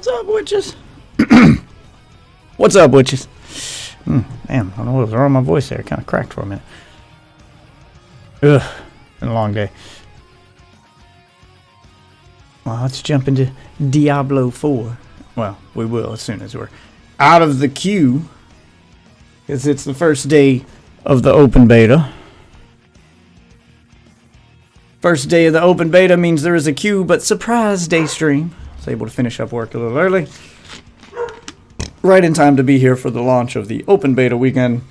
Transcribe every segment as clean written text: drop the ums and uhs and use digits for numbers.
What's up, witches? What's up, witches? Damn, I don't know what was wrong with my voice there. It kind of cracked for a minute. Ugh, been a long day. Well, let's jump into Diablo 4. Well, we will as soon as we're out of the queue, because it's the first day of the open beta. First day of the open beta means there is a queue, but surprise day stream. I was able to finish up work a little early. Right in time to be here for the launch of the open beta weekend.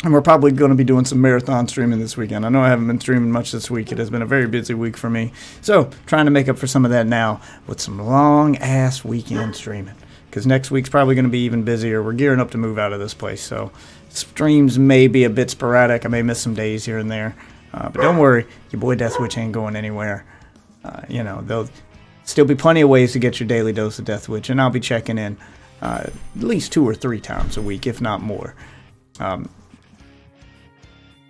And we're probably going to be doing some marathon streaming this weekend. I know I haven't been streaming much this week. It has been a very busy week for me. So, trying to make up for some of that now with some long-ass weekend streaming. Because next week's probably going to be even busier. We're gearing up to move out of this place. So, streams may be a bit sporadic. I may miss some days here and there. But don't worry, your boy Death Witch ain't going anywhere. You know, there'll still be plenty of ways to get your daily dose of Death Witch, and I'll be checking in at least 2 or 3 times a week, if not more. I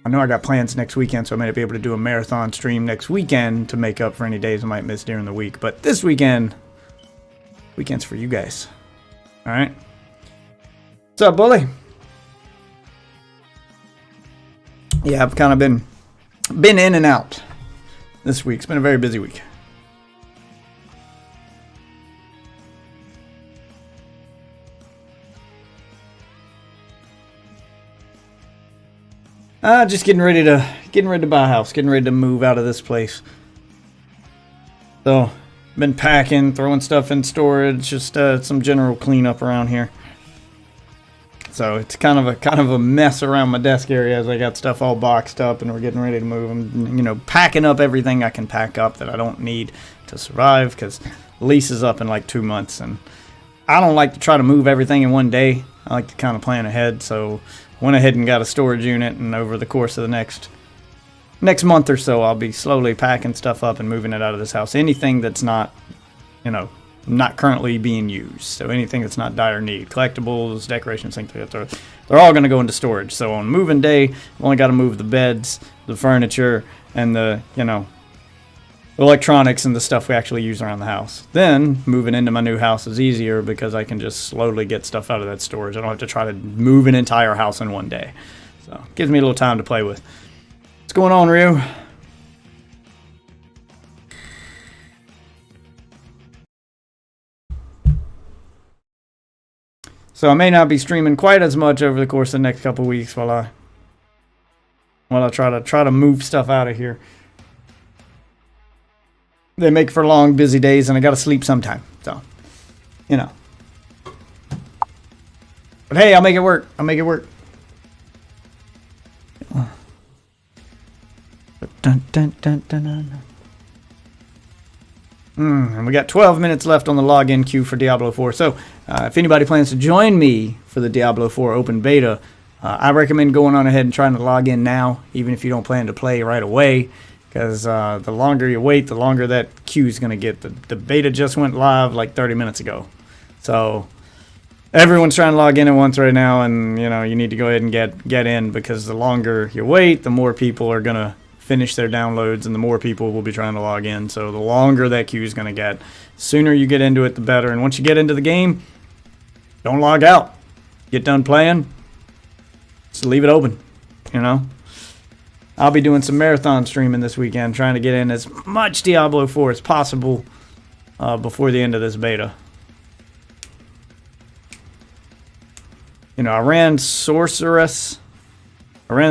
know I got plans next weekend, so I may be able to do a marathon stream next weekend to make up for any days I might miss during the week. But this weekend's for you guys. All right? What's up, bully? Yeah, I've kind of been in and out this week. It's been a very busy week. Just getting ready to buy a house, getting ready to move out of this place. So, been packing, throwing stuff in storage, just some general cleanup around here. So it's kind of a mess around my desk area as I got stuff all boxed up and we're getting ready to move. I'm, packing up everything I can pack up that I don't need to survive, because lease is up in like 2 months, and I don't like to try to move everything in one day. I like to kind of plan ahead. So went ahead and got a storage unit, and over the course of the next month or so, I'll be slowly packing stuff up and moving it out of this house. Anything that's not, not currently being used. So anything that's not dire need. Collectibles, decorations, things like that. They're all going to go into storage. So on moving day, I've only got to move the beds, the furniture, and the, electronics and the stuff we actually use around the house. Then moving into my new house is easier because I can just slowly get stuff out of that storage. I don't have to try to move an entire house in one day. So it gives me a little time to play with. What's going on, Ryu? So I may not be streaming quite as much over the course of the next couple of weeks while I try to move stuff out of here. They make for long, busy days, and I got to sleep sometime. So, But hey, I'll make it work. And we got 12 minutes left on the login queue for Diablo 4. So, if anybody plans to join me for the Diablo 4 open beta, I recommend going on ahead and trying to log in now, even if you don't plan to play right away. Because the longer you wait, the longer that queue is going to get. The beta just went live like 30 minutes ago. So everyone's trying to log in at once right now, and you need to go ahead and get in, because the longer you wait, the more people are going to finish their downloads, and the more people will be trying to log in. So the longer that queue is going to get. The sooner you get into it, the better. And once you get into the game, don't log out. Get done playing, just leave it open, I'll be doing some marathon streaming this weekend, trying to get in as much Diablo 4 as possible before the end of this beta. I ran the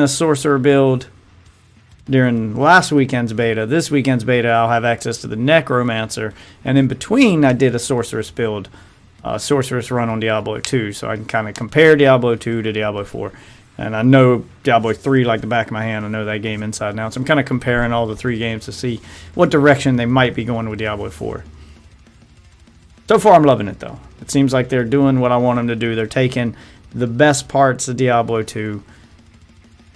Sorcerer build during last weekend's beta. This weekend's beta, I'll have access to the Necromancer. And in between, I did a Sorceress build, Sorceress run on Diablo 2. So I can kind of compare Diablo 2 to Diablo 4. And I know Diablo 3 like the back of my hand. I know that game inside and out. So I'm kind of comparing all the 3 games to see what direction they might be going with Diablo 4. So far, I'm loving it, though. It seems like they're doing what I want them to do. They're taking the best parts of Diablo 2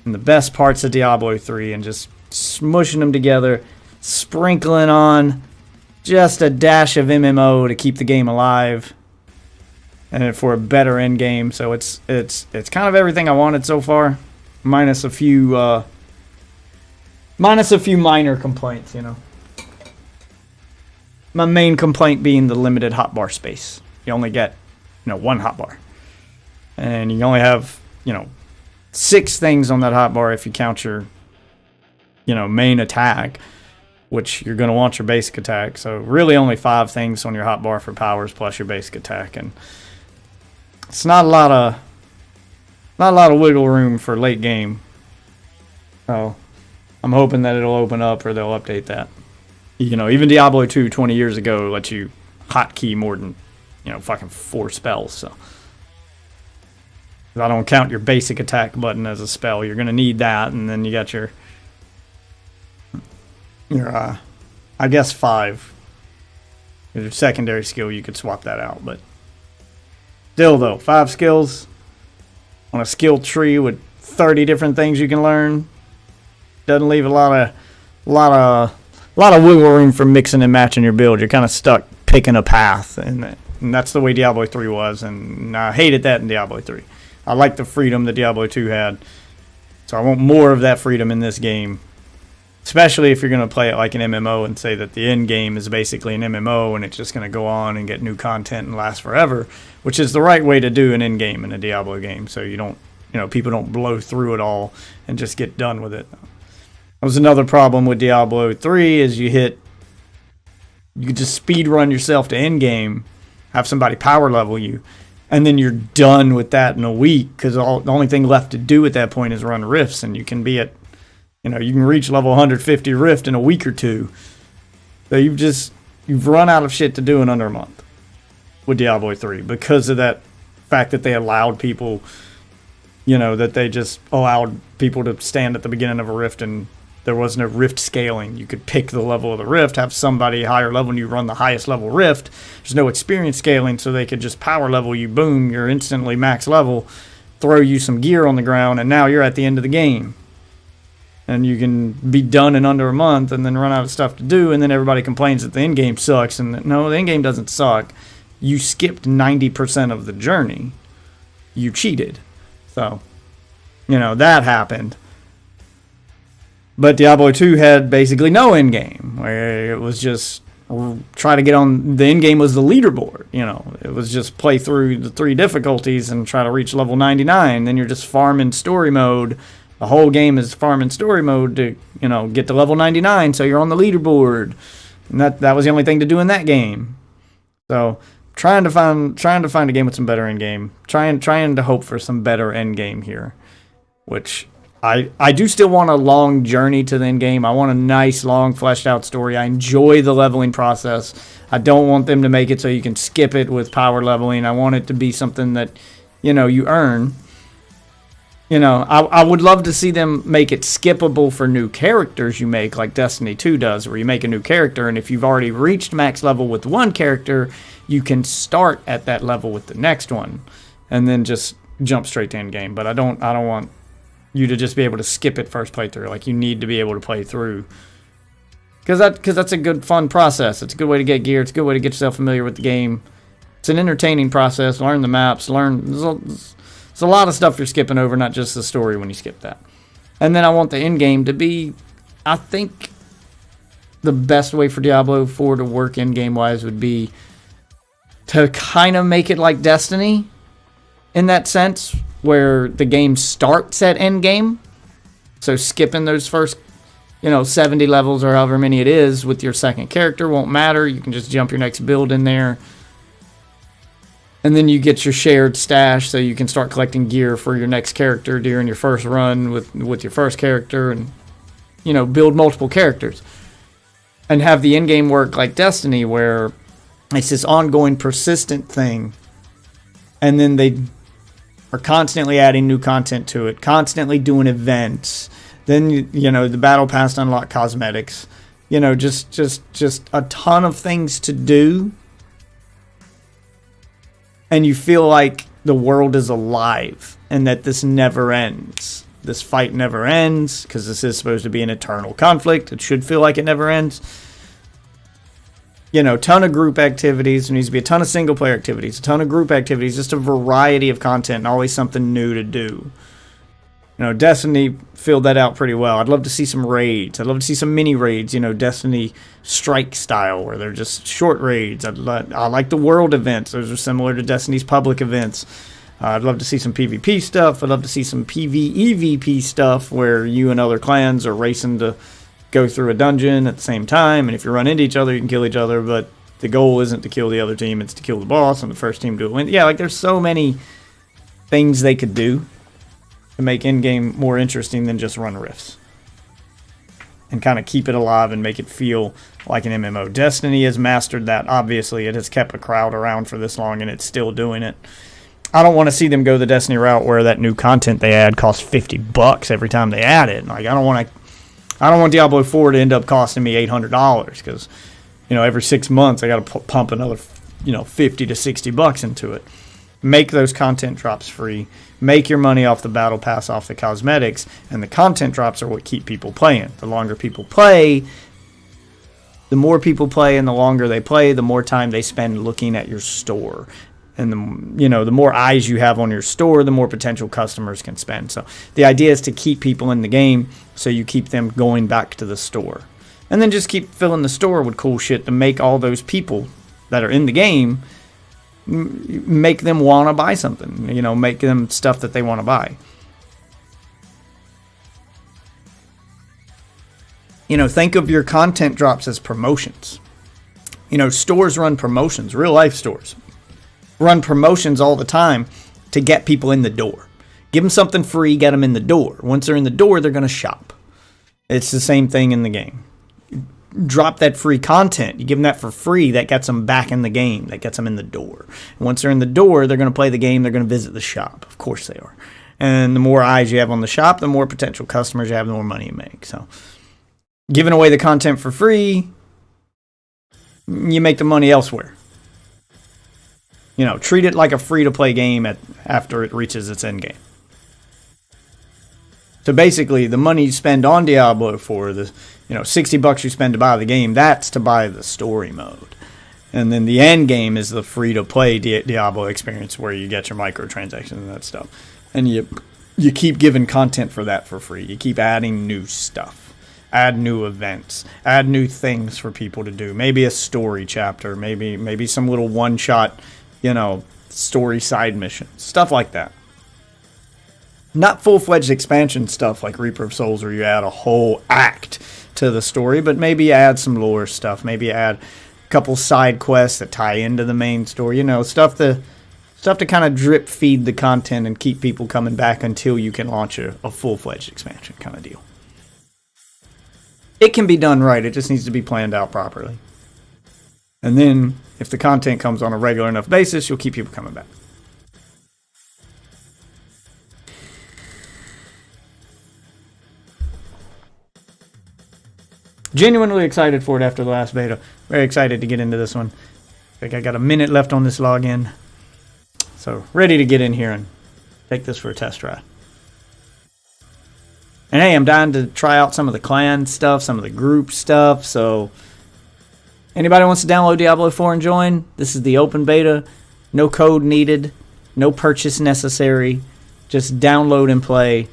and the best parts of Diablo 3 and just smushing them together, sprinkling on just a dash of MMO to keep the game alive, and for a better end game. So it's kind of everything I wanted so far, minus a few minor complaints, My main complaint being the limited hotbar space. You only get, one hotbar. And you only have, 6 things on that hotbar if you count your, main attack, which you're going to want your basic attack. So really only 5 things on your hotbar for powers plus your basic attack. And it's not a lot of wiggle room for late game. So I'm hoping that it'll open up or they'll update that. Even Diablo 2 20 years ago let you hotkey more than, fucking 4 spells. So I don't count your basic attack button as a spell. You're going to need that. And then you got your I guess 5. Your secondary skill, you could swap that out. But still, though, 5 skills on a skill tree with 30 different things you can learn doesn't leave a lot of wiggle room for mixing and matching your build. You're kind of stuck picking a path, and that's the way Diablo 3 was, and I hated that in Diablo 3. I like the freedom that Diablo 2 had, so I want more of that freedom in this game, especially if you're going to play it like an MMO and say that the end game is basically an MMO and it's just going to go on and get new content and last forever, which is the right way to do an end game in a Diablo game, so you don't, people don't blow through it all and just get done with it. That was another problem with Diablo 3 is you could just speed run yourself to end game, have somebody power level you, and then you're done with that in a week because the only thing left to do at that point is run rifts, and you can be at, you can reach level 150 rift in a week or 2. So you've run out of shit to do in under a month with Diablo 3 because of that fact that they allowed people, that they just allowed people to stand at the beginning of a rift and there was no rift scaling. You could pick the level of the rift, have somebody higher level, and you run the highest level rift. There's no experience scaling, so they could just power level you. Boom, you're instantly max level, throw you some gear on the ground, and now you're at the end of the game. And you can be done in under a month and then run out of stuff to do, and then everybody complains that the end game sucks. And no, the end game doesn't suck. You skipped 90% of the journey. You cheated. So, that happened. But Diablo 2 had basically no end game, where it was just try to get on. The end game was the leaderboard. It was just play through the 3 difficulties and try to reach level 99. Then you're just farming story mode. The whole game is farming story mode to get to level 99, so you're on the leaderboard. And that was the only thing to do in that game. So trying to find a game with some better end game. Trying to hope for some better end game here, which. I do still want a long journey to the end game. I want a nice, long, fleshed out story. I enjoy the leveling process. I don't want them to make it so you can skip it with power leveling. I want it to be something that, you earn. I would love to see them make it skippable for new characters you make, like Destiny 2 does, where you make a new character, and if you've already reached max level with one character, you can start at that level with the next one, and then just jump straight to end game. But I don't want you to just be able to skip it first playthrough. Like, you need to be able to play through. Because that's a good, fun process. It's a good way to get gear. It's a good way to get yourself familiar with the game. It's an entertaining process. Learn the maps. There's a lot of stuff you're skipping over, not just the story when you skip that. And then I want the end game to be, I think, the best way for Diablo 4 to work end game wise would be to kind of make it like Destiny in that sense, where the game starts at end game. So skipping those first, 70 levels or however many it is with your second character won't matter. You can just jump your next build in there. And then you get your shared stash so you can start collecting gear for your next character during your first run with your first character and, build multiple characters. And have the end game work like Destiny, where it's this ongoing persistent thing. And then they are constantly adding new content to it, constantly doing events. Then, the battle pass to unlock cosmetics. Just a ton of things to do. And you feel like the world is alive and that this never ends. This fight never ends because this is supposed to be an eternal conflict. It should feel like it never ends. Ton of group activities. There needs to be a ton of single player activities, a ton of group activities, just a variety of content and always something new to do. Destiny filled that out pretty well. I'd love to see some raids. I'd love to see some mini raids, Destiny strike style, where they're just short raids. I like the world events. Those are similar to Destiny's public events. I'd love to see some PvP stuff. I'd love to see some PvEVP stuff where you and other clans are racing to go through a dungeon at the same time. And if you run into each other, you can kill each other. But the goal isn't to kill the other team. It's to kill the boss and the first team to win. Yeah, like there's so many things they could do to make in-game more interesting than just run rifts. And kind of keep it alive and make it feel like an MMO. Destiny has mastered that. Obviously, it has kept a crowd around for this long and it's still doing it. I don't want to see them go the Destiny route where that new content they add costs $50 every time they add it. Like I don't want Diablo 4 to end up costing me $800 because every 6 months I got to pump another $50 to $60 into it. Make those content drops free. Make your money off the battle pass, off the cosmetics, and the content drops are what keep people playing. The longer people play, the more people play, and the longer they play, the more time they spend looking at your store. And the more eyes you have on your store, the more potential customers can spend. So the idea is to keep people in the game so you keep them going back to the store. And then just keep filling the store with cool shit to make all those people that are in the game, make them want to buy something. Make them stuff that they want to buy. Think of your content drops as promotions. Stores run promotions, real life stores run promotions all the time to get people in the door. Give them something free, get them in the door. Once they're in the door, they're going to shop. It's the same thing in the game. Drop that free content. You give them that for free, that gets them back in the game. That gets them in the door. And once they're in the door, they're going to play the game. They're going to visit the shop. Of course they are. And the more eyes you have on the shop, the more potential customers you have, the more money you make. So giving away the content for free, you make the money elsewhere. Treat it like a free-to-play game after it reaches its end game. So basically, the money you spend on Diablo 4, the $60 you spend to buy the game, that's to buy the story mode. And then the end game is the free-to-play Diablo experience where you get your microtransactions and that stuff. And you keep giving content for that for free. You keep adding new stuff. Add new events. Add new things for people to do. Maybe a story chapter. Maybe some little one-shot story side mission. Stuff like that. Not full-fledged expansion stuff like Reaper of Souls where you add a whole act to the story, but maybe add some lore stuff. Maybe add a couple side quests that tie into the main story. Stuff to kind of drip feed the content and keep people coming back until you can launch a full-fledged expansion kind of deal. It can be done right. It just needs to be planned out properly. And then, if the content comes on a regular enough basis, you'll keep people coming back. Genuinely excited for it after the last beta. Very excited to get into this one. I think I got a minute left on this login. So, ready to get in here and take this for a test ride. And hey, I'm dying to try out some of the clan stuff, some of the group stuff, so anybody wants to download Diablo 4 and join, this is the open beta. No code needed. No purchase necessary. Just download and play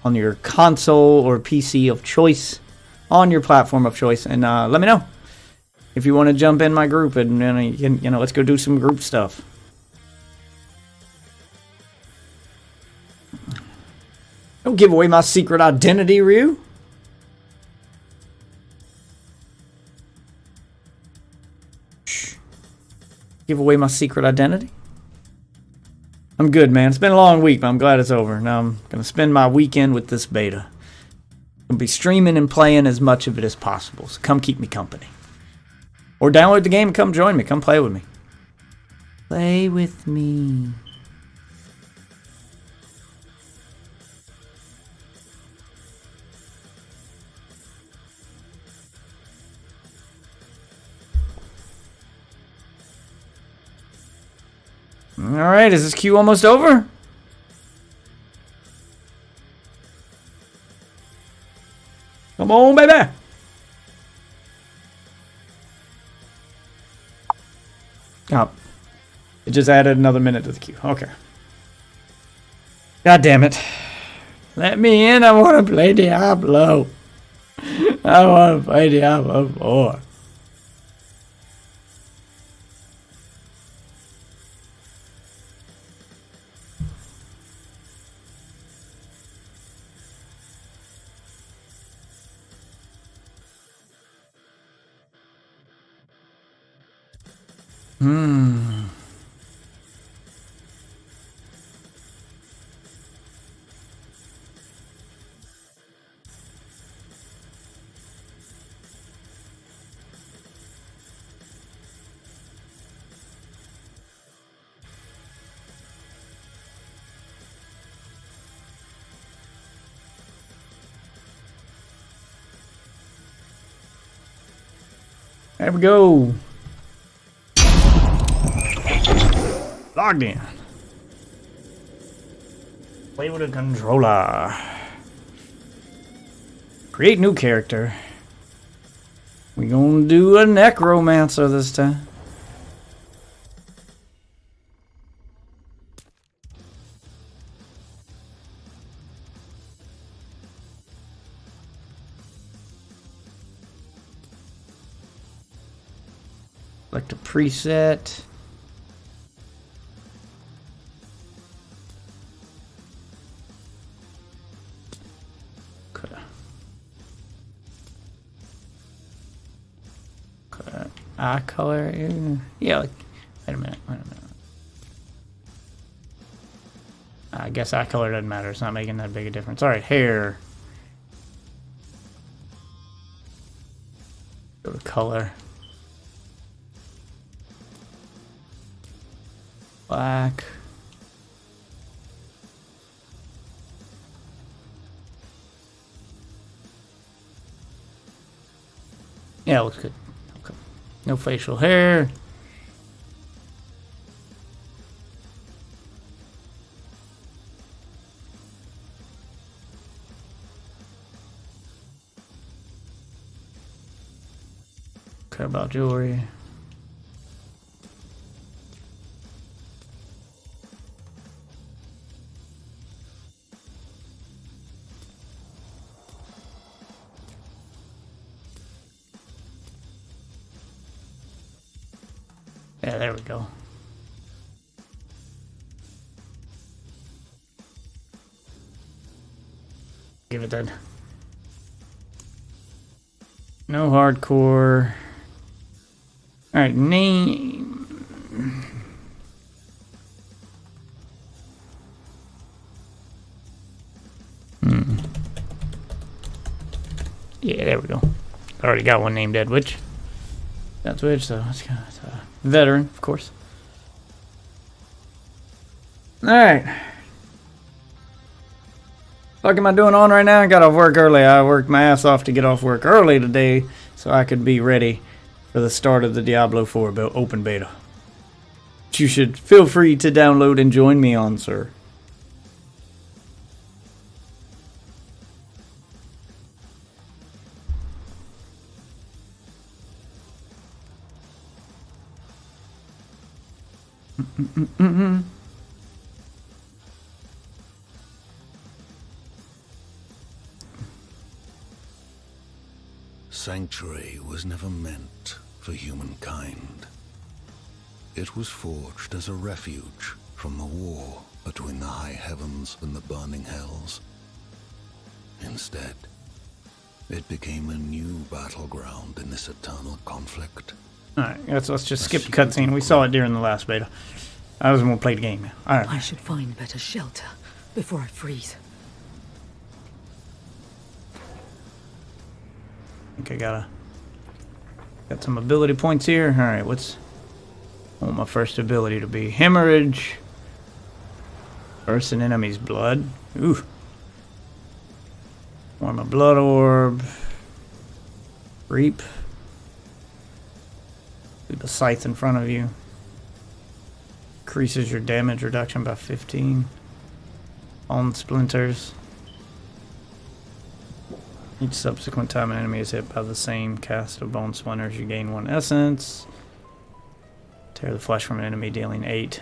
on your console or PC of choice, on your platform of choice, and let me know if you want to jump in my group and let's go do some group stuff. Don't give away my secret identity, Ryu. Shh. Give away my secret identity? I'm good, man. It's been a long week, but I'm glad it's over. Now I'm going to spend my weekend with this beta. I'm going to be streaming and playing as much of it as possible, so come keep me company. Or download the game and come join me. Come play with me. Play with me. Alright, is this queue almost over? Come on, baby! Oh, it just added another minute to the queue. Okay. God damn it. Let me in. I want to play Diablo. I want to play Diablo 4. There we go. Logged in. Play with a controller. Create new character. We gonna do a necromancer this time. Select a preset. Okay. Okay. Eye color. Yeah. Like, wait a minute. I guess eye color doesn't matter. It's not making that big a difference. All right, hair. Go to color. Black. Yeah, looks good. Okay. No facial hair. Care about jewelry. Yeah, there we go. Give it that. No hardcore. Alright, name. Yeah, there we go. I already got one named Dead Witch. That's Witch, so it's kind of veteran, of course. Alright. What am I doing on right now? I got off work early. I worked my ass off to get off work early today so I could be ready for the start of the Diablo 4 open beta. Which you should feel free to download and join me on, sir. Sanctuary was never meant for humankind. It was forged as a refuge from the war between the high heavens and the burning hells. Instead, it became a new battleground in this eternal conflict. Alright, let's just skip the cutscene. We saw it during the last beta. I was gonna play the game now. Alright. I should find better shelter before I freeze. Okay, got some ability points here. Alright, I want my first ability to be hemorrhage. Burst an enemy's blood. Ooh. Form a blood orb. Reap. Leave a scythe in front of you. Increases your damage reduction by 15. On splinters. Each subsequent time an enemy is hit by the same cast of bone splinters, you gain 1 essence. Tear the flesh from an enemy, dealing 8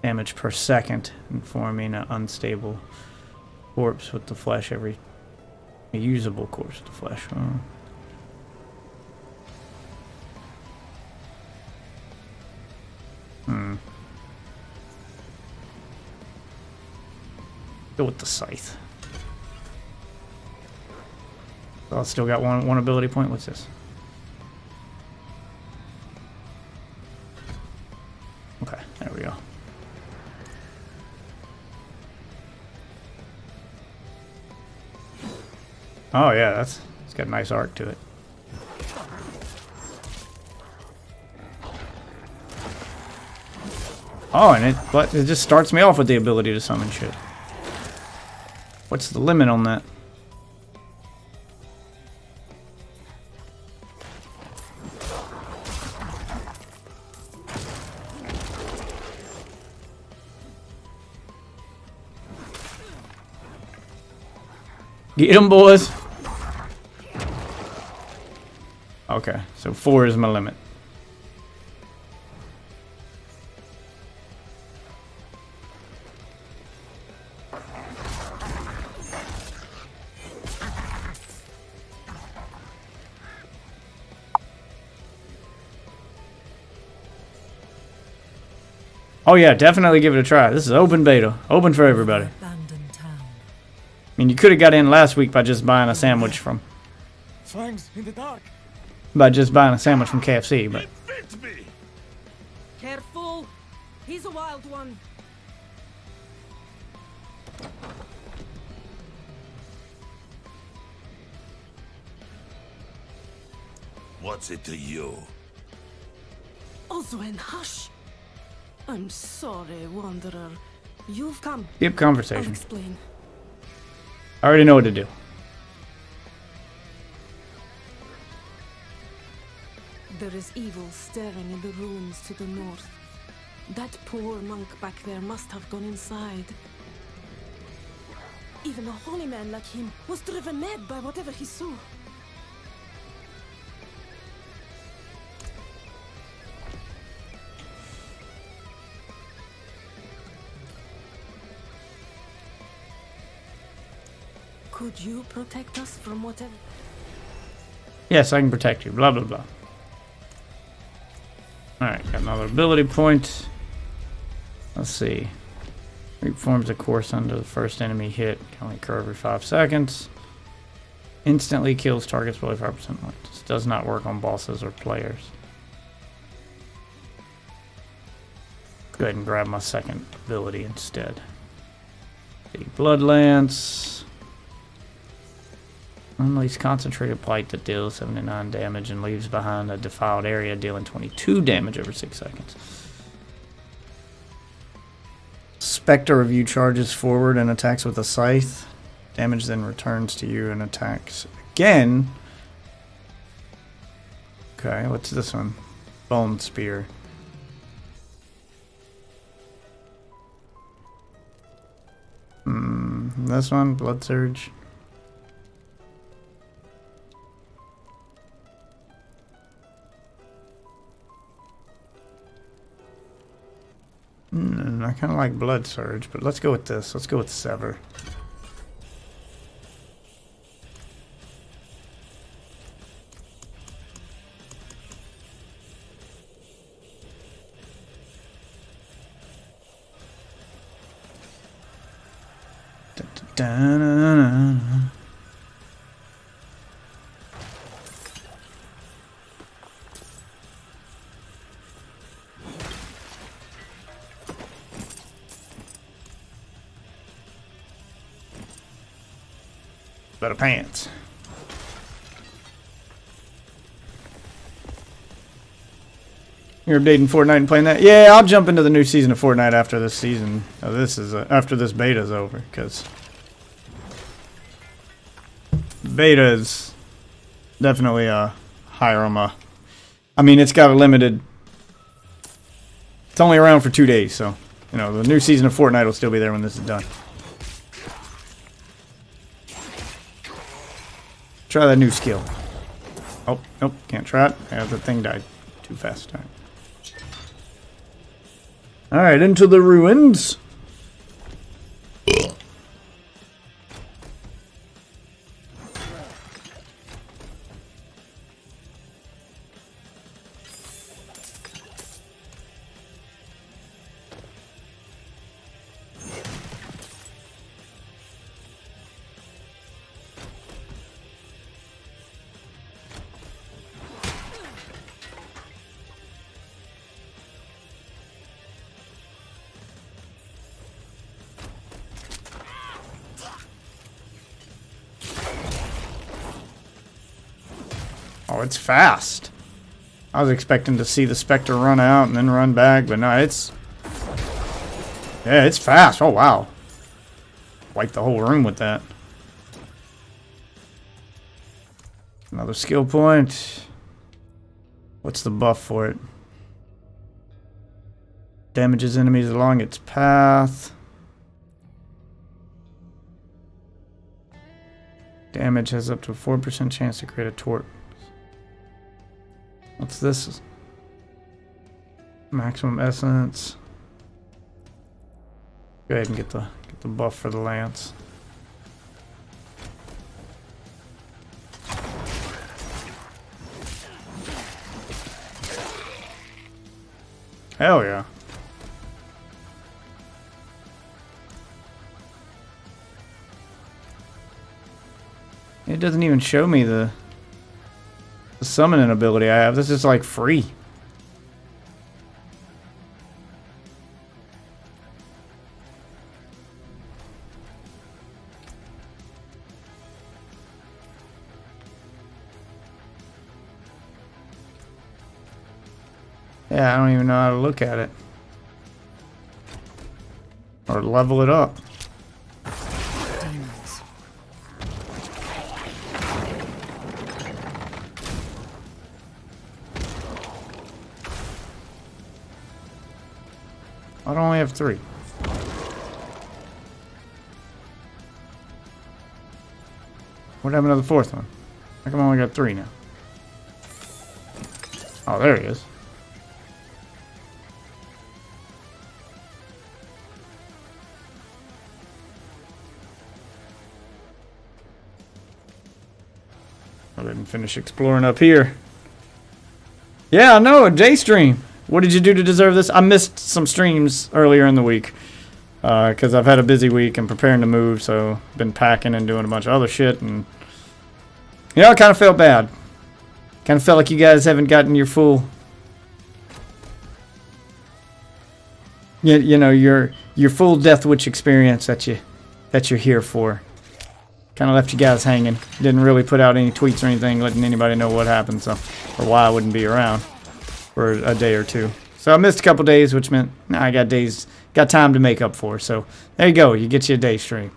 damage per second and forming an unstable corpse with the flesh every... A usable corpse with the flesh. Go with the scythe. Oh, I still got one ability point. What's this? Okay, there we go. Oh yeah, it's got a nice arc to it. Oh, and it just starts me off with the ability to summon shit. What's the limit on that? Get 'em, boys. Okay, so 4 is my limit. Oh yeah, definitely give it a try. This is open beta. Open for everybody. Abandoned town. I mean, you could have got in last week by just buying a sandwich from... Fangs in the dark. By just buying a sandwich from KFC, but... Careful! He's a wild one. What's it to you? Oswin, hush! I'm sorry, Wanderer. You've come. Keep I'll conversation. explain. I already know what to do. There is evil staring in the ruins to the north. That poor monk back there must have gone inside. Even a holy man like him was driven mad by whatever he saw. Could you protect us from whatever? Yes, I can protect you. Blah, blah, blah. Alright, got another ability point. Let's see. Reforms a course under the first enemy hit. Can only occur every 5 seconds. Instantly kills targets below 5% life. This does not work on bosses or players. Go ahead and grab my second ability instead. The Blood Lance. Unleash concentrated blight that deals 79 damage and leaves behind a defiled area dealing 22 damage over 6 seconds. Spectre of you charges forward and attacks with a scythe. Damage then returns to you and attacks again. Okay, what's this one? Bone Spear. This one, Blood Surge. I kind of like Blood Surge, but let's go with this. Let's go with Sever. Da-da-da-da-da. Better pants. You're updating Fortnite and playing that? Yeah, I'll jump into the new season of Fortnite after this season. After this beta is over, because beta is definitely higher on my. I mean, it's got a limited. It's only around for 2 days, so you know the new season of Fortnite will still be there when this is done. Try that new skill. Oh, nope, can't try it. Yeah, the thing died too fast. Alright, into the ruins. Oh, it's fast. I was expecting to see the Spectre run out and then run back, but no, it's... Yeah, it's fast. Oh, wow. Wipe the whole room with that. Another skill point. What's the buff for it? Damages enemies along its path. Damage has up to a 4% chance to create a torch. What's this? Maximum essence. Go ahead and get the buff for the lance. Hell yeah. It doesn't even show me the summoning ability I have. This is like free. Yeah, I don't even know how to look at it. Or level it up. Demons. I don't only have 3. What happened to the 4th one? How come I only got 3 now? Oh, there he is. I didn't finish exploring up here. Yeah, no, a day stream. What did you do to deserve this? I missed some streams earlier in the week because I've had a busy week and preparing to move, so been packing and doing a bunch of other shit, and you know, I kind of felt bad. Kind of felt like you guys haven't gotten your full, you know, your full Death Witch experience that you're here for. Kind of left you guys hanging. Didn't really put out any tweets or anything letting anybody know what happened, so, or why I wouldn't be around for a day or two. So I missed a couple days, which meant I got time to make up for. So there you go. You get you a day stream.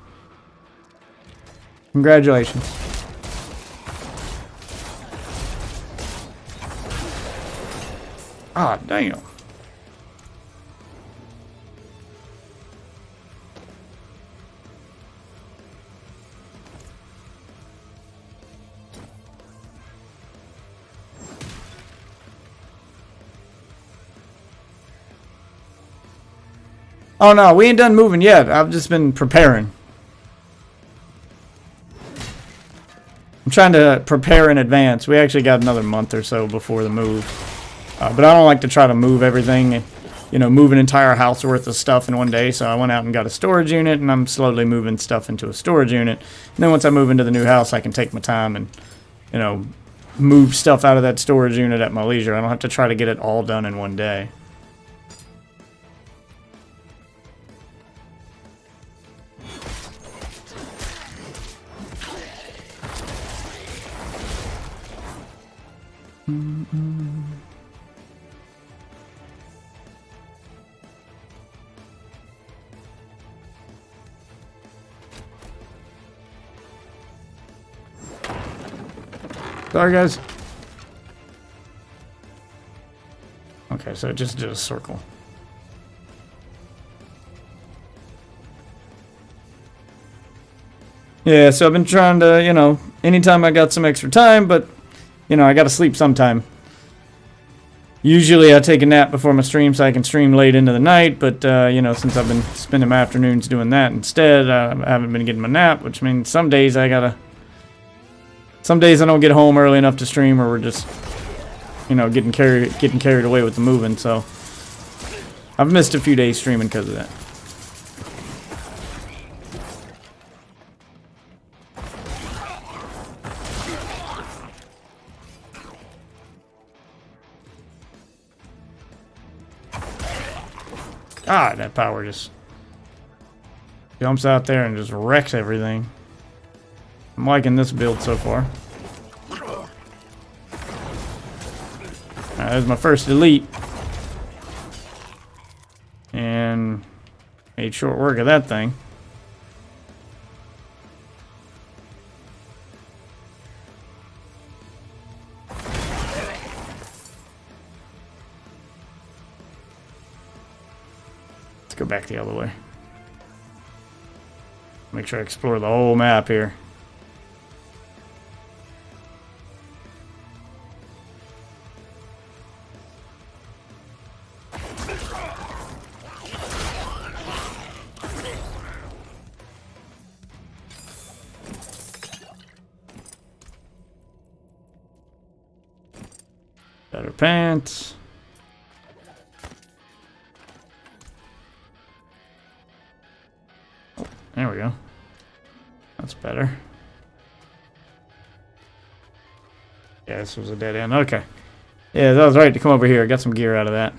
Congratulations. Ah, damn. Oh no, we ain't done moving yet. I've just been preparing. I'm trying to prepare in advance. We actually got another month or so before the move. But I don't like to try to move everything, you know, move an entire house worth of stuff in one day. So I went out and got a storage unit, and I'm slowly moving stuff into a storage unit. And then once I move into the new house, I can take my time and, you know, move stuff out of that storage unit at my leisure. I don't have to try to get it all done in one day. Sorry, guys. Okay, so it just did a circle. Yeah, so I've been trying to, you know, anytime I got some extra time, but, you know, I gotta sleep sometime. Usually I take a nap before my stream so I can stream late into the night, but, you know, since I've been spending my afternoons doing that instead, I haven't been getting my nap, which means some days I don't get home early enough to stream, or we're just, you know, getting carried away with the moving, so I've missed a few days streaming because of that. Ah, that power just jumps out there and just wrecks everything. I'm liking this build so far. Alright, there's my first elite. And made short work of that thing. Let's go back the other way. Make sure I explore the whole map here. Better pants. Oh, there we go. That's better. Yeah, this was a dead end. Okay. Yeah, that was right to come over here. I got some gear out of that.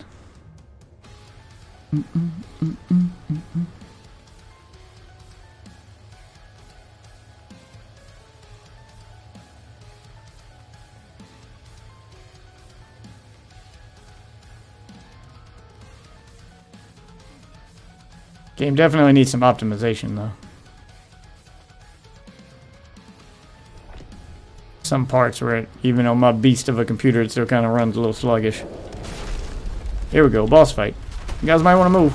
Game definitely needs some optimization, though. Some parts where, even though my beast of a computer, it still kind of runs a little sluggish. Here we go, boss fight. You guys might want to move.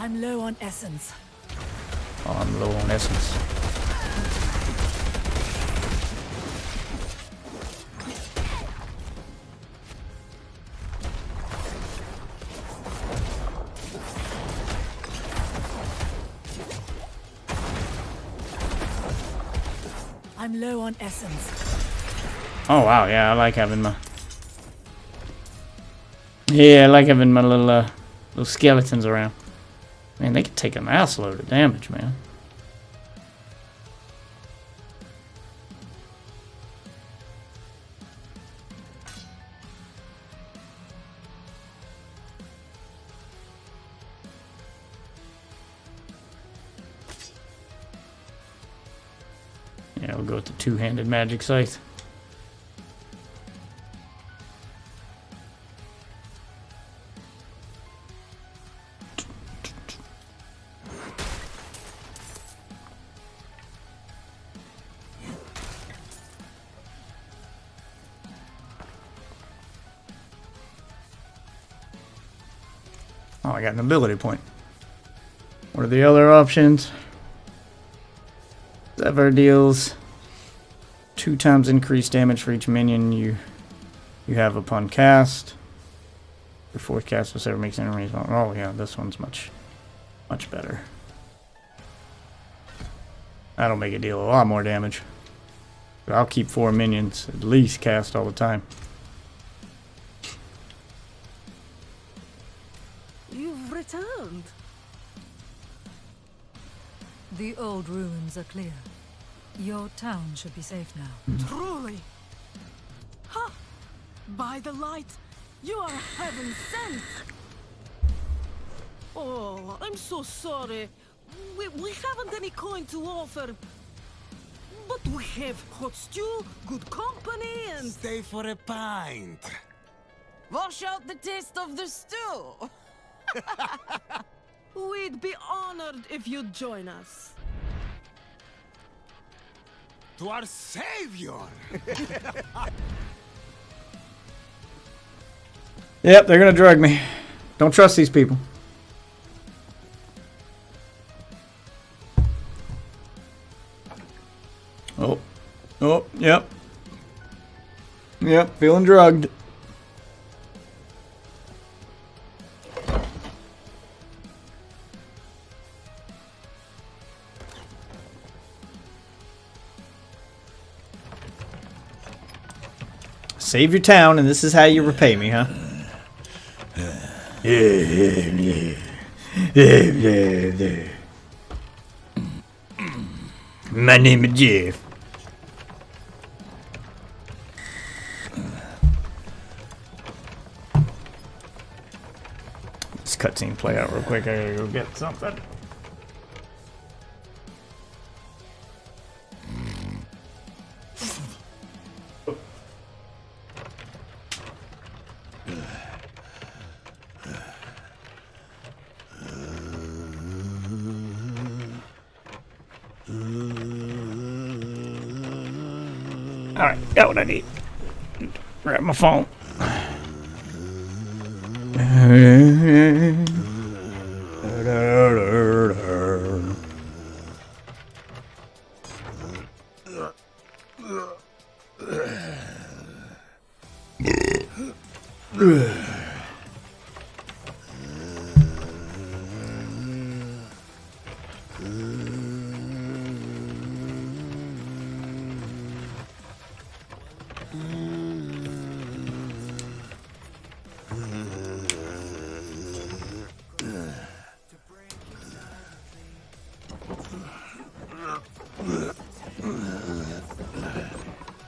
I'm low on essence. Oh, I'm low on essence. I'm low on essence. Oh wow, yeah, I like having my... Yeah, I like having my little skeletons around. Man, they can take an ass load of damage, man. Yeah, we'll go with the two-handed magic scythe. Oh, I got an ability point. What are the other options? Sever deals 2 times increased damage for each minion you have upon cast. Your fourth cast will Sever makes enemies. Oh yeah, this one's much better. That'll make it deal a lot more damage. But I'll keep 4 minions at least cast all the time. You've returned. The old ruins are clear. Your town should be safe now. Truly. Ha! By the light, you are heaven sent. Oh, I'm so sorry. We haven't any coin to offer. But we have hot stew, good company, and... Stay for a pint. Wash out the taste of the stew. We'd be honored if you'd join us. To our savior. Yep, they're gonna drug me. Don't trust these people. Oh, yep. Yep, feeling drugged. Save your town, and this is how you repay me, huh? My name is Jeff. This cutscene play out real quick. I gotta go get something. Alright, got what I need. Grab my phone.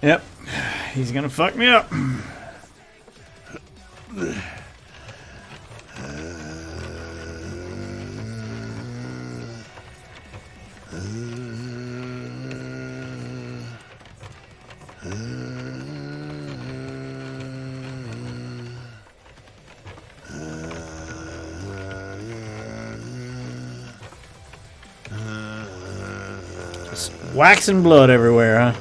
Yep, he's gonna fuck me up. Just waxing blood everywhere, huh?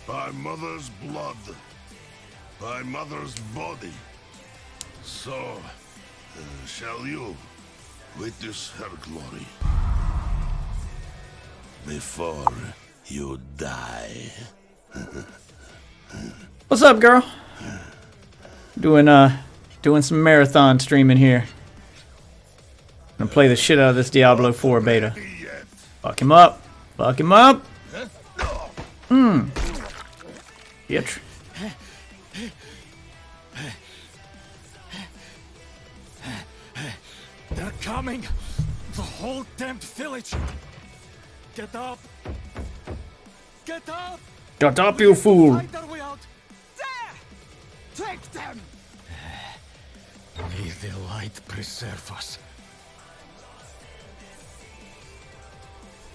By mother's blood, by mother's body. So, shall you witness her glory before you die? What's up, girl? Doing some marathon streaming here. Gonna play the shit out of this Diablo 4 beta. Fuck him up. Fuck him up. Bitch. They're coming! The whole damned village! Get up! Get up! Shut up, you fool. Fight our way out! There! Take them! May the light preserve us.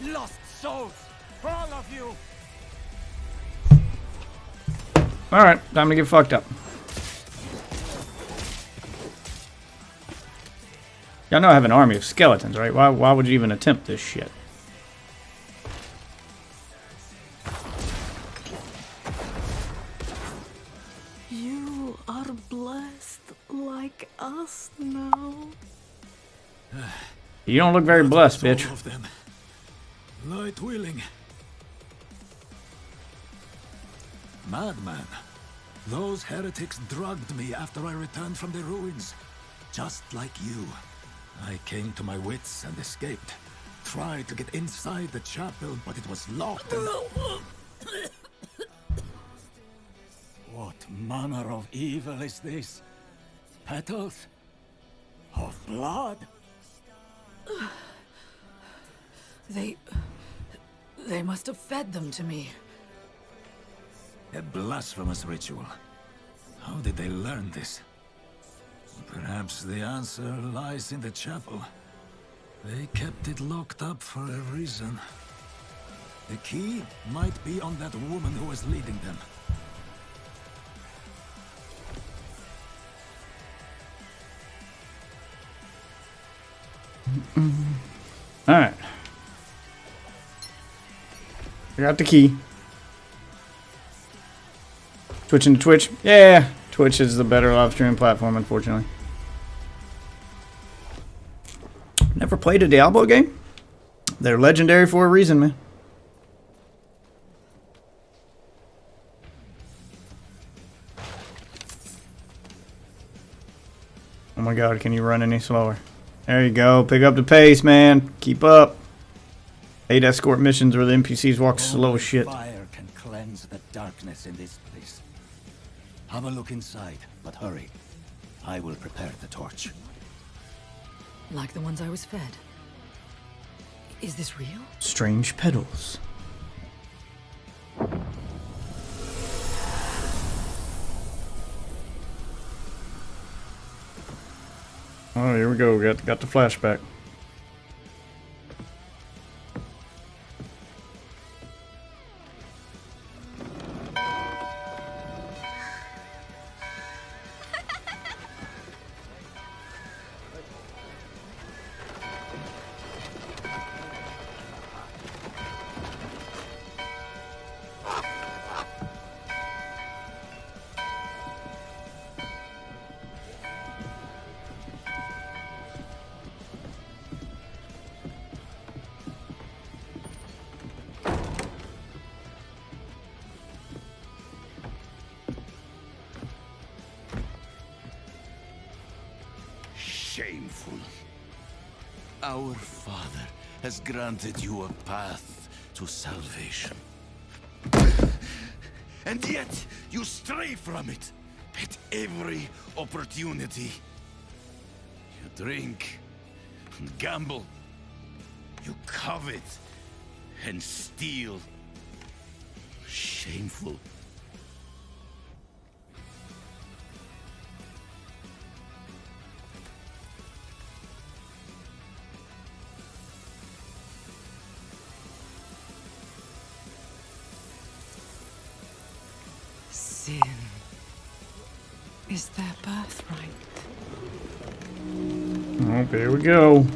Lost souls! All of you! Alright, time to get fucked up. Y'all know I have an army of skeletons, right? Why would you even attempt this shit? You are blessed like us now. You don't look very blessed, bitch. All of them. Light willing. Madman. Those heretics drugged me after I returned from the ruins. Just like you. I came to my wits and escaped. Tried to get inside the chapel, but it was locked and... What manner of evil is this? Petals? Of blood? They must have fed them to me. A blasphemous ritual. How did they learn this? Perhaps the answer lies in the chapel. They kept it locked up for a reason. The key might be on that woman who was leading them. Alright. I got the key. Switching to Twitch? Yeah, Twitch is the better live streaming platform, unfortunately. Never played a Diablo game? They're legendary for a reason, man. Oh my god, can you run any slower? There you go. Pick up the pace, man. Keep up. 8 escort missions where the NPCs walk slow as shit. Fire can cleanse the darkness in this place. Have a look inside, but hurry. I will prepare the torch. Like the ones I was fed. Is this real? Strange petals. Oh, here we go. Got the flashback. powerful. Our Father has granted you a path to salvation. And yet, you stray from it at every opportunity. You drink, gamble, you covet, and steal. Shameful. Sin is their birthright. Oh, here we go.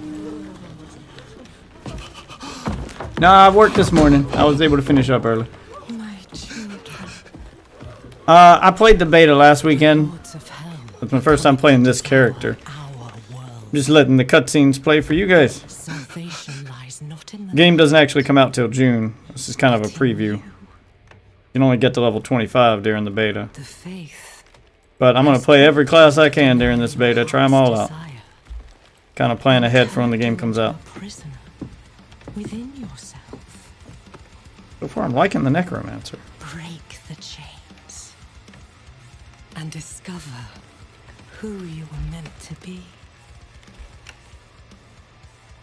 Nah, I worked this morning. I was able to finish up early. My children, I played the beta last weekend. lords of hell, It's my first time playing this character. our world. Just letting the cutscenes play for you guys. Salvation lies not in the Game doesn't actually come out till June. This is kind of a preview. You can only get to level 25 during the beta. the faith. But I'm going to play every class I can during this beta. Try them all out. Desire. Kind of plan ahead for when the game comes out. A prisoner within yourself. So far, I'm liking the Necromancer. Break the chains and discover who you were meant to be.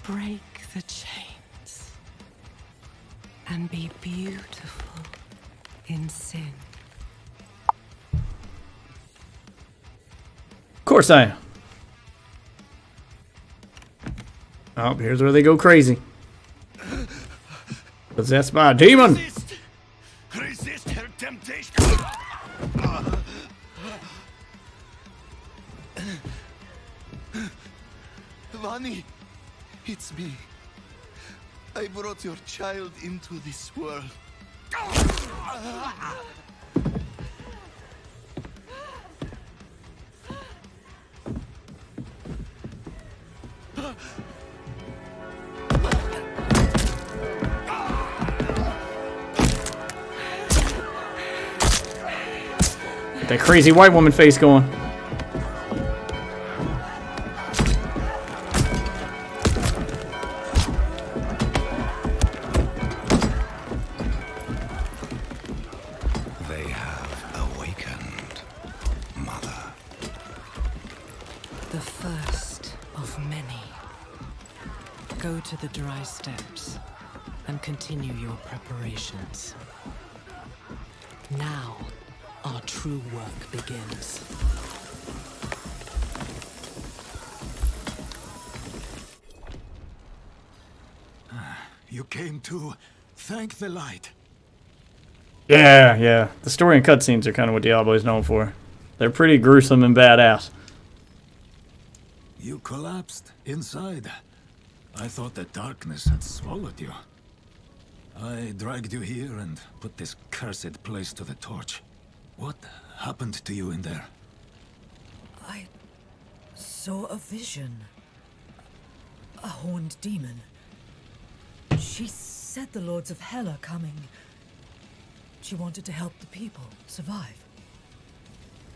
Break the chains and be beautiful in sin. Of course I am. Oh, here's where they go crazy. Possessed by a demon. Resist her temptation. Vani, it's me. I brought your child into this world. Get that crazy white woman face going. They have awakened, Mother. The first of many. Go to the dry steps and continue your preparations. Now, our true work begins. You came to thank the light. Yeah. The story and cutscenes are kind of what Diablo is known for. They're pretty gruesome and badass. You collapsed inside. I thought the darkness had swallowed you. I dragged you here and put this cursed place to the torch. What happened to you in there? I saw a vision. A horned demon. She said the Lords of Hell are coming. She wanted to help the people survive.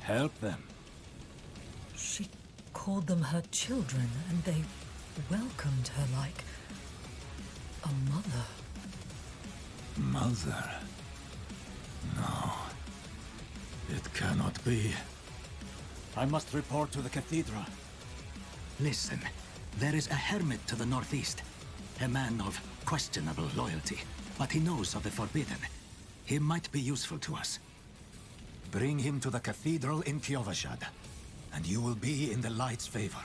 Help them. She called them her children, and they welcomed her like a mother. Mother? No. It cannot be. I must report to the cathedral. Listen, there is a hermit to the northeast. A man of questionable loyalty, but he knows of the forbidden. He might be useful to us. Bring him to the cathedral in Kiovashad, and you will be in the light's favor.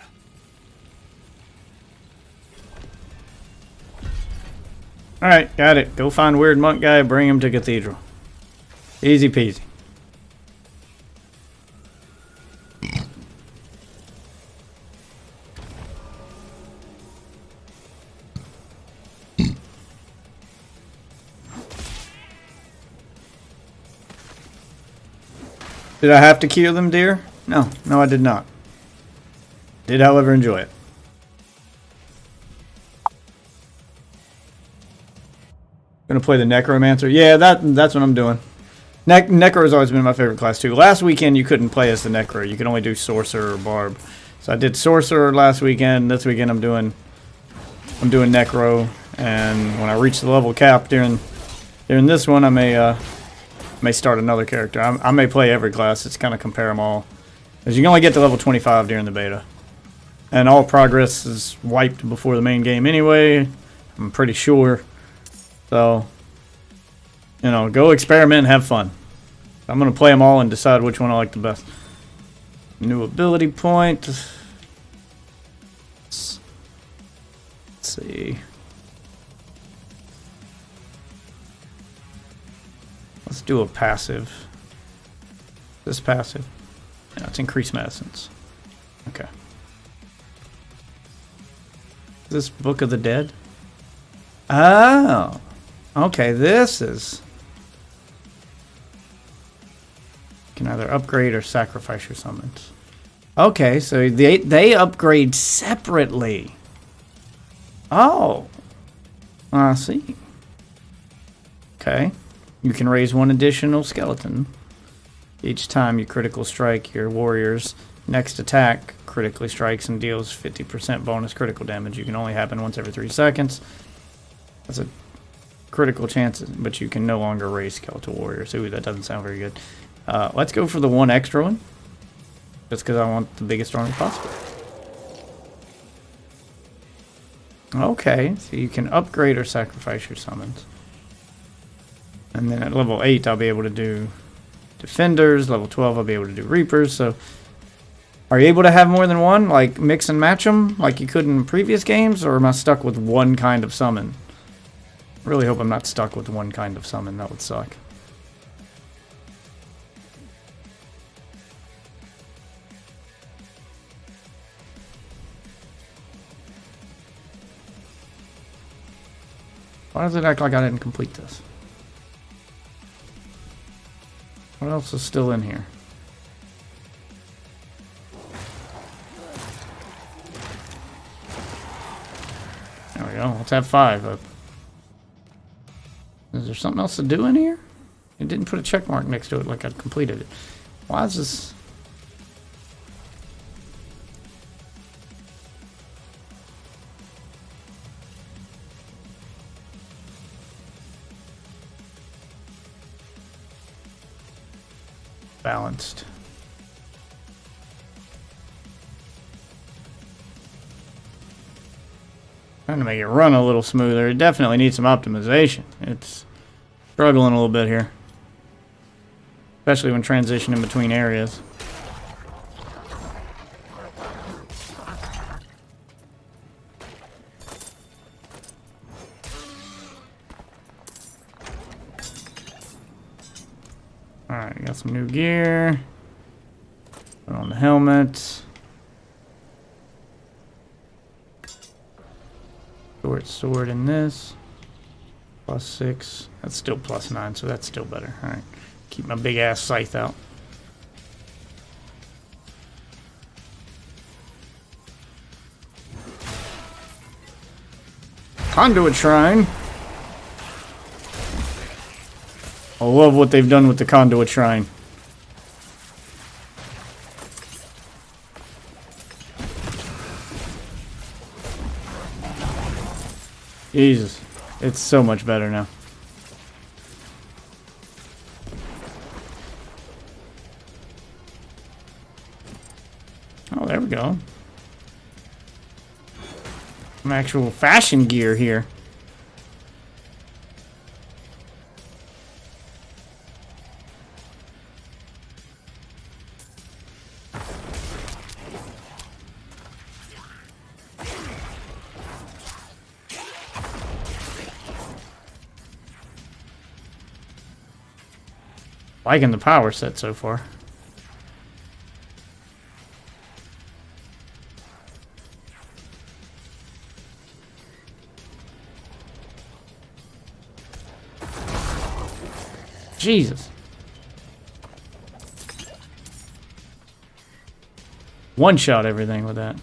Alright, got it. Go find weird monk guy, bring him to cathedral. Easy peasy. Did I have to kill them, dear? No, I did not. Did, however, enjoy it. Gonna play the Necromancer. Yeah, that's what I'm doing. Necro has always been my favorite class too. Last weekend you couldn't play as the Necro. You could only do Sorcerer or Barb. So I did Sorcerer last weekend. This weekend I'm doing Necro, and when I reach the level cap during this one, I may start another character. I may play every class. It's kind of compare them all, as you can only get to level 25 during the beta, and all progress is wiped before the main game anyway. I'm pretty sure. So, you know, go experiment and have fun. I'm gonna play them all and decide which one I like the best. New ability point. Let's see. Let's do a passive. This passive. Yeah, it's increased medicines. Okay. Is this Book of the Dead? Oh. Okay, this is... You can either upgrade or sacrifice your summons. Okay, so they upgrade separately. Oh. I see. Okay. You can raise one additional skeleton. Each time you critical strike your warrior's next attack critically strikes and deals 50% bonus critical damage. You can only happen once every 3 seconds. That's a critical chance, but you can no longer raise skeletal warriors. Ooh, that doesn't sound very good. Let's go for the one extra one. Just because I want the biggest army possible. Okay, so you can upgrade or sacrifice your summons. And then at level 8, I'll be able to do defenders. Level 12, I'll be able to do reapers. So, are you able to have more than one? Like, mix and match them like you could in previous games? Or am I stuck with one kind of summon? I really hope I'm not stuck with one kind of summon. That would suck. Why does it act like I didn't complete this? What else is still in here? There we go. Let's have 5 up. Is there something else to do in here? It didn't put a check mark next to it like I'd completed it. Why is this... balanced. Trying to make it run a little smoother. It definitely needs some optimization. It's struggling a little bit here, especially when transitioning between areas. Alright, got some new gear. Put on the helmet. Sword in this. +6. That's still +9, so that's still better. Alright. Keep my big ass scythe out. Conduit Shrine. I love what they've done with the Conduit Shrine. Jesus, it's so much better now. Oh, there we go. Some actual fashion gear here. Liking the power set so far. Jesus. One shot everything with that.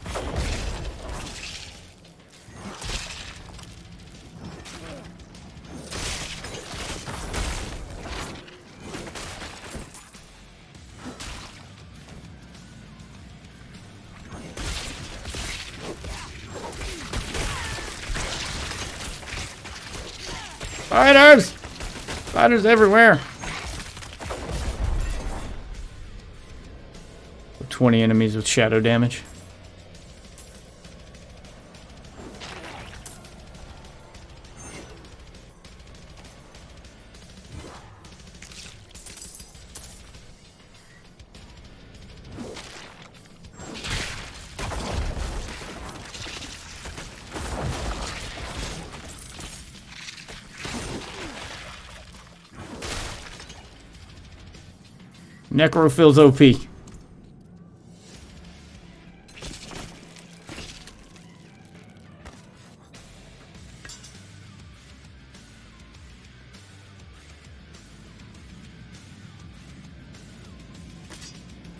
Spiders! Spiders everywhere. 20 enemies with shadow damage. Necro feels OP.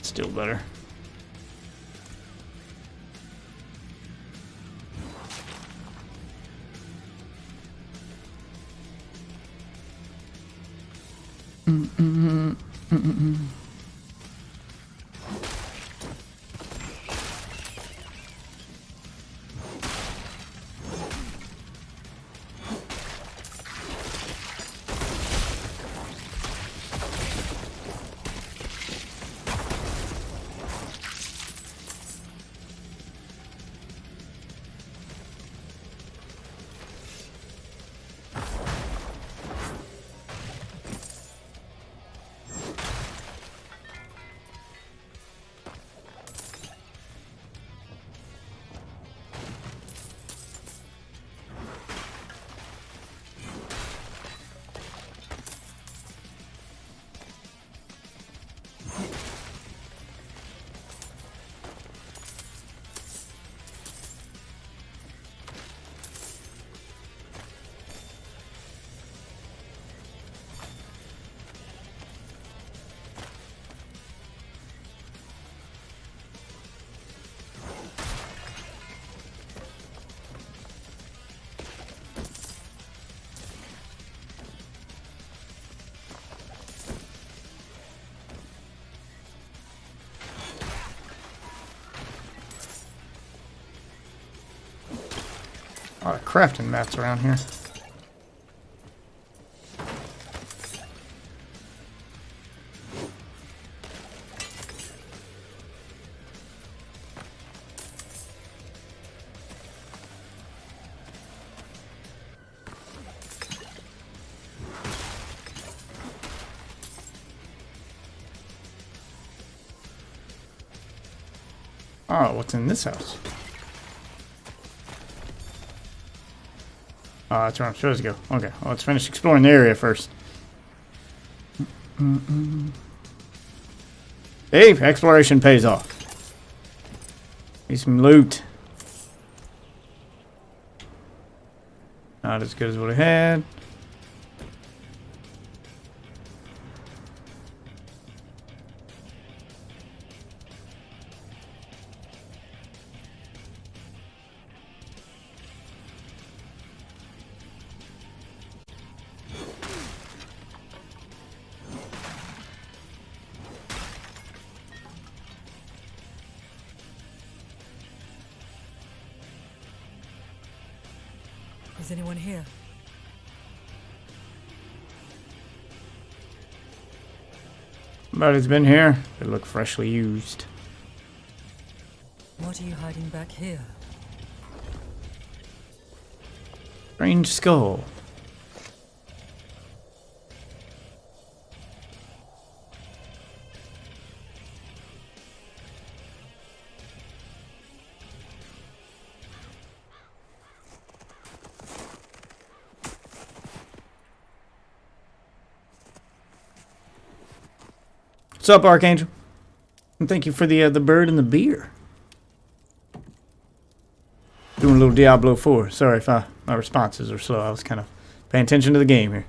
Still better. A lot of crafting mats around here. Oh, what's in this house? Oh, that's where I'm supposed to go. Okay, well, let's finish exploring the area first. Hey, exploration pays off. Need some loot. Not as good as what I had. Is anyone here? Somebody's been here. They look freshly used. What are you hiding back here? Strange skull. What's up, Archangel? And thank you for the bird and the beer. Doing a little Diablo 4. Sorry if my responses are slow. I was kind of paying attention to the game here.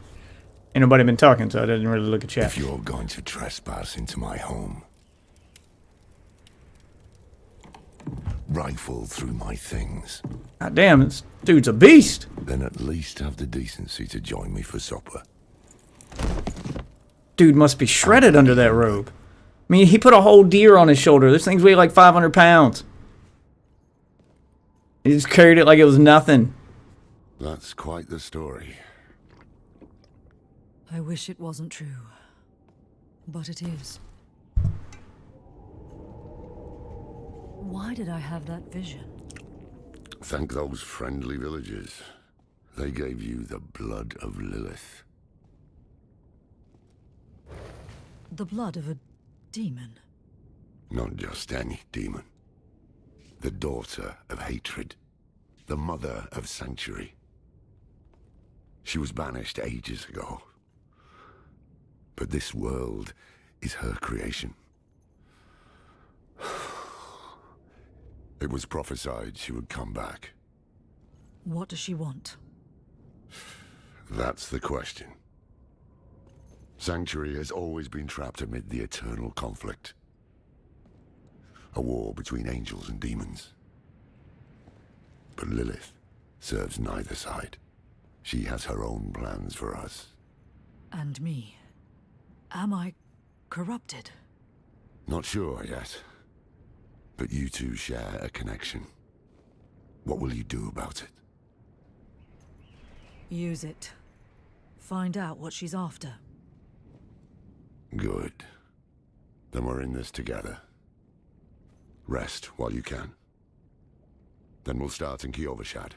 Ain't nobody been talking, so I didn't really look at chat. If you're going to trespass into my home, rifle through my things, God damn, this dude's a beast. then at least have the decency to join me for supper. Dude must be shredded under that robe. I mean, he put a whole deer on his shoulder. This thing's weighed like 500 pounds. He just carried it like it was nothing. That's quite the story. I wish it wasn't true. But it is. Why did I have that vision? Thank those friendly villagers. They gave you the blood of Lilith. The blood of a demon. Not just any demon. The daughter of hatred. The mother of sanctuary. She was banished ages ago. But this world is her creation. It was prophesied she would come back. What does she want? That's the question. Sanctuary has always been trapped amid the eternal conflict. A war between angels and demons. But Lilith serves neither side. She has her own plans for us. And me. Am I corrupted? Not sure yet. But you two share a connection. What will you do about it? Use it. Find out what she's after. Good. Then we're in this together. Rest while you can. Then we'll start in Kiovashad.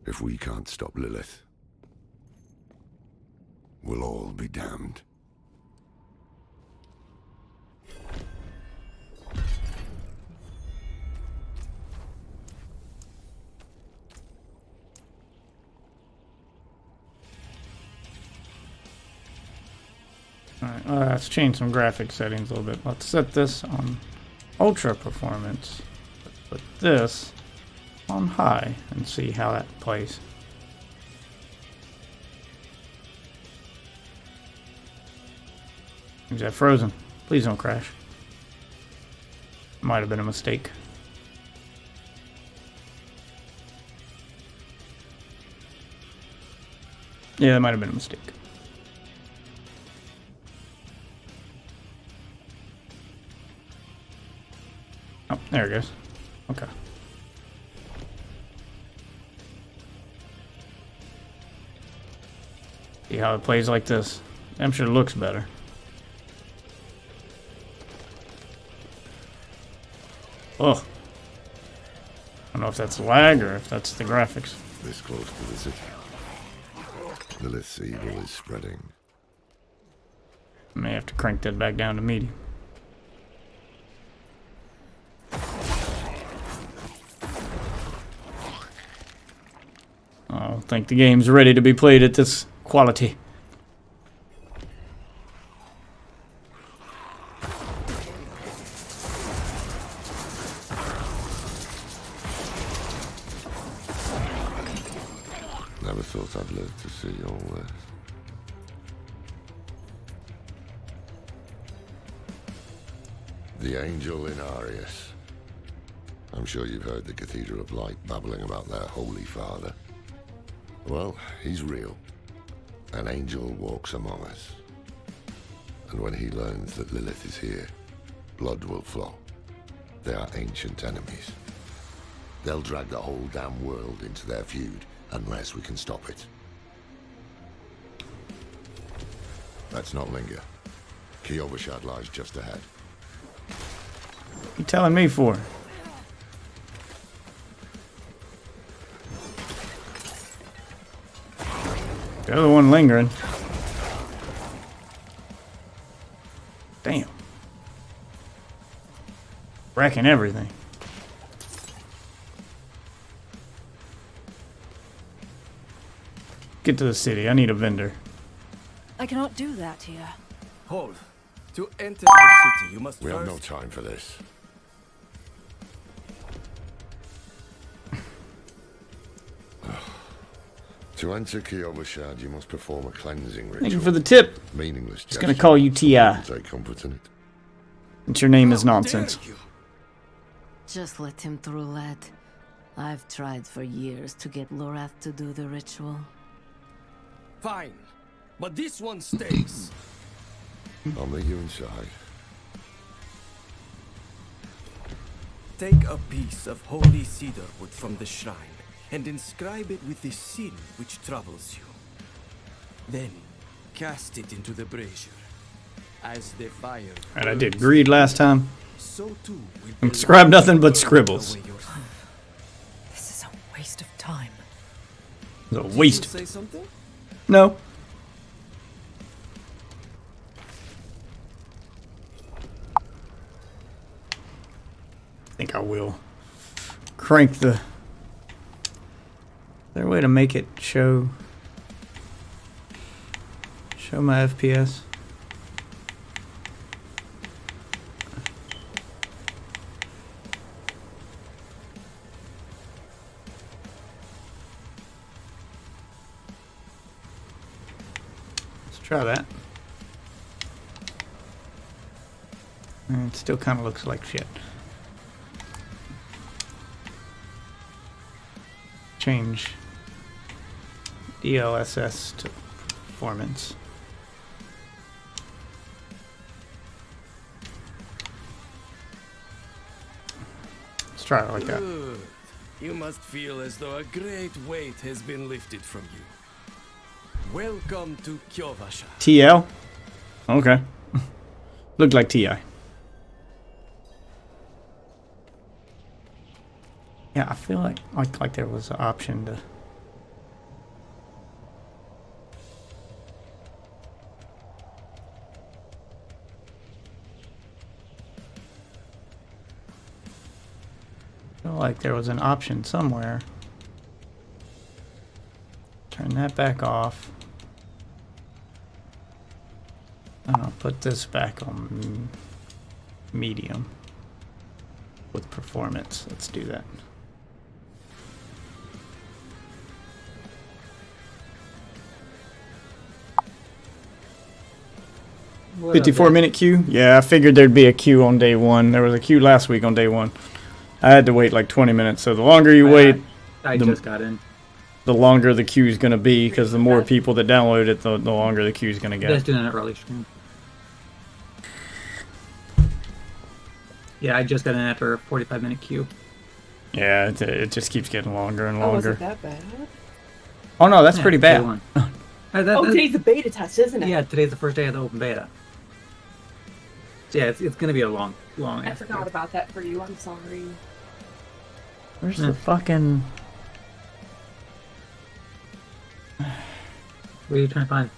If we can't stop Lilith, we'll all be damned. Alright, let's change some graphic settings a little bit. Let's set this on ultra performance. Put this on high and see how that plays. Is that frozen? Please don't crash. Might have been a mistake. Yeah, that might have been a mistake. Oh, there it goes. Okay. See how it plays like this? I'm sure it looks better. Oh. I don't know if that's lag or if that's the graphics. This close to the city. Lilith's evil is spreading. May have to crank that back down to medium. I don't think the game's ready to be played at this quality. Never thought I'd live to see all this. The angel in Arius. I'm sure you've heard the Cathedral of Light babbling about their Holy Father. Well, he's real. An angel walks among us. And when he learns that Lilith is here, blood will flow. They are ancient enemies. They'll drag the whole damn world into their feud, unless we can stop it. Let's not linger. Kiovashad lies just ahead. You telling me for? The other one lingering. Damn. Wrecking everything. Get to the city. I need a vendor. I cannot do that here. Hold. To enter the city, you must We first... have no time for this. To enter Kiovashad, you must perform a cleansing ritual. Thank you for the tip. Meaningless. Just gonna call you T.I. Take comfort in it. It's your name is nonsense. Just let him through, lad. I've tried for years to get Lorath to do the ritual. Fine. But this one stays. I'll meet you inside. Take a piece of holy cedar wood from the shrine and inscribe it with the sin which troubles you. Then cast it into the brazier. As the fire. Alright, I did burns, greed last time. So too will And the scribe light nothing but burn scribbles. away your sin. This is a waste of time. It's a Did waste. you say something? No. I think I will crank the. Is there a way to make it show my FPS? Let's try that. And it still kind of looks like shit. Change DLSS to performance. Let's try it like that. Good. You must feel as though a great weight has been lifted from you. Welcome to Kyovasha. TL? Okay. Looked like TI. Yeah, I feel like there was an option to. I feel like there was an option somewhere. Turn that back off. And I'll put this back on medium with performance. Let's do that. What 54-minute queue? Yeah, I figured there'd be a queue on day one. There was a queue last week on day one. I had to wait like 20 minutes. So the longer you wait, I just got in. the longer the queue is going to be, because the more people that download it, the longer the queue is going to get. Just doing an early stream. Yeah, I just got in after a 45-minute queue. Yeah, it just keeps getting longer and Oh, was longer. it that bad? Oh no, that's Yeah, pretty day bad. one. Oh, today's the beta test, isn't it? Yeah, today's the first day of the open beta. So yeah, it's going to be a long. I forgot about that for you. I'm sorry. Where's the fucking... What are you trying to find?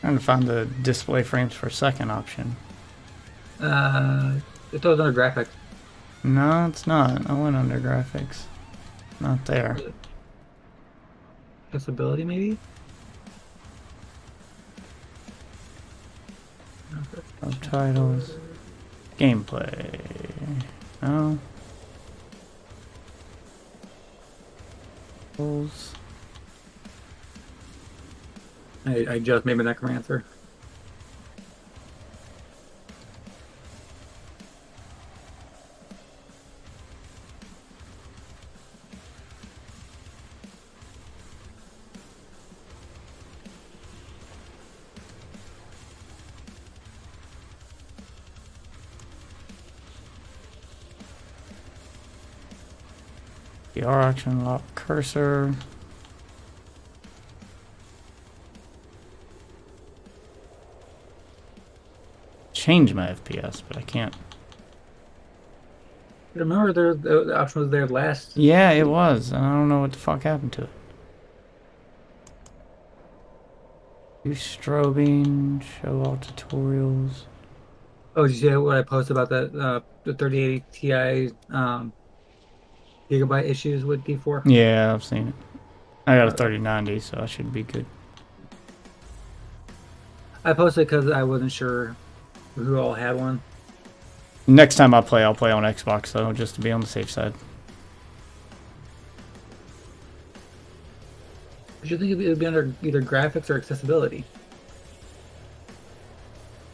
Trying to find the display frames per second option. It goes under graphics. No, it's not. I went under graphics. Not there. Accessibility, maybe? Subtitles. Gameplay. No. Tools. I just made my necromancer. The R action lock cursor. Change my FPS, but I can't. Remember, the option was there last. Yeah, it was, and I don't know what the fuck happened to it. Use strobing, show all tutorials. Oh, did you see what I posted about that? The 3080 Ti gigabyte issues with D4? Yeah, I've seen it. I got a 3090, so I should be good. I posted because I wasn't sure who all had one. Next time I'll play on Xbox, though, just to be on the safe side. Do you think it would be under either graphics or accessibility?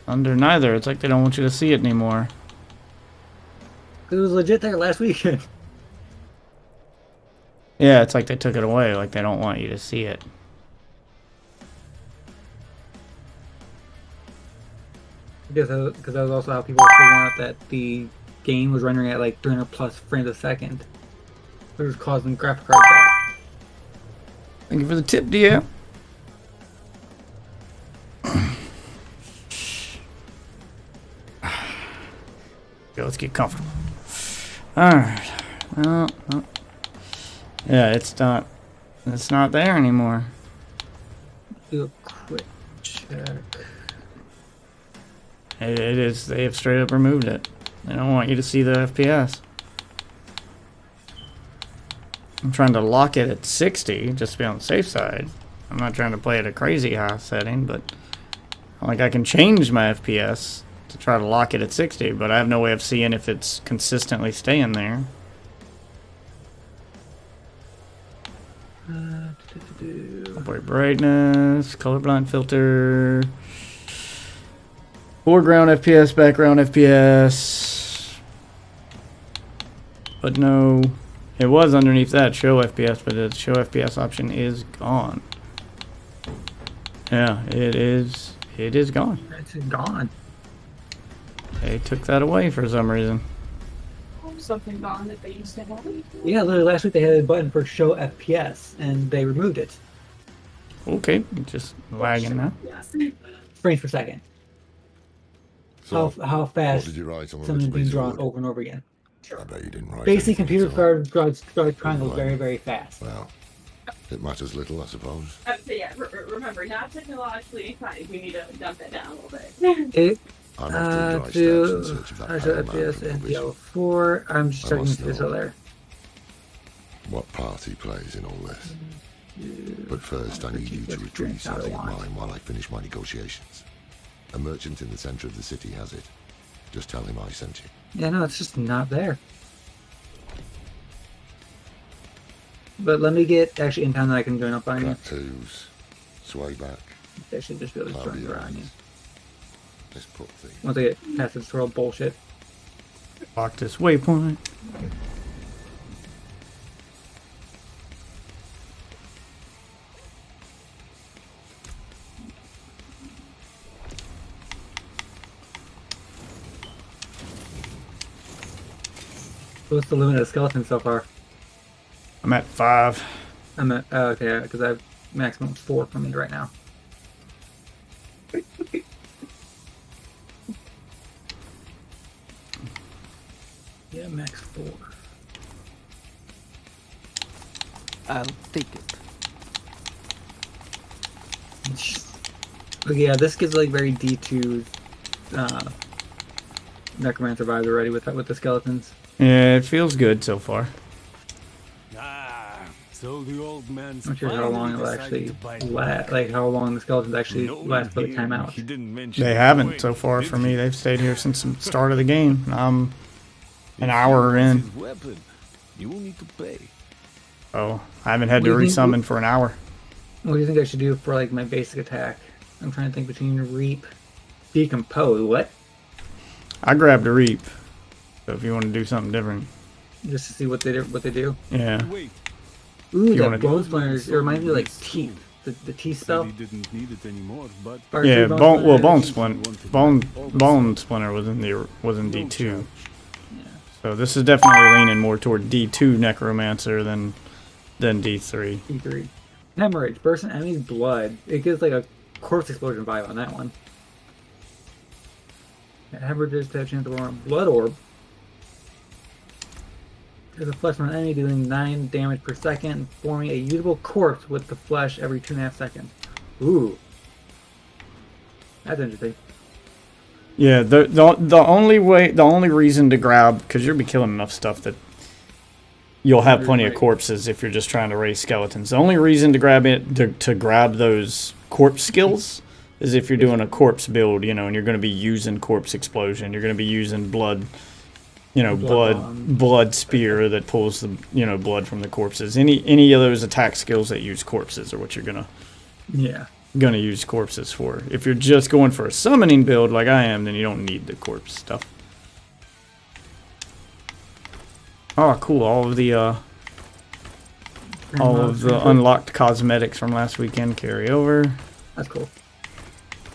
Under neither. It's like they don't want you to see it anymore. It was legit there last weekend. Yeah, it's like they took it away. Like they don't want you to see it. Because that was also how people were figuring out that the game was rendering at like 300 plus frames a second. It was causing graphic card death. Thank you for the tip, dear. Yeah, let's get comfortable. Alright. Well, yeah, it's not there anymore. Do a quick check. It is. They have straight up removed it. They don't want you to see the FPS. I'm trying to lock it at 60 just to be on the safe side. I'm not trying to play at a crazy high setting, but like I can change my FPS to try to lock it at 60, but I have no way of seeing if it's consistently staying there. Bright brightness, colorblind filter, foreground FPS, background FPS. But no, it was underneath that show FPS, but the show FPS option is gone. Yeah, it is. It is gone. It's gone. They took that away for some reason. Something gone that they used to have. Yeah, literally last week they had a button for show FPS and they removed it. Okay, just lagging now. Yes. Frames per second. So, how fast what did you write on the something being piece of drawn wood? over and over again. I bet you didn't write Basically, anything computers at all. draw triangles very, very fast. Well, it matters little, I suppose. So yeah, remember, not technologically inclined. We need to dump that down a little bit. It, I'm off to the dry steps in search of that I show paramount FPS and provision. DL4. I'm just I checking must if it's know still there. what part he plays in all this. But first, I need you to retrieve something of mine while I finish my negotiations. A merchant in the center of the city has it. Just tell him I sent you. Yeah, no, it's just not there. But let me get actually in town that I can join up on you. Tattoos, sway back. They should just be able to cloudy join around you. eyes. This put thing. Once I get past this twirl bullshit. Lock this waypoint. What's the limit of skeletons so far? I'm at 5. I'm at, okay, because I have maximum 4 for me right now. Yeah, max 4. I'll take it. But yeah, this gives like very D2 Necromancer vibes already with the skeletons. Yeah, it feels good so far. So the old man's I'm not sure how long it'll actually last, like how long the skeletons actually last by the time out. They haven't so far for me. They've stayed here since the start of the game. I'm an hour in. You will need to pay. Oh, I haven't had to resummon for an hour. What do you think I should do for like my basic attack? I'm trying to think between Reap, Decompose. What? I grabbed a Reap. So if you want to do something different. Just to see what they do. Yeah. Ooh, that bone splinters. It reminds me of like teeth. The teeth stuff. Didn't need it anymore, but Yeah, bone splinter was in D2. So this is definitely leaning more toward D2 Necromancer than D3. D3. Hemorrhage. Burst an enemy's blood. It gives like a corpse explosion vibe on that one. Hemorrhages to have a chance to roll on blood orb. There's a flesh from an enemy doing 9 damage per second, forming a usable corpse with the flesh every 2.5 seconds. Ooh. That's interesting. Yeah, the only reason to grab, because you'll be killing enough stuff that you'll have plenty of corpses if you're just trying to raise skeletons. The only reason to grab it to grab those corpse skills is if you're doing a corpse build, and you're going to be using corpse explosion. You're going to be using blood, blood spear that pulls the blood from the corpses. Any of those attack skills that use corpses are what you're gonna use corpses for. If you're just going for a summoning build like I am, then you don't need the corpse stuff. Oh, cool! All of the unlocked cosmetics from last weekend carry over. That's cool.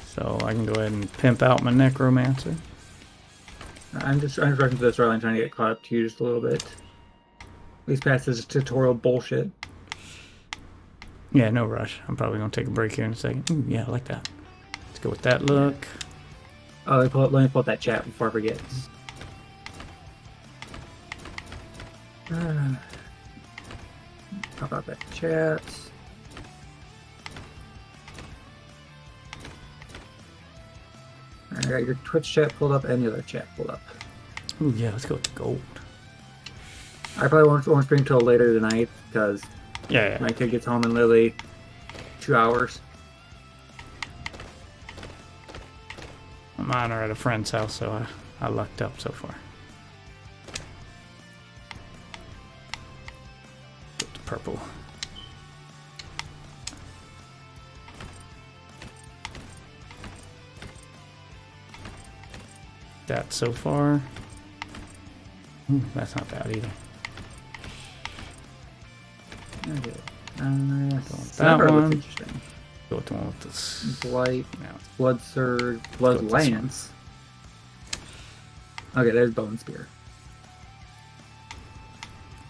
So I can go ahead and pimp out my Necromancer. I'm just rushing to the storyline, trying to get caught up to you just a little bit. At least past this tutorial bullshit. Yeah, no rush. I'm probably gonna take a break here in a second. Ooh, yeah, I like that. Let's go with that look. Oh, let me pull up that chat before I forget. Pop out that chat. Alright, I got your Twitch chat pulled up and the other chat pulled up. Ooh, yeah, let's go with the gold. I probably won't stream until later tonight because Yeah. my kid gets home in literally 2 hours. Mine are at a friend's house, so I lucked up so far. Get the purple. That so far. Ooh, that's not bad either. Okay. That looks one. interesting. Go with the one with this. Blight, No. Blood Surge, Blood with this one. Lance. Okay, there's Bone Spear.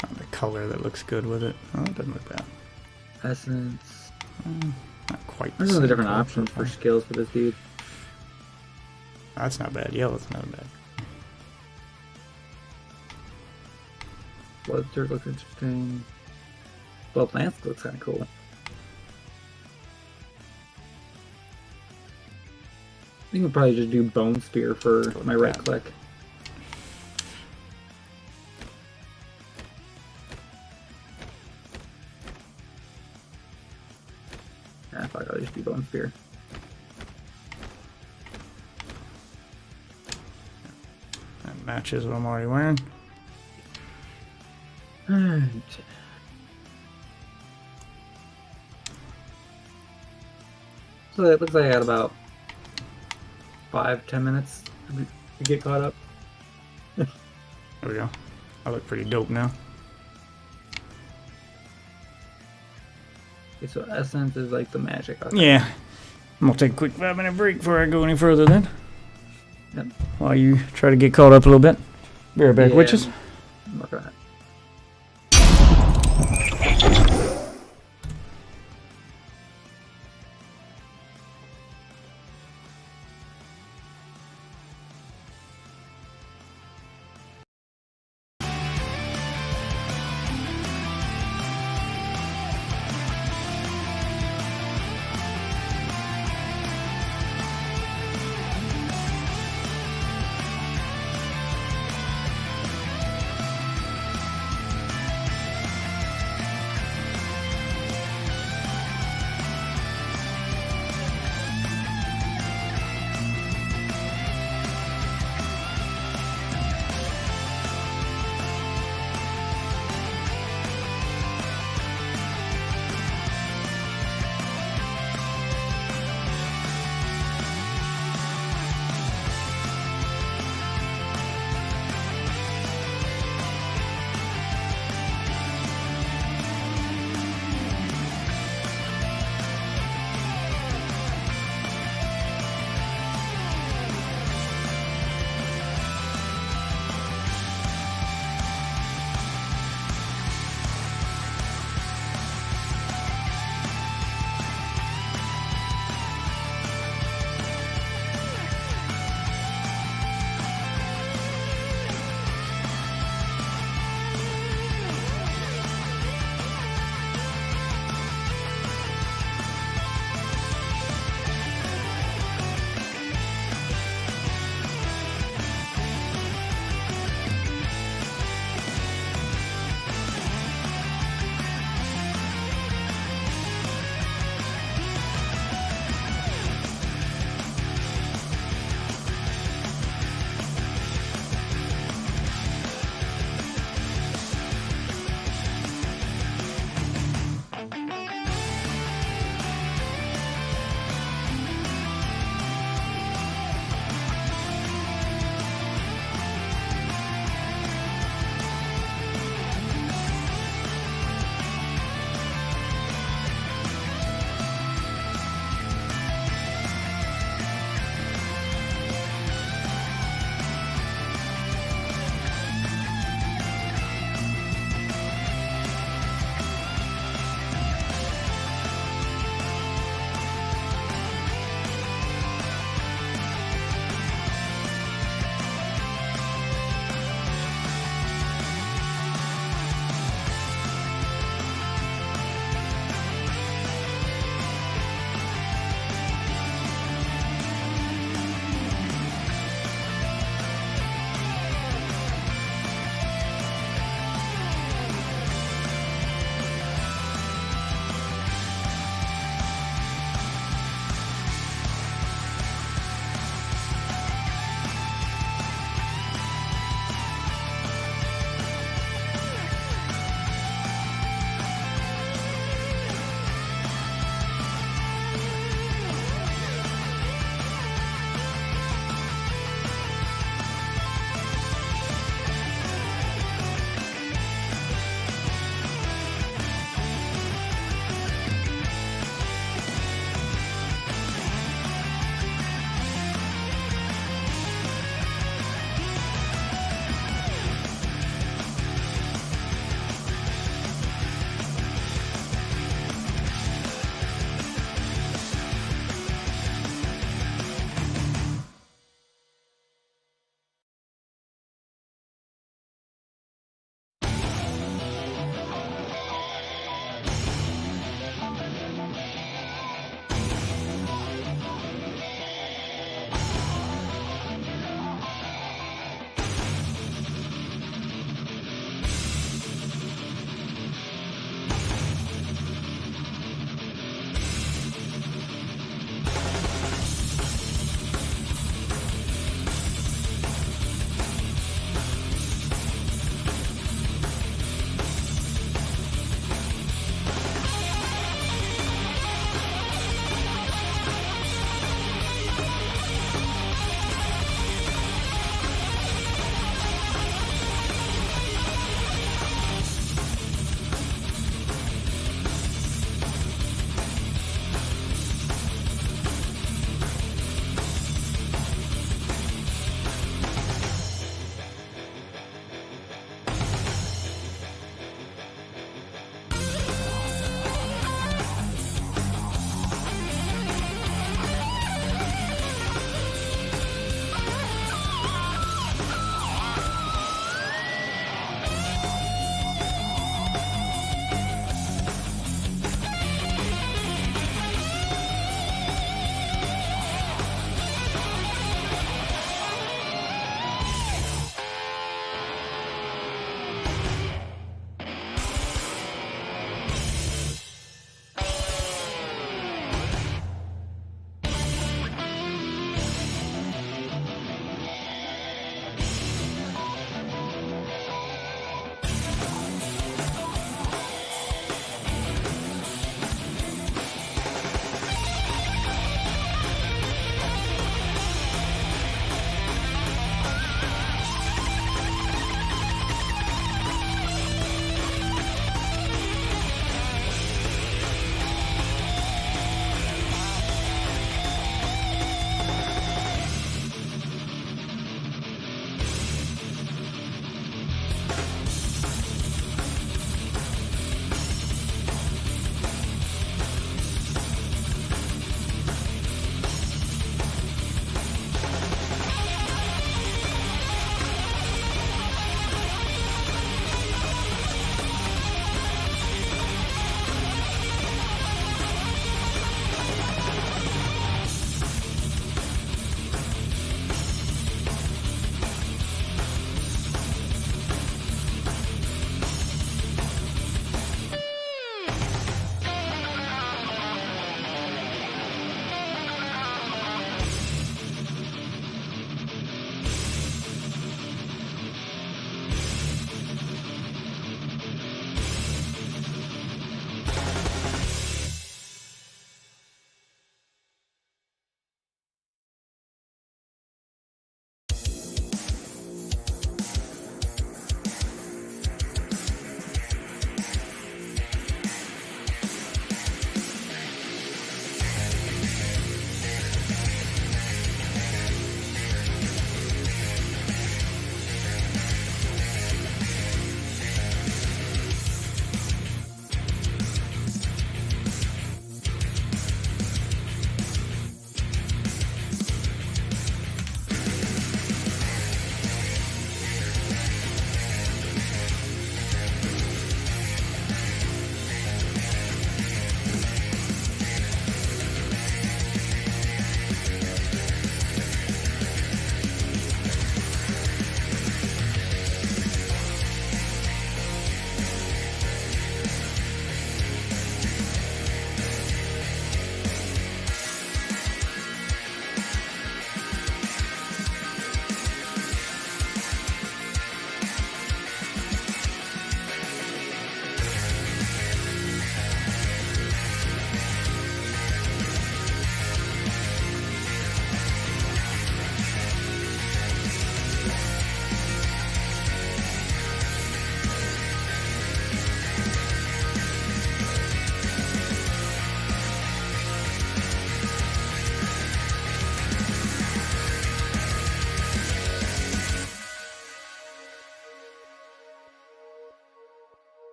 Found the color that looks good with it. Oh, it doesn't look bad. Essence. Not quite. There's the some same different color options for profile. skills for this dude. That's not bad. Yellow's not bad. Blood Surge looks interesting. Blood Lance looks kind of cool. I think we'll probably just do Bone Spear for my right click. Yeah, fuck, I'll just do Bone Spear. That matches what I'm already wearing. Alright. So it looks like I got about 5-10 minutes to get caught up. There we go. I look pretty dope now. Okay, so Essence is like the magic. Okay. Yeah. I'm gonna take a quick 5-minute break before I go any further then. Yep. While you try to get caught up a little bit. Be right back, Yeah, witches. I'm working on it.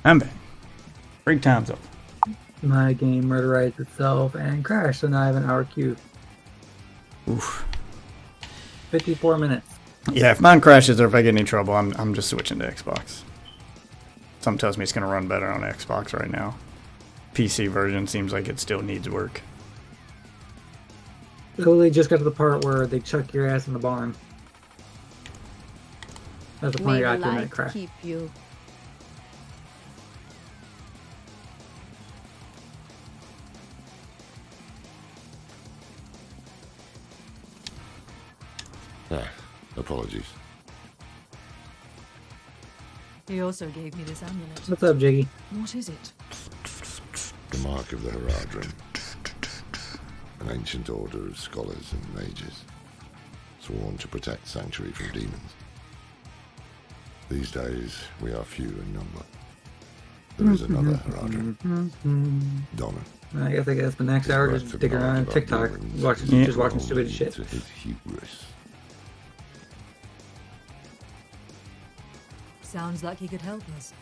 I'm back. Break time's up. My game murderized itself and crashed, so now I have an hour queue. Oof. 54 minutes. Yeah, if mine crashes or if I get any trouble, I'm just switching to Xbox. Something tells me it's going to run better on Xbox right now. PC version seems like it still needs work. Literally just got to the part where they chuck your ass in the barn. That's the point I got to when it crashed. Keep you. Ah, apologies. He also gave me this amulet. What's up, Jiggy? What is it? The Mark of the Heradrim. An ancient order of scholars and mages, sworn to protect Sanctuary from demons. These days, we are few in number. There is another Heradrim. Donna. I guess I spend the next hour just digging around on TikTok, just watching stupid shit. To his hubris. Sounds like he could help us.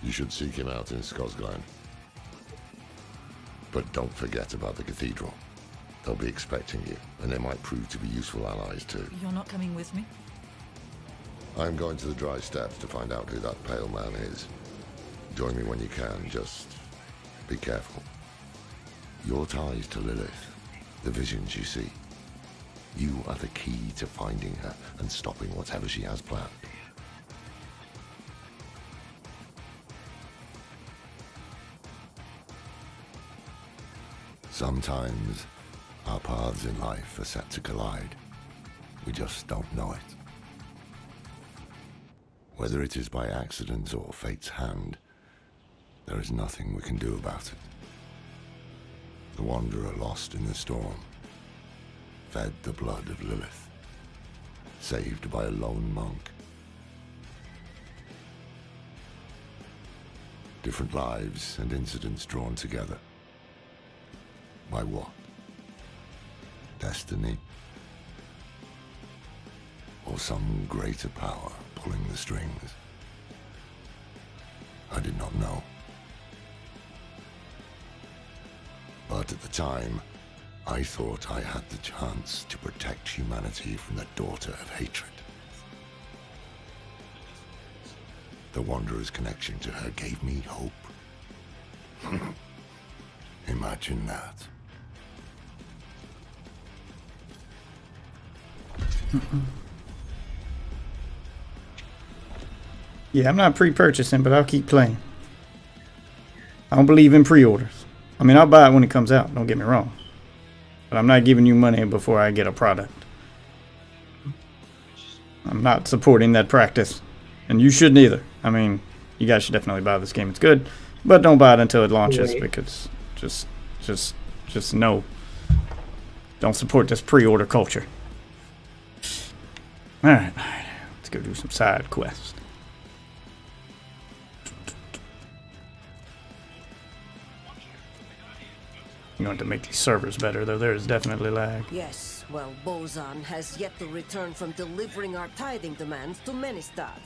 You should seek him out in Skosglen. But don't forget about the cathedral. They'll be expecting you, and they might prove to be useful allies too. You're not coming with me? I'm going to the Dry Steppes to find out who that pale man is. Join me when you can, just be careful. Your ties to Lilith, the visions you see. You are the key to finding her and stopping whatever she has planned. Sometimes our paths in life are set to collide. We just don't know it. Whether it is by accident or fate's hand, there is nothing we can do about it. The wanderer lost in the storm, fed the blood of Lilith, saved by a lone monk. Different lives and incidents drawn together. By what? Destiny? Or some greater power pulling the strings? I did not know. But at the time, I thought I had the chance to protect humanity from the daughter of hatred. The Wanderer's connection to her gave me hope. Imagine that. Yeah, I'm not pre-purchasing, but I'll keep playing. I don't believe in pre-orders. I mean, I'll buy it when it comes out, don't get me wrong. But I'm not giving you money before I get a product. I'm not supporting that practice. And you shouldn't either. I mean, you guys should definitely buy this game. It's good. But don't buy it until it launches because just no. Don't support this pre-order culture. Alright, let's go do some side quests. I'm going to make these servers better, though there is definitely lag. Yes, well, Bozan has yet to return from delivering our tithing demands to Menistad.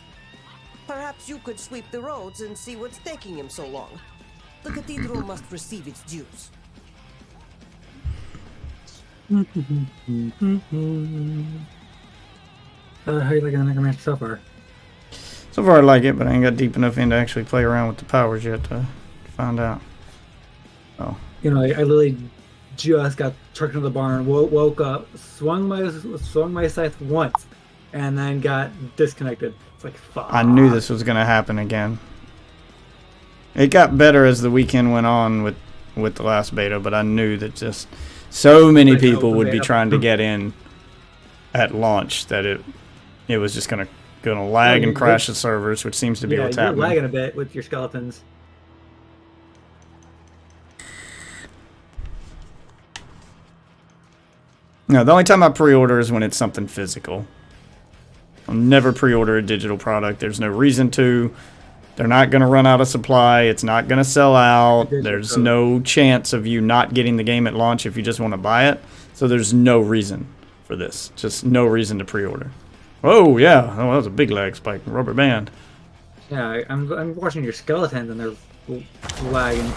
Perhaps you could sweep the roads and see what's taking him so long. The cathedral must receive its dues. How you liking the Necromancer so far? So far I like it, but I ain't got deep enough in to actually play around with the powers yet to find out. Oh. You know, I literally just got trucked into the barn, woke up, swung my scythe once, and then got disconnected. It's like, fuck. I knew this was going to happen again. It got better as the weekend went on with the last beta, but I knew that just so many people would be trying to get in at launch that it was just going to lag and crash the servers, which seems to be what's happening. Yeah, you're lagging a bit with your skeletons. No, the only time I pre-order is when it's something physical. I'll never pre-order a digital product. There's no reason to. They're not going to run out of supply. It's not going to sell out. There's no chance of you not getting the game at launch if you just want to buy it. So there's no reason for this. Just no reason to pre-order. Oh, yeah. Oh, that was a big lag spike. Rubber band. Yeah, I'm watching your skeletons and they're lagging.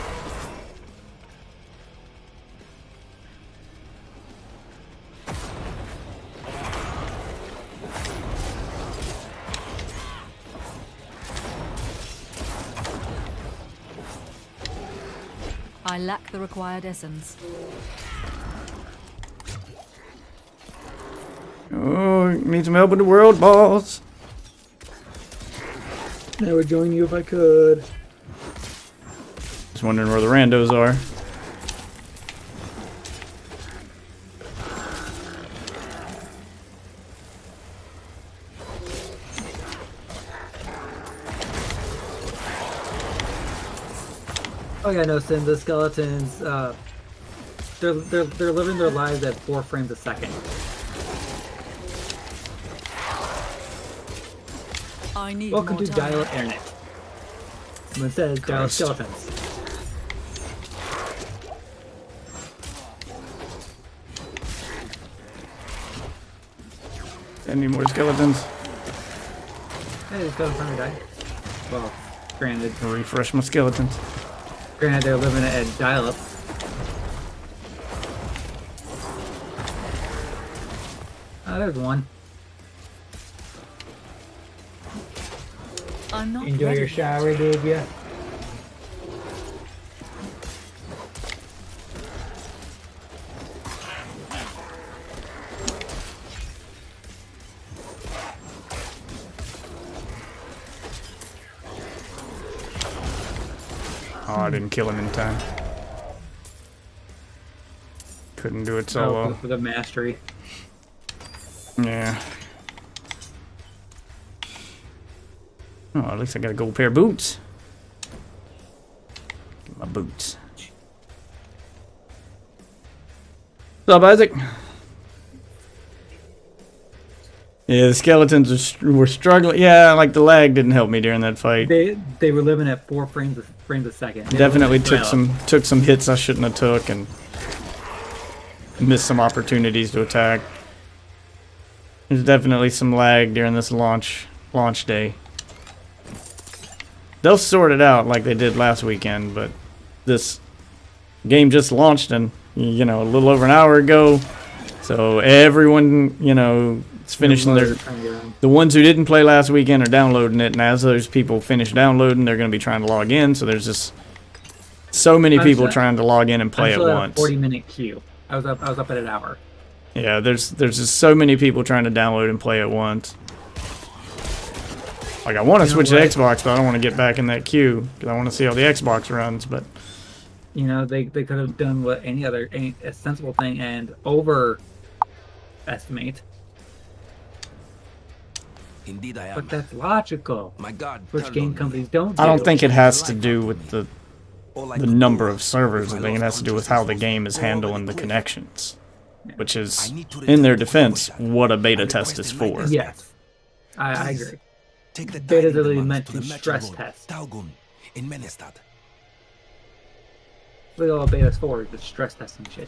I lack the required essence. Oh, need some help with the world, boss. I would join you if I could. Just wondering where the randos are. Oh yeah, no, Sin, the skeletons, they're living their lives at 4 frames a second. I need Welcome more to time. Dial-Up Internet. And it says Dial-Up Skeletons. Any more skeletons? Hey, the skeleton finally died. Well, granted. I'll refresh my skeletons. Granted, they're living at Dial-Up. There's one. I'm not Enjoy ready your yet. shower, did ya? Oh, I didn't kill him in time. Couldn't do it solo. For the mastery. Yeah. Oh, at least I got a gold pair of boots. Get my boots. What's up, Isaac? Yeah, the skeletons were struggling. Yeah, like the lag didn't help me during that fight. They were living at 4 frames a second. They Definitely were took some hits I shouldn't have took and missed some opportunities to attack. There's definitely some lag during this launch day. They'll sort it out like they did last weekend, but this game just launched and a little over an hour ago. So everyone, it's finishing the ones who didn't play last weekend are downloading it, and as those people finish downloading, they're going to be trying to log in. So there's just so many people trying to log in and play at once. 40-minute queue. I was up at an hour. Yeah, there's just so many people trying to download and play at once. Like, I want to switch to Xbox, but I don't want to get back in that queue because I want to see how the Xbox runs. But they could have done what any sensible thing and overestimate. Indeed, I am. But that's logical. My God, which game companies don't. I don't think it has to do with the number of servers. I think it has to do with how the game is handling the connections, which is, in their defense, what a beta test is for. Yes, I agree. Beta is really meant to stress test. In Menestad. What all beta's for is stress testing shit.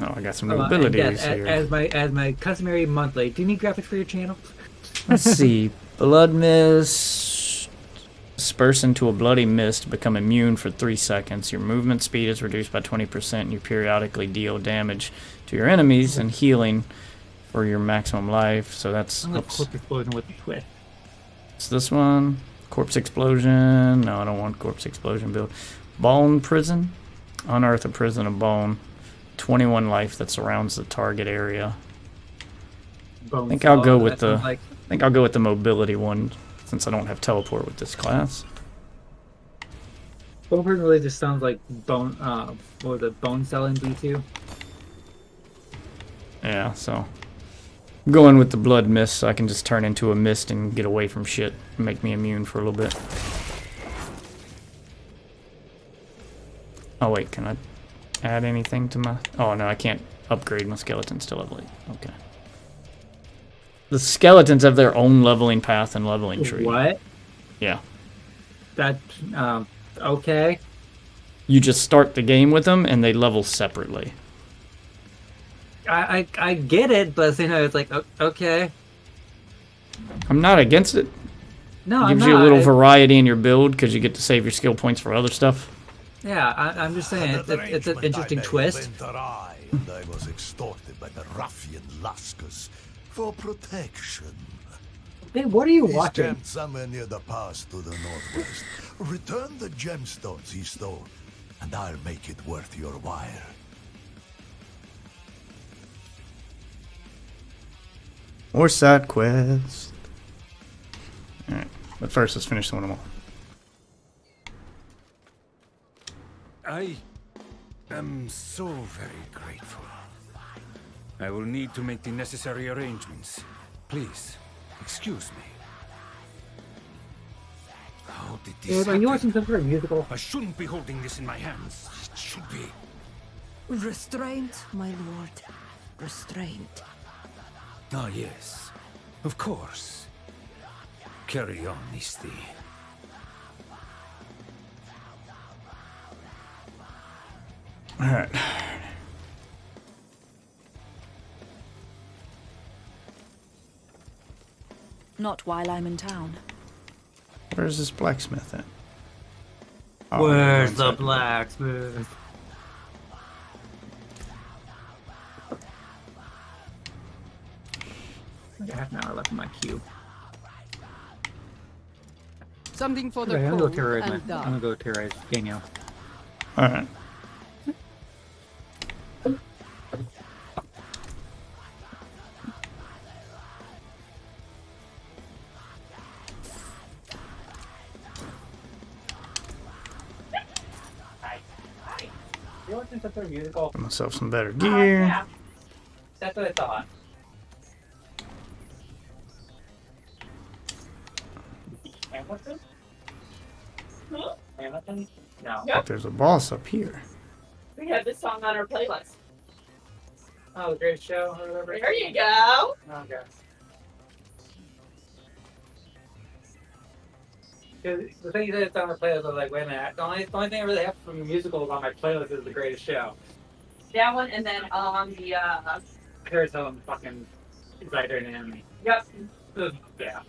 Oh, I got some new abilities here. As my customary monthly, do you need graphics for your channel? Let's see. Blood mist. Disperse into a bloody mist. Become immune for 3 seconds. Your movement speed is reduced by 20%. And you periodically deal damage to your enemies and healing for your maximum life. So that's. Corpse explosion with the twist. It's this one. Corpse explosion. No, I don't want corpse explosion build. Bone prison. Unearth a prison of bone. 21 life that surrounds the target area. I think I'll go with the mobility one since I don't have teleport with this class. Bone prison really just sounds like bone. What was it? Bone cell in B2. Yeah, so I'm going with the blood mist so I can just turn into a mist and get away from shit and make me immune for a little bit. Oh wait, can I add anything to my... Oh no, I can't upgrade my skeletons to level 8. Okay. The skeletons have their own leveling path and leveling tree. What? Yeah. That, okay. You just start the game with them and they level separately. I get it, but you know, it's like okay. I'm not against it. No, Gives I'm you a not. little variety in your build because you get to save your skill points for other stuff. Yeah, I'm just saying it's an interesting twist. And I was extorted by the ruffian Laskus for protection. Hey, what are you He's watching? camped somewhere near the pass to the northwest. Return the gemstones he stole, and I'll make it worth your while. Or side quest. Alright, but first let's finish one of them all. I am so very grateful. I will need to make the necessary arrangements. Please, excuse me. How did this Dude, are you watching some sort of musical? I shouldn't be holding this in my hands. It should be. Restraint, my lord. Restraint. Ah, yes. Of course. Carry on, Misty. Alright. Not while I'm in town. Where's this blacksmith at? Where's the blacksmith? I got half an hour left in my queue. Something for the Okay, I'm cold gonna go terrorize and dark. I'm gonna go terrorize Daniel. Alright. You're watching some sort of musical? Get myself some better gear. Yeah. That's what I thought. Hamilton? Huh? Hamilton? No. But there's a boss up here. We have this song on our playlist. Oh, the great show or whatever. There you go. Okay. 'Cause the thing is that it's on the playlist, I was like, wait a minute. The only thing I really have from the musicals on my playlist is The Greatest Show. That one, and then on the There's some fucking Zyder and Enemy. yep. Yeah.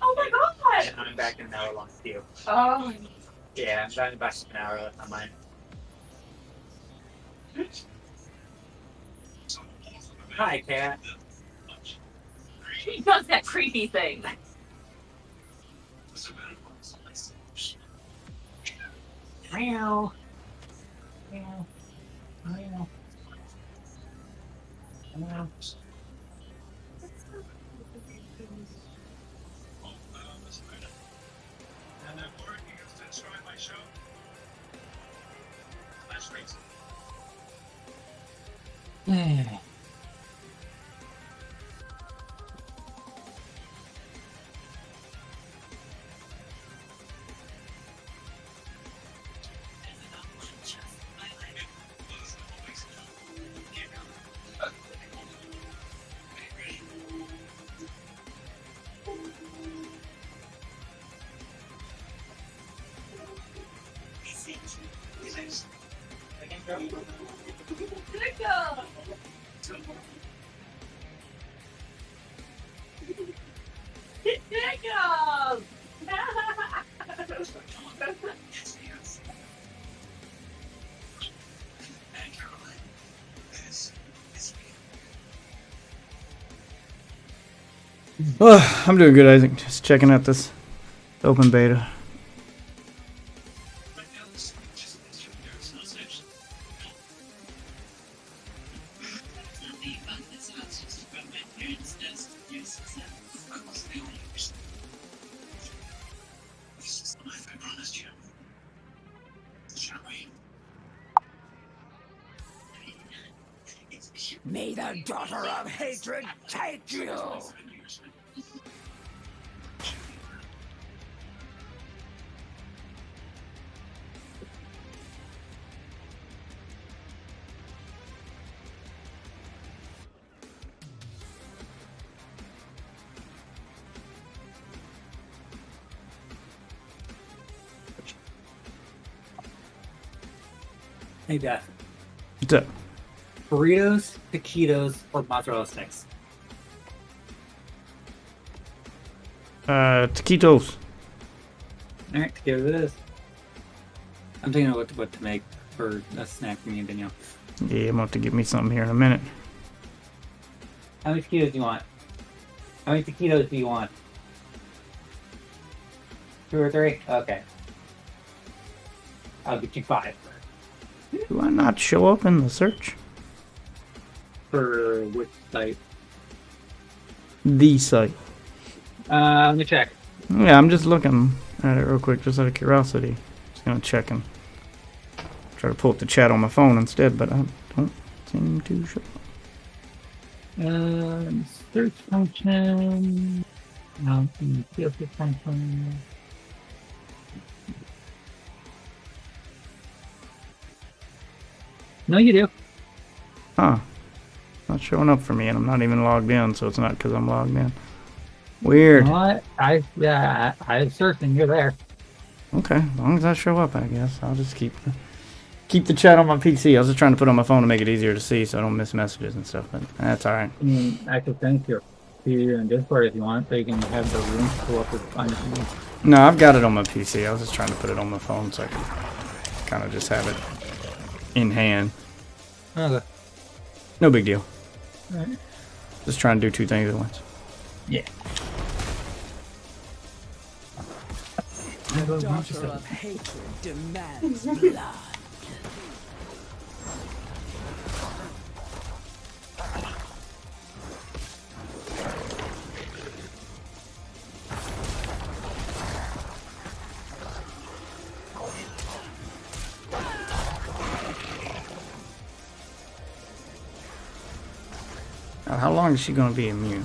Oh my god. And I'm back in an hour long queue. Oh. Yeah, I'm back in an hour left on mine. Hi, cat. She does that creepy thing. Meow. Meow. Meow. Meow. Yeah. I'm doing good, Isaac. Just checking out this open beta. May the daughter of hatred take you! Hey, Death. What's up? Burritos, taquitos, or mozzarella sticks? Taquitos. Alright, taquitos it is. I'm thinking of what to make for a snack for me and Danielle. Yeah, I'm about to get me something here in a minute. How many taquitos do you want? How many taquitos do you want? 2 or 3? Okay. I'll get you 5. Do I not show up in the search? For which site? The site. Let me check. Yeah, I'm just looking at it real quick, just out of curiosity. Just gonna check and try to pull up the chat on my phone instead, but I don't seem to show up. Search function. Field function. No, you do. Huh. Not showing up for me, and I'm not even logged in, so it's not because I'm logged in. Weird. You know what? I searched and you're there. Okay, as long as I show up, I guess. I'll just keep the chat on my PC. I was just trying to put it on my phone to make it easier to see so I don't miss messages and stuff, but that's alright. I could send it to you in Discord if you want, so you can have the room pull up on your phone. No, I've got it on my PC. I was just trying to put it on my phone so I can kind of just have it in hand. Okay. No big deal. Alright. Just trying to do 2 things at once. Yeah. The daughter of hatred demands blood. Now, how long is she going to be immune?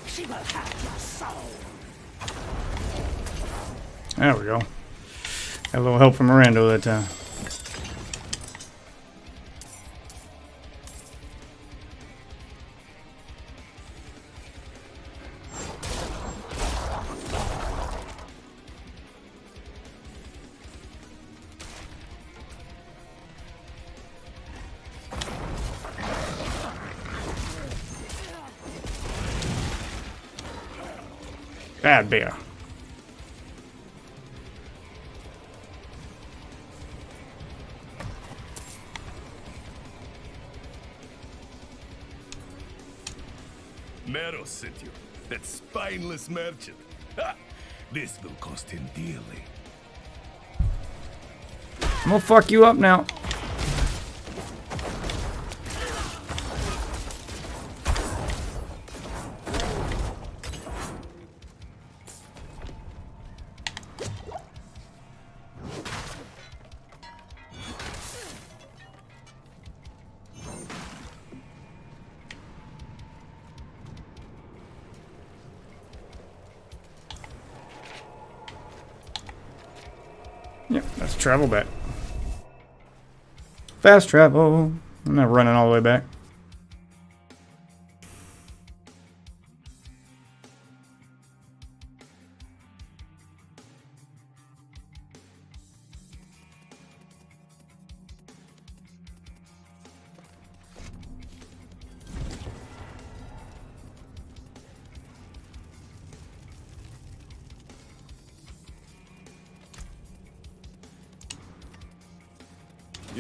She will have your soul. There we go. Got a little help from Miranda that time. Bad bear. Mero sent you. That spineless merchant. Ha! This will cost him dearly. I'm gonna fuck you up now. Yep, let's travel back. Fast travel. I'm not running all the way back.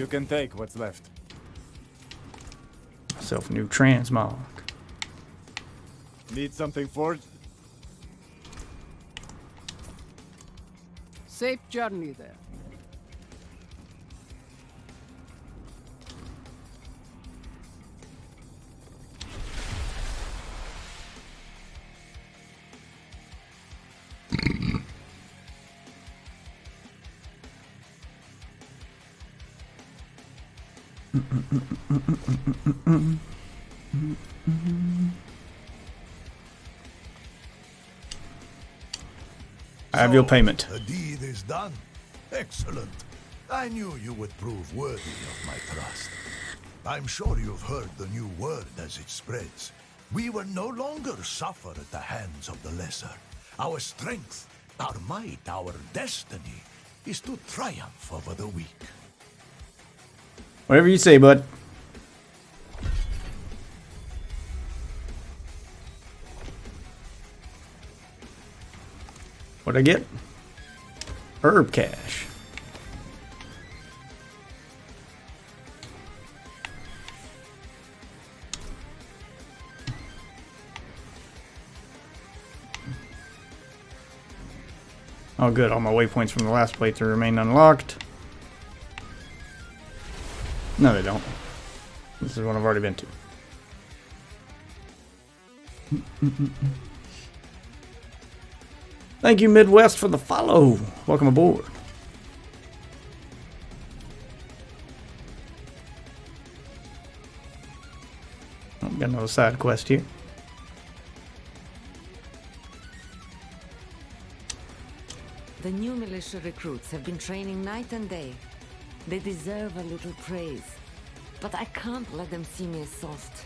You can take what's left. Myself a new transmog. Need something forged? Safe journey there. I have your payment. The deed is done. Excellent. I knew you would prove worthy of my trust. I'm sure you've heard the new word as it spreads. We will no longer suffer at the hands of the lesser. Our strength, our might, our destiny is to triumph over the weak. Whatever you say, bud. What'd I get? Herb cash. Oh good, all my waypoints from the last playthrough remain unlocked. No, they don't. This is one I've already been to. Thank you, Midwest, for the follow. Welcome aboard. Oh, got another side quest here. The new militia recruits have been training night and day. They deserve a little praise. But I can't let them see me as soft.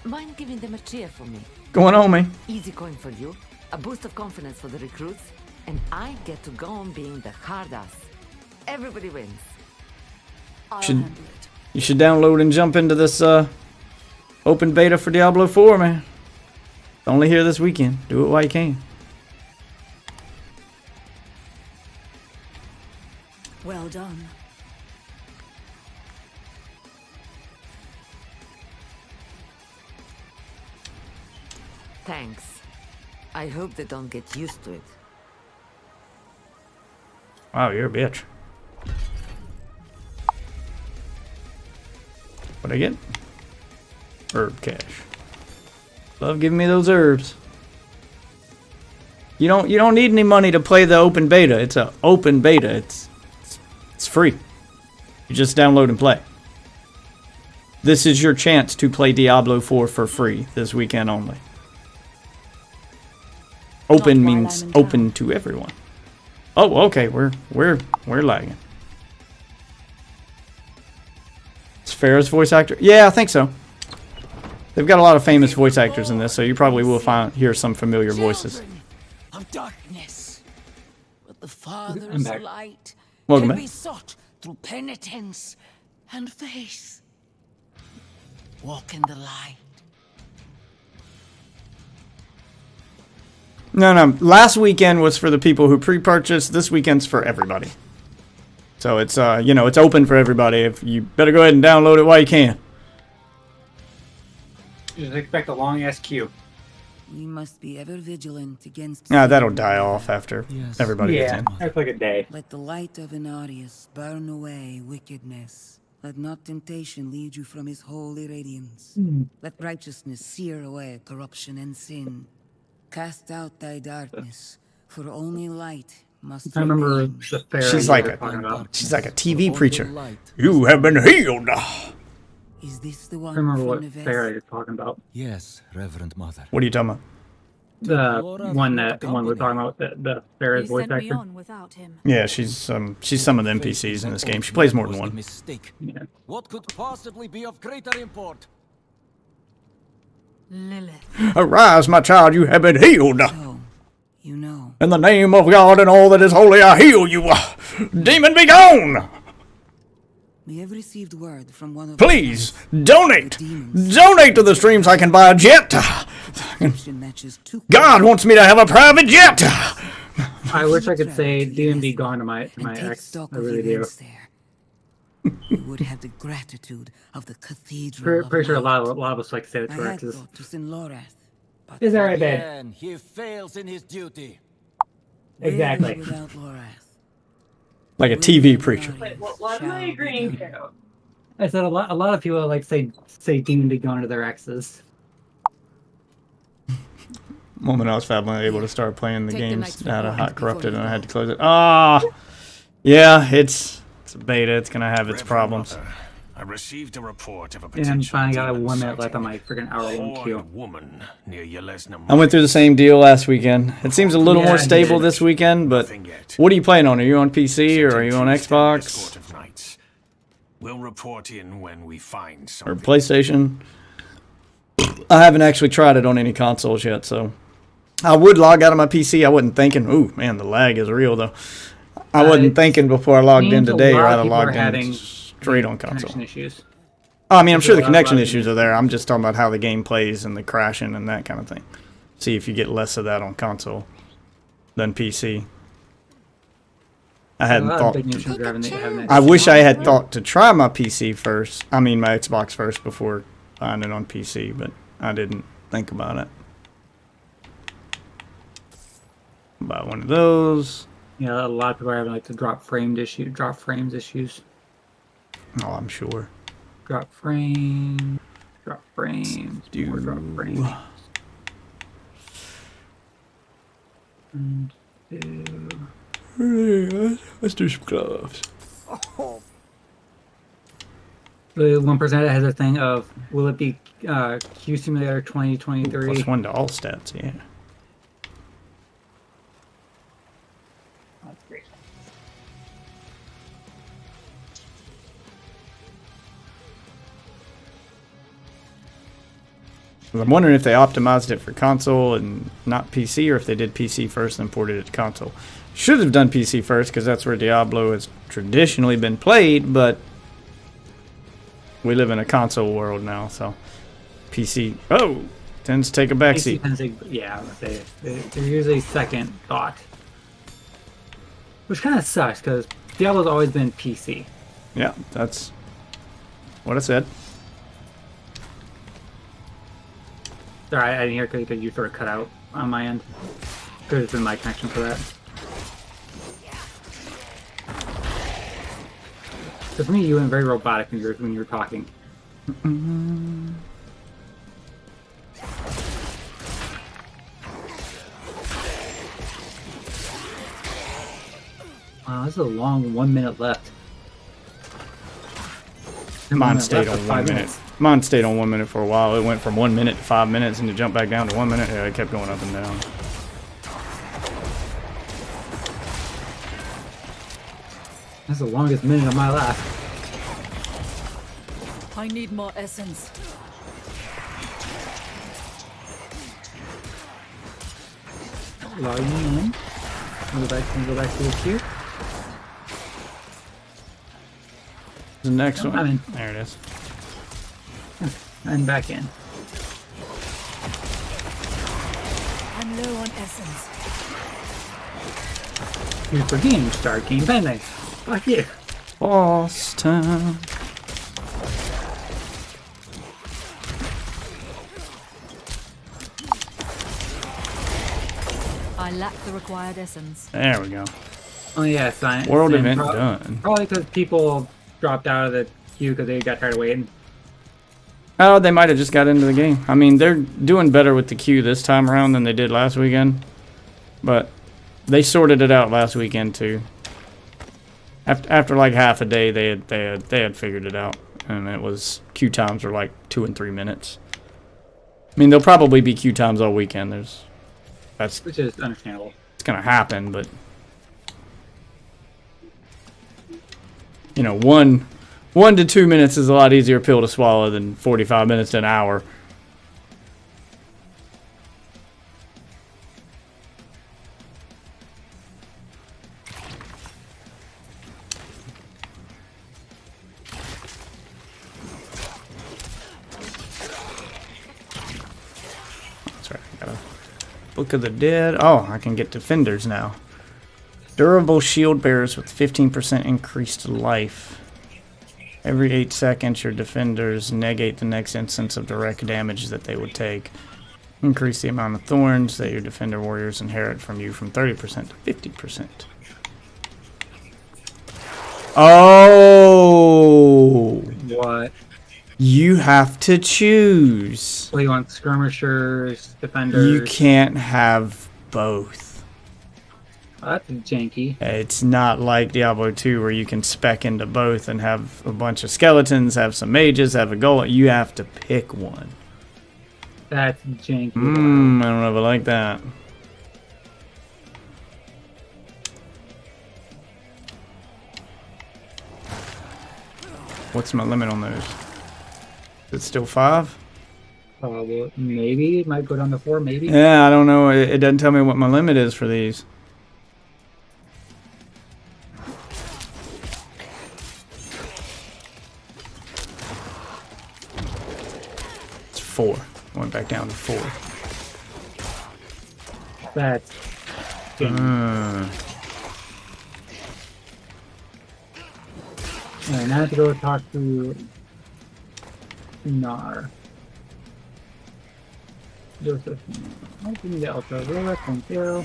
Mind giving them a cheer for me? Going on, man. Easy going for you. A boost of confidence for the recruits. And I get to go on being the hard ass. Everybody wins. You should download and jump into this open beta for Diablo 4, man. Only here this weekend. Do it while you can. Well done. Thanks. I hope they don't get used to it. Wow, you're a bitch. What'd I get? Herb cash. Love giving me those herbs. You don't need any money to play the open beta. It's an open beta. It's free. You just download and play. This is your chance to play Diablo 4 for free this weekend only. Open means open to everyone. Oh, okay. We're lagging. It's Farrah's voice actor? Yeah, I think so. They've got a lot of famous voice actors in this, so you probably will hear some familiar voices. Of darkness, but the Father's light Welcome can back. be sought through penitence and faith. Walk in the light. No. Last weekend was for the people who pre-purchased. This weekend's for everybody. So it's it's open for everybody. If you better go ahead and download it while you can. Just expect a long ass queue. We must be ever vigilant against. That'll die off after everybody gets in. That's like a day. Let the light of Inarius burn away wickedness. Let not temptation lead you from his holy radiance. Let righteousness sear away corruption and sin. Cast out thy darkness, for only light must. I remember the fair. She's like a TV preacher. You have been healed. Is this the I one? remember what fair you're talking about. Yes, Reverend Mother. What are you talking about? The one we're talking about, the Farrah's voice sent me actor. on without him. Yeah, she's some of the NPCs in this game. She plays more than one. Mistake. Yeah. What could possibly be of greater import? Lilith. Arise, my child, you have been healed. You know. In the name of God and all that is holy, I heal you. Demon, be gone. We have received word from one of. Please, donate. Donate to the stream so I can buy a jet. God wants me to have a private jet. I wish I could say DMD gone to my ex. I really do. you would have the gratitude of the cathedral. Pretty sure a lot of us like to say it I to had X's. thought to send Lorath, but Is that right, babe? Again, he fails in his duty. Exactly. without Lorath. Like a TV preacher. Wait, what am I agreeing to? I said a lot of people like say demon to go into their exes. Moment I was finally able to start playing the Take the games, next I had a one hot before corrupted you and I go. had to close it. Ah, yeah, it's a beta. It's gonna have its problems. I received a report of a And potential finally got a demon 1 minute left sighting. on my freaking hour-long queue. Horned woman near Yelesna I went through the same deal last weekend. It seems a little more stable this weekend, but what are you playing on? Are you on PC or are you on Xbox We'll report in when we find or something. PlayStation? I haven't actually tried it on any consoles yet, so I would log out of my PC. I wasn't thinking, ooh, man, the lag is real though. I wasn't thinking before I logged in today, or I'd have logged in straight on console. Connection issues. Oh, I mean, I'm sure the People are connection logging issues in. are there. I'm just talking about how the game plays and the crashing and that kind of thing. See if you get less of that on console than PC. I hadn't A lot of thought. big nations are having that I wish I had thought to try my PC first. I mean, my Xbox first before buying it on PC, but I didn't think about it. Buy one of those. Yeah, a lot of people are having like the drop frames issues. Oh, I'm sure. Drop frames, more drop frames. And Let's do some gloves. the 1% has a thing of, will it be Q Simulator 2023? +1 to all stats, yeah. That's great. I'm wondering if they optimized it for console and not PC, or if they did PC first and ported it to console. Should have done PC first, because that's where Diablo has traditionally been played, but we live in a console world now, so PC tends to take a backseat. PC tends to, yeah, they're usually second thought. Which kind of sucks, because Diablo's always been PC. Yeah, that's what I said. Sorry, I didn't hear because you sort of cut out on my end. Could have been my connection for that. So for me, you went very robotic when you were talking. Wow, this is a long 1 minute left. Mine stayed on 1 minute. Mine stayed on 1 minute for a while. It went from 1 minute to 5 minutes and it jumped back down to 1 minute. Yeah, it kept going up and down. That's the longest minute of my life. I need more essence. Logging in. Go back to the queue. The next one. I'm in. There it is. And back in. I'm low on essence. Here's for game start game pending. Fuck you. Boss time. I lack the required essence. There we go. Oh yeah, science. World event done. Probably because people dropped out of the queue because they got tired of waiting. Oh, they might have just got into the game. I mean, they're doing better with the queue this time around than they did last weekend. But they sorted it out last weekend too. After like half a day, they had figured it out, and it was queue times were like 2 and 3 minutes. I mean, there'll probably be queue times all weekend. Which is understandable. It's gonna happen, but you know, 1 to 2 minutes is a lot easier pill to swallow than 45 minutes to an hour. That's right, I got a Book of the Dead. Oh, I can get defenders now. Durable shield bearers with 15% increased life. Every 8 seconds, your defenders negate the next instance of direct damage that they would take. Increase the amount of thorns that your defender warriors inherit from you from 30% to 50%. Oh! What? You have to choose. What do you want? Skirmishers, defenders? You can't have both. Oh, that's janky. It's not like Diablo 2 where you can spec into both and have a bunch of skeletons, have some mages, have a golem. You have to pick one. That's janky. I don't know if I like that. What's my limit on those? Is it still 5? Well, maybe. It might go down to 4, maybe. Yeah, I don't know. It doesn't tell me what my limit is for these. It's 4. Went back down to 4. That's Alright, now I have to go talk to Nar. Joseph. I'll give me the ultra roller, thank you.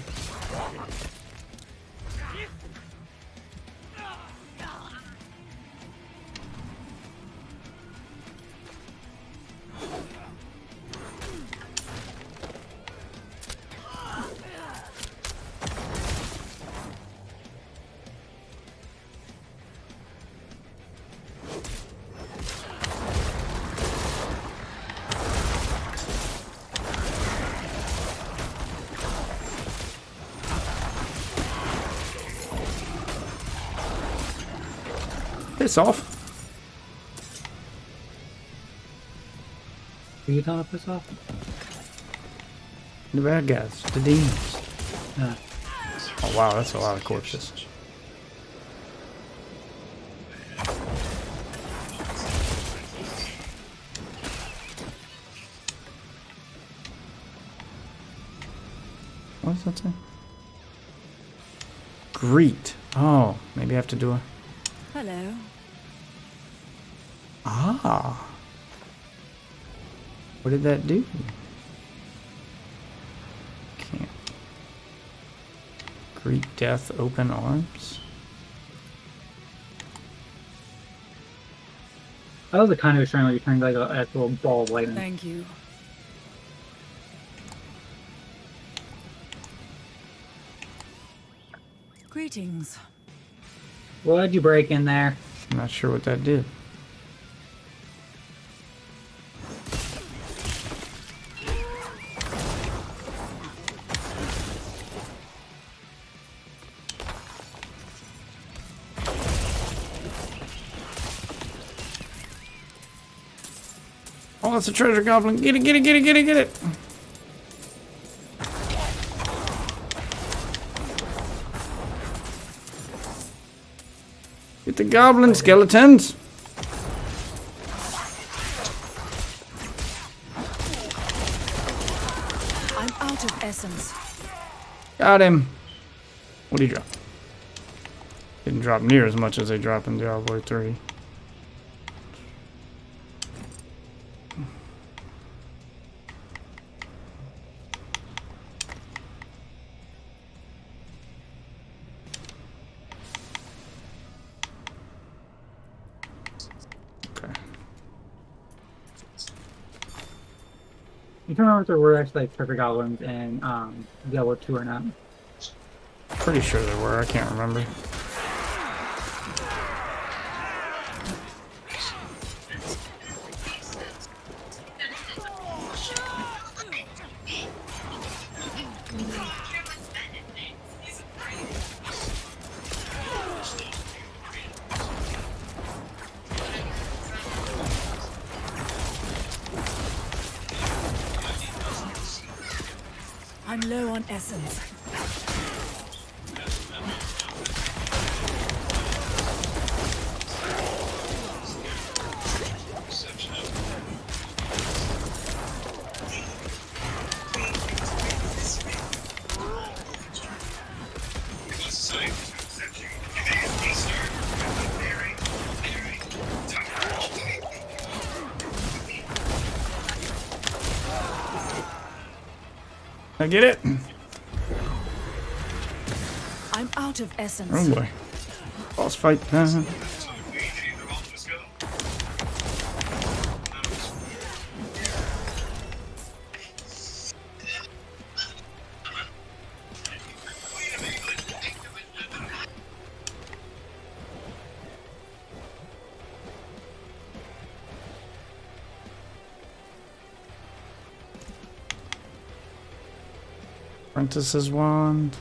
Piss off. Who are you telling to piss off? The bad guys. The demons. Yeah. Oh wow, that's a lot of corpses. What does that say? Greet. Oh, maybe I have to do a... Hello. Ah. What did that do? Can't. Greet death, open arms. That was the kind of shrine where you turned like an actual ball of lightning. Thank you. Greetings. What'd you break in there? I'm not sure what that did. Oh, that's a treasure goblin. Get it, get it, get it, get it, get it. Get the goblin skeletons. I'm out of essence. Got him. What did he drop? Didn't drop near as much as they drop in Diablo 3. You can remember if there were actually like perfect goblins in Diablo 2 or not. Pretty sure there were. I can't remember. I'm low on essence. I get it. I'm out of essence. Oh boy. Boss fight. Apprentice's wand.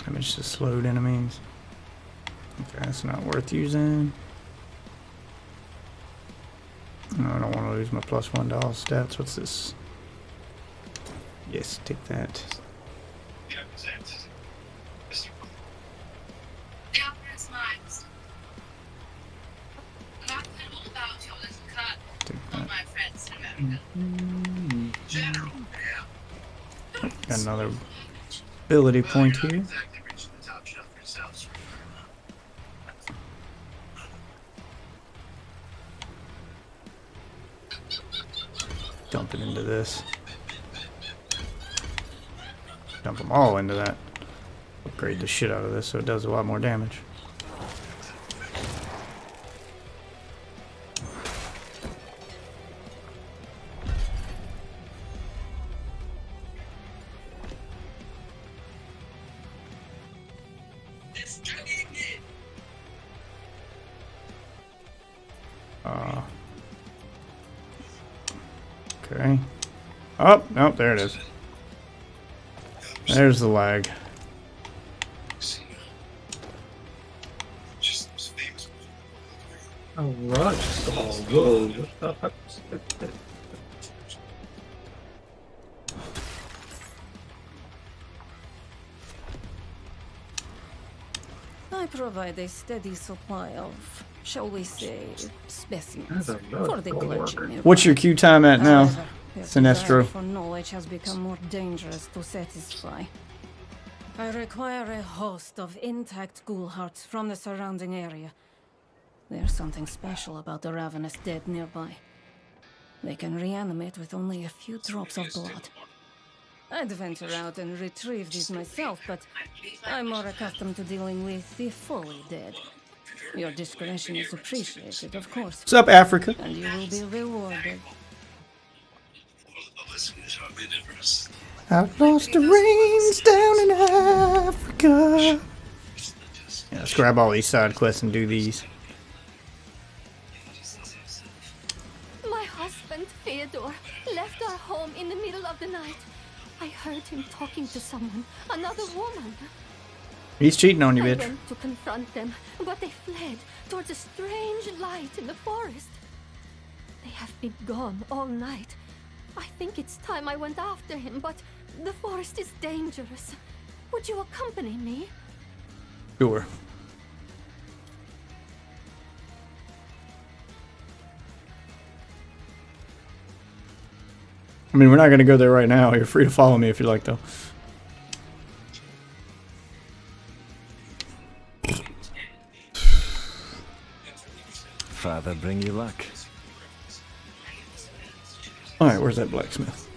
Damage to slowed enemies. Okay, that's not worth using. No, I don't want to lose my +1 to all stats. What's this? Yes, take that. Got another ability point here. Dump it into this. Dump them all into that. Upgrade the shit out of this so it does a lot more damage. Okay. Oh, no, there it is. There's the lag. A rush stall. Whoa, what the fuck? I provide a steady supply of, shall we say, specimens That's a rough for the gold clergy worker. nearby. What's your queue time at now, However, their desire Sinestro? for knowledge has become more dangerous to satisfy. I require a host of intact ghoul hearts from the surrounding area. There's something special about the ravenous dead nearby. They can reanimate with only a few drops of blood. I'd venture out and retrieve these myself, but I'm more accustomed to dealing with the fully dead. Your discretion is appreciated, of course. What's up, Africa? And you will be rewarded. I've lost the reins down in Africa. Yeah, let's grab all these side quests and do these. My husband, Theodore, left our home in the middle of the night. I heard him talking to someone, another woman. He's cheating on you, I bitch. went to confront them, but they fled towards a strange light in the forest. They have been gone all night. I think it's time I went after him, but the forest is dangerous. Would you accompany me? Sure. I mean, we're not going to go there right now. You're free to follow me if you like, though. Father bring you luck. Alright, where's that blacksmith?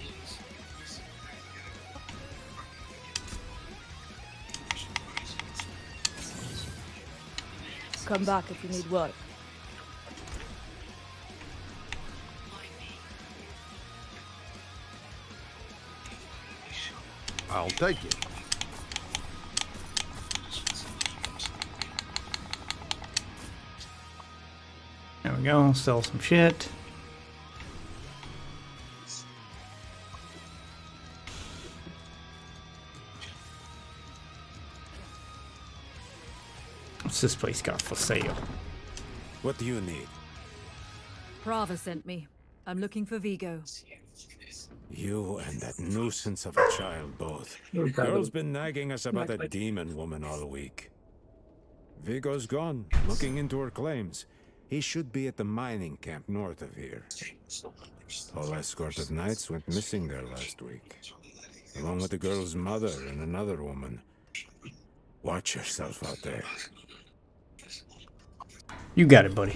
Come back if you need work. I'll take it. There we go. Sell some shit. What's this place got for sale? What do you need? Prava sent me. I'm looking for Vigo. You and that nuisance of a child both. Girl's been nagging us about that demon woman all week. Vigo's gone, looking into her claims. He should be at the mining camp north of here. Whole escort of knights went missing there last week, along with the girl's mother and another woman. Watch yourself out there. You got it, buddy.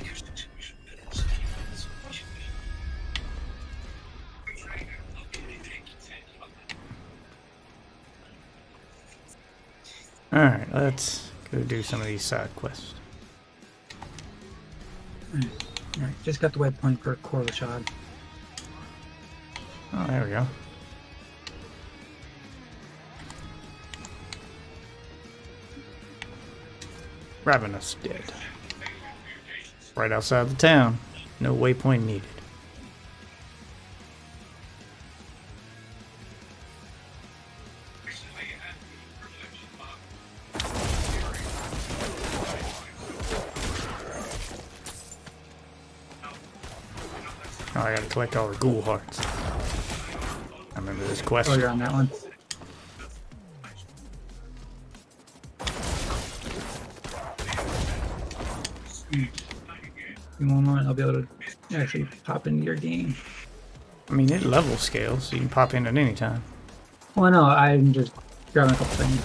Alright, let's go do some of these side quests. Alright, just got the waypoint for Corlashad. Oh, there we go. Ravenous dead. Right outside the town. No waypoint needed. Oh, I gotta collect all the ghoul hearts. I remember this quest. Oh, you're on that one. In one moment, I'll be able to actually pop into your game. I mean, it level scales, so you can pop in at any time. Well, no, I'm just grabbing a couple things.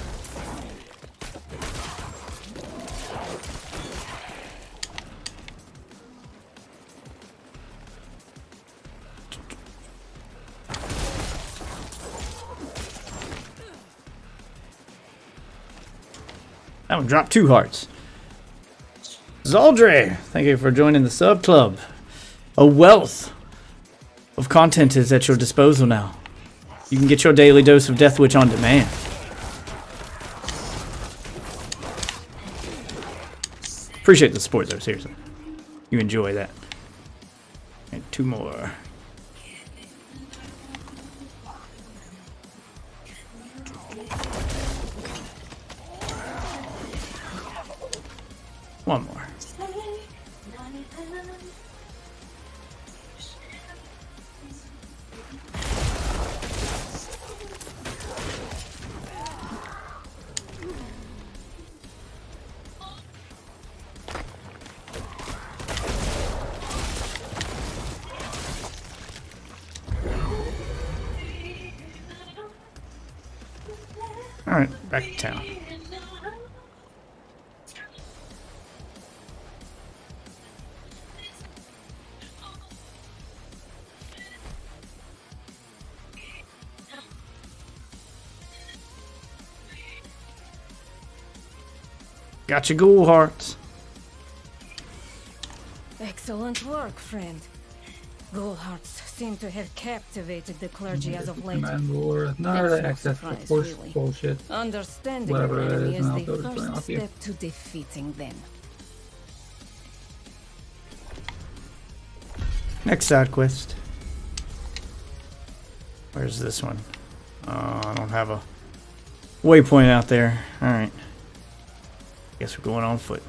That one dropped 2 hearts. Zaldre, thank you for joining the sub club. A wealth of content is at your disposal now. You can get your daily dose of Death Witch on demand. Appreciate the support though, seriously. You enjoy that. And 2 more. One more. All right, back to town. Got your ghoul hearts. Excellent work, friend. Ghoul hearts seem to have captivated the clergy as of late. Command Lore, not That's no access to surprise, force really. bullshit. Understanding Whatever your it enemy is, is and I'll the go to join first off you. step to defeating them. Next side quest. Where's this one? I don't have a waypoint out there. Alright. Guess we're going on foot.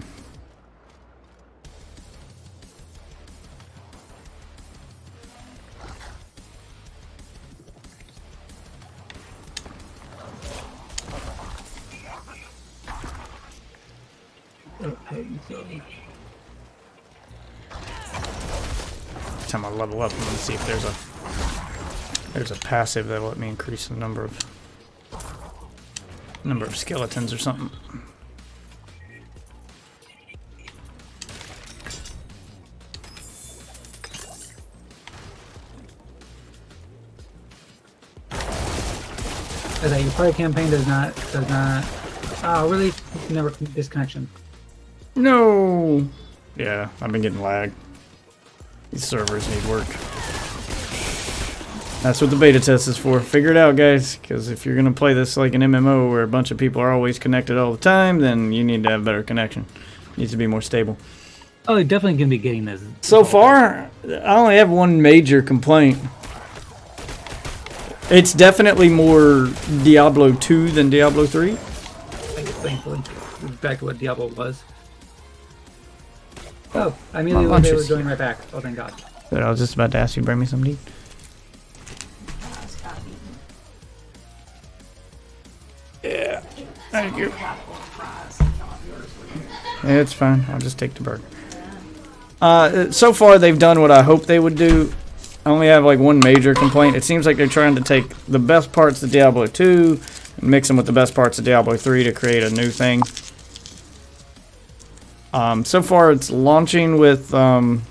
Okay, so Every time I level up, I'm gonna see if there's a passive that'll let me increase the number of skeletons or something. that your party campaign does not. Oh, really? Never disconnection. No. Yeah, I've been getting lag. These servers need work. That's what the beta test is for. Figure it out, guys. Because if you're going to play this like an MMO where a bunch of people are always connected all the time, then you need to have better connection. It needs to be more stable. Oh, you're definitely going to be getting this. So far, I only have one major complaint. It's definitely more Diablo 2 than Diablo 3. Thankfully. Back to what Diablo was. Oh, I immediately was able to join right back. Oh, thank God. But I was just about to ask you to bring me some meat. Yeah, thank you. Yeah, it's fine. I'll just take the burger. So far, they've done what I hoped they would do. I only have like one major complaint. It seems like they're trying to take the best parts of Diablo 2 and mix them with the best parts of Diablo 3 to create a new thing. So far, it's launching with the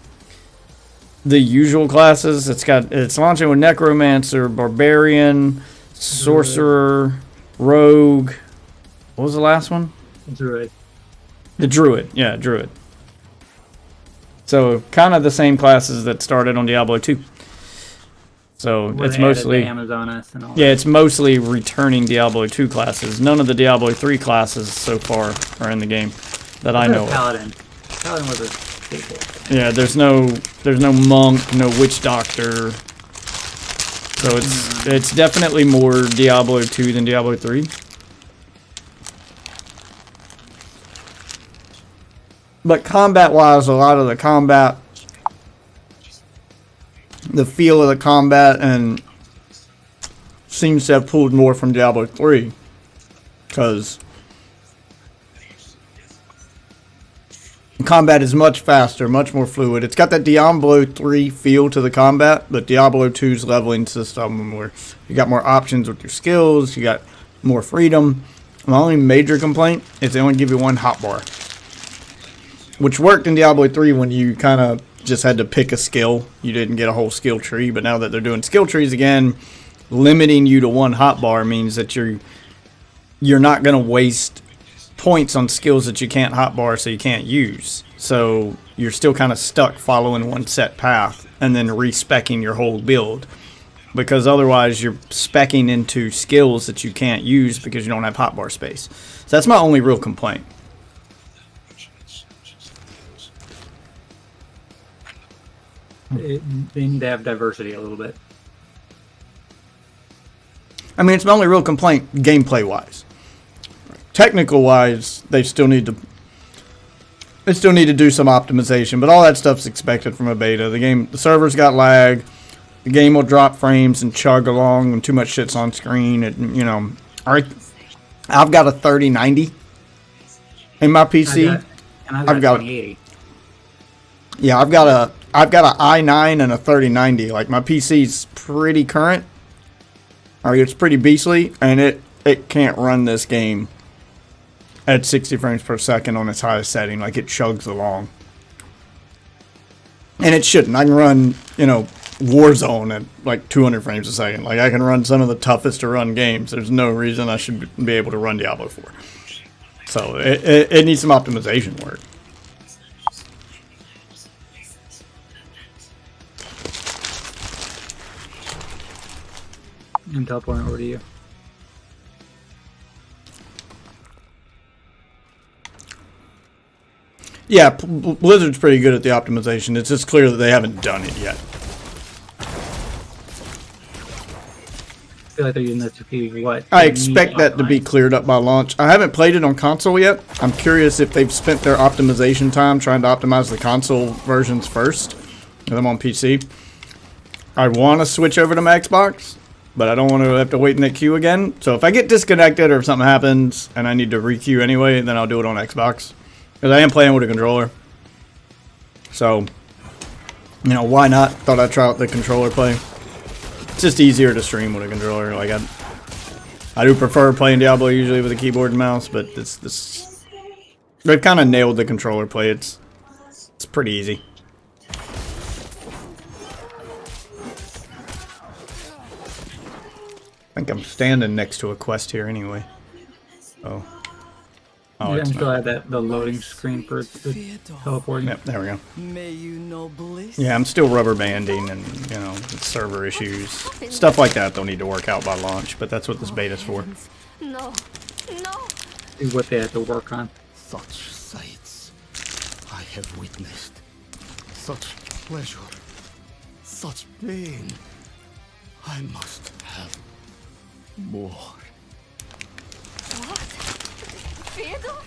usual classes. It's launching with Necromancer, Barbarian, Sorcerer, Rogue. What was the last one? Druid. The Druid. Yeah, Druid. So kind of the same classes that started on Diablo 2. So Where it's they added mostly the Amazonas and all yeah, that. it's mostly returning Diablo 2 classes. None of the Diablo 3 classes so far are in the game that I know of. Paladin. Paladin was a staple. Yeah, there's no monk, no witch doctor. So it's definitely more Diablo 2 than Diablo 3. But combat-wise, a lot of the combat, the feel of the combat, and seems to have pulled more from Diablo 3. Because combat is much faster, much more fluid. It's got that Diablo 3 feel to the combat, but Diablo 2's leveling system where you got more options with your skills, you got more freedom. My only major complaint is they only give you one hotbar, which worked in Diablo 3 when you kind of just had to pick a skill. You didn't get a whole skill tree, but now that they're doing skill trees again, limiting you to one hotbar means that you're not going to waste points on skills that you can't hotbar, so you can't use. So you're still kind of stuck following one set path and then respecking your whole build, because otherwise you're specking into skills that you can't use because you don't have hotbar space. So that's my only real complaint. They need to have diversity a little bit. I mean, it's my only real complaint gameplay wise. Technical wise, they still need to do some optimization, but all that stuff's expected from a beta. The server's got lag. The game will drop frames and chug along when too much shit's on screen. I've got a 3090 in my PC. I've got 2080. Yeah, I've got a i9 and a 3090. Like, my PC's pretty current. Or it's pretty beastly, and it can't run this game at 60 frames per second on its highest setting. Like, it chugs along. And it shouldn't. I can run, Warzone at like 200 frames a second. Like, I can run some of the toughest to run games. There's no reason I should be able to run Diablo 4. So it needs some optimization work. I'm teleporting over to you. Yeah, Blizzard's pretty good at the optimization. It's just clear that they haven't done it yet. I feel like they're using this to be what? I expect that to be cleared up by launch. I haven't played it on console yet. I'm curious if they've spent their optimization time trying to optimize the console versions first. And I'm on PC. I want to switch over to my Xbox, but I don't want to have to wait in that queue again. So if I get disconnected or if something happens and I need to re-queue anyway, then I'll do it on Xbox. Because I am playing with a controller. So, why not? Thought I'd try out the controller play. It's just easier to stream with a controller. Like, I do prefer playing Diablo usually with a keyboard and mouse, but they've kind of nailed the controller play. It's pretty easy. I think I'm standing next to a quest here anyway. Oh, Yeah, it's I'm still not. at the loading screen for the teleporting. Yep, there we go. May you know bliss. Yeah, I'm still rubber banding and, server issues. Stuff like that they'll need to work out by launch, but that's what this beta's for. No, no. See what they have to work on. Such sights I have witnessed. Such pleasure. Such pain. I must have more. What? Theodore?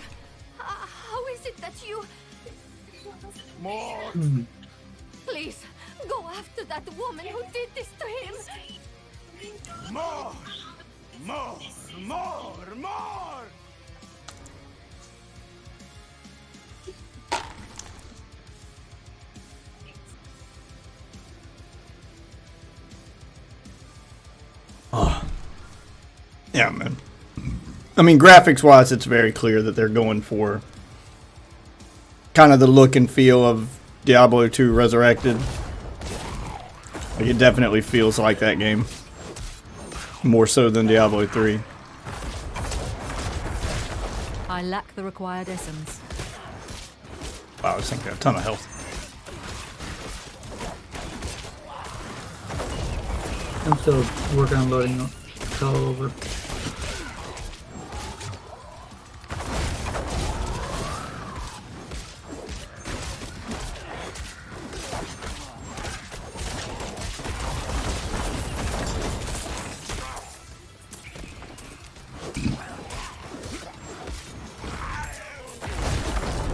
How is it that you... More! Please, go after that woman who did this to him! More! More! More! More! Yeah, man. I mean, graphics-wise, it's very clear that they're going for kind of the look and feel of Diablo 2 Resurrected. Like, it definitely feels like that game. More so than Diablo 3. I lack the required essence. Wow, this thing got a ton of health. I'm still working on loading it all over.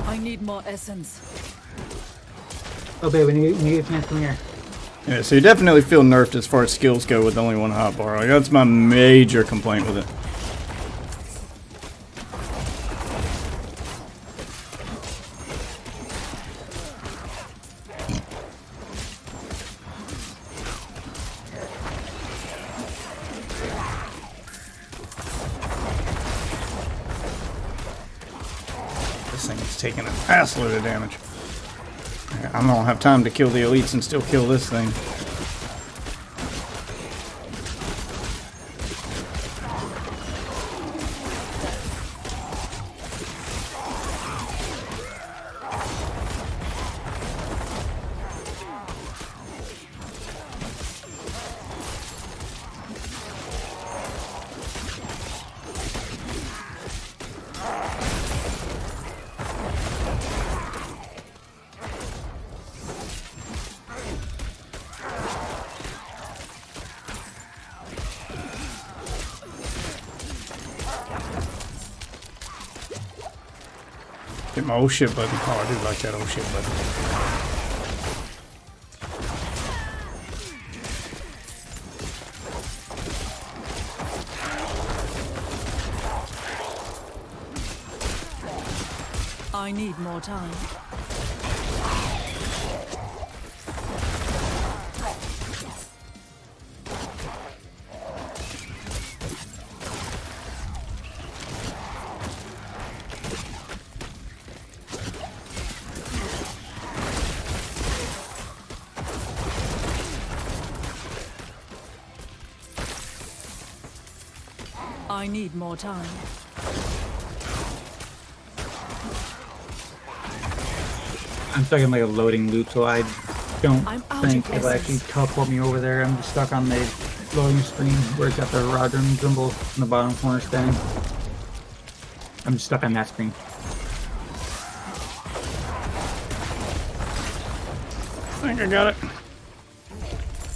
I need more essence. Oh, babe, when you get a chance, come here. Yeah, so you definitely feel nerfed as far as skills go with only one hotbar. Like, that's my major complaint with it. This thing is taking an assload of damage. I don't have time to kill the elites and still kill this thing. Hit my old shit button. Oh, I do like that old shit button. I need more time. I need more time. I'm stuck in like a loading loop, so I don't I'm out think of it'll actually teleport me over there. I'm just stuck on the loading screen where it's got the Roger and Jumble in the bottom corner standing. I'm just stuck on that screen. I think I got it.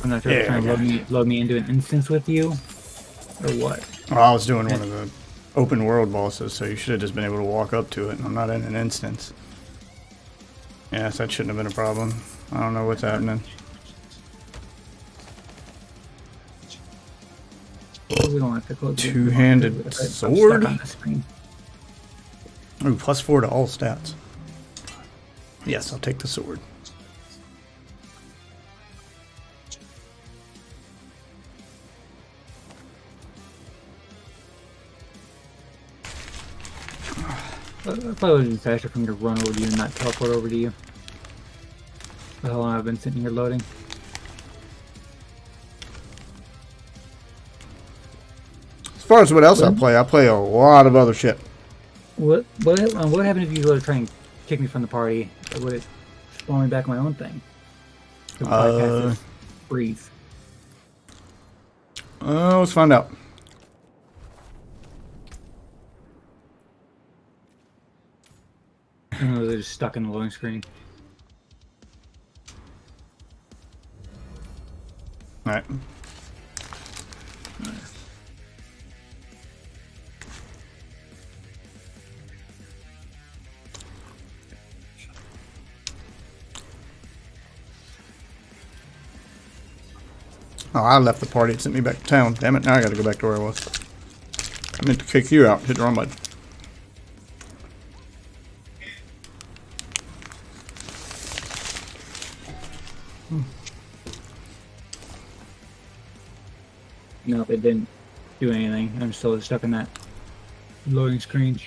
I'm not sure if Yeah, it's trying to load me into an instance with you, or what. Well, I was doing one of the open world bosses, so you should have just been able to walk up to it, and I'm not in an instance. Yes, that shouldn't have been a problem. I don't know what's happening. We don't have to close it. Two-handed I'm stuck sword? on the screen. Ooh, +4 to all stats. Yes, I'll take the sword. I thought it would be faster for me to run over to you and not teleport over to you. For how long I've been sitting here loading. As far as what else I play a lot of other shit. What happened if you go to try and kick me from the party? Would it spawn me back my own thing? Breathe. Let's find out. Or they're just stuck in the loading screen. Alright. Oh, I left the party. It sent me back to town. Damn it, now I gotta go back to where I was. I meant to kick you out. Hit the wrong button. No, it didn't. do anything. I'm still stuck in that loading screen.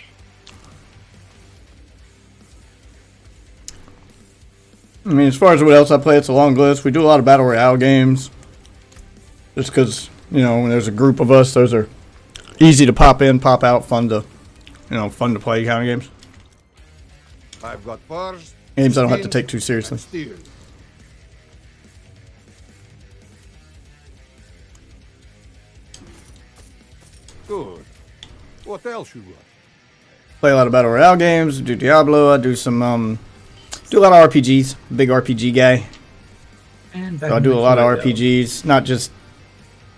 I mean, as far as what else I play, it's a long list. We do a lot of Battle Royale games. Just because, you know, when there's a group of us, those are easy to pop in, pop out, fun to play kind of games. I've got bars. Games I don't have to take too seriously. Good. What else you got? Play a lot of Battle Royale games, do Diablo, I do some, do a lot of RPGs, big RPG guy. So I do a lot of RPGs, not just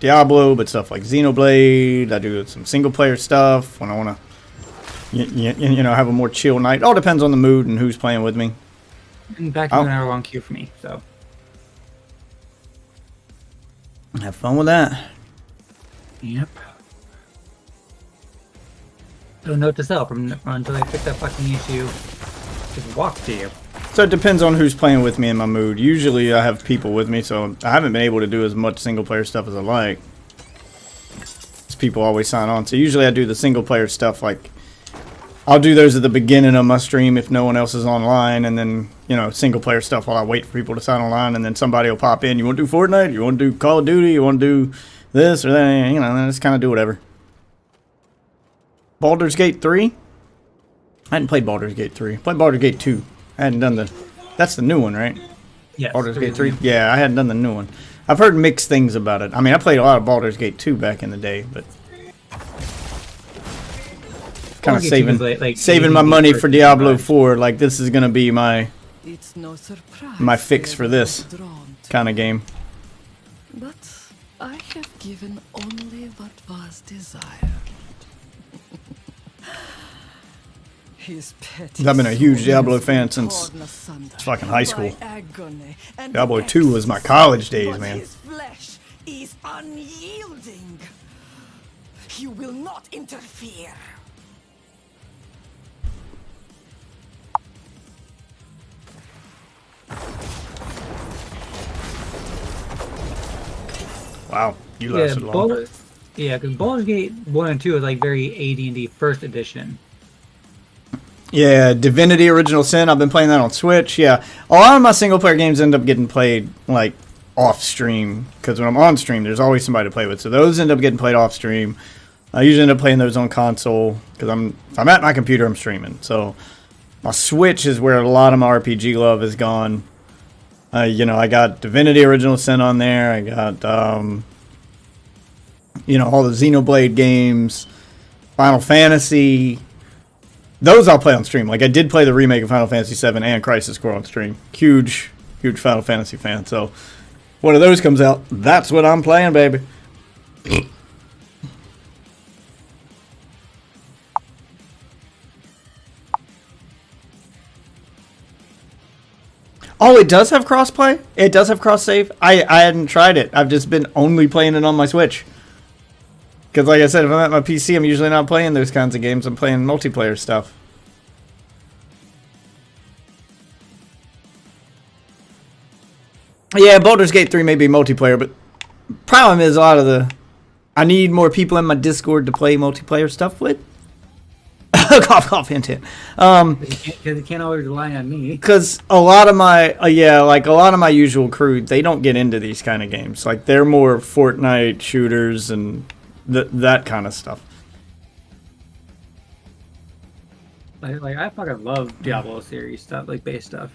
Diablo, but stuff like Xenoblade. I do some single player stuff when I want to, you know, have a more chill night. All depends on the mood and who's playing with me. And back in an hour-long queue for me, so. Have fun with that. Yep. So note to self, until I fix that fucking issue, just walk to you. So it depends on who's playing with me and my mood. Usually I have people with me, so I haven't been able to do as much single player stuff as I like. Because people always sign on. So usually I do the single player stuff, like I'll do those at the beginning of my stream if no one else is online, and then, you know, single player stuff while I wait for people to sign online, and then somebody will pop in. You want to do Fortnite? You want to do Call of Duty? You want to do this or that? You know, then just kind of do whatever. Baldur's Gate 3? I hadn't played Baldur's Gate 3. I played Baldur's Gate 2. I hadn't done the... That's the new one, right? Yes. Baldur's Gate 3? Yeah, I hadn't done the new one. I've heard mixed things about it. I mean, I played a lot of Baldur's Gate 2 back in the day, but... kind of saving my money for Diablo 4. Like, this is going to be my fix for this kind of game. But I have given only what was desired. I've been a huge Diablo fan since fucking high school. Diablo 2 was my college days, man. His flesh is unyielding. You will not interfere. Wow, you lasted long. Yeah, because Baldur's Gate 1 and 2 is like very AD&D first edition. Yeah, Divinity Original Sin, I've been playing that on Switch. Yeah, a lot of my single player games end up getting played like off stream, because when I'm on stream there's always somebody to play with, so those end up getting played off stream. I usually end up playing those on console, because if I'm at my computer I'm streaming. So my Switch is where a lot of my RPG love has gone. You know, I got Divinity Original Sin on there. I got you know, all the Xenoblade games, Final Fantasy. Those I'll play on stream. Like, I did play the remake of Final Fantasy VII and Crisis Core on stream. Huge Final Fantasy fan. So, one of those comes out, that's what I'm playing, baby. Oh, it does have crossplay? It does have cross save? I hadn't tried it. I've just been only playing it on my Switch. Because like I said, if I'm at my PC, I'm usually not playing those kinds of games. I'm playing multiplayer stuff. Yeah, Baldur's Gate 3 may be multiplayer, but problem is I need more people in my Discord to play multiplayer stuff with. Cough, cough, hint, hint. Because you can't always rely on me. Because a lot of my, like a lot of my usual crew, they don't get into these kind of games. Like, they're more Fortnite shooters and that kind of stuff. Like I fucking love Diablo series stuff, like base stuff.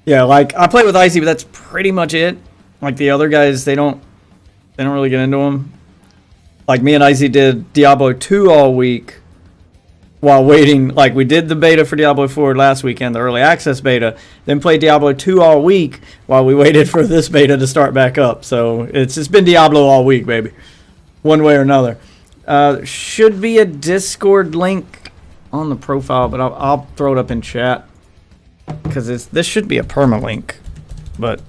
Yeah, like I play with Icy, but that's pretty much it. Like the other guys, they don't really get into them. Like me and Icy did Diablo 2 all week while waiting. Like we did the beta for Diablo 4 last weekend, the early access beta, then played Diablo 2 all week while we waited for this beta to start back up. So it's just been Diablo all week, baby. One way or another. Should be a Discord link on the profile, but I'll throw it up in chat because this should be a permalink, but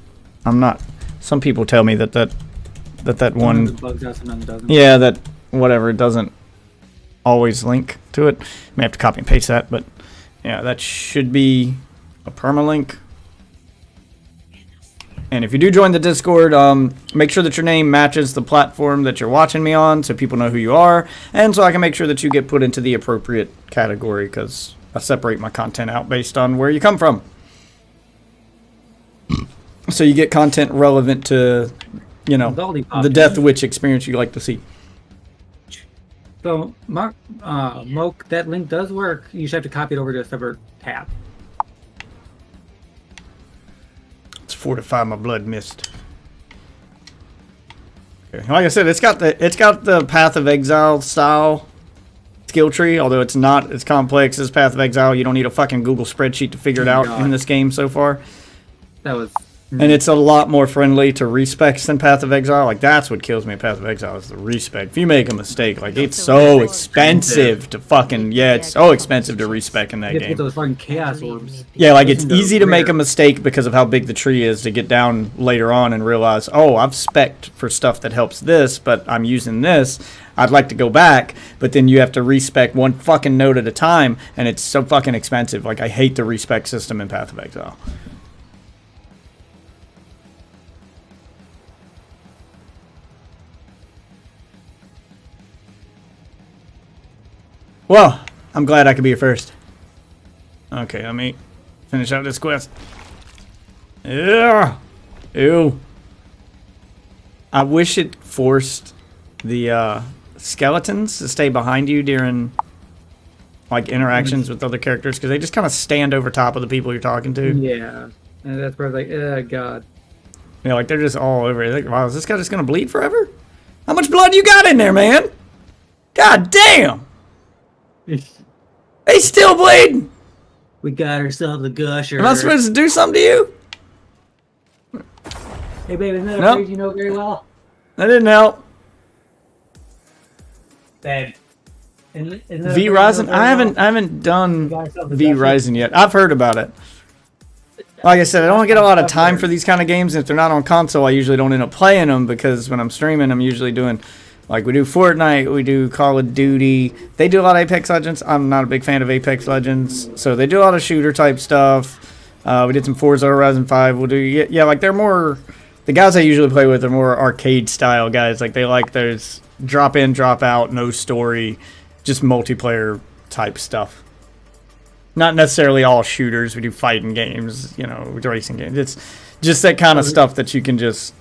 I'm not. Some people tell me that one bugs out, sometimes it doesn't. Yeah, that whatever, it doesn't always link to it. May have to copy and paste that, but yeah, that should be a permalink. And if you do join the Discord, make sure that your name matches the platform that you're watching me on so people know who you are. And so I can make sure that you get put into the appropriate category because I separate my content out based on where you come from. So you get content relevant to, you know, the Death Witch experience you like to see. So, Mark, Moke, that link does work. You just have to copy it over to a separate tab. Let's fortify my blood mist. Okay. Like I said, it's got the Path of Exile style skill tree, although it's not as complex as Path of Exile. You don't need a fucking Google spreadsheet to figure it out in this game so far. That was... And it's a lot more friendly to respecs than Path of Exile. Like, that's what kills me in Path of Exile is the respec. If you make a mistake, like, it's so expensive to fucking... Yeah, it's so expensive to respec in that You have to game. get those fucking chaos orbs. Yeah, like, it's easy to make a mistake because of how big the tree is to get down later on and realize, oh, I've spec'd for stuff that helps this, but I'm using this. I'd like to go back, but then you have to respec one fucking node at a time, and it's so fucking expensive. Like, I hate the respec system in Path of Exile. Well, I'm glad I could be here first. Okay, let me finish out this quest. Yeah. Ew. I wish it forced the skeletons to stay behind you during like interactions with other characters because they just kind of stand over top of the people you're talking to. Yeah. And that's where I was like, oh, God. Yeah, like they're just all over it. Like, wow, is this guy just going to bleed forever? How much blood you got in there, man? God damn. They still bleeding. We got ourselves a gusher. Am I supposed to do something to you? Hey, babe, isn't that a Nope. phrase you know very well? That didn't help. Babe. V Rising? I haven't done V Rising yet. I've heard about it. Like I said, I don't get a lot of time for these kind of games. And if they're not on console, I usually don't end up playing them because when I'm streaming, I'm usually doing... Like, we do Fortnite, we do Call of Duty. They do a lot of Apex Legends. I'm not a big fan of Apex Legends. So they do a lot of shooter-type stuff. We did some Forza Horizon 5. We'll do... Yeah, like, they're more... The guys I usually play with are more arcade-style guys. Like, they like there's drop in, drop out, no story, just multiplayer-type stuff. Not necessarily all shooters. We do fighting games, you know, racing games. It's just that kind of stuff that you can just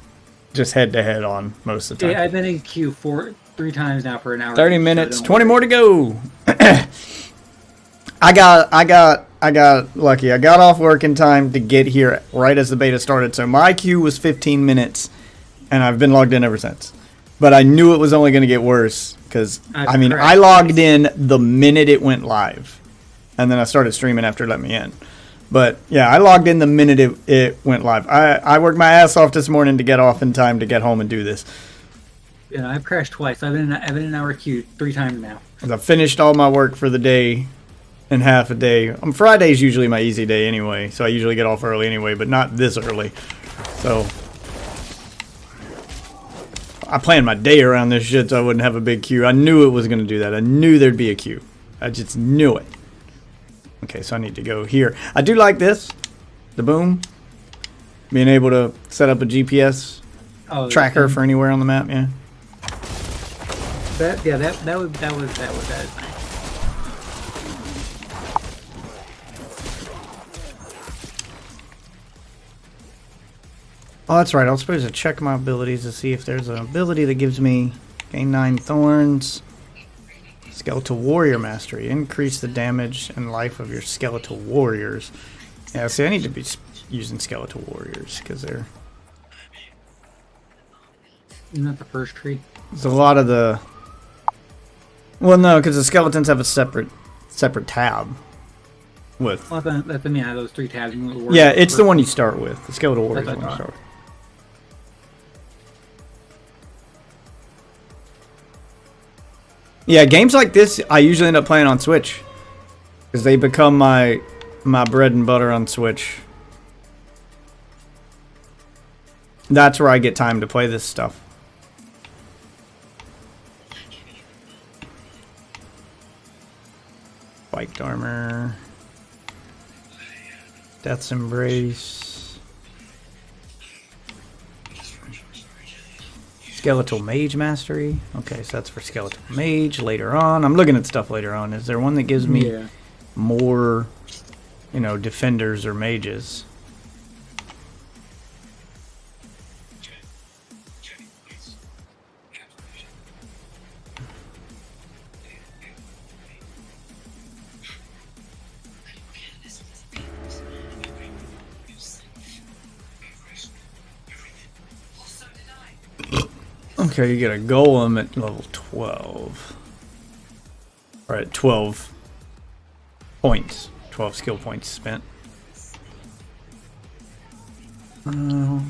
head-to-head on most of the time. Yeah, I've been in queue 3 times now for an hour. 30 minutes, 20 more to go. I got lucky. I got off work in time to get here right as the beta started. So my queue was 15 minutes, and I've been logged in ever since. But I knew it was only going to get worse because, I mean, I logged in the minute it went live. And then I started streaming after it let me in. But, yeah, I logged in the minute it went live. I worked my ass off this morning to get off in time to get home and do this. Yeah, I've crashed twice. I've been in an hour queue 3 times now. I finished all my work for the day in half a day. Friday's usually my easy day anyway, so I usually get off early anyway, but not this early. So I planned my day around this shit so I wouldn't have a big queue. I knew it was going to do that. I knew there'd be a queue. I just knew it. Okay, so I need to go here. I do like this, the boom, being able to set up a GPS tracker for anywhere on the map. Yeah. That was. Oh, that's right. I was supposed to check my abilities to see if there's an ability that gives me gain 9 thorns. Skeletal Warrior Mastery. Increase the damage and life of your Skeletal Warriors. Yeah, see, I need to be using Skeletal Warriors because they're... Isn't that the first tree? There's a lot of the... Well, no, because the skeletons have a separate tab. With... Well, then, yeah, those 3 tabs. Yeah, it's the one you start with. The Skeletal Warriors one you start with. Yeah, games like this, I usually end up playing on Switch. Because they become my bread and butter on Switch. That's where I get time to play this stuff. Spiked armor. Death's Embrace. Skeletal Mage Mastery. Okay, so that's for Skeletal Mage later on. I'm looking at stuff later on. Is there one that gives me more, you know, defenders or mages? Okay, you get a golem at level 12. Or at 12 points. 12 skill points spent. I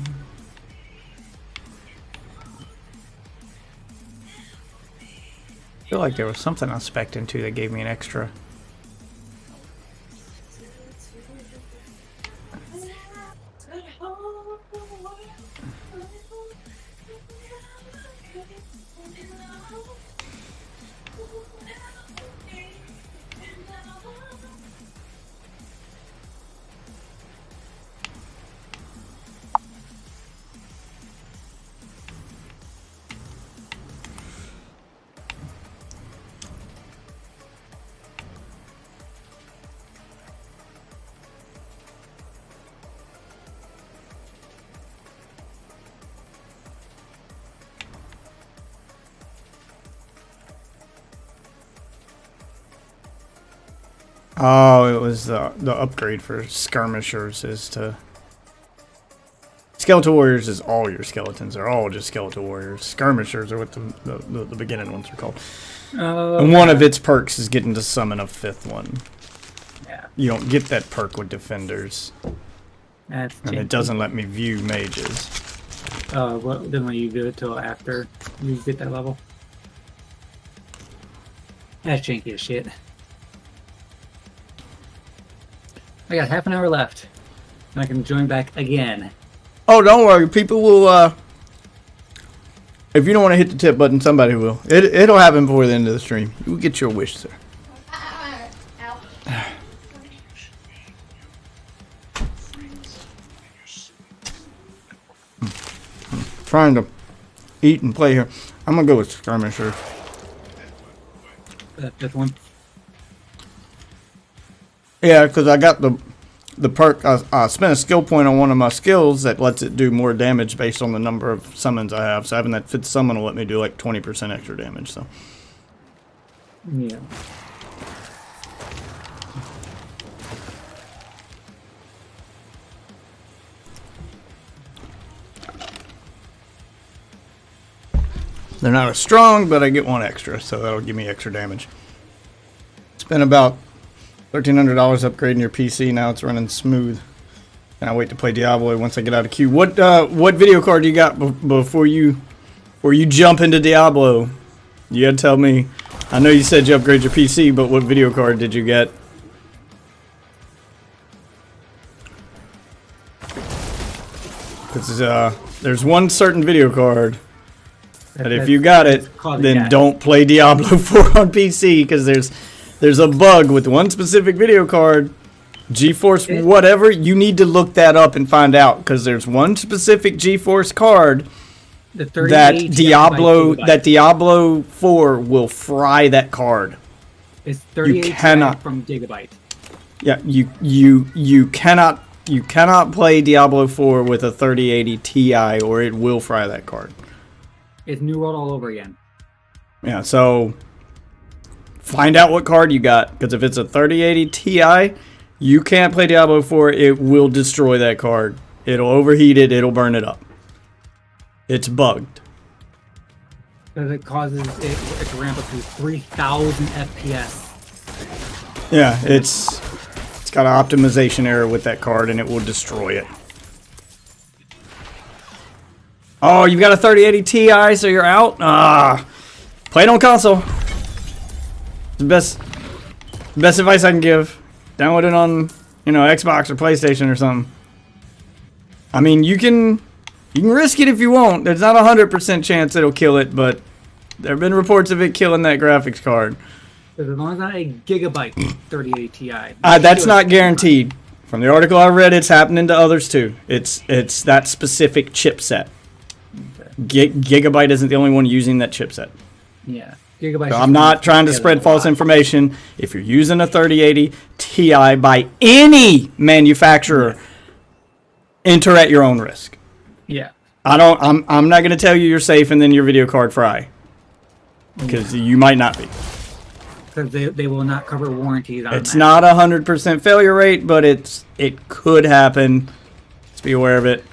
feel like there was something I spec'd into that gave me an extra. Oh, it was the upgrade for skirmishers is to... Skeletal warriors is all your skeletons. They're all just skeletal warriors. Skirmishers are what the beginning ones are called. And one of its perks is getting to summon a 5th one. Yeah. You don't get that perk with defenders. That's and it doesn't let me view mages. Well, then when you do it till after you get that level. That's janky as shit. I got half an hour left, and I can join back again. Oh, don't worry. People will, if you don't want to hit the tip button, somebody will. It'll happen before the end of the stream. You will get your wish, sir. Trying to eat and play here. I'm going to go with skirmisher. That one? Yeah, because I got the perk. I spent a skill point on one of my skills that lets it do more damage based on the number of summons I have. So having that 5th summon will let me do like 20% extra damage. So yeah. They're not as strong, but I get one extra, so that'll give me extra damage. Spent about $1,300 upgrading your PC. Now it's running smooth. And I wait to play Diablo once I get out of queue. What video card you got before you jump into Diablo? You gotta tell me. I know you said you upgrade your PC, but what video card did you get? Because there's one certain video card that if you got it, then don't play Diablo 4 on PC because there's a bug with one specific video card, GeForce whatever. You need to look that up and find out because there's one specific GeForce card that Diablo 4 will fry that card. It's 38 from Gigabyte. Yeah, you cannot play Diablo 4 with a 3080 Ti or it will fry that card. It's New World all over again. Yeah, so find out what card you got, because if it's a 3080 Ti, you can't play Diablo 4. It will destroy that card. It'll overheat it. It'll burn it up. It's bugged. Because it causes it to ramp up to 3,000 FPS. Yeah, it's got an optimization error with that card, and it will destroy it. Oh, you got a 3080 Ti, so you're out? Play it on console. The best advice I can give. Download it on, Xbox or PlayStation or something. I mean, you can risk it if you want. There's not a 100% chance it'll kill it, but there have been reports of it killing that graphics card. As long as it's not a Gigabyte 3080 Ti. That's not guaranteed. From the article I read, it's happening to others too. It's that specific chipset. Okay. Gigabyte isn't the only one using that chipset. Yeah. Gigabyte. So I'm not trying to spread false information. If you're using a 3080 Ti by any manufacturer, enter at your own risk. Yeah. I'm not going to tell you you're safe and then your video card fry. Because you might not be. Because they will not cover warranties on It's that. not 100% failure rate, but it could happen. Just be aware of it.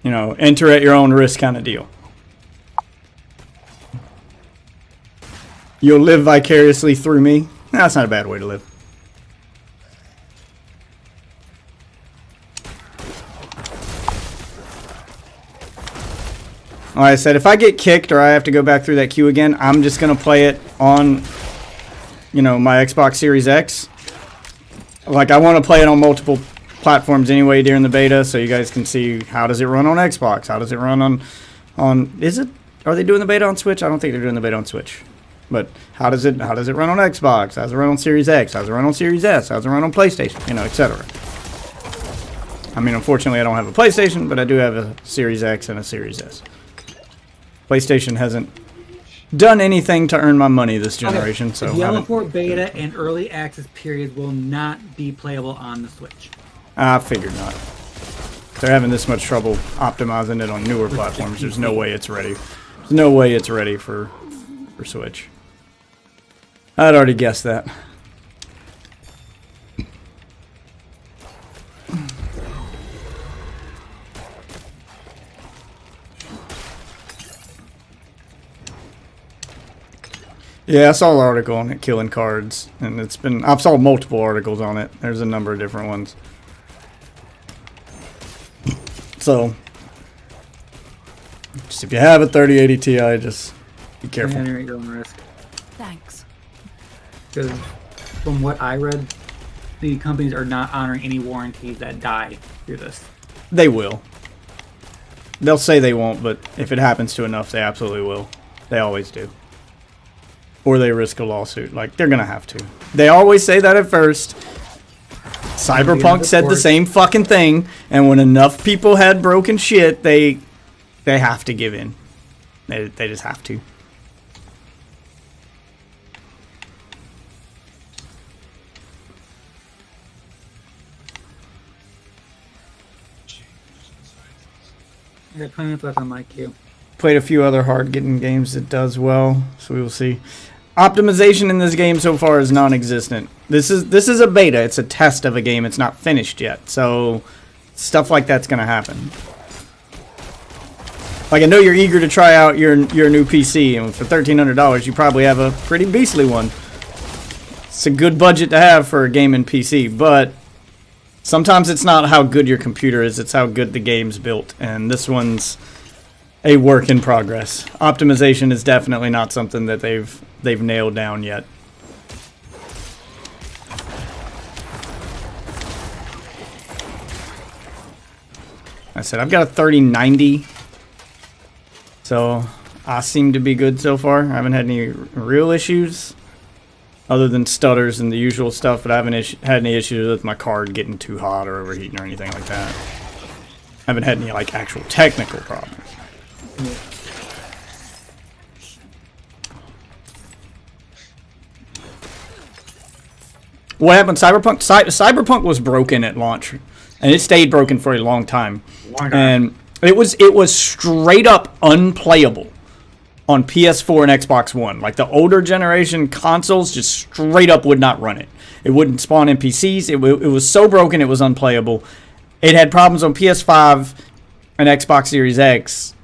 You know, enter at your own risk kind of deal. You'll live vicariously through me. That's not a bad way to live. Like I said, if I get kicked or I have to go back through that queue again, I'm just going to play it on, you know, my Xbox Series X. Like, I want to play it on multiple platforms anyway during the beta, so you guys can see how does it run on Xbox, how does it run on are they doing the beta on Switch? I don't think they're doing the beta on Switch. But how does it run on Xbox? How does it run on Series X? How does it run on Series S? How does it run on PlayStation? You know, etc. I mean, unfortunately, I don't have a PlayStation, but I do have a Series X and a Series S. PlayStation hasn't done anything to earn my money this generation, Okay. so The Yellow Port beta and early access periods will not be playable on the Switch. I figured not. They're having this much trouble optimizing it on newer platforms. There's no way it's ready. There's no way it's ready for Switch. I'd already guessed that. Yeah, I saw an article on it, killing cards, and I've saw multiple articles on it. There's a number of different ones. So, just if you have a 3080 Ti, just be careful. Enter at your own risk. Thanks. Because from what I read, the companies are not honoring any warranties that die through this. They will. They'll say they won't, but if it happens to enough, they absolutely will. They always do. Or they risk a lawsuit. Like, they're gonna have to. They always say that at first. Cyberpunk said the same fucking thing, and when enough people had broken shit, they have to give in. They just have to. I got 20 minutes left on my queue. Played a few other hard-getting games that does well, so we will see. Optimization in this game so far is non-existent. This is a beta. It's a test of a game. It's not finished yet, so stuff like that's gonna happen. Like, I know you're eager to try out your new PC, and for $1,300, you probably have a pretty beastly one. It's a good budget to have for a gaming PC, but sometimes it's not how good your computer is, it's how good the game's built, and this one's a work in progress. Optimization is definitely not something that they've nailed down yet. I said I've got a 3090, so I seem to be good so far. I haven't had any real issues other than stutters and the usual stuff, but I haven't had any issues with my card getting too hot or overheating or anything like that. I haven't had any like actual technical problems. What happened? Cyberpunk was broken at launch, and it stayed broken for a long time. And it was straight up unplayable on PS4 and Xbox One. Like, the older generation consoles just straight up would not run it. It wouldn't spawn NPCs. It was so broken it was unplayable. It had problems on PS5 and Xbox Series X.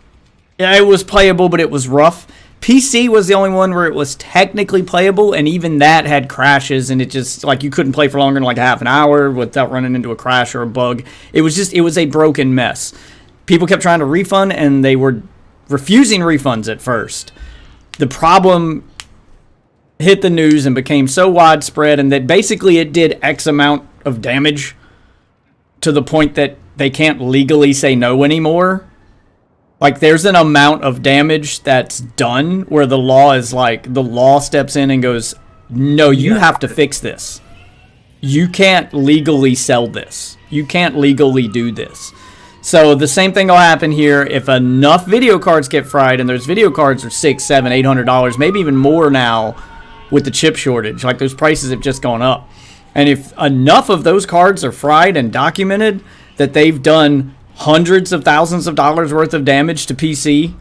Yeah, it was playable, but it was rough. PC was the only one where it was technically playable, and even that had crashes, and it just, like, you couldn't play for longer than like half an hour without running into a crash or a bug. It was a broken mess. People kept trying to refund, and they were refusing refunds at first. The problem hit the news and became so widespread, and that basically it did X amount of damage to the point that they can't legally say no anymore. Like, there's an amount of damage that's done where the law is like, the law steps in and goes, no, you have to fix this. You can't legally sell this. You can't legally do this. So the same thing will happen here if enough video cards get fried, and those video cards are $600, $700, $800, maybe even more now with the chip shortage. Like, those prices have just gone up. And if enough of those cards are fried and documented that they've done hundreds of thousands of dollars worth of damage to PC,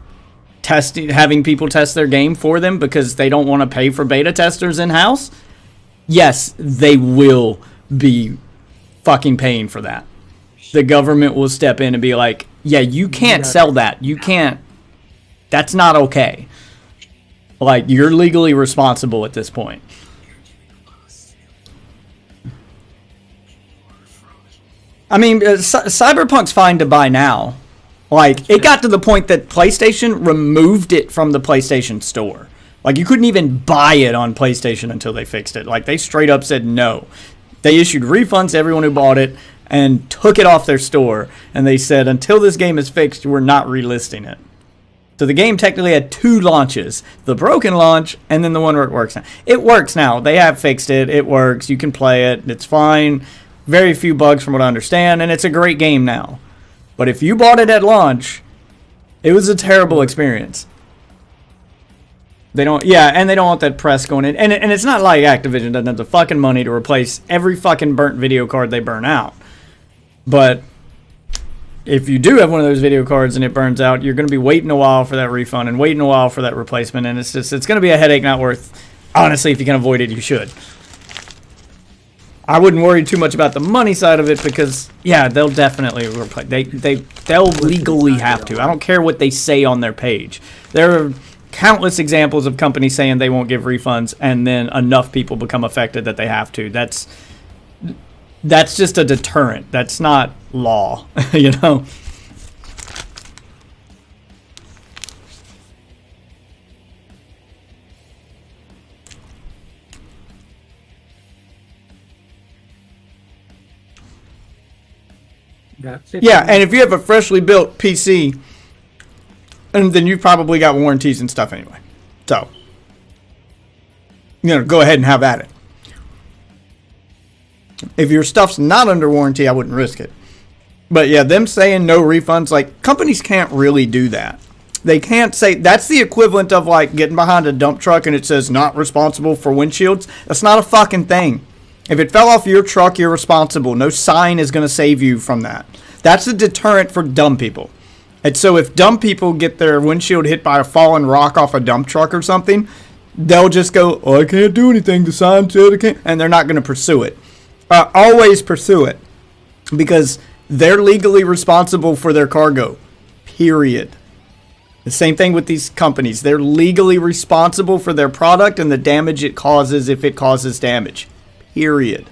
having people test their game for them because they don't want to pay for beta testers in-house, yes, they will be fucking paying for that. The government will step in and be like, yeah, you can't sell that. You can't. That's not okay. Like, you're legally responsible at this point. I mean, Cyberpunk's fine to buy now. Like, it got to the point that PlayStation removed it from the PlayStation Store. Like, you couldn't even buy it on PlayStation until they fixed it. Like, they straight up said no. They issued refunds to everyone who bought it and took it off their store. And they said, until this game is fixed, we're not relisting it. So the game technically had 2 launches. The broken launch, and then the one where it works now. It works now. They have fixed it. It works. You can play it. It's fine. Very few bugs from what I understand, and it's a great game now. But if you bought it at launch, it was a terrible experience. They don't, and they don't want that press going in. And it's not like Activision doesn't have the fucking money to replace every fucking burnt video card they burn out. But if you do have one of those video cards and it burns out, you're going to be waiting a while for that refund and waiting a while for that replacement. And it's going to be a headache not worth, honestly, if you can avoid it, you should. I wouldn't worry too much about the money side of it because, yeah, they'll definitely replace. They'll legally have to. I don't care what they say on their page. There are countless examples of companies saying they won't give refunds, and then enough people become affected that they have to. That's just a deterrent. That's not law, you know. Yeah, and if you have a freshly built PC, and then you've probably got warranties and stuff anyway. So, go ahead and have at it. If your stuff's not under warranty, I wouldn't risk it. But yeah, them saying no refunds, like, companies can't really do that. They can't say, that's the equivalent of like getting behind a dump truck and it says not responsible for windshields. That's not a fucking thing. If it fell off your truck, you're responsible. No sign is going to save you from that. That's a deterrent for dumb people. And so if dumb people get their windshield hit by a fallen rock off a dump truck or something, they'll just go, oh, I can't do anything. The sign said I can't. And they're not going to pursue it. Always pursue it. Because they're legally responsible for their cargo. Period. The same thing with these companies. They're legally responsible for their product and the damage it causes if it causes damage. Period.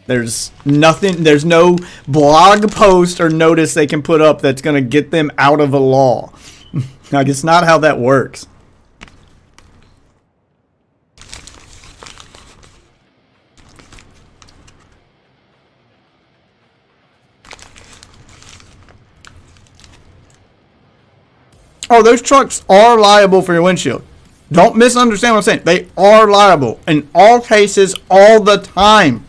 There's nothing, there's no blog post or notice they can put up that's going to get them out of a law. Like, it's not how that works. Oh, those trucks are liable for your windshield. Don't misunderstand what I'm saying. They are liable in all cases, all the time.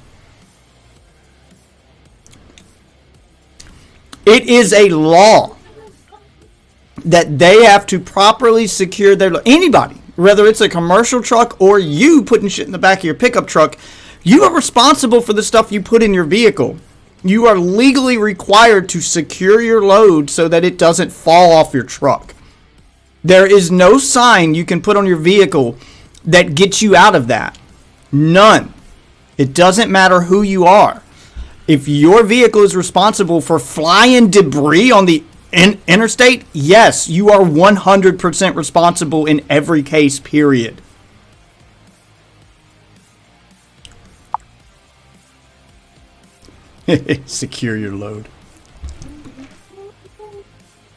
It is a law that they have to properly secure their... Anybody, whether it's a commercial truck or you putting shit in the back of your pickup truck, you are responsible for the stuff you put in your vehicle. You are legally required to secure your load so that it doesn't fall off your truck. There is no sign you can put on your vehicle that gets you out of that. None. It doesn't matter who you are. If your vehicle is responsible for flying debris on the interstate, yes, you are 100% responsible in every case, period. Secure your load.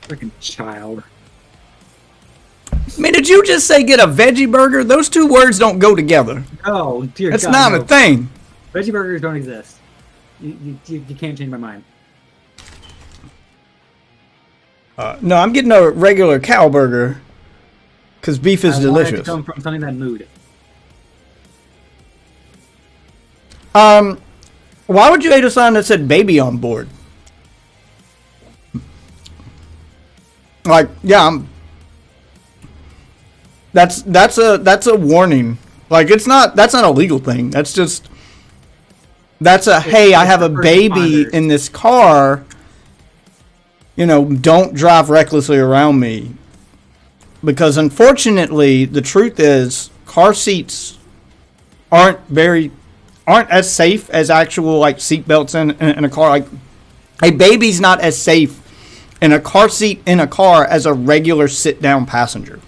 Freaking child. I mean, did you just say get a veggie burger? Those two words don't go together. Oh, dear That's God, not no. a thing. Veggie burgers don't exist. You can't change my mind. No, I'm getting a regular cow burger because beef is delicious. I want it to come from something that mood. Why would you hate a sign that said baby on board? Like, yeah, that's a warning. Like, that's not a legal thing. That's a, hey, I have a baby in this car. You know, don't drive recklessly around me. Because unfortunately, the truth is, car seats aren't as safe as actual like seat belts in a car. Like, a baby's not as safe in a car seat in a car as a regular sit down passenger.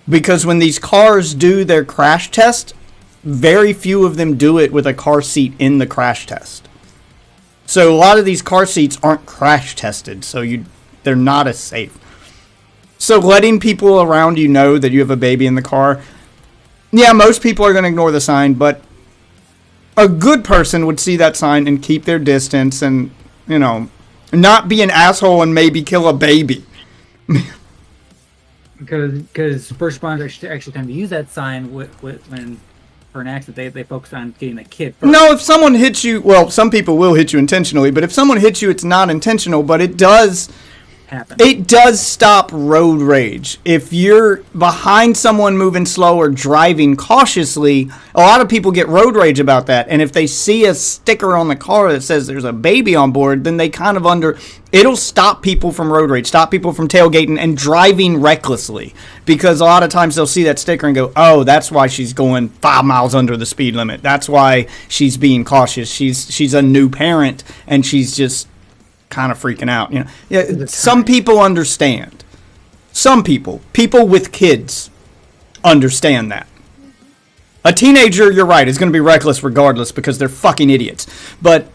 Because when these cars do their crash test, very few of them do it with a car seat in the crash test. So a lot of these car seats aren't crash tested, so they're not as safe. So letting people around you know that you have a baby in the car, yeah, most people are going to ignore the sign, but a good person would see that sign and keep their distance and, you know, not be an asshole and maybe kill a baby. Because first responders actually tend to use that sign when for an accident they focus on getting the kid first. No, if someone hits you, well, some people will hit you intentionally, but if someone hits you, it's not intentional, but it does happen. It does stop road rage. If you're behind someone moving slow or driving cautiously, a lot of people get road rage about that. And if they see a sticker on the car that says there's a baby on board, then they kind of it'll stop people from road rage, stop people from tailgating and driving recklessly. Because a lot of times they'll see that sticker and go, oh, that's why she's going 5 miles under the speed limit. That's why she's being cautious. She's a new parent and she's just kind of freaking out, you know. Yeah, some people understand. Some people with kids understand that. A teenager, you're right, is going to be reckless regardless because they're fucking idiots. But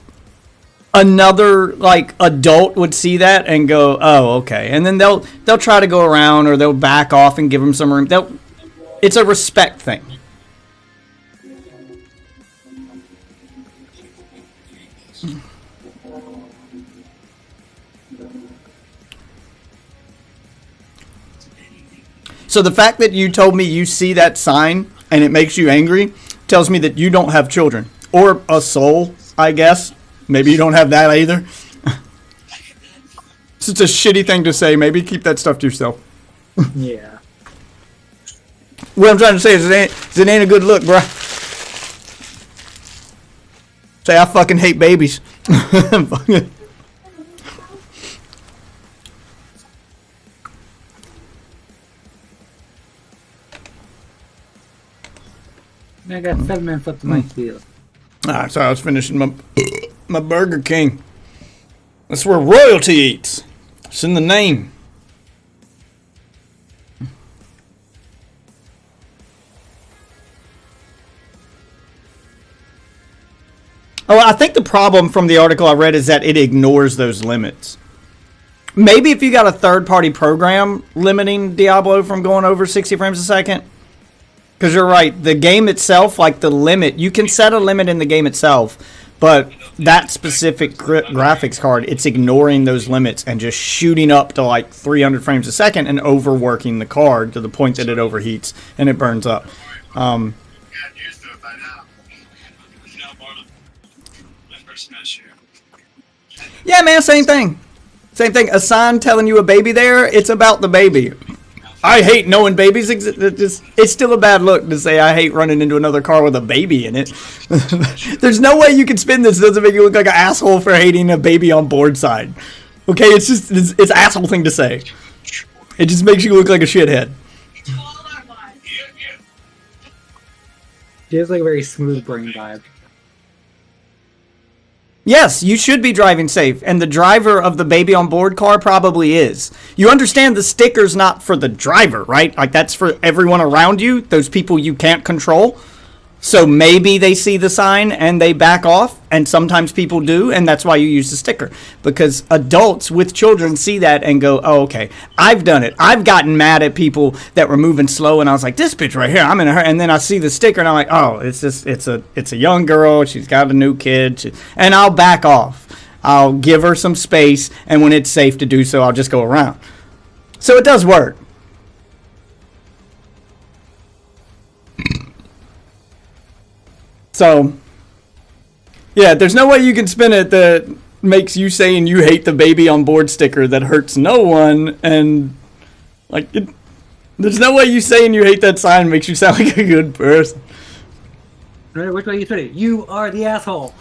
another like adult would see that and go, "Oh, okay." And then they'll try to go around or they'll back off and give them some room. It's a respect thing. So the fact that you told me you see that sign and it makes you angry tells me that you don't have children. Or a soul, I guess. Maybe you don't have that either. It's just a shitty thing to say. Maybe keep that stuff to yourself. Yeah. What I'm trying to say is it ain't a good look, bruh. Say, I fucking hate babies. I got 7 minutes left of my spiel. Sorry, I was finishing my Burger King. That's where royalty eats. It's in the name. Oh, I think the problem from the article I read is that it ignores those limits. Maybe if you got a third-party program limiting Diablo from going over 60 frames a second. Because you're right, the game itself, like the limit, you can set a limit in the game itself, but that specific graphics card, it's ignoring those limits and just shooting up to like 300 frames a second and overworking the card to the point that it overheats and it burns up. Yeah, man, same thing. Same thing. A sign telling you a baby there, it's about the baby. I hate knowing babies exist. It's still a bad look to say I hate running into another car with a baby in it. There's no way you can spin this. It doesn't make you look like an asshole for hating a baby on board side. Okay, it's just it's asshole thing to say. It just makes you look like a shithead. She has like a very smooth brain vibe. Yes, you should be driving safe, and the driver of the baby on board car probably is. You understand the sticker's not for the driver, right? Like, that's for everyone around you, those people you can't control. So maybe they see the sign and they back off, and sometimes people do, and that's why you use the sticker. Because adults with children see that and go, oh, okay, I've done it. I've gotten mad at people that were moving slow, and I was like, this bitch right here, I'm in a hurry. And then I see the sticker, and I'm like, oh, it's a young girl, she's got a new kid, and I'll back off. I'll give her some space, and when it's safe to do so, I'll just go around. So it does work. So, yeah, there's no way you can spin it that makes you saying you hate the baby on board sticker that hurts no one, and like there's no way you saying you hate that sign makes you sound like a good person. Which way you put it? You are the asshole.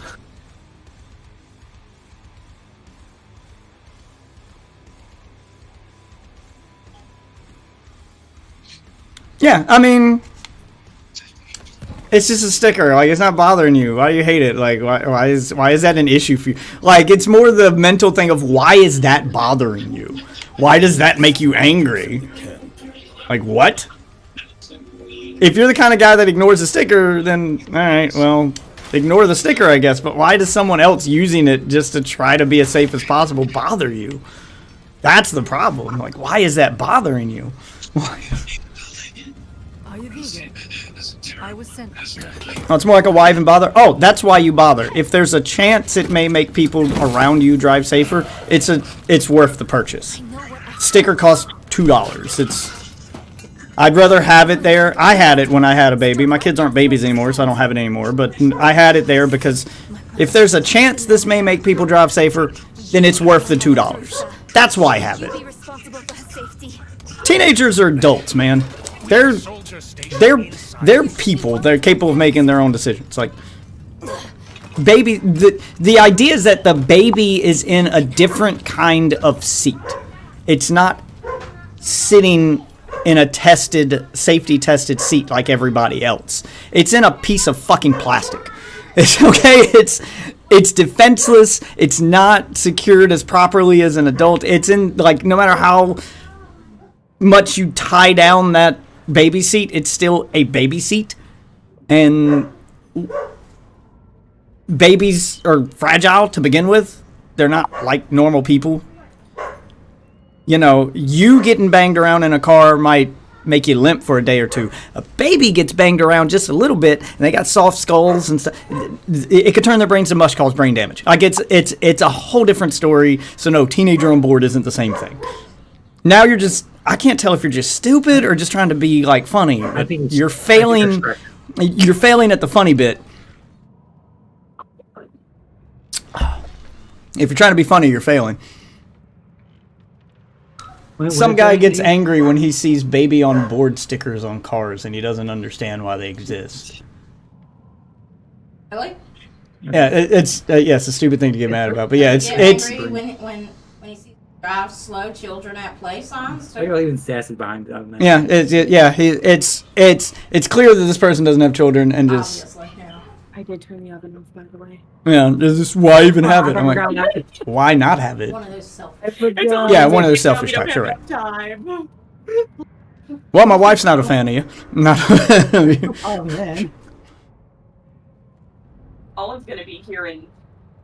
Yeah, I mean, it's just a sticker. Like, it's not bothering you. Why do you hate it? Like, why is that an issue for you? Like, it's more the mental thing of why is that bothering you? Why does that make you angry? Like, what? If you're the kind of guy that ignores the sticker, then all right, well, ignore the sticker, I guess. But why does someone else using it just to try to be as safe as possible bother you? That's the problem. Like, why is that bothering you? Why? Are you vegan? I was sent. Oh, it's more like a why even bother? Oh, that's why you bother. If there's a chance it may make people around you drive safer, it's worth the purchase. Sticker costs $2. I'd rather have it there. I had it when I had a baby. My kids aren't babies anymore, so I don't have it anymore. But I had it there because if there's a chance this may make people drive safer, then it's worth the $2. That's why I have it. Teenagers are adults, man. They're people. They're capable of making their own decisions. Like, baby, the idea is that the baby is in a different kind of seat. It's not sitting in a safety tested seat like everybody else. It's in a piece of fucking plastic. It's okay. It's defenseless. It's not secured as properly as an adult. It's in, like, no matter how much you tie down that baby seat, it's still a baby seat. And babies are fragile to begin with. They're not like normal people. You know, you getting banged around in a car might make you limp for a day or two. A baby gets banged around just a little bit, and they got soft skulls and stuff. It could turn their brains to mush, cause brain damage. Like, it's a whole different story. So no, teenager on board isn't the same thing. Now you're just, I can't tell if you're just stupid or just trying to be, like, funny. I think you're failing. You're failing at the funny bit. If you're trying to be funny, you're failing. Some guy gets angry when he sees baby on board stickers on cars and he doesn't understand why they exist. Really? Yeah, it's a stupid thing to get mad about. But yeah, it's angry when you see drive slow children at play signs. They're even sassy behind them. Yeah, it's clear that this person doesn't have children and just. Obviously, yeah. I did turn the oven off, by the way. Yeah, is this why even have it? I'm like, why not have it? One of those Yeah, one of those selfish types. You're right. Well, my wife's not a fan of you. Not. Oh man. Owen's gonna be here in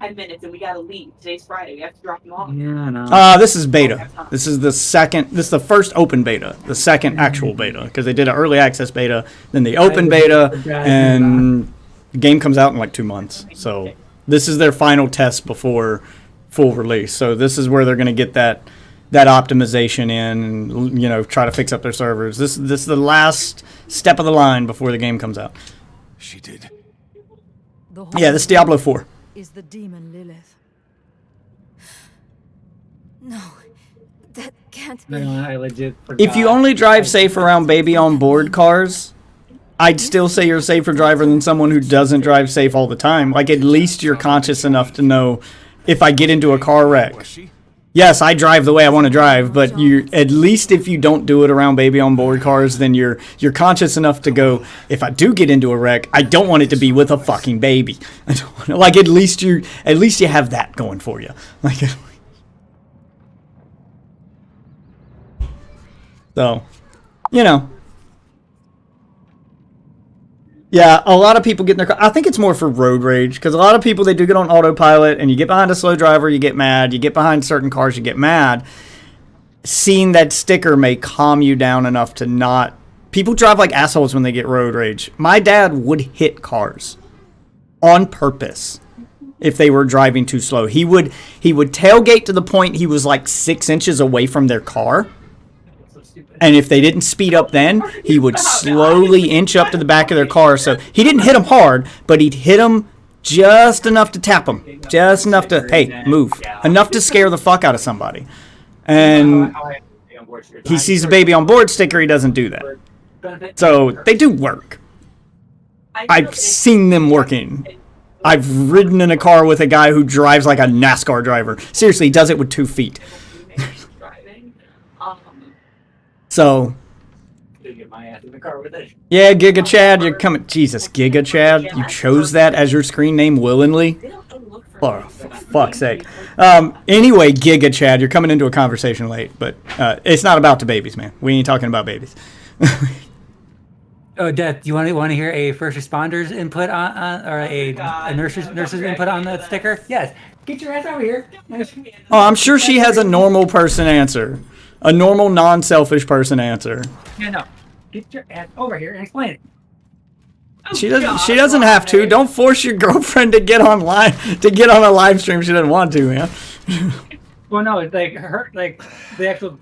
10 minutes, and we gotta leave. Today's Friday. We have to drop him off. Yeah, no. This is beta. This is the second. This is the first open beta. The second actual beta, because they did an early access beta, then the open beta, and the game comes out in like 2 months. So this is their final test before full release. So this is where they're going to get that optimization in, and, you know, try to fix up their servers. This is the last step of the line before the game comes out. She did. Yeah, this is Diablo 4. Is the demon Lilith? No, that can't be. I legit forgot. If you only drive safe around baby on board cars, I'd still say you're a safer driver than someone who doesn't drive safe all the time. Like, at least you're conscious enough to know if I get into a car wreck. Yes, I drive the way I want to drive, but you, at least if you don't do it around baby on board cars, then you're conscious enough to go, if I do get into a wreck, I don't want it to be with a fucking baby. I don't want to, like, at least you have that going for you. Like, so, you know. Yeah, a lot of people get in their car. I think it's more for road rage, because a lot of people, they do get on autopilot, and you get behind a slow driver, you get mad. You get behind certain cars, you get mad. Seeing that sticker may calm you down enough to not... People drive like assholes when they get road rage. My dad would hit cars on purpose if they were driving too slow. He would tailgate to the point he was like 6 inches away from their car. And if they didn't speed up then, he would slowly inch up to the back of their car. So he didn't hit them hard, but he'd hit them Just enough to tap them. Just enough to, hey, move. Enough to scare the fuck out of somebody. And he sees a baby on board sticker, he doesn't do that. So they do work. I've seen them working. I've ridden in a car with a guy who drives like a NASCAR driver. Seriously, he does it with 2 feet. So, yeah, Giga Chad, you're coming. Jesus, Giga Chad, you chose that as your screen name willingly? Oh, for fuck's sake. Anyway, Giga Chad, you're coming into a conversation late, but it's not about the babies, man. We ain't talking about babies. Oh, Death, do you want to hear a first responder's input on or a nurse's input on that sticker? Yes. Get your ass over here. Oh, I'm sure she has a normal person answer. A normal, non-selfish person answer. Yeah, no. Get your ass over here and explain it. She doesn't have to. Don't force your girlfriend to get on a live stream she doesn't want to, man. Well, no, it's like the actual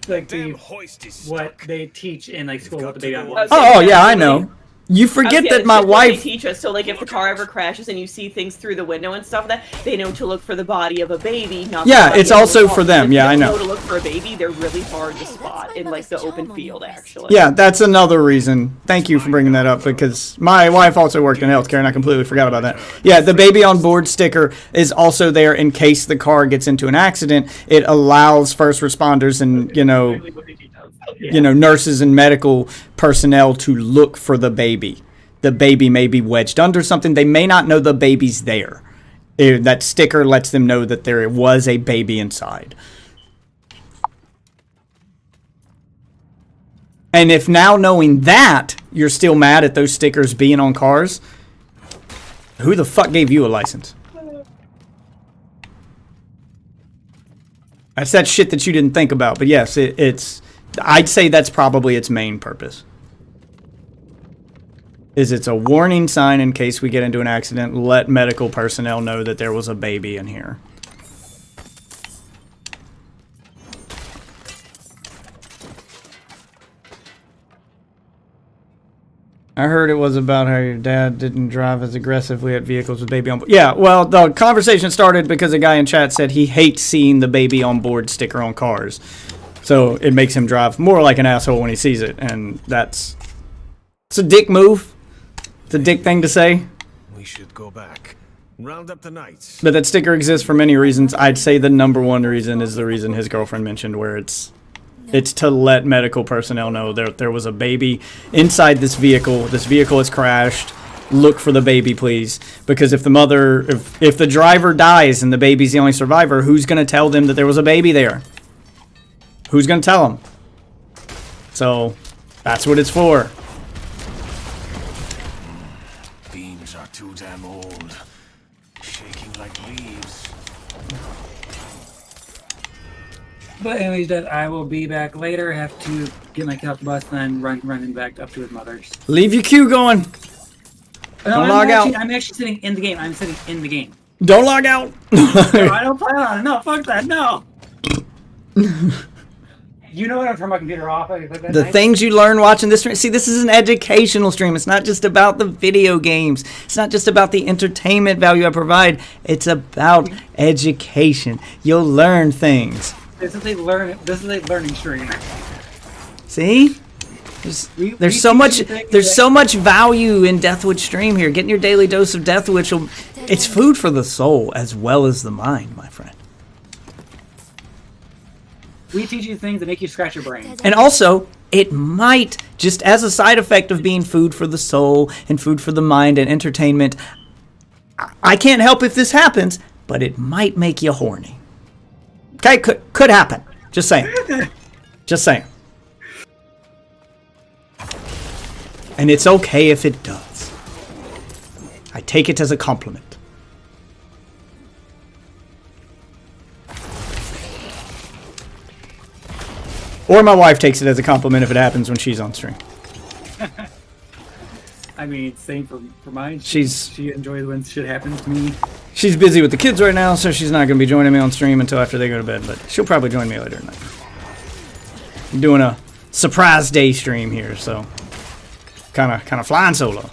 what they teach in like school with the baby on board. Oh yeah, I know. You forget that my wife they teach us. So like if the car ever crashes and you see things through the window and stuff, that they know to look for the body of a baby. Not yeah, it's also for them. Yeah, I know. Know to look for a baby, they're really hard to spot in like the open field. Actually. Yeah, that's another reason. Thank you for bringing that up because my wife also worked in healthcare and I completely forgot about that. Yeah, the baby on board sticker is also there in case the car gets into an accident. It allows first responders and nurses and medical personnel to look for the baby. The baby may be wedged under something. They may not know the baby's there. That sticker lets them know that there was a baby inside. And if now knowing that, you're still mad at those stickers being on cars, who the fuck gave you a license? That's that shit that you didn't think about. But yes, it's... I'd say that's probably its main purpose. It's a warning sign in case we get into an accident. Let medical personnel know that there was a baby in here. I heard it was about how your dad didn't drive as aggressively at vehicles with baby on board. Yeah, well, the conversation started because a guy in chat said he hates seeing the baby on board sticker on cars. So it makes him drive more like an asshole when he sees it, and it's a dick move. It's a dick thing to say. We should go back. Round up the knights. But that sticker exists for many reasons. I'd say the number one reason is the reason his girlfriend mentioned, where it's to let medical personnel know there was a baby inside this vehicle. This vehicle has crashed. Look for the baby, please. Because if the driver dies and the baby's the only survivor, who's going to tell them that there was a baby there? Who's going to tell them? So, that's what it's for. Beams are too damn old. Shaking like leaves. But anyways, that I will be back later. Have to get my kid off the bus and then running back up to his mother's. Leave your queue going. Don't log out. I'm actually sitting in the game. I'm sitting in the game. Don't log out. No, I don't plan on it. No, fuck that. No. You know what? I'm turning my computer off. The things you learn watching this stream. See, this is an educational stream. It's not just about the video games. It's not just about the entertainment value I provide. It's about education. You'll learn things. This is a learning stream. See? There's so much value in Deathwitch stream here. Getting your daily dose of Deathwitch it's food for the soul as well as the mind, my friend. We teach you things that make you scratch your brain. And also, it might, just as a side effect of being food for the soul and food for the mind and entertainment, I can't help if this happens, but it might make you horny. Okay, could happen. Just saying. Just saying. And it's okay if it does. I take it as a compliment. Or my wife takes it as a compliment if it happens when she's on stream. I mean, same for mine. She enjoys when shit happens to me. She's busy with the kids right now, so she's not going to be joining me on stream until after they go to bed, but she'll probably join me later tonight. I'm doing a surprise day stream here, so kind of flying solo.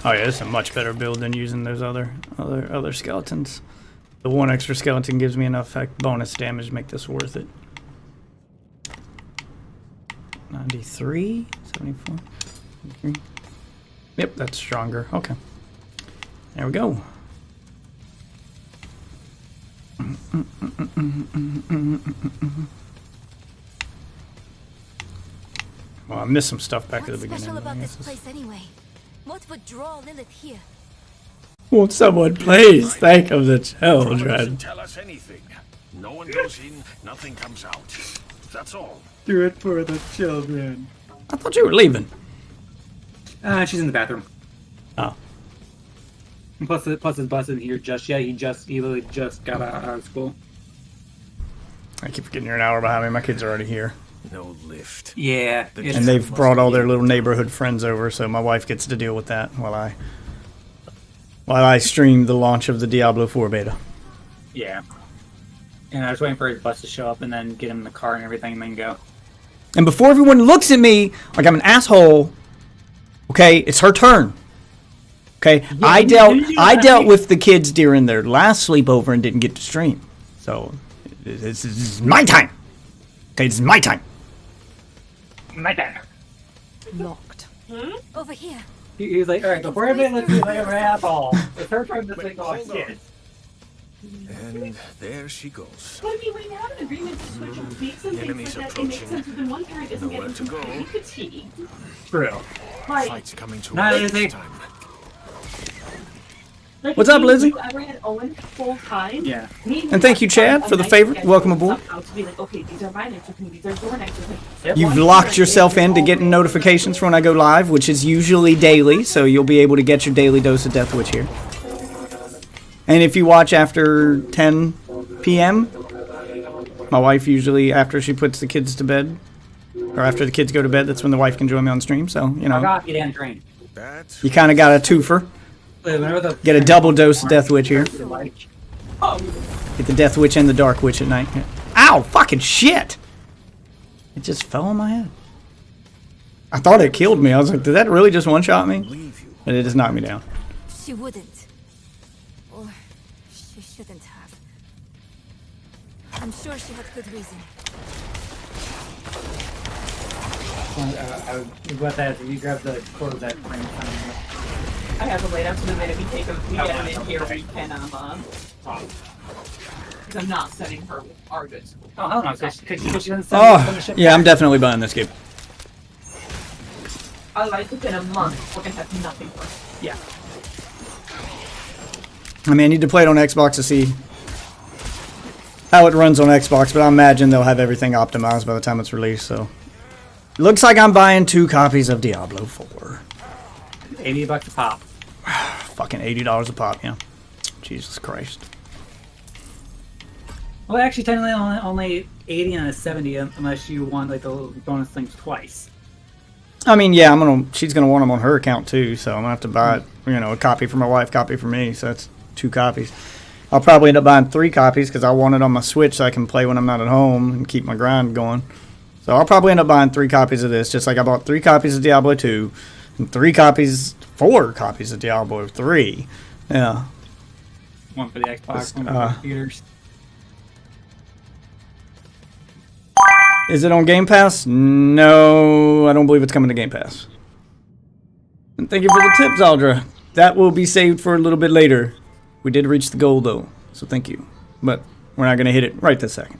Oh yeah, this is a much better build than using those other skeletons. The one extra skeleton gives me enough bonus damage to make this worth it. 93, 74. 73. Yep, that's stronger. Okay. There we go. Well, I missed some stuff back at the beginning. What's special about this place anyway? What would draw Lilith here? Won't someone please think of the children? Tell us anything. No one goes in, nothing comes out. That's all. Do it for the children. I thought you were leaving. She's in the bathroom. Oh. And plus his bus isn't here just yet. He literally just got out of school. I keep forgetting you're an hour behind me. My kids are already here. No lift. Yeah. And they've brought all their little neighborhood friends over, so my wife gets to deal with that while I stream the launch of the Diablo 4 beta. Yeah. And I was waiting for his bus to show up and then get him in the car and everything and then go. And before everyone looks at me like I'm an asshole, okay, it's her turn. Okay, Yeah, I dealt with the kids during their last sleepover and didn't get to stream. So this is my time. Okay, this is my time. My turn. Locked. Over here. He was like, alright, before everybody looks at me like I'm an asshole, it's her turn to think about kids. And there she goes. But I mean, we have an agreement to switch up weeks and things like that. It makes sense when one parent isn't Nowhere getting to go. completely fatigued. True. Like, Fight's coming to Not an end easy. this time. like What's up, if Lizzie? you ever had Owen full time, Yeah. And thank you, Chad, for the favor. Welcome aboard. To be like, okay, these are my next thing, these are your next thing. You've locked yourself into getting notifications for when I go live, which is usually daily, so you'll be able to get your daily dose of Death Witch here. And if you watch after 10 p.m., my wife usually, after she puts the kids to bed, or after the kids go to bed, that's when the wife can join me on stream, so, you I know, got you down train. you kind of got a twofer. Get a double dose of Death Witch here. Get the Death Witch and the Dark Witch at night. Ow! Fucking shit! It just fell on my head. I thought it killed me. I was like, did that really just one-shot me? But it just knocked me down. She wouldn't. Or she shouldn't have. I'm sure she had good reason. I would let that if you grab the clothes that frame. I have them laid out so the minute we get them in here, we can, because I'm not sending her our goods. Oh, hell no, because she doesn't send Oh, yeah, I'm definitely buying this game. Otherwise, within a month, we're going to have nothing for it. Yeah. I mean, I need to play it on Xbox to see how it runs on Xbox, but I imagine they'll have everything optimized by the time it's released, so. Looks like I'm buying 2 copies of Diablo 4. $80 a pop. Fucking $80 a pop, yeah. Jesus Christ. Well, actually, technically only 80 and a 70 unless you want like the bonus things twice. I mean, yeah, she's gonna want them on her account too, so I'm gonna have to buy, a copy for my wife, copy for me, so that's 2 copies. I'll probably end up buying 3 copies because I want it on my Switch so I can play when I'm not at home and keep my grind going. So I'll probably end up buying 3 copies of this, just like I bought 3 copies of Diablo 2 and 4 copies of Diablo 3. Yeah. One for the Xbox, one for the computers. Is it on Game Pass? No, I don't believe it's coming to Game Pass. And thank you for the tips, Aldra. That will be saved for a little bit later. We did reach the goal, though, so thank you. But we're not going to hit it right this second.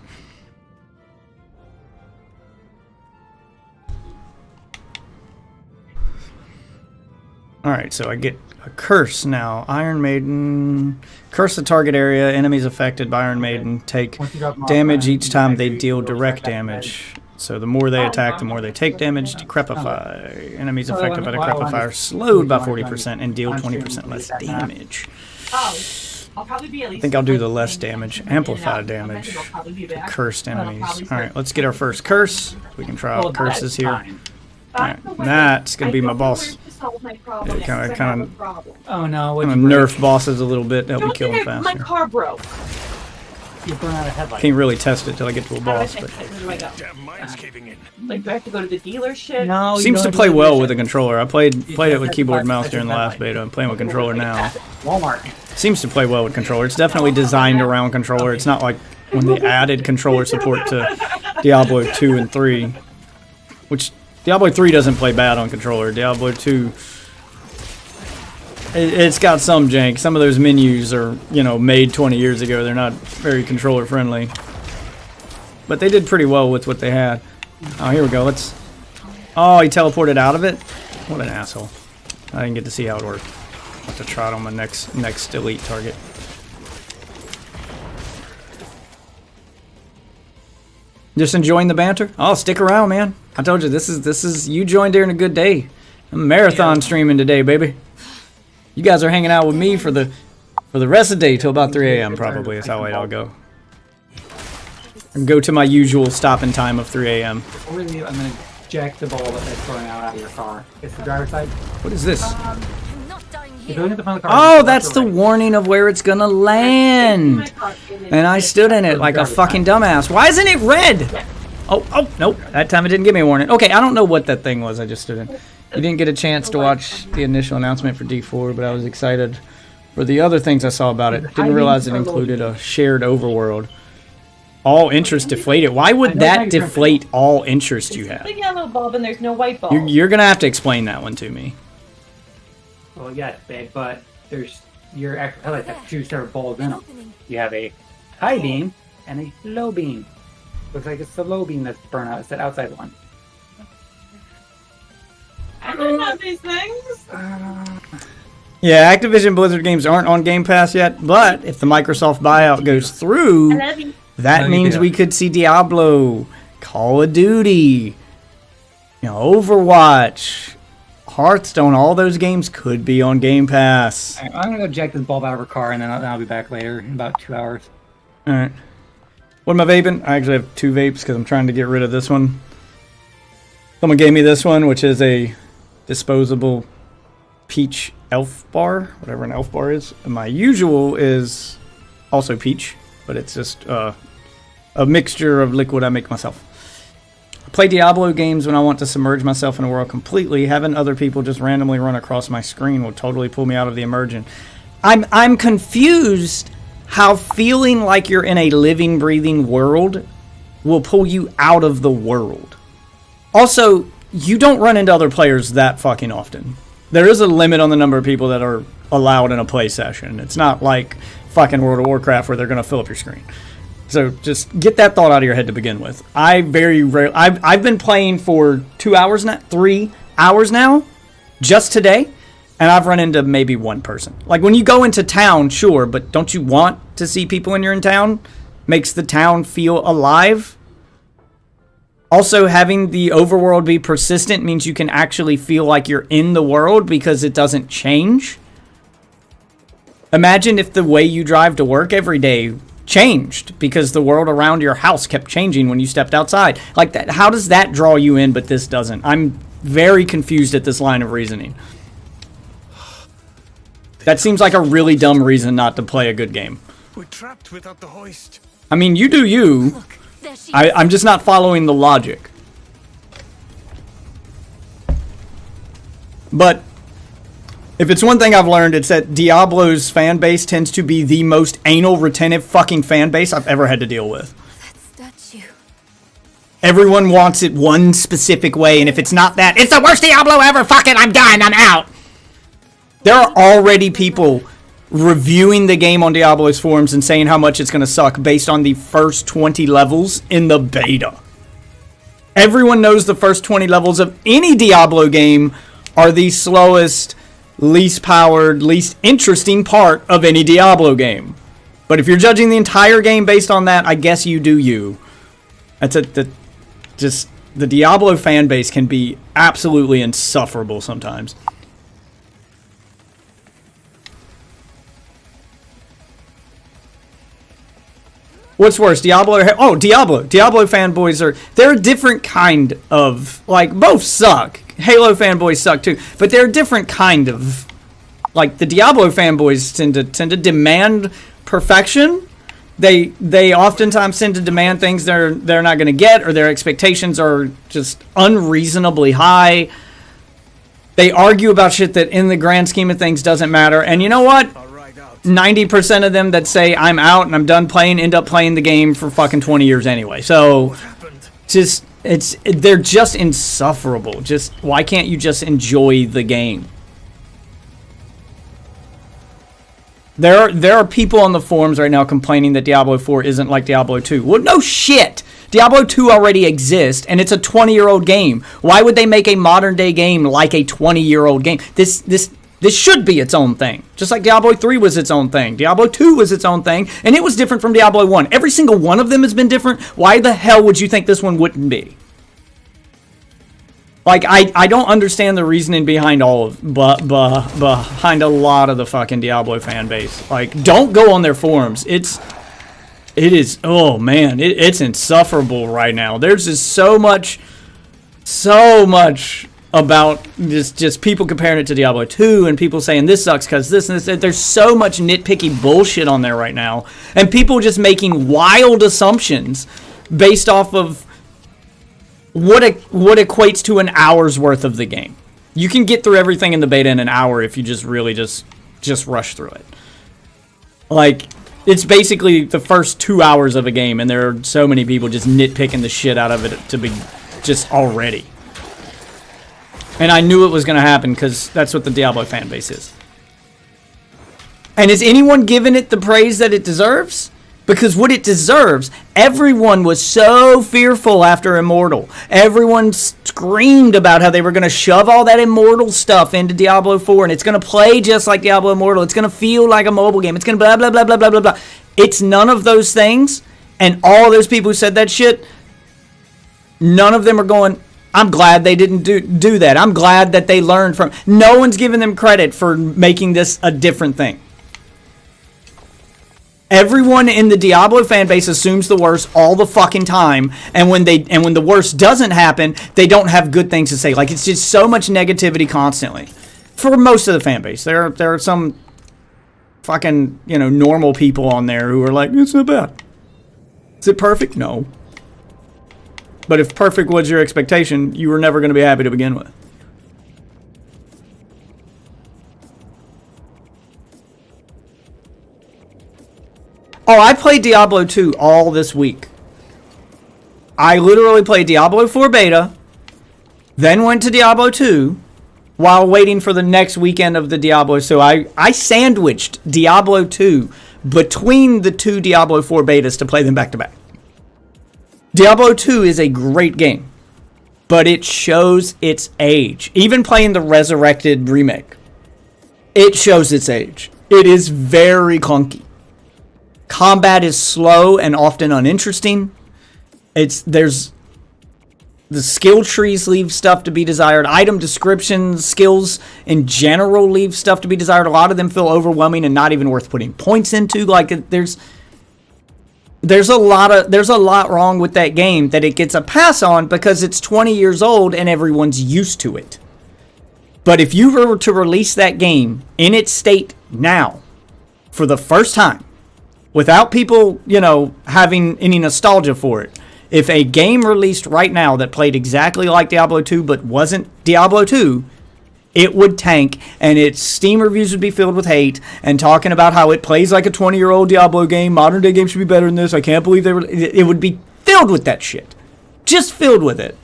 Alright, so I get a curse now. Iron Maiden. Curse the target area. Enemies affected by Iron Maiden take damage each time they deal direct damage. So the more they attack, the more they take damage. Decrepify. Enemies affected by Decrepify are slowed by 40% and deal 20% less damage. I'll probably be at least. I think I'll do the less damage. Amplify damage to cursed enemies. Alright, let's get our first curse. We can try out curses here. Alright, that's going to be my boss. Yeah, kind of Oh no! nerf bosses a little bit. Help me kill them faster. My car broke. You burn out a headlight. Can't really test it till I get to a How do I boss. fix But it? Where do I go? Damn mine's caving in. Like, do I have to go to the dealership? No, seems to play well with a controller. I played it with keyboard and mouse during the last beta. I'm playing with controller now. Walmart. Seems to play well with controller. It's definitely designed around controller. It's not like when they added controller support to Diablo 2 and 3, which Diablo 3 doesn't play bad on controller. Diablo 2, it's got some jank. Some of those menus are, made 20 years ago. They're not very controller friendly. But they did pretty well with what they had. Oh, here we go. Oh, he teleported out of it? What an asshole. I didn't get to see how it worked. I'll have to try it on my next elite target. Just enjoying the banter? Oh, stick around, man. I told you, this is you joined during a good day. I'm marathon streaming today, baby. You guys are hanging out with me for the rest of the day till about 3 a.m. probably is how late I'll go. And go to my usual stopping time of 3 a.m. I'm gonna jack the ball that's throwing out of your car. It's the driver's side. What is this? You're going at the front of the car. Oh, that's the warning of where it's gonna land. And I stood in it like a fucking dumbass. Why isn't it red? Oh, nope. That time it didn't give me a warning. Okay, I don't know what that thing was I just stood in. You didn't get a chance to watch the initial announcement for D4, but I was excited for the other things I saw about it. Didn't realize it included a shared overworld. All interest deflated. Why would that deflate all interest you have? There's a yellow bulb and there's no white bulb. You're gonna have to explain that one to me. Well, yes, babe, but your actual headlights have two separate bulbs in them. You have a high beam and a low beam. Looks like it's the low beam that's burnt out. It's that outside one. I don't know these things. Yeah, Activision Blizzard games aren't on Game Pass yet, but if the Microsoft buyout goes through, that means we could see Diablo, Call of Duty, Overwatch, Hearthstone. All those games could be on Game Pass. Right, I'm gonna go jack this bulb out of her car, and then I'll be back later in about 2 hours. All right. What am I vaping? I actually have 2 vapes because I'm trying to get rid of this one. Someone gave me this one, which is a disposable peach elf bar, whatever an elf bar is. And my usual is also peach, but it's just a mixture of liquid I make myself. I play Diablo games when I want to submerge myself in a world completely. Having other people just randomly run across my screen will totally pull me out of the immersion. I'm confused how feeling like you're in a living, breathing world will pull you out of the world. Also, you don't run into other players that fucking often. There is a limit on the number of people that are allowed in a play session. It's not like fucking World of Warcraft where they're going to fill up your screen. So just get that thought out of your head to begin with. I've been playing for 2 hours now, 3 hours now, just today, and I've run into maybe one person. Like when you go into town, sure, but don't you want to see people when you're in town? Makes the town feel alive. Also, having the overworld be persistent means you can actually feel like you're in the world because it doesn't change. Imagine if the way you drive to work every day changed because the world around your house kept changing when you stepped outside. Like that, how does that draw you in but this doesn't? I'm very confused at this line of reasoning. That seems like a really dumb reason not to play a good game. We're trapped without the hoist. I mean, you do you. I'm just not following the logic. But if it's one thing I've learned, it's that Diablo's fan base tends to be the most anal retentive fucking fan base I've ever had to deal with. Everyone wants it one specific way, and if it's not that, it's the worst Diablo ever. Fuck it, I'm done, I'm out. There are already people reviewing the game on Diablo's forums and saying how much it's going to suck based on the first 20 levels in the beta. Everyone knows the first 20 levels of any Diablo game are the slowest, least powered, least interesting part of any Diablo game. But if you're judging the entire game based on that, I guess you do you. Just the Diablo fan base can be absolutely insufferable sometimes. What's worse, Diablo or... Oh, Diablo. Diablo fanboys are... They're a different kind of... Like, both suck. Halo fanboys suck too. But they're a different kind of... Like, the Diablo fanboys tend to demand perfection. They oftentimes tend to demand things they're not going to get, or their expectations are just unreasonably high. They argue about shit that in the grand scheme of things doesn't matter. And you know what? 90% of them that say I'm out and I'm done playing end up playing the game for fucking 20 years anyway. So they're just insufferable. Just why can't you just enjoy the game? There are people on the forums right now complaining that Diablo 4 isn't like Diablo 2. Well, no shit. Diablo 2 already exists, and it's a 20-year-old game. Why would they make a modern-day game like a 20-year-old game? This should be its own thing. Just like Diablo 3 was its own thing. Diablo 2 was its own thing, and it was different from Diablo 1. Every single one of them has been different. Why the hell would you think this one wouldn't be? Like, I don't understand the reasoning behind behind a lot of the fucking Diablo fan base. Like, don't go on their forums. It is, oh man, it's insufferable right now. There's just so much about just people comparing it to Diablo 2 and people saying this sucks because this and this. There's so much nitpicky bullshit on there right now. And people just making wild assumptions based off of what equates to an hour's worth of the game. You can get through everything in the beta in an hour if you just really just rush through it. Like, it's basically the first 2 hours of a game, and there are so many people just nitpicking the shit out of it to be just already. And I knew it was going to happen because that's what the Diablo fan base is. And is anyone giving it the praise that it deserves? Because what it deserves, everyone was so fearful after Immortal. Everyone screamed about how they were going to shove all that Immortal stuff into Diablo 4, and it's going to play just like Diablo Immortal. It's going to feel like a mobile game. It's going to blah, blah, blah, blah, blah, blah, blah. It's none of those things, and all those people who said that shit, none of them are going, I'm glad they didn't do that. I'm glad that they learned from. No one's giving them credit for making this a different thing. Everyone in the Diablo fan base assumes the worst all the fucking time, and when the worst doesn't happen, they don't have good things to say. Like, it's just so much negativity constantly. For most of the fan base, there are some fucking, normal people on there who are like, it's not bad. Is it perfect? No. But if perfect was your expectation, you were never going to be happy to begin with. Oh, I played Diablo 2 all this week. I literally played Diablo 4 beta, then went to Diablo 2 while waiting for the next weekend of the Diablo. So I sandwiched Diablo 2 between the two Diablo 4 betas to play them back to back. Diablo 2 is a great game, but it shows its age. Even playing the Resurrected remake, it shows its age. It is very clunky. Combat is slow and often uninteresting. The skill trees leave stuff to be desired. Item descriptions, skills in general leave stuff to be desired. A lot of them feel overwhelming and not even worth putting points into. Like, there's a lot wrong with that game that it gets a pass on because it's 20 years old and everyone's used to it. But if you were to release that game in its state now for the first time, without people, having any nostalgia for it, if a game released right now that played exactly like Diablo 2 but wasn't Diablo 2, it would tank, and its Steam reviews would be filled with hate and talking about how it plays like a 20-year-old Diablo game. Modern day games should be better than this. I can't believe it would be filled with that shit. Just filled with it.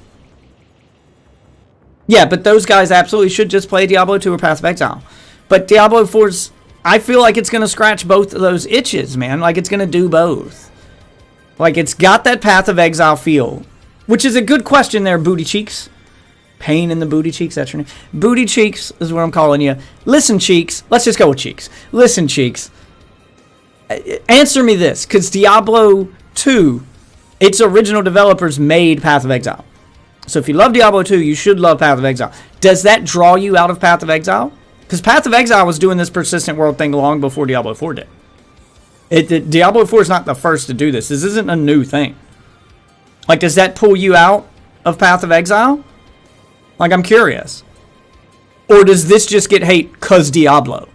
Yeah, but those guys absolutely should just play Diablo 2 or Path of Exile. But Diablo 4's, I feel like it's going to scratch both of those itches, man. Like, it's going to do both. Like, it's got that Path of Exile feel, which is a good question there, Booty Cheeks. Pain in the Booty Cheeks, that's your name. Booty Cheeks is what I'm calling you. Listen, Cheeks. Let's just go with Cheeks. Listen, Cheeks. Answer me this, because Diablo 2, its original developers made Path of Exile. So if you love Diablo 2, you should love Path of Exile. Does that draw you out of Path of Exile? Because Path of Exile was doing this persistent world thing long before Diablo 4 did. Diablo 4 is not the first to do this. This isn't a new thing. Like, does that pull you out of Path of Exile? Like, I'm curious. Or does this just get hate because Diablo?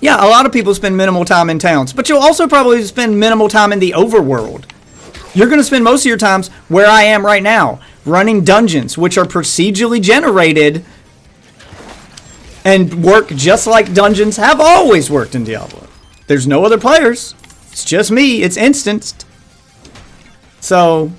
Yeah, a lot of people spend minimal time in towns, but you'll also probably spend minimal time in the overworld. You're going to spend most of your times where I am right now, running dungeons, which are procedurally generated and work just like dungeons have always worked in Diablo. There's no other players. It's just me. It's instanced. So,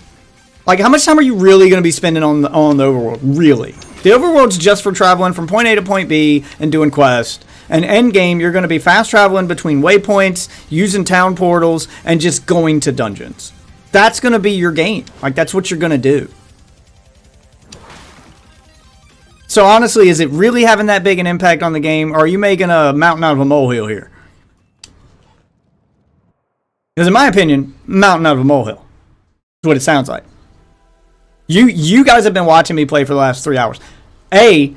like, how much time are you really going to be spending on the overworld? Really? The overworld's just for traveling from point A to point B and doing quests. And endgame, you're going to be fast traveling between waypoints, using town portals, and just going to dungeons. That's going to be your game. Like, that's what you're going to do. So honestly, is it really having that big an impact on the game, or are you making a mountain out of a molehill here? Because in my opinion, mountain out of a molehill is what it sounds like. You guys have been watching me play for the last 3 hours. A,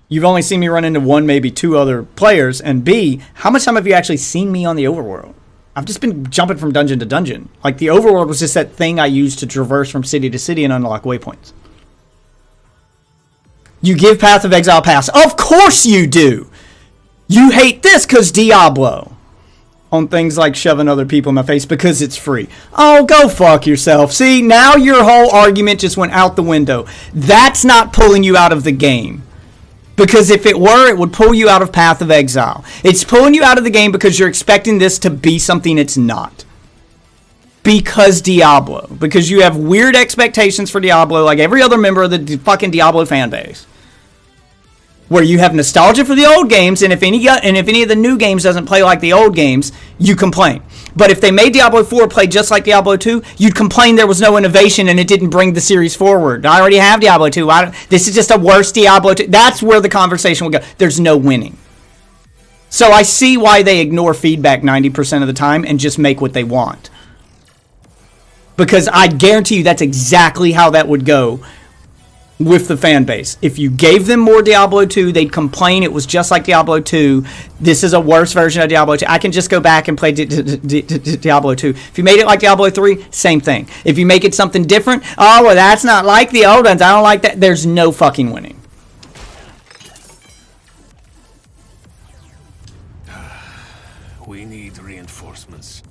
you've only seen me run into one, maybe two other players. And B, how much time have you actually seen me on the overworld? I've just been jumping from dungeon to dungeon. Like, the overworld was just that thing I used to traverse from city to city and unlock waypoints. You give Path of Exile pass. Of course you do! You hate this because Diablo. On things like shoving other people in my face because it's free. Oh, go fuck yourself. See, now your whole argument just went out the window. That's not pulling you out of the game. Because if it were, it would pull you out of Path of Exile. It's pulling you out of the game because you're expecting this to be something it's not. Because Diablo. Because you have weird expectations for Diablo like every other member of the fucking Diablo fan base. Where you have nostalgia for the old games, and if any of the new games doesn't play like the old games, you complain. But if they made Diablo 4 play just like Diablo 2, you'd complain there was no innovation and it didn't bring the series forward. I already have Diablo 2. This is just a worse Diablo 2. That's where the conversation will go. There's no winning. So I see why they ignore feedback 90% of the time and just make what they want. Because I guarantee you that's exactly how that would go with the fan base. If you gave them more Diablo 2, they'd complain it was just like Diablo 2. This is a worse version of Diablo 2. I can just go back and play Diablo 2. If you made it like Diablo 3, same thing. If you make it something different, oh, well, that's not like the old ones. I don't like that. There's no fucking winning. We need reinforcements.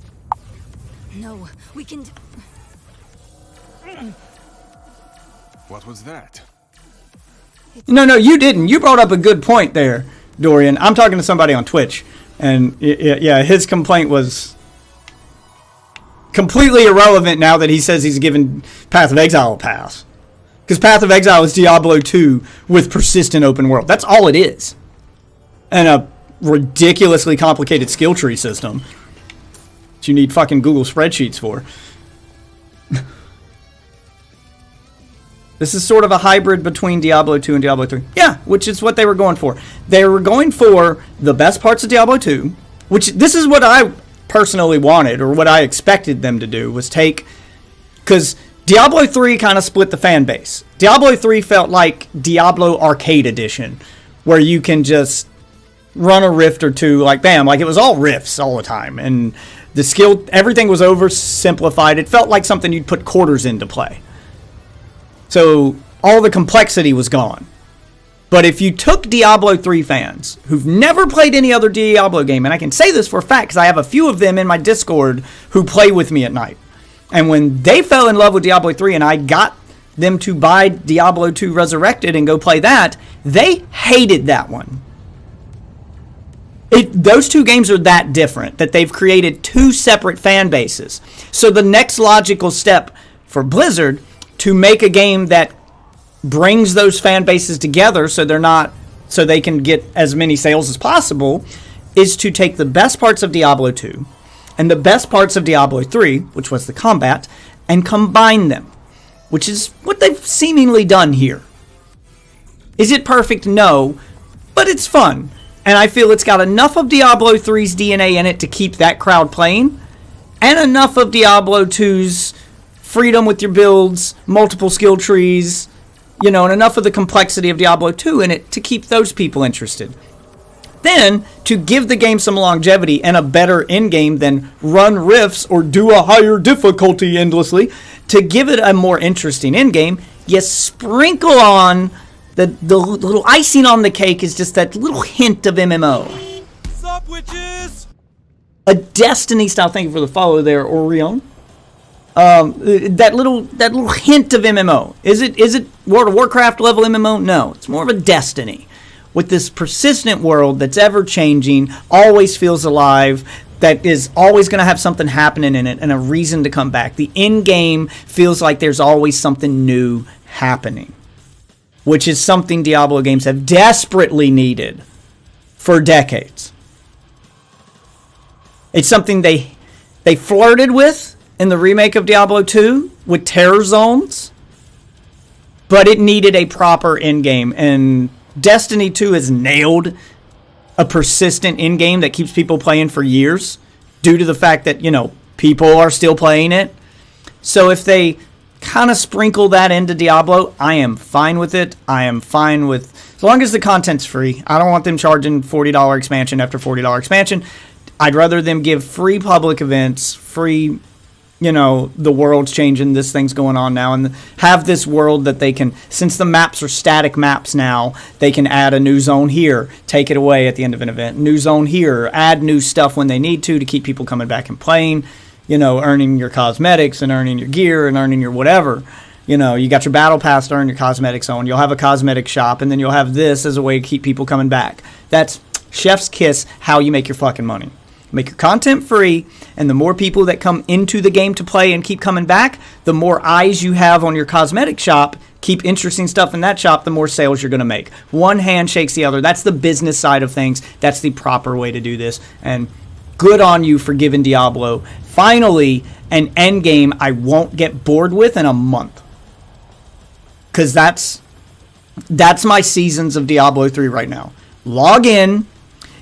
No, we can... What was that? No, you didn't. You brought up a good point there, Dorian. I'm talking to somebody on Twitch, and yeah, his complaint was completely irrelevant now that he says he's given Path of Exile a pass. Because Path of Exile is Diablo 2 with persistent open world. That's all it is. And a ridiculously complicated skill tree system that you need fucking Google spreadsheets for. This is sort of a hybrid between Diablo 2 and Diablo 3. Yeah, which is what they were going for. They were going for the best parts of Diablo 2, which this is what I personally wanted, or what I expected them to do, was take... Because Diablo 3 kind of split the fan base. Diablo 3 felt like Diablo Arcade Edition, where you can just run a rift or two, like bam, like it was all rifts all the time. And the skill, everything was oversimplified. It felt like something you'd put quarters into play. So all the complexity was gone. But if you took Diablo 3 fans who've never played any other Diablo game, and I can say this for a fact because I have a few of them in my Discord who play with me at night. And when they fell in love with Diablo 3 and I got them to buy Diablo 2 Resurrected and go play that, they hated that one. Those two games are that different that they've created two separate fan bases. So the next logical step for Blizzard to make a game that brings those fan bases together so they can get as many sales as possible is to take the best parts of Diablo 2 and the best parts of Diablo 3, which was the combat, and combine them, which is what they've seemingly done here. Is it perfect? No, but it's fun. And I feel it's got enough of Diablo 3's DNA in it to keep that crowd playing, and enough of Diablo 2's freedom with your builds, multiple skill trees, and enough of the complexity of Diablo 2 in it to keep those people interested. Then, to give the game some longevity and a better endgame than run rifts or do a higher difficulty endlessly, to give it a more interesting endgame, you sprinkle on the little icing on the cake is just that little hint of MMO. Sup, witches? a Destiny style. Thank you for the follow there, Orion. That little hint of MMO. Is it World of Warcraft level MMO? No, it's more of a Destiny with this persistent world that's ever changing, always feels alive, that is always going to have something happening in it and a reason to come back. The end game feels like there's always something new happening, which is something Diablo games have desperately needed for decades. It's something they flirted with in the remake of Diablo 2 with terror zones, but it needed a proper end game, and Destiny 2 has nailed a persistent end game that keeps people playing for years due to the fact that, people are still playing it. So if they kind of sprinkle that into Diablo, I am fine with it. I am fine with, as long as the content's free. I don't want them charging $40 expansion after $40 expansion. I'd rather them give free public events, free, the world's changing, this thing's going on now, and have this world that they can, since the maps are static maps now, they can add a new zone here, take it away at the end of an event, new zone here, add new stuff when they need to keep people coming back and playing, earning your cosmetics and earning your gear and earning your whatever. You got your battle pass to earn your cosmetic zone. You'll have a cosmetic shop, and then you'll have this as a way to keep people coming back. That's chef's kiss how you make your fucking money. Make your content free, and the more people that come into the game to play and keep coming back, the more eyes you have on your cosmetic shop, keep interesting stuff in that shop, the more sales you're going to make. One hand shakes the other. That's the business side of things. That's the proper way to do this. And good on you for giving Diablo finally an end game I won't get bored with in a month. Because that's my seasons of Diablo 3 right now. Log in,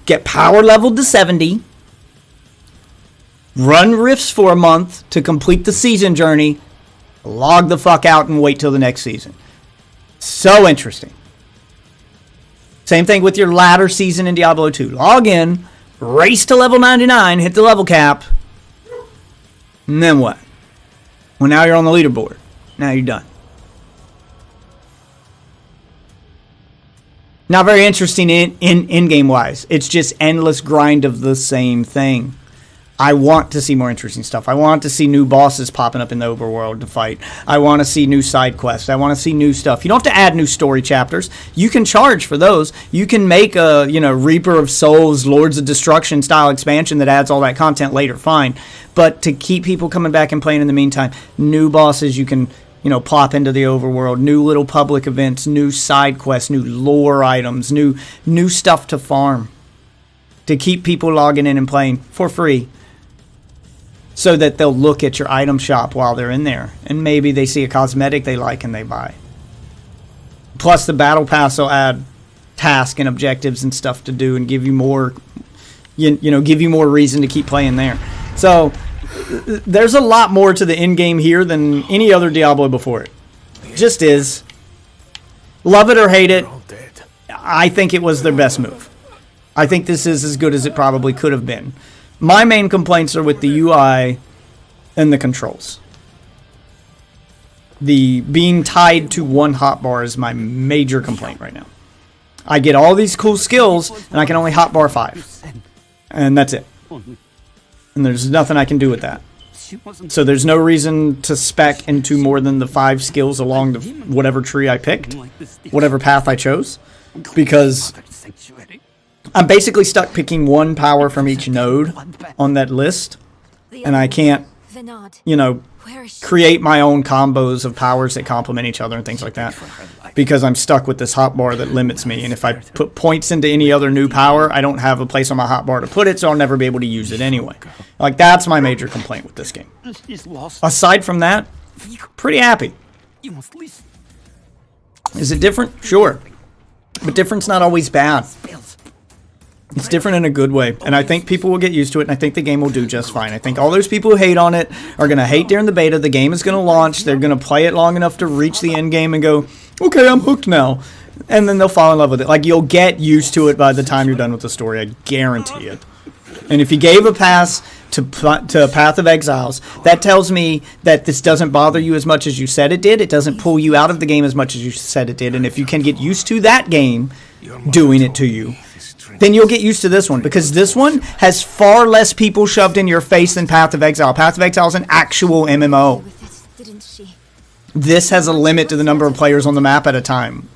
get power leveled to 70, run rifts for a month to complete the season journey, log the fuck out and wait till the next season. So interesting. Same thing with your ladder season in Diablo 2. Log in, race to level 99, hit the level cap, and then what? Well, now you're on the leaderboard. Now you're done. Not very interesting in-game wise. It's just endless grind of the same thing. I want to see more interesting stuff. I want to see new bosses popping up in the overworld to fight. I want to see new side quests. I want to see new stuff. You don't have to add new story chapters. You can charge for those. You can make a, Reaper of Souls, Lords of Destruction style expansion that adds all that content later. Fine. But to keep people coming back and playing in the meantime, new bosses you can, plop into the overworld, new little public events, new side quests, new lore items, new stuff to farm. To keep people logging in and playing for free. So that they'll look at your item shop while they're in there. And maybe they see a cosmetic they like and they buy. Plus the battle pass will add tasks and objectives and stuff to do and give you more, give you more reason to keep playing there. So there's a lot more to the end game here than any other Diablo before it. Just is. Love it or hate it, I think it was their best move. I think this is as good as it probably could have been. My main complaints are with the UI and the controls. The being tied to one hotbar is my major complaint right now. I get all these cool skills, and I can only hotbar 5. And that's it. And there's nothing I can do with that. So there's no reason to spec into more than the 5 skills along the whatever tree I picked, whatever path I chose, because I'm basically stuck picking one power from each node on that list, and I can't, create my own combos of powers that complement each other and things like that, because I'm stuck with this hotbar that limits me, and if I put points into any other new power, I don't have a place on my hotbar to put it, so I'll never be able to use it anyway. Like, that's my major complaint with this game. Aside from that, pretty happy. Is it different? Sure. But different's not always bad. It's different in a good way, and I think people will get used to it, and I think the game will do just fine. I think all those people who hate on it are going to hate during the beta. The game is going to launch. They're going to play it long enough to reach the end game and go, okay, I'm hooked now. And then they'll fall in love with it. Like, you'll get used to it by the time you're done with the story. I guarantee it. And if you gave a pass to Path of Exiles, that tells me that this doesn't bother you as much as you said it did. It doesn't pull you out of the game as much as you said it did. And if you can get used to that game doing it to you, then you'll get used to this one, because this one has far less people shoved in your face than Path of Exile. Path of Exile is an actual MMO. This has a limit to the number of players on the map at a time.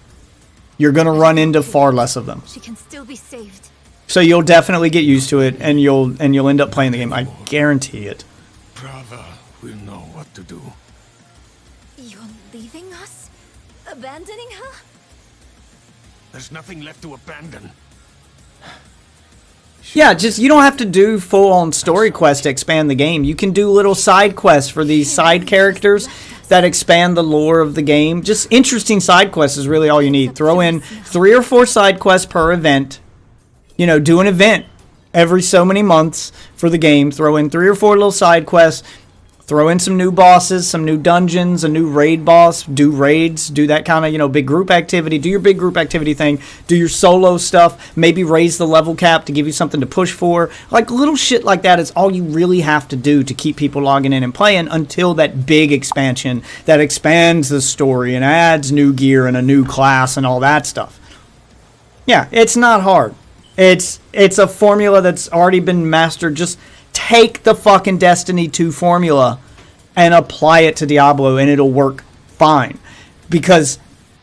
You're going to run into far less of them. She can still be saved. So you'll definitely get used to it, and you'll end up playing the game. I guarantee it. Brother will know what to do. You're leaving us? Abandoning her? There's nothing left to abandon. Yeah, just you don't have to do full-on story quests to expand the game. You can do little side quests for these side characters that expand the lore of the game. Just interesting side quests is really all you need. Throw in 3 or 4 side quests per event. You know, do an event every so many months for the game. Throw in 3 or 4 little side quests. Throw in some new bosses, some new dungeons, a new raid boss. Do raids. Do that kind of, you know, big group activity. Do your big group activity thing. Do your solo stuff. Maybe raise the level cap to give you something to push for. Like, little shit like that is all you really have to do to keep people logging in and playing until that big expansion that expands the story and adds new gear and a new class and all that stuff. Yeah, it's not hard. It's a formula that's already been mastered. Just take the fucking Destiny 2 formula and apply it to Diablo, and it'll work fine. Because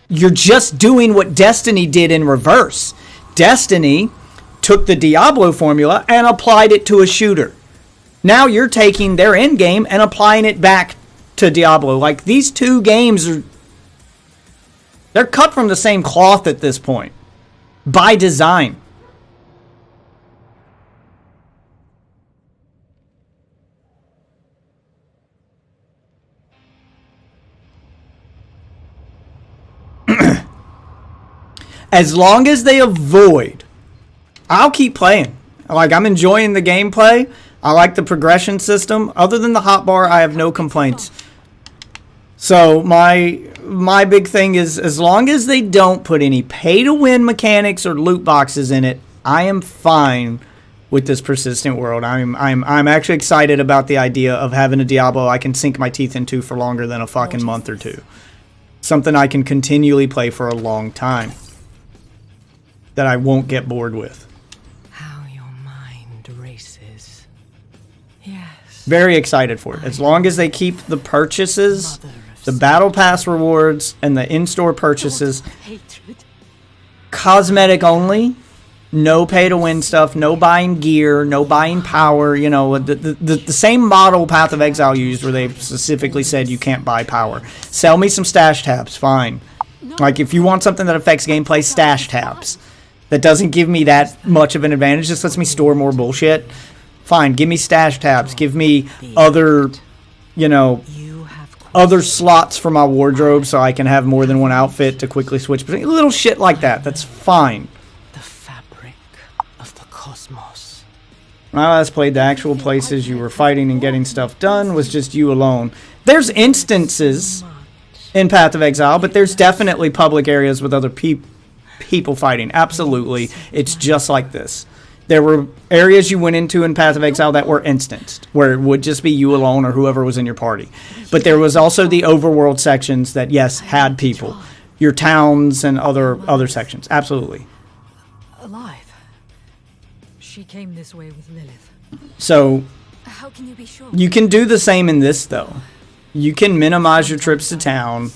you're just doing what Destiny did in reverse. Destiny took the Diablo formula and applied it to a shooter. Now you're taking their end game and applying it back to Diablo. Like, these two games they're cut from the same cloth at this point. By design. As long as they avoid, I'll keep playing. Like, I'm enjoying the gameplay. I like the progression system. Other than the hotbar, I have no complaints. So my big thing is, as long as they don't put any pay-to-win mechanics or loot boxes in it, I am fine with this persistent world. I'm actually excited about the idea of having a Diablo I can sink my teeth into for longer than a fucking month or two. Something I can continually play for a long time. That I won't get bored with. How your mind races. Yes. Very excited for it. As long as they keep the purchases, the battle pass rewards, and the in-store purchases cosmetic only. No pay-to-win stuff. No buying gear. No buying power. You know, the same model Path of Exile used, where they specifically said you can't buy power. Sell me some stash tabs. Fine. Like, if you want something that affects gameplay, stash tabs. That doesn't give me that much of an advantage. Just lets me store more bullshit. Fine, give me stash tabs. Give me other, you know, other slots for my wardrobe so I can have more than one outfit to quickly switch between. Little shit like that. That's fine. The fabric of the cosmos. When I last played, the actual places you were fighting and getting stuff done was just you alone. There's instances in Path of Exile, but there's definitely public areas with other people fighting. Absolutely. It's just like this. There were areas you went into in Path of Exile that were instanced, where it would just be you alone or whoever was in your party. But there was also the overworld sections that, yes, had people. Your towns and other sections. Absolutely. Alive. She came this way with Lilith. So, How can you be sure? you can do the same in this, though. You can minimize your trips to town.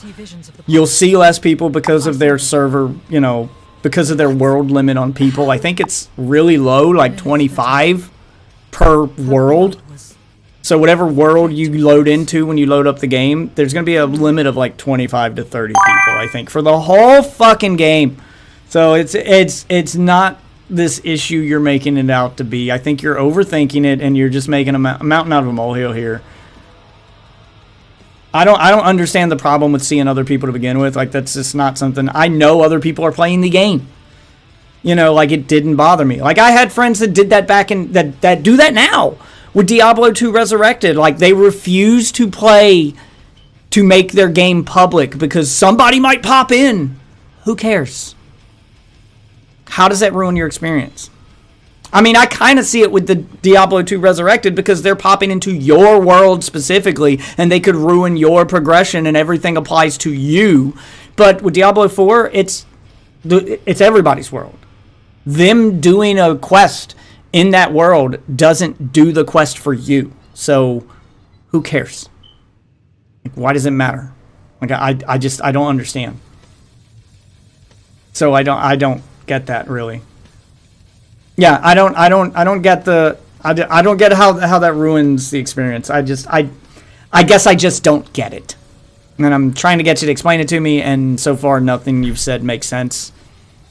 You'll see less people because of their server, you know, because of their world limit on people. I think it's really low, like 25 per world. So whatever world you load into when you load up the game, there's going to be a limit of like 25 to 30 people, I think, for the whole fucking game. So it's not this issue you're making it out to be. I think you're overthinking it, and you're just making a mountain out of a molehill here. I don't understand the problem with seeing other people to begin with. Like, that's just not something. I know other people are playing the game. You know, like, it didn't bother me. Like, I had friends that did that back in that do that now with Diablo 2 Resurrected. Like, they refuse to play to make their game public because somebody might pop in. Who cares? How does that ruin your experience? I mean, I kind of see it with the Diablo 2 Resurrected because they're popping into your world specifically, and they could ruin your progression, and everything applies to you. But with Diablo 4, it's everybody's world. Them doing a quest in that world doesn't do the quest for you. So who cares? Like, why does it matter? Like, I don't understand. So I don't get that really. Yeah, I don't get I don't get how that ruins the experience. I guess I just don't get it. And I'm trying to get you to explain it to me, and so far nothing you've said makes sense.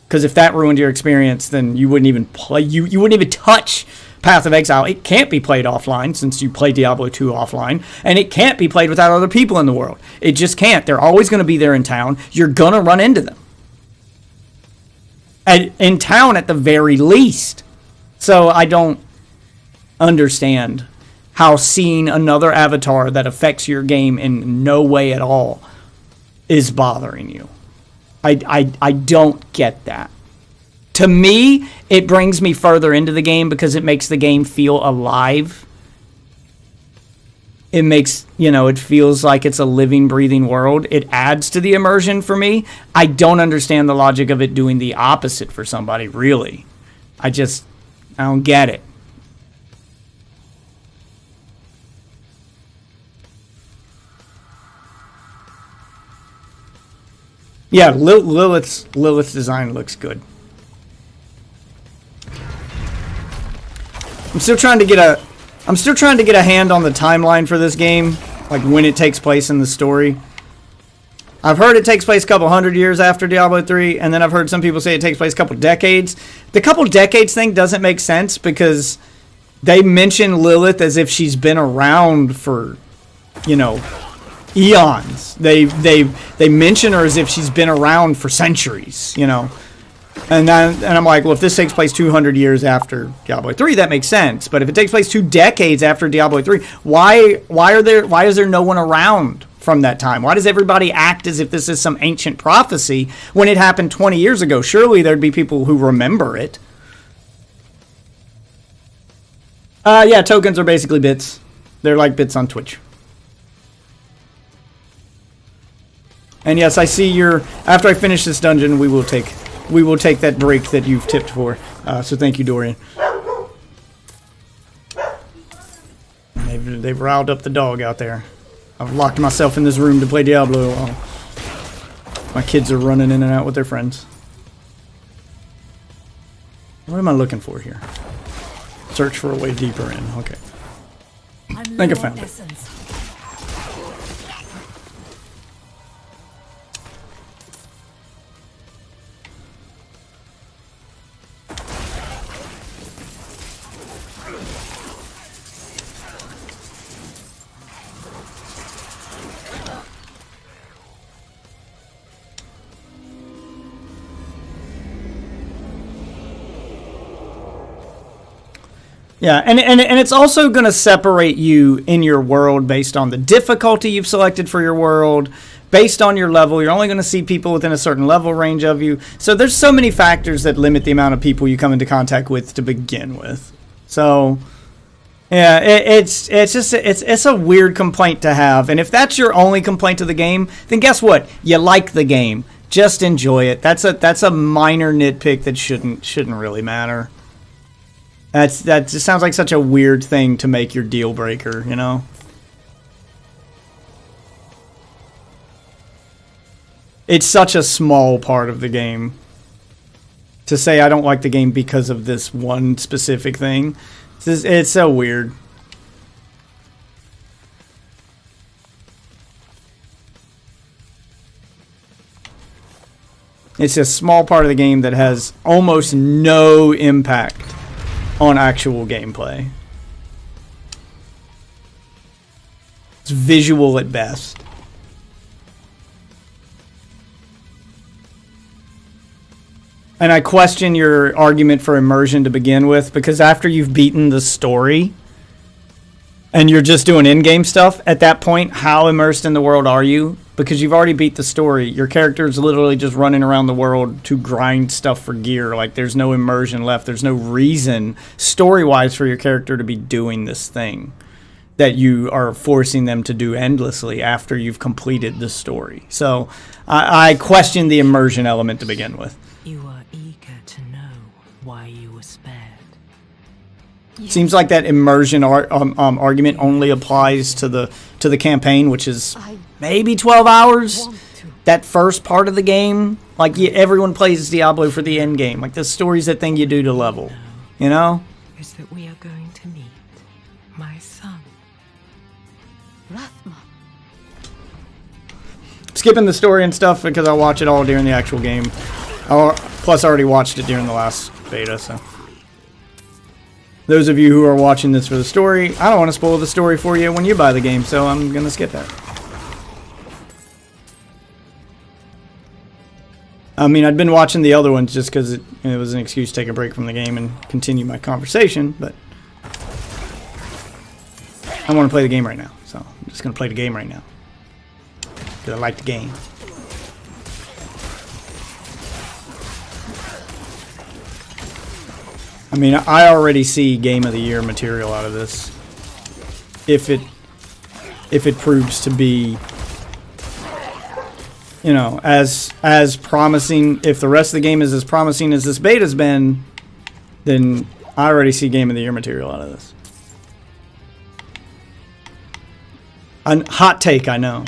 Because if that ruined your experience, then you wouldn't even play. You wouldn't even touch Path of Exile. It can't be played offline since you play Diablo 2 offline, and it can't be played without other people in the world. It just can't. They're always going to be there in town. You're going to run into them. In town at the very least. So I don't understand how seeing another avatar that affects your game in no way at all is bothering you. I don't get that. To me, it brings me further into the game because it makes the game feel alive. It makes, it feels like it's a living, breathing world. It adds to the immersion for me. I don't understand the logic of it doing the opposite for somebody, really. I don't get it. Yeah, Lilith's design looks good. I'm still trying to get a hand on the timeline for this game, like when it takes place in the story. I've heard it takes place a couple hundred years after Diablo 3, and then I've heard some people say it takes place a couple decades. The couple decades thing doesn't make sense because they mention Lilith as if she's been around for, eons. They mention her as if she's been around for centuries, And I'm like, well, if this takes place 200 years after Diablo 3, that makes sense. But if it takes place 2 decades after Diablo 3, why is there no one around from that time? Why does everybody act as if this is some ancient prophecy when it happened 20 years ago? Surely there'd be people who remember it. Yeah, tokens are basically bits. They're like bits on Twitch. And yes, I see after I finish this dungeon, we will take that break that you've tipped for. So thank you, Dorian. They've riled up the dog out there. I've locked myself in this room to play Diablo while my kids are running in and out with their friends. What am I looking for here? Search for a way deeper in. Okay. I think I found it. Yeah, and it's also going to separate you in your world based on the difficulty you've selected for your world, based on your level. You're only going to see people within a certain level range of you. So there's so many factors that limit the amount of people you come into contact with to begin with. So yeah, it's a weird complaint to have. And if that's your only complaint to the game, then guess what? You like the game. Just enjoy it. That's a minor nitpick that shouldn't really matter. That just sounds like such a weird thing to make your deal breaker, It's such a small part of the game. To say I don't like the game because of this one specific thing, it's so weird. It's a small part of the game that has almost no impact on actual gameplay. It's visual at best. And I question your argument for immersion to begin with, because after you've beaten the story and you're just doing in-game stuff, at that point, how immersed in the world are you? Because you've already beat the story. Your character is literally just running around the world to grind stuff for gear. Like, there's no immersion left. There's no reason, story-wise, for your character to be doing this thing that you are forcing them to do endlessly after you've completed the story. So I question the immersion element to begin with. You are eager to know why you were spared. Seems like that immersion argument only applies to the campaign, which is maybe 12 hours. That first part of the game, like everyone plays Diablo for the end game. Like the story's that thing you do to level, you know? Is that we are going to meet my son. Rathma. Skipping the story and stuff because I'll watch it all during the actual game. Plus, I already watched it during the last beta, so. Those of you who are watching this for the story, I don't want to spoil the story for you when you buy the game, so I'm going to skip that. I mean, I'd been watching the other ones just because it was an excuse to take a break from the game and continue my conversation, but I want to play the game right now, so I'm just going to play the game right now because I like the game. I mean, I already see Game of the Year material out of this. If it proves to be, you know, as promising, if the rest of the game is as promising as this beta's been, then I already see Game of the Year material out of this. A hot take, I know.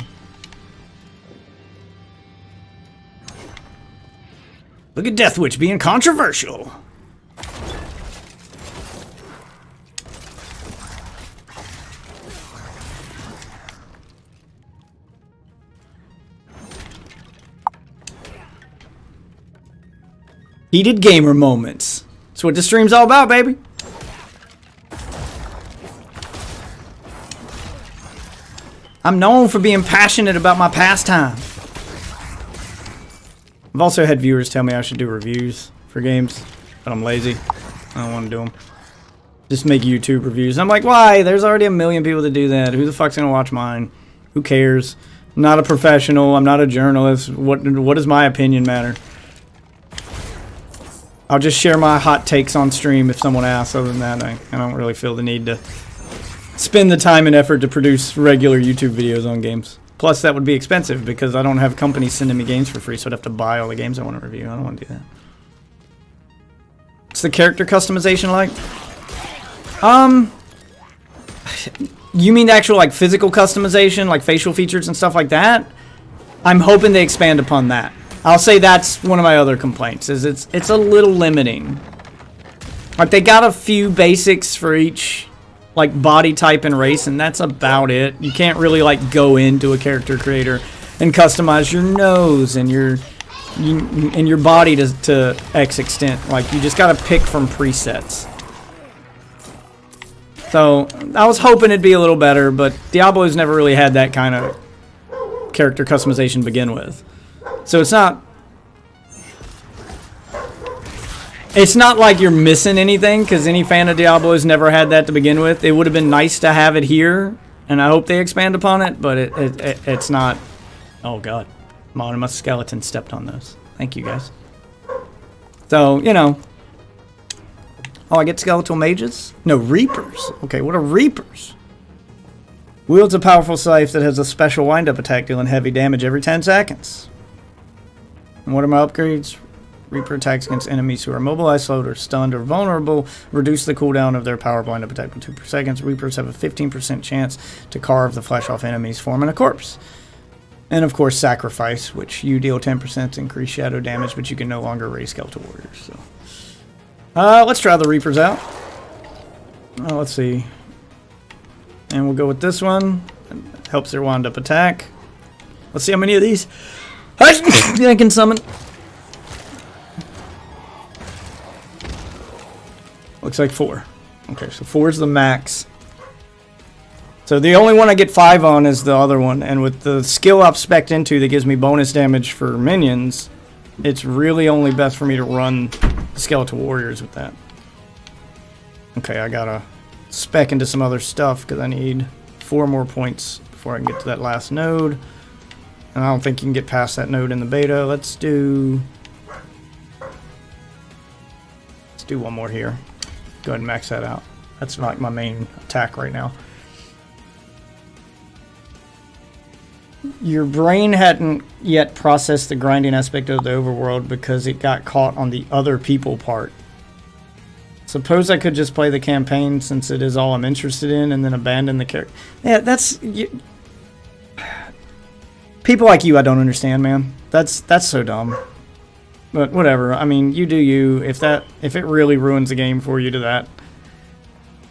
Look at Death Witch being controversial. Heated gamer moments. That's what this stream's all about, baby. I'm known for being passionate about my pastime. I've also had viewers tell me I should do reviews for games, but I'm lazy. I don't want to do them. Just make YouTube reviews. I'm like, why? There's already a million people that do that. Who the fuck's gonna watch mine? Who cares? I'm not a professional. I'm not a journalist. What does my opinion matter? I'll just share my hot takes on stream if someone asks. Other than that, I don't really feel the need to spend the time and effort to produce regular YouTube videos on games. Plus, that would be expensive because I don't have companies sending me games for free, so I'd have to buy all the games I want to review. I don't want to do that. What's the character customization like? You mean the actual like physical customization, like facial features and stuff like that? I'm hoping they expand upon that. I'll say that's one of my other complaints, is it's a little limiting. Like, they got a few basics for each, like, body type and race, and that's about it. You can't really, like, go into a character creator and customize your nose and your body to X extent. Like, you just gotta pick from presets. So, I was hoping it'd be a little better, but Diablo's never really had that kind of character customization to begin with. So it's not like you're missing anything, because any fan of Diablo's never had that to begin with. It would have been nice to have it here, and I hope they expand upon it, but it's not. Oh god, my skeleton stepped on those. Thank you guys. So, you know. Oh, I get skeletal mages? No, reapers. Okay, what are reapers? Wields a powerful scythe that has a special wind-up attack dealing heavy damage every 10 seconds. And what are my upgrades? Reaper attacks against enemies who are immobilized, slowed, or stunned, or vulnerable. Reduce the cooldown of their power wind-up attack by 2 per second. Reapers have a 15% chance to carve the flesh off enemies, forming a corpse. And of course, sacrifice, which you deal 10% to increase shadow damage, but you can no longer raise skeletal warriors. So, let's try the Reapers out. Let's see. And we'll go with this one. It helps their wind-up attack. Let's see how many of these I can summon. Looks like 4. Okay, so 4 is the max. So the only one I get 5 on is the other one. And with the skill I've spec'd into that gives me bonus damage for minions, it's really only best for me to run the skeletal warriors with that. Okay, I gotta spec into some other stuff because I need 4 more points before I can get to that last node. And I don't think you can get past that node in the beta. Let's do one more here. Go ahead and max that out. That's like my main attack right now. Your brain hadn't yet processed the grinding aspect of the overworld because it got caught on the other people part. Suppose I could just play the campaign since it is all I'm interested in and then abandon the character. Yeah, people like you I don't understand, man. That's so dumb. But whatever. I mean, you do you. If it really ruins the game for you to that.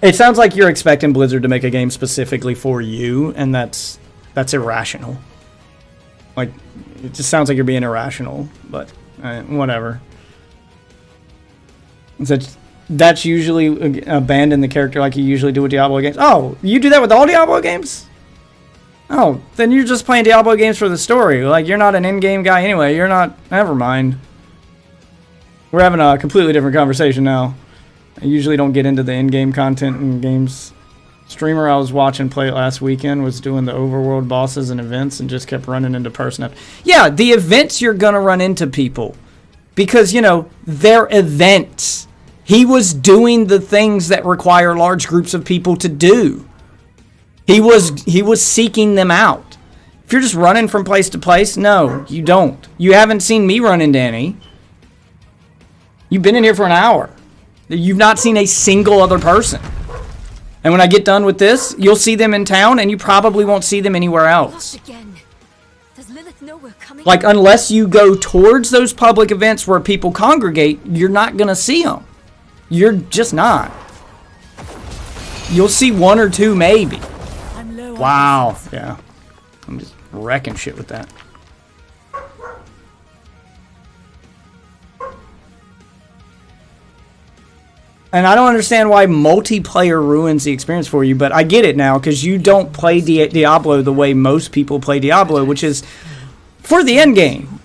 It sounds like you're expecting Blizzard to make a game specifically for you, and that's irrational. Like, it just sounds like you're being irrational, but whatever. That's usually abandon the character like you usually do with Diablo games. Oh, you do that with all Diablo games? Oh, then you're just playing Diablo games for the story. Like, you're not an in-game guy anyway. You're not... Never mind. We're having a completely different conversation now. I usually don't get into the in-game content in games. Streamer I was watching play it last weekend was doing the overworld bosses and events and just kept running into person. Yeah, the events you're going to run into people. Because, you know, they're events. He was doing the things that require large groups of people to do. He was seeking them out. If you're just running from place to place, no, you don't. You haven't seen me run into any. You've been in here for an hour. You've not seen a single other person. And when I get done with this, you'll see them in town, and you probably won't see them anywhere else. Like, unless you go towards those public events where people congregate, you're not going to see them. You're just not. You'll see one or two, maybe. Wow. Yeah. I'm just wrecking shit with that. And I don't understand why multiplayer ruins the experience for you, but I get it now, because you don't play Diablo the way most people play Diablo, which is for the end game.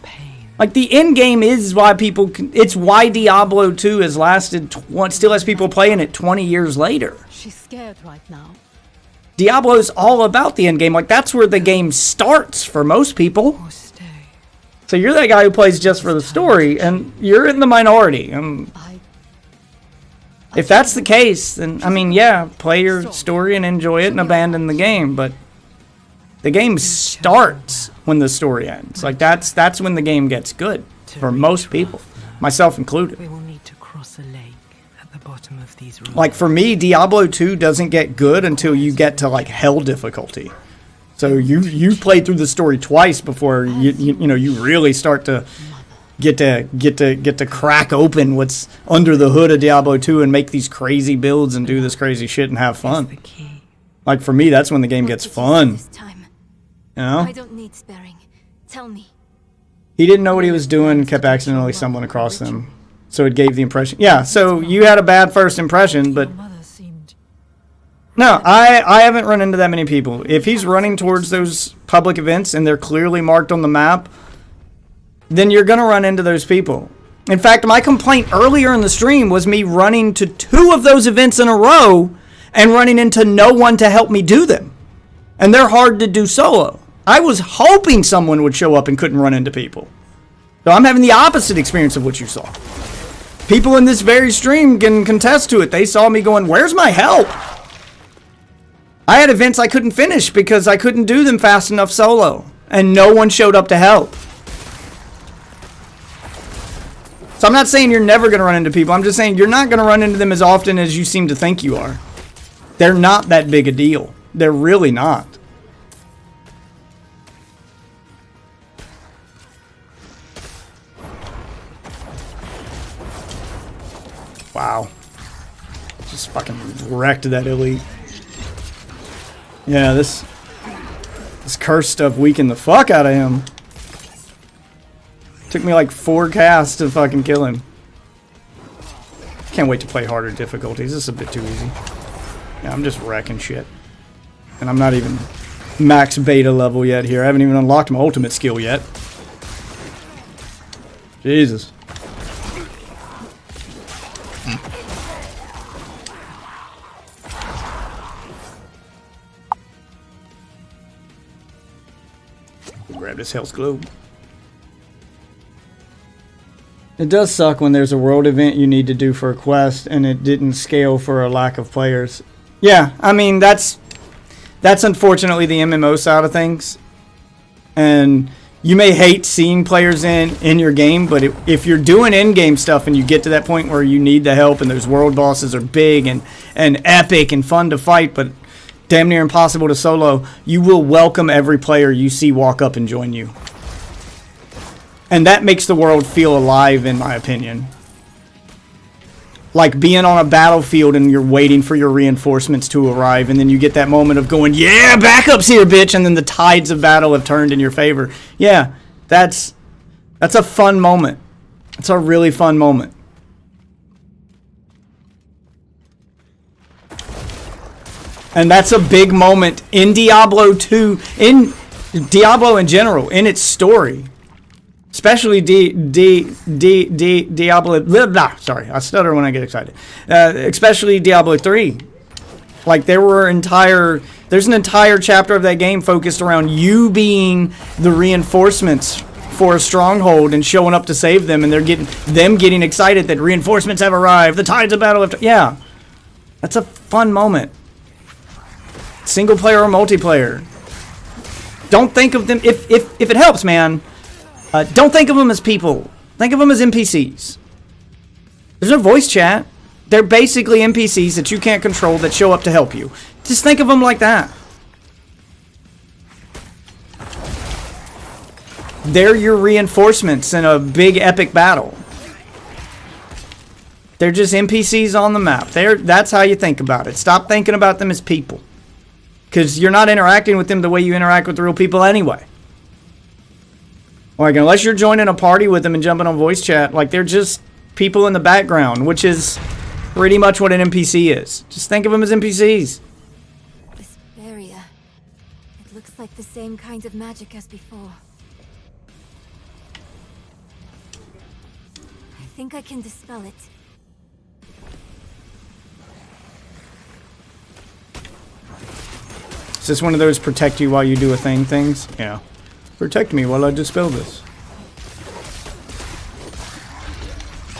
Like, the end game is why people... It's why Diablo 2 has lasted... still has people playing it 20 years later. She's scared right now. Diablo's all about the end game. Like, that's where the game starts for most people. So you're that guy who plays just for the story, and you're in the minority. If that's the case, then, I mean, yeah, play your story and enjoy it and abandon the game, but the game starts when the story ends. Like, that's when the game gets good for most people, myself included. We will need to cross a lake at the bottom of these ruins. Like, for me, Diablo 2 doesn't get good until you get to, like, hell difficulty. So you played through the story twice before you really start to get to crack open what's under the hood of Diablo 2 and make these crazy builds and do this crazy shit and have fun. Like, for me, that's when the game gets fun. You know? I don't need sparing. Tell me. He didn't know what he was doing and kept accidentally stumbling across them. So it gave the impression... Yeah, so you had a bad first impression, but... No, I haven't run into that many people. If he's running towards those public events and they're clearly marked on the map, then you're going to run into those people. In fact, my complaint earlier in the stream was me running to 2 of those events in a row and running into no one to help me do them. And they're hard to do solo. I was hoping someone would show up and couldn't run into people. So I'm having the opposite experience of what you saw. People in this very stream can contest to it. They saw me going, where's my help? I had events I couldn't finish because I couldn't do them fast enough solo. And no one showed up to help. So I'm not saying you're never going to run into people. I'm just saying you're not going to run into them as often as you seem to think you are. They're not that big a deal. They're really not. Wow. Just fucking wrecked that elite. Yeah, this cursed stuff weakened the fuck out of him. Took me like 4 casts to fucking kill him. Can't wait to play harder difficulties. This is a bit too easy. Yeah, I'm just wrecking shit. And I'm not even max beta level yet here. I haven't even unlocked my ultimate skill yet. Jesus. Grab this health globe. It does suck when there's a world event you need to do for a quest and it didn't scale for a lack of players. Yeah, I mean, that's unfortunately the MMO side of things. And you may hate seeing players in your game, but if you're doing in-game stuff and you get to that point where you need the help and those world bosses are big and epic and fun to fight, but damn near impossible to solo, you will welcome every player you see walk up and join you. And that makes the world feel alive, in my opinion. Like being on a battlefield and you're waiting for your reinforcements to arrive, and then you get that moment of going, yeah, backup's here, bitch, and then the tides of battle have turned in your favor. Yeah, that's a fun moment. It's a really fun moment. And that's a big moment in Diablo 2, in Diablo in general, in its story. Especially Diablo, sorry, I stutter when I get excited. Especially Diablo 3. Like there's an entire chapter of that game focused around you being the reinforcements for a stronghold and showing up to save them, and they're getting excited that reinforcements have arrived, the tides of battle have, yeah. That's a fun moment. Single player or multiplayer. Don't think of them, if it helps, man. Don't think of them as people. Think of them as NPCs. There's no voice chat. They're basically NPCs that you can't control that show up to help you. Just think of them like that. They're your reinforcements in a big epic battle. They're just NPCs on the map. That's how you think about it. Stop thinking about them as people. Because you're not interacting with them the way you interact with the real people anyway. Like, unless you're joining a party with them and jumping on voice chat, like, they're just people in the background, which is pretty much what an NPC is. Just think of them as NPCs. This barrier, it looks like the same kind of magic as before. I think I can dispel it. Is this one of those protect you while you do a thing things? Yeah. Protect me while I dispel this.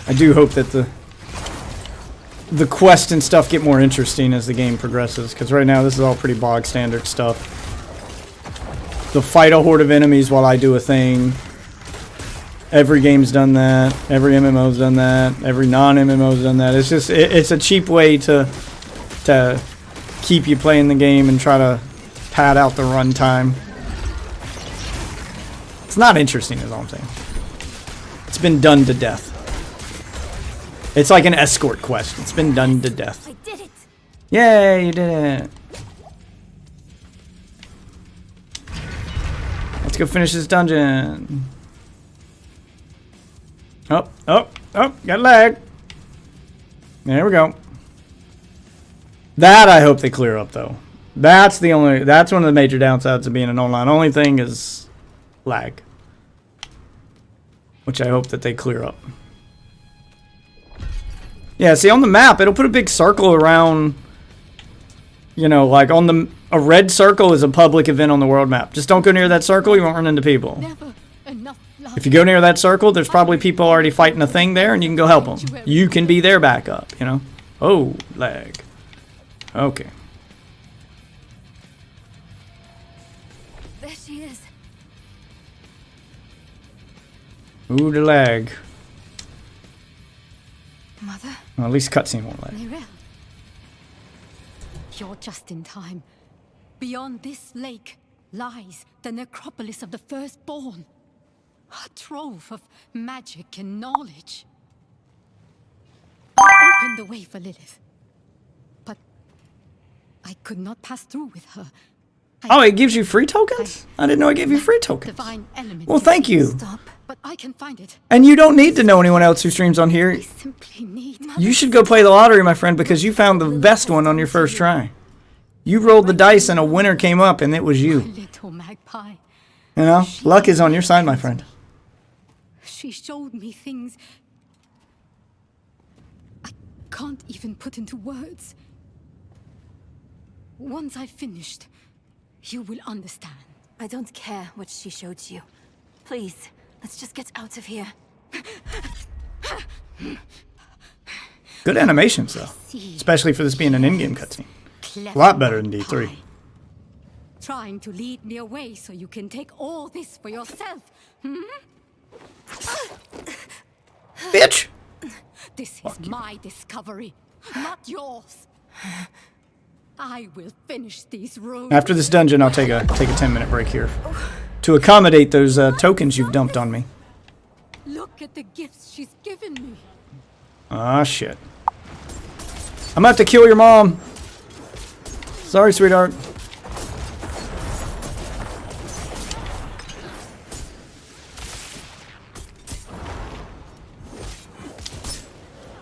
I do hope that the quest and stuff get more interesting as the game progresses, because right now this is all pretty bog standard stuff. The fight a horde of enemies while I do a thing. Every game's done that. Every MMO's done that. Every non-MMO's done that. It's just it's a cheap way to keep you playing the game and try to pad out the runtime. It's not interesting, is all I'm saying. It's been done to death. It's like an escort quest. It's been done to death. I did it. Yay, you did it. Let's go finish this dungeon. Oh, got lag. There we go. That I hope they clear up, though. That's one of the major downsides of being an online only thing is lag. Which I hope that they clear up. Yeah, see, on the map, it'll put a big circle around, you know, like on a red circle is a public event on the world map. Just don't go near that circle, you won't run into people. If you go near that circle, there's probably people already fighting a thing there, and you can go help them. You can be their backup, you know? Oh, lag. Okay. There she is. Ooh, the lag. Mother? Well, at least cutscene won't lag. Mirel, you're just in time. Beyond this lake lies the necropolis of the firstborn. A trove of magic and knowledge. I opened the way for Lilith, but I could not pass through with her. Oh, it gives you free tokens? I didn't know it gave you free tokens. Well, thank you. Stop, but I can find it. And you don't need to know anyone else who streams on here. You should go play the lottery, my friend, because you found the best one on your first try. You rolled the dice and a winner came up, and it was you. Little magpie. You know, luck is on your side, my friend. She showed me things I can't even put into words. Once I've finished, you will understand. I don't care what she showed you. Please, let's just get out of here. Good animations, though. Especially for this being an in-game cutscene. A lot better than D3. trying to lead me away so you can take all this for yourself, hmm? Bitch! This is my discovery, not yours. I will finish these runes. After this dungeon, I'll take a 10-minute break here to accommodate those tokens you've dumped on me. Look at the gifts she's given me. Ah, shit. I'm about to kill your mom. Sorry, sweetheart.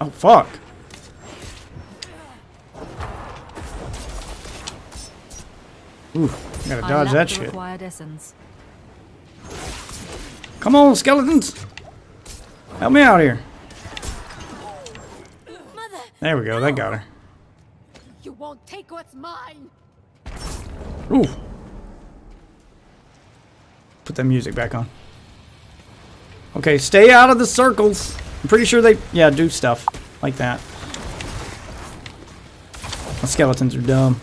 Oh, fuck. Ooh, gotta dodge that shit. Come on, skeletons. Help me out here. There we go, that got her. You won't take what's mine. Ooh. Put that music back on. Okay, stay out of the circles. I'm pretty sure they, yeah, do stuff like that. The skeletons are dumb.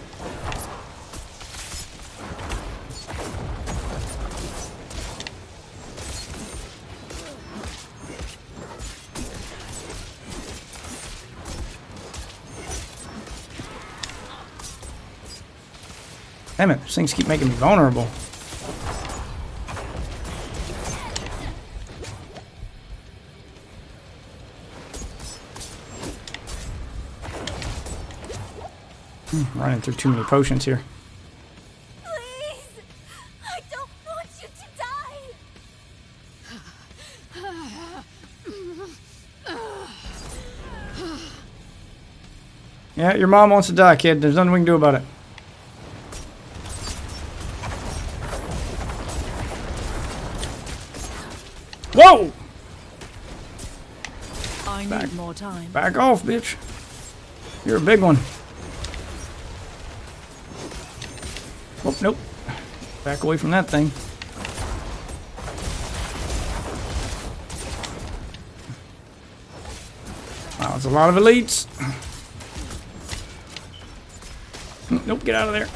Damn it, these things keep making me vulnerable. Running through too many potions here. Please! I don't want you to die! Yeah, your mom wants to die, kid. There's nothing we can do about it. Whoa! I need more time. Back off, bitch. You're a big one. Oh, nope. Back away from that thing. Wow, that's a lot of elites. Nope, get out of there.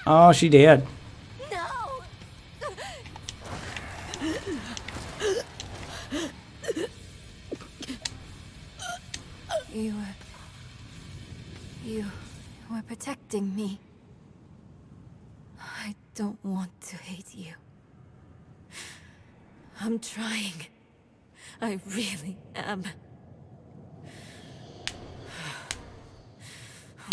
Oh, she did. You were protecting me. I don't want to hate you. I'm trying. I really am.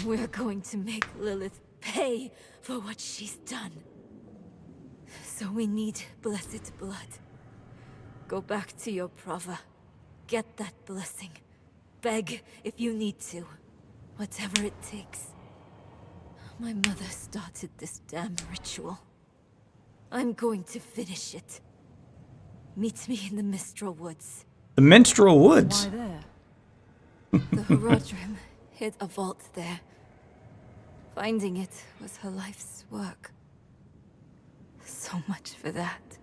We're going to make Lilith pay for what she's done. So we need blessed blood. Go back to your Prava. Get that blessing. Beg if you need to. Whatever it takes. My mother started this damn ritual. I'm going to finish it. Meet me in the Mistral Woods. The Minstrel Woods? Why there? The Horodrim hid a vault there. Finding it was her life's work. So much for that.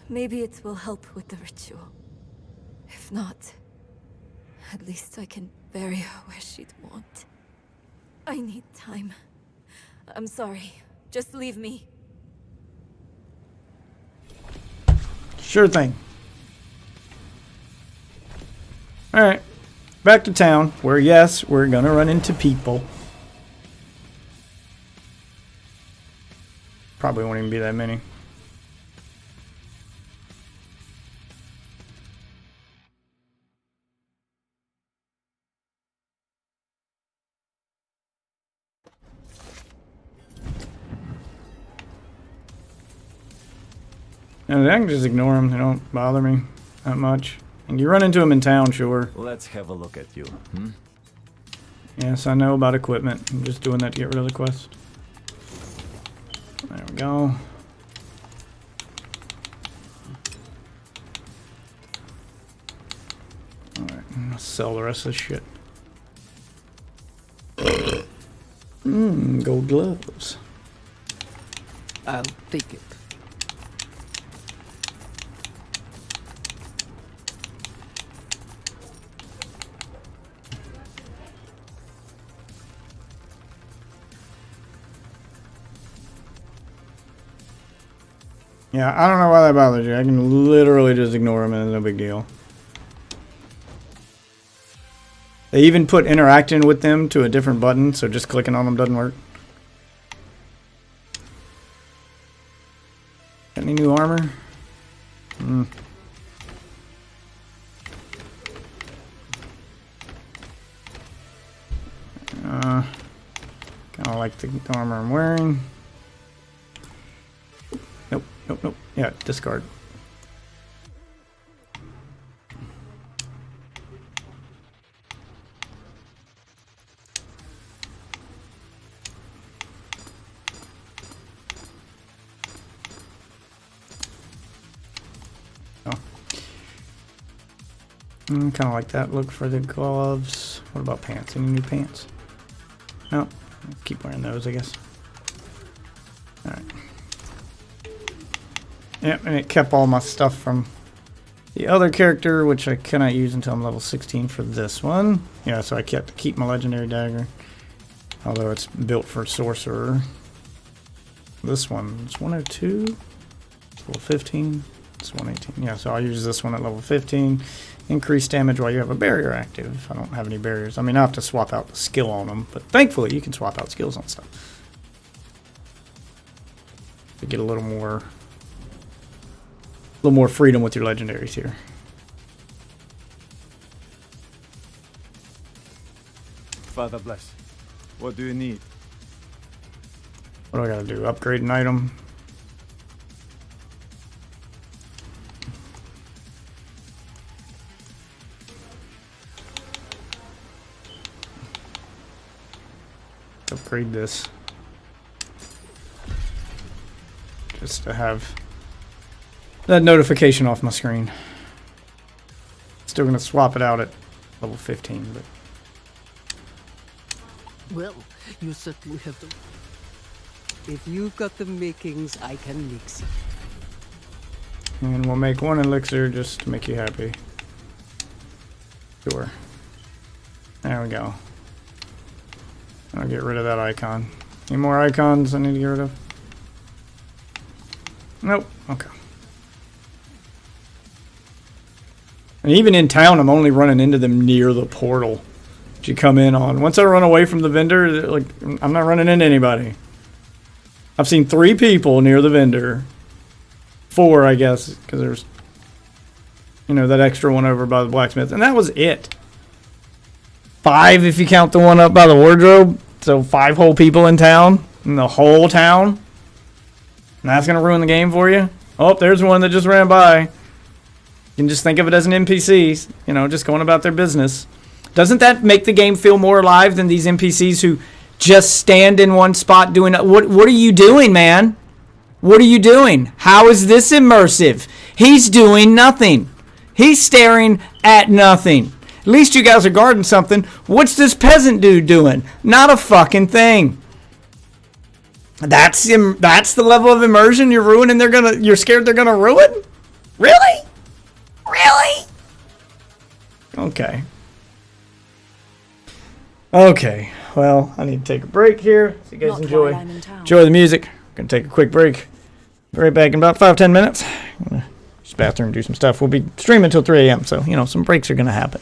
Maybe it will help with the ritual. If not, at least I can bury her where she'd want. I need time. I'm sorry. Just leave me. Sure thing. Alright. Back to town, where yes, we're gonna run into people. Probably won't even be that many. And I can just ignore them. They don't bother me that much. And you run into them in town, sure. Let's have a look at you. Hmm? Yes, I know about equipment. I'm just doing that to get rid of the quest. There we go. Alright, I'll sell the rest of this shit. Gold gloves. I'll take it. Yeah, I don't know why that bothers you. I can literally just ignore them and it's no big deal. They even put interacting with them to a different button, so just clicking on them doesn't work. Got any new armor? Kind of like the armor I'm wearing. Nope, nope, nope. Yeah, discard. Kind of like that look for the gloves. What about pants? Any new pants? No. Keep wearing those, I guess. Alright. Yep, and it kept all my stuff from the other character, which I cannot use until I'm level 16 for this one. Yeah, so I kept to keep my legendary dagger. Although it's built for sorcerer. This one's 102. Level 15. It's 118. Yeah, so I'll use this one at level 15. Increase damage while you have a barrier active. I don't have any barriers. I mean, I have to swap out the skill on them, but thankfully you can swap out skills on stuff. To get a little more freedom with your legendaries here. Father bless. What do you need? What do I gotta do? Upgrade an item? Upgrade this. Just to have that notification off my screen. Still gonna swap it out at level 15, but Well, you certainly have the... If you've got the makings, I can mix it. and we'll make one elixir just to make you happy. Sure. There we go. I'll get rid of that icon. Any more icons I need to get rid of? Nope. Okay. And even in town, I'm only running into them near the portal that you come in on. Once I run away from the vendor, like, I'm not running into anybody. I've seen 3 people near the vendor. 4, I guess, because there's, you know, that extra one over by the blacksmith, and that was it. 5 if you count the one up by the wardrobe. So 5 whole people in town, in the whole town. And that's gonna ruin the game for you. Oh, there's one that just ran by. You can just think of it as an NPC, you know, just going about their business. Doesn't that make the game feel more alive than these NPCs who just stand in one spot doing... What are you doing, man? What are you doing? How is this immersive? He's doing nothing. He's staring at nothing. At least you guys are guarding something. What's this peasant dude doing? Not a fucking thing. That's the level of immersion you're ruining. You're scared they're gonna ruin? Really? Really? Okay. Okay. Well, I need to take a break here. So you guys enjoy the music. Gonna take a quick break. Be right back in about 5-10 minutes. Just bathroom, do some stuff. We'll be streaming until 3 a.m. So, you know, some breaks are gonna happen.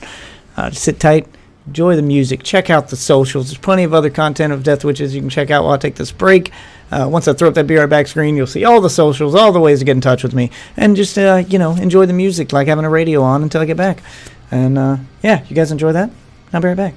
Just sit tight. Enjoy the music. Check out the socials. There's plenty of other content of Death Witches you can check out while I take this break. Once I throw up that Be Right Back screen, you'll see all the socials, all the ways to get in touch with me. And just, you know, enjoy the music like having a radio on until I get back. And, yeah, you guys enjoy that? I'll be right back.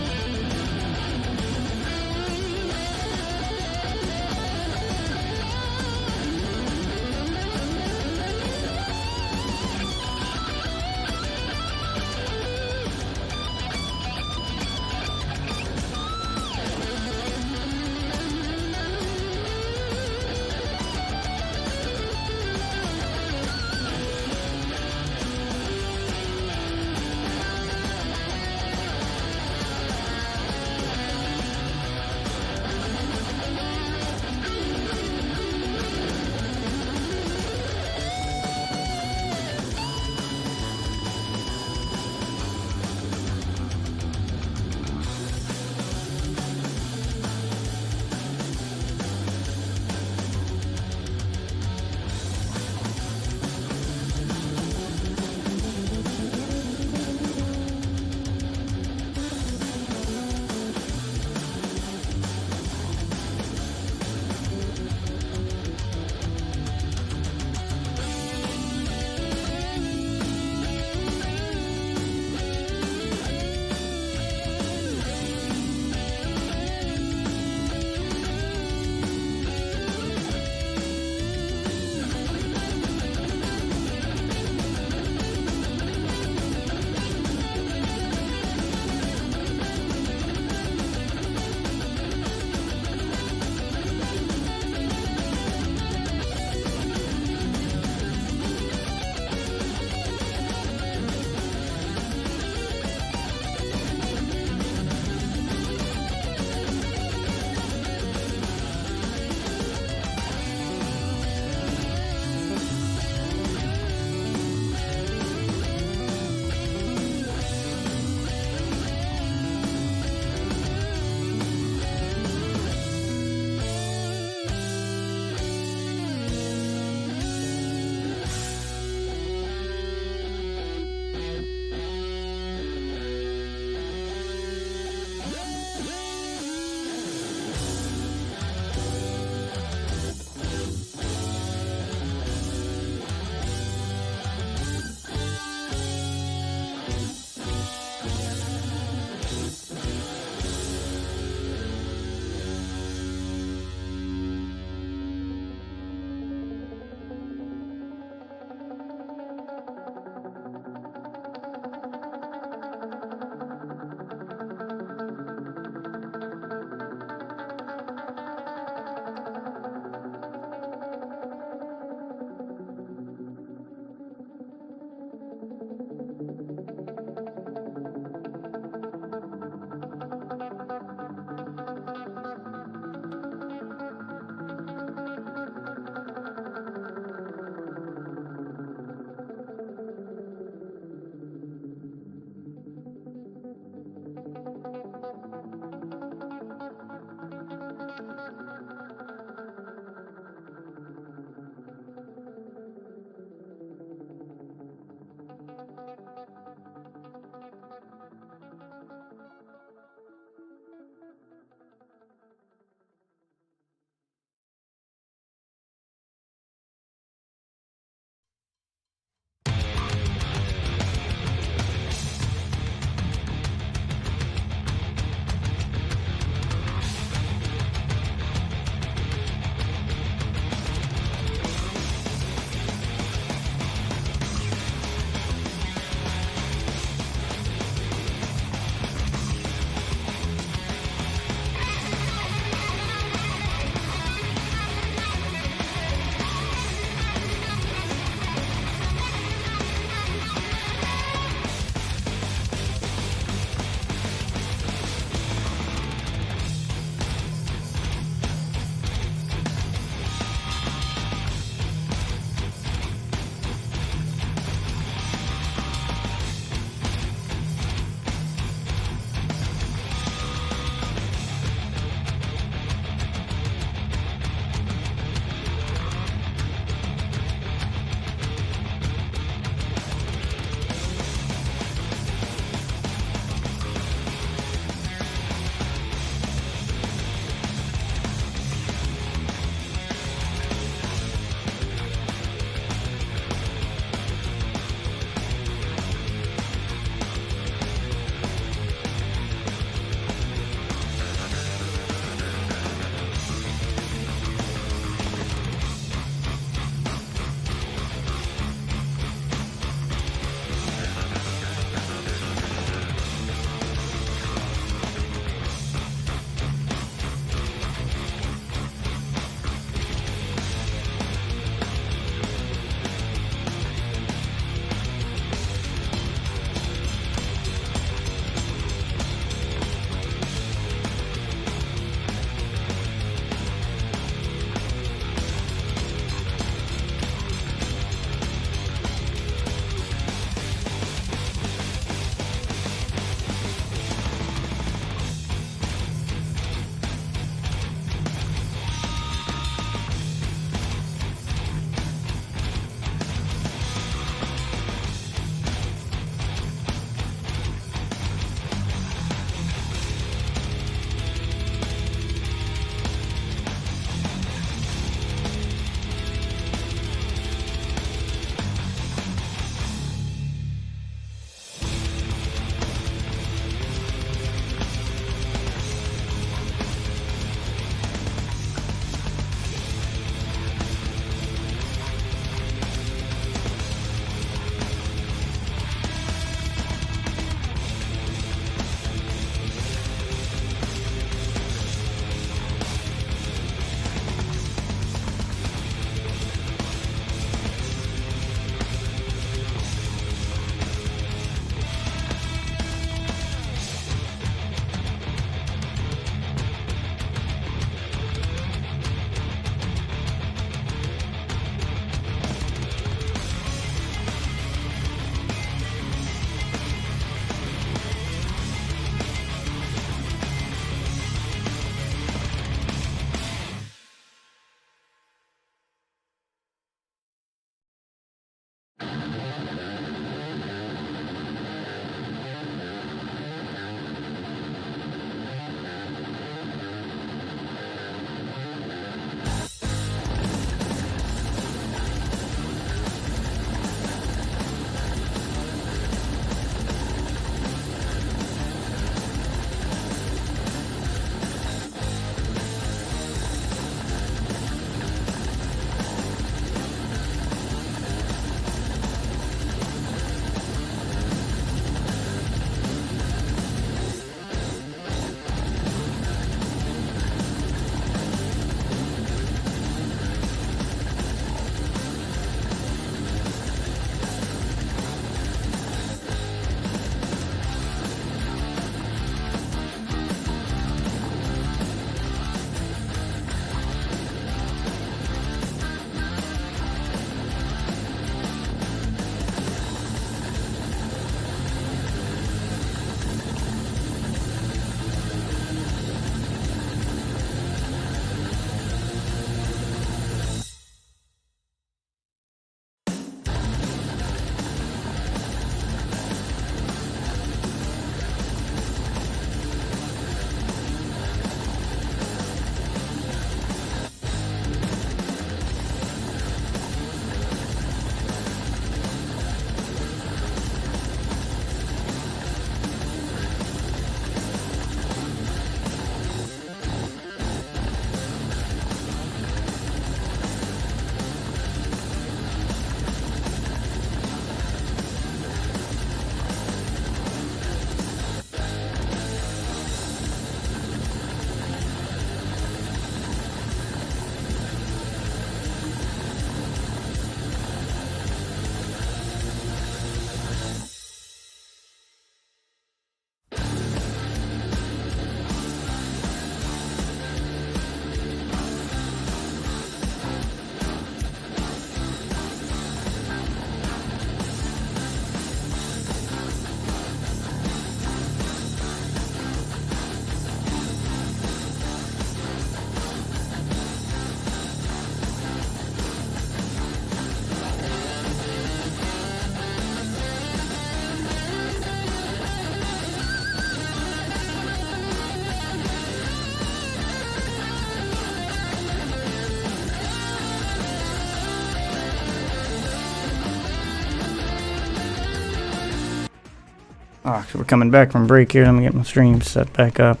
Ah, so we're coming back from break here. Let me get my stream set back up.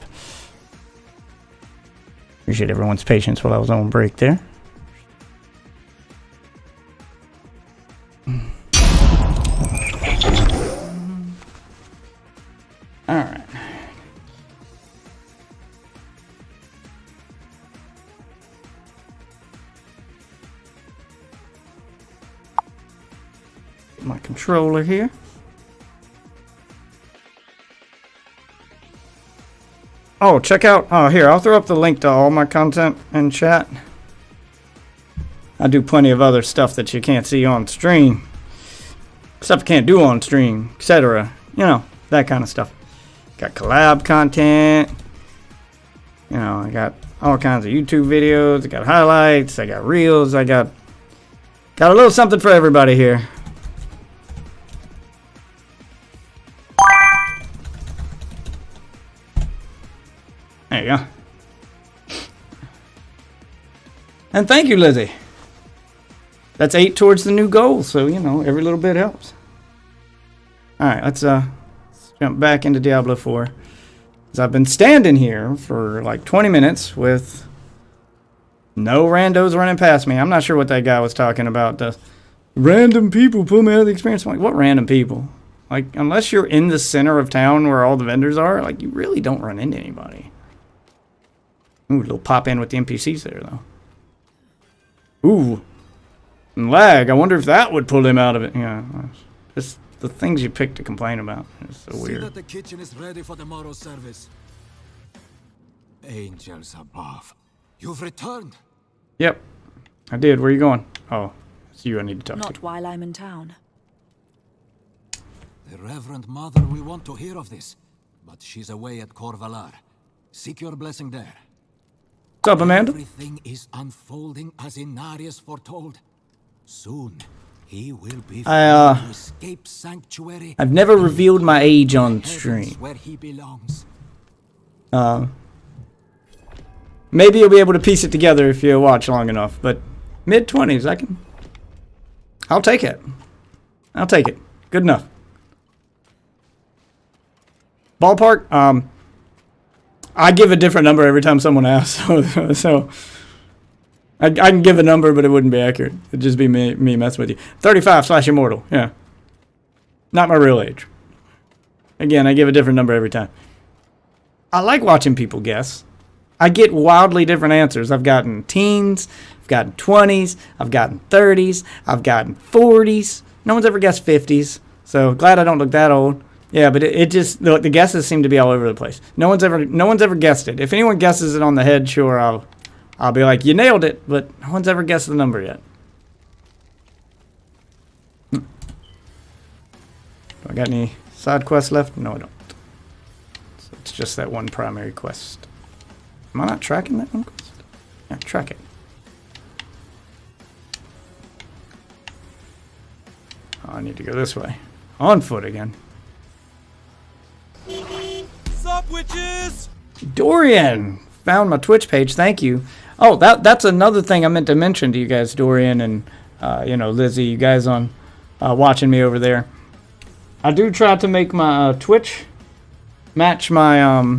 Appreciate everyone's patience while I was on break there. Alright. My controller here. Oh, check out, here, I'll throw up the link to all my content in chat. I do plenty of other stuff that you can't see on stream. Stuff you can't do on stream, etc. You know, that kind of stuff. Got collab content. You know, I got all kinds of YouTube videos. I got highlights. I got reels. I got a little something for everybody here. There you go. And thank you, Lizzie. That's 8 towards the new goal, so, you know, every little bit helps. Alright, let's jump back into Diablo 4. Because I've been standing here for like 20 minutes with no randos running past me. I'm not sure what that guy was talking about. The random people pull me out of the experience. I'm like, what random people? Like, unless you're in the center of town where all the vendors are, like, you really don't run into anybody. Ooh, a little pop in with the NPCs there, though. Ooh. And lag. I wonder if that would pull him out of it. Yeah. Just the things you pick to complain about. It's so weird. See that the kitchen is ready for tomorrow's service. Angels above. You've returned. Yep. I did. Where are you going? Oh, it's you I need to talk to. Not while I'm in town. The Reverend Mother will want to hear of this, but she's away at Corvalar. Seek your blessing there. What's up, Amanda? Everything is unfolding as Inarius foretold. Soon, he will be free to escape sanctuary. I've never revealed my age on stream. Where he belongs. Maybe you'll be able to piece it together if you watch long enough, but mid-20s, I'll take it. I'll take it. Good enough. Ballpark, I give a different number every time someone asks, so I can give a number, but it wouldn't be accurate. It'd just be me messing with you. 35/immortal, yeah. Not my real age. Again, I give a different number every time. I like watching people guess. I get wildly different answers. I've gotten teens, I've gotten 20s, I've gotten 30s, I've gotten 40s. No one's ever guessed 50s, so glad I don't look that old. Yeah, but it just, the guesses seem to be all over the place. No one's ever guessed it. If anyone guesses it on the head, sure, I'll be like, you nailed it, but no one's ever guessed the number yet. Do I got any side quests left? No, I don't. So it's just that one primary quest. Am I not tracking that one quest? Yeah, track it. Oh, I need to go this way. On foot again. Sup, witches? Dorian found my Twitch page. Thank you. Oh, that's another thing I meant to mention to you guys, Dorian and Lizzie, you guys on watching me over there. I do try to make my Twitch match my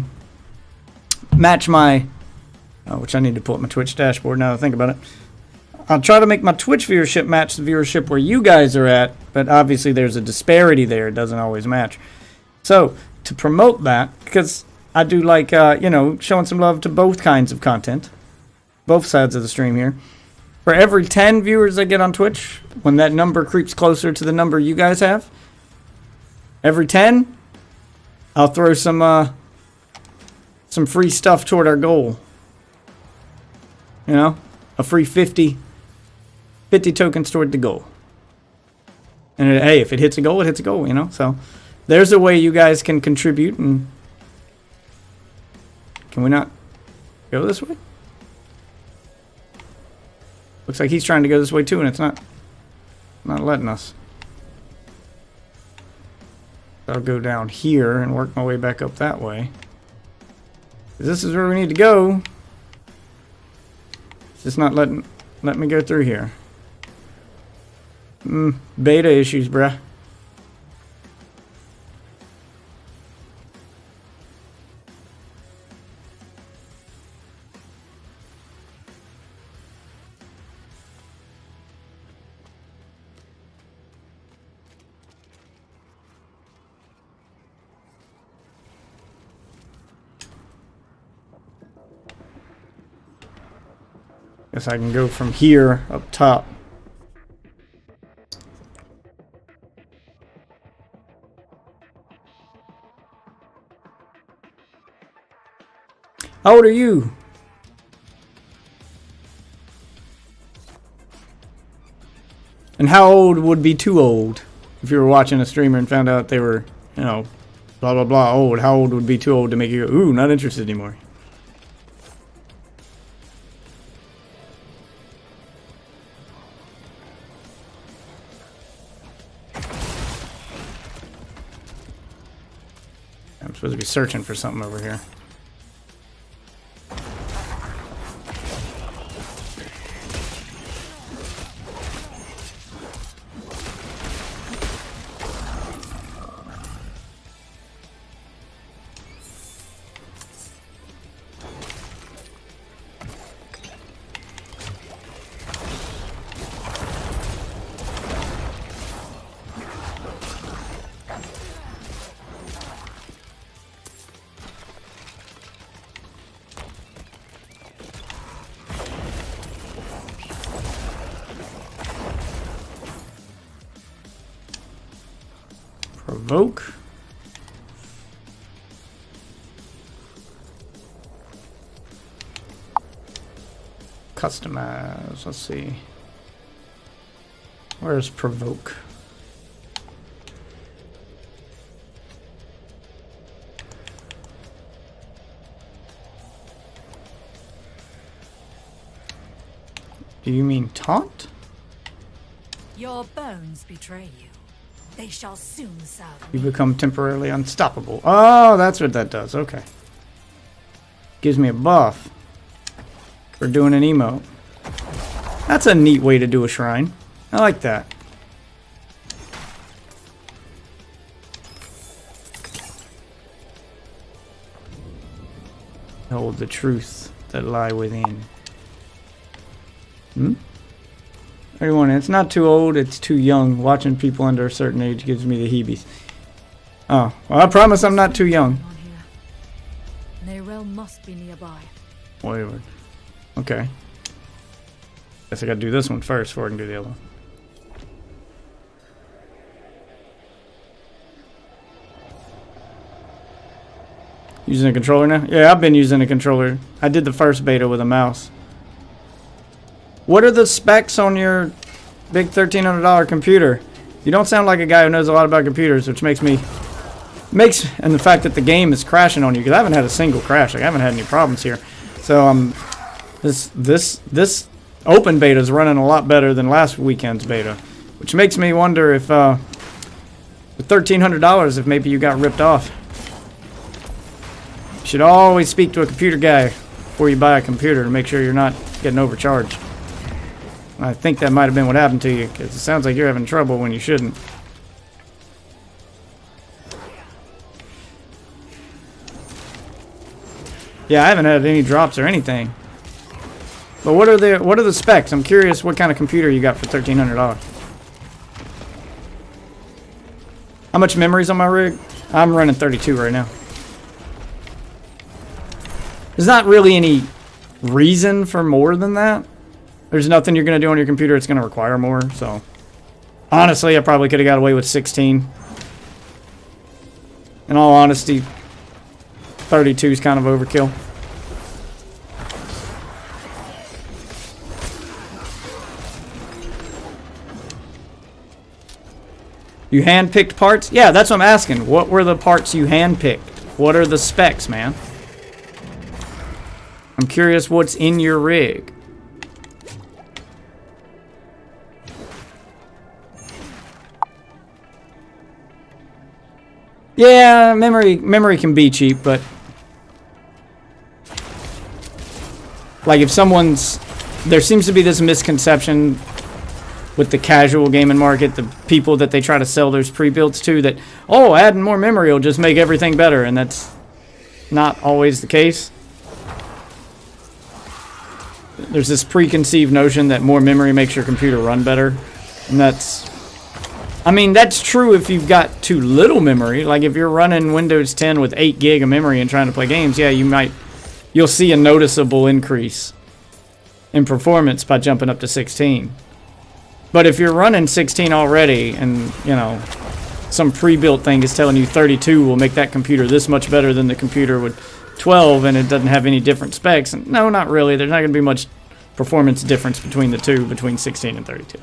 which I need to pull up my Twitch dashboard now that I think about it. I'll try to make my Twitch viewership match the viewership where you guys are at, but obviously there's a disparity there. It doesn't always match. So to promote that, because I do like, showing some love to both kinds of content, both sides of the stream here. For every 10 viewers I get on Twitch, when that number creeps closer to the number you guys have, every 10, I'll throw some free stuff toward our goal. You know, a free 50 tokens toward the goal. And hey, if it hits a goal, it hits a goal, you know? So there's a way you guys can contribute. And can we not go this way? Looks like he's trying to go this way too, and it's not letting us. I'll go down here and work my way back up that way. This is where we need to go. It's just not letting me go through here. Beta issues, bruh. Guess I can go from here up top. How old are you? And how old would be too old? If you were watching a streamer and found out they were, you know, blah blah blah old, how old would be too old to make you go, ooh, not interested anymore? I'm supposed to be searching for something over here. Provoke. Customize. Let's see. Where's provoke? Do you mean taunt? Your bones betray you. They shall soon serve You me. become temporarily unstoppable. Oh, that's what that does. Okay. Gives me a buff for doing an emote. That's a neat way to do a shrine. I like that. Hold the truth that lie within. Hmm? 31. It's not too old, it's too young. Watching people under a certain age gives me the heebies. Oh, well, I promise I'm not too young. Nerel must be nearby. Wayward. Okay. Guess I gotta do this one first before I can do the other one. Using a controller now? Yeah, I've been using a controller. I did the first beta with a mouse. What are the specs on your big $1,300 computer? You don't sound like a guy who knows a lot about computers, which makes me... and the fact that the game is crashing on you, because I haven't had a single crash. Like, I haven't had any problems here. So, this open beta is running a lot better than last weekend's beta, which makes me wonder if, with $1,300, if maybe you got ripped off. You should always speak to a computer guy before you buy a computer to make sure you're not getting overcharged. I think that might have been what happened to you, because it sounds like you're having trouble when you shouldn't. Yeah, I haven't had any drops or anything. But what are the specs? I'm curious what kind of computer you got for $1,300. How much memory's on my rig? I'm running 32 right now. There's not really any reason for more than that. There's nothing you're going to do on your computer that's going to require more, so... Honestly, I probably could have got away with 16. In all honesty, 32 is kind of overkill. You hand-picked parts? Yeah, that's what I'm asking. What were the parts you hand-picked? What are the specs, man? I'm curious what's in your rig. Yeah, memory can be cheap, but like if someone's... There seems to be this misconception with the casual gaming market, the people that they try to sell those pre-builds to, that, oh, adding more memory will just make everything better, and that's not always the case. There's this preconceived notion that more memory makes your computer run better, and that's... I mean, that's true if you've got too little memory. Like if you're running Windows 10 with 8 gig of memory and trying to play games, yeah, you'll see a noticeable increase. in performance by jumping up to 16. But if you're running 16 already and, you know, some pre-built thing is telling you 32 will make that computer this much better than the computer with 12 and it doesn't have any different specs, and no, not really. There's not going to be much performance difference between the two, between 16 and 32.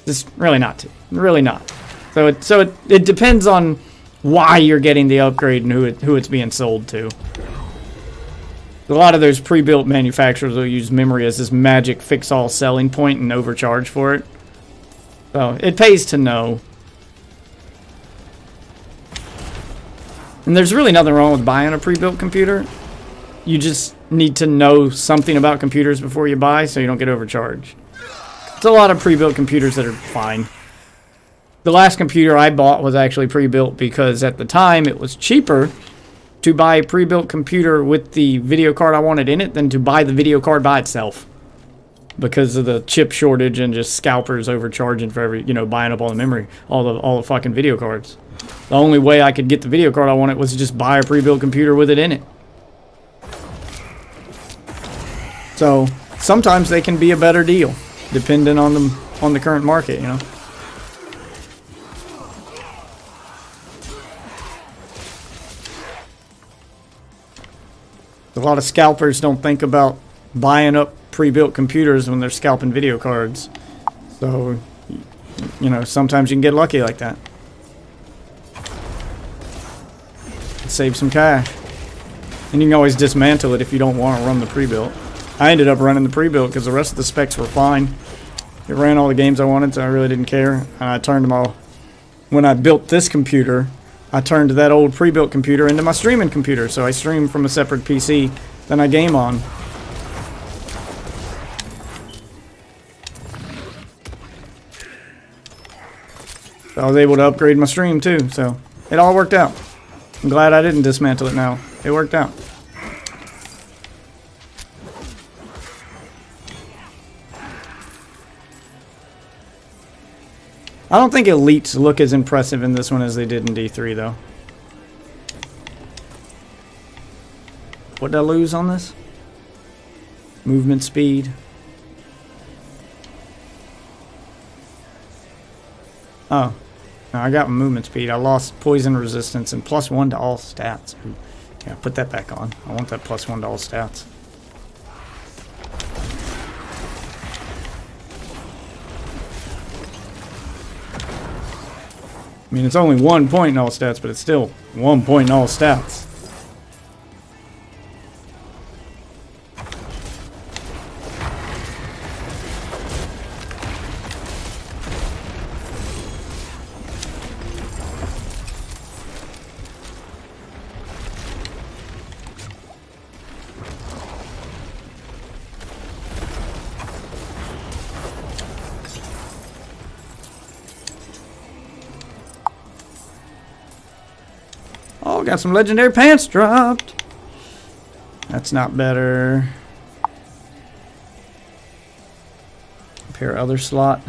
Just really not. Really not. So it depends on why you're getting the upgrade and who it's being sold to. A lot of those pre-built manufacturers will use memory as this magic fix-all selling point and overcharge for it. So it pays to know. And there's really nothing wrong with buying a pre-built computer. You just need to know something about computers before you buy so you don't get overcharged. There's a lot of pre-built computers that are fine. The last computer I bought was actually pre-built because at the time it was cheaper to buy a pre-built computer with the video card I wanted in it than to buy the video card by itself. Because of the chip shortage and just scalpers overcharging for every, you know, buying up all the memory, all the fucking video cards. The only way I could get the video card I wanted was to just buy a pre-built computer with it in it. So sometimes they can be a better deal, depending on the current market, you know. A lot of scalpers don't think about buying up pre-built computers when they're scalping video cards. So, you know, sometimes you can get lucky like that. Save some cash. And you can always dismantle it if you don't want to run the pre-built. I ended up running the pre-built because the rest of the specs were fine. It ran all the games I wanted, so I really didn't care. And I turned them all. When I built this computer, I turned that old pre-built computer into my streaming computer. So I stream from a separate PC than I game on. So I was able to upgrade my stream too, so it all worked out. I'm glad I didn't dismantle it now. It worked out. I don't think elites look as impressive in this one as they did in D3 though. What did I lose on this? Movement speed. Oh. No, I got movement speed. I lost poison resistance and +1 to all stats. Ooh. Yeah, put that back on. I want that +1 to all stats. I mean, it's only 1 point in all stats, but it's still 1 point in all stats. Oh, got some legendary pants dropped. That's not better. Compare other slot.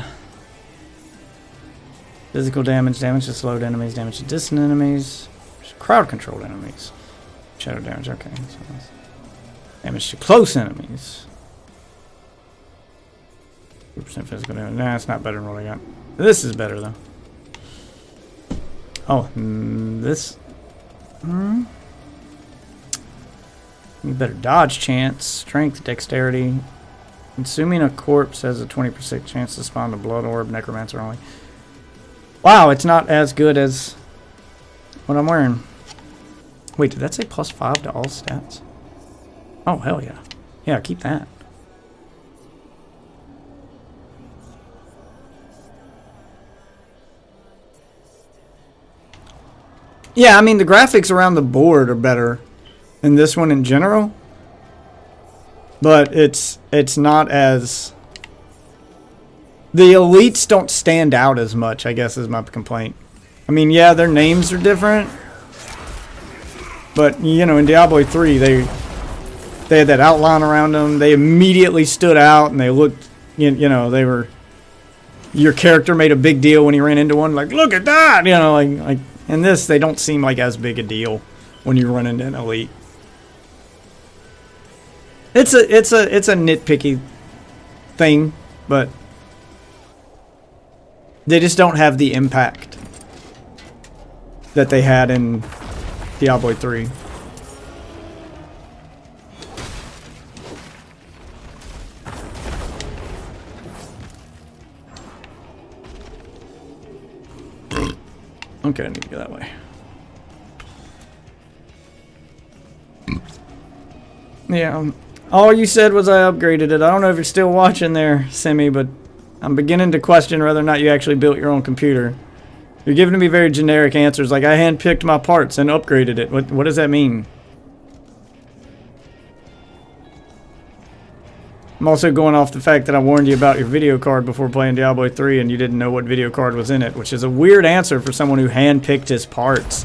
Physical damage, damage to slowed enemies, damage to distant enemies, crowd controlled enemies. Shadow damage, okay. So that's damage to close enemies. 2% physical damage. Nah, it's not better than what I got. This is better though. Oh, this. You better dodge chance, strength, dexterity. Consuming a corpse has a 20% chance to spawn a blood orb, necromancer only. Wow, it's not as good as what I'm wearing. Wait, did that say +5 to all stats? Oh, hell yeah. Yeah, keep that. Yeah, I mean, the graphics around the board are better than this one in general. But it's not as... The elites don't stand out as much, I guess, is my complaint. I mean, yeah, their names are different. But, you know, in Diablo 3, they had that outline around them. They immediately stood out, and they looked, you know, they were... Your character made a big deal when he ran into one. Like, look at that! You know, like in this, they don't seem like as big a deal when you run into an elite. It's a nitpicky thing, but they just don't have the impact that they had in Diablo 3. Okay, I need to go that way. Yeah, all you said was I upgraded it. I don't know if you're still watching there, Simi, but I'm beginning to question whether or not you actually built your own computer. You're giving me very generic answers, like I handpicked my parts and upgraded it. What does that mean? I'm also going off the fact that I warned you about your video card before playing Diablo 3 and you didn't know what video card was in it, which is a weird answer for someone who handpicked his parts.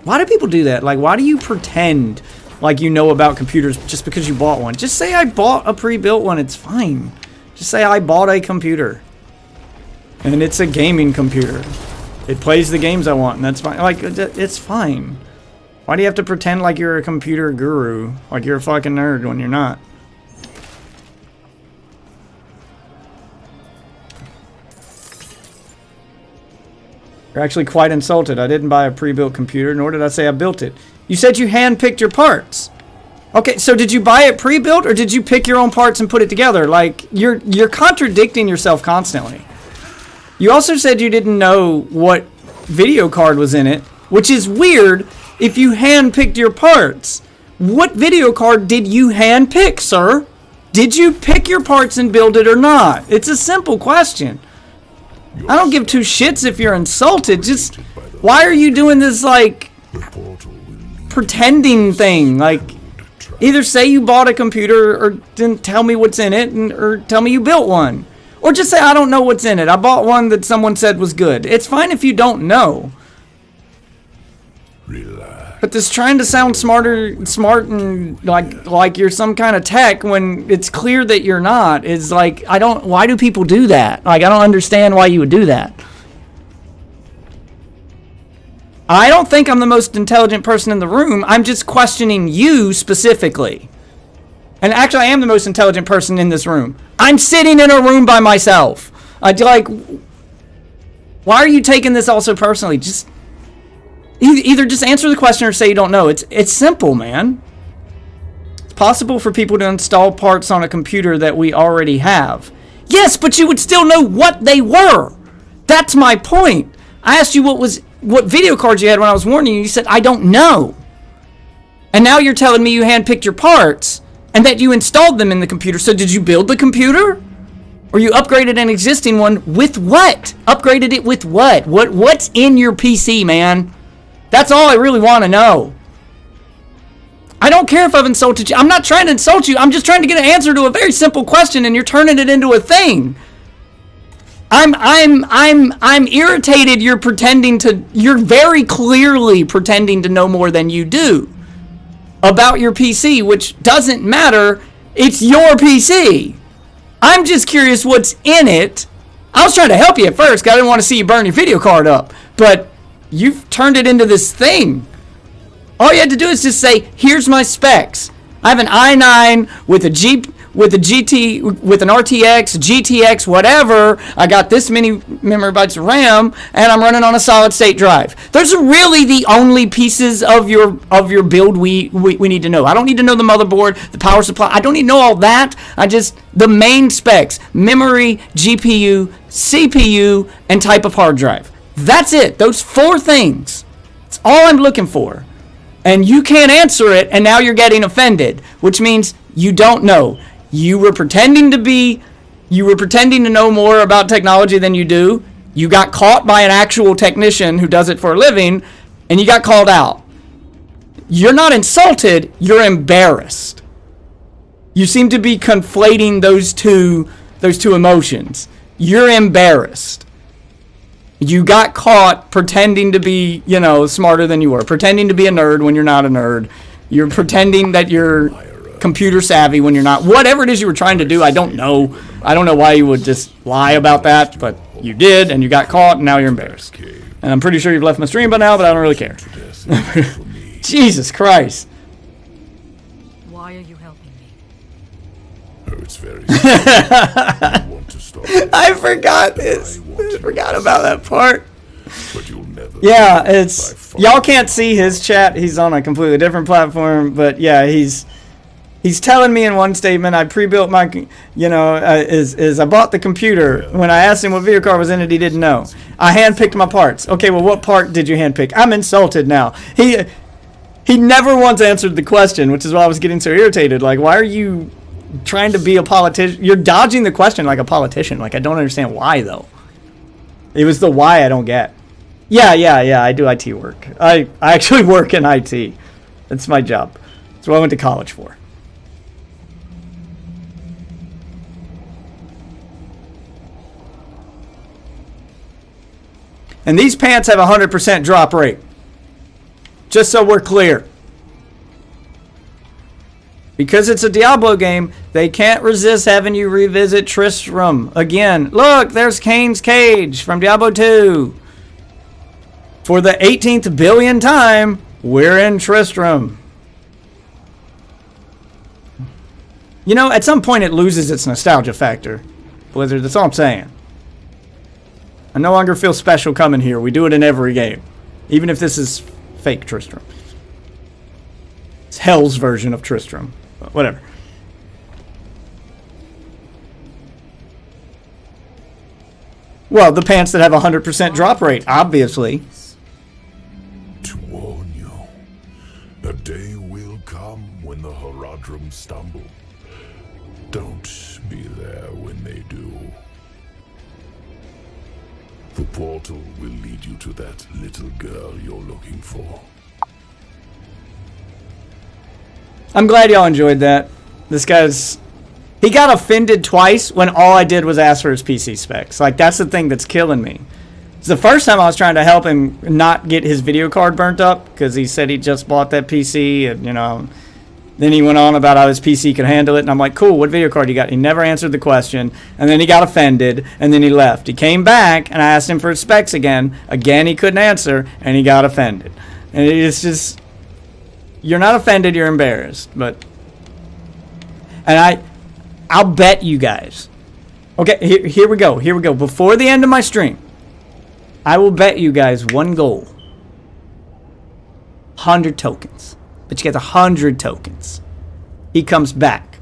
Why do people do that? Like, why do you pretend like you know about computers just because you bought one? Just say I bought a pre-built one, it's fine. Just say I bought a computer. And it's a gaming computer. It plays the games I want, and that's fine. Like, it's fine. Why do you have to pretend like you're a computer guru? Like you're a fucking nerd when you're not? You're actually quite insulted. I didn't buy a pre-built computer, nor did I say I built it. You said you hand-picked your parts. Okay, so did you buy it pre-built, or did you pick your own parts and put it together? Like, you're contradicting yourself constantly. You also said you didn't know what video card was in it, which is weird if you hand-picked your parts. What video card did you hand-pick, sir? Did you pick your parts and build it or not? It's a simple question. I don't give two shits if you're insulted. Just, why are you doing this, like, pretending thing? Like, either say you bought a computer or didn't tell me what's in it, or tell me you built one. Or just say I don't know what's in it. I bought one that someone said was good. It's fine if you don't know. But this trying to sound smart and like you're some kind of tech when it's clear that you're not is like, why do people do that? Like, I don't understand why you would do that. I don't think I'm the most intelligent person in the room. I'm just questioning you specifically. And actually, I am the most intelligent person in this room. I'm sitting in a room by myself. Why are you taking this all so personally? Just either just answer the question or say you don't know. It's simple, man. It's possible for people to install parts on a computer that we already have. Yes, but you would still know what they were. That's my point. I asked you what video cards you had when I was warning you. You said, I don't know. And now you're telling me you handpicked your parts and that you installed them in the computer. So did you build the computer? Or you upgraded an existing one with what? Upgraded it with what? What's in your PC, man? That's all I really want to know. I don't care if I've insulted you. I'm not trying to insult you. I'm just trying to get an answer to a very simple question, and you're turning it into a thing. I'm irritated. You're very clearly pretending to know more than you do about your PC, which doesn't matter. It's your PC. I'm just curious what's in it. I was trying to help you at first, because I didn't want to see you burn your video card up, but you've turned it into this thing. All you had to do is just say, here's my specs. I have an i9 with a GT, with an RTX, GTX, whatever. I got this many memory bytes of RAM, and I'm running on a solid state drive. Those are really the only pieces of your build we need to know. I don't need to know the motherboard, the power supply. I don't need to know all that. The main specs: memory, GPU, CPU, and type of hard drive. That's it. Those 4 things. That's all I'm looking for. And you can't answer it, and now you're getting offended, which means you don't know. You were pretending to know more about technology than you do. You got caught by an actual technician who does it for a living, and you got called out. You're not insulted, you're embarrassed. You seem to be conflating those two emotions. You're embarrassed. You got caught pretending to be, smarter than you were. Pretending to be a nerd when you're not a nerd. You're pretending that you're computer savvy when you're not. Whatever it is you were trying to do, I don't know. I don't know why you would just lie about that, but you did, and you got caught, and now you're embarrassed. And I'm pretty sure you've left my stream by now, but I don't really care. Jesus Christ. Why are you helping me? it's very simple. You want to stop it. I forgot this. I forgot about that part. But you'll never. Yeah, it's y'all can't see his chat. He's on a completely different platform, but yeah, he's telling me in one statement, I pre-built my, is I bought the computer. When I asked him what video card was in it, he didn't know. I handpicked my parts. Okay, well, what part did you handpick? I'm insulted now. He never once answered the question, which is why I was getting so irritated. Like, why are you trying to be a politician? You're dodging the question like a politician. Like, I don't understand why, though. It was the why I don't get. Yeah, I do IT work. I actually work in IT. That's my job. That's what I went to college for. And these pants have a 100% drop rate. Just so we're clear. Because it's a Diablo game, they can't resist having you revisit Tristram again. Look, there's Kane's Cage from Diablo 2. For the 18th billion time, we're in Tristram. You know, at some point it loses its nostalgia factor. Blizzard, that's all I'm saying. I no longer feel special coming here. We do it in every game. Even if this is fake Tristram. It's Hell's version of Tristram. But whatever. Well, the pants that have a 100% drop rate, obviously. To warn you, a day will come when the Horadrim stumble. Don't be there when they do. The portal will lead you to that little girl you're looking for. I'm glad y'all enjoyed that. This guy's... He got offended twice when all I did was ask for his PC specs. Like, that's the thing that's killing me. It's the first time I was trying to help him not get his video card burnt up because he said he just bought that PC and, Then he went on about how his PC could handle it, and I'm like, cool, what video card you got? He never answered the question, and then he got offended, and then he left. He came back, and I asked him for his specs again. Again, he couldn't answer, and he got offended. And it's just, you're not offended, you're embarrassed. But, and I'll bet you guys. Okay, here we go. Here we go. Before the end of my stream, I will bet you guys one goal. 100 tokens. But you get 100 tokens. He comes back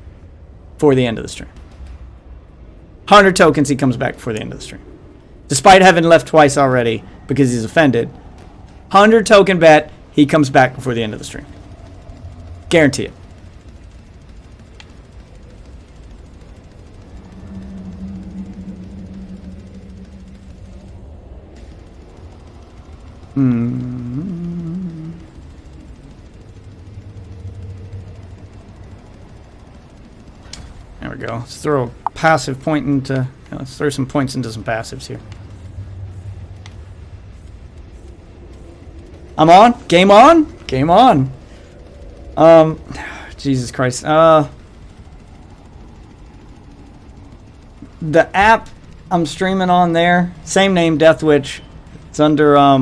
for the end of the stream. 100 tokens, he comes back before the end of the stream. Despite having left twice already because he's offended. 100 token bet, he comes back before the end of the stream. Guarantee it. There we go. Let's throw a passive point into... let's throw some points into some passives here. I'm on? Game on? Game on. Jesus Christ. The app I'm streaming on there, same name, Death Witch. It's under,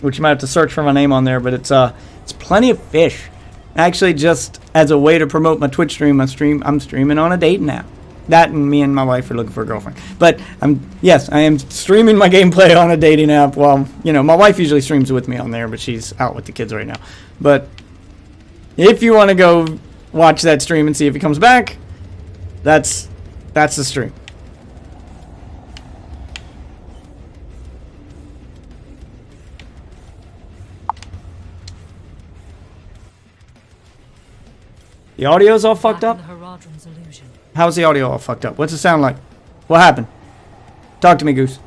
which you might have to search for my name on there, but it's Plenty of Fish. Actually, just as a way to promote my Twitch stream, I'm streaming on a dating app. That and me and my wife are looking for a girlfriend. But yes, I am streaming my gameplay on a dating app. Well, my wife usually streams with me on there, but she's out with the kids right now. But if you want to go watch that stream and see if he comes back, that's the stream. The audio's all fucked up? How's the audio all fucked up? What's it sound like? What happened? Talk to me, Goose.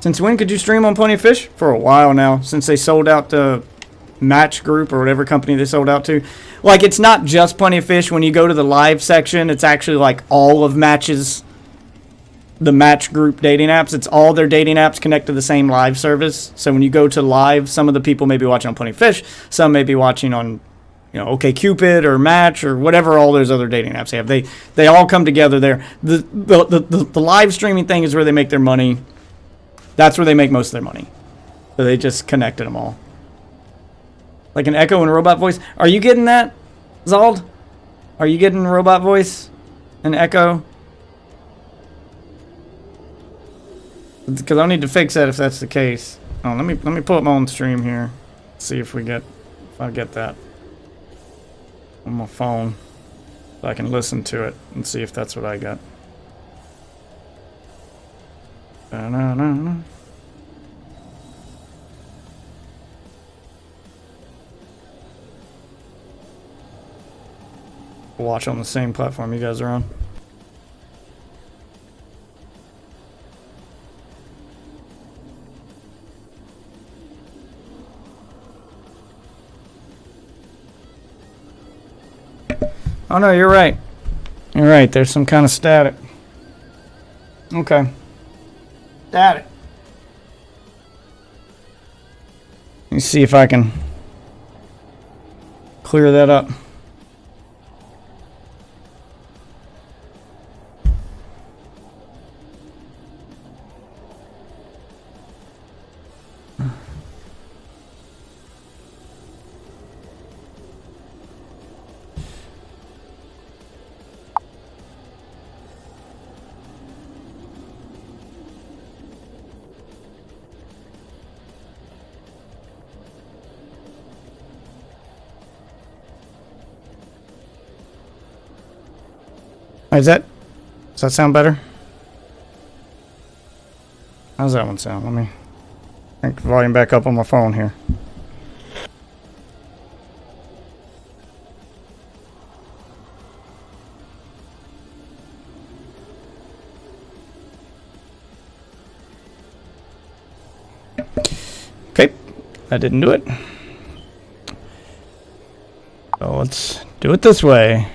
Since when could you stream on Plenty of Fish? For a while now, since they sold out the Match Group or whatever company they sold out to. Like, it's not just Plenty of Fish. When you go to the live section, it's actually like all of Match's, the Match Group dating apps. It's all their dating apps connect to the same live service. So when you go to live, some of the people may be watching on Plenty of Fish, some may be watching on, OkCupid or Match or whatever all those other dating apps have. They all come together there. The live streaming thing is where they make their money. That's where they make most of their money. So they just connected them all. Like an echo and a robot voice. Are you getting that, Zald? Are you getting robot voice and echo? Because I'll need to fix that if that's the case. Oh, let me pull up my own stream here. See if I get that on my phone, so I can listen to it and see if that's what I got. Da-na-na-na. Watch on the same platform you guys are on. Oh no, you're right. You're right, there's some kind of static. Okay. Static. Let me see if I can clear that up. Does that sound better? How's that one sound? Let me crank the volume back up on my phone here. Okay, that didn't do it. So let's do it this way.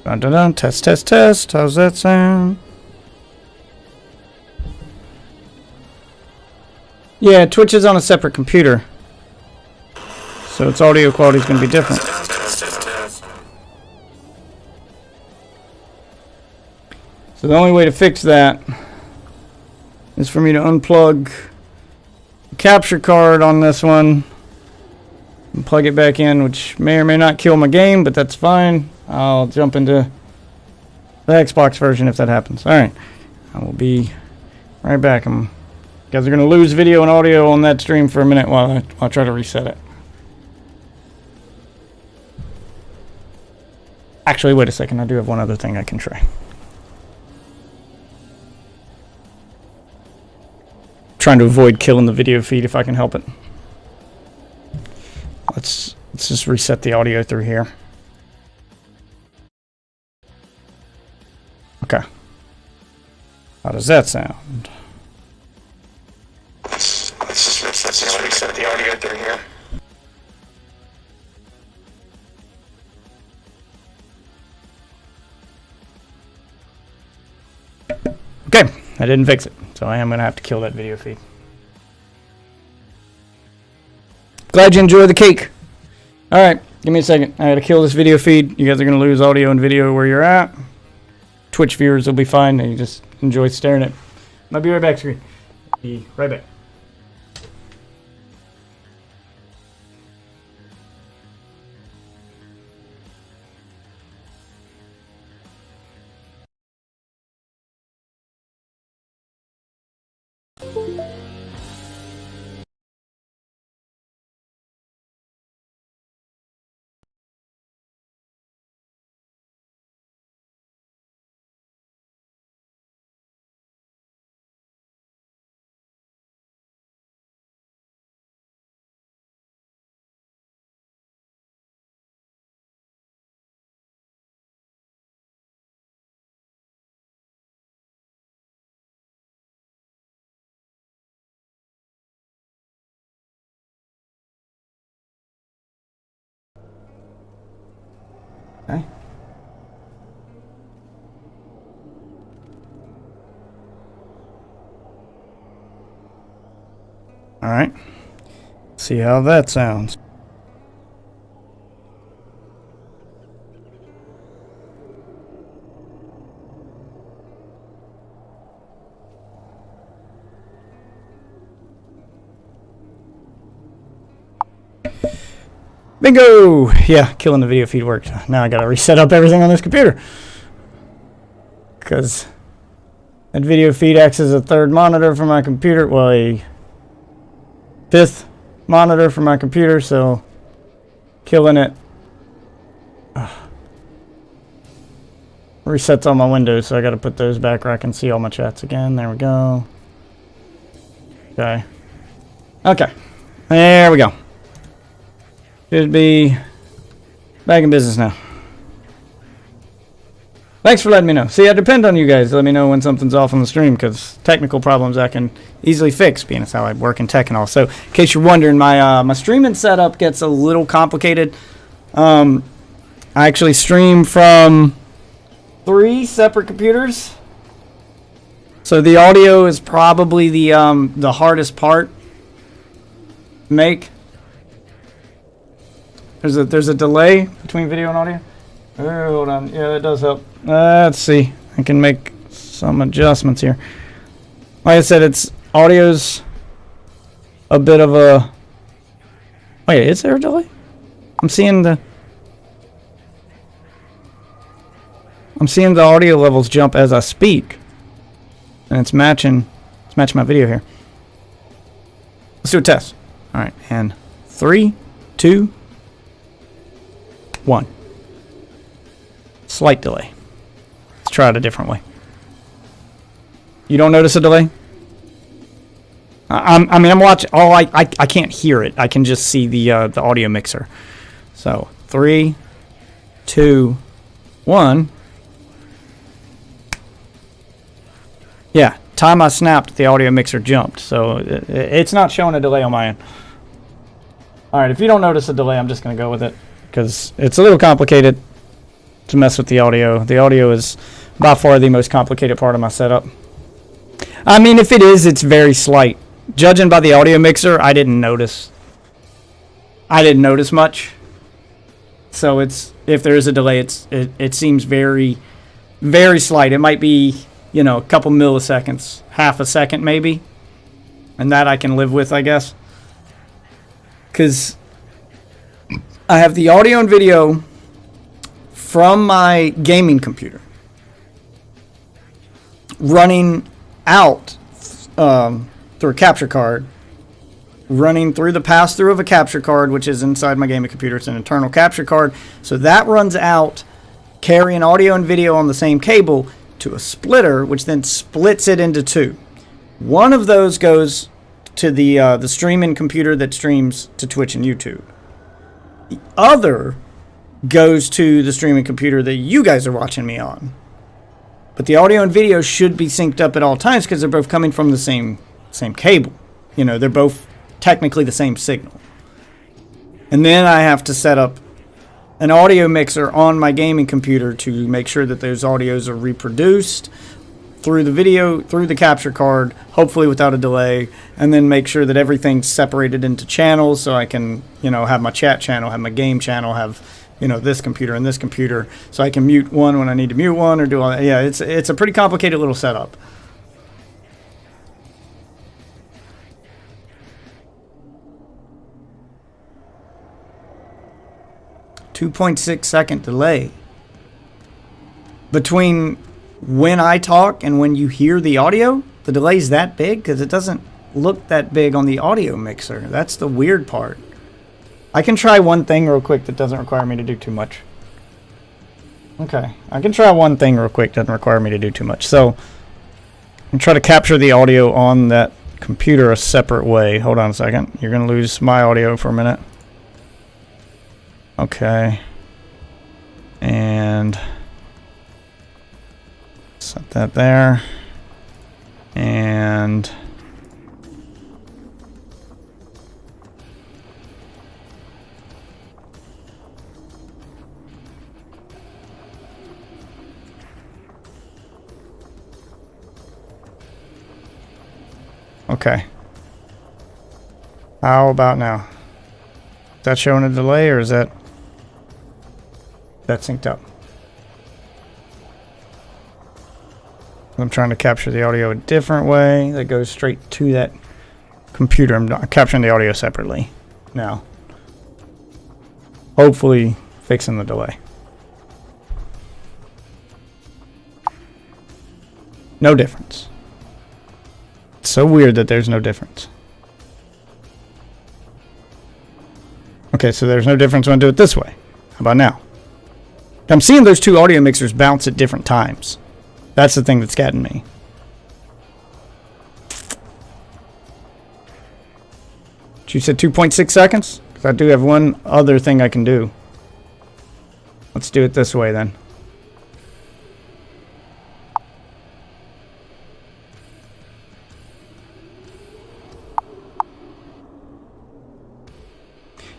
Dun dun dun, test, test, test. How's that sound? Yeah, Twitch is on a separate computer, so its audio quality is going to be different. So the only way to fix that is for me to unplug the capture card on this one and plug it back in, which may or may not kill my game, but that's fine. I'll jump into the Xbox version if that happens. Alright, I will be right back. You guys are going to lose video and audio on that stream for a minute while I'll try to reset it. Actually, wait a second. I do have one other thing I can try. Trying to avoid killing the video feed if I can help it. Let's just reset the audio through here. Okay. How does that sound? Let's just reset the audio through here. Okay, I didn't fix it, so I am going to have to kill that video feed. Glad you enjoy the cake. Alright, give me a second. I gotta kill this video feed. You guys are going to lose audio and video where you're at. Twitch viewers will be fine, and you just enjoy staring at. I'll be right back, screen. Be right back. Okay. All right. See how that sounds. Bingo! Yeah, killing the video feed worked. Now I gotta reset up everything on this computer. Because that video feed acts as a third monitor for my computer. Well, a fifth monitor for my computer, so killing it. Resets all my windows, so I gotta put those back where I can see all my chats again. There we go. Okay. Okay. There we go. Should be back in business now. Thanks for letting me know. See, I depend on you guys to let me know when something's off on the stream, because technical problems I can easily fix, being as how I work in tech and all. So, in case you're wondering, my streaming setup gets a little complicated. I actually stream from 3 separate computers. So the audio is probably the hardest part to make. There's a delay between video and audio. Oh, hold on. Yeah, that does help. Let's see. I can make some adjustments here. Like I said, audio's a bit of a... Wait, is there a delay? I'm seeing the audio levels jump as I speak. And it's matching my video here. Let's do a test. Alright, and 3, 2, 1. Slight delay. Let's try it a different way. You don't notice a delay? I'm watching. Oh, I can't hear it. I can just see the audio mixer. So 3, 2, 1. Yeah, time I snapped, the audio mixer jumped. So it's not showing a delay on my end. All right, if you don't notice a delay, I'm just gonna go with it because it's a little complicated to mess with the audio. The audio is by far the most complicated part of my setup. I mean, if it is, it's very slight. Judging by the audio mixer, I didn't notice much. So if there is a delay, it seems very, very slight. It might be, a couple milliseconds, half a second maybe, and that I can live with, I guess. Because I have the audio and video from my gaming computer running out through a capture card, running through the pass-through of a capture card, which is inside my gaming computer. It's an internal capture card. So that runs out, carrying audio and video on the same cable to a splitter, which then splits it into 2. One of those goes to the streaming computer that streams to Twitch and YouTube. The other goes to the streaming computer that you guys are watching me on. But the audio and video should be synced up at all times because they're both coming from the same cable. They're both technically the same signal. And then I have to set up an audio mixer on my gaming computer to make sure that those audios are reproduced through the video, through the capture card, hopefully without a delay, and then make sure that everything's separated into channels so I can, have my chat channel, have my game channel, have, this computer and this computer, so I can mute one when I need to mute one or do all that. Yeah, it's a pretty complicated little setup. .6-second delay between when I talk and when you hear the audio. The delay's that big because it doesn't look that big on the audio mixer. That's the weird part. I can try one thing real quick that doesn't require me to do too much. Okay, I can try one thing real quick that doesn't require me to do too much. So I'm try to capture the audio on that computer a separate way. Hold on a second. You're gonna lose my audio for a minute. Okay, and set that there, and Okay. How about now? Is that showing a delay or is that synced up? I'm trying to capture the audio a different way that goes straight to that computer. I'm not capturing the audio separately now. Hopefully fixing the delay. No difference. It's so weird that there's no difference. Okay, so there's no difference when I do it this way. How about now? I'm seeing those two audio mixers bounce at different times. That's the thing that's getting me. You said 2.6 seconds? Because I do have one other thing I can do. Let's do it this way then.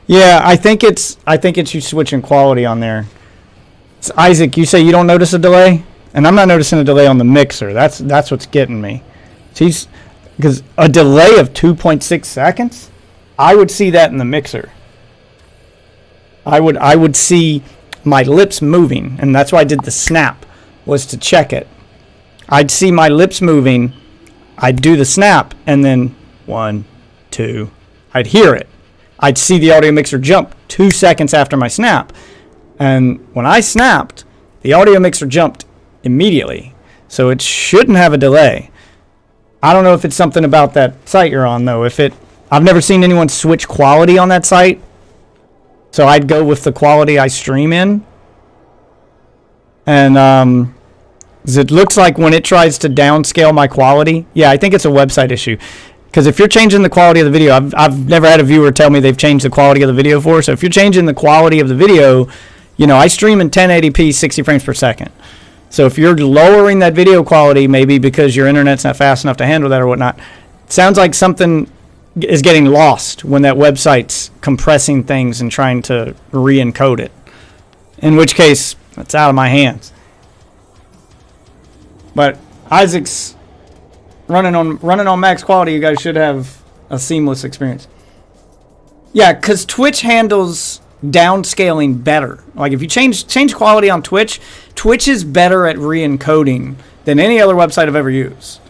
Yeah, I think it's you switching quality on there. So Isaac, you say you don't notice a delay? And I'm not noticing a delay on the mixer. That's what's getting me. Because a delay of 2.6 seconds, I would see that in the mixer. I would see my lips moving, and that's why I did the snap, was to check it. I'd see my lips moving, I'd do the snap, and then 1, 2, I'd hear it. I'd see the audio mixer jump 2 seconds after my snap. And when I snapped, the audio mixer jumped immediately. So it shouldn't have a delay. I don't know if it's something about that site you're on, though. I've never seen anyone switch quality on that site. So I'd go with the quality I stream in. And it looks like when it tries to downscale my quality, yeah, I think it's a website issue. Because if you're changing the quality of the video, I've never had a viewer tell me they've changed the quality of the video for. So if you're changing the quality of the video, I stream in 1080p, 60 frames per second. So if you're lowering that video quality, maybe because your internet's not fast enough to handle that or whatnot, it sounds like something is getting lost when that website's compressing things and trying to re-encode it. In which case, it's out of my hands. But Isaac's running on max quality. You guys should have a seamless experience. Yeah, because Twitch handles downscaling better. Like if you change quality on Twitch is better at re-encoding than any other website I've ever used.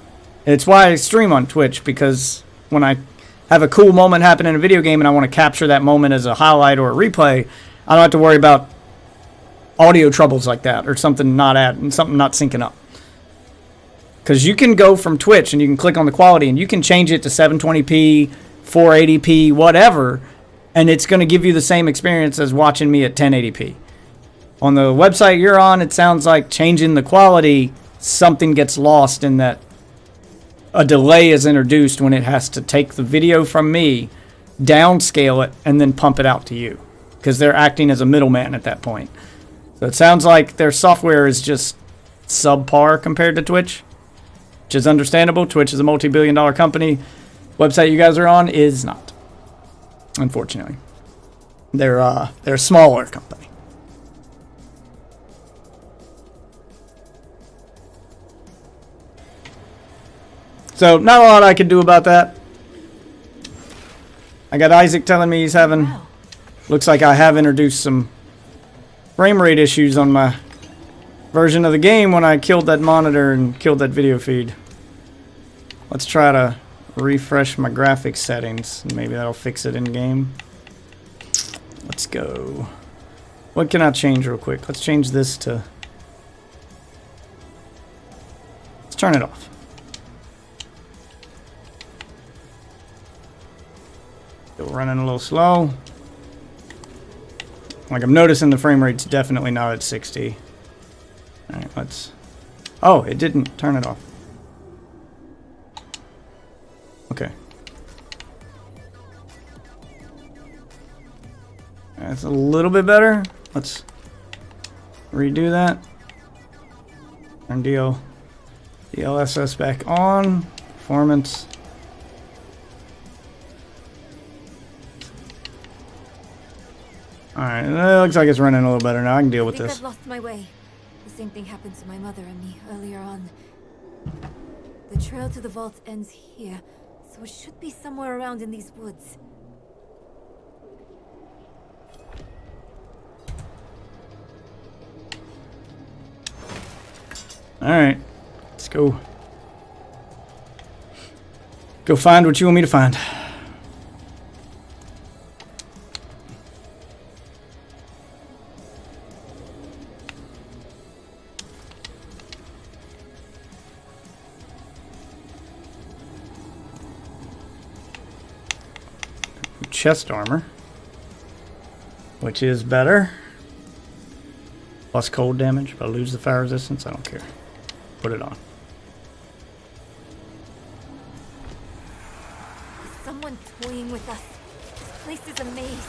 It's why I stream on Twitch, because when I have a cool moment happen in a video game and I want to capture that moment as a highlight or a replay, I don't have to worry about audio troubles like that or something not syncing up. Because you can go from Twitch and you can click on the quality and you can change it to 720p, 480p, whatever, and it's going to give you the same experience as watching me at 1080p. On the website you're on, it sounds like changing the quality, something gets lost in that a delay is introduced when it has to take the video from me, downscale it, and then pump it out to you. Because they're acting as a middleman at that point. So it sounds like their software is just subpar compared to Twitch, which is understandable. Twitch is a multi-billion-dollar company. Website you guys are on is not, unfortunately. They're a smaller company. So not a lot I can do about that. I got Isaac telling me he's having, looks like I have introduced some frame rate issues on my version of the game when I killed that monitor and killed that video feed. Let's try to refresh my graphics settings. Maybe that'll fix it in game. Let's go. What can I change real quick? Let's change this to... Let's turn it off. Still running a little slow. Like I'm noticing the frame rate's definitely not at 60. Alright, let's... Oh, it didn't turn it off. Okay. That's a little bit better. Let's redo that. Turn DLSS back on. Performance. Alright, it looks like it's running a little better now. I can deal with this. I've lost my way. The same thing happened to my mother and me earlier on. The trail to the vault ends here, so it should be somewhere around in these woods. Alright, let's go. Go find what you want me to find. Chest armor, which is better. Plus cold damage, but I lose the fire resistance. I don't care. Put it on. Is someone toying with us? This place is a maze.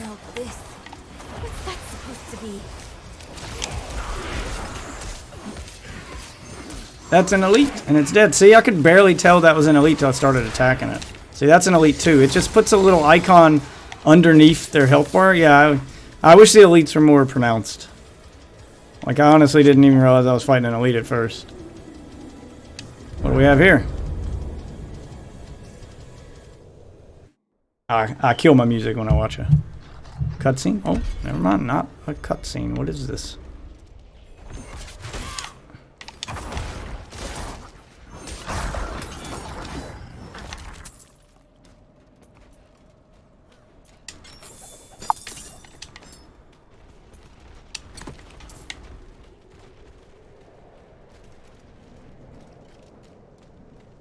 Now this. What's that supposed to be? That's an elite, and it's dead. See, I could barely tell that was an elite till I started attacking it. See, that's an elite too. It just puts a little icon underneath their health bar. Yeah, I wish the elites were more pronounced. Like, I honestly didn't even realize I was fighting an elite at first. What do we have here? I kill my music when I watch a cutscene. Oh, never mind. Not a cutscene. What is this?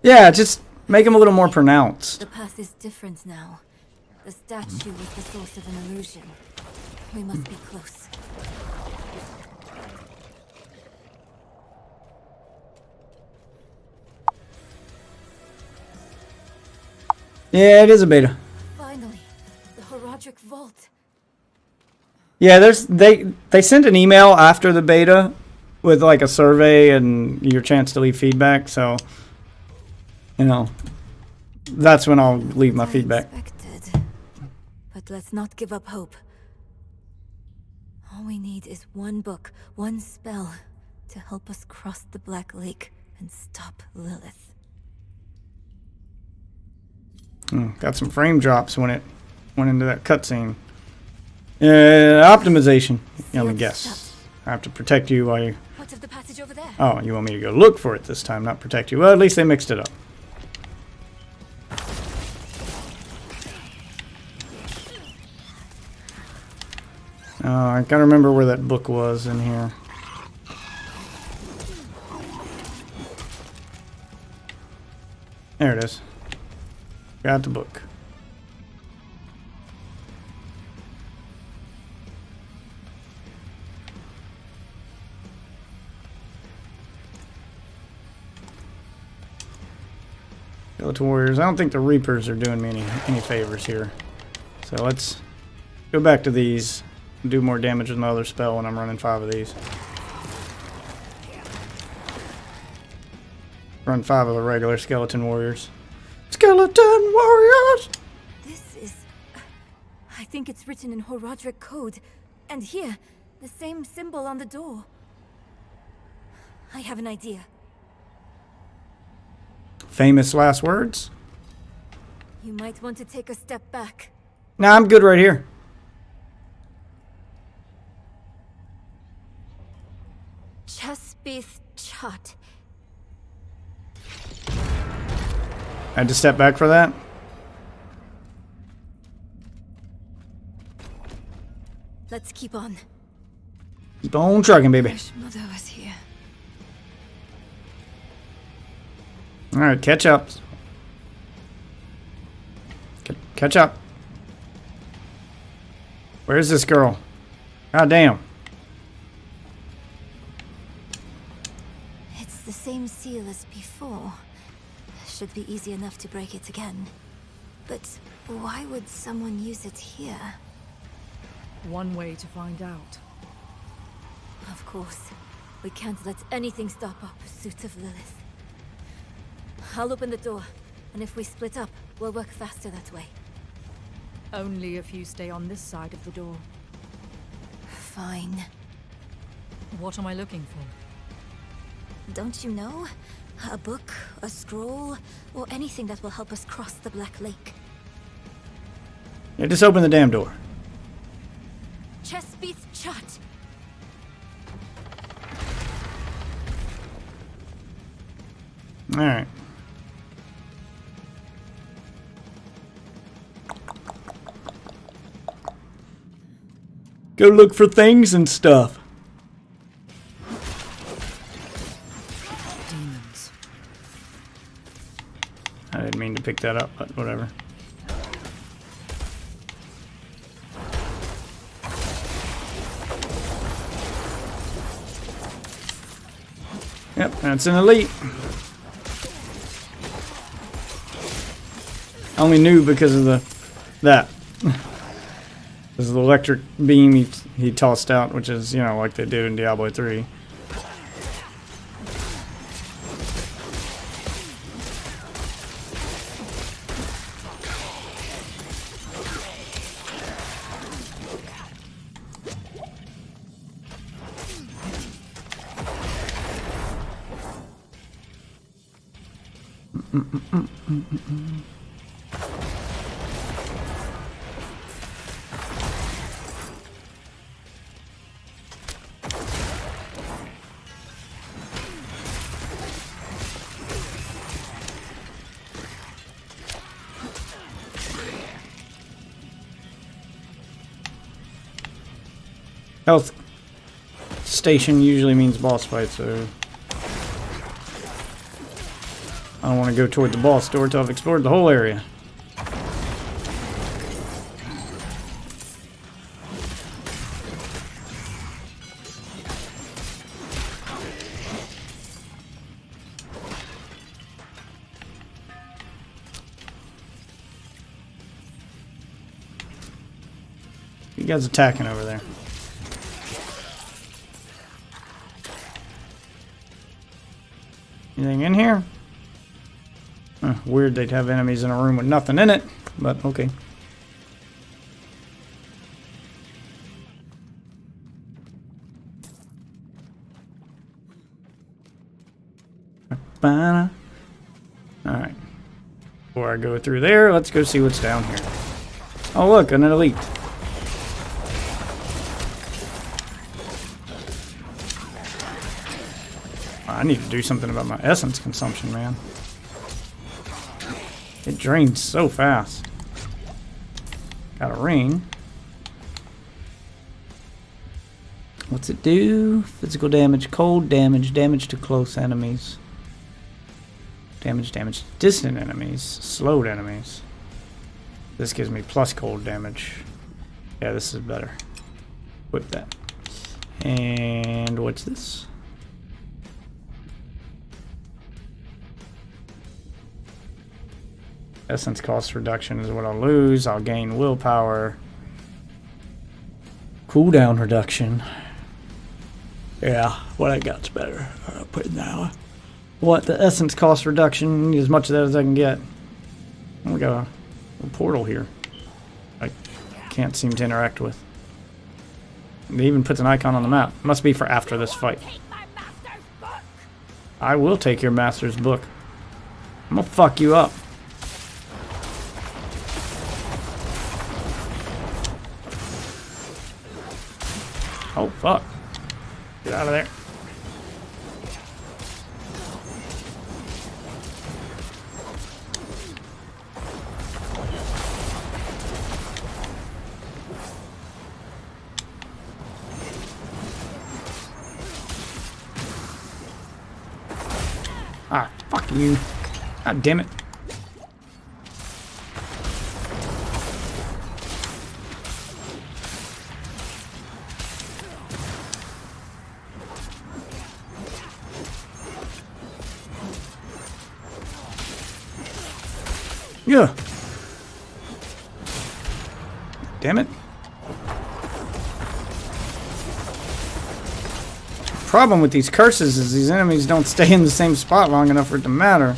Yeah, just make them a little more pronounced. The path is different now. The statue was the source of an illusion. We must be close. Yeah, it is a beta. Finally, the Horadric Vault. Yeah, they sent an email after the beta with like a survey and your chance to leave feedback, so you know, that's when I'll leave my feedback. But let's not give up hope. All we need is one book, one spell to help us cross the Black Lake and stop Lilith. Got some frame drops when it went into that cutscene. Optimization. Let me guess. I have to protect you while you... What's of the passage over there? Oh, you want me to go look for it this time, not protect you. Well, at least they mixed it up. Oh, I gotta remember where that book was in here. There it is. Got the book. Skeleton warriors. I don't think the Reapers are doing me any favors here. So let's go back to these and do more damage with my other spell when I'm running 5 of these. Run 5 of the regular skeleton warriors. Skeleton warriors! This is... I think it's written in Horadric code. And here, the same symbol on the door. I have an idea. Famous last words? You might want to take a step back. Nah, I'm good right here. Chespith Chut. I had to step back for that? Let's keep on. Keep on trucking, baby. Wish Mother was here. Alright, catch up. Catch up. Where's this girl? God damn. It's the same seal as before. Should be easy enough to break it again. But why would someone use it here? One way to find out. Of course. We can't let anything stop our pursuit of Lilith. I'll open the door, and if we split up, we'll work faster that way. Only if you stay on this side of the door. Fine. What am I looking for? Don't you know? A book, a scroll, or anything that will help us cross the Black Lake. Yeah, just open the damn door. Chespith shut. Alright. Go look for things and stuff. Demons. I didn't mean to pick that up, but whatever. Yep, that's an elite. I only knew because of that. This is the electric beam he tossed out, which is, you know, like they did in Diablo 3. Health station usually means boss fight, so I don't want to go toward the boss door until I've explored the whole area. You guys attacking over there? Anything in here? Weird they'd have enemies in a room with nothing in it, but okay. Alright. Before I go through there, let's go see what's down here. Oh look, an elite. I need to do something about my essence consumption, man. It drains so fast. Got a ring. What's it do? Physical damage, cold damage, damage to close enemies. Damage to distant enemies, slowed enemies. This gives me plus cold damage. Yeah, this is better. Whip that. And what's this? Essence cost reduction is what I'll lose. I'll gain willpower. Cooldown reduction. Yeah, what I got's better. I'll put it now. What? The essence cost reduction. Need as much of that as I can get. We got a portal here. I can't seem to interact with. It even puts an icon on the map. Must be for after this fight. I will take your master's book. I'm gonna fuck you up. Oh, fuck. Get out of there. Ah, fuck you. God damn it. Yeah. Damn it. The problem with these curses is these enemies don't stay in the same spot long enough for it to matter.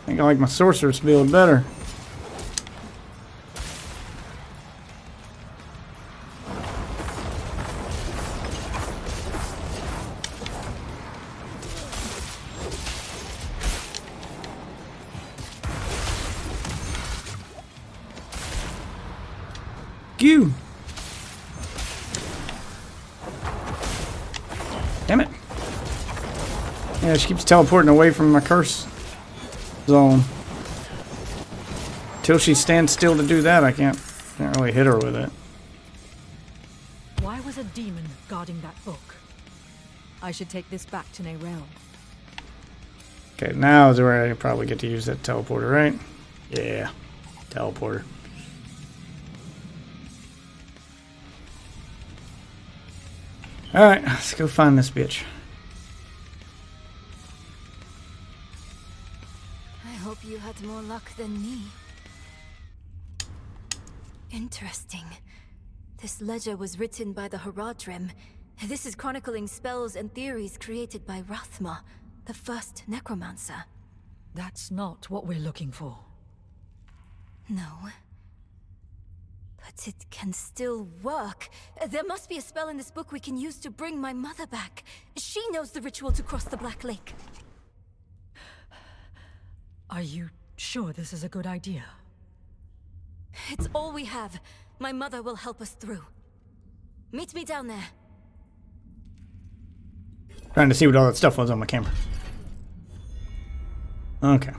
I think I like my sorceress build better. Goo! Damn it. Yeah, she keeps teleporting away from my curse zone. Till she stands still to do that, I can't really hit her with it. Why was a demon guarding that book? I should take this back to Neyrelle. Okay, now is where I probably get to use that teleporter, right? Yeah, teleporter. Alright, let's go find this bitch. I hope you had more luck than me. Interesting. This ledger was written by the Haradrim. This is chronicling spells and theories created by Rathma, the first necromancer. That's not what we're looking for. No. But it can still work. There must be a spell in this book we can use to bring my mother back. She knows the ritual to cross the Black Lake. Are you sure this is a good idea? It's all we have. My mother will help us through. Meet me down there. Trying to see what all that stuff was on my camera. Okay.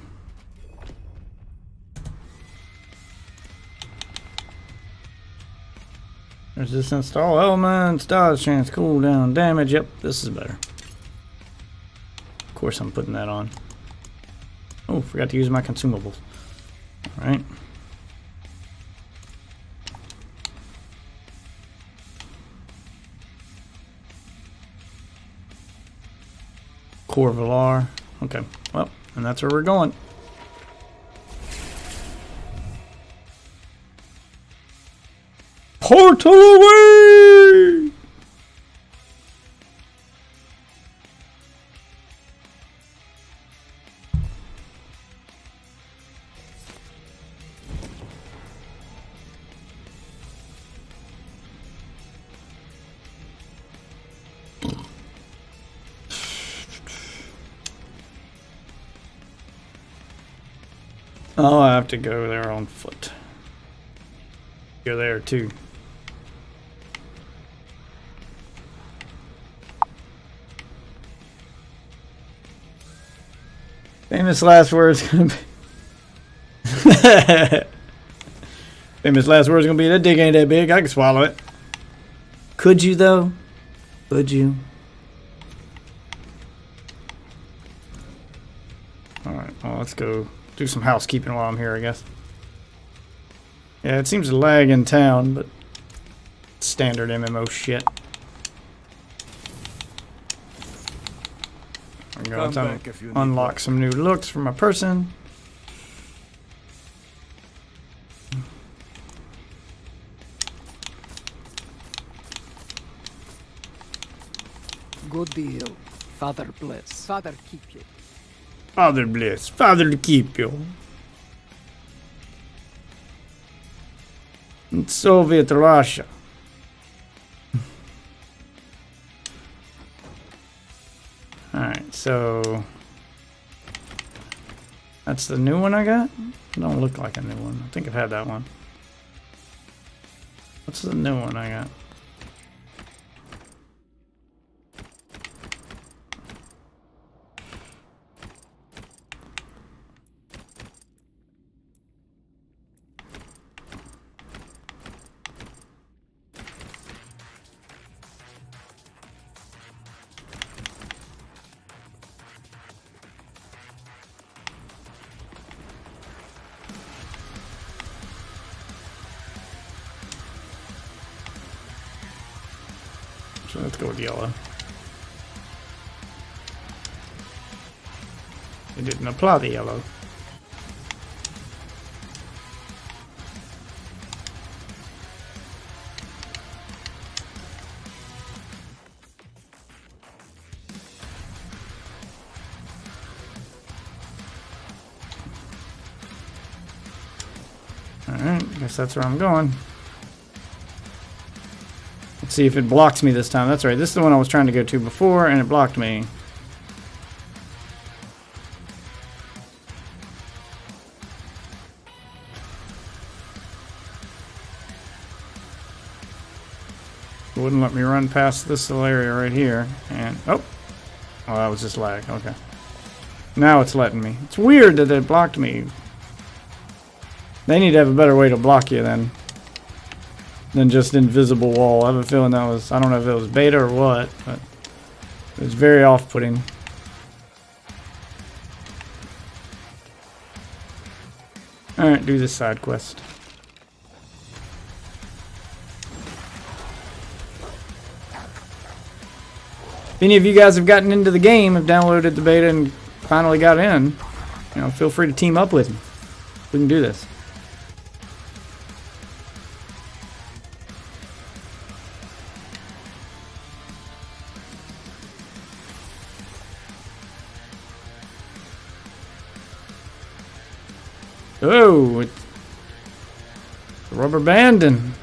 Resistance to all elements, dodge chance, cooldown, damage. Yep, this is better. Of course I'm putting that on. Oh, forgot to use my consumables. Alright. Core Valar. Okay, well, and that's where we're going. Portal away! Oh, I have to go there on foot. You're there too. Famous last words gonna be. Famous last words gonna be, that dick ain't that big. I can swallow it. Could you though? Would you? Alright, well, let's go do some housekeeping while I'm here, I guess. Yeah, it seems to lag in town, but standard MMO shit. I'm going to unlock some new looks for my person. Good deal. Father bless. Father keep you. Father bless. Father keep you. In Soviet Russia. Alright, so that's the new one I got? It don't look like a new one. I think I've had that one. What's the new one I got? So let's go with yellow. It didn't apply the yellow. I guess that's where I'm going. Let's see if it blocks me this time. That's right. This is the one I was trying to go to before, and it blocked me. It wouldn't let me run past this little area right here. And, oh, that was just lag. Okay. Now it's letting me. It's weird that it blocked me. They need to have a better way to block you than just invisible wall. I have a feeling that was, I don't know if it was beta or what, but it was very off-putting. Alright, do this side quest. If any of you guys have gotten into the game, have downloaded the beta and finally got in, you know, feel free to team up with me. We can do this. Oh, it's rubber banding.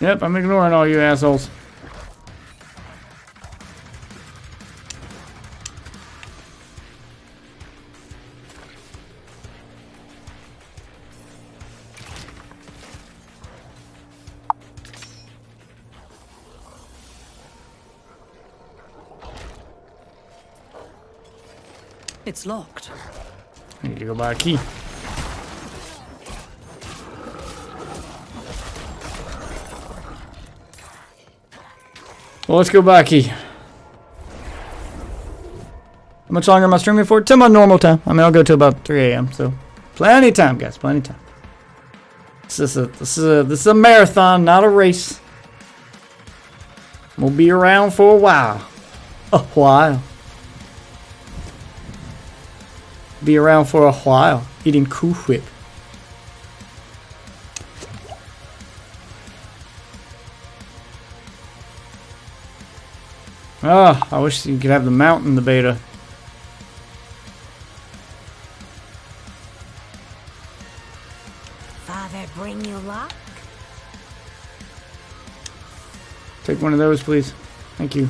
Yep, I'm ignoring all you assholes. It's locked. I need to go buy a key. Well, let's go buy a key. How much longer am I streaming for? Till my normal time. I mean, I'll go till about 3 a.m. So, plenty of time, guys. Plenty of time. This is a marathon, not a race. We'll be around for a while. A while. Be around for a while. Eating Cool Whip. Ah, I wish you could have the mount in the beta. Father, bring you luck? Take one of those, please. Thank you.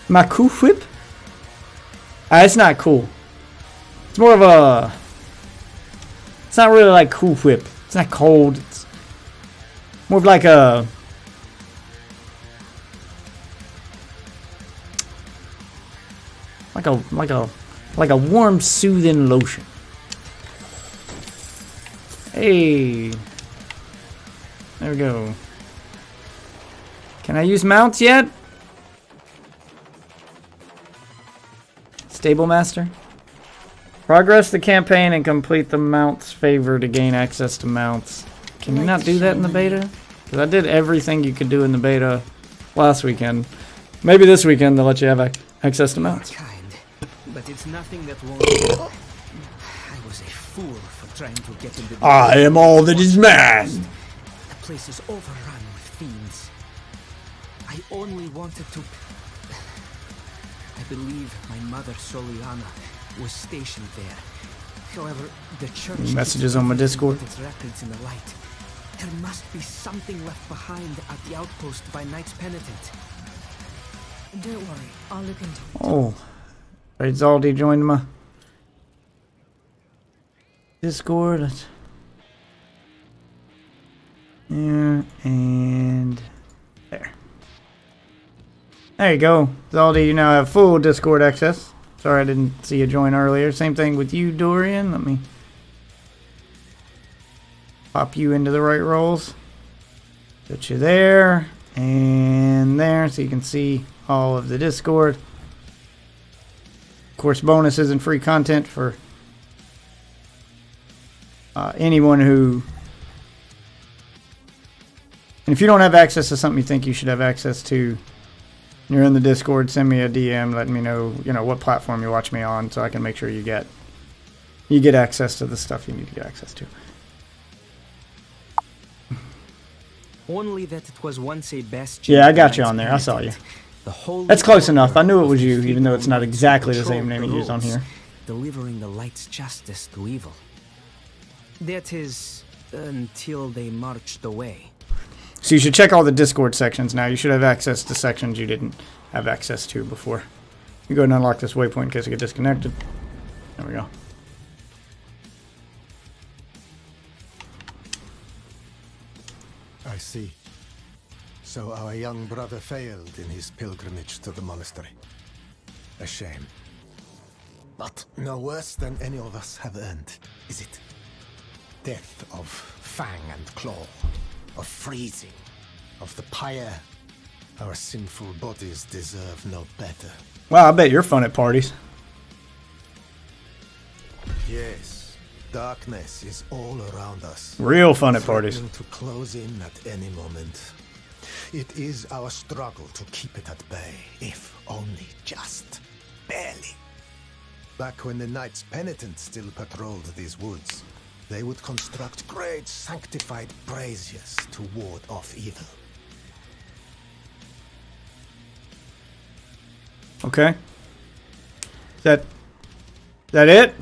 My Cool Whip? It's not cool. It's more of a... It's not really like Cool Whip. It's not cold. It's more of like a... Like a warm, soothing lotion. Hey. There we go. Can I use mounts yet? Stable Master. Progress the campaign and complete the mounts favor to gain access to mounts. Can you not do that in the beta? Because I did everything you could do in the beta last weekend. Maybe this weekend they'll let you have access to mounts. But it's nothing that won't. I was a fool for trying to get into the... I am all that is man. The place is overrun with fiends. I only wanted to... I believe my mother Soliana was stationed there. However, the church... Messages on my Discord. Its records in the light. There must be something left behind at the outpost by Knights Penitent. Don't worry, I'll look into it. Oh. Right, Zaldi joined my Discord. There and there. There you go. Zaldi, you now have full Discord access. Sorry I didn't see you join earlier. Same thing with you, Dorian. Let me pop you into the right roles. Put you there and there so you can see all of the Discord. Of course, bonuses and free content for anyone who... And if you don't have access to something you think you should have access to, You're in the Discord, send me a DM, let me know, what platform you watch me on, so I can make sure you get access to the stuff you need to get access to. Only that it was once a bastion. Yeah, I got you on there. I saw you. That's close enough. I knew it was you, even though it's not exactly the same name you used on here. Delivering the light's justice to evil. That is, until they marched away. So you should check all the Discord sections now. You should have access to sections you didn't have access to before. You go and unlock this waypoint in case you get disconnected. There we go. I see. So our young brother failed in his pilgrimage to the monastery. A shame. But no worse than any of us have earned, is it? Death of fang and claw, of freezing, of the pyre. Our sinful bodies deserve no better. Wow, I bet you're fun at parties. Yes, darkness is all around us. Real fun at parties. Threatening to close in at any moment. It is our struggle to keep it at bay, if only just barely. Back when the Knights Penitent still patrolled these woods, they would construct great sanctified braziers to ward off evil. Okay. Is that it?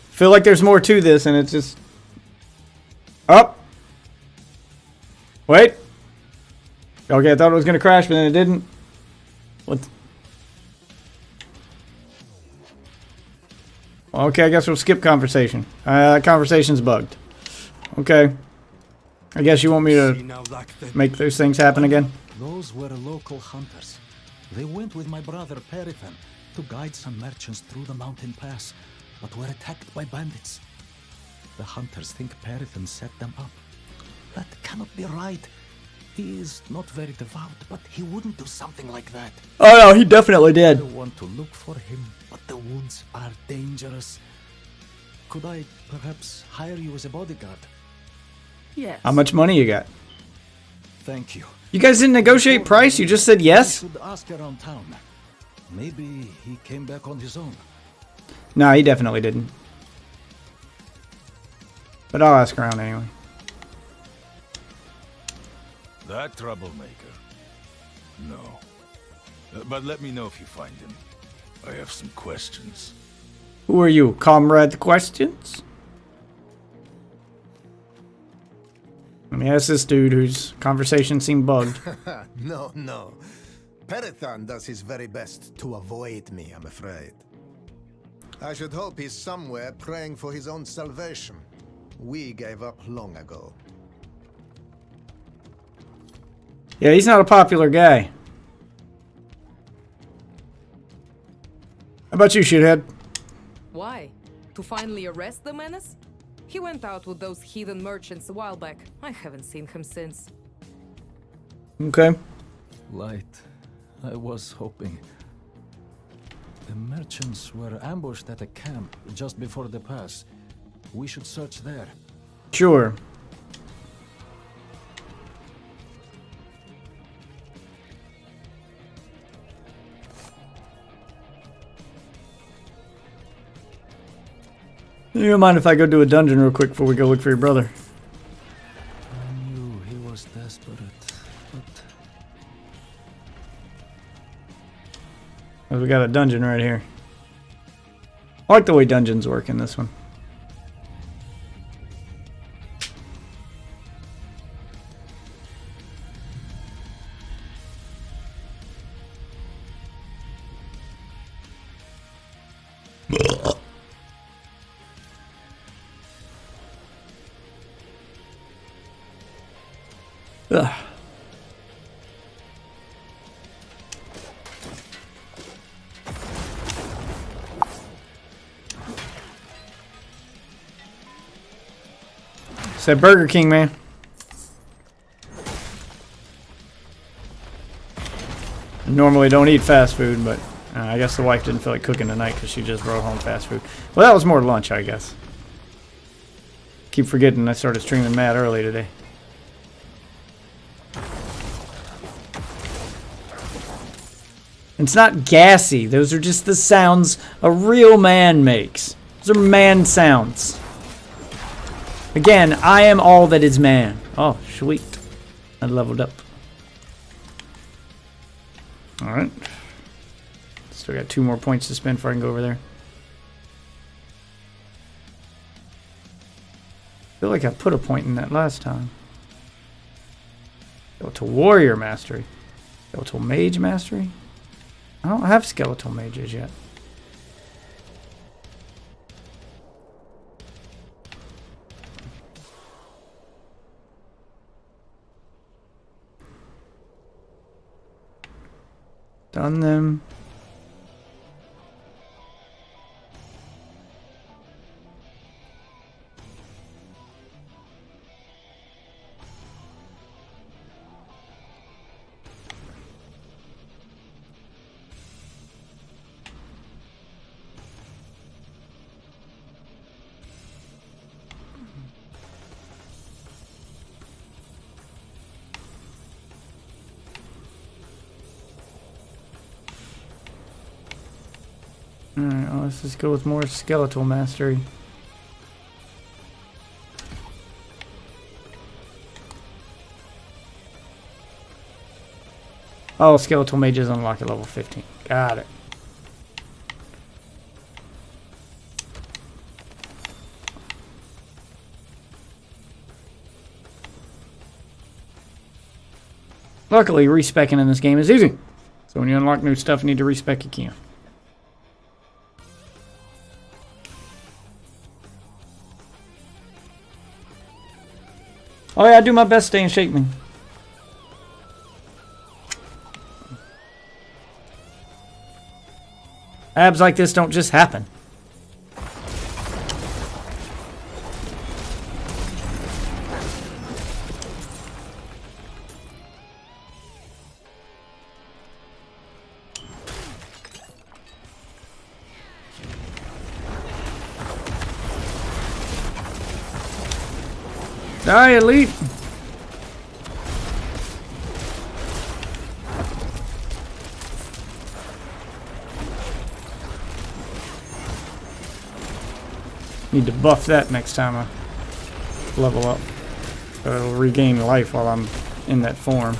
Feel like there's more to this, and it's just... Oh! Wait! Okay, I thought it was gonna crash, but then it didn't. What? Okay, I guess we'll skip conversation. Conversation's bugged. Okay. I guess you want me to make those things happen again? Those were local hunters. They went with my brother Perithan to guide some merchants through the mountain pass, but were attacked by bandits. The hunters think Perithan set them up. That cannot be right. He is not very devout, but he wouldn't do something like that. Oh no, he definitely did. I want to look for him, but the woods are dangerous. Could I perhaps hire you as a bodyguard? Yes. How much money you got? Thank you. You guys didn't negotiate price? You just said yes? You should ask around town. Maybe he came back on his own. No, he definitely didn't. But I'll ask around anyway. That troublemaker? No. But let me know if you find him. I have some questions. Who are you, Comrade Questions? Let me ask this dude whose conversation seemed bugged. No. Perithan does his very best to avoid me, I'm afraid. I should hope he's somewhere praying for his own salvation. We gave up long ago. Yeah, he's not a popular guy. How about you, shithead? Why? To finally arrest the menace? He went out with those heathen merchants a while back. I haven't seen him since. Okay. Light. I was hoping. The merchants were ambushed at a camp just before the pass. We should search there. Sure. You don't mind if I go do a dungeon real quick before we go look for your brother? I knew he was desperate, but... We got a dungeon right here. I like the way dungeons work in this one. Ugh. Said Burger King, man. I normally don't eat fast food, but I guess the wife didn't feel like cooking tonight because she just brought home fast food. Well, that was more lunch, I guess. Keep forgetting I started streaming mad early today. It's not gassy. Those are just the sounds a real man makes. Those are man sounds. Again, I am all that is man. Oh, sweet. I leveled up. Alright. Still got 2 more points to spend before I can go over there. I feel like I put a point in that last time. Skeletal Warrior Mastery. Skeletal Mage Mastery? I don't have Skeletal Mages yet. Done them. Alright, well, let's just go with more Skeletal Mastery. Oh, Skeletal Mages unlock at level 15. Got it. Luckily, respecking in this game is easy. So when you unlock new stuff, you need to respec, you can. Oh yeah, I do my best to stay in shape, man. Abs like this don't just happen. Die, elite! Need to buff that next time I level up. So it'll regain life while I'm in that form.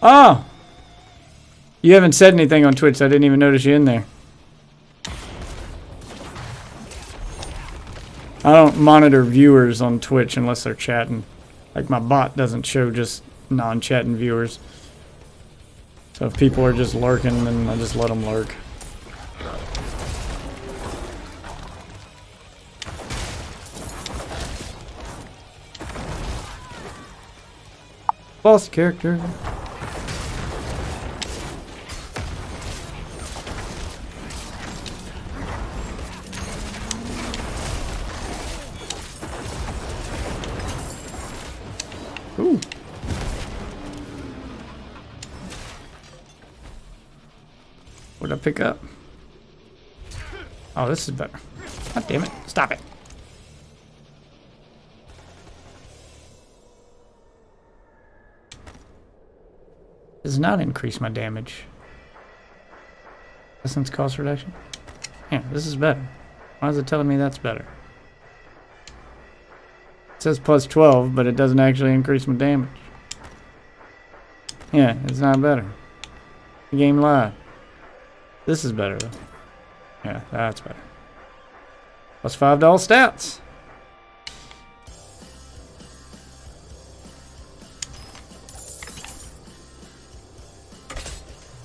Oh! You haven't said anything on Twitch, so I didn't even notice you in there. I don't monitor viewers on Twitch unless they're chatting. Like, my bot doesn't show just non-chatting viewers. So if people are just lurking, then I just let them lurk. Boss character. Ooh. What did I pick up? Oh, this is better. God damn it. Stop it. Does not increase my damage. Essence cost reduction? Yeah, this is better. Why is it telling me that's better? It says plus 12, but it doesn't actually increase my damage. Yeah, it's not better. The game lied. This is better, though. Yeah, that's better. Plus $5 stats.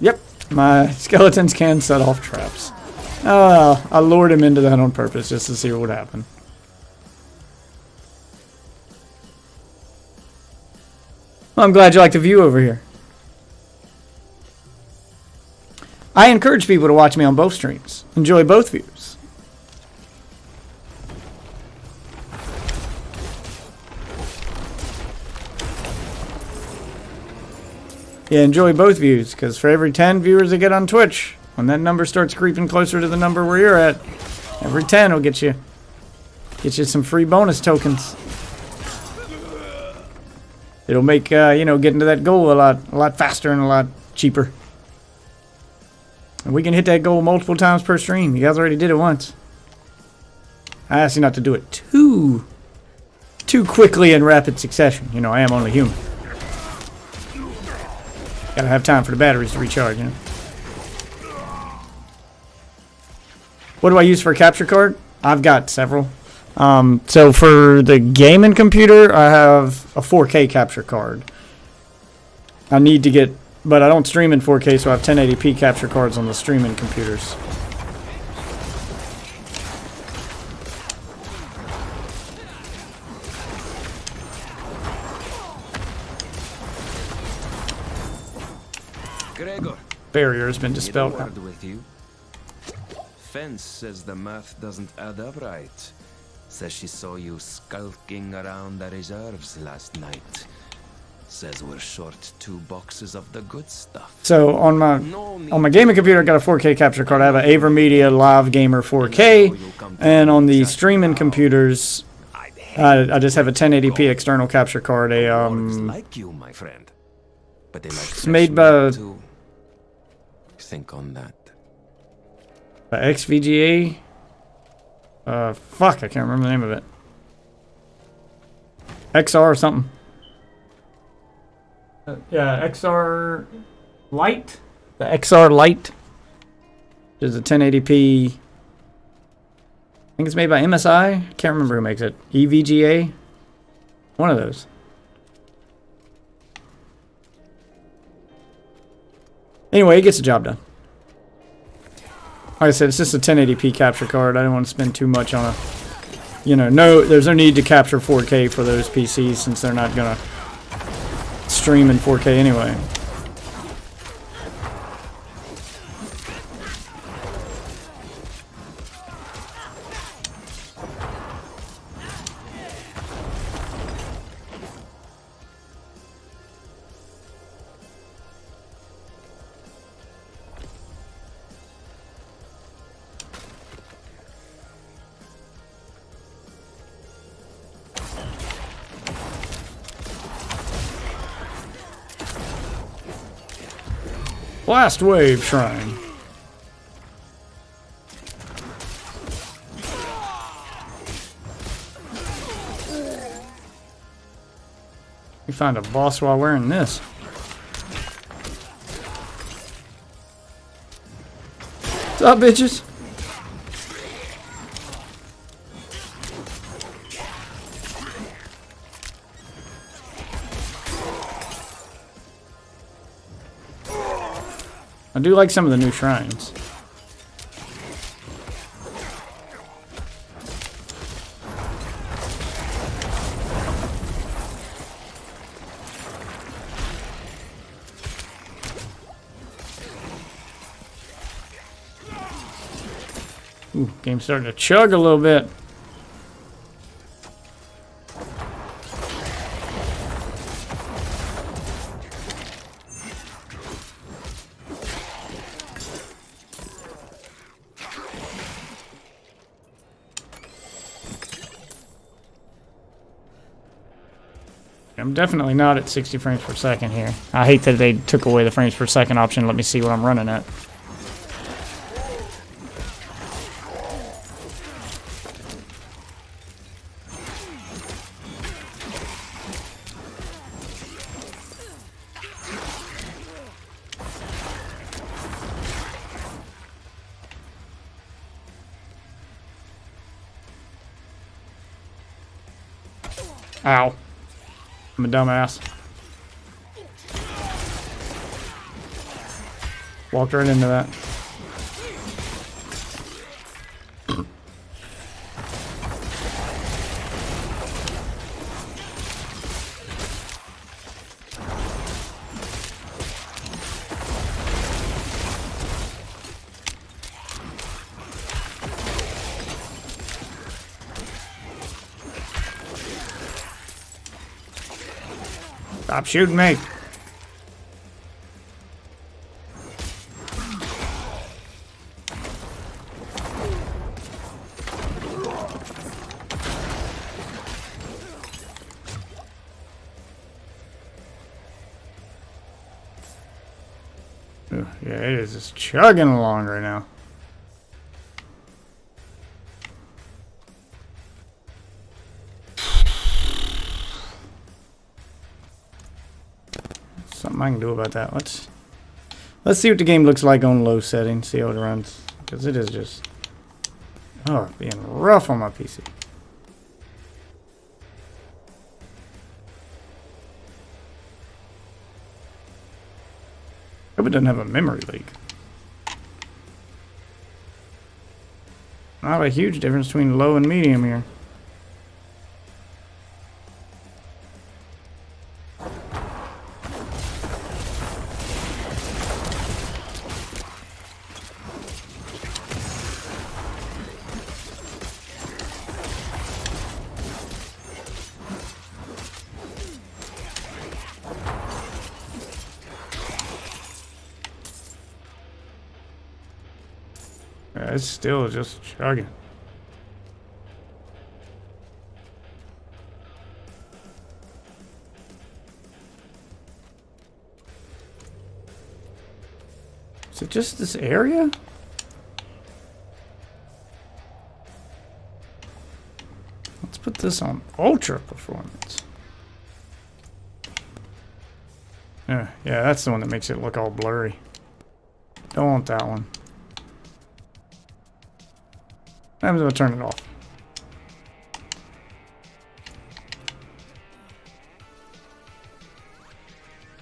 Yep, my skeletons can set off traps. I lured him into that on purpose just to see what would happen. Well, I'm glad you like the view over here. I encourage people to watch me on both streams. Enjoy both views. Yeah, enjoy both views, because for every 10 viewers that get on Twitch, when that number starts creeping closer to the number where you're at, Every 10 will get you some free bonus tokens. It'll make you know, getting to that goal a lot faster and a lot cheaper. And we can hit that goal multiple times per stream. You guys already did it once. I ask you not to do it too quickly in rapid succession. You know, I am only human. Gotta have time for the batteries to recharge, you know. What do I use for a capture card? I've got several. So for the gaming computer, I have a 4K capture card. I need to get, but I don't stream in 4K, so I have 1080p capture cards on the streaming computers. Gregor. Barrier has been Need a dispelled. word with you. Fence says the math doesn't add up right. Says she saw you skulking around the reserves last night. Says we're short 2 boxes of the good stuff. So on my gaming computer, I got a 4K capture card. I have an Avermedia Live Gamer 4K, and on the streaming computers, I just have a 1080p external capture card. Like you, my friend. But they like it's made by think on that. XVGA. Fuck, I can't remember the name of it. XR or something. Yeah, XR Lite. The XR Lite is a 1080p. I think it's made by MSI. Can't remember who makes it. EVGA. One of those. Anyway, it gets the job done. Like I said, it's just a 1080p capture card. I don't want to spend too much on a, you know, there's no need to capture 4K for those PCs since they're not gonna stream in 4K anyway. Blast Wave Shrine. We found a boss while wearing this. What's up, bitches? I do like some of the new shrines. Ooh, game's starting to chug a little bit. I'm definitely not at 60 frames per second here. I hate that they took away the frames per second option. Let me see what I'm running at. Ow. I'm a dumbass. Walked right into that. Stop shooting me. Yeah, it is just chugging along right now. Something I can do about that. Let's see what the game looks like on low setting. See how it runs, because it is just being rough on my PC. Hope it doesn't have a memory leak. Not a huge difference between low and medium here. It's still just chugging. Is it just this area? Let's put this on ultra performance. Yeah, that's the one that makes it look all blurry. Don't want that one. I'm going to turn it off.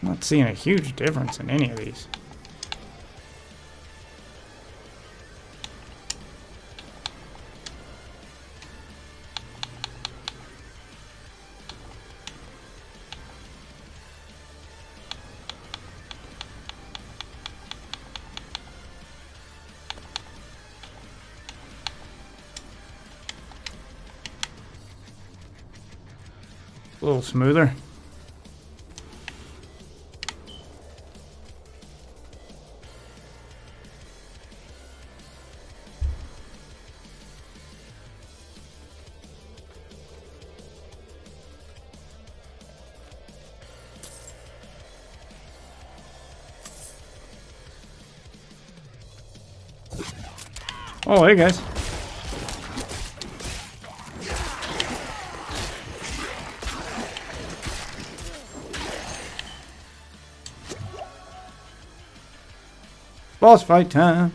I'm not seeing a huge difference in any of these. A little smoother. Oh, hey guys. Boss fight time.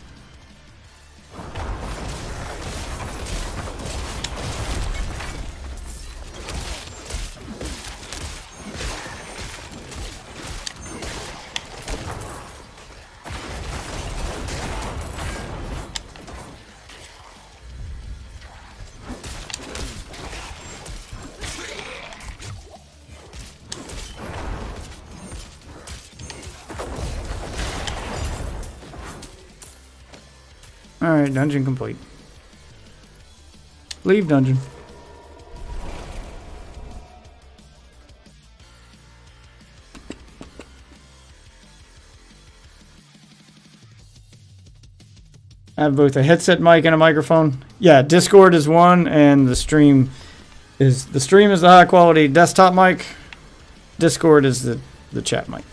Alright, dungeon complete. Leave dungeon. I have both a headset mic and a microphone. Yeah, Discord is one, and the stream is the high quality desktop mic. Discord is the chat mic.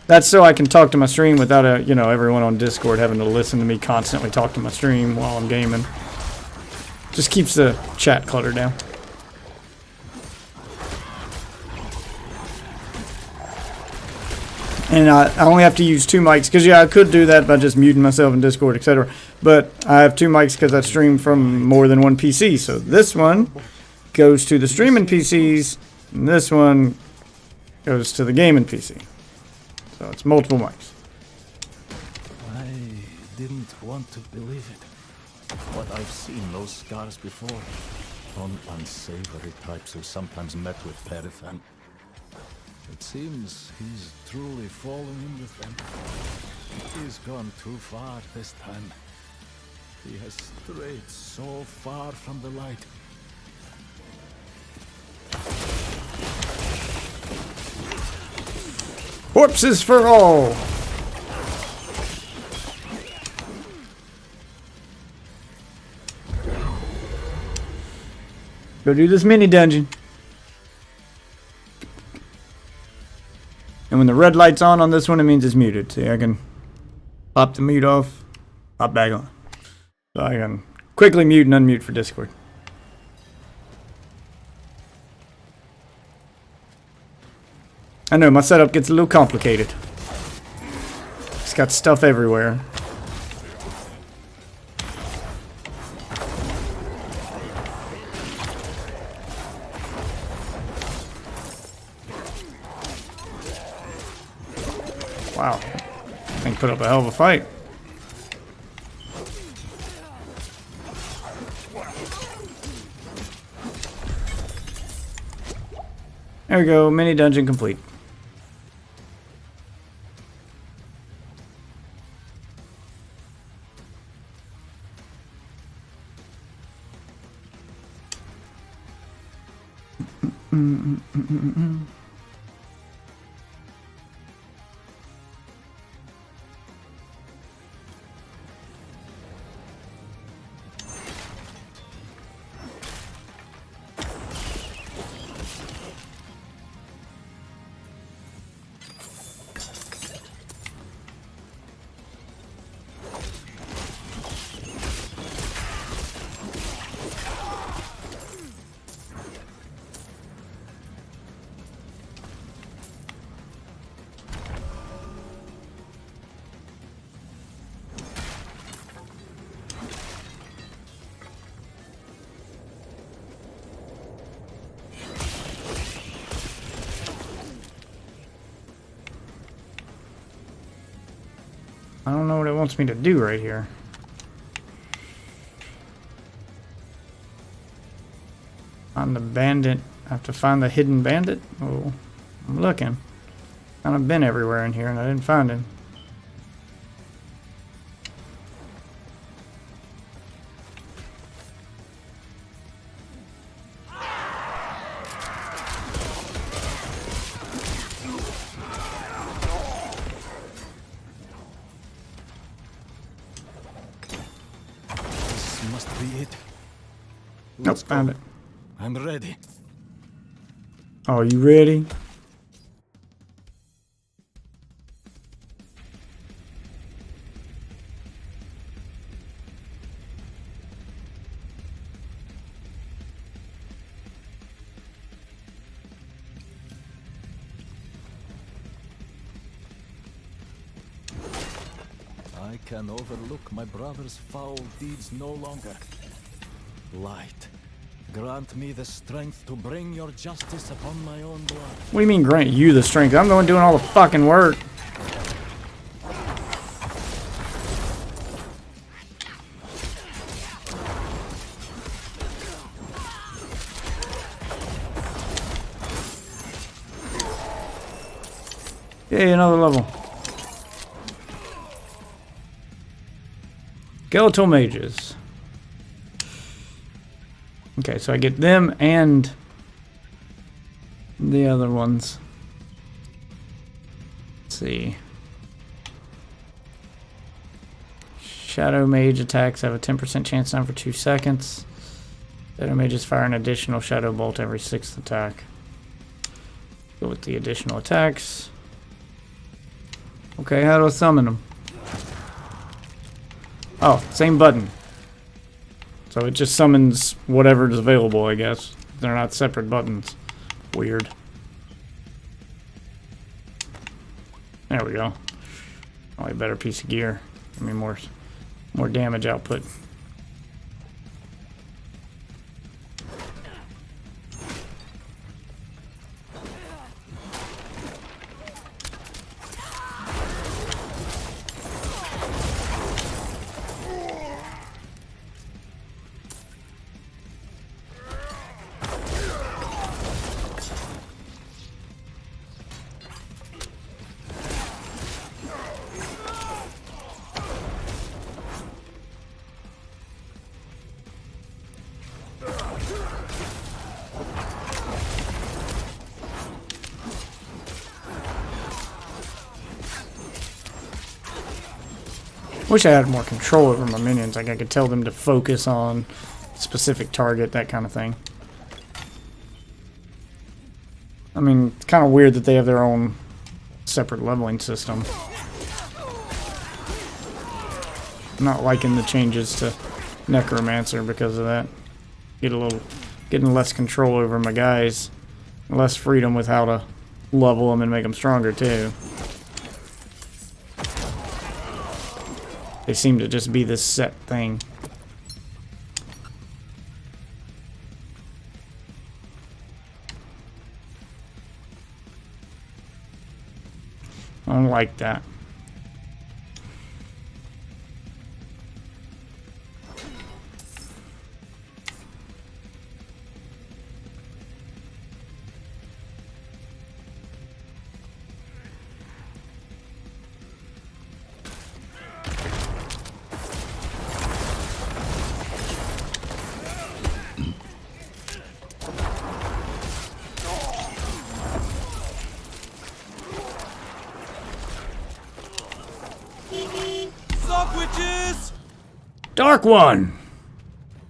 That's so I can talk to my stream without everyone on Discord having to listen to me constantly talk to my stream while I'm gaming. Just keeps the chat clutter down. And I only have to use 2 mics because I could do that by just muting myself in Discord, etc. But I have 2 mics because I stream from more than one PC. So this one goes to the streaming PCs, and this one goes to the gaming PC. So it's multiple mics. I didn't want to believe it, but I've seen those scars before on unsavory types who sometimes met with Perifan. It seems he's truly fallen in with them. He's gone too far this time. He has strayed so far from the light. Corpses for all! Go do this mini dungeon. And when the red light's on this one, it means it's muted. See, I can pop the mute off, pop back on. So I can quickly mute and unmute for Discord. I know, my setup gets a little complicated. It's got stuff everywhere. Wow. I think put up a hell of a fight. There we go, mini dungeon complete. I don't know what it wants me to do right here. Find the bandit. I have to find the hidden bandit? Oh, I'm looking. Kind of been everywhere in here and I didn't find him. Must be it. Nope, found it. I'm ready. Oh, you ready? I can overlook my brother's foul deeds no longer. Light, grant me the strength to bring your justice upon my own blood. What do you mean grant you the strength? I'm the one doing all the fucking work. Yay, another level. Skeletal mages. Okay, so I get them and the other ones. Let's see. Shadow mage attacks have a 10% chance time for 2 seconds. Shadow mages fire an additional shadow bolt every 6th attack. Go with the additional attacks. Okay, how do I summon them? Oh, same button. So it just summons whatever is available, I guess. They're not separate buttons. Weird. There we go. Probably a better piece of gear. I mean, more damage output. Wish I had more control over my minions. Like I could tell them to focus on a specific target, that kind of thing. I mean, it's kind of weird that they have their own separate leveling system. I'm not liking the changes to Necromancer because of that. Getting less control over my guys, less freedom with how to level them and make them stronger too. They seem to just be this set thing. I don't like that. Whitches! Dark One!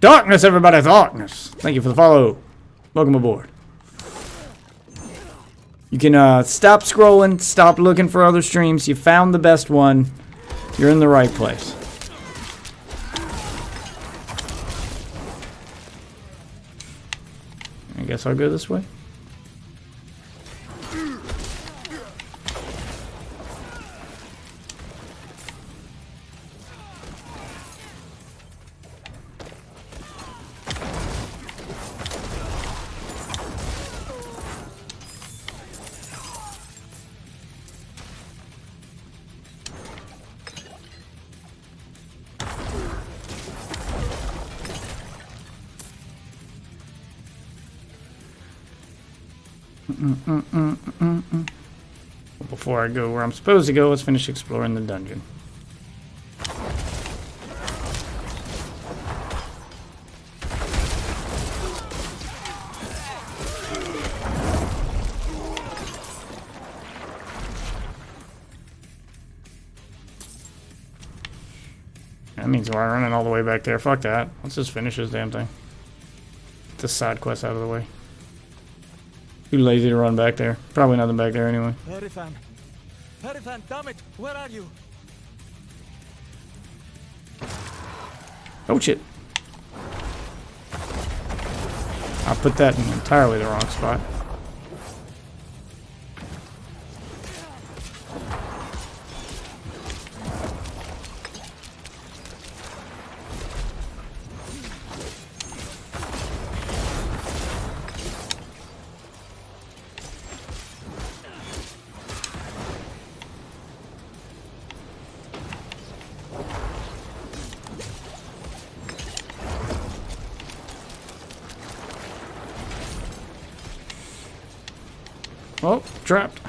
Darkness, everybody, darkness! Thank you for the follow. Welcome aboard. You can stop scrolling, stop looking for other streams. You found the best one. You're in the right place. I guess I'll go this way. Before I go where I'm supposed to go, let's finish exploring the dungeon. That means we're running all the way back there. Fuck that. Let's just finish this damn thing. Get this side quest out of the way. Too lazy to run back there. Probably nothing back there anyway. Perifan, damn it, where are you? Oh shit. I put that in entirely the wrong spot. Oh, trapped.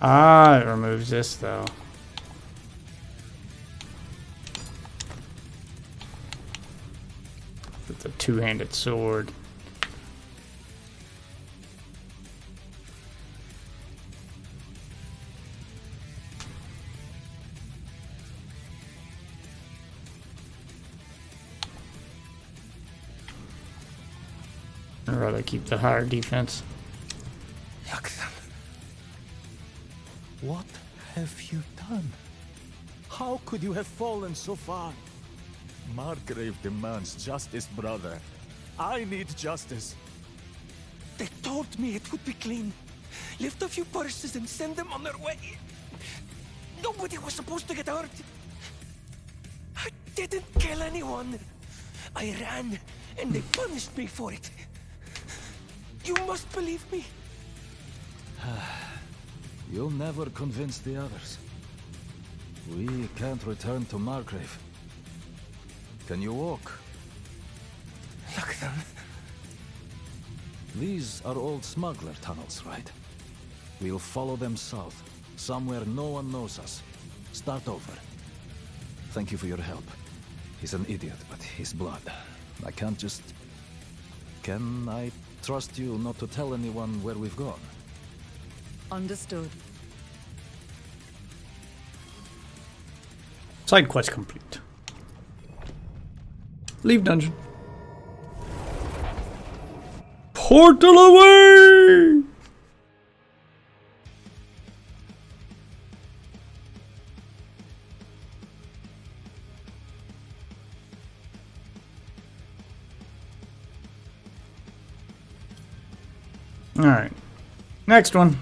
Ah, it removes this though. With the two-handed sword. I'd rather keep the higher defense. What have you done? How could you have fallen so far? Margrave demands justice, brother. I need justice. They told me it would be clean. Lift a few purses and send them on their way. Nobody was supposed to get hurt. I didn't kill anyone. I ran, and they punished me for it. You must believe me. You'll never convince the others. We can't return to Margrave. Can you walk? Look them. These are old smuggler tunnels, right? We'll follow them south, somewhere no one knows us. Start over. Thank you for your help. He's an idiot, but he's blood. I can't just... Can I trust you not to tell anyone where we've gone? Understood. Side quest complete. Leave dungeon. Portal away! Alright. Next one.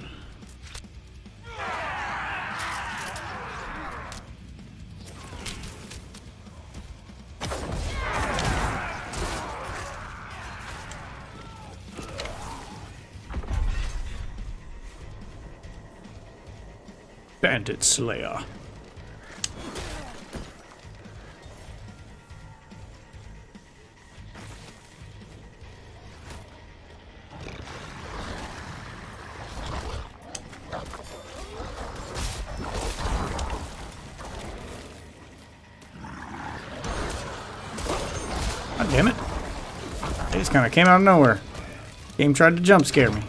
Bandit Slayer. God damn it. They just kind of came out of nowhere. Game tried to jump scare me.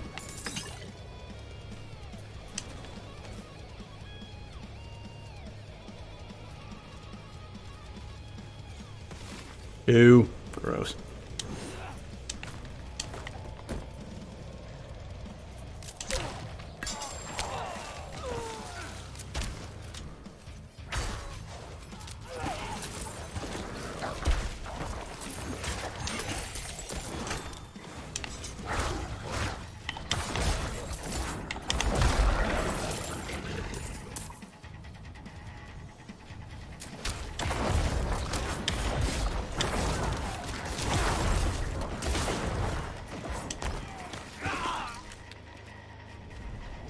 Ew. Gross.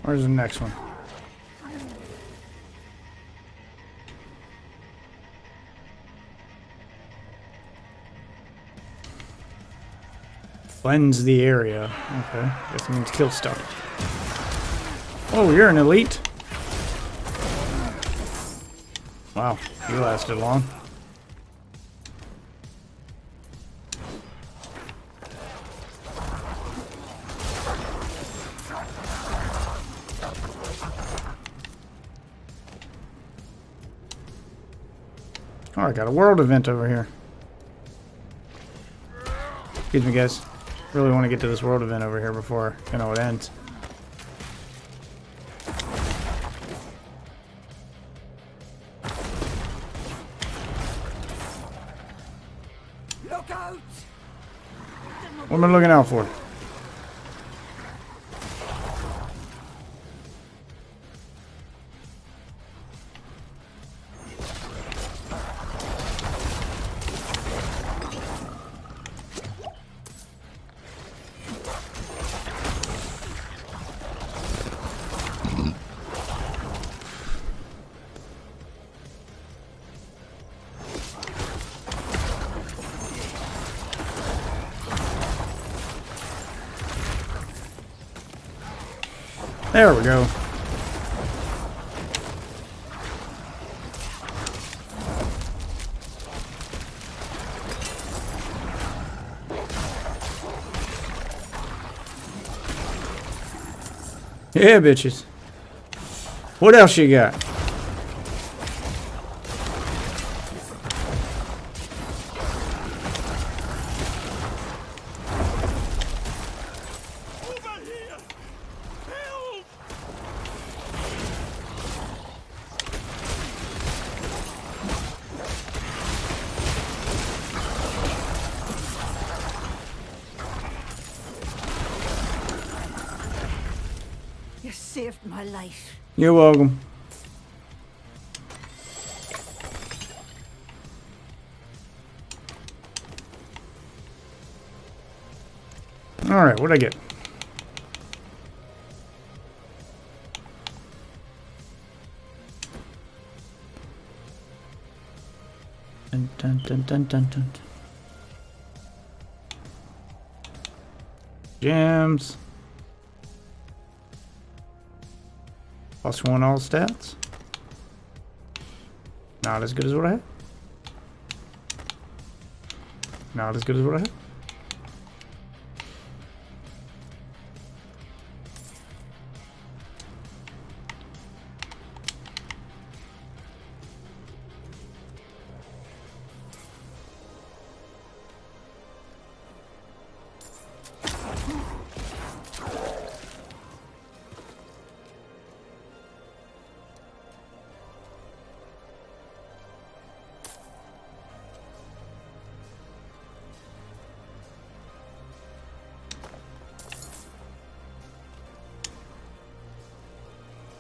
Where's the next one? Cleanse the area. Okay. Guess it means kill stuff. Oh, you're an elite. Wow, you lasted long. Oh, I got a world event over here. Excuse me, guys. Really want to get to this world event over here before, you know, it ends. Look out! What am I looking out for? There we go. Yeah, bitches. What else you got? You saved my life. You're welcome. Alright, what'd I get? Dun, dun, dun, dun, dun, dun. Gems. +1 all stats. Not as good as what I had. Not as good as what I had.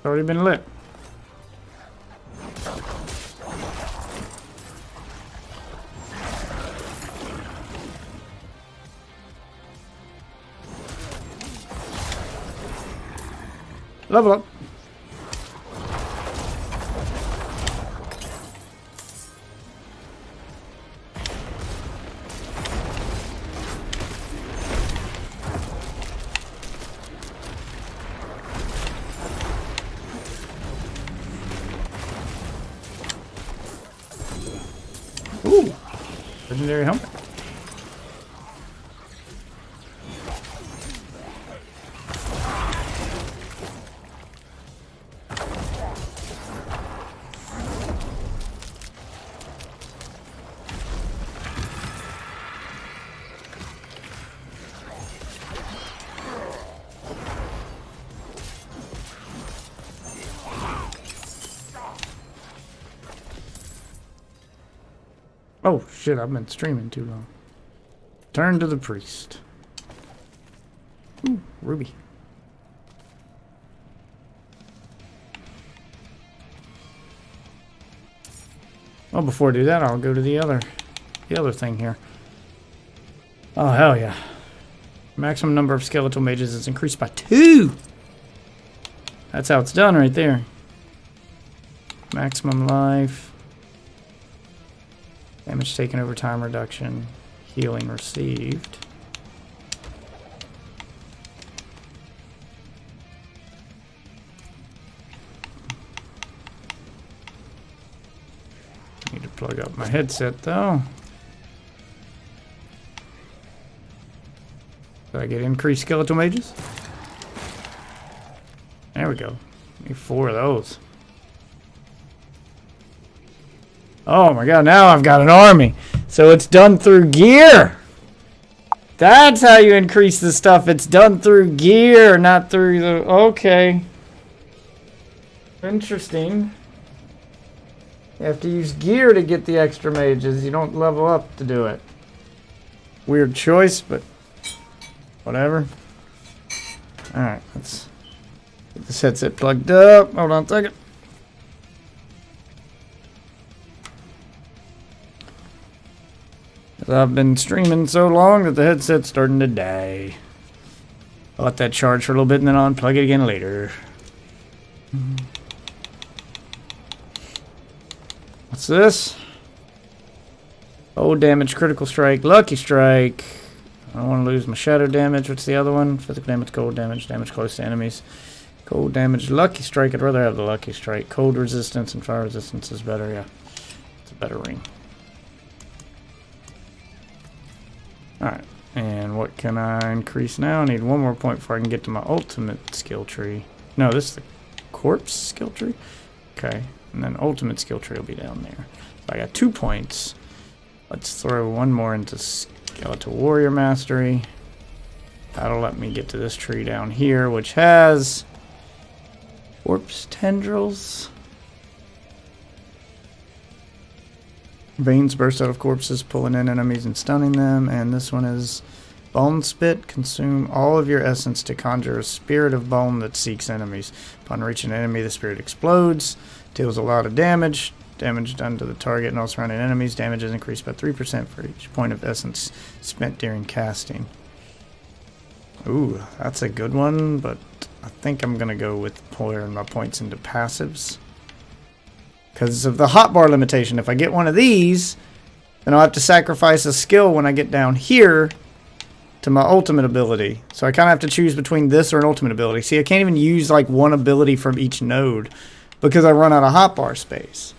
already been lit. Level up. Ooh, legendary helmet. Oh shit, I've been streaming too long. Turn to the priest. Ooh, ruby. Well, before I do that, I'll go to the other thing here. Oh hell yeah. Maximum number of skeletal mages is increased by 2. That's how it's done right there. Maximum life. Damage taken over time reduction. Healing received. Need to plug up my headset though. Do I get increased skeletal mages? There we go. Need 4 of those. Oh my god, now I've got an army. So it's done through gear. That's how you increase the stuff. It's done through gear, not through the... Okay. Interesting. You have to use gear to get the extra mages. You don't level up to do it. Weird choice, but whatever. Alright, let's get this headset plugged up. Hold on a second. I've been streaming so long that the headset's starting to die. I'll let that charge for a little bit and then I'll unplug it again later. What's this? Old damage, critical strike, lucky strike. I don't want to lose my shadow damage. What's the other one? Physical damage, cold damage, damage close to enemies. Cold damage, lucky strike. I'd rather have the lucky strike. Cold resistance and fire resistance is better, yeah. It's a better ring. Alright, and what can I increase now? I need 1 more point before I can get to my ultimate skill tree. No, this is the corpse skill tree? Okay, and then ultimate skill tree will be down there. So I got 2 points. Let's throw 1 more into skeletal warrior mastery. That'll let me get to this tree down here, which has corpse tendrils. Veins burst out of corpses, pulling in enemies and stunning them. And this one is Bone Spit. Consume all of your essence to conjure a spirit of bone that seeks enemies. Upon reaching an enemy, the spirit explodes. Deals a lot of damage. Damage done to the target and all surrounding enemies. Damage is increased by 3% for each point of essence spent during casting. Ooh, that's a good one, but I think I'm going to go with pouring my points into passives. Because of the hotbar limitation. If I get one of these, then I'll have to sacrifice a skill when I get down here to my ultimate ability. So I kind of have to choose between this or an ultimate ability. See, I can't even use like one ability from each node because I run out of hotbar space.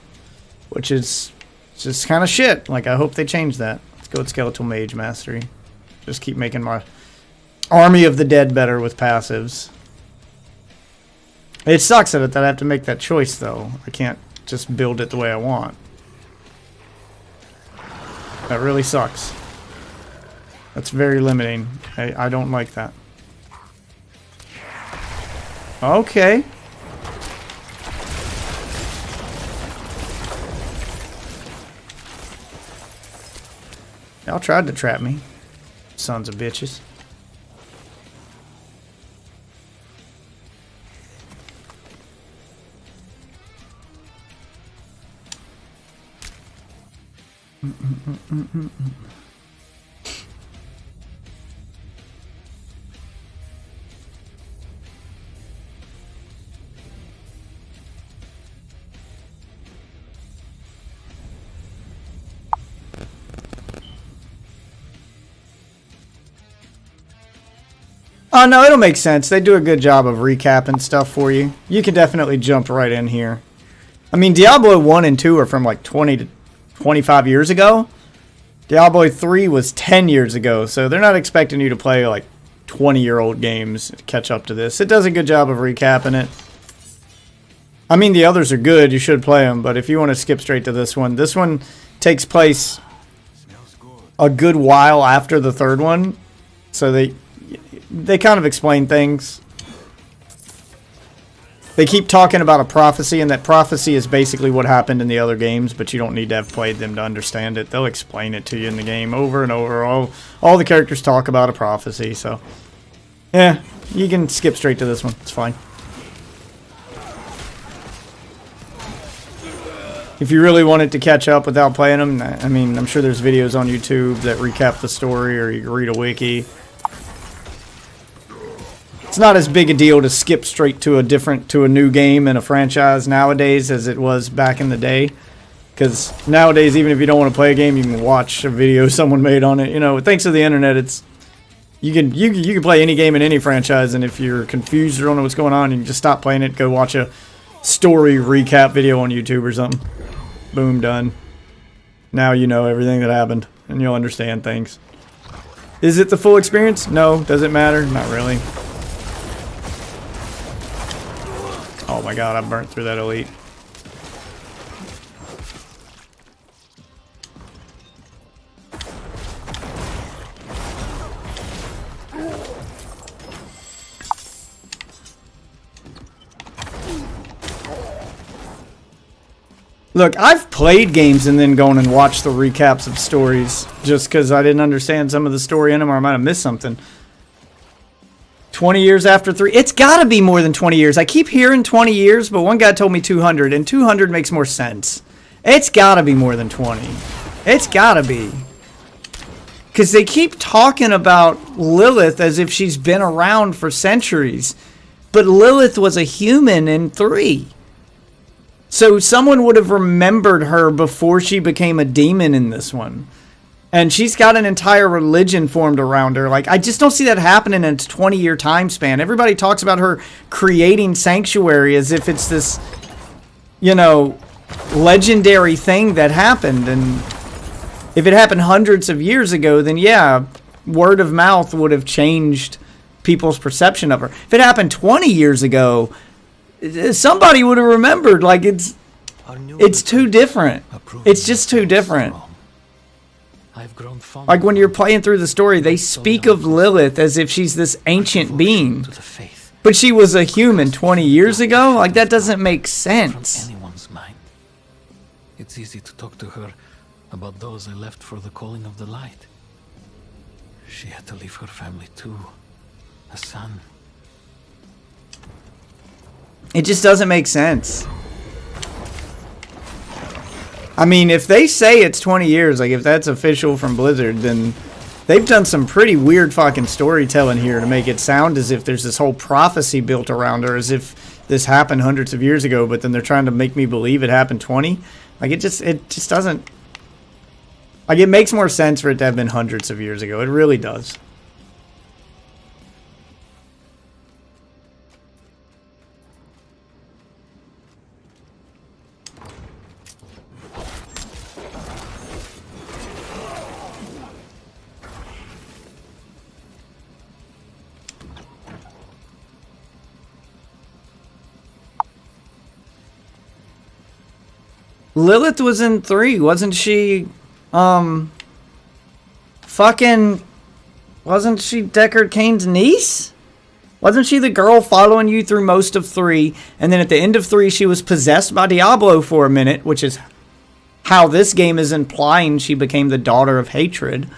Which is just kind of shit. Like, I hope they change that. Let's go with Skeletal Mage Mastery. Just keep making my Army of the Dead better with passives. It sucks at it that I have to make that choice, though. I can't just build it the way I want. That really sucks. That's very limiting. I don't like that. Okay. Y'all tried to trap me. Sons of bitches. Oh, no, it'll make sense. They do a good job of recapping stuff for you. You can definitely jump right in here. I mean, Diablo 1 and 2 are from like 20 to 25 years ago. Diablo 3 was 10 years ago, so they're not expecting you to play like 20-year-old games to catch up to this. It does a good job of recapping it. I mean, the others are good. You should play them, but if you want to skip straight to this one takes place a good while after the third one, so they kind of explain things. They keep talking about a prophecy, and that prophecy is basically what happened in the other games, but you don't need to have played them to understand it. They'll explain it to you in the game over and over. All the characters talk about a prophecy, so yeah, you can skip straight to this one. It's fine. If you really wanted to catch up without playing them, I mean, I'm sure there's videos on YouTube that recap the story, or you can read a wiki. It's not as big a deal to skip straight to a new game in a franchise nowadays as it was back in the day. Because nowadays, even if you don't want to play a game, you can watch a video someone made on it. You know, thanks to the internet, you can play any game in any franchise, and if you're confused or don't know what's going on, you can just stop playing it, go watch a story recap video on YouTube or something. Boom, done. Now you know everything that happened, and you'll understand things. Is it the full experience? No. Does it matter? Not really. Oh my god, I burnt through that elite. Look, I've played games and then gone and watched the recaps of stories just because I didn't understand some of the story in them, or I might have missed something. 20 years after 3. It's got to be more than 20 years. I keep hearing 20 years, but one guy told me 200, and 200 makes more sense. It's got to be more than 20. It's got to be. Because they keep talking about Lilith as if she's been around for centuries. But Lilith was a human in 3. So someone would have remembered her before she became a demon in this one. And she's got an entire religion formed around her. Like, I just don't see that happening in a 20-year time span. Everybody talks about her creating Sanctuary as if it's this, you know, legendary thing that happened. And if it happened hundreds of years ago, then yeah, word of mouth would have changed people's perception of her. If it happened 20 years ago, somebody would have remembered. Like, it's too different. It's just too different. Like, when you're playing through the story, they speak of Lilith as if she's this ancient being. But she was a human 20 years ago? Like, that doesn't make sense. It's easy to talk to her about those I left for the calling of the light. She had to leave her family too. A son. It just doesn't make sense. I mean, if they say it's 20 years, like if that's official from Blizzard, then they've done some pretty weird fucking storytelling here to make it sound as if there's this whole prophecy built around her, as if this happened hundreds of years ago, but then they're trying to make me believe it happened 20. Like, it just doesn't... Like, it makes more sense for it to have been hundreds of years ago. It really does. Lilith was in 3, wasn't she? Wasn't she Deckard Cain's niece? Wasn't she the girl following you through most of 3, and then at the end of 3 she was possessed by Diablo for a minute, which is how this game is implying she became the daughter of hatred.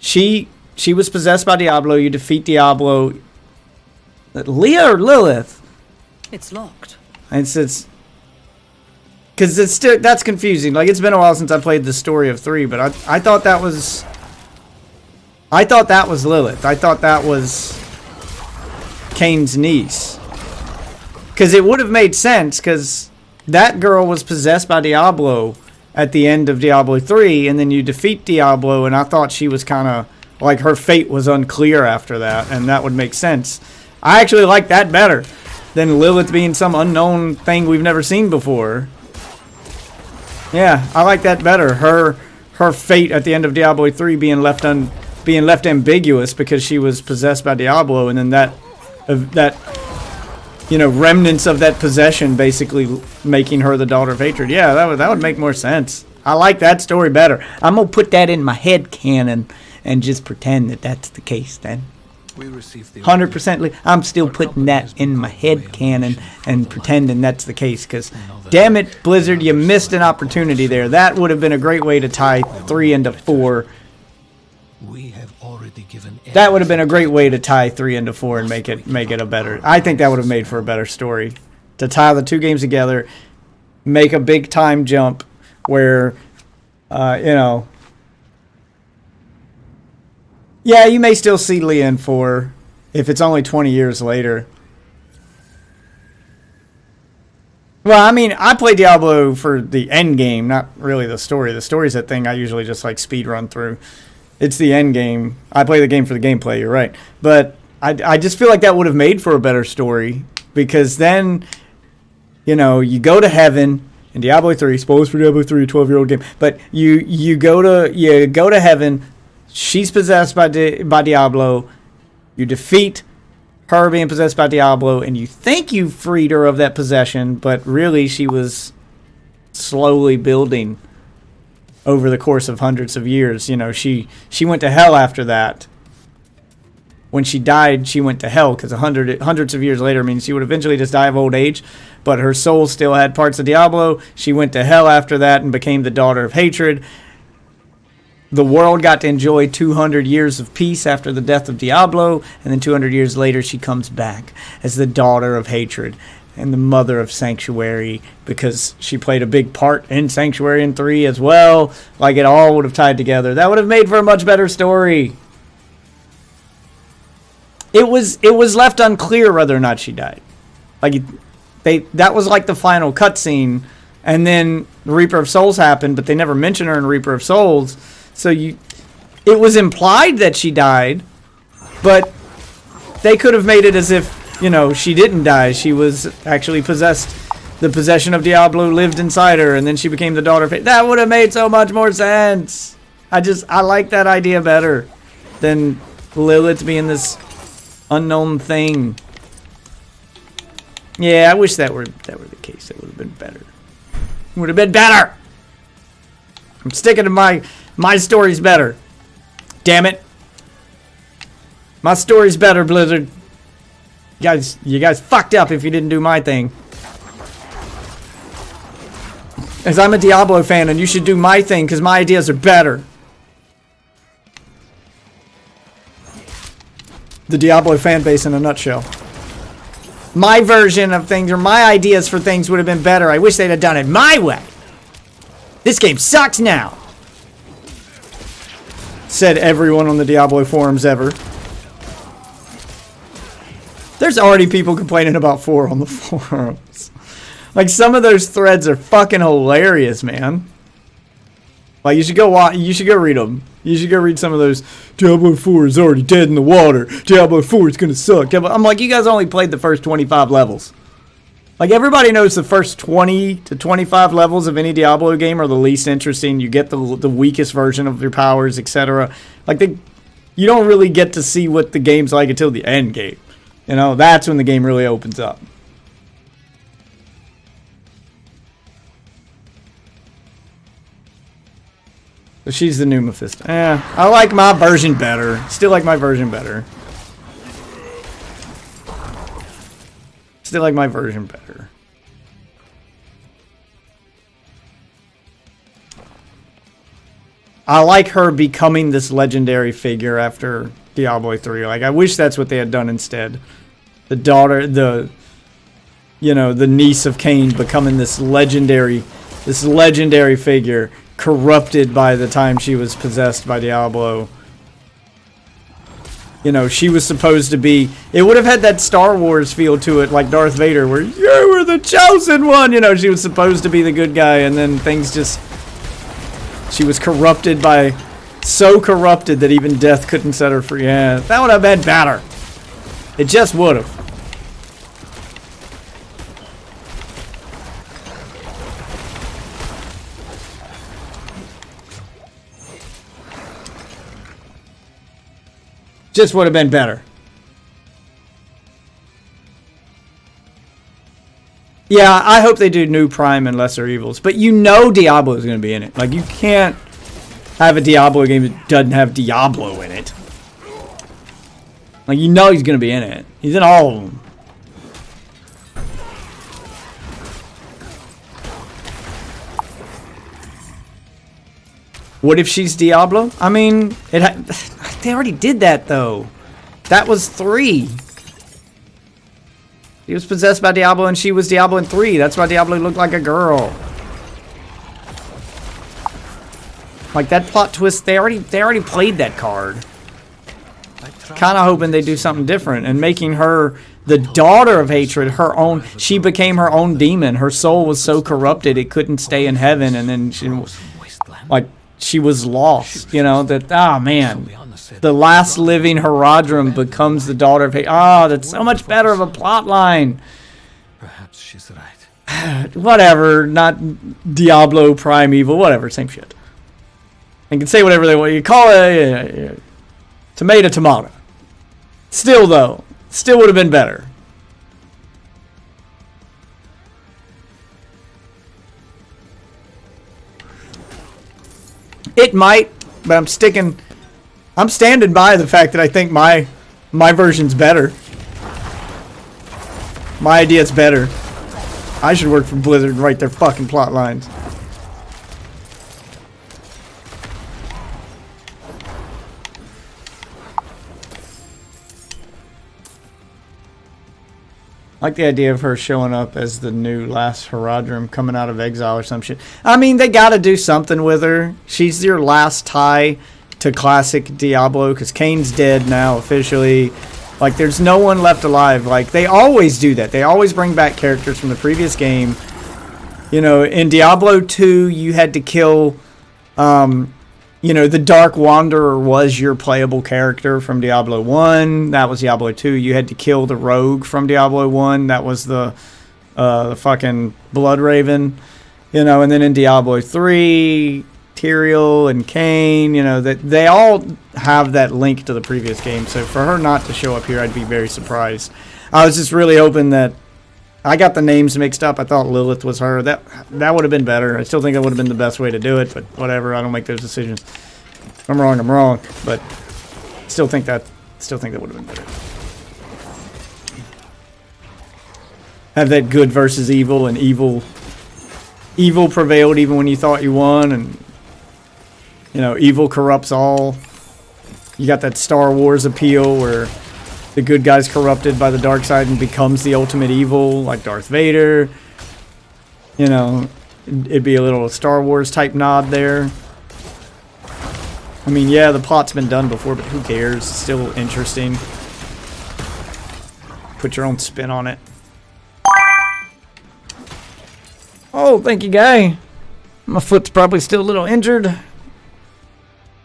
She was possessed by Diablo, you defeat Diablo. Leah or Lilith? It's locked. It's Because that's confusing. Like, it's been a while since I played the story of 3, but I thought that was... I thought that was Lilith. I thought that was Kane's niece. Because it would have made sense, because that girl was possessed by Diablo at the end of Diablo 3, and then you defeat Diablo, and I thought she was kind of... Like, her fate was unclear after that, and that would make sense. I actually like that better than Lilith being some unknown thing we've never seen before. Yeah, I like that better. Her fate at the end of Diablo 3 being left ambiguous because she was possessed by Diablo, and then that remnants of that possession basically making her the daughter of hatred. Yeah, that would make more sense. I like that story better. I'm gonna put that in my head canon and just pretend that that's the case then. 100%. I'm still putting that in my head canon and pretending that's the case, because damn it, Blizzard, you missed an opportunity there. That would have been a great way to tie 3 into 4. That would have been a great way to tie 3 into 4 and make it a better... I think that would have made for a better story. To tie the 2 games together, make a big time jump where, yeah, you may still see Leah in 4 if it's only 20 years later. Well, I mean, I play Diablo for the end game, not really the story. The story's that thing I usually just like speed run through. It's the end game. I play the game for the gameplay, you're right. But I just feel like that would have made for a better story, because then, you go to heaven in Diablo 3, spoilers for Diablo 3, a 12-year-old game, but you go to heaven. She's possessed by Diablo. You defeat her being possessed by Diablo, and you think you freed her of that possession, but really she was slowly building over the course of hundreds of years. She went to hell after that. When she died, she went to hell, because hundreds of years later means she would eventually just die of old age, but her soul still had parts of Diablo. She went to hell after that and became the daughter of hatred. The world got to enjoy 200 years of peace after the death of Diablo, and then 200 years later she comes back as the daughter of hatred and the mother of Sanctuary, because she played a big part in Sanctuary in 3 as well. Like, it all would have tied together. That would have made for a much better story. It was left unclear whether or not she died. Like, that was like the final cutscene, and then Reaper of Souls happened, but they never mentioned her in Reaper of Souls. So it was implied that she died, but they could have made it as if, she didn't die. She was actually possessed. The possession of Diablo lived inside her, and then she became the daughter of fate. That would have made so much more sense. I like that idea better than Lilith being this unknown thing. Yeah, I wish that were the case. It would have been better. It would have been better. I'm sticking to my story's better. Damn it. My story's better, Blizzard. You guys fucked up if you didn't do my thing. As I'm a Diablo fan, and you should do my thing, because my ideas are better. The Diablo fan base in a nutshell. My version of things, or my ideas for things, would have been better. I wish they'd have done it my way. This game sucks now. Said everyone on the Diablo forums ever. There's already people complaining about 4 on the forums. Like, some of those threads are fucking hilarious, man. Like, you should go read them. You should go read some of those. Diablo 4 is already dead in the water. Diablo 4 is gonna suck. I'm like, you guys only played the first 25 levels. Like, everybody knows the first 20 to 25 levels of any Diablo game are the least interesting. You get the weakest version of your powers, etc. Like, you don't really get to see what the game's like until the end game. That's when the game really opens up. So she's the new Mephisto. I like my version better. Still like my version better. Still like my version better. I like her becoming this legendary figure after Diablo 3. Like, I wish that's what they had done instead. The daughter, the niece of Cain becoming this legendary This legendary figure, corrupted by the time she was possessed by Diablo. You know, she was supposed to be... It would have had that Star Wars feel to it, like Darth Vader, where you were the chosen one! You know, she was supposed to be the good guy, and then things just... She was corrupted by... So corrupted that even death couldn't set her free. Yeah, that would have been better. It just would have. Just would have been better. Yeah, I hope they do New Prime and Lesser Evils. But you know Diablo is going to be in it. Like, you can't have a Diablo game that doesn't have Diablo in it. Like, you know he's going to be in it. He's in all of them. What if she's Diablo? I mean, they already did that, though. That was 3. He was possessed by Diablo, and she was Diablo in 3. That's why Diablo looked like a girl. Like, that plot twist, they already played that card. Kind of hoping they do something different, and making her the daughter of hatred, her own. She became her own demon. Her soul was so corrupted it couldn't stay in heaven, and then she was lost, you know, that, ah, man, the last living Herodrum becomes the daughter of hate. Ah, that's so much better of a plot line. Perhaps she's right. Whatever, not Diablo Primeval, whatever, same shit. They can say whatever they want. You call it tomato. Still, though, still would have been better. It might, but I'm standing by the fact that I think my version's better. My idea's better. I should work for Blizzard and write their fucking plot lines. I like the idea of her showing up as the new last Herodrum coming out of exile or some shit. I mean, they gotta do something with her. She's your last tie to classic Diablo, because Kane's dead now officially. Like, there's no one left alive. Like, they always do that. They always bring back characters from the previous game. You know, in Diablo 2, you had to kill... you know, the Dark Wanderer was your playable character from Diablo 1. That was Diablo 2. You had to kill the Rogue from Diablo 1. That was the fucking Blood Raven. You know, and then in Diablo 3, Tyrael and Kane, you know, that they all have that link to the previous game. So for her not to show up here, I'd be very surprised. I was just really hoping that... I got the names mixed up. I thought Lilith was her. That would have been better. I still think that would have been the best way to do it, but whatever. I don't make those decisions. If I'm wrong, I'm wrong. But still think that would have been better. Have that good versus evil, and evil prevailed even when you thought you won, and you know, evil corrupts all. You got that Star Wars appeal where the good guy's corrupted by the dark side and becomes the ultimate evil, like Darth Vader. You know, it'd be a little Star Wars type nod there. I mean, yeah, the plot's been done before, but who cares? It's still interesting. Put your own spin on it. Oh, thank you, guy. My foot's probably still a little injured.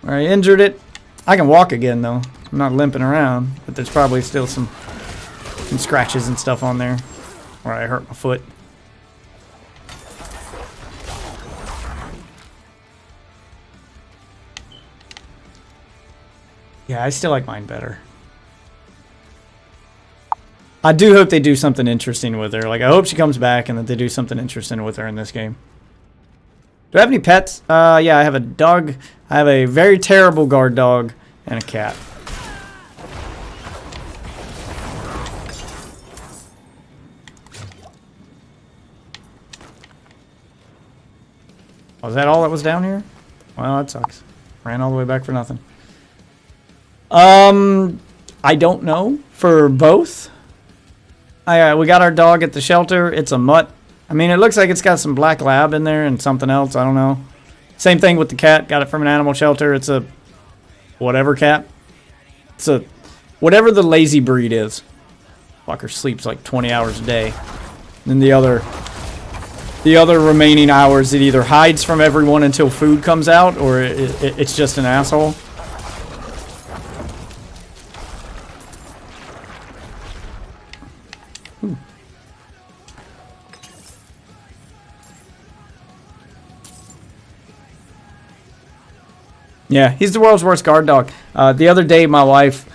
I injured it. I can walk again, though. I'm not limping around, but there's probably still some scratches and stuff on there where I hurt my foot. Yeah, I still like mine better. I do hope they do something interesting with her. Like, I hope she comes back and that they do something interesting with her in this game. Do I have any pets? Yeah, I have a dog. I have a very terrible guard dog and a cat. Was that all that was down here? Well, that sucks. Ran all the way back for nothing. I don't know. For both. We got our dog at the shelter. It's a mutt. I mean, it looks like it's got some black lab in there and something else. I don't know. Same thing with the cat. Got it from an animal shelter. It's a whatever cat. It's a whatever the lazy breed is. Fucker sleeps like 20 hours a day. And the other remaining hours, it either hides from everyone until food comes out, or it's just an asshole. Yeah, he's the world's worst guard dog. The other day, my wife,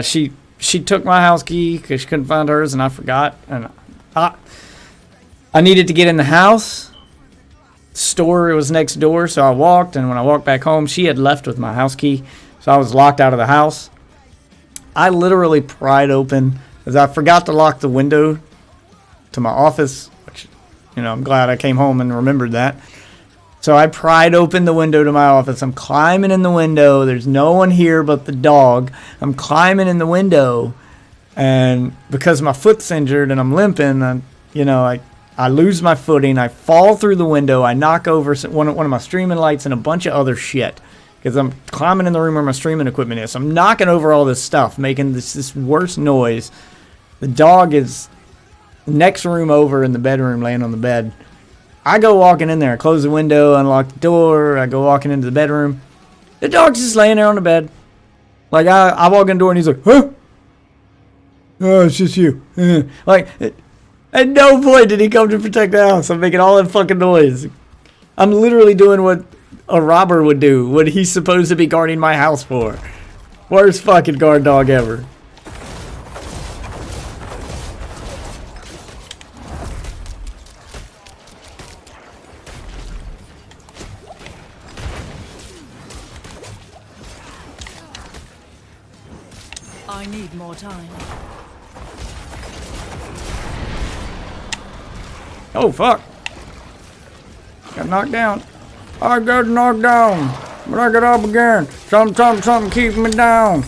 she took my house key because she couldn't find hers, and I forgot. And I needed to get in the house. Store, it was next door, so I walked. And when I walked back home, she had left with my house key, so I was locked out of the house. I literally pried open, because I forgot to lock the window to my office, which, you know, I'm glad I came home and remembered that. So I pried open the window to my office. I'm climbing in the window. There's no one here but the dog. I'm climbing in the window. And because my foot's injured and I'm limping, I lose my footing. I fall through the window. I knock over one of my streaming lights and a bunch of other shit. Because I'm climbing in the room where my streaming equipment is. So I'm knocking over all this stuff, making this worst noise. The dog is next room over in the bedroom, laying on the bed. I go walking in there, I close the window, unlock the door, I go walking into the bedroom. The dog's just laying there on the bed. Like, I walk in the door and he's like, huh? Oh, it's just you. Like, at no point did he come to protect the house. I'm making all that fucking noise. I'm literally doing what a robber would do, what he's supposed to be guarding my house for. Worst fucking guard dog ever. I need more time. Oh, fuck. Got knocked down. I got knocked down. But I got up again. Something keeps me down.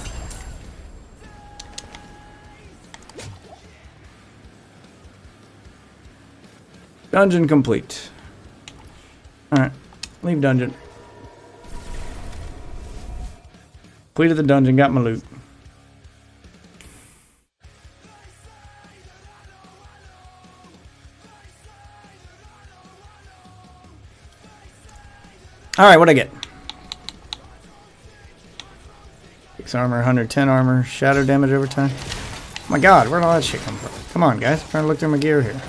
Dungeon complete. Alright. Leave dungeon. Completed the dungeon. Got my loot. Alright, what'd I get? 6 armor, 110 armor, shadow damage over time. Oh my god, where'd all that shit come from? Come on, guys. I'm trying to look through my gear here.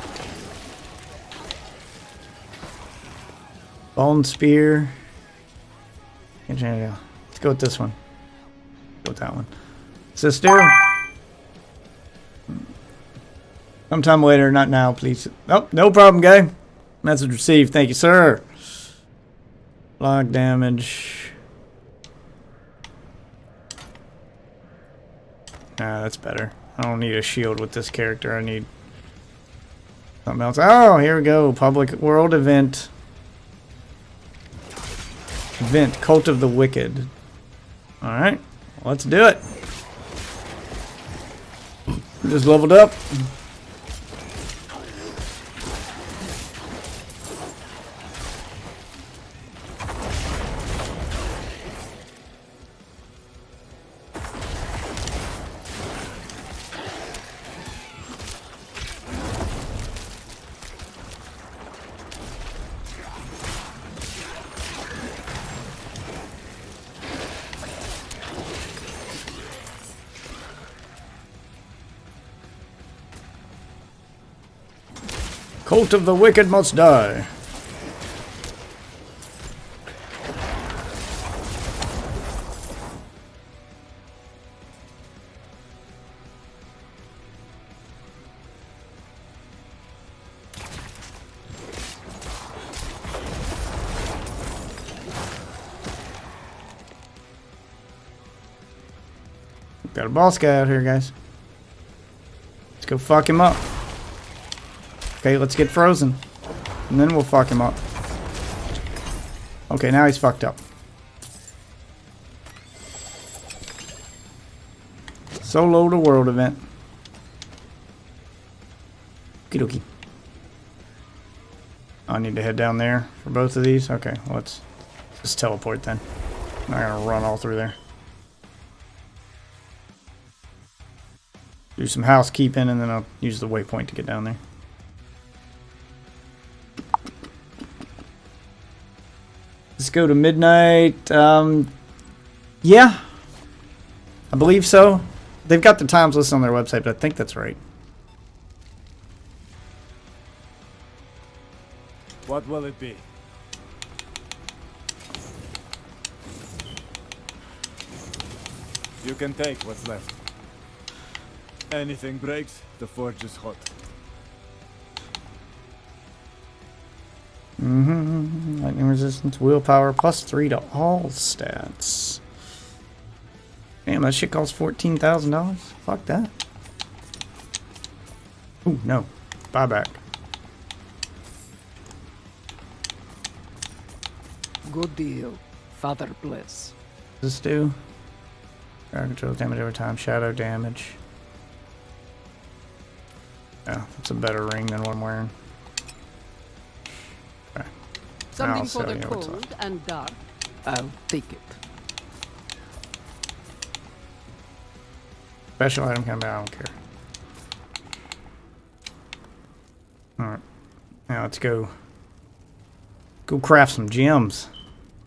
Bone spear. Let's go with this one. Go with that one. What's this do? Sometime later, not now, please. Oh, no problem, guy. Message received. Thank you, sir. Block damage. Nah, that's better. I don't need a shield with this character. I need something else. Oh, here we go. Public world event. Event. Cult of the Wicked. Alright. Let's do it. Just leveled up. Cult of the Wicked must die. Got a boss guy out here, guys. Let's go fuck him up. Okay, let's get frozen. And then we'll fuck him up. Okay, now he's fucked up. Solo the world event. Okie dokie. I need to head down there for both of these. Okay, let's just teleport then. I'm not gonna run all through there. Do some housekeeping and then I'll use the waypoint to get down there. Let's go to midnight. Yeah, I believe so. They've got the times listed on their website, but I think that's right. What will it be? You can take what's left. Anything breaks, the forge is hot. Lightning resistance, willpower, +3 to all stats. Damn, that shit costs $14,000. Fuck that. Ooh, no. Buyback. Good deal. Father bless. Does this do? Crowd control damage over time, shadow damage. Yeah, that's a better ring than what I'm wearing. Okay. Something I'll for sell the you what's cold and dark. I'll take it. Special item coming back, I don't care. Alright. Now let's go. Go craft some gems.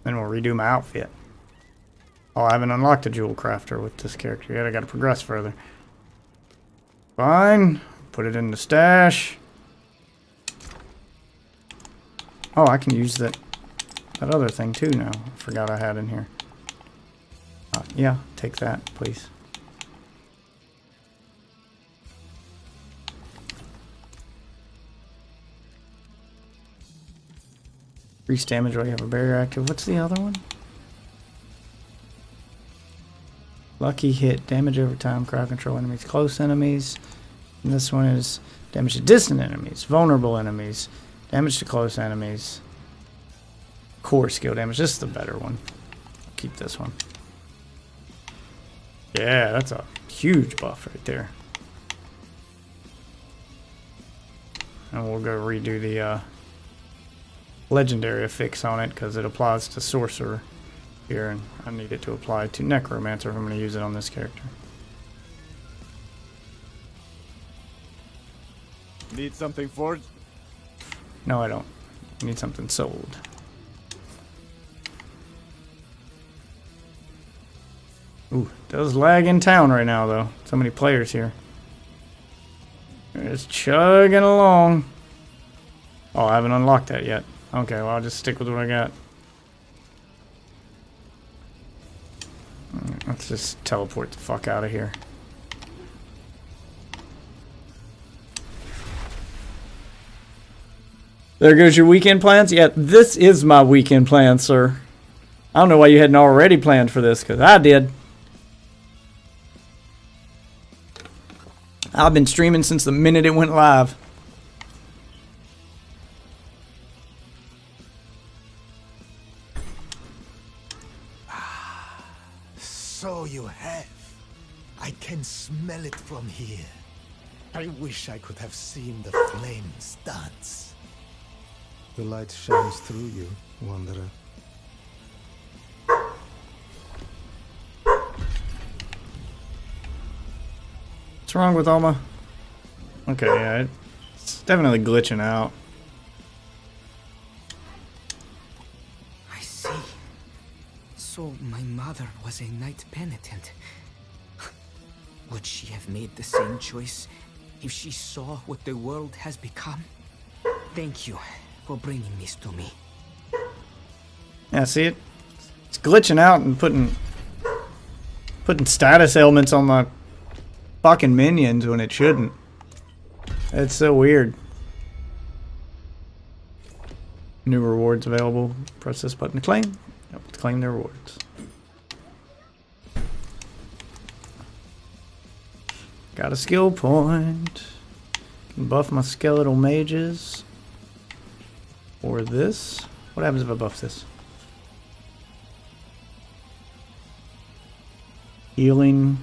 Then we'll redo my outfit. Oh, I haven't unlocked a jewel crafter with this character yet. I gotta progress further. Fine. Put it in the stash. Oh, I can use that other thing too now. I forgot I had in here. Yeah, take that, please. Increase damage while you have a barrier active. What's the other one? Lucky hit. Damage over time. Crowd control enemies. Close enemies. And this one is damage to distant enemies. Vulnerable enemies. Damage to close enemies. Core skill damage. This is the better one. Keep this one. Yeah, that's a huge buff right there. And we'll go redo the legendary affix on it because it applies to sorcerer here, and I need it to apply to necromancer if I'm going to use it on this character. Need something forged? No, I don't. I need something sold. Ooh, it does lag in town right now though. So many players here. They're just chugging along. Oh, I haven't unlocked that yet. Okay, well, I'll just stick with what I got. Let's just teleport the fuck out of here. There goes your weekend plans? Yeah, this is my weekend plan, sir. I don't know why you hadn't already planned for this, because I did. I've been streaming since the minute it went live. So you have. I can smell it from here. I wish I could have seen the flames dance. The light shines through you, Wanderer. What's wrong with all my... Okay, yeah, it's definitely glitching out. I see. So my mother was a knight penitent. Would she have made the same choice if she saw what the world has become? Thank you for bringing this to me. Yeah, see it? It's glitching out and putting status ailments on my fucking minions when it shouldn't. It's so weird. New rewards available. Press this button to claim. Yep, let's claim the rewards. Got a skill point. Can buff my skeletal mages. Or this. What happens if I buff this? Healing.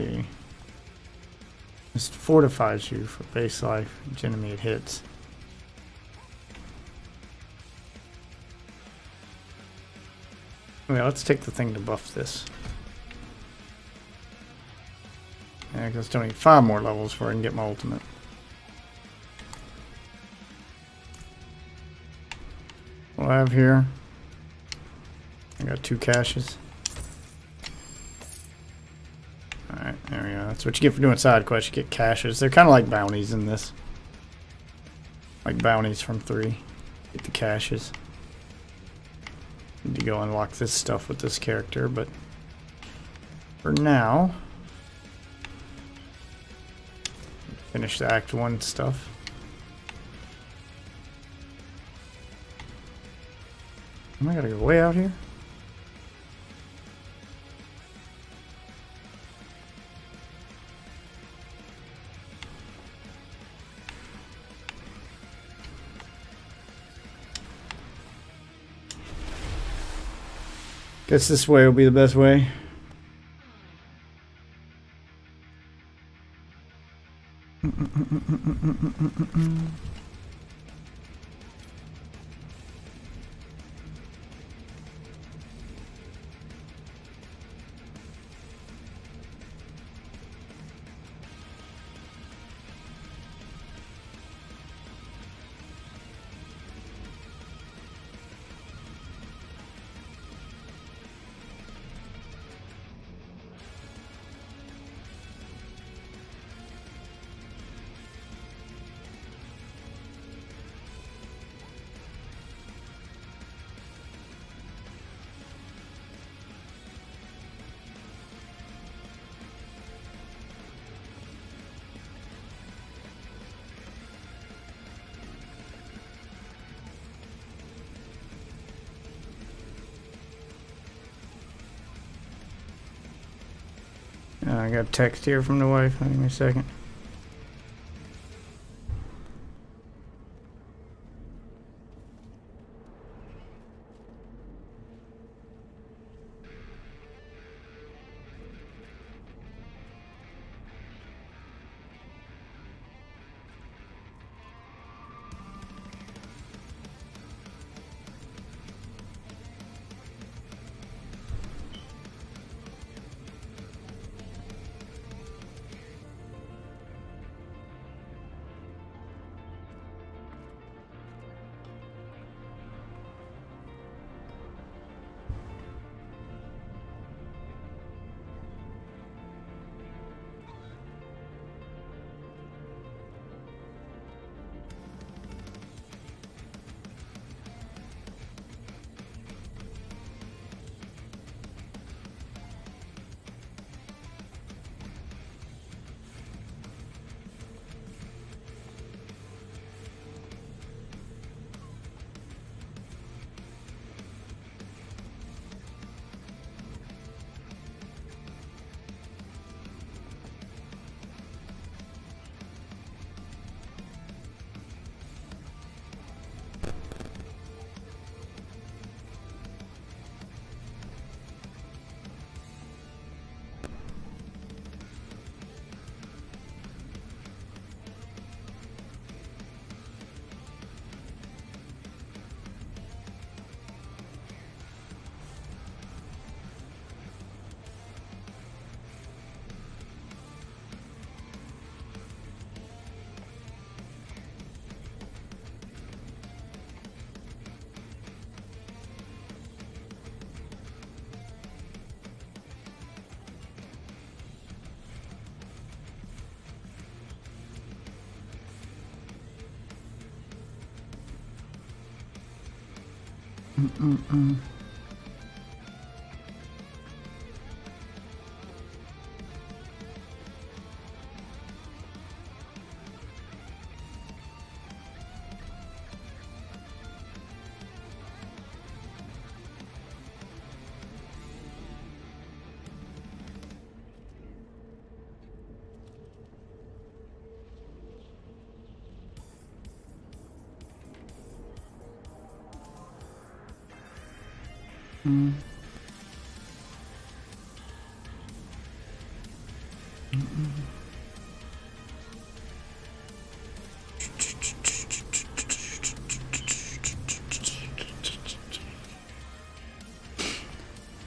see. This fortifies you for base life. Each enemy it hits. Okay, let's take the thing to buff this. Yeah, because I still need 5 more levels before I can get my ultimate. What do I have here? I got 2 caches. Alright, there we go. That's what you get for doing side quests. You get caches. They're kind of like bounties in this. Like bounties from 3. Get the caches. Need to go unlock this stuff with this character, but for now, finish the Act 1 stuff. Am I gotta go way out here? Guess this way will be the best way. I got a text here from the wife. Give me a second.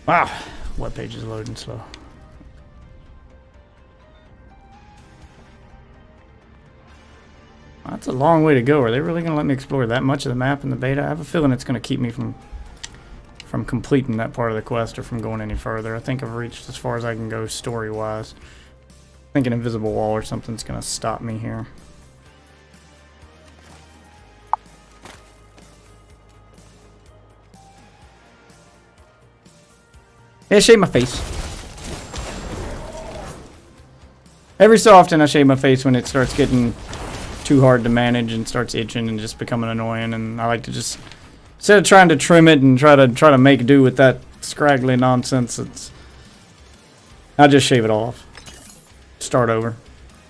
Wow, web page is loading slow. That's a long way to go. Are they really going to let me explore that much of the map in the beta? I have a feeling it's going to keep me from completing that part of the quest or from going any further. I think I've reached as far as I can go story-wise. I think an invisible wall or something's going to stop me here. Yeah, shave my face. Every so often I shave my face when it starts getting too hard to manage and starts itching and just becoming annoying, and I like to just, instead of trying to trim it and try to make do with that scraggly nonsense, I just shave it off. Start over.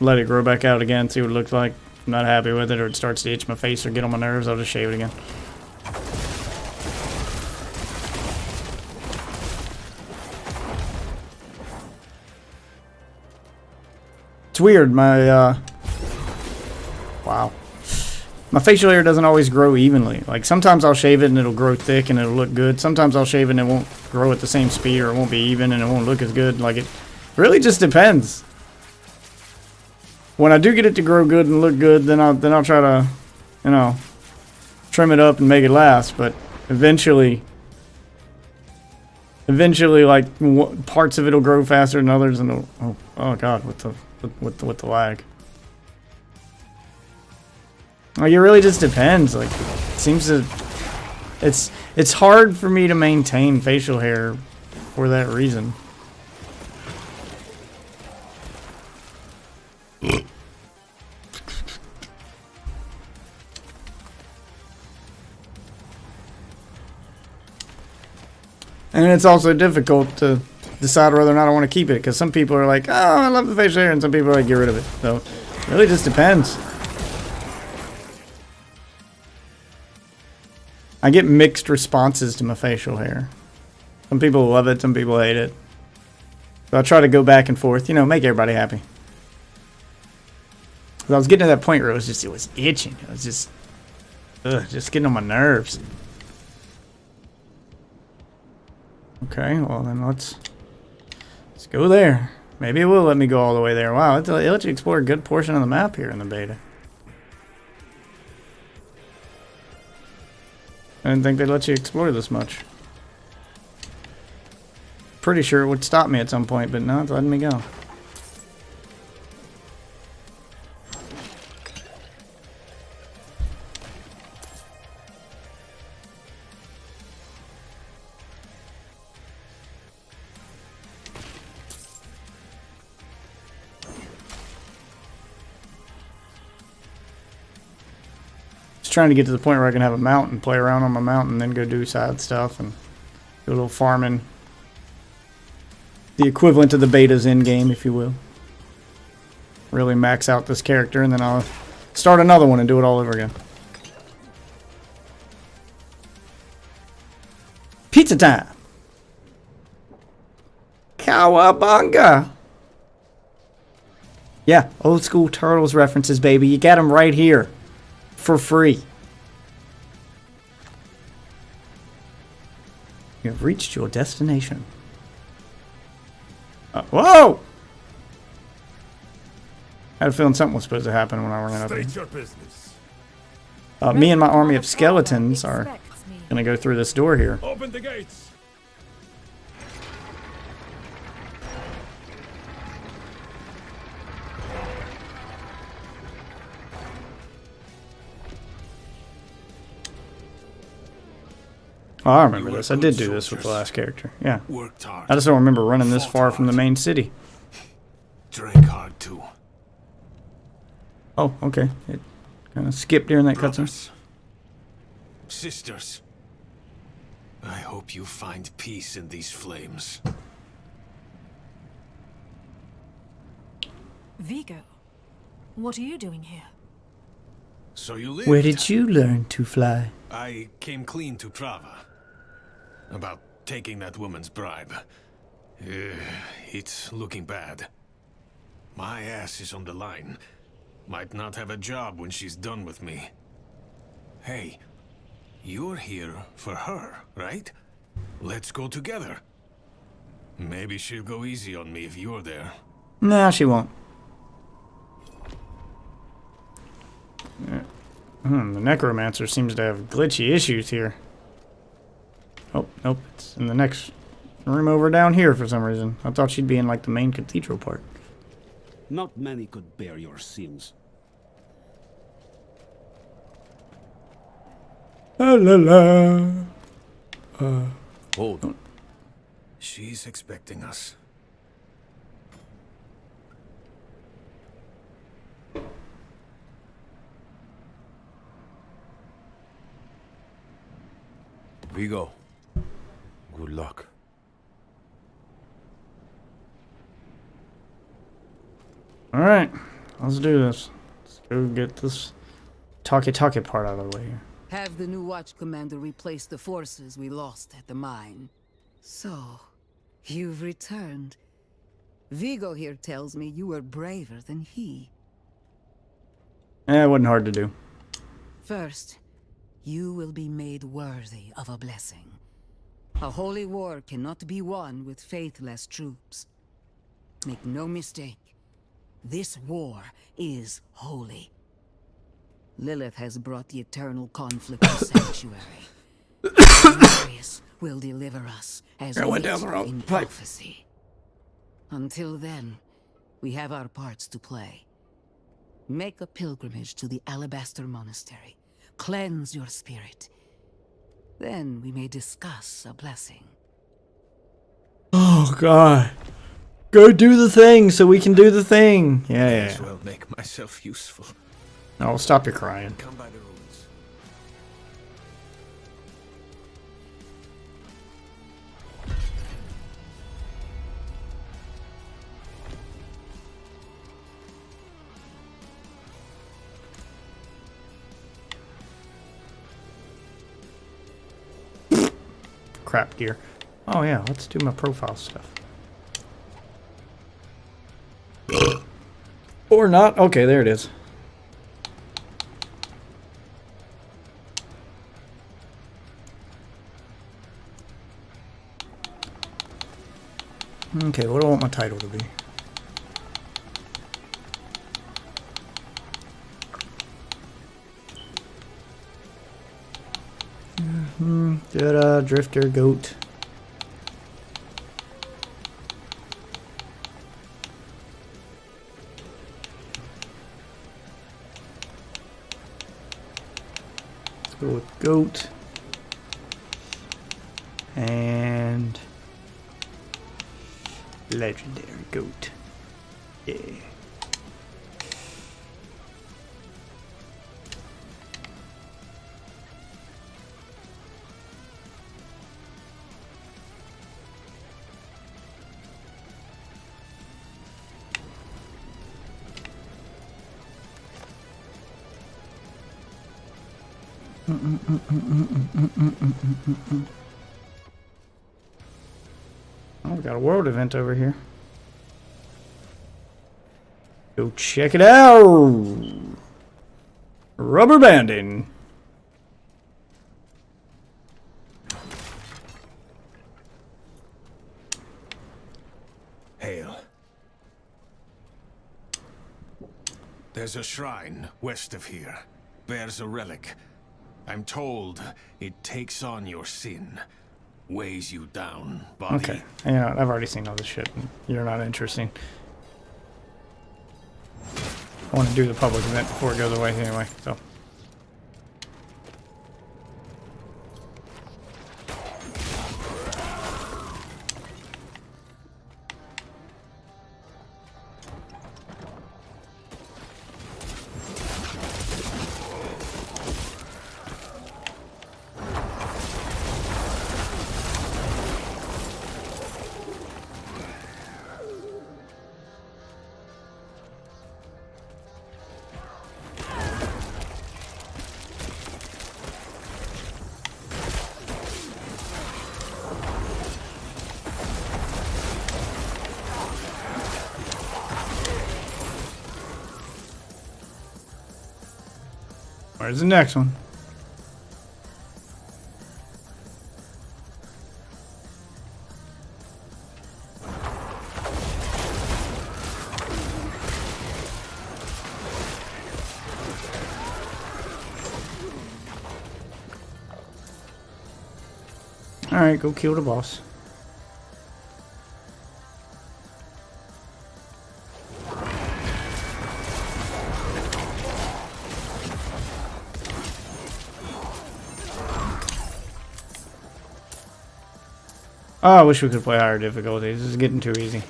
Let it grow back out again, see what it looks like. If I'm not happy with it or it starts to itch my face or get on my nerves, I'll just shave it again. It's weird, my wow. My facial hair doesn't always grow evenly. Like, sometimes I'll shave it and it'll grow thick and it'll look good. Sometimes I'll shave it and it won't grow at the same speed, or it won't be even and it won't look as good. Like, it really just depends. When I do get it to grow good and look good, then I'll try to, you know, trim it up and make it last. But eventually, like, parts of it'll grow faster than others, and it'll, oh god, with the lag. Like, it really just depends. Like, it seems to, it's hard for me to maintain facial hair for that reason. And it's also difficult to decide whether or not I want to keep it, because some people are like, oh, I love the facial hair, and some people are like, get rid of it. So, it really just depends. I get mixed responses to my facial hair. Some people love it, some people hate it. So I try to go back and forth, you know, make everybody happy. I was getting to that point where it was itching. It was just getting on my nerves. Okay, well then let's go there. Maybe it will let me go all the way there. Wow, it lets you explore a good portion of the map here in the beta. I didn't think they'd let you explore this much. Pretty sure it would stop me at some point, but no, it's letting me go. Trying to get to the point where I can have a mount and play around on my mount and then go do side stuff and do a little farming. The equivalent of the beta's end game, if you will. Really max out this character, and then I'll start another one and do it all over again. Pizza time! Cowabunga! Yeah, old school Turtles references, baby. You got them right here. For free. You have reached your destination. Whoa! I had a feeling something was supposed to happen when I ran up here. State your business. Me and my army of skeletons are gonna go through this door here. Open the gates. Oh, I remember this. I did do this with the last character. Yeah. I just don't remember running this far from the main city. Drank hard too. Oh, okay. It kind of skipped during that cutscene. Sisters, I hope you find peace in these flames. Vigo, what are you doing here? So you lived. Where did you learn to fly? I came clean to Trava. About taking that woman's bribe. It's looking bad. My ass is on the line. Might not have a job when she's done with me. Hey, you're here for her, right? Let's go together. Maybe she'll go easy on me if you're there. Nah, she won't. The necromancer seems to have glitchy issues here. Oh, nope, it's in the next room over down here for some reason. I thought she'd be in like the main cathedral part. Not many could bear your sins. La la la. Hold. She's expecting us. Vigo, good luck. Alright, let's do this. Let's go get this talkie part out of the way here. Have the new watch commander replace the forces we lost at the mine. So, you've returned. Vigo here tells me you were braver than he. It wasn't hard to do. First, you will be made worthy of a blessing. A holy war cannot be won with faithless troops. Make no mistake, this war is holy. Lilith has brought the eternal conflict to Sanctuary. Marius will deliver us as I went down the wrong in pipe. prophecy. Until then, we have our parts to play. Make a pilgrimage to the Alabaster Monastery. Cleanse your spirit. Then we may discuss a blessing. Oh god. Go do the thing so we can do the thing. Yeah, May yeah. as well make myself useful. Oh, stop your crying. Come by the ruins. Crap gear. Oh yeah, let's do my profile stuff. Or not. Okay, there it is. Okay, what do I want my title to be? Drifter, goat. Let's go with goat. And legendary goat. Yeah. Oh, we got a world event over here. Go check it out. Rubber banding. Hail. There's a shrine west of here. Bears a relic. I'm told it takes on your sin. Weighs you down, body. Okay. Yeah, I've already seen all this shit. You're not interesting. I want to do the public event before it goes away anyway, so. Where's the next one? Alright, go kill the boss. Oh, I wish we could play higher difficulties. This is getting too easy.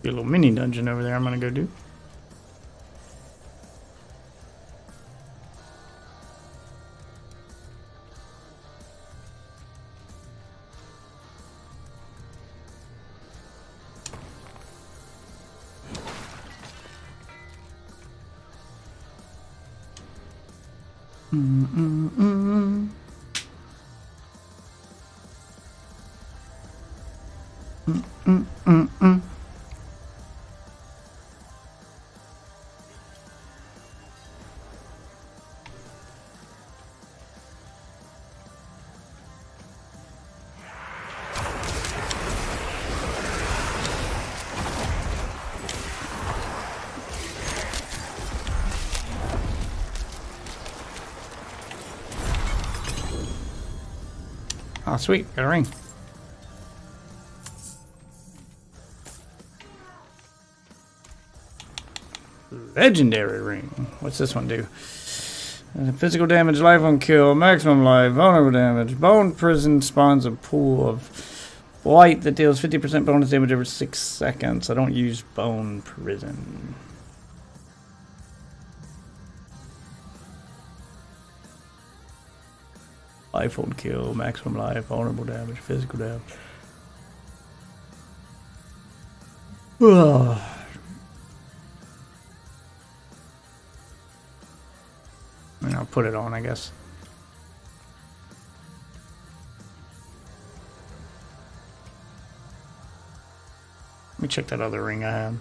A little mini dungeon over there I'm gonna go do. Oh, sweet. Got a ring. Legendary ring. What's this one do? Physical damage, life on kill, maximum life, vulnerable damage. Bone prison spawns a pool of blight that deals 50% bonus damage every 6 seconds. I don't use bone prison. Life on kill, maximum life, vulnerable damage, physical damage. Ugh. I mean, I'll put it on, I guess. Let me check that other ring I had.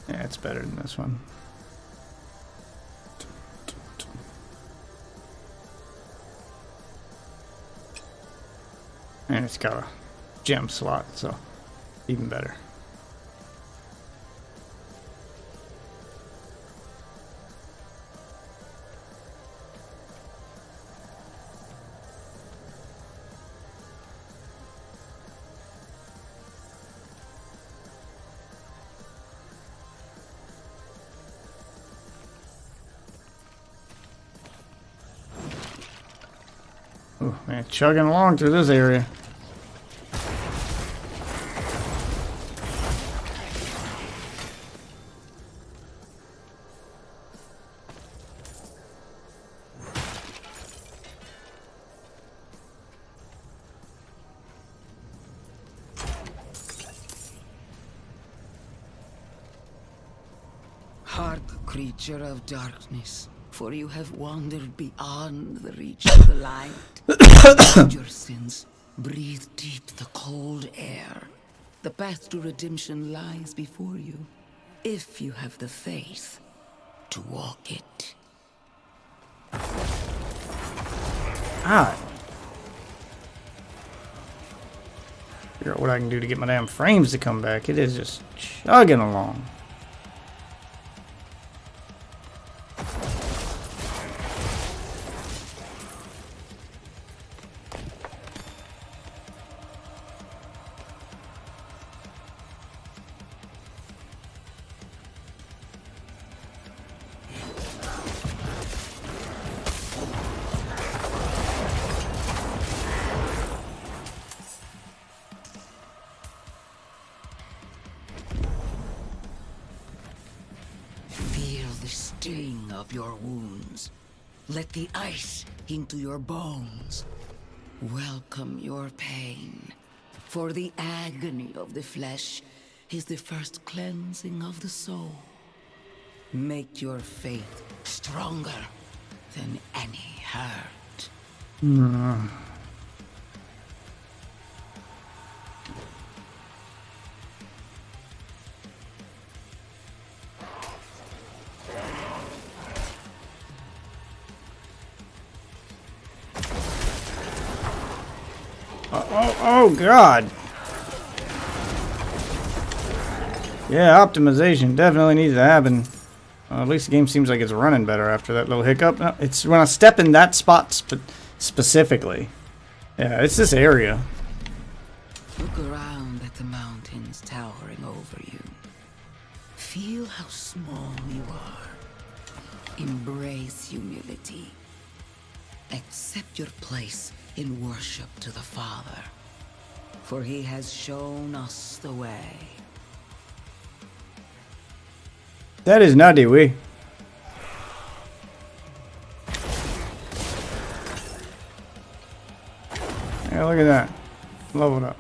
Yeah, it's better than this one. And it's got a gem slot, so even better. Oh man, chugging along through this area. Hark, creature of darkness, for you have wandered beyond the reach of the light. Hide your sins, breathe deep the cold air. The path to redemption lies before you, if you have the faith to walk it. Ah. Figure out what I can do to get my damn frames to come back. It is just chugging along. the sting of your wounds. Let the ice into your bones. Welcome your pain. For the agony of the flesh is the first cleansing of the soul. Make your faith stronger than any hurt. Oh God. Yeah, optimization definitely needs to happen. At least the game seems like it's running better after that little hiccup. No, it's when I step in that spot specifically. Yeah, it's this area. Look around at the mountains towering over you. Feel how small you are. Embrace humility. Accept your place in worship to the Father, for he has shown us the way. That is not the way. Yeah, look at that. Leveled up.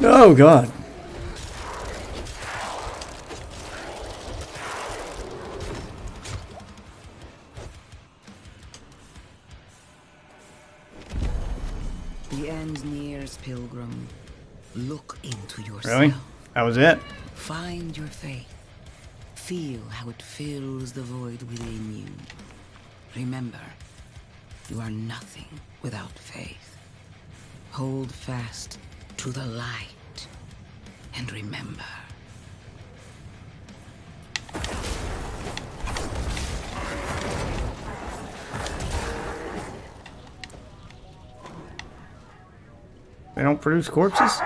Oh God. The end nears, pilgrim. Look into yourself. Really? That was it? Find your faith. Feel how it fills the void within you. Remember, you are nothing without faith. Hold fast to the light. And remember. They don't produce corpses?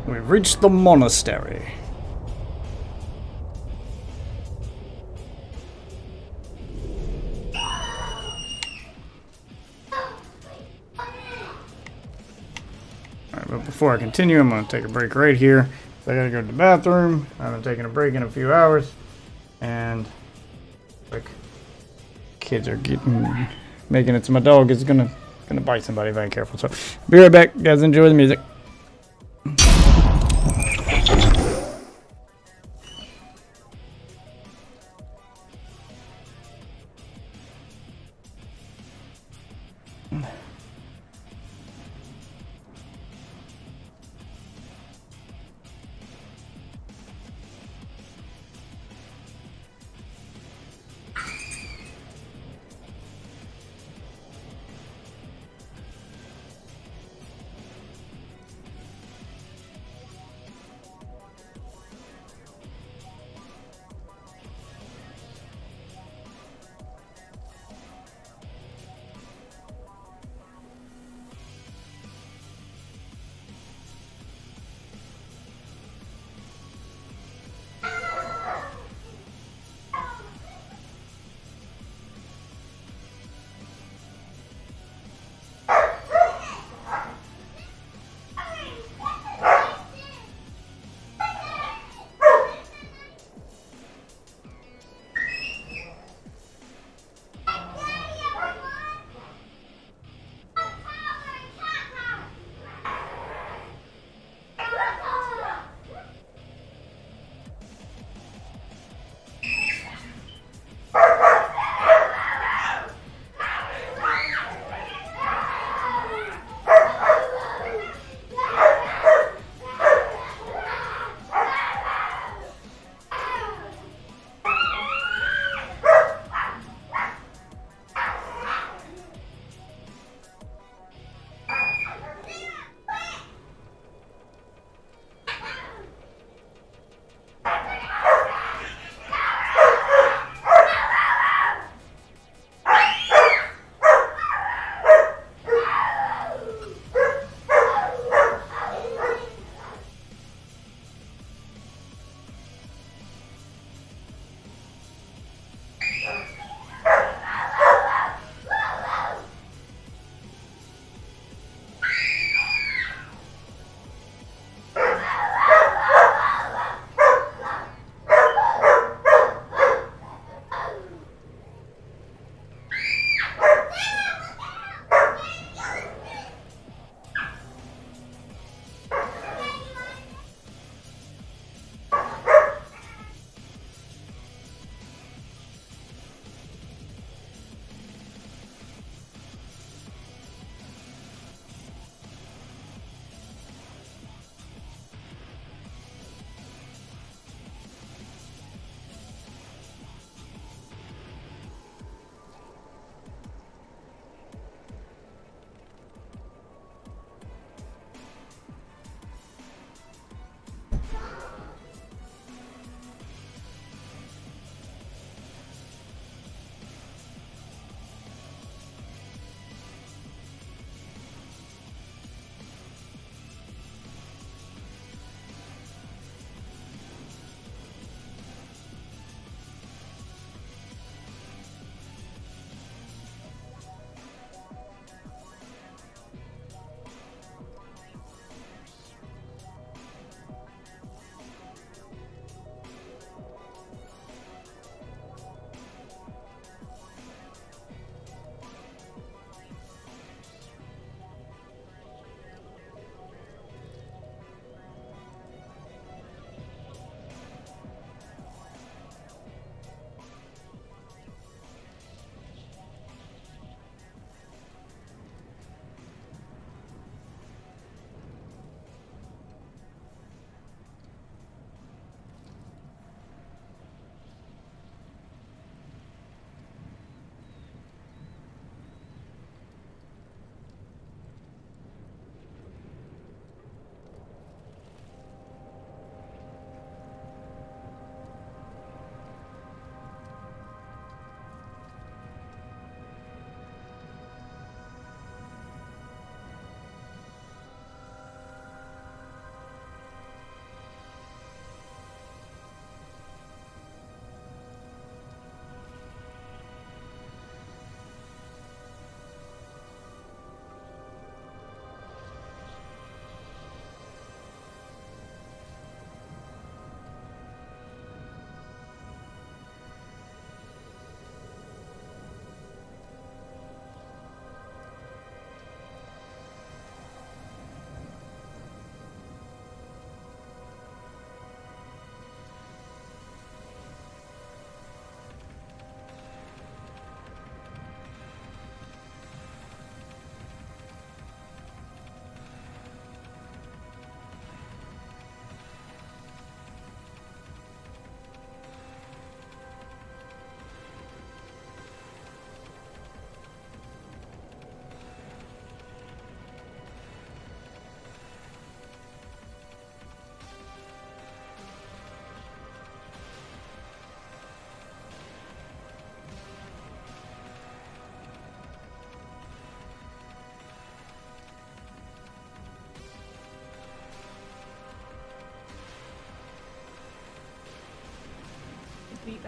We've reached the monastery. Alright, but before I continue, I'm going to take a break right here. I gotta go to the bathroom. I haven't taken a break in a few hours. And, like, kids are making it so my dog is gonna bite somebody if I ain't careful. So, be right back. Guys, enjoy the music.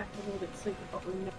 back a little bit sleepy, but we're not.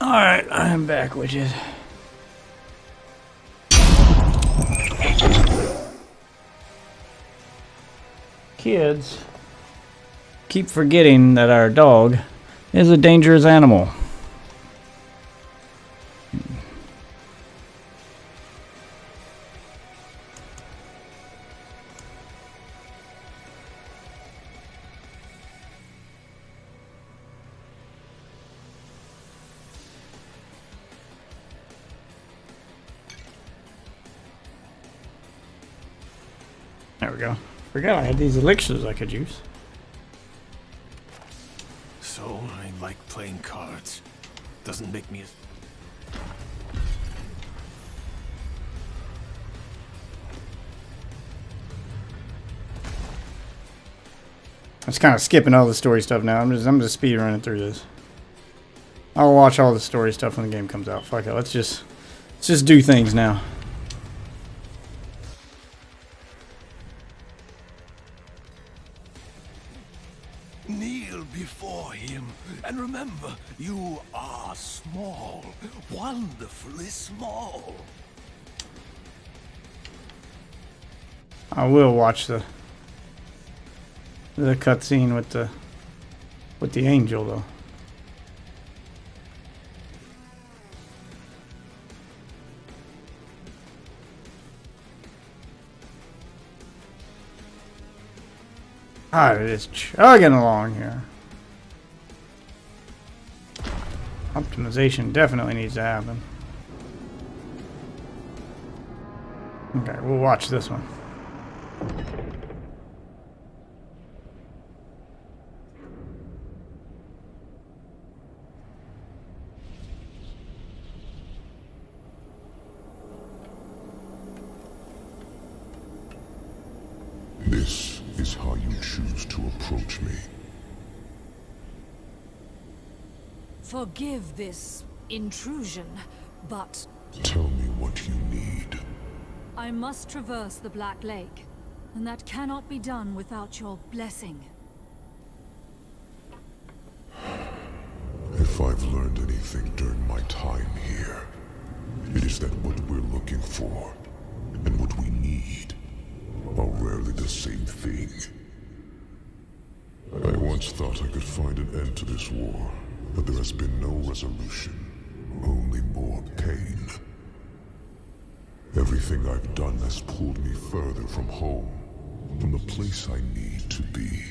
Alright, I'm back, witches. Kids keep forgetting that our dog is a dangerous animal. There we go. Forgot I had these elixirs I could use. So, I like playing cards. Doesn't make me I'm just kind of skipping all the story stuff now. I'm just speed running through this. I'll watch all the story stuff when the game comes out. Fuck it. Let's just do things now. Kneel before him, and remember, you are small, wonderfully small. I will watch the cutscene with the angel though. Alright, it is chugging along here. Optimization definitely needs to happen. Okay, we'll watch this one. This is how you choose to approach me. Forgive this intrusion, but Tell me what you need. I must traverse the Black Lake, and that cannot be done without your blessing. If I've learned anything during my time here, it is that what we're looking for and what we need are rarely the same thing. I once thought I could find an end to this war, but there has been no resolution, only more pain. Everything I've done has pulled me further from home, from the place I need to be.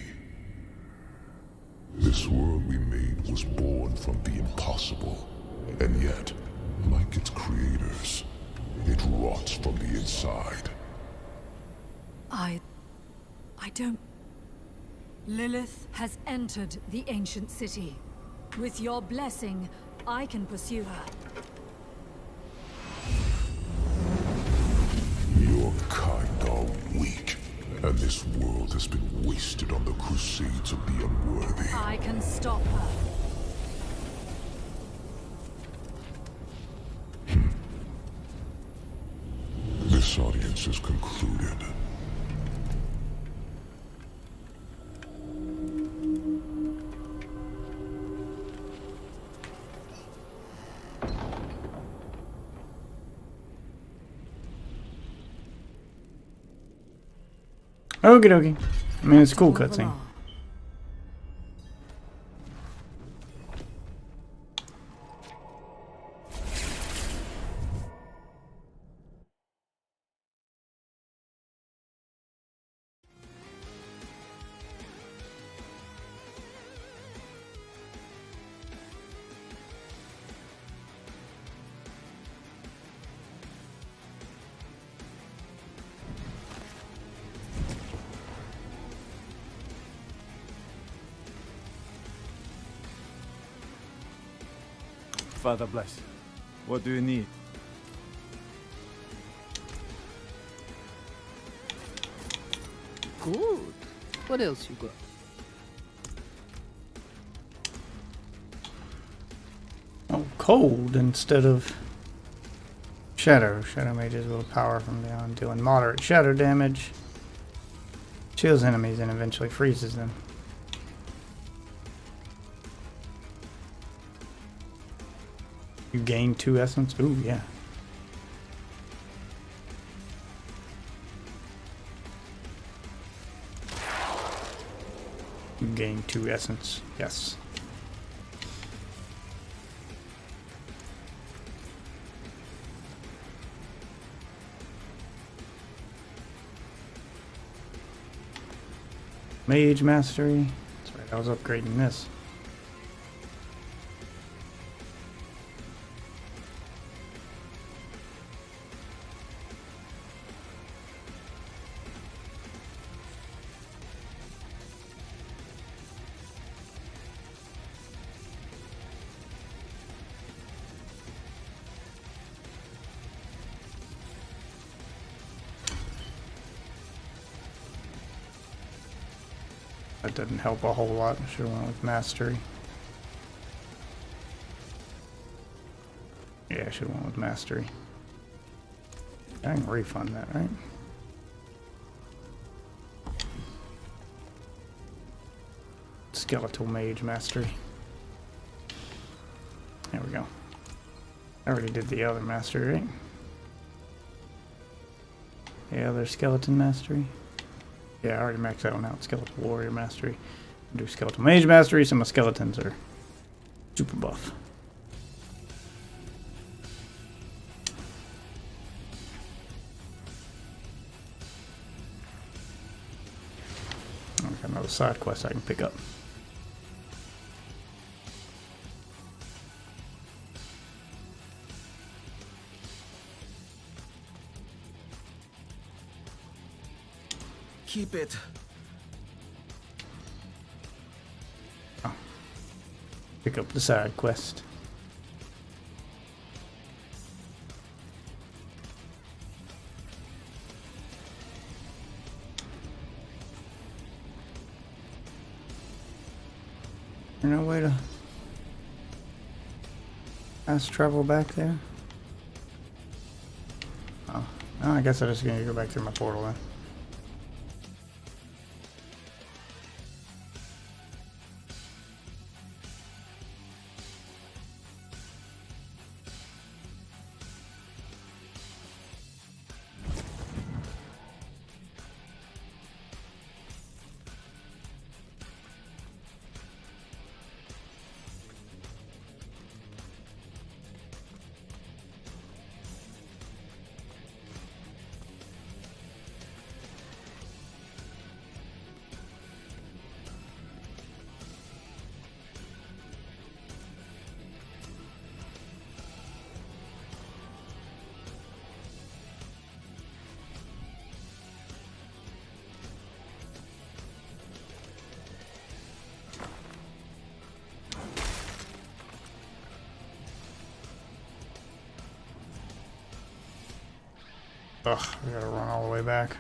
This world we made was born from the impossible, and yet, like its creators, it rots from the inside. I don't... Lilith has entered the ancient city. With your blessing, I can pursue her. And this world has been wasted on the crusades of the unworthy. I can stop her. This audience is concluded. Okie dokie. I mean, it's a cool cutscene. Father bless. What do you need? Good. What else you got? Oh, cold instead of shadow. Shadow mages will power from beyond, dealing moderate shadow damage. Chills enemies and eventually freezes them. You gain 2 essence? Ooh, yeah. You gain 2 essence. Yes. Mage mastery. That's right, I was upgrading this. That didn't help a whole lot. Should have went with mastery. Yeah, I should have went with mastery. I can refund that, right? Skeletal mage mastery. There we go. I already did the other mastery, right? The other skeleton mastery. Yeah, I already maxed that one out. Skeletal warrior mastery. Do skeletal mage mastery, so my skeletons are super buff. I've got another side quest I can pick up. Keep it. Oh. Pick up the side quest. There's no way to fast travel back there? Oh, no, I guess I'm just gonna go back through my portal then. Ugh, I gotta run all the way back.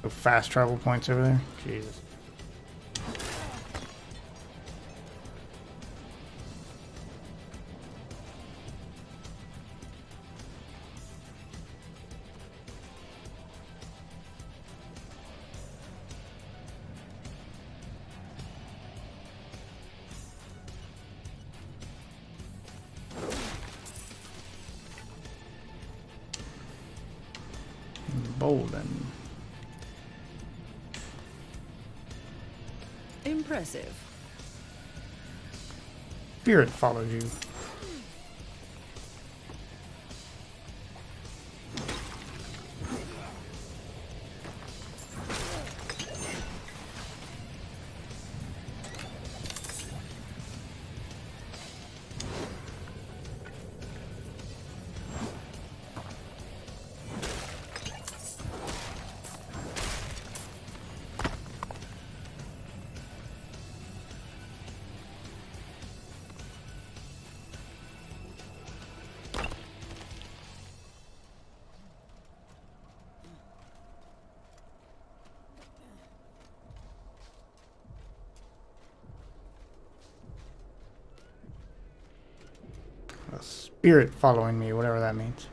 Oh, fast travel points over there. Jesus. Bolden. Impressive. Spirit follows you. A spirit following me, whatever that means.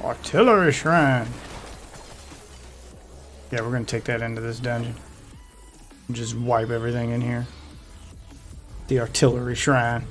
Artillery Shrine. Yeah, we're gonna take that into this dungeon. Just wipe everything in here. The Artillery Shrine.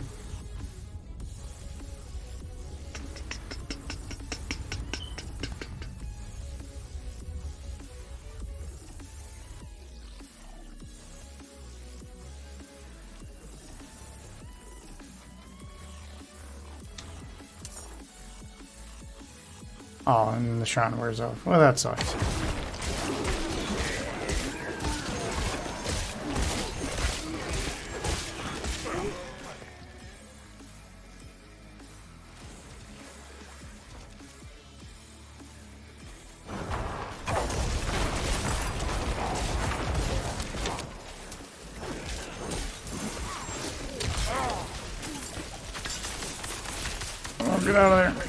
Oh, and the shrine wears off. Well, that sucks. Oh, get out of there.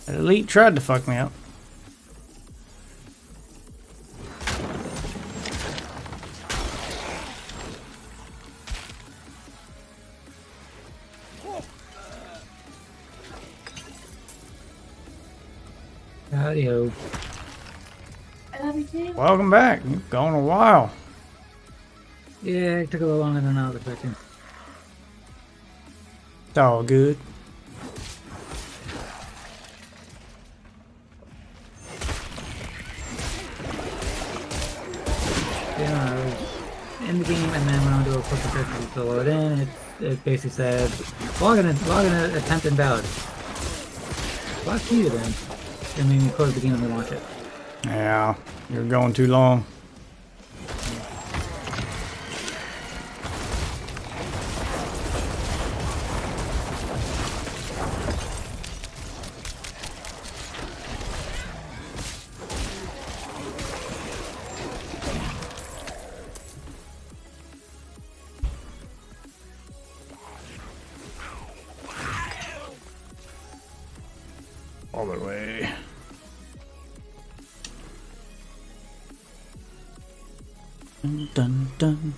Elite tried to fuck me up. Howdy-ho. Welcome back. You've gone a while. Yeah, it took a little longer than I was expecting. It's all good. Yeah, I was in the game and then went on to a quick search to load in. It basically said, login attempt invalid. Fuck you then. It made me close the game and relaunch it. Yeah, you're going too long. other way. Dun dun dun.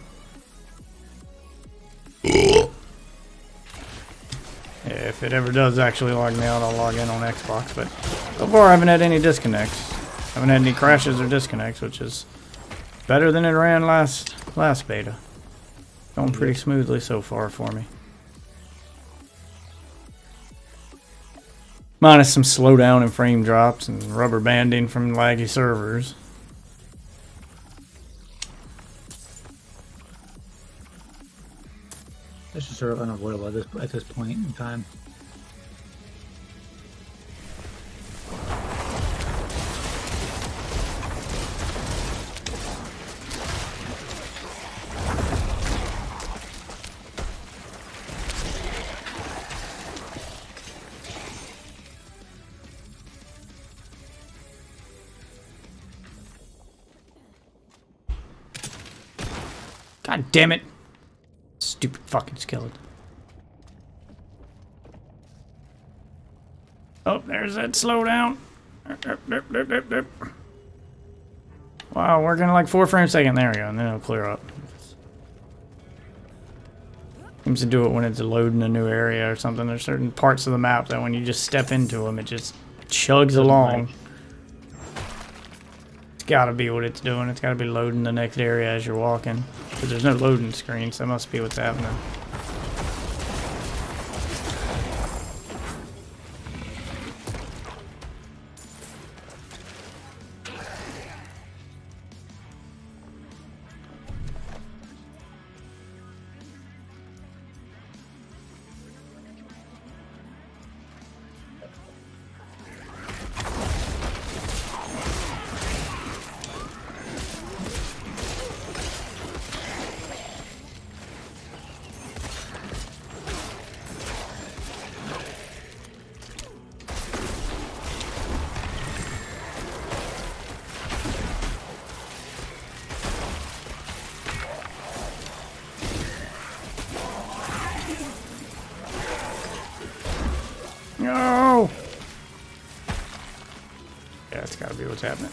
Yeah, if it ever does actually log me out, I'll log in on Xbox, but so far I haven't had any disconnects. I haven't had any crashes or disconnects, which is better than it ran last beta. Going pretty smoothly so far for me. Minus some slowdown and frame drops and rubber banding from laggy servers. This is sort of unavoidable at this point in time. God damn it. Stupid fucking skeleton. Oh, there's that slowdown. Wow, working like 4 frames a second. There we go, and then it'll clear up. Seems to do it when it's loading a new area or something. There's certain parts of the map that when you just step into them, it just chugs along. It's gotta be what it's doing. It's gotta be loading the next area as you're walking. Because there's no loading screen, so that must be what's happening. No! Yeah, that's gotta be what's happening.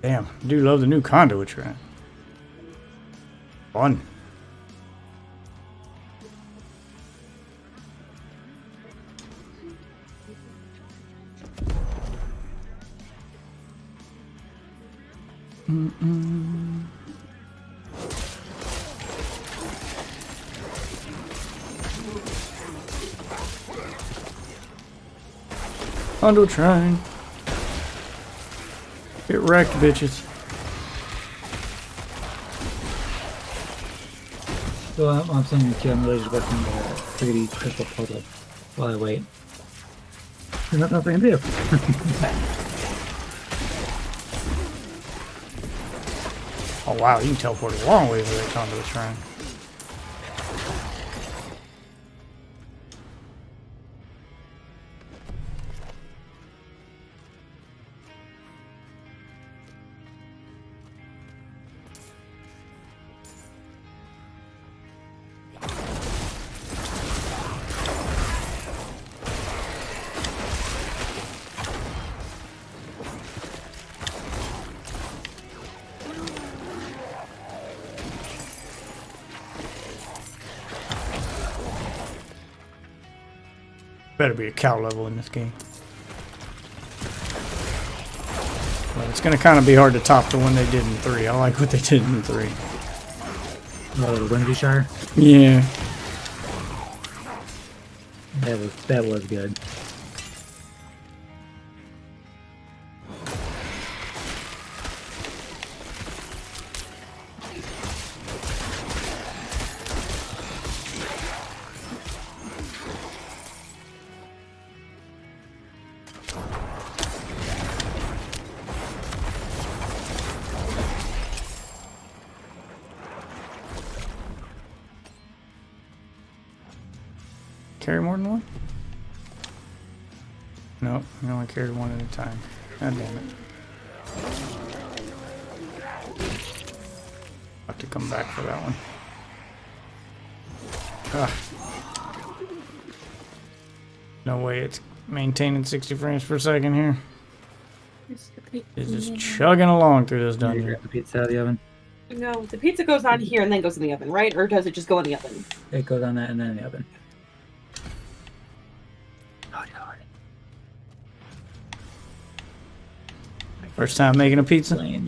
Damn, I do love the new conduit train. Fun. Conduit train. Get wrecked, bitches. So I'm saying to I'm really just working the 3D crystal puzzle while I wait. There's nothing to do. Oh wow, you can teleport a long way with that conduit train. Better be a cow level in this game. Well, it's going to kind of be hard to top the one they did in 3. I like what they did in 3. Oh, the Windyshire? Yeah. That was good. Carry more than one? Nope, we only carried one at a time. God damn it. Have to come back for that one. Ugh. No way it's maintaining 60 frames per second here. It's just chugging along through this dungeon. Grab the pizza out of the oven. No, the pizza goes on here and then goes in the oven, right? Or does it just go in the oven? It goes on that and then in the oven. First time making a pizza? Yeah.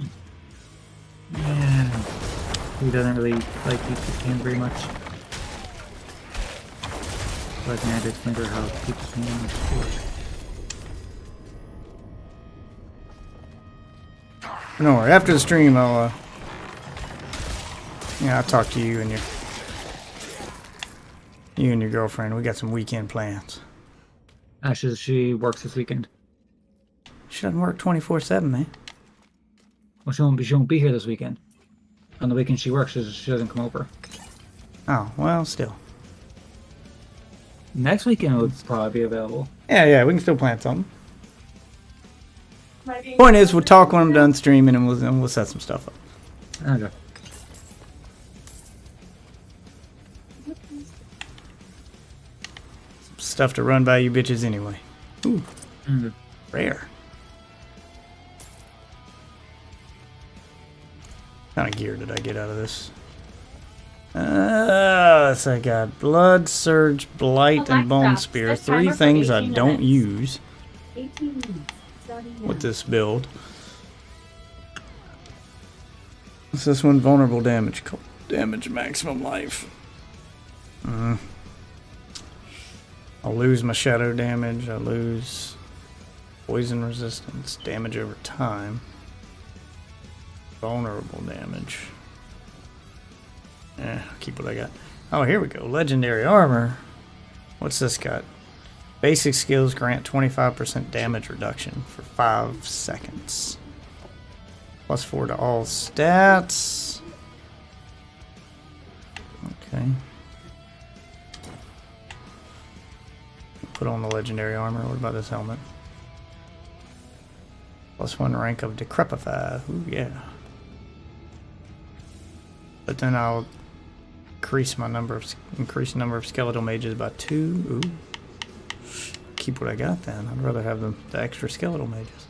He doesn't really like pizza pan very much. So I can add explain to her how pizza pan works. No worry, after the stream I'll I'll talk to you and your girlfriend. We got some weekend plans. She works this weekend. She doesn't work 24/7, man. Well, she won't be here this weekend. On the weekend she works, she doesn't come over. Oh, well, still. Next weekend would probably be available. Yeah, we can still plan something. Point is, we'll talk when I'm done streaming and we'll set some stuff up. Okay. Some stuff to run by you bitches anyway. Ooh. Rare. What kind of gear did I get out of this? So I got Blood, Surge, Blight, and Bone Spear. 3 things I don't use with this build. What's this one? Vulnerable damage. Damage maximum life. I'll lose my shadow damage. I'll lose poison resistance. Damage over time. Vulnerable damage. I'll keep what I got. Oh, here we go. Legendary armor. What's this got? Basic skills grant 25% damage reduction for 5 seconds. +4 to all stats. Okay. Put on the legendary armor. What about this helmet? +1 rank of Decrepify. Ooh, yeah. But then I'll increase the number of skeletal mages by 2. Ooh. Keep what I got then. I'd rather have the extra skeletal mages.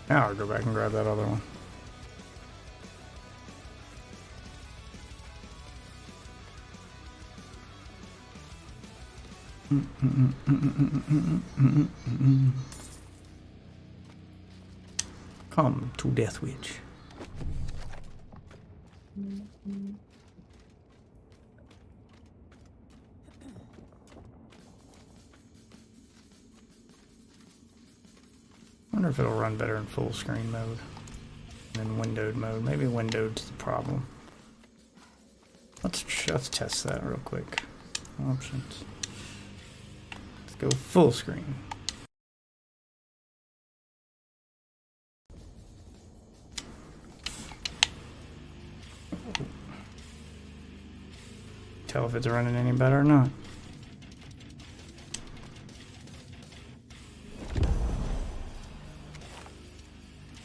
Now I'll go back and grab that other one. Come to Death Witch. I wonder if it'll run better in full screen mode than windowed mode. Maybe windowed's the problem. Let's test that real quick. Options. Let's go full screen. Tell if it's running any better or not.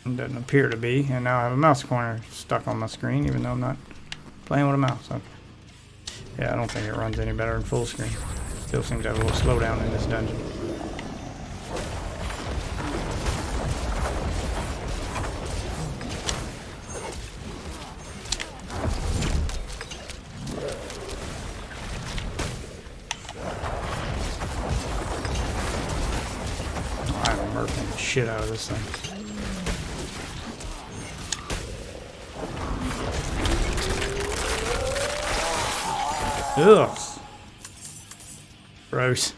It doesn't appear to be, and now I have a mouse pointer stuck on my screen, even though I'm not playing with a mouse. Okay. Yeah, I don't think it runs any better in full screen. Still seems to have a little slowdown in this dungeon. I'm murking the shit out of this thing. Ugh. Gross.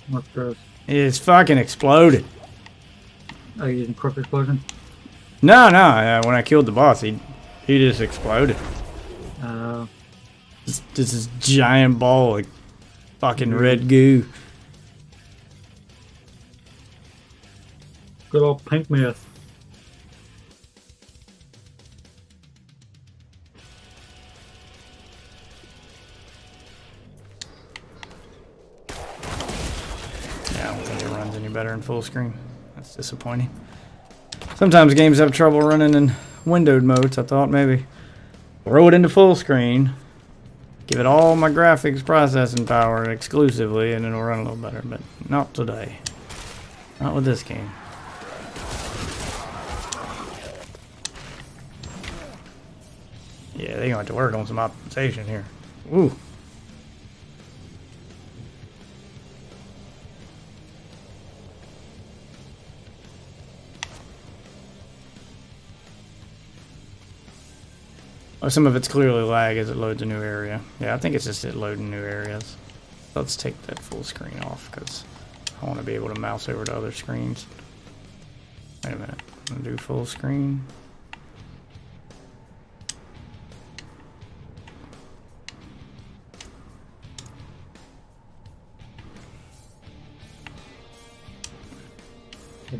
What's gross? It's fucking exploded. Are you using quick explosion? No. When I killed the boss, he just exploded. This is giant ball of fucking red goo. Good old pink myth. full screen. That's disappointing. Sometimes games have trouble running in windowed modes. I thought maybe throw it into full screen, give it all my graphics processing power exclusively, and it'll run a little better. But not today. Not with this game. Yeah, they're gonna have to work on some optimization here. Ooh. Oh, some of it's clearly lag as it loads a new area. Yeah, I think it's just it loading new areas. Let's take that full screen off because I want to be able to mouse over to other screens. Wait a minute. I'm gonna do full screen.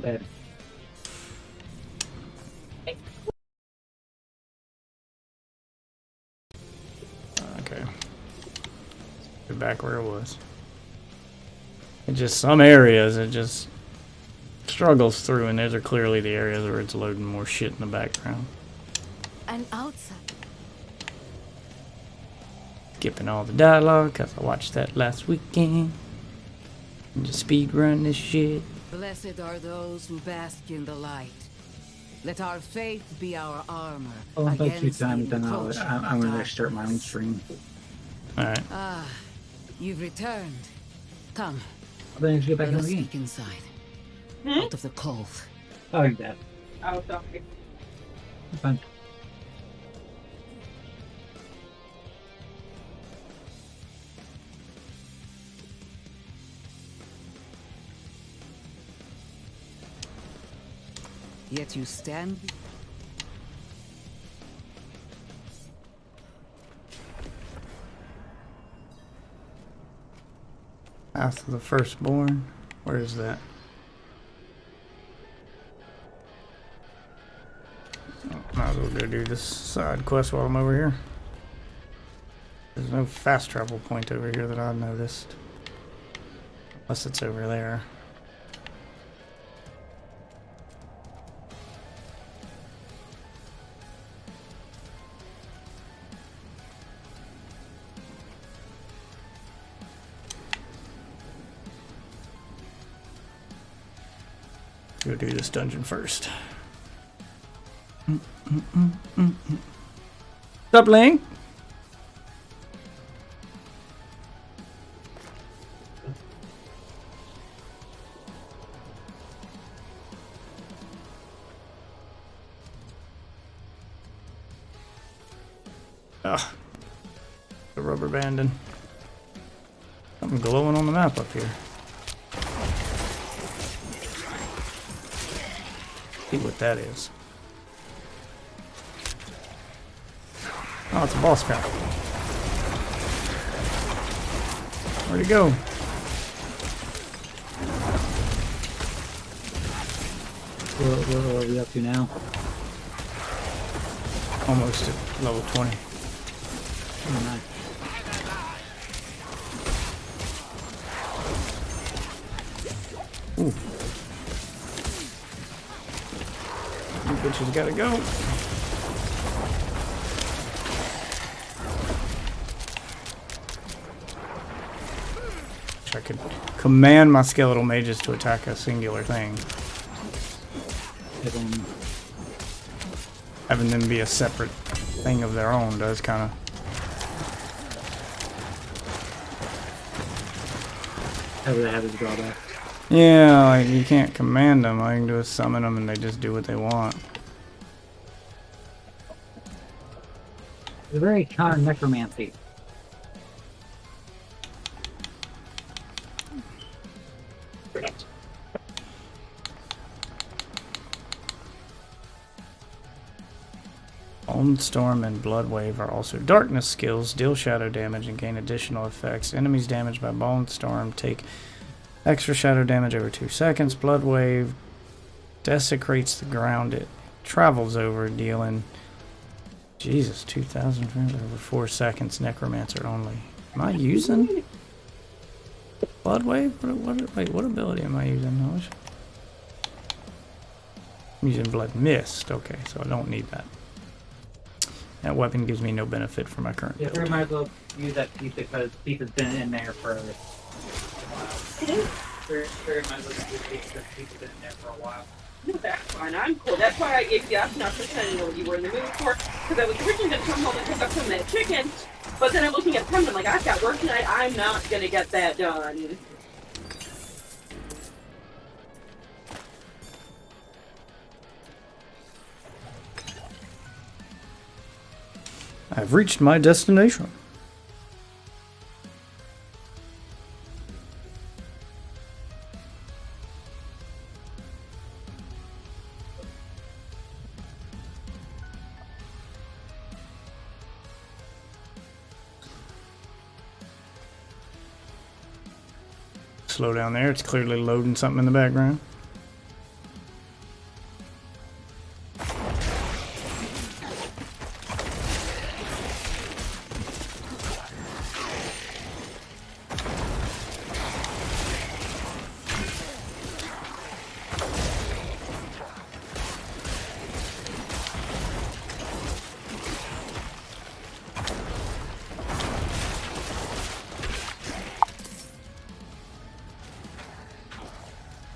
Bad. Okay. Get back where it was. It just, some areas it just struggles through, and those are clearly the areas where it's loading more shit in the background. And outside. Skipping all the dialogue because I watched that last weekend. And just speed run this shit. Blessed are those who bask in the light. Let our faith be our armor. Oh, about 2 against times, the then encroachment I'm of gonna start my own stream. Alright. Ah, you've returned. Come. I'll then get back in Let the us game. sneak inside. Out of the cold. Oh, like that. Oh, sorry. Fine. Yet you stand. Path of the Firstborn. Where is that? Oh, might as well go do this side quest while I'm over here. There's no fast travel point over here that I've noticed. Unless it's over there. Go do this dungeon first. What's up, Link? Ugh. The rubber banding. Something glowing on the map up here. See what that is. Oh, it's a boss guy. Where'd he go? What are we up to now? Almost at level 20. Oh, nice. Ooh. You bitches gotta go. I could command my skeletal mages to attack a singular thing. Having them be a separate thing of their own does kind of... That has its drawback. Yeah, like you can't command them. All you can do is summon them and they just do what they want. It's very counter necromancy. Bone Storm and Blood Wave are also darkness skills, deal shadow damage and gain additional effects. Enemies damaged by Bone Storm take extra shadow damage over 2 seconds. Blood Wave desecrates the ground it travels over, dealing, Jesus, 2,000 frames over 4 seconds. Necromancer only. Am I using Blood Wave? Wait, what ability am I using? I'm using Blood Mist. Okay, so I don't need that. That weapon gives me no benefit for my current Yeah, build. we might as well use that piece because piece has been in there for a while. We might as well use piece because piece has been in there for a while. No, that's fine. I'm cool. That's why I gave you the option after telling you what you were in the mood for. Because I was originally going to come home and pick up some of that chicken. But then I'm looking at the time and I'm like, I've got work tonight. I'm not going to get that done. I've reached my destination. Slow down there. It's clearly loading something in the background.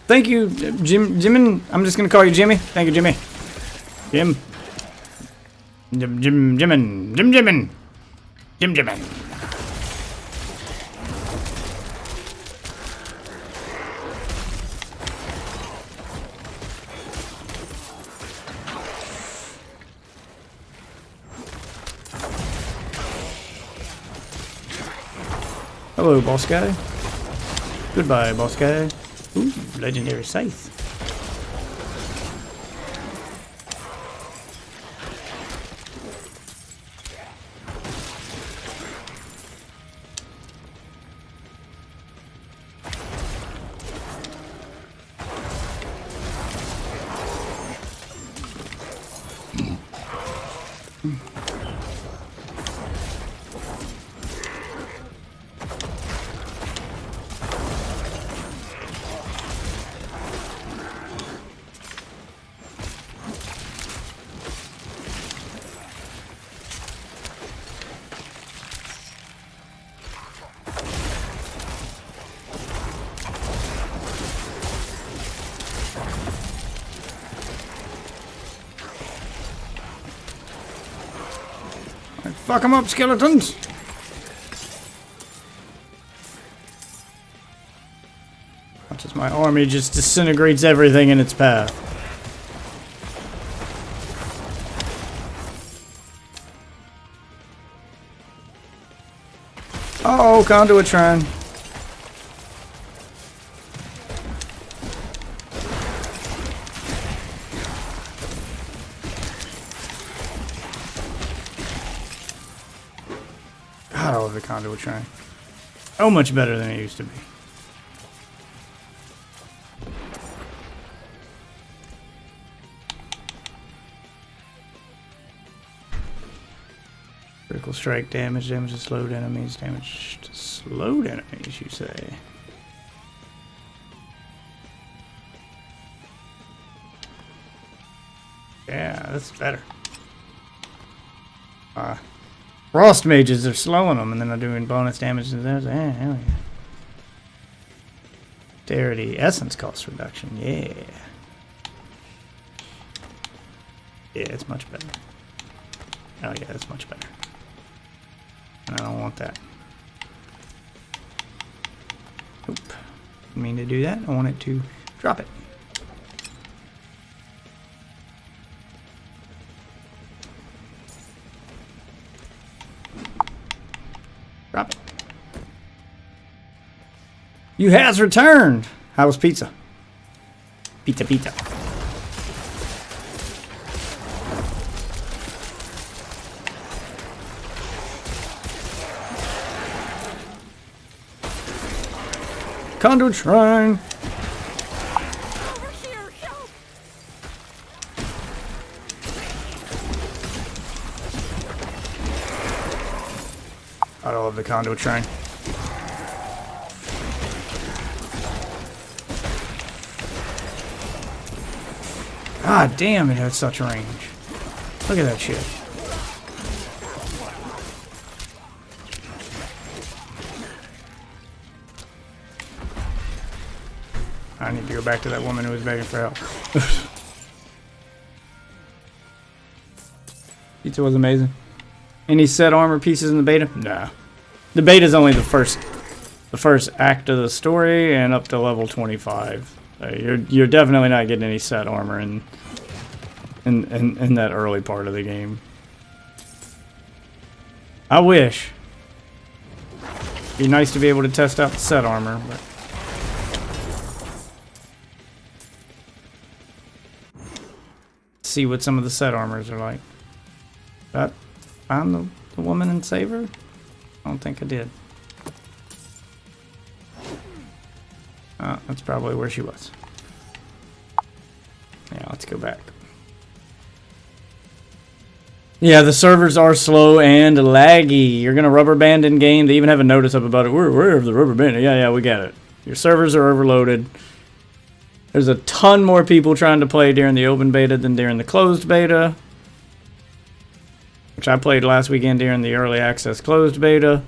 Thank you, Jimin. I'm just gonna call you Jimmy. Thank you, Jimmy. Jimin. Jimin. Hello, boss guy. Goodbye, boss guy. Ooh, legendary scythe. Fuck them up, skeletons! Watch as my army just disintegrates everything in its path. Uh oh, conduit shrine. God, I love the conduit shrine. So much better than it used to be. Critical strike damage, damage to slowed enemies, damage to slowed enemies, you say? Yeah, that's better. Frost mages are slowing them, and then I'm doing bonus damage to theirs. Yeah, hell yeah. Dexterity, essence cost reduction, yeah. Yeah, it's much better. Oh yeah, it's much better. And I don't want that. Nope. Didn't mean to do that. I want it to drop it. Drop it. You has returned. How was pizza? Pizza, pizza. Conduit shrine. I love the conduit shrine. God damn, it has such range. Look at that shit. I need to go back to that woman who was begging for help. Pizza was amazing. Any set armor pieces in the beta? Nah. The beta is only the first act of the story and up to level 25. You're definitely not getting any set armor in that early part of the game. I wish. It'd be nice to be able to test out the set armor, but see what some of the set armors are like. Did I find the woman and save her? I don't think I did. That's probably where she was. Yeah, let's go back. Yeah, the servers are slow and laggy. You're gonna rubber band in game. They even have a notice up about it. Where have the rubber band? Yeah, we got it. Your servers are overloaded. There's a ton more people trying to play during the open beta than during the closed beta, which I played last weekend during the early access closed beta.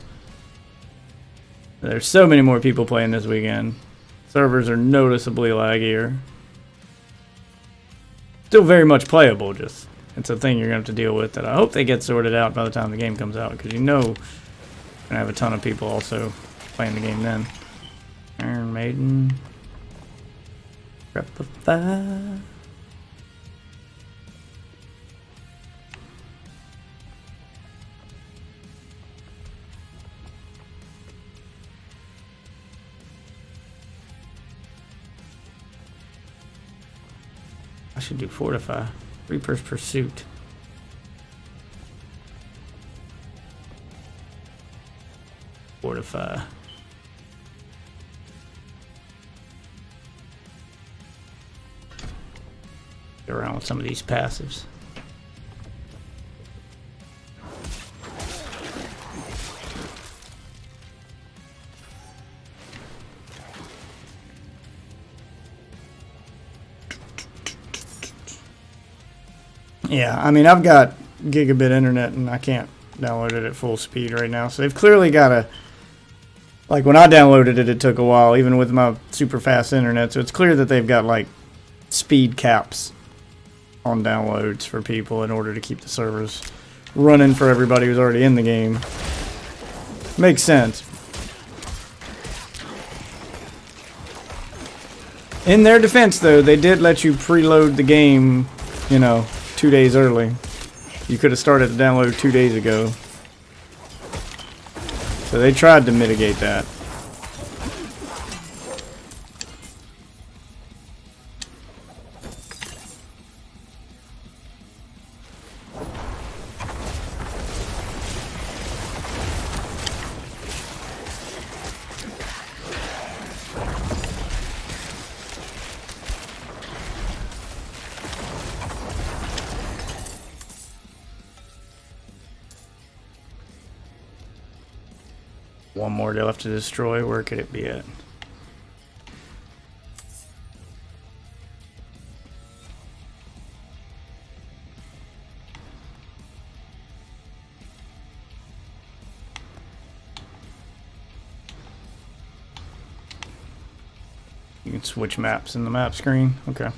There's so many more people playing this weekend. Servers are noticeably laggier. Still very much playable, just it's a thing you're going to have to deal with that I hope they get sorted out by the time the game comes out, because you know you're going to have a ton of people also playing the game then. Iron Maiden. Repify. I should do Fortify. Reaper's Pursuit. Fortify. Get around with some of these passives. Yeah, I mean, I've got gigabit internet and I can't download it at full speed right now. So they've clearly got a... Like, when I downloaded it, it took a while, even with my super fast internet. So it's clear that they've got, like, speed caps on downloads for people in order to keep the servers running for everybody who's already in the game. Makes sense. In their defense, though, they did let you preload the game, you know, 2 days early. You could have started the download 2 days ago. So they tried to mitigate that. One more they'll have to destroy. Where could it be at? You can switch maps in the map screen. Okay.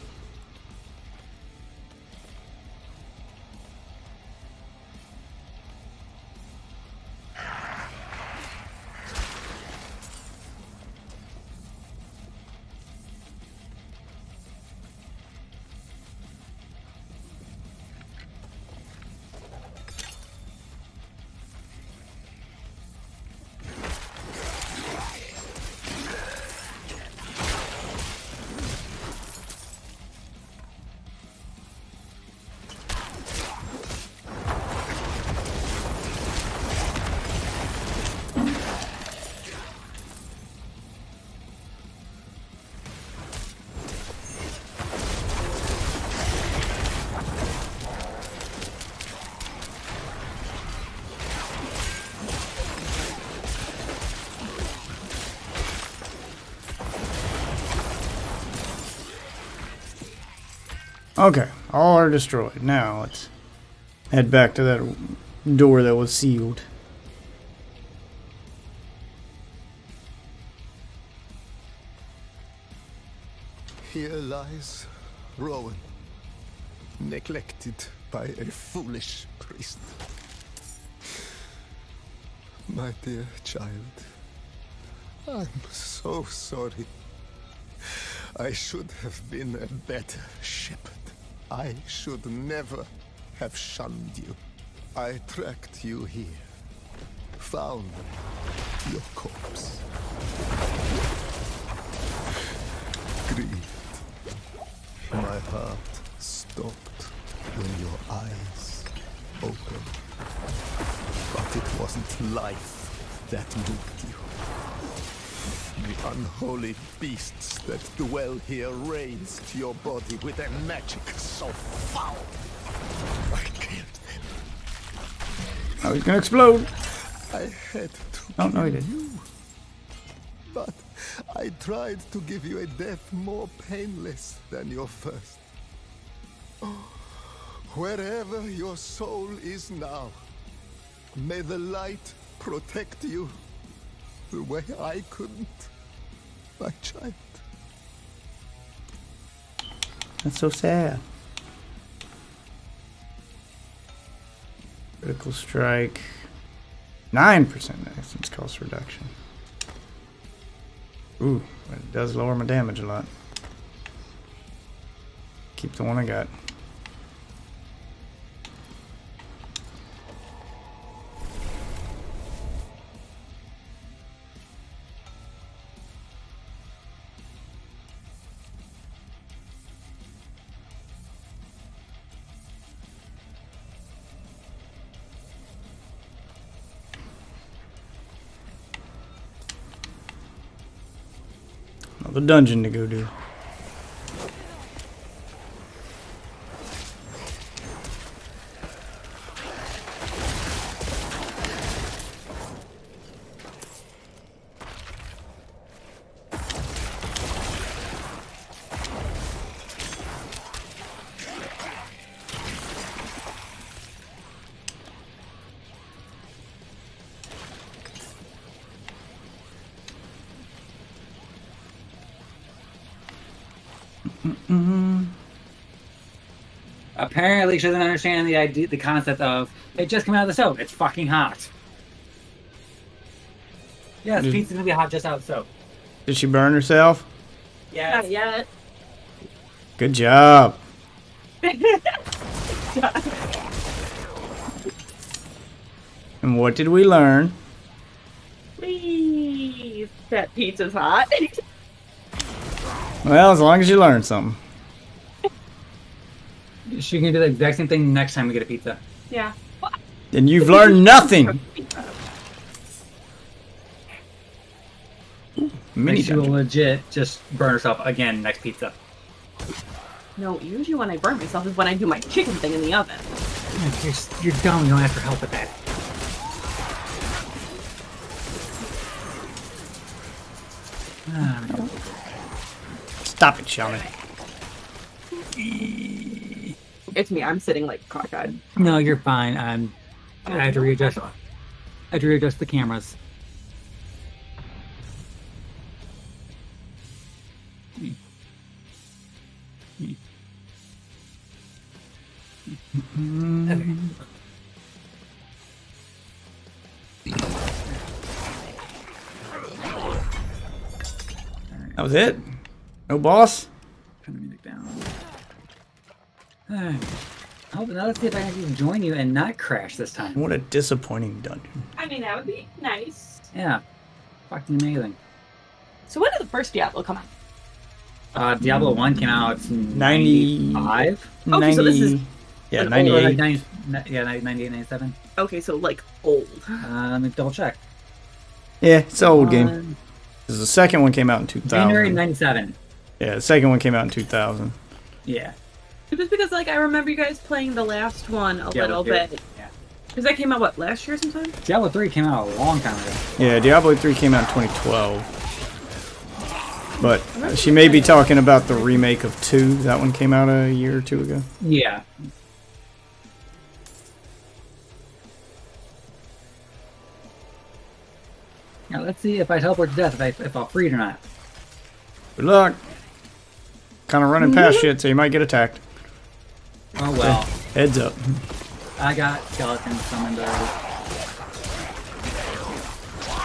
Okay, all are destroyed. Now let's head back to that door that was sealed. Here lies Rowan, neglected by a foolish priest. My dear child, I'm so sorry. I should have been a better shepherd. I should never have shunned you. I tracked you here, found your corpse. Grieved. My heart stopped when your eyes opened. But it wasn't life that moved you. The unholy beasts that dwell here raised your body with a magic so foul. I killed them. Oh, he's gonna explode. I had to Oh, no, he didn't. you. But I tried to give you a death more painless than your first. Wherever your soul is now, may the light protect you the way I couldn't, my child. That's so sad. Critical strike. 9% essence cost reduction. Ooh, but it does lower my damage a lot. Keep the one I got. Another dungeon to go do. Apparently, she doesn't understand the idea, the concept of it just came out of the stove. It's fucking hot. Yes, pizza's gonna be hot just out of the stove. Did she burn herself? Yes. Not yet. Good job. And what did we learn? Please, that pizza's hot. Well, as long as you learn something. She can do the exact same thing next time we get a pizza. Yeah. Then you've learned nothing. Mini She will legit just burn herself again next pizza. No, usually when I burn myself is when I do my chicken thing in the oven. You're dumb. You don't ask for help with that. Stop it, Shaman. It's me. I'm sitting like cockeyed. No, you're fine. I had to readjust. I had to readjust the cameras. That was it? No boss? Turn the music down. Oh, now let's see if I can join you and not crash this time. What a disappointing dungeon. I mean, that would be nice. Yeah. Fucking amazing. So when did the first Diablo come out? Diablo 1 came out in 95? Okay, so this is... Yeah, like 98. 98, 97. Okay, so like old. Let me double check. Yeah, it's an old game. Because the second one came out in 2000. January 97. Yeah, the second one came out in 2000. Yeah. Just because, like, I remember you guys playing the last one a Diablo little 2. bit. Yeah. Because that came out, what, last year sometime? Diablo 3 came out a long time ago. Yeah, Diablo 3 came out in 2012. But she may be talking about the remake of 2. That one came out a year or 2 ago. Yeah. Now let's see if I teleport to death, if I'll free it or not. Good luck. Kind of running past shit, so you might get attacked. Oh well. Heads up. I got skeletons summoned already.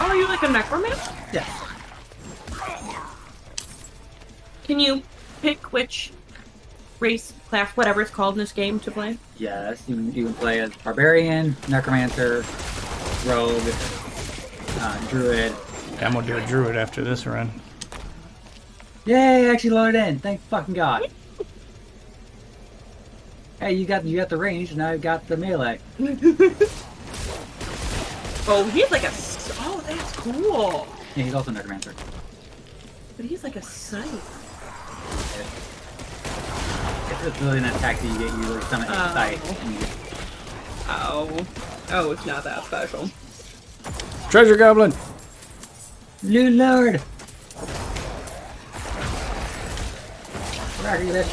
Oh, are you like a necromancer? Yeah. Can you pick which race, class, whatever it's called in this game to play? Yes, you can play as barbarian, necromancer, rogue, druid. Yeah, I'm gonna do a druid after this run. Yay! I actually loaded in. Thank fucking god. Hey, you got the range, now you got the melee. Oh, he's like a. Oh, that's cool. Yeah, he's also necromancer. But he's like a scythe. It's really an attack that you get. You like summon a scythe. Oh, it's not that special. Treasure goblin. Loot lord. Where are you, bitch?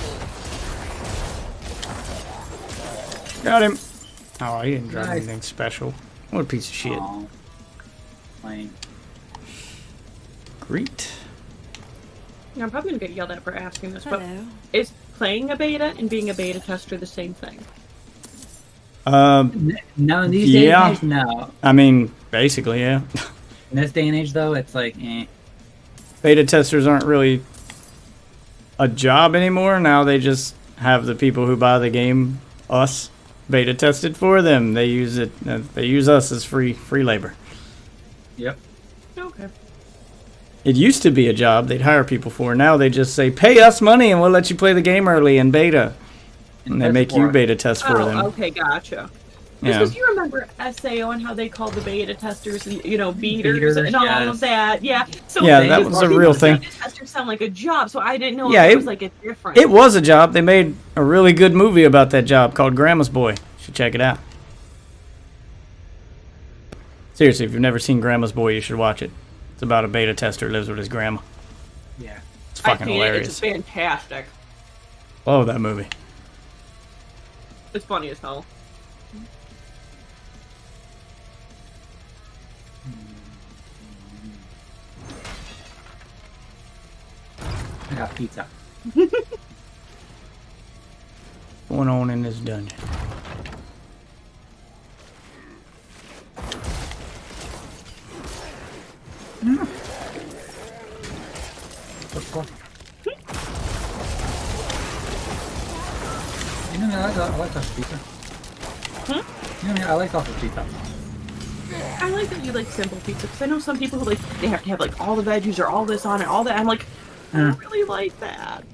Got him. Oh, he didn't drop Nice. anything special. What a piece of shit. Aw. Lame. Great. Yeah, I'm probably gonna get yelled at for asking this, but Hello. is playing a beta and being a beta tester the same thing? No, these days and age, no. I mean, basically, yeah. In this day and age, though, it's like, eh. Beta testers aren't really a job anymore. Now they just have the people who buy the game, us, beta tested for them. They use it. They use us as free labor. Yep. Okay. It used to be a job they'd hire people for. Now they just say, pay us money and we'll let you play the game early in beta. And they make you beta test for them. Okay, gotcha. Yeah. Because you remember SAO and how they called the beta testers, beaters and all of that. Yeah. So Yeah, that was a real thing. Beta testers sound like a job, so I didn't know Yeah, if it was like a different. It was a job. They made a really good movie about that job called Grandma's Boy. You should check it out. Seriously, if you've never seen Grandma's Boy, you should watch it. It's about a beta tester who lives with his grandma. Yeah. It's fucking hilarious. It's fantastic. Love that movie. It's funny as hell. I got pizza. Going on in this dungeon. You know me, I like sausage pizza. You know me, I like sausage pizza. I like that you like simple pizza because I know some people who like they have to have like all the veggies or all this on it, all that. I'm like, I don't really like that.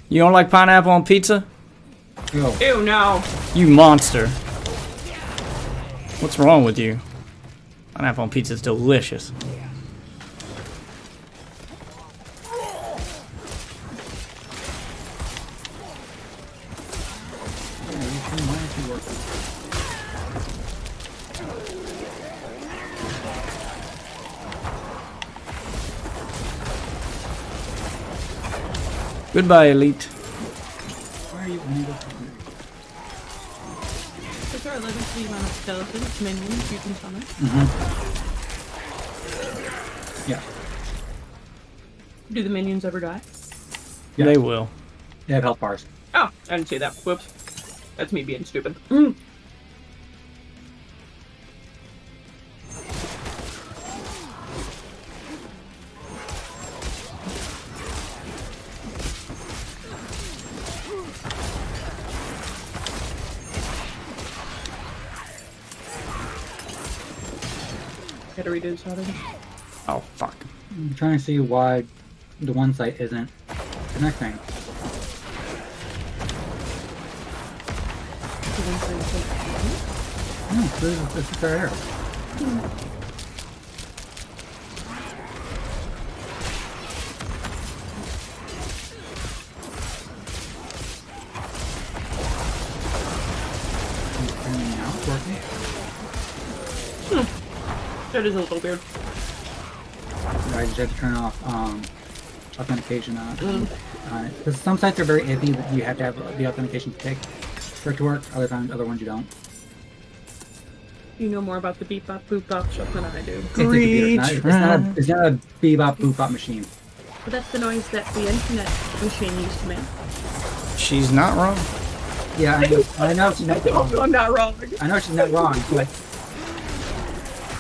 You don't like pineapple on pizza? Ew, no. You monster. What's wrong with you? Pineapple on pizza is delicious. Goodbye, Elite. Why are you unable to do If there are 11 to the amount of skeletons, minions you can summon. Yeah. Do the minions ever die? Yeah. They will. They have health bars. Oh, I didn't see that. Whoops. That's me being stupid. Gotta redo this already. Oh, fuck. I'm trying to see why the one site isn't connecting. No, this is our arrow. That is a little weird. I just have to turn off authentication on it. Because some sites are very iffy that you have to have the authentication tick for it to work. Other ones you don't. You know more about the beep bop boop bop stuff than I do. It's a computer. It's not a bebop boop bop machine. But that's the noise that the internet machine used to make. She's not wrong. Yeah, I know she's not wrong. I'm not wrong. I know she's not wrong, but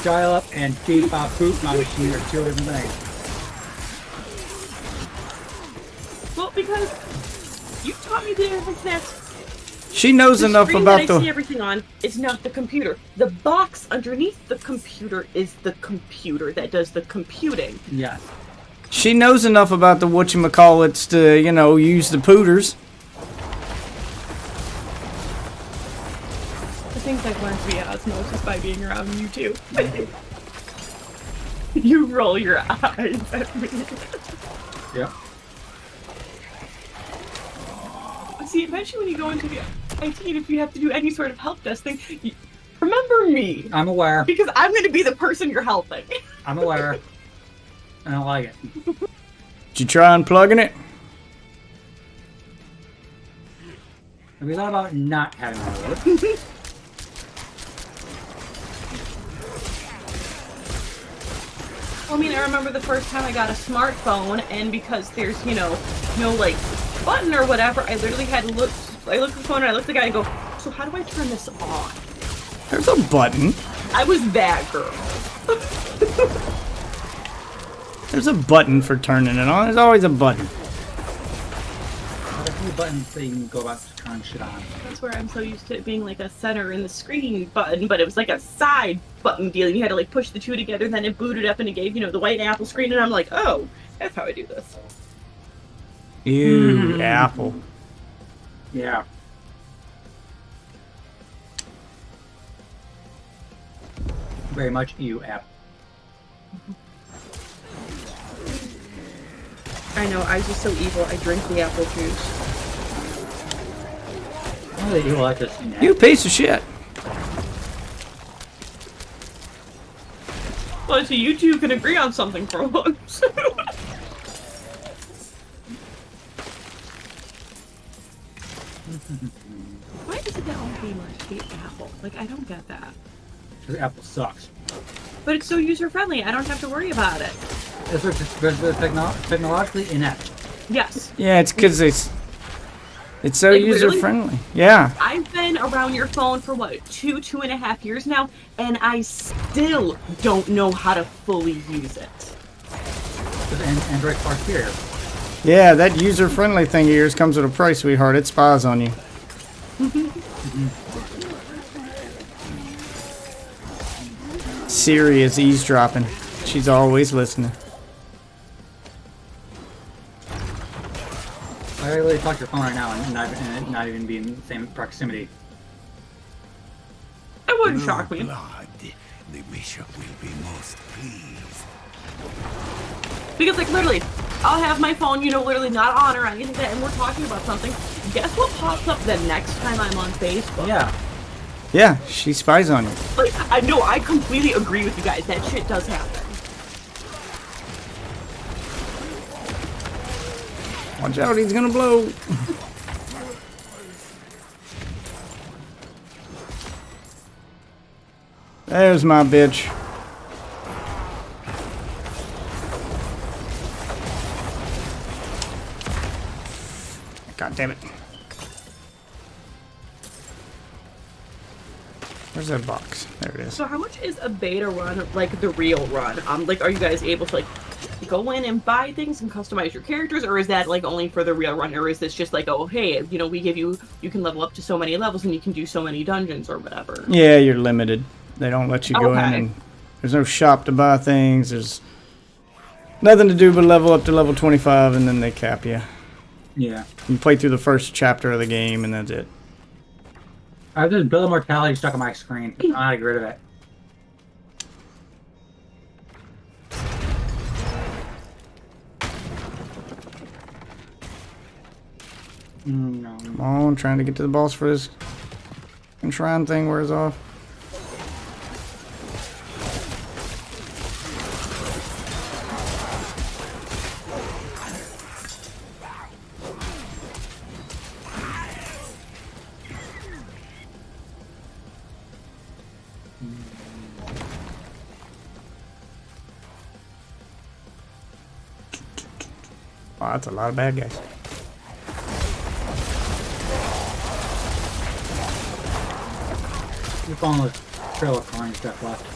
dial up and bebop boop bop machine are two different things. Well, because you taught me the difference that She knows enough about the I see everything on is not the computer. The box underneath the computer is the computer that does the computing. Yes. She knows enough about the whatchamacallits to, you know, use the pooters. The things I've learned via osmosis by being around you too. You roll your eyes at me. Yeah. See, eventually when you go into the IT, if you have to do any sort of help desk thing, remember me. I'm aware. Because I'm going to be the person you're helping. I'm aware. I don't like it. Did you try unplugging it? Have we thought about not having it work? Well, I mean, I remember the first time I got a smartphone, and because there's, you know, no, like, button or whatever, I literally had to look, I looked at the phone and I looked at the guy and go, so how do I turn this on? There's a button. I was that girl. There's a button for turning it on. There's always a button. There's a few buttons that you can go about to turn shit on. That's where I'm so used to it being like a center in the screen button, but it was like a side button deal. You had to like push the two together, then it booted up and it gave, you know, the white Apple screen, and I'm like, oh, that's how I do this. Ew, Apple. Yeah. Very much ew, app. I know, I was just so evil, I drink the apple juice. Oh, you like this? You piece of shit. Well, so you two can agree on something for once. Why is it that all gamers hate Apple? Like, I don't get that. Because Apple sucks. But it's so user-friendly, I don't have to worry about it. It's technologically inept. Yes. Yeah, it's because it's so Like, user-friendly. really? Yeah. I've been around your phone for, what, 2.5 years now, and I still don't know how to fully use it. Android's far superior. Yeah, that user-friendly thing of yours comes with a price, sweetheart. It spies on you. Siri is eavesdropping. She's always listening. I really talk to your phone right now and not even be in the same proximity. It wouldn't shock me. Blood. The bishop will be most pleased. Because, like, literally, I'll have my phone, you know, literally not on or anything like that, and we're talking about something. Guess what pops up the next time I'm on Facebook? Yeah. Yeah, she spies on you. Like, I know, I completely agree with you guys. That shit does happen. Watch out, he's gonna blow. There's my bitch. God damn it. Where's that box? There it is. So how much is a beta run, like the real run? Like, are you guys able to, like, go in and buy things and customize your characters, or is that, like, only for the real run, or is this just like, oh, hey, you know, we give you, you can level up to so many levels and you can do so many dungeons or whatever? Yeah, you're limited. They don't let you go in, Okay. and there's no shop to buy things. There's nothing to do but level up to level 25, and then they cap you. Yeah. You play through the first chapter of the game, and that's it. I have this Bill of Mortality stuck on my screen. I'm not get rid of it. No. Come on, trying to get to the boss for this shrine thing wears off. Wow, that's a lot of bad guys. You're following the trail of coin stuff left.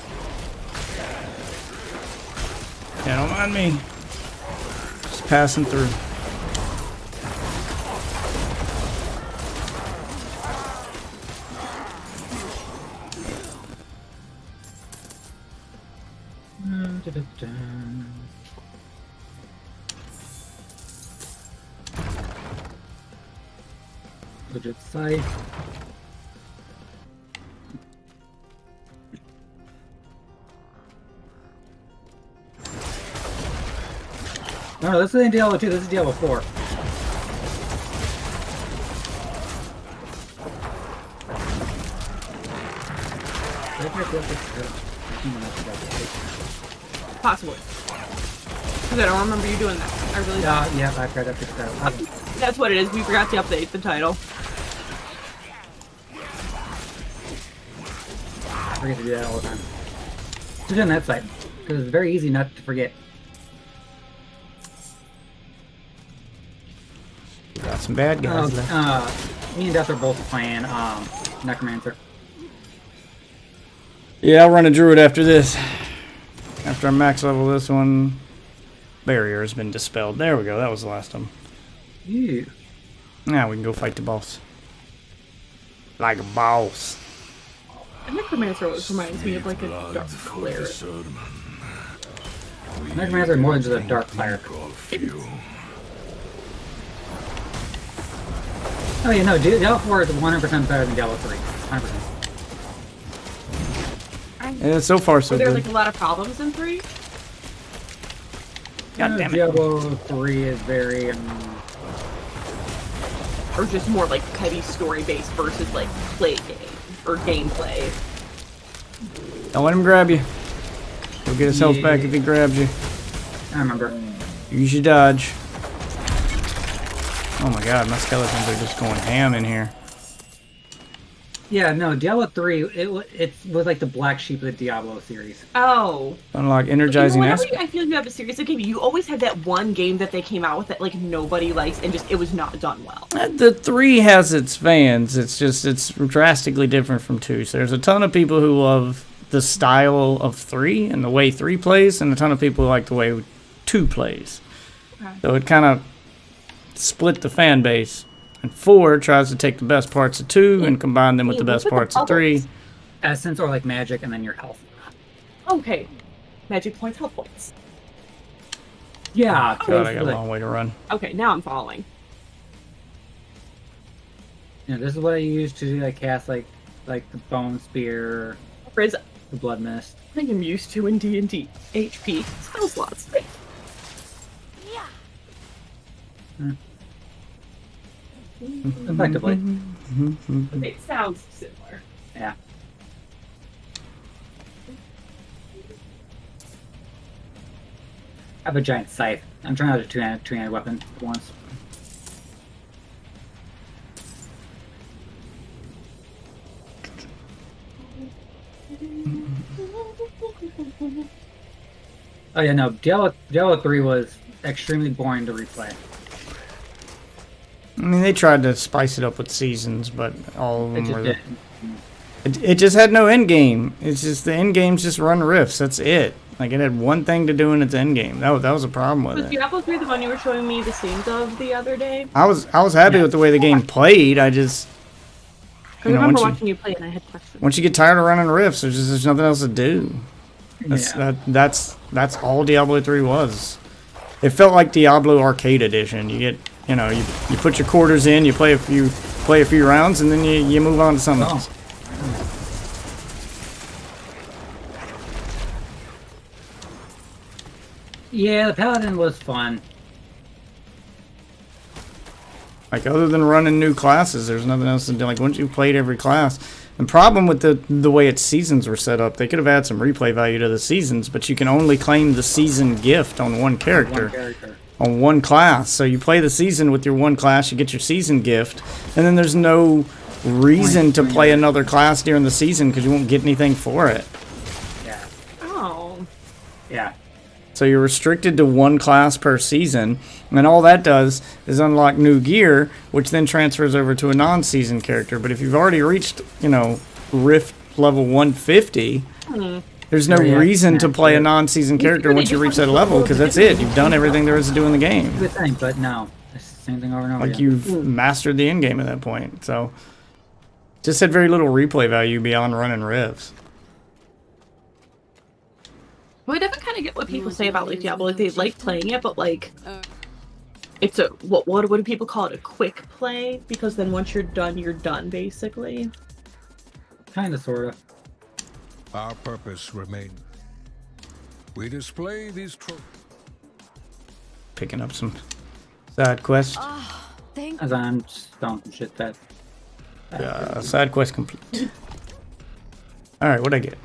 Yeah, don't mind me. Just passing through. Legit site. No, this isn't Diablo 2, this is Diablo 4. Possibly. Because I don't remember you doing that. I really don't. Yeah, I tried to fix that. That's what it is. We forgot to update the title. I forget to do that all the time. Just on that site, because it's very easy not to forget. Got some bad guys left. Me and Death are both playing Necromancer. Yeah, I'll run a druid after this. After I max level this one, barrier has been dispelled. There we go. That was the last one. Ew. Now we can go fight the boss. Like a boss. Necromancer always reminds me of like a dark cleric. Necromancer is more than just a dark cleric. Oh yeah, no, Diablo 4 is 100% better than Diablo 3. 100%. Yeah, so far so Were there good. like a lot of problems in 3? God damn it. Diablo 3 is very Or just more like petty story based versus like play game or gameplay. Don't let him grab you. He'll get his health back if he grabs you. I remember. Use your dodge. Oh my god, my skeletons are just going ham in here. Yeah, no, Diablo 3, it was like the black sheep of the Diablo series. Oh. Unlock energizing Whenever aspect. I feel you have a series of games, you always have that one game that they came out with that like nobody likes and just it was not done well. The 3 has its fans. It's just, it's drastically different from 2. So there's a ton of people who love the style of 3 and the way 3 plays, and a ton of people who like the way 2 plays. Okay. So it kind of split the fan base. And 4 tries to take the best parts of 2 and combine them with the best parts of 3. Essence or like magic and then your health. Okay. Magic points, health points. Yeah. God, I got a long way to run. Okay, now I'm following. Yeah, this is what I use to do like cast like the bone spear, Riz, the blood mist. I am used to in D&D. HP spell slots. Effectively. It sounds similar. Yeah. I have a giant scythe. I'm trying out a two-handed weapon at once. Oh yeah, no, Diablo 3 was extremely boring to replay. I mean, they tried to spice it up with seasons, but all of them were... didn't. It just had no end game. It's just the end game's just run rifts. That's it. Like, it had one thing to do in its end game. That was a problem with Was it. Diablo 3 the one you were showing me the scenes of the other day? I was happy with the way the game played. I just... I remember watching you play and I had questions. Once you get tired of running rifts, there's nothing else to do. That's all Diablo 3 was. It felt like Diablo Arcade Edition. You get, you put your quarters in, you play a few rounds, and then you move on to something else. Yeah, the Paladin was fun. Like, other than running new classes, there's nothing else to do. Like, once you've played every class, the problem with the way its seasons were set up, they could have had some replay value to the seasons, but you can only claim the season gift on one character. On one class. So you play the season with your one class, you get your season gift, and then there's no reason to play another class during the season because you won't get anything for it. Yeah. Oh. Yeah. So you're restricted to one class per season, and all that does is unlock new gear, which then transfers over to a non-season character. But if you've already reached, Rift level 150, there's no reason to play a non-season character once you reach that level, because that's it. You've done everything there is to do in the game. Good thing, but no. It's the same thing over and over Like again. you've mastered the end game at that point. So just had very little replay value beyond running rifts. Well, I definitely kind of get what people say about like Diablo. Like they like playing it, but like it's a what do people call it? A quick play, because then once you're done basically. Kinda, sorta. Our purpose remains. We display these Picking up some side quests. As I'm just throwing some shit that. Side quest complete. All right, what'd I get?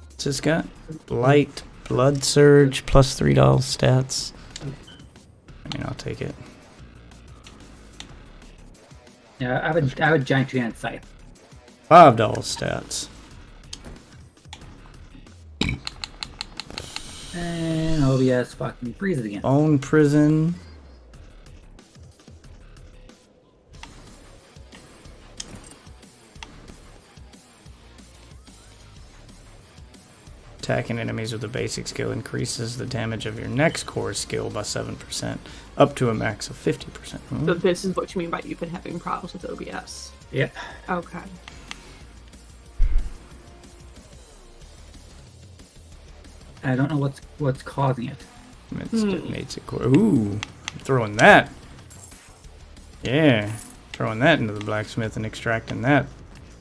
What's this got? Light blood surge plus $3 stats. I mean, I'll take it. Yeah, I have a giant two-handed scythe. $5 stats. And OBS fucking freezes again. Own prison. Attacking enemies with a basic skill increases the damage of your next core skill by 7%, up to a max of 50%. So this is what you mean by you've been having problems with OBS. Yep. Okay. I don't know what's causing it. Makes it core. Ooh, throwing that. Yeah, throwing that into the blacksmith and extracting that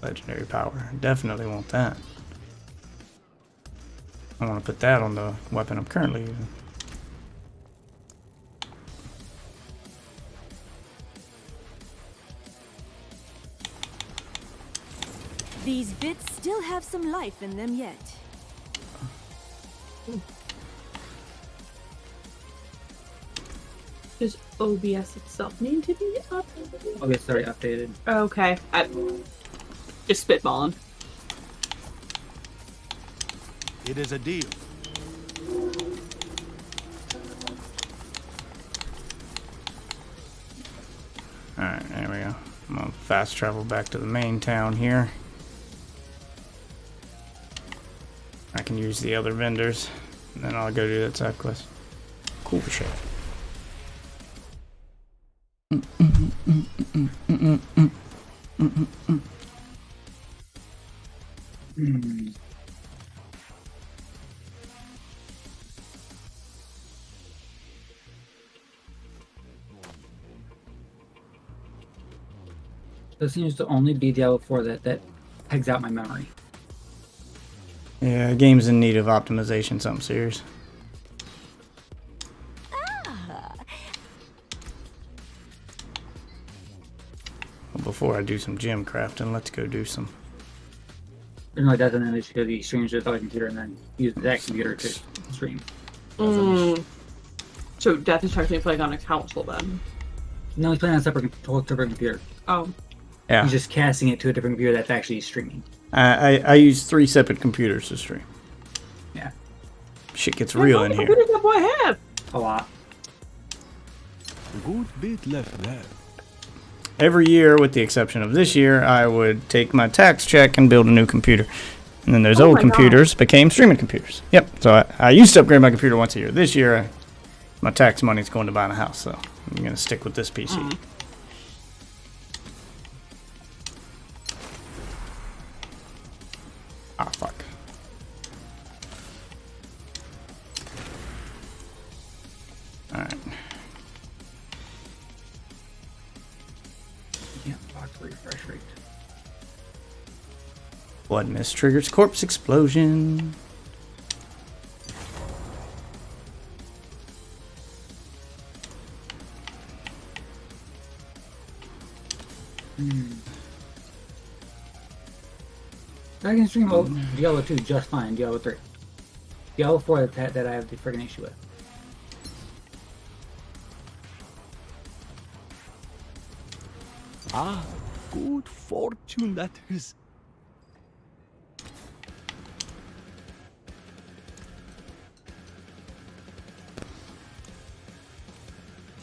legendary power. Definitely want that. I want to put that on the weapon I'm currently using. These bits still have some life in them yet. Does OBS itself need to be updated? OBS already updated. Okay. Just spitballing. It is a deal. Alright, there we go. I'm gonna fast travel back to the main town here. I can use the other vendors, and then I'll go do that side quest. Cool shit. This seems to only be Diablo 4 that pegs out my memory. Yeah, game's in need of optimization, something serious. Well, before I do some gem crafting, let's go do some. Like that's an issue because he streams to the other computer and then uses that computer to stream. So Death is technically playing on a console then? No, he's playing on a separate computer. Oh. Yeah. He's just casting it to a different computer that's actually streaming. I use 3 separate computers to stream. Yeah. Shit gets real in here. What does that boy have? A lot. A good bit left there. Every year, with the exception of this year, I would take my tax check and build a new computer. And then those old computers became streaming computers. Yep. So I used to upgrade my computer once a year. This year, my tax money's going to buying a house, so I'm going to stick with this PC. Ah, fuck. Alright. Yeah, box refresh rate. Blood mist triggers corpse explosion. I can stream Diablo 2 just fine, Diablo 3. Diablo 4 that I have the friggin' issue with. Ah, good fortune that is.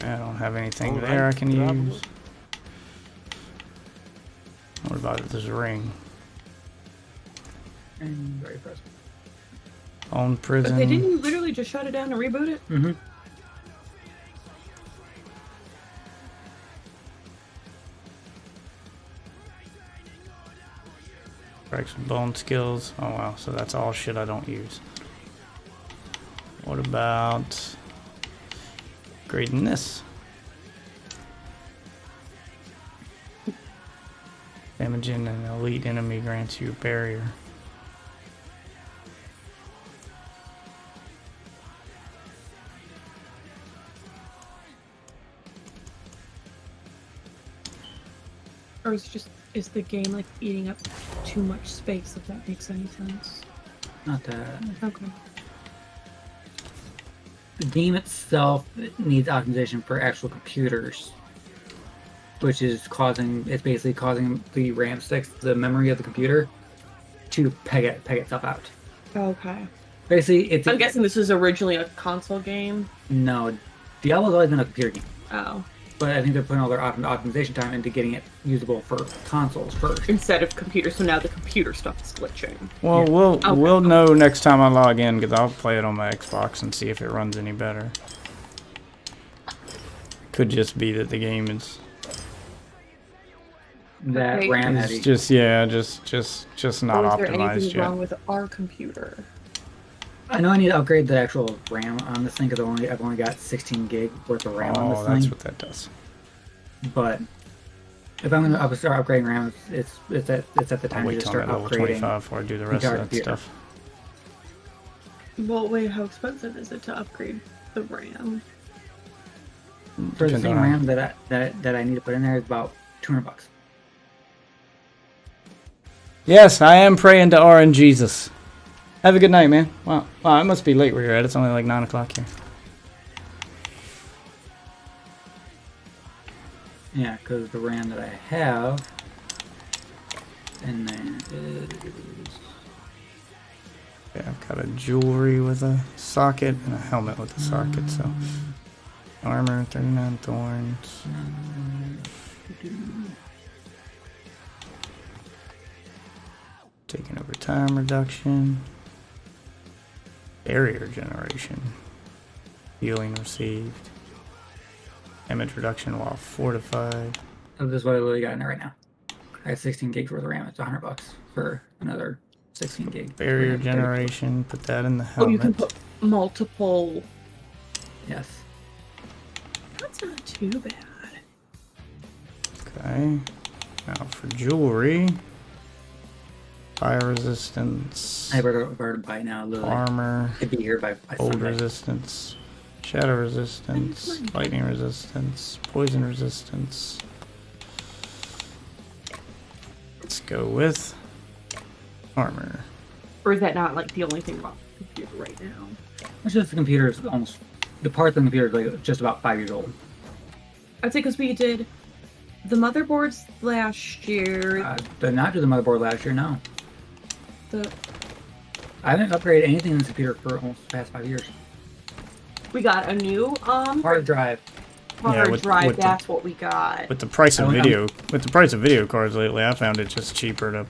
I don't have anything All there I right, can traveler. use. What about this ring? And very present. Own But prison. they didn't literally just shut it down and reboot it? Mm-hmm. Breaks bone skills. Oh wow, so that's all shit I don't use. What about grading this? Damaging an elite enemy grants you a barrier. Or is the game like eating up too much space, if that makes any sense? Not that. Okay. The game itself needs optimization for actual computers, which is basically causing the RAM sticks, the memory of the computer, to peg itself out. Okay. Basically, I'm guessing this was originally a console game. No, Diablo's always been a computer game. Oh. But I think they're putting all their optimization time into getting it usable for consoles first. Instead of computers, so now the computer stuff is glitching. Well, we'll know next time I log in because I'll play it on my Xbox and see if it runs any better. Could just be that the game is that RAM heavy. It's just not Or is there optimized anything yet. wrong with our computer? I know I need to upgrade the actual RAM on this thing because I've only got 16 gig worth of RAM on this thing. Oh, that's what that does. But if I'm going to start upgrading RAM, it's at the time I'll to wait just till I'm start at level upgrading 25 before I do the rest entire of that computer. stuff. Well, wait, how expensive is it to upgrade the RAM? For the Depends same on RAM that I need to put in there is about $200. Yes, I am praying to RN Jesus. Have a good night, man. Wow, it must be late where you're at. It's only like 9 o'clock here. Yeah, because the RAM that I have in there is... Yeah, I've got a jewelry with a socket and a helmet with a socket, so... Armor, 39 thorns. Taking over time reduction. Barrier generation. Healing received. Damage reduction while fortified. So this is what I literally got in there right now. I have 16 gigs worth of RAM. It's $100 for another 16 gig. Barrier generation. Put that in the Oh, helmet. you can put multiple. Yes. That's not too bad. Okay. Now for jewelry. Fire resistance. I better buy it now. Literally. Armor. Could be here by Cold Sunday. resistance. Shadow resistance. Lightning resistance. Poison resistance. Let's go with armor. Or is that not like the only thing about the computer right now? It's just the computer is almost... The part of the computer is like just about 5 years old. I'd say because we did the motherboards last year. Did not do the motherboard last year, no. The I haven't upgraded anything in this computer for almost the past 5 years. we got a new Hard drive. hard with drive. the- That's what we got. With the price of I went- video cards lately, I found it just cheaper to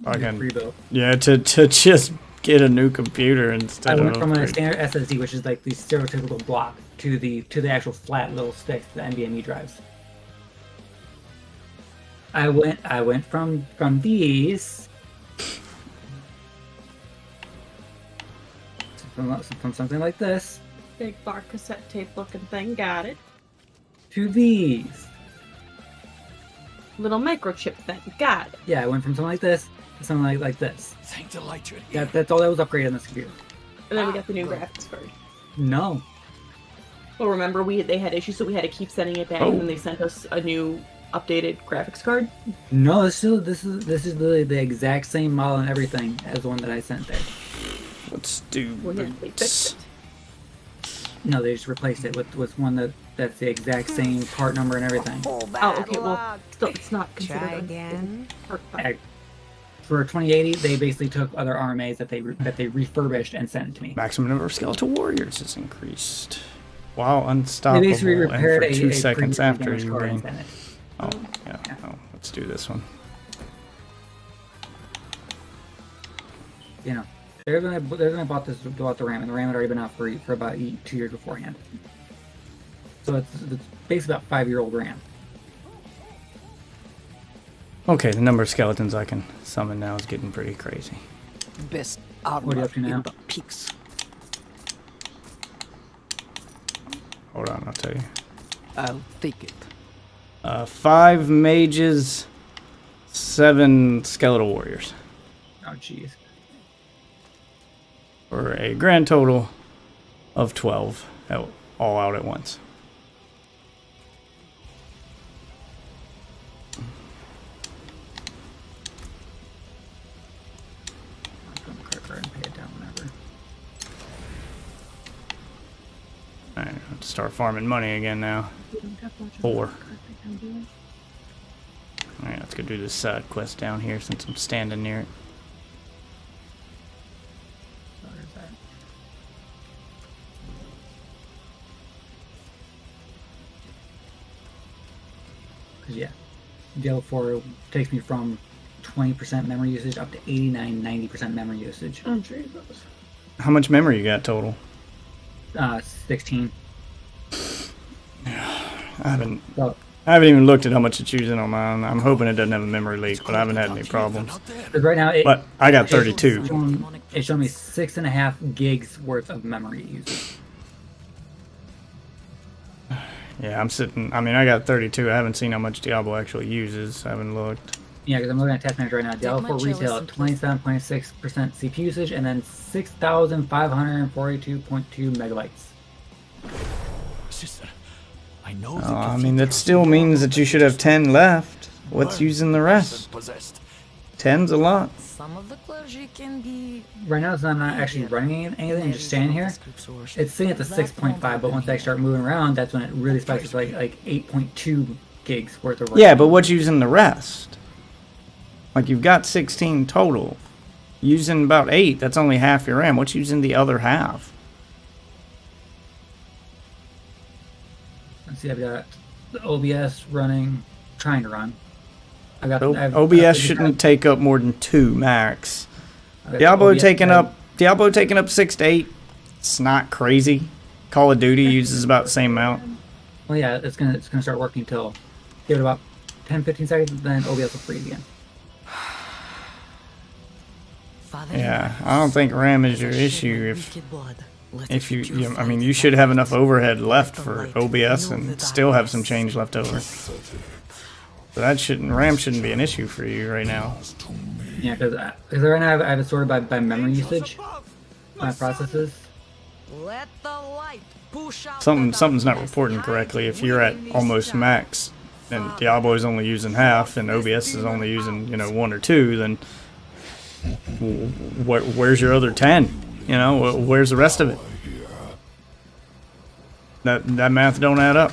fucking rebuild. yeah to just get a new computer instead I went of from a upgrade. standard SSD, which is like the stereotypical block, to the actual flat little sticks, the NVMe drives. I went from these from something like this Big bar cassette tape looking thing. Got it. to these. Little microchip thing. Got it. Yeah, I went from something like this to something like this. Thank the light you're Yeah, that's all that was upgraded on this computer. And then we got the new graphics card. No. Well, remember they had issues, so we had to keep sending it back, Oh. and then they sent us a new updated graphics card. No, this is literally the exact same model and everything as the one that I sent there. Let's do Well, yeah, they fixed it. No, they just replaced it with one that's the exact same part number and everything. Oh, okay. Well, still, it's not considered Try again. For 2080, they basically took other RMAs that they refurbished and sent it to me. Maximum number of skeletal warriors is increased. while unstoppable and repaired for 2 a seconds previously after damaged you car in gain. Senate. Oh, yeah. Oh, let's do this one. You know, they're gonna bought the RAM, and the RAM had already been out for about 2 years beforehand. So it's basically about 5-year-old RAM. Okay, the number of skeletons I can summon now is getting pretty crazy. Best What are you up to now? in the peaks. Hold on, I'll tell you. I'll take it. 5 mages, 7 skeletal warriors. Oh, jeez. For a grand total of 12, all out at once. Alright, I have to start farming money again now. 4. Alright, let's go do this side quest down here since I'm standing near it. Because, yeah, Diablo 4 takes me from 20% memory usage up to 89-90% memory usage. Oh, Jesus. How much memory you got total? 16. I haven't even looked at how much it's using on mine. I'm hoping it doesn't have a memory leak, but I haven't had any problems. Right now, but I got 32. It showed me 6.5 gigs worth of memory usage. Yeah, I'm sitting. I mean, I got 32. I haven't seen how much Diablo actually uses. I haven't looked. Yeah, because I'm looking at test manager right now. Diablo 4 retail at 27.6% CPU usage and then 6,542.2 megabytes. Sister, I know I mean, that still means that you should have 10 left. What's using the rest? 10's a lot. Some of the clergy can be. Right now, I'm not actually running anything. I'm just standing here. It's sitting at the 6.5, but once I start moving around, that's when it really spikes to like 8.2 gigs worth of RAM. Yeah, but what's using the rest? Like, you've got 16 total. Using about 8, that's only half your RAM. What's using the other half? Let's see, I've got the OBS running, trying to run. OBS shouldn't take up more than 2 max. Diablo taking up 6 to 8. It's not crazy. Call of Duty uses about the same amount. Well, yeah, it's gonna start working till give it about 10-15 seconds, then OBS will freeze again. Yeah, I don't think RAM is your issue. If you I mean, you should have enough overhead left for OBS and still have some change left over. So RAM shouldn't be an issue for you right now. Yeah, because right now I have it sorted by memory usage, my processes. Let the light push out. Something's not reporting correctly. If you're at almost max, and Diablo is only using half, and OBS is only using 1 or 2, then where's your other 10? Where's the rest of it? That math don't add up.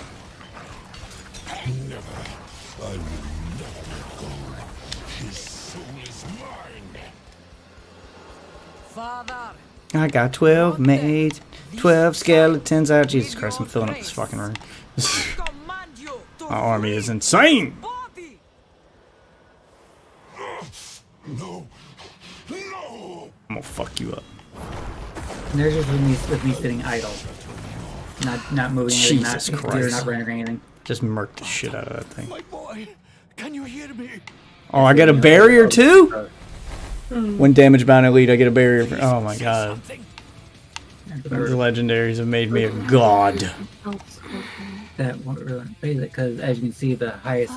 I got 12 maids, 12 skeletons. Oh, Jesus Christ, I'm filling up this fucking room. My army is insane! I'm gonna fuck you up. And there's just with me sitting idle. Not moving anything, Jesus not Christ. not rendering anything. Just murked the shit out of that thing. My boy, can you hear me? Oh, I get a barrier too? When damage bound elite, I get a barrier. Oh my god. The legendaries have made me a god. That won't really phase it because, as you can see, the highest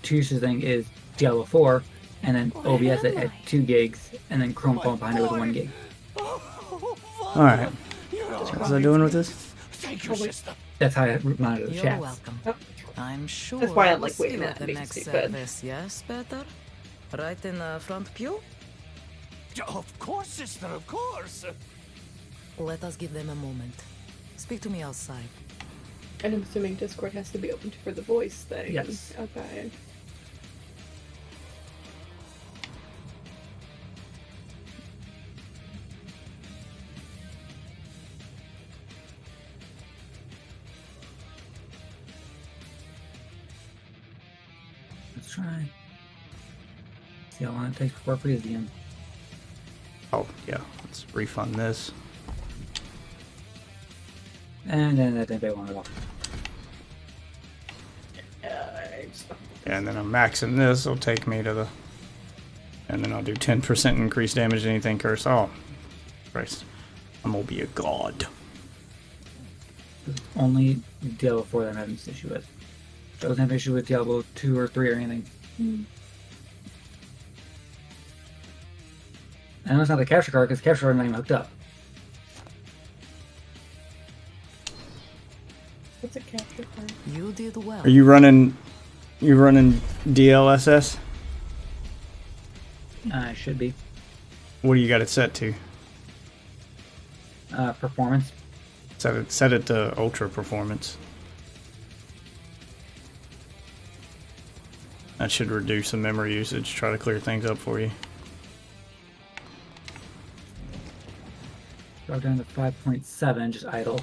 usage thing is Diablo 4, and then OBS at 2 gigs, and then Chrome falling behind it with 1 gig. Alright. What was I doing with this? Thank you, sister. That's how I monitor the You're chats. welcome. I'm sure. That's why I'm we'll like waiting see at the it next makes me good. service. Yes, better. Right in the front pew. Of course, sister, of course. Let us give them a moment. Speak to me outside. And I'm assuming Discord has to be open for the voice thing. Yes. Okay. Let's try. See how long it takes before it freezes again. Oh, yeah. Let's refund this. And then that didn't take long at all. And then I'm maxing this. It'll take me to the... And then I'll do 10% increased damage to anything cursed. Oh, Christ. I'm gonna be a god. Only Diablo 4 that I'm having this issue with. I doesn't have an issue with Diablo 2 or 3 or anything. I know it's not the capture card because the capture card is not even hooked up. What's a capture card? You did well. Are you running... You running DLSS? I should be. What do you got it set to? Performance. Set it to ultra performance. That should reduce the memory usage. Try to clear things up for you. Drop down to 5.7, just idle.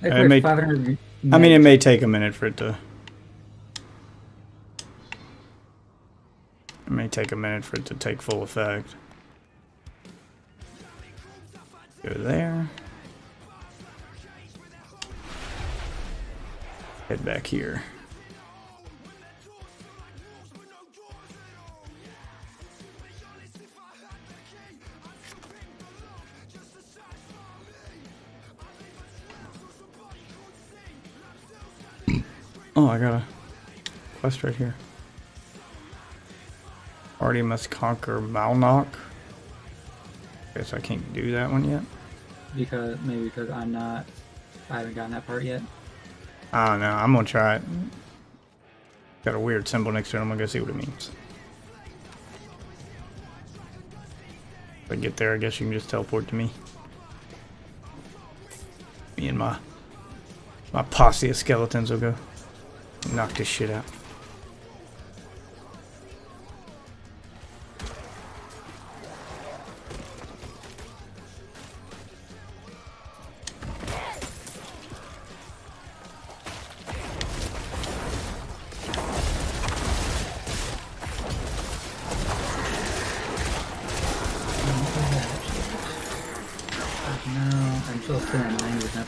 It may, 500 I mean, it may take a minute for it to... It may take a minute for it to take full effect. Go there. Head back here. Oh, I got a quest right here. Already must conquer Malnock. Guess I can't do that one yet. Maybe because I haven't gotten that part yet. I don't know. I'm gonna try it. Got a weird symbol next to it. I'm gonna go see what it means. If I get there, I guess you can just teleport to me. Me and my posse of skeletons will go knock this shit out.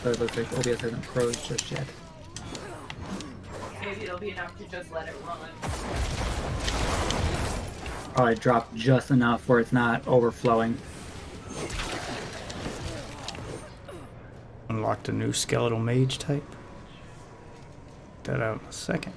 But it looks like OBS hasn't froze just yet. Maybe it'll be enough to just let it run. Oh, it dropped just enough where it's not overflowing. Unlocked a new skeletal mage type. Get that out in a second.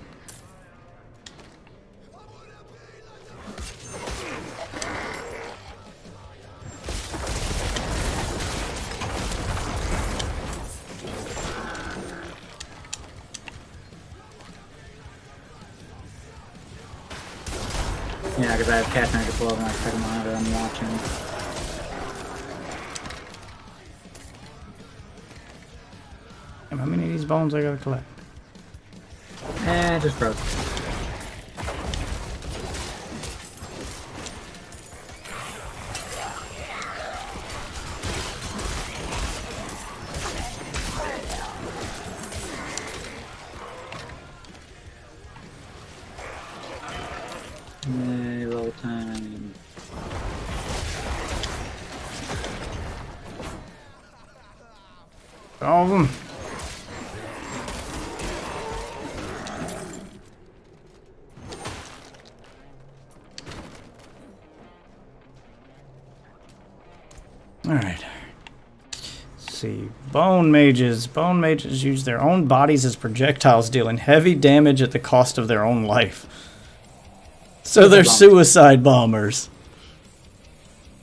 Yeah, because I have Cat 9 to 12 and I second monitor I'm watching. And how many of these bones I gotta collect? Just froze. Roll time. All of them. Alright. See. Bone mages. Bone mages use their own bodies as projectiles, dealing heavy damage at the cost of their own life. So they're suicide bombers.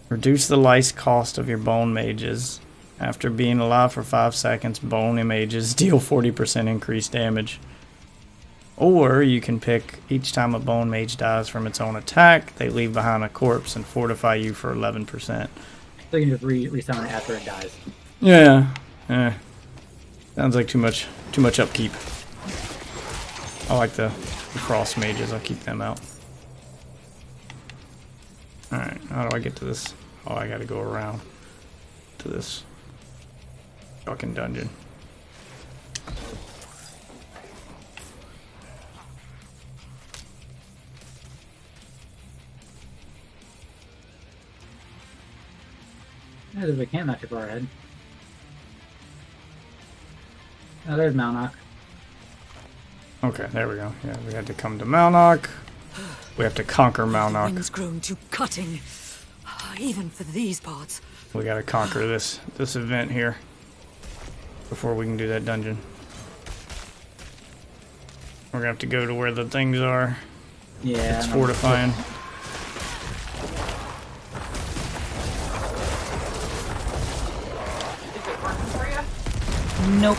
Reduce the life cost of your bone mages. After being alive for 5 seconds, bone mages deal 40% increased damage. Or you can pick each time a bone mage dies from its own attack, they leave behind a corpse and fortify you for 11%. So you can just resummon it after it dies. Yeah. Sounds like too much upkeep. I like the frost mages. I'll keep them out. Alright, how do I get to this? Oh, I gotta go around to this fucking dungeon. Yeah, we can't not too far ahead. Oh, there's Malnock. Okay, there we go. Yeah, we had to come to Malnock. We have to conquer The Malnock. wind's grown too cutting, even for these parts. We gotta conquer this event here before we can do that dungeon. We're gonna have to go to where the things are. Yeah. It's fortifying. Is it working for you? Nope.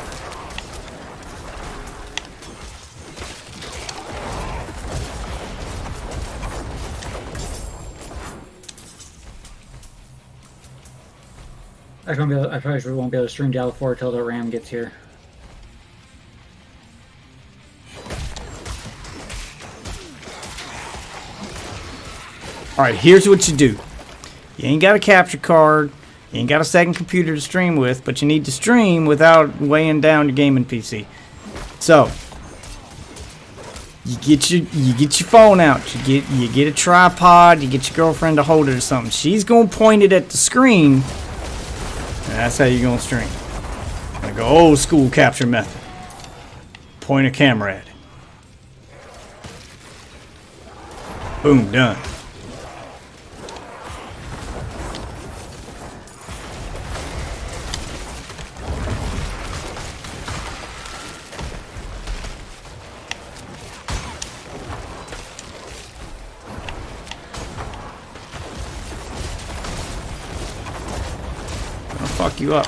I probably won't be able to stream Diablo 4 until the RAM gets here. Alright, here's what you do. You ain't got a capture card, you ain't got a second computer to stream with, but you need to stream without weighing down your gaming PC. So, you get your phone out, you get a tripod, you get your girlfriend to hold it or something. She's gonna point it at the screen, and that's how you're gonna stream. Gonna go old school capture method. Point a camera at it. Boom, done. I'll fuck you up.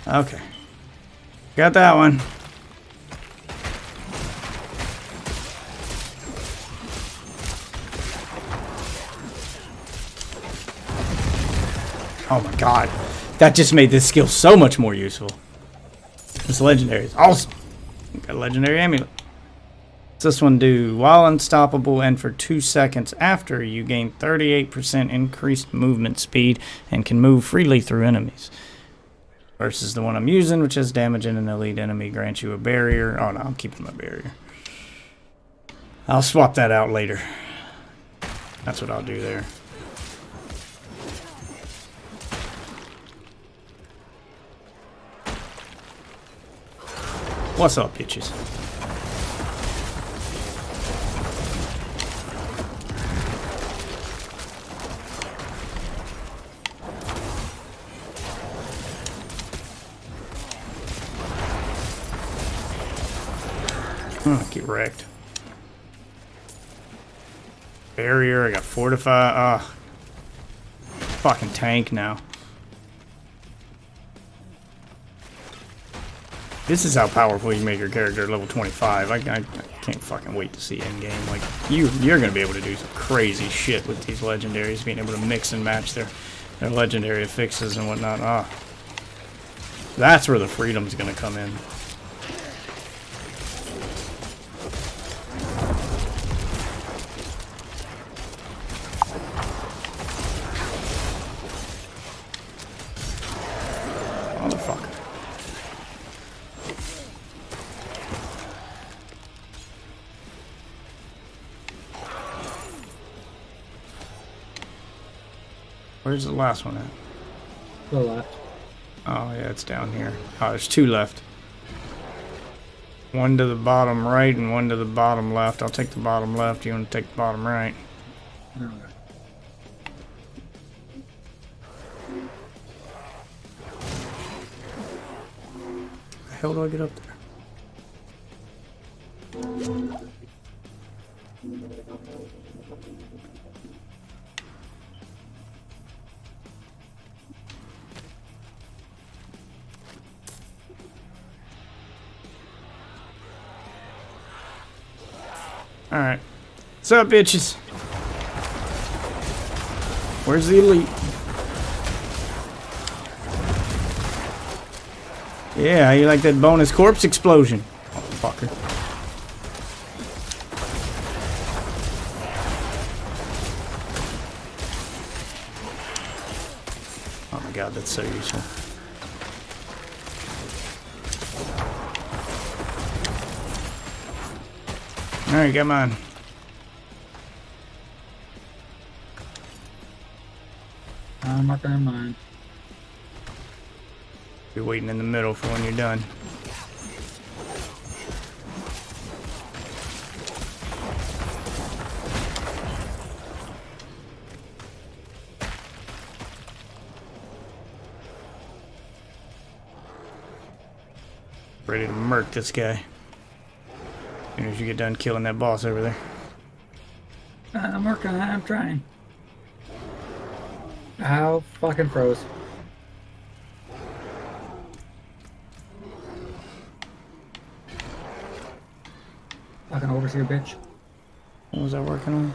Okay. Got that one. Oh my god. That just made this skill so much more useful. This legendary is awesome. Got a legendary amulet. What's this one do? While unstoppable and for 2 seconds after, you gain 38% increased movement speed and can move freely through enemies. Versus the one I'm using, which has damage in an elite enemy, grants you a barrier. Oh no, I'm keeping my barrier. I'll swap that out later. That's what I'll do there. What's up, bitches? Get wrecked. Barrier, I got fortify. Ah, fucking tank now. This is how powerful you make your character level 25. I can't fucking wait to see end game. Like you're gonna be able to do some crazy shit with these legendaries, being able to mix and match their legendary affixes and whatnot. Ah, that's where the freedom's gonna come in. Motherfucker. Where's the last one at? To the left. Oh yeah, it's down here. Oh, there's 2 left. One to the bottom right and one to the bottom left. I'll take the bottom left. You want to take the bottom right? Okay. How the hell do I get up there? Alright. What's up, bitches? Where's the elite? Yeah, you like that bonus corpse explosion? Oh, fucker. Oh my god, that's so useful. Alright, got mine. I'm working on mine. Be waiting in the middle for when you're done. Ready to murk this guy. As soon as you get done killing that boss over there. I'm working on it. I'm trying. Ow, fucking froze. Fucking overseer bitch. What was I working on?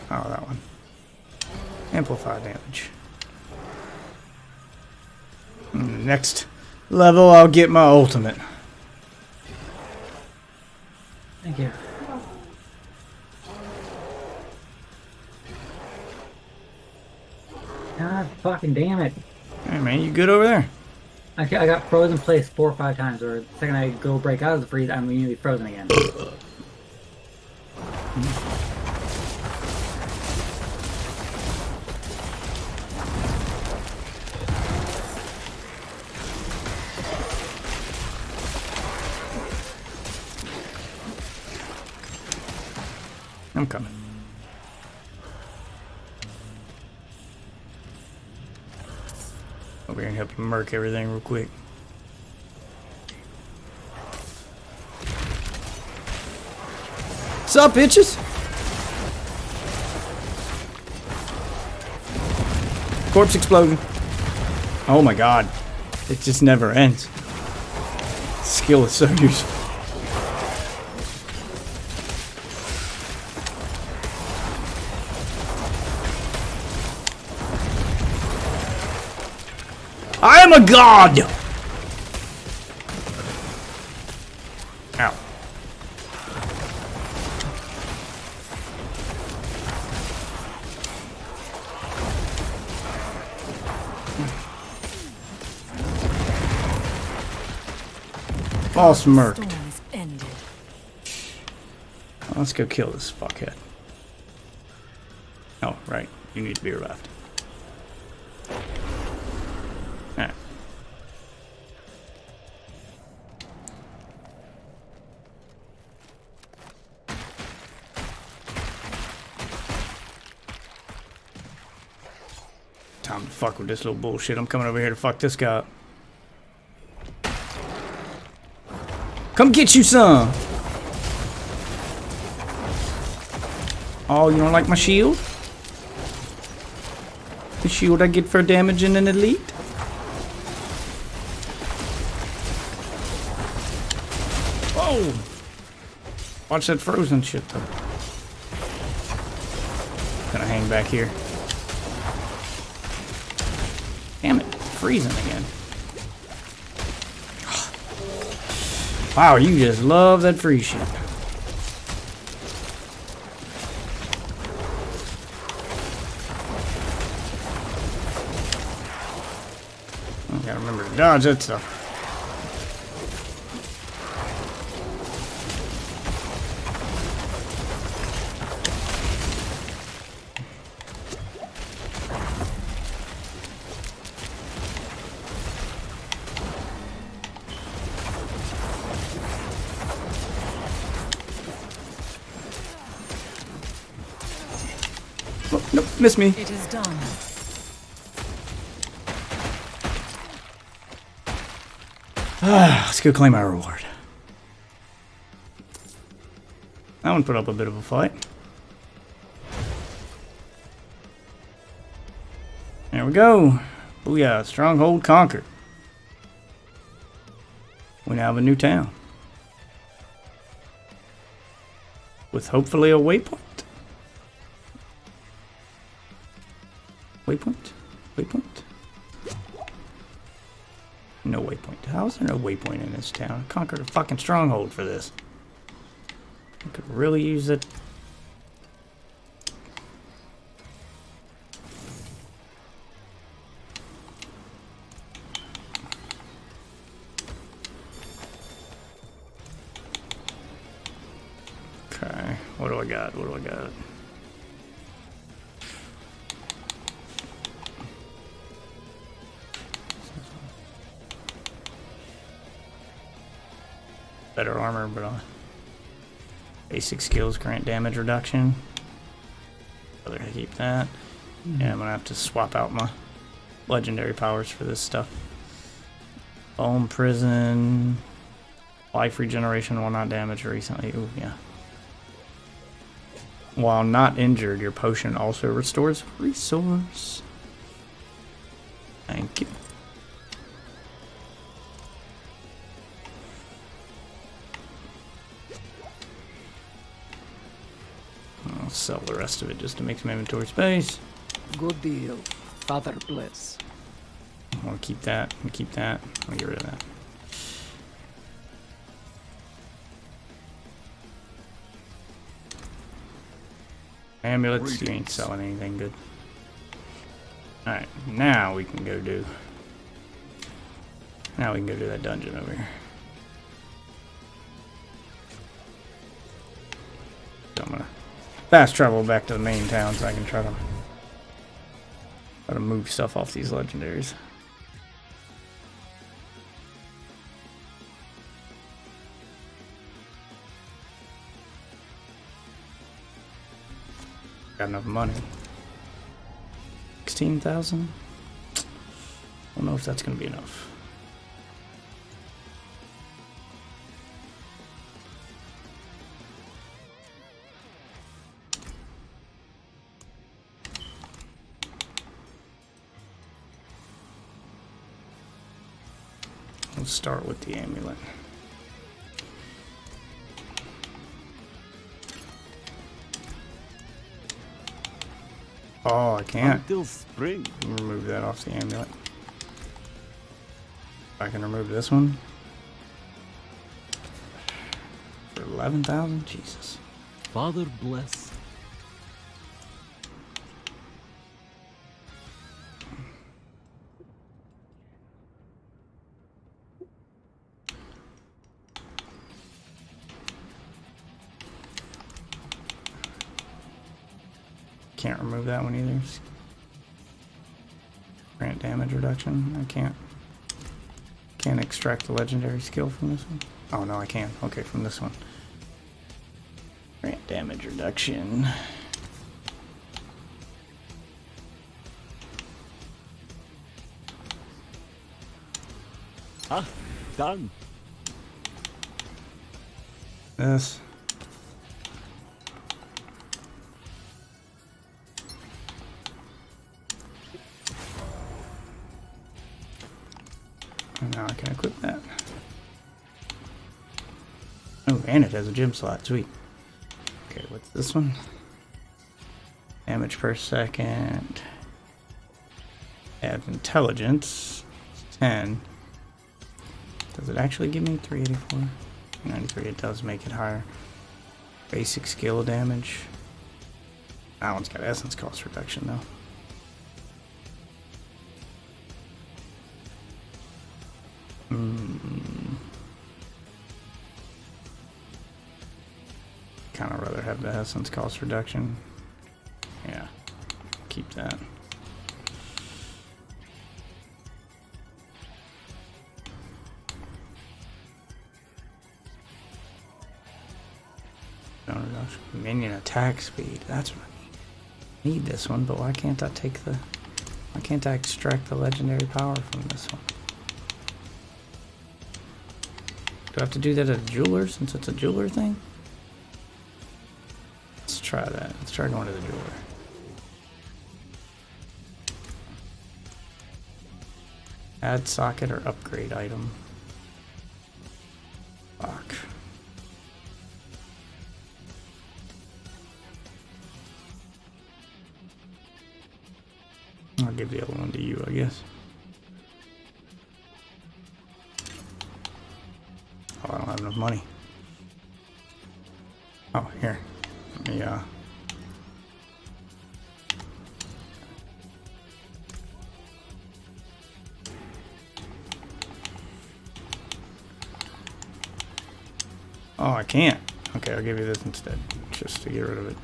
Oh, that one. Amplify damage. Next level, I'll get my ultimate. Thank you. God fucking damn it. Hey man, you good over there? I got frozen place 4 or 5 times, or the second I go break out of the freeze, I'm immediately frozen again. I'm coming. Over here and help him murk everything real quick. What's up, bitches? Corpse explosion. Oh my god. It just never ends. Skill is so useful. I am a god! Ow. False murked. Let's go kill this fuckhead. Oh, right. You need to be revived. Alright. Time to fuck with this little bullshit. I'm coming over here to fuck this guy up. Come get you some! Oh, you don't like my shield? The shield I get for damaging an elite? Whoa! Watch that frozen shit though. Gonna hang back here. Damn it, freezing again. Wow, you just love that free shit. I gotta remember to dodge that stuff. Oh, nope, missed me. It is done. Let's go claim our reward. That one put up a bit of a fight. There we go. Booyah, stronghold conquered. We now have a new town. With hopefully a waypoint. Waypoint? Waypoint? No waypoint. How is there no waypoint in this town? I conquered a fucking stronghold for this. I could really use it. got? What do I got? Better armor, but basic skills grant damage reduction. Rather keep that. Yeah, I'm gonna have to swap out my legendary powers for this stuff. Bone prison, life regeneration while not damaged recently. Ooh, yeah. While not injured, your potion also restores resource. Thank you. I'll sell the rest of it just to make some inventory space. Good deal. Father bless. I want to keep that. I'm keep that. I'll get rid of that. Amulets, you ain't selling anything good. Alright, now we can go do... Now we can go do that dungeon over here. So I'm gonna fast travel back to the main town so I can try to move stuff off these legendaries. Got enough money. 16,000? I don't know if that's gonna be enough. Let's start with the amulet. Oh, I can't. Until spring. Remove that off the amulet. I can remove this one. For 11,000? Jesus. Father bless. Can't remove that one either. Grant damage reduction. I can't extract the legendary skill from this one. Oh no, I can. Okay, from this one. Grant damage reduction. Ah, done. This. And now I can equip that. Oh, and it has a gym slot. Sweet. Okay, what's this one? Damage per second. Adds intelligence. 10. Does it actually give me 384? 93. It does make it higher. Basic skill damage. That one's got essence cost reduction though. Kind of rather have the essence cost reduction. Yeah, keep that. Minion attack speed. That's what I need this one, but why can't I take the? Why can't I extract the legendary power from this one? Do I have to do that at a jeweler since it's a jeweler thing? Let's try that. Let's try going to the jeweler. Add socket or upgrade item. Fuck. I'll give the other one to you, I guess. Oh, I don't have enough money. Oh, here. Let me, Oh, I can't. Okay, I'll give you this instead, just to get rid of it.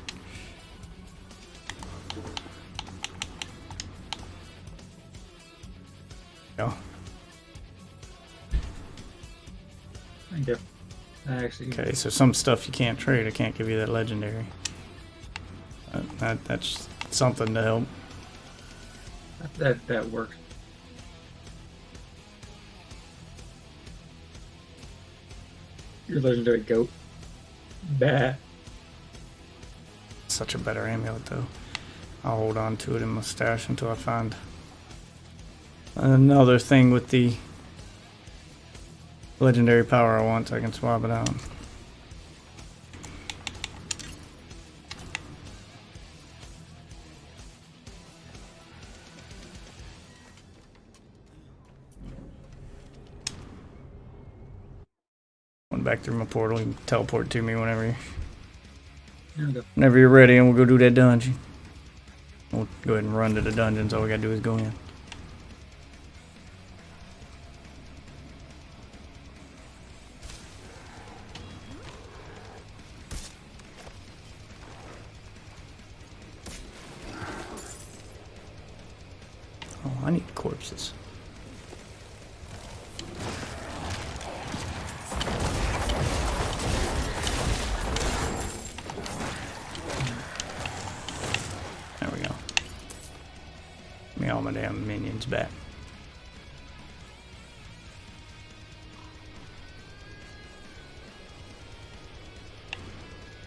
Go. Thank you. Actually, okay, so some stuff you can't trade. I can't give you that legendary. That's something to help. That works. Your legendary goat. Bah. Such a better amulet, though. I'll hold on to it in my stash until I find another thing with the legendary power I want, so I can swap it out. Went back through my portal. You can teleport to me whenever you're ready, and we'll go do that dungeon. We'll go ahead and run to the dungeons. All we gotta do is go in. Oh, I need corpses. There we go. Give me all my damn minions back.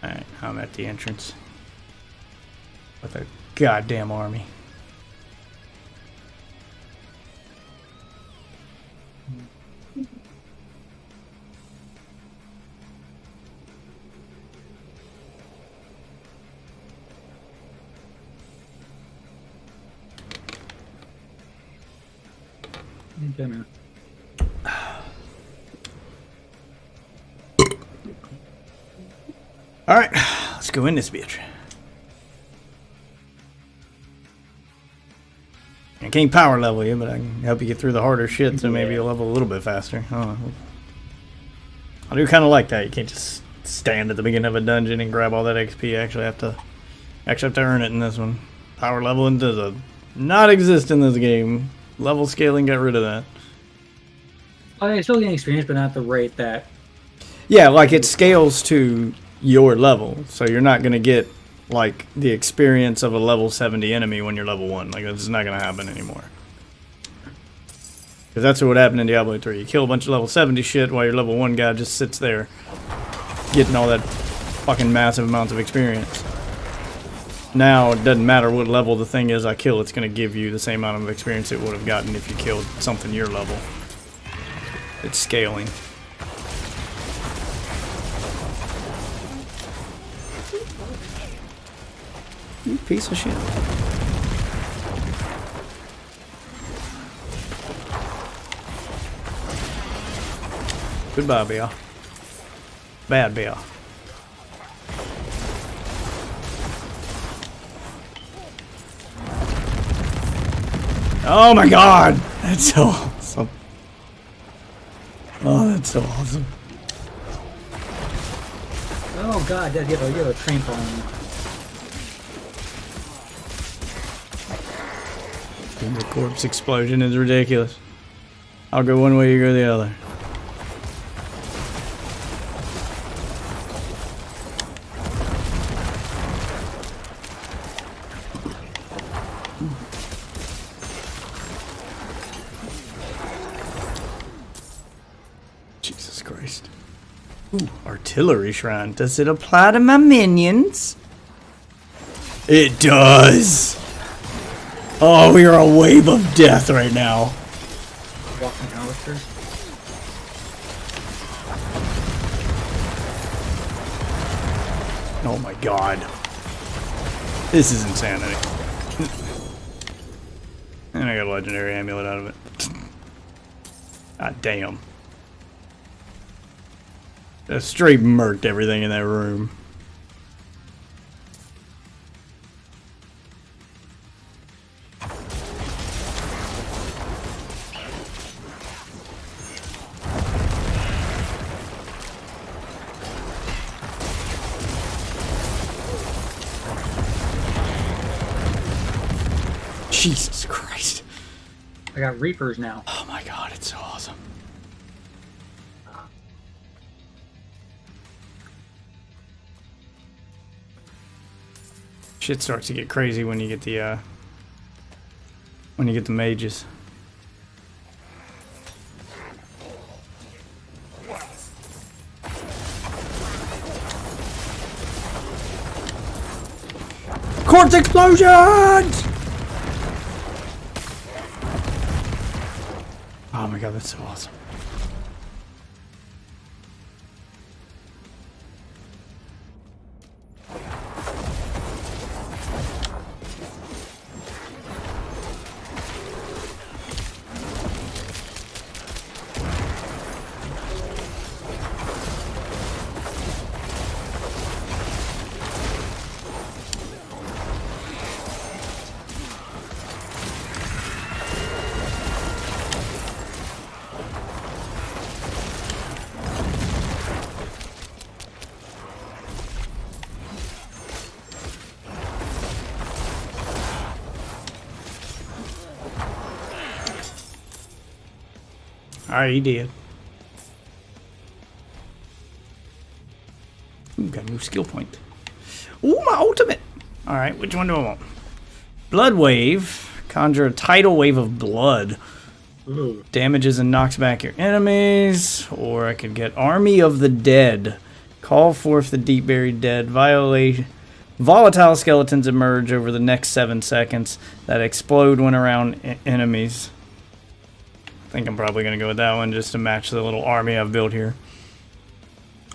Alright, I'm at the entrance with a goddamn army. Okay, man. Alright, let's go in this bitch. I can't power level you, but I can help you get through the harder shit, so maybe you'll level a little bit faster. I don't know. I do kind of like that. You can't just stand at the beginning of a dungeon and grab all that XP. You actually have to earn it in this one. Power leveling does not exist in this game. Level scaling, got rid of that. Oh, yeah, still getting experience, but not the rate that. Yeah, like it scales to your level, so you're not gonna get like the experience of a level 70 enemy when you're level 1. Like that's not gonna happen anymore. Because that's what happened in Diablo 3. You kill a bunch of level 70 shit while your level 1 guy just sits there getting all that fucking massive amounts of experience. Now it doesn't matter what level the thing is I kill, it's gonna give you the same amount of experience it would have gotten if you killed something your level. It's scaling. You piece of shit. Goodbye, Bill. Bad Bill. Oh my god! That's so awesome. Oh, that's so awesome. Oh god, you have a train following you. The corpse explosion is ridiculous. I'll go one way, you go the other. Jesus Christ. Ooh, artillery shrine. Does it apply to my minions? It does! Oh, we are a wave of death right now. Walking Alisters. Oh my god. This is insanity. And I got a legendary amulet out of it. God damn. Just straight murked everything in that room. Jesus Christ. I got Reapers now. Oh my god, it's so awesome. Shit starts to get crazy when you get the mages. Corpse explosions! Oh my god, that's so awesome. Alright, he did. Ooh, got a new skill point. Ooh, my ultimate! Alright, which one do I want? Blood Wave. Conjure a tidal wave of blood. Ooh. Damages and knocks back your enemies. Or I could get Army of the Dead. Call forth the deep buried dead. Volatile skeletons emerge over the next 7 seconds that explode when around enemies. I think I'm probably going to go with that one just to match the little army I've built here.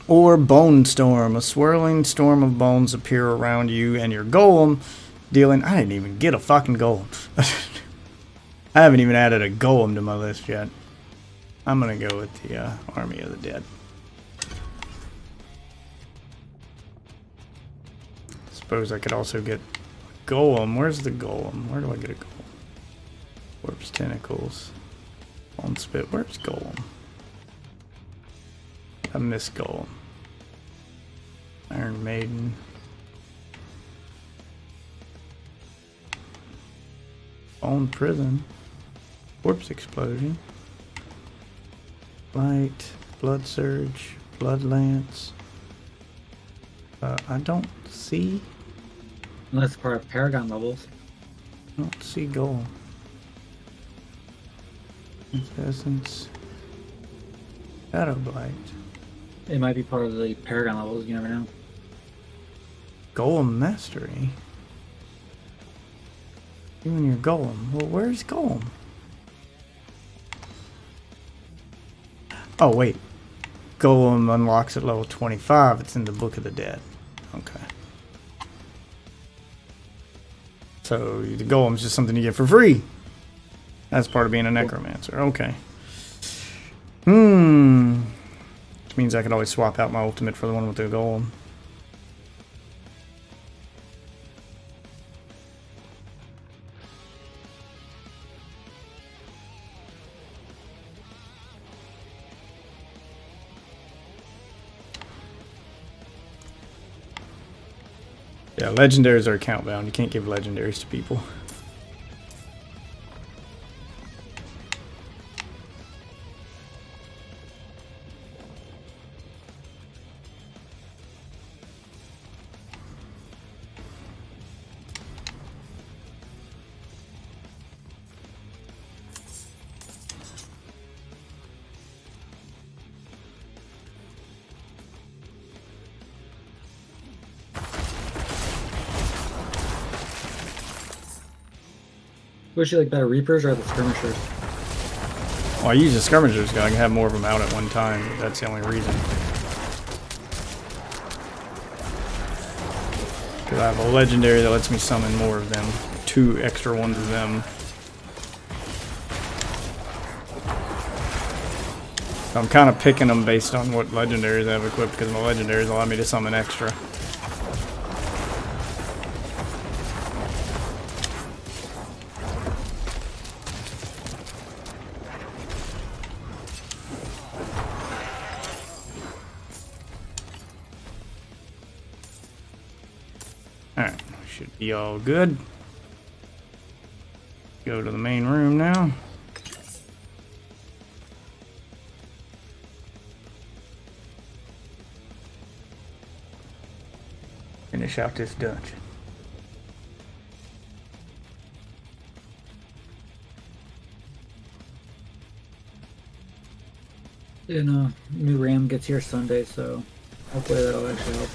Or Bone Storm. A swirling storm of bones appear around you and your golem, dealing... I didn't even get a fucking golem. I haven't even added a golem to my list yet. I'm going to go with the Army of the Dead. Suppose I could also get golem. Where's the golem? Where do I get a golem? Warp's Tentacles. On spit. Where's golem? I miss golem. Iron Maiden. Bone Prison. Corpse Explosion. Light. Blood Surge. Blood Lance. I don't see. Unless it's part of Paragon levels. I don't see golem. Essence. Shadow Blight. It might be part of the Paragon levels, you never know. Golem Mastery. You and your golem. Well, where's golem? Oh, wait. Golem unlocks at level 25. It's in the Book of the Dead. Okay. So the golem's just something you get for free. That's part of being a necromancer. Okay. Which means I could always swap out my ultimate for the one with the golem. Yeah, legendaries are account bound. You can't give legendaries to people. Wish you like better Reapers or the Skirmishers? Well, I use the Skirmishers because I can have more of them out at one time. But that's the only reason. Because I have a legendary that lets me summon more of them. 2 extra ones of them. So I'm kind of picking them based on what legendaries I have equipped because my legendaries allow me to summon extra. Alright, should be all good. Go to the main room now. Finish out this dungeon. And new RAM gets here Sunday, so hopefully that'll actually help.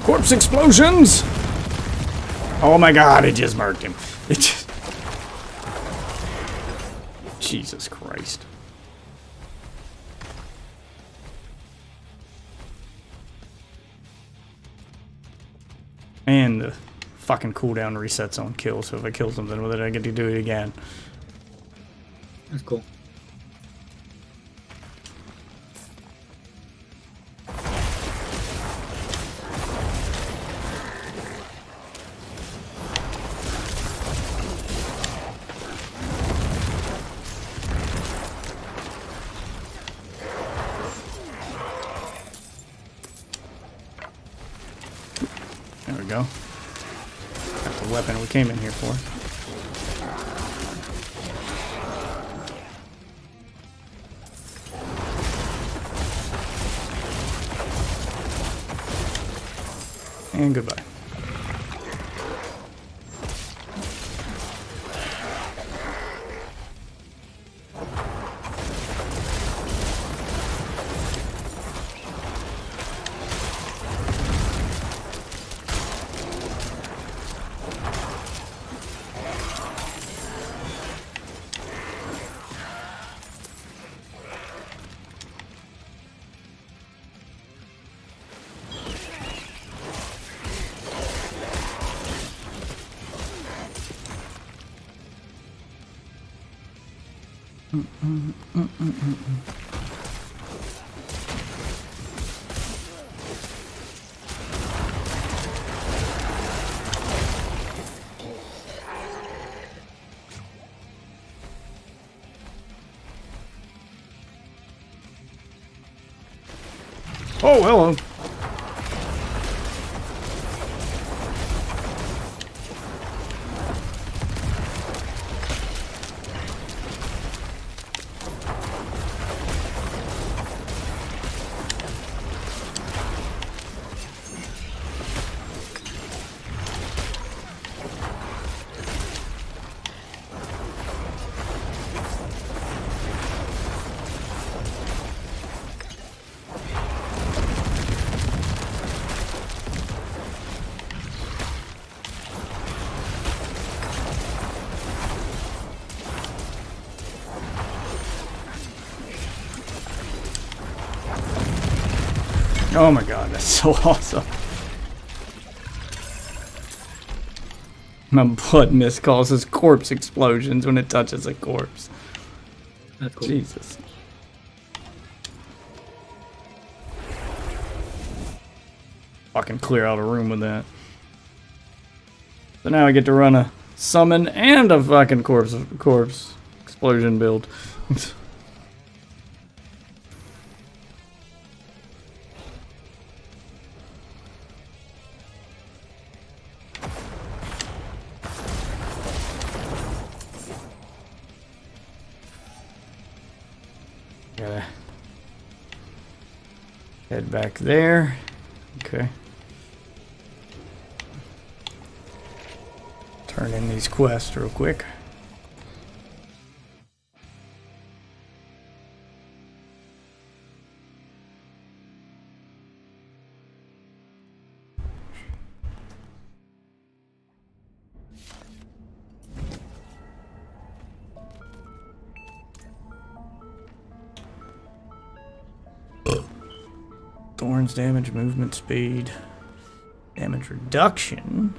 Corpse explosions! Oh my god, it just murked him. It just... Jesus Christ. And the fucking cooldown resets on kill, so if I kill something with it, I get to do it again. That's cool. There we go. Got the weapon we came in here for. And goodbye. Oh, hello. Oh my god, that's so awesome. My blood mist causes corpse explosions when it touches a corpse. That's cool. Jesus. Fucking clear out a room with that. So now I get to run a summon and a fucking corpse explosion build. Gotta head back there. Okay. Turn in these quests real quick. Thorns damage, movement speed, damage reduction.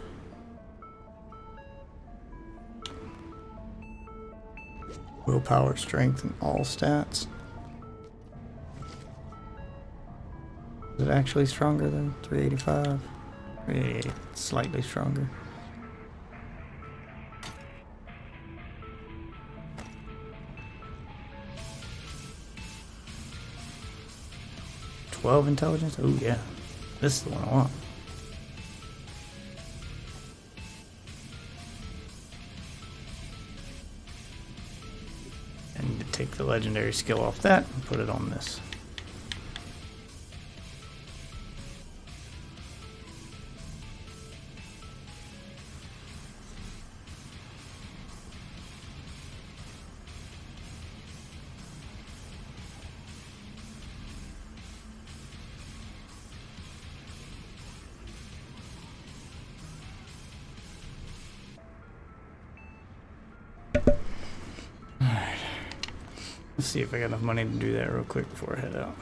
Willpower, strength, and all stats. Is it actually stronger than 385? 388, slightly stronger. 12 intelligence? Oh yeah. This is the one I want. I need to take the legendary skill off that and put it on this. Let's see if I got enough money to do that real quick before I head out.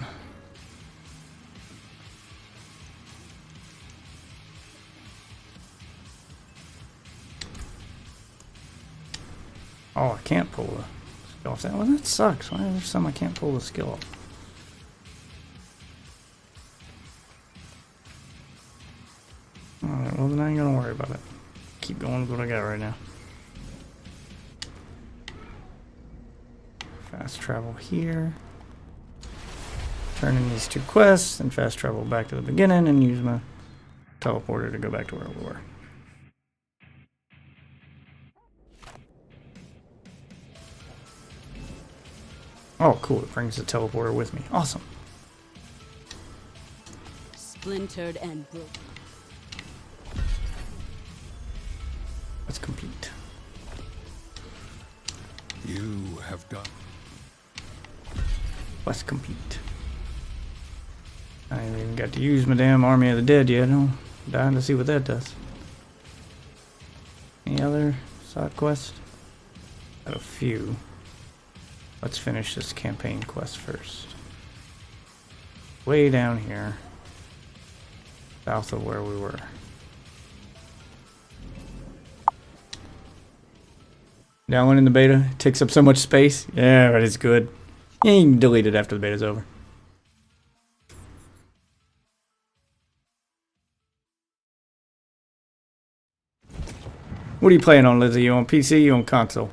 Oh, I can't pull the skill off that. Well, that sucks. Why is there some I can't pull the skill off? Alright, well then I ain't gonna worry about it. Keep going with what I got right now. Fast travel here. Turn in these 2 quests, and fast travel back to the beginning and use my teleporter to go back to where we were. Oh, cool. It brings the teleporter with me. Awesome. Splintered and broken. Let's complete. You have done. Quest complete. I ain't even got to use my damn Army of the Dead yet. I'm dying to see what that does. Any other side quests? Got a few. Let's finish this campaign quest first. Way down here. South of where we were. That one in the beta takes up so much space. Yeah, but it's good. Yeah, you can delete it after the beta's over. What are you playing on, Lizzie? You on PC? You on console?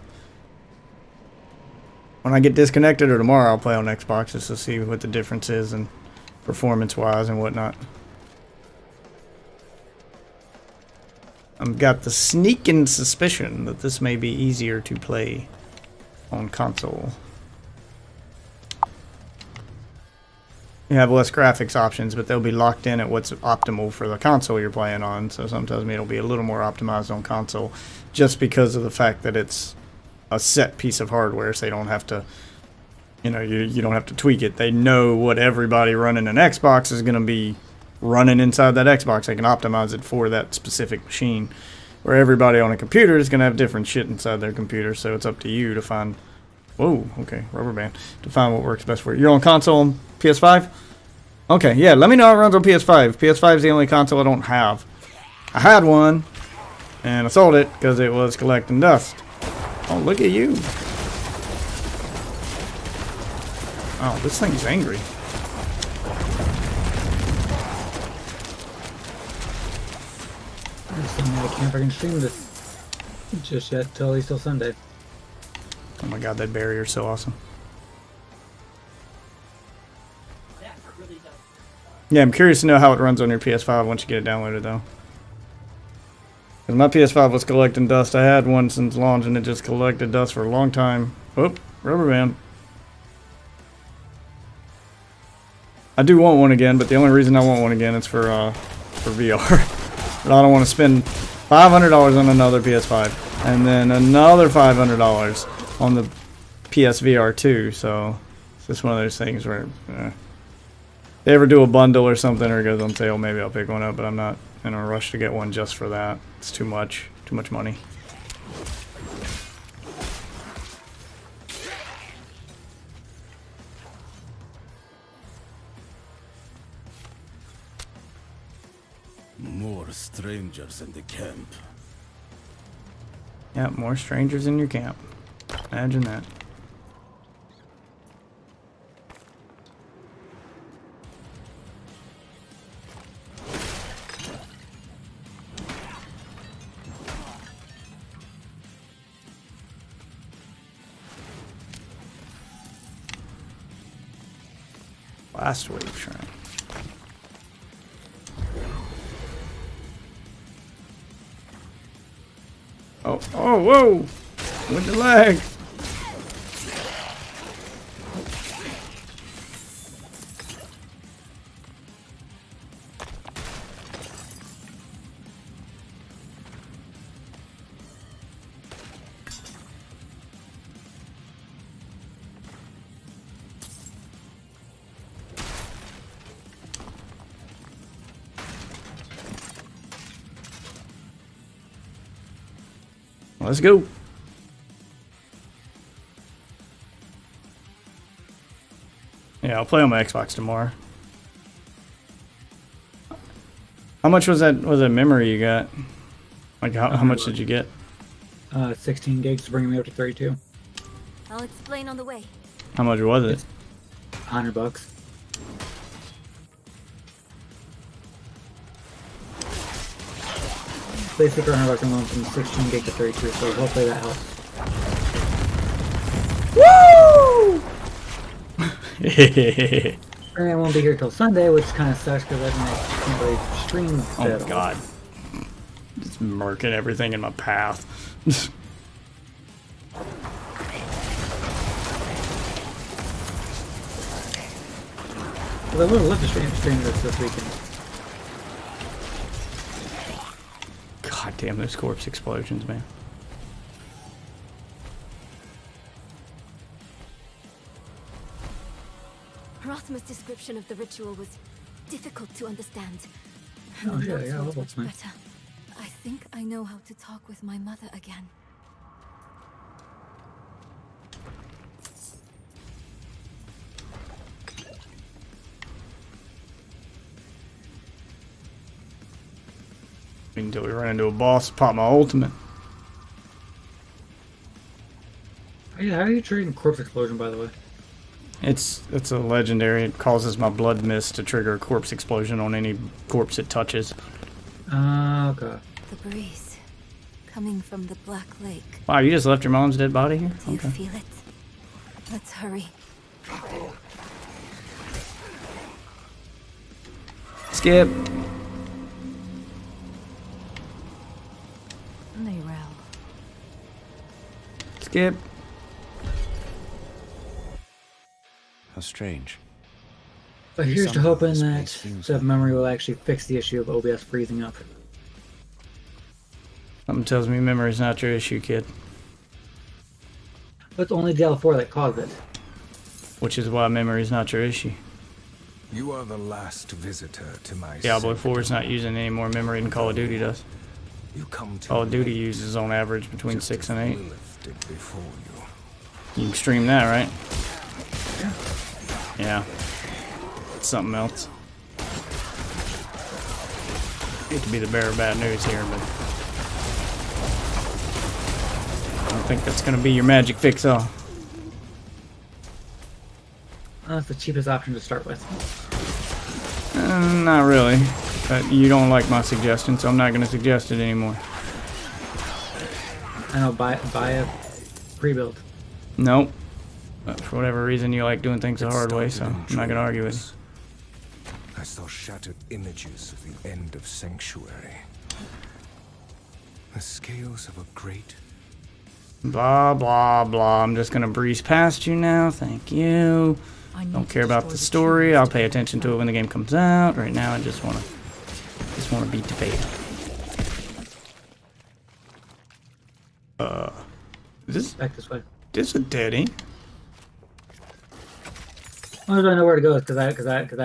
When I get disconnected or tomorrow, I'll play on Xbox just to see what the difference is and performance-wise and whatnot. I've got the sneaking suspicion that this may be easier to play on console. You have less graphics options, but they'll be locked in at what's optimal for the console you're playing on. So some tells me it'll be a little more optimized on console just because of the fact that it's a set piece of hardware, so they don't have to, you know, you don't have to tweak it. They know what everybody running an Xbox is going to be running inside that Xbox. They can optimize it for that specific machine, where everybody on a computer is going to have different shit inside their computer, so it's up to you to find, whoa, okay, rubber band, to find what works best for you. You're on console and PS5? Okay, yeah, let me know how it runs on PS5. PS5 is the only console I don't have. I had one, and I sold it because it was collecting dust. Oh, look at you. Oh, this thing's angry. I just don't know I can't freaking stream this just yet till at least till Sunday. Oh my god, that barrier's so awesome. Yeah, I'm curious to know how it runs on your PS5 once you get it downloaded, though. Because my PS5 was collecting dust. I had one since launch, and it just collected dust for a long time. Oh, rubber band. I do want one again, but the only reason I want one again is for VR. But I don't want to spend $500 on another PS5, and then another $500 on the PSVR 2. So it's just one of those things where if they ever do a bundle or something or it goes on sale, maybe I'll pick one up, but I'm not in a rush to get one just for that. It's too much money. More strangers in the camp. Yeah, more strangers in your camp. Imagine that. Last wave shrine. Oh, oh, whoa! With the leg. Let's go. Yeah, I'll play on my Xbox tomorrow. How much was that memory you got? Like how much did you get? 16 gigs to bring me up to 32. I'll explain on the way. How much was it? $100. Basically, $100 I'm going from 16 gig to 32, so hopefully that helps. Woo! I won't be here till Sunday, which kind of sucks because I can't really stream. Oh my god. Just murking everything in my path. Well, I would have loved to stream this weekend. God damn those corpse explosions, man. Rothma's description of the ritual was difficult to understand. Oh, The yeah, notes yeah, were well, much man. better. I think I know how to talk with my mother again. Until we run into a boss, pop my ultimate. Yeah, how are you treating corpse explosion, by the way? It's a legendary. It causes my blood mist to trigger a corpse explosion on any corpse it touches. Okay. The breeze coming from the Black Lake. Wow, you just left your mom's dead body here? Do you feel it? Let's hurry. Skip. Narelle. Skip. How strange. But here's to Somehow hoping this that place seems the like- memory will actually fix the issue of OBS freezing up. Something tells me memory's not your issue, kid. But it's only DL4 that caused it. Which is why memory's not your issue. You are the last visitor to my Diablo sanctum. 4 is not using any more memory than Call of Duty does. You come to Call of Duty late, uses on average between just 6 as and 8. Lilith did before you. You can stream that, right? Yeah. It's something else. Hate to be the bearer of bad news here, but I don't think that's gonna be your magic fix-all. That's the cheapest option to start with. Not really. But you don't like my suggestion, so I'm not gonna suggest it anymore. I know, buy a pre-build. Nope. But for whatever reason, you like doing things the hard way, so I'm not gonna argue with you. I saw shattered images of the end of Sanctuary. The scales of a great... Blah, blah, blah. I'm just gonna breeze past you now. Thank you. Don't care about the story. I'll pay attention to it when the game comes out. Right now, I just wanna beat the beta. This Back this way. This a dead end. As long as I know where to go, because I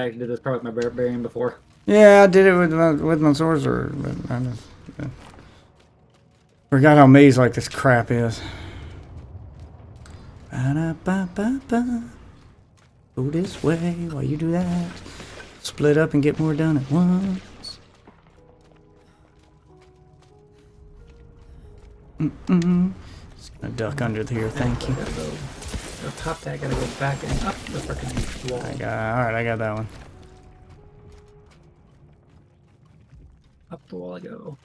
did this part with my barbarian before. Yeah, I did it with my sorcerer, but I just forgot how maze like this crap is. Ba-da-ba-ba-ba. Go this way while you do that. Split up and get more done at once. Just gonna duck under here, thank you. The top tag gotta go back and up the freaking wall. Alright, I got that one. Up the wall I go.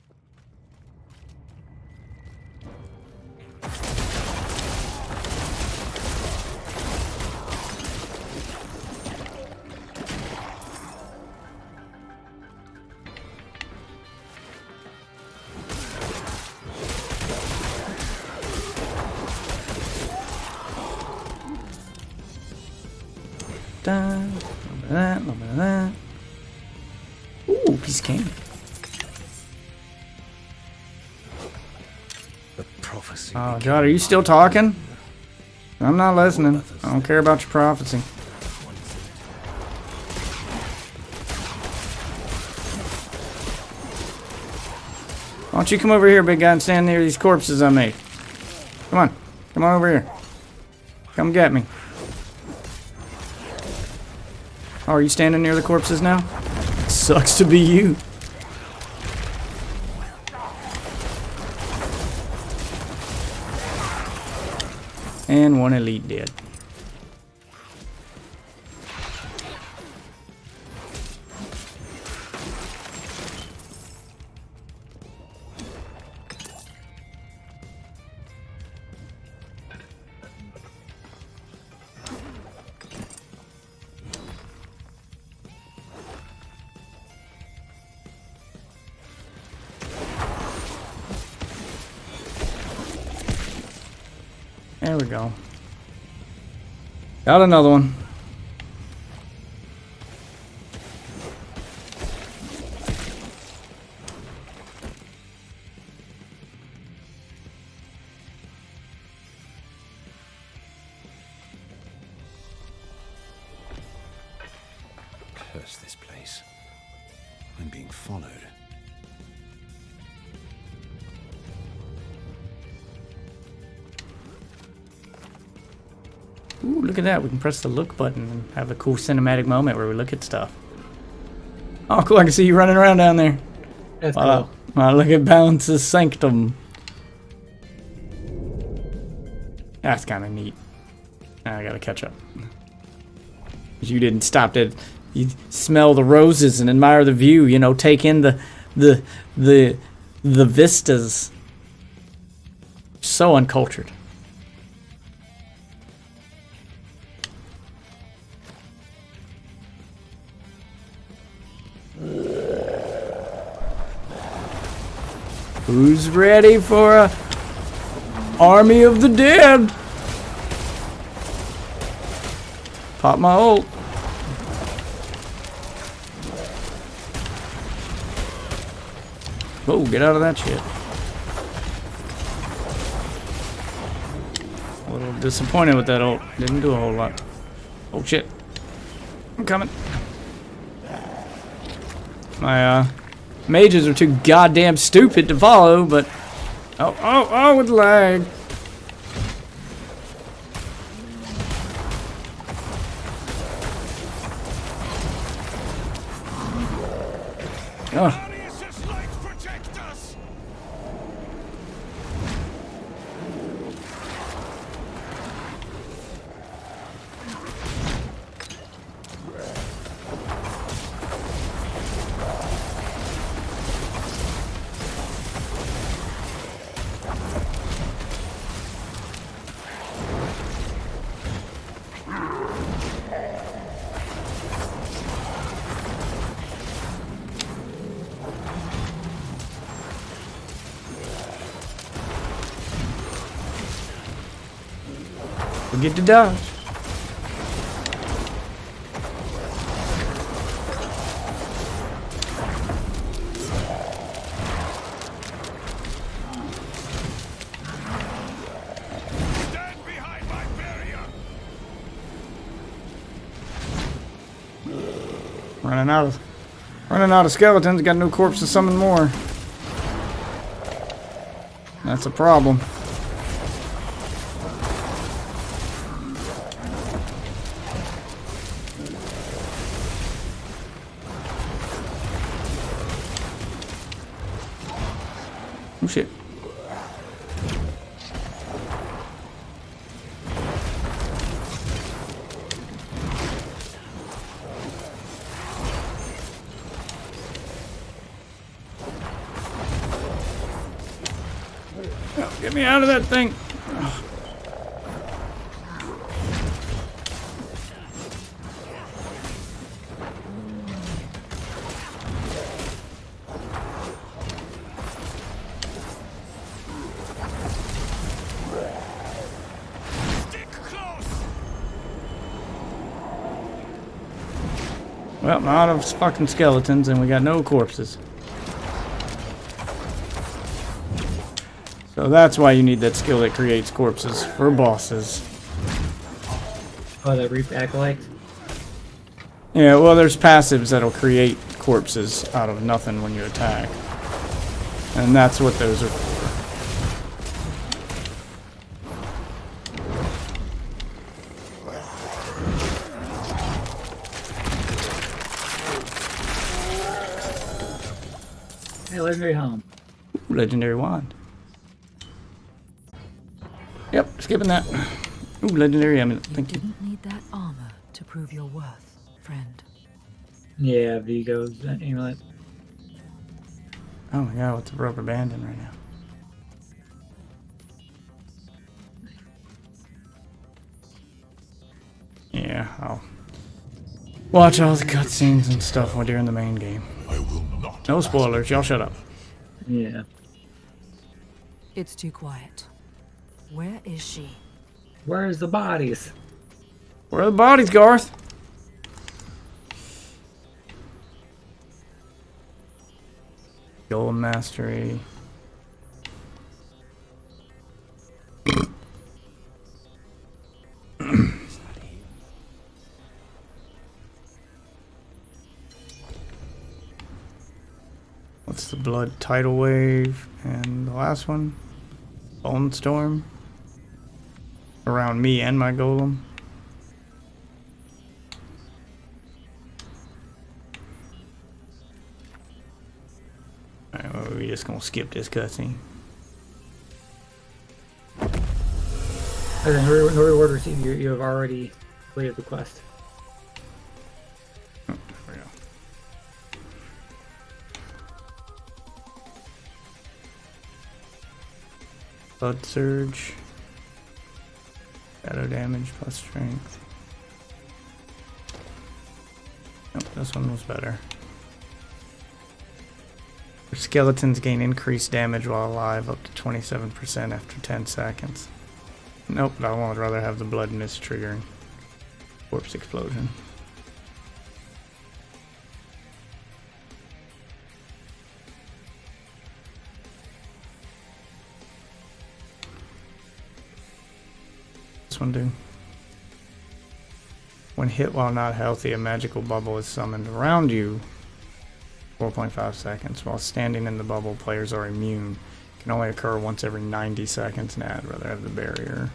that. A little bit of that. A little bit of that. Ooh, piece of candy. The prophecy. Oh, God, are you still talking? I'm not listening. I don't care about your prophecy. Why don't you come over here, big guy, and stand near these corpses I made? Come on. Come on over here. Come get me. Oh, are you standing near the corpses now? Sucks to be you. And one elite dead. There we go. Got another one. Curse this place. I'm being followed. Ooh, look at that. We can press the look button and have a cool cinematic moment where we look at stuff. Oh, cool. I can see you running around down there. That's cool. Wow, look at Balance's Sanctum. That's kind of neat. I gotta catch up. You didn't stop to you smell the roses and admire the view, you know, take in the vistas. So uncultured. Who's ready for a army of the dead? Pop my ult. Whoa, get out of that shit. A little disappointed with that ult. Didn't do a whole lot. Oh shit. I'm coming. My mages are too goddamn stupid to follow, but oh, with lag. Oh. Get to dodge. Running out of skeletons. Got no corpse to summon more. That's a problem. Oh shit. Oh, get me out of that thing. Ugh. Well, not of fucking skeletons, and we got no corpses. So that's why you need that skill that creates corpses for bosses. Oh, the Reap Acolyte? Yeah, well, there's passives that'll create corpses out of nothing when you attack. And that's what those are for. Hey, legendary home. Legendary wand. Yep, skipping that. Ooh, legendary amulet. Thank you. Didn't need that armor to prove your worth, friend. Yeah, Vigo's amulet. Oh my god, what's the rubber band in right now? Yeah, I'll watch all the cutscenes and stuff while during the main game. No spoilers, y'all shut up. Yeah. It's too quiet. Where is she? Where's the bodies? Where are the bodies, Garth? Golem Mastery. What's the blood tidal wave? And the last one? Bone Storm. Around me and my golem. Alright, well, we're just gonna skip this cutscene. No reward received. You have already completed the quest. Oh, there we go. Blood surge. Shadow damage plus strength. Nope, this one was better. Skeletons gain increased damage while alive up to 27% after 10 seconds. Nope, I would rather have the blood mist triggering corpse explosion. This one do. When hit while not healthy, a magical bubble is summoned around you. 4.5 seconds. While standing in the bubble, players are immune. Can only occur once every 90 seconds. Nah, I'd rather have the barrier.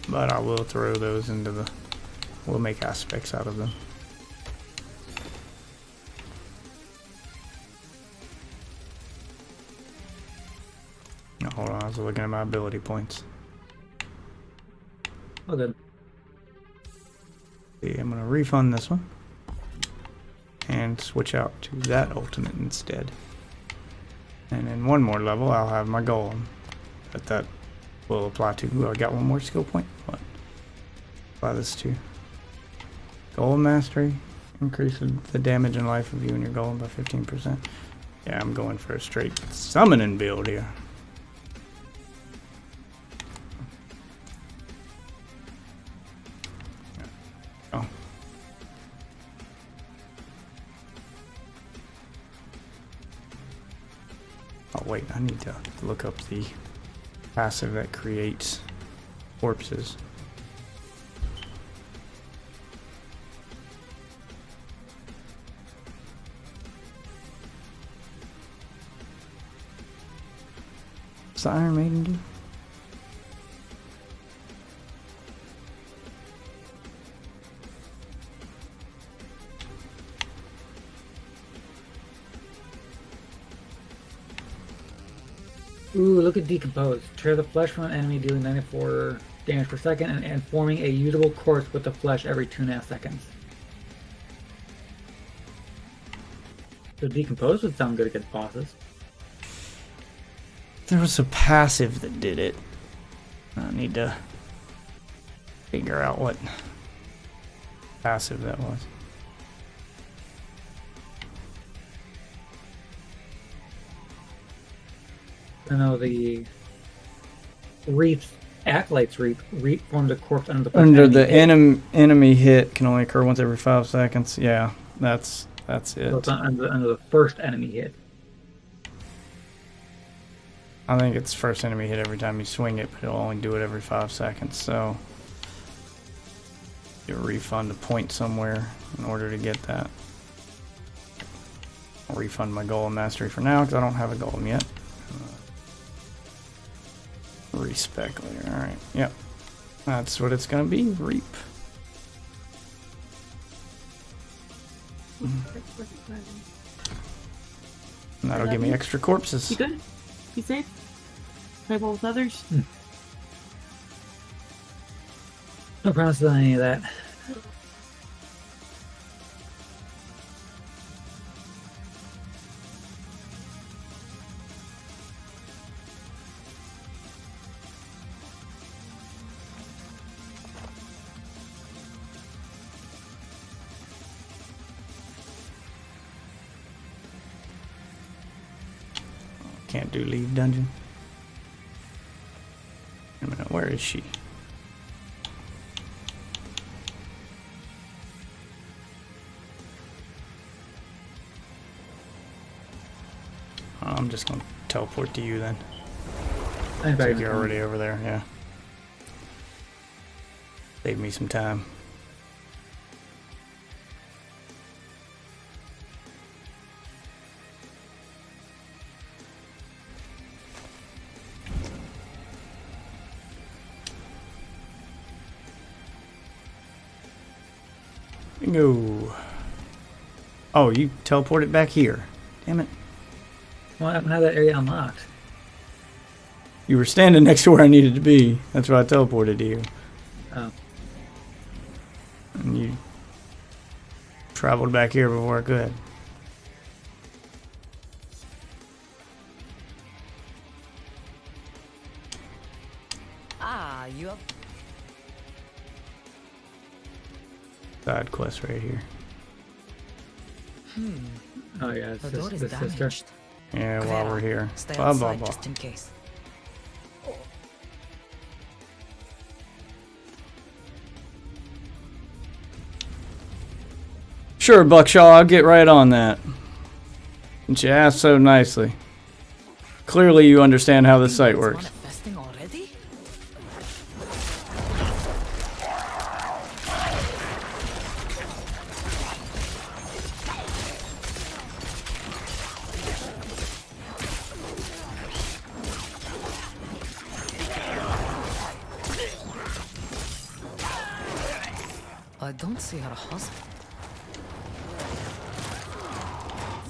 But I will throw those into the... We'll make aspects out of them. Oh, hold on, I was looking at my ability points. Oh, good. See, I'm going to refund this one. And switch out to that ultimate instead. And in one more level, I'll have my golem. But that will apply to... Ooh, I got one more skill point. What? Apply this to... Golem Mastery. Increases the damage and life of you and your golem by 15%. Yeah, I'm going for a straight summoning build here. Oh. Oh wait, I need to look up the passive that creates corpses. What's the Iron Maiden do? Ooh, look at Decompose. Tear the flesh from an enemy, dealing 94 damage per second, and forming a usable corpse with the flesh every 2.5 seconds. So Decompose would sound good against bosses. There was a passive that did it. I need to figure out what passive that was. I know the Reap's Acolyte's Reap. Reap forms a corpse under the first Under enemy the hit. enemy hit can only occur once every 5 seconds. Yeah, that's it. So it's under the first enemy hit. I think it's first enemy hit every time you swing it, but it'll only do it every 5 seconds. So you refund a point somewhere in order to get that. I'll refund my Golem Mastery for now because I don't have a Golem yet. Respec later. Alright, yep. That's what it's gonna be. Reap. And that'll give me extra corpses. You good? You safe? Play well with others? No promises on any of that. Can't do leave dungeon. Wait a minute, where is she? I'm just gonna teleport to you then. I think you're already over there, yeah. Save me some time. Bingo. Oh, you teleported back here. Damn it. Well, I haven't had that area unlocked. You were standing next to where I needed to be. That's why I teleported to you. Oh. And you traveled back here before I could. Ah, you have... Side quest right here. Oh yeah, it's The door is the sister. damaged. Yeah, while we're here. Stay Blah, blah, outside blah. just in case. Sure, Buckshaw, I'll get right on that. And you asked so nicely. Clearly you understand how this site works. Manifesting already? I don't see her husband.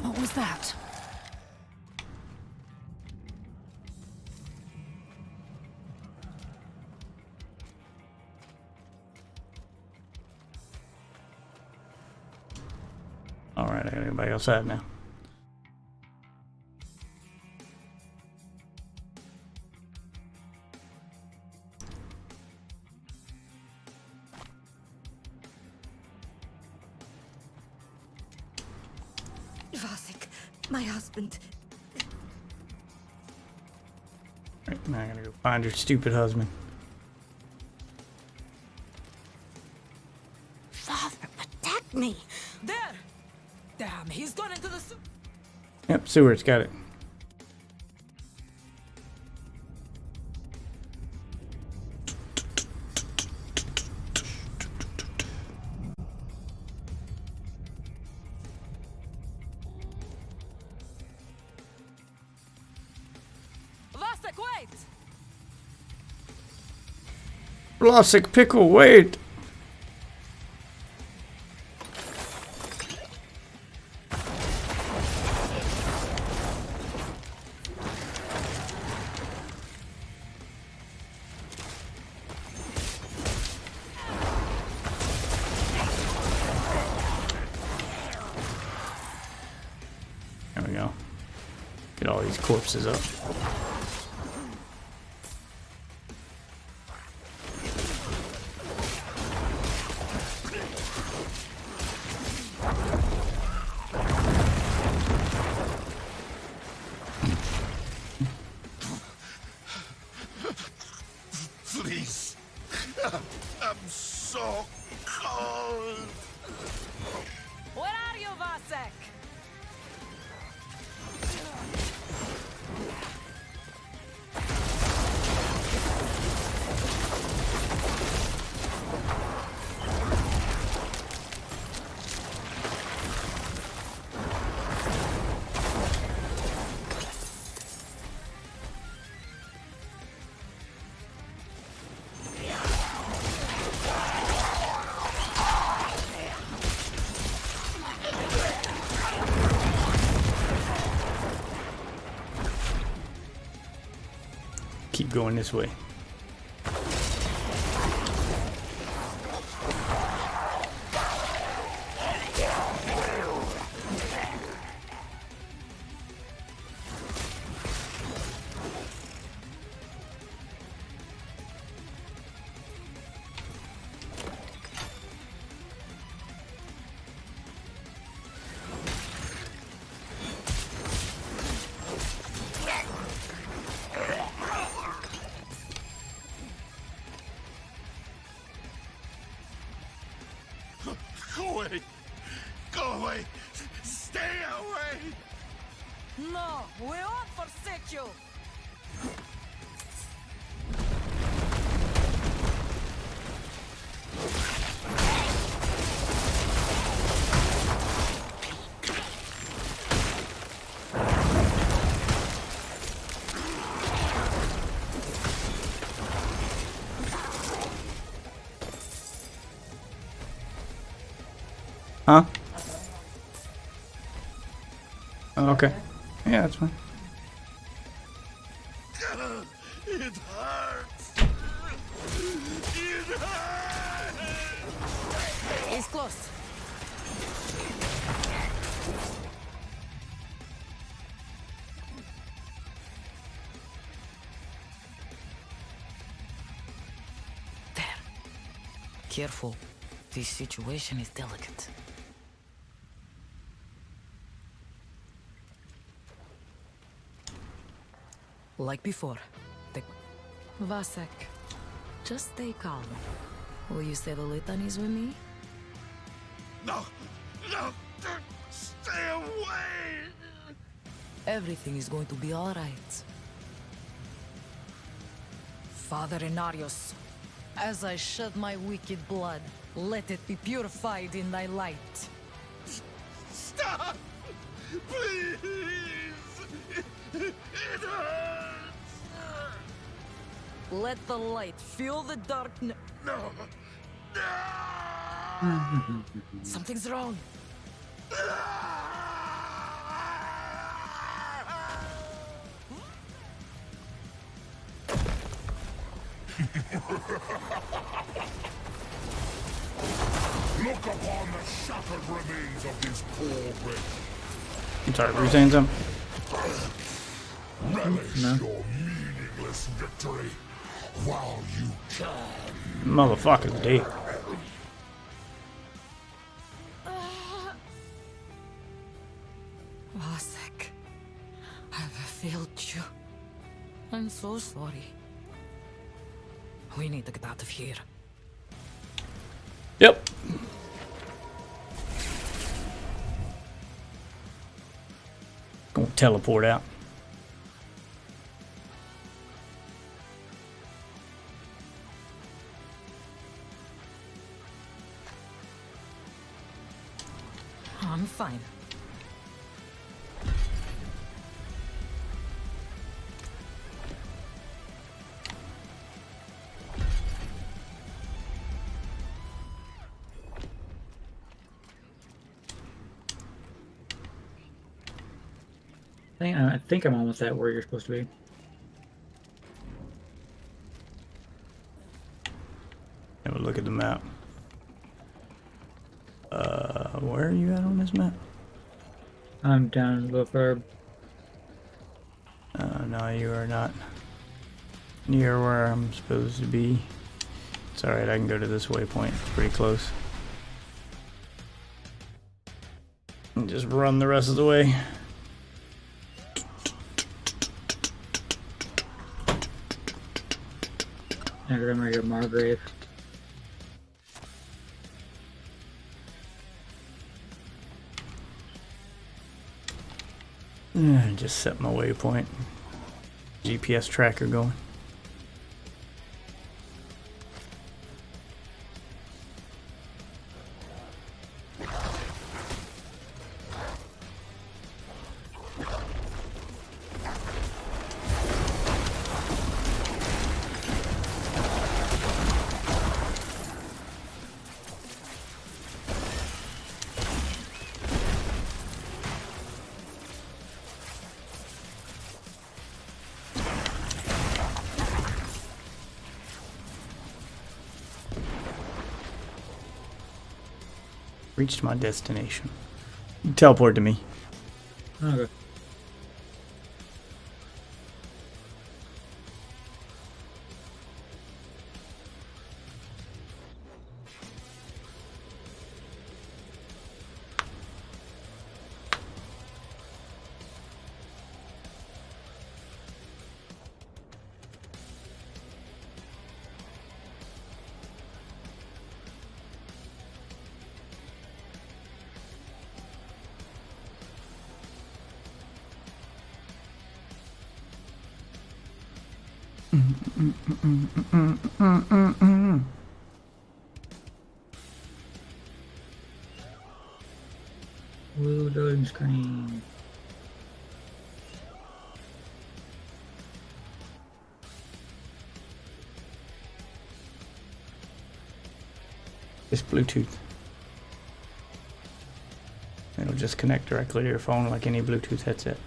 What was that? Alright, I got anybody outside now. Vasek, my husband. Right, now I gotta go find your stupid husband. Father, protect me. There! Damn, he's gone into the sewer. Yep, Seward's got it. Vasek, wait! Vlasic Pickle, wait! There we go. Get all these corpses up. so cold. Where are you, Vasek? Keep going this way. Go away! Go away! Stay away! No, we won't forsake you. Huh? Oh, okay. Yeah, that's fine. It hurts! It hurts! He's close. There. Careful. This situation is delicate. Like before, Vasek, just stay calm. Will you say the litanies with me? No! No! Stay away! Everything is going to be all right. Father Inarius, as I shed my wicked blood, let it be purified in thy light. Stop! Please! It hurts! Let the light fill the darkness. No! Something's wrong. Look upon the shattered remains of this poor wretch. I'm sorry, were you saying something? Relish No. your meaningless victory while you can. Motherfucker's dead. Vasek, I've failed you. I'm so sorry. We need to get out of here. Yep. Gonna teleport out. I'm fine. I think I'm almost at where you're supposed to be. Have a look at the map. Where are you at on this map? I'm down a little further. No, you are not near where I'm supposed to be. It's alright, I can go to this waypoint. It's pretty close. And just run the rest of the way. I remember your Margrave. Just set my waypoint. GPS tracker going. Reached my destination. Teleport to me. Okay. Blue loading screen. It's Bluetooth. It'll just connect directly to your phone like any Bluetooth headset.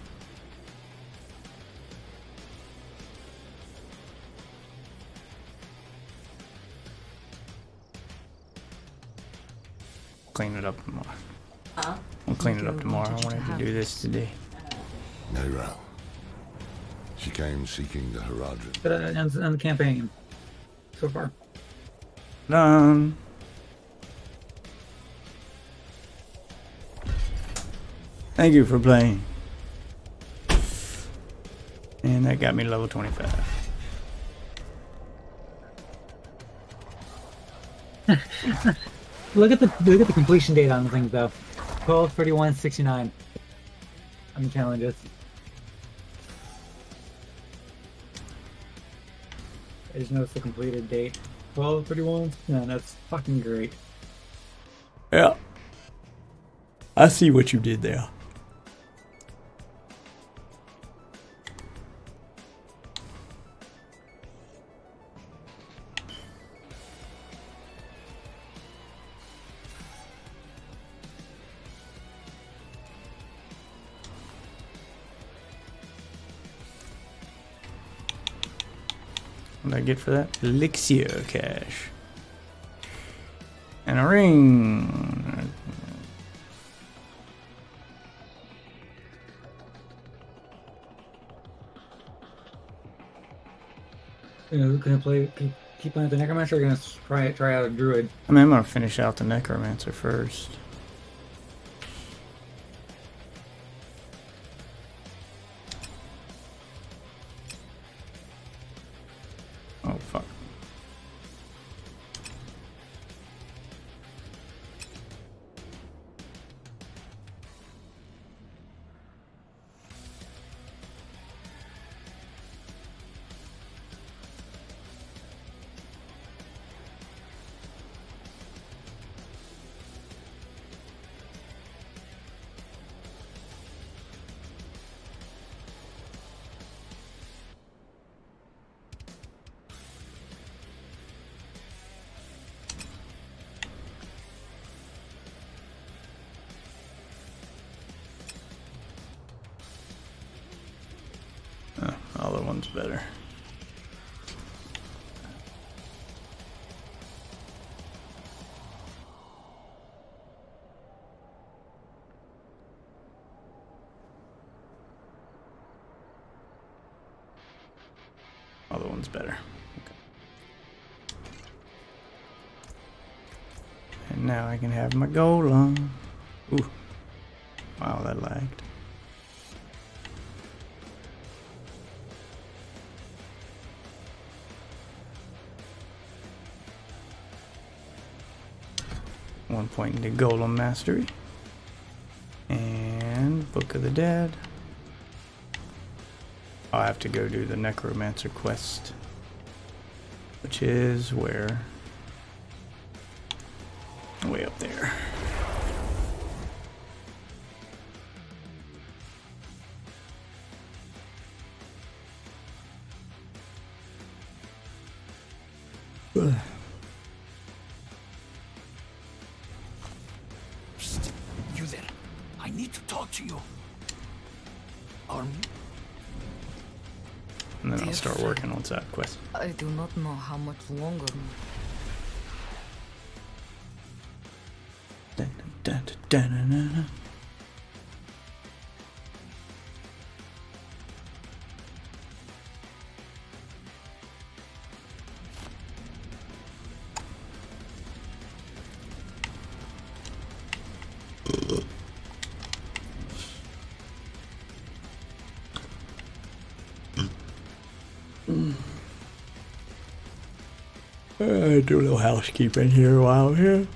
Clean it up tomorrow. I'll clean it up tomorrow. I wanted to do this today. Nero. She came seeking the Haradrim. But ends the campaign so far. Done. Thank you for playing. And that got me to level 25. Look at the completion date on the things though. 12/31/69 on the challenges. I just noticed the completed date. 12/31. Yeah, that's fucking great. Yeah. I see what you did there. What did I get for that? Elixir cash. And a ring. Gonna keep playing with the Necromancer, or gonna try out a Druid? I mean, I'm gonna finish out the Necromancer first. Oh, fuck. Other one's better. Other one's better. Okay. And now I can have my golem. Ooh. Wow, that lagged. One point into Golem Mastery. And Book of the Dead. I'll have to go do the necromancer quest, which is where? Way up there. Psst. You there. I need to talk to you. Arm. And then I'll start working on side quest. I do not know how much longer. Dun, dun, dun, dun, dun, dun, dun. Do a little housekeeping here while here.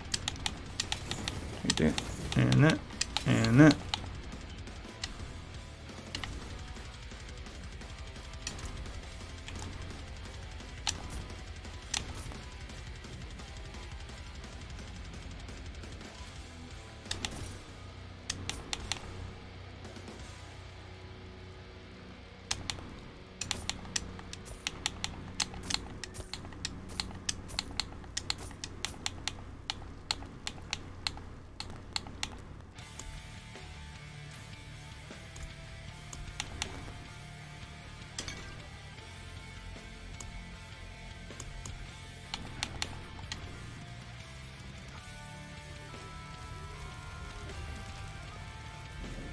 Like that, and that, and that.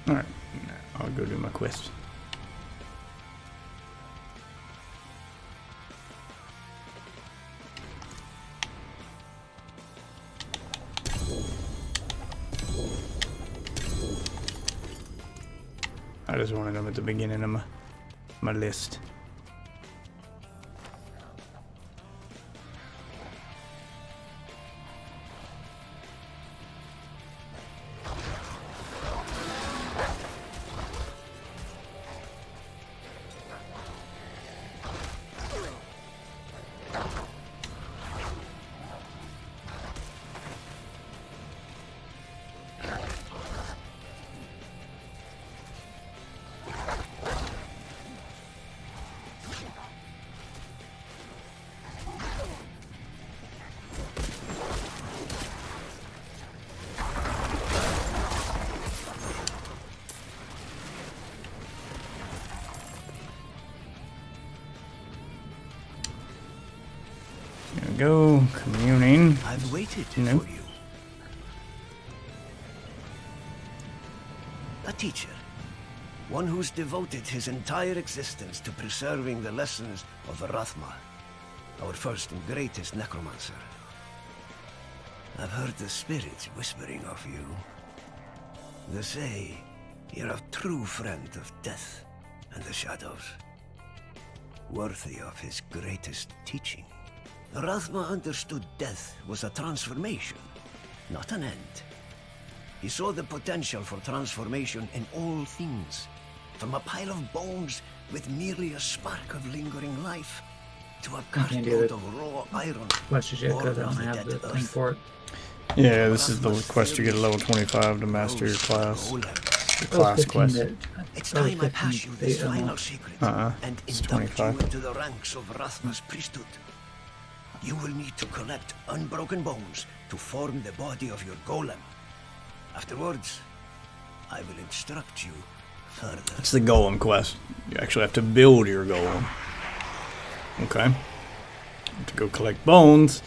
Alright, I'll go do my quest. I just wanted them at the beginning of my list. There we go, communing. I've waited Nope. for you. A teacher. One who's devoted his entire existence to preserving the lessons of Rathma, our first and greatest necromancer. I've heard the spirits whispering of you. They say you're a true friend of death and the shadows, worthy of his greatest teaching. Rathma understood death was a transformation, not an end. He saw the potential for transformation in all things, from a pile of bones with merely a spark of lingering life, to a I can't do cartload it. of raw iron. Much as yet because I born of don't the have dead the thing earth. for it. Yeah, this is the quest to get a level 25 to master your class. The class quest. It's Oh, time I 15 pass you this final secret and It's induct you 25. into the ranks of Rathma's priesthood. You will need to collect unbroken bones to form the body of your golem. Afterwards, I will instruct you further. It's the golem quest. You actually have to build your golem. Okay. You have to go collect bones.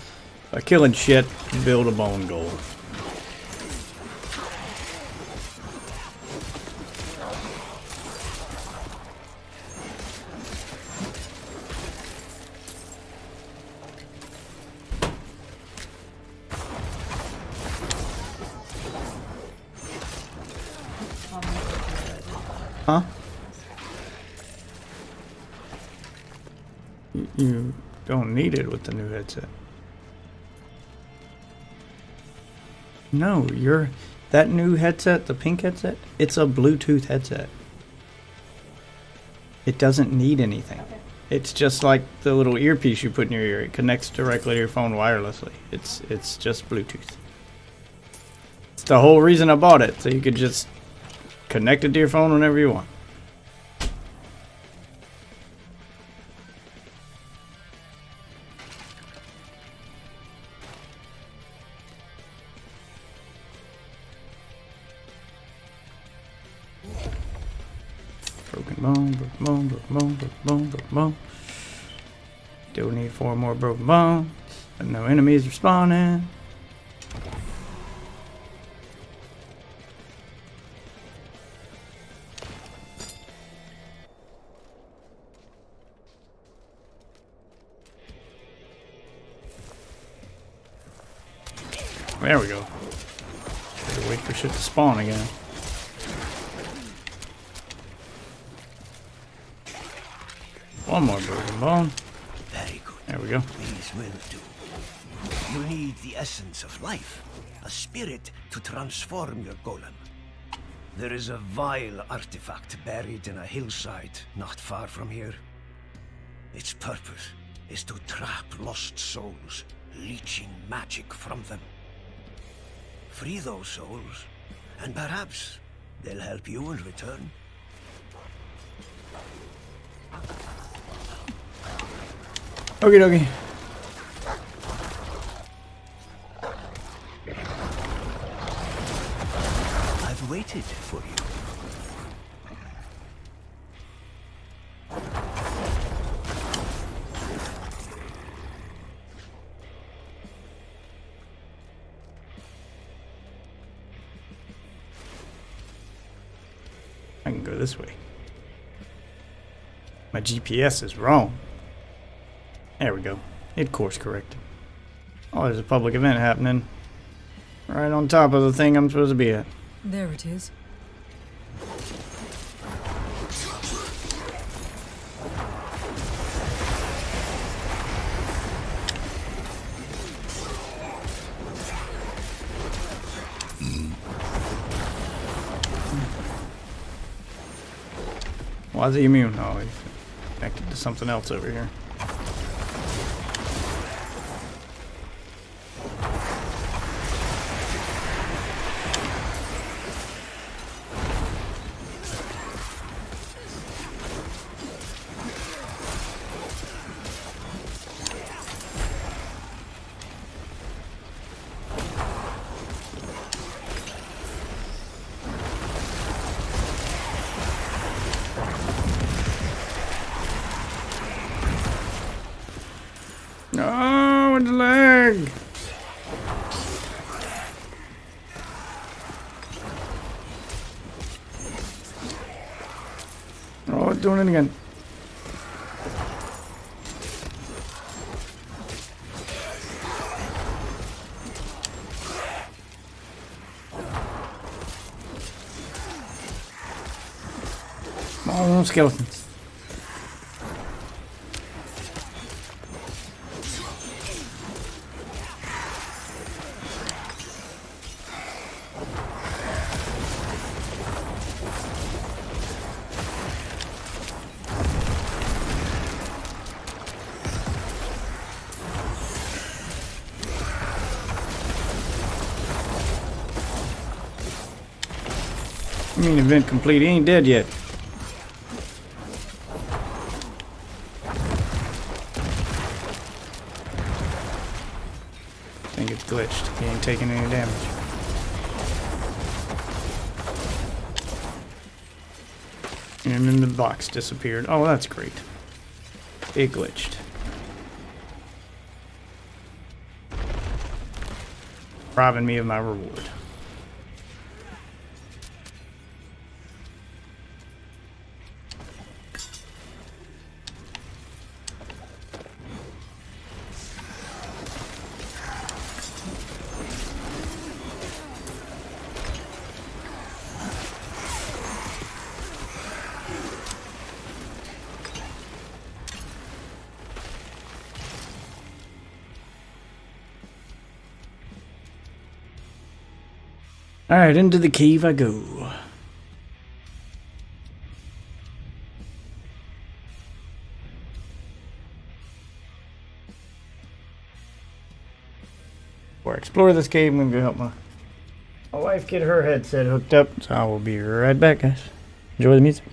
By killing shit, build a bone golem. Huh? You don't need it with the new headset. No, that new headset, the pink headset, it's a Bluetooth headset. It doesn't need anything. It's just like the little earpiece you put in your ear. It connects directly to your phone wirelessly. It's just Bluetooth. It's the whole reason I bought it, so you could just connect it to your phone whenever you want. Broken bone, broken bone, broken bone, broken bone, broken bone. Still need 4 more broken bones. But no enemies are spawning. There we go. Gotta wait for shit to spawn again. One more broken bone. Very good. There we go. These will do. You need the essence of life, a spirit to transform your golem. There is a vile artifact buried in a hillside not far from here. Its purpose is to trap lost souls, leeching magic from them. Free those souls, and perhaps they'll help you in return. Okie dokie. I've waited for you. I can go this way. My GPS is wrong. There we go. It course corrected. Oh, there's a public event happening. Right on top of the thing I'm supposed to be at. There it is. Why is he immune? Oh, he's connected to something else over here. No, with the leg. Oh, it's doing it again. Oh, skeletons. I mean, event complete. He ain't dead yet. I think it's glitched. He ain't taking any damage. And then the box disappeared. Oh, that's great. It glitched. Robbing me of my reward. Alright, into the cave I go. explore this cave. I'm going to go help my wife get her headset hooked up. So I will be right back, guys. Enjoy the music.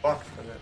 Fuck for that.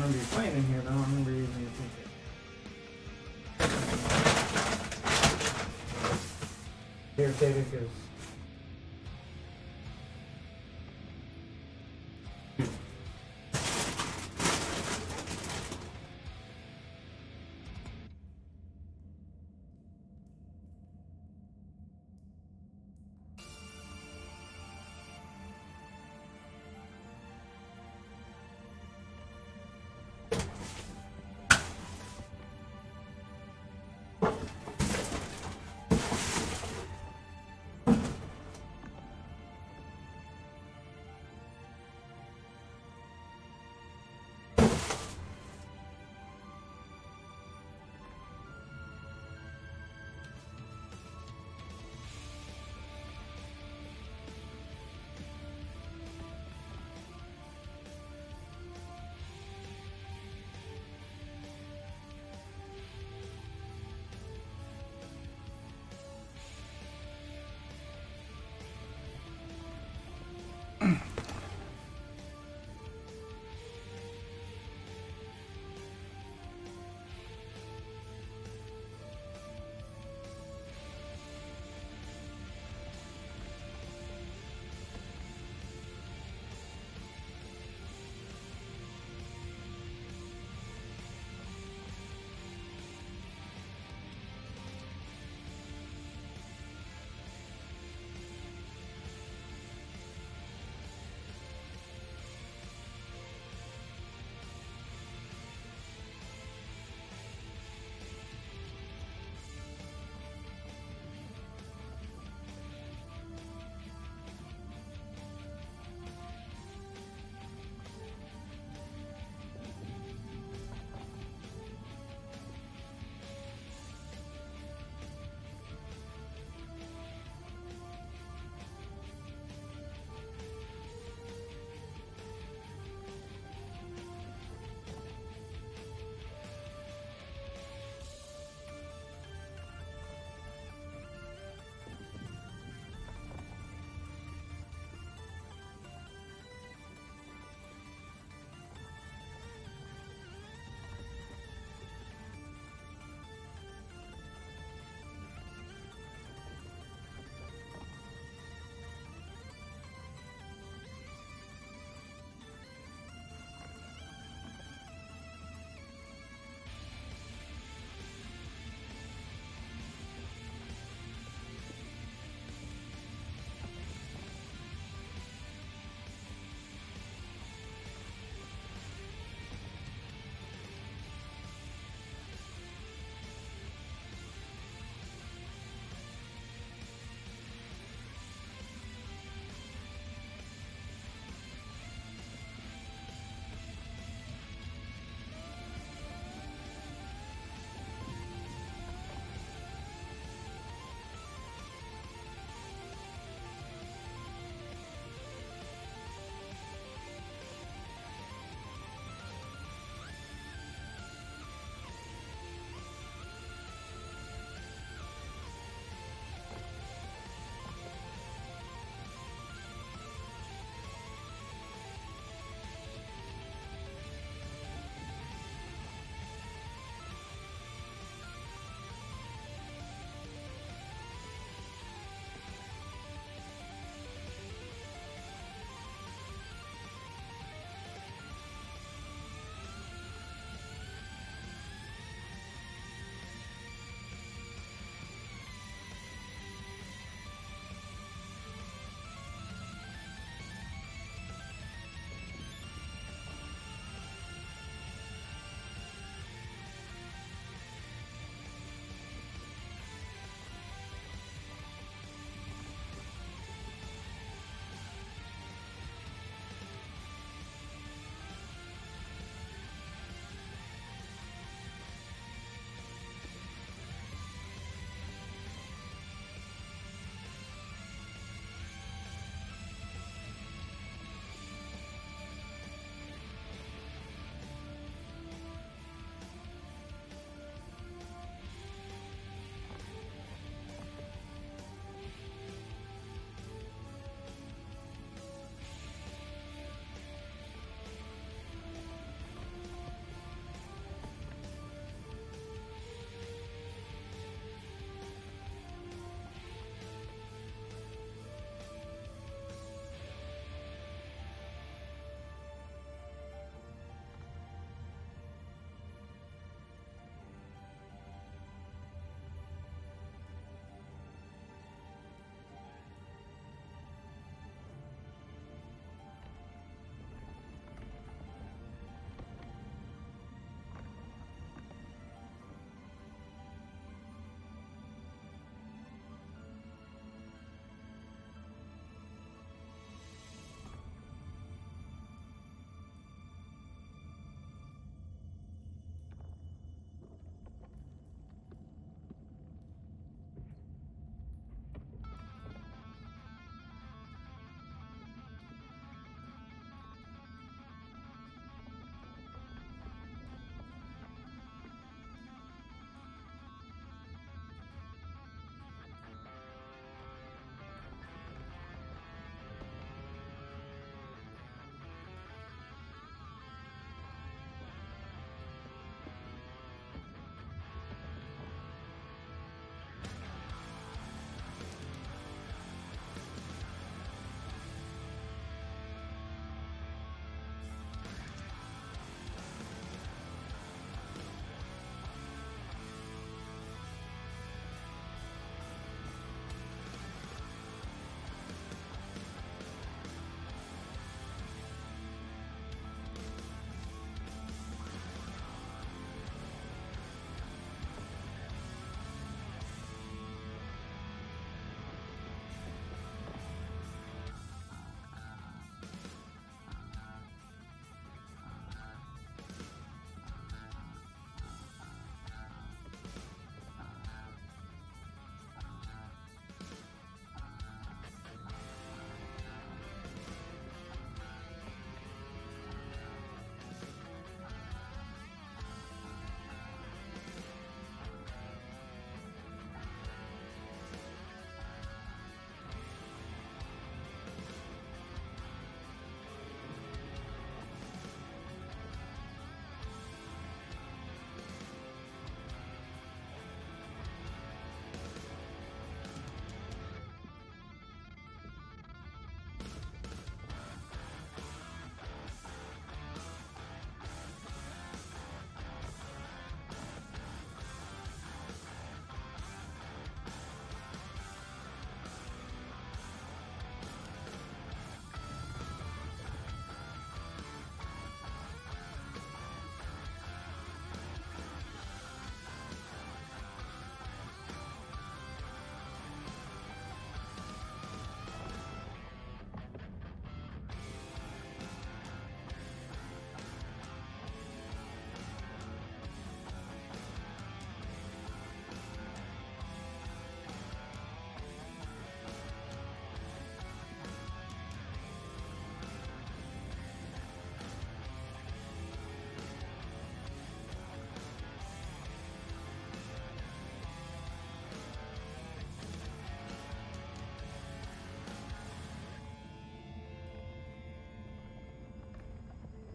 remember you playing in here, though. I don't remember using your ticket. Here, take it, because...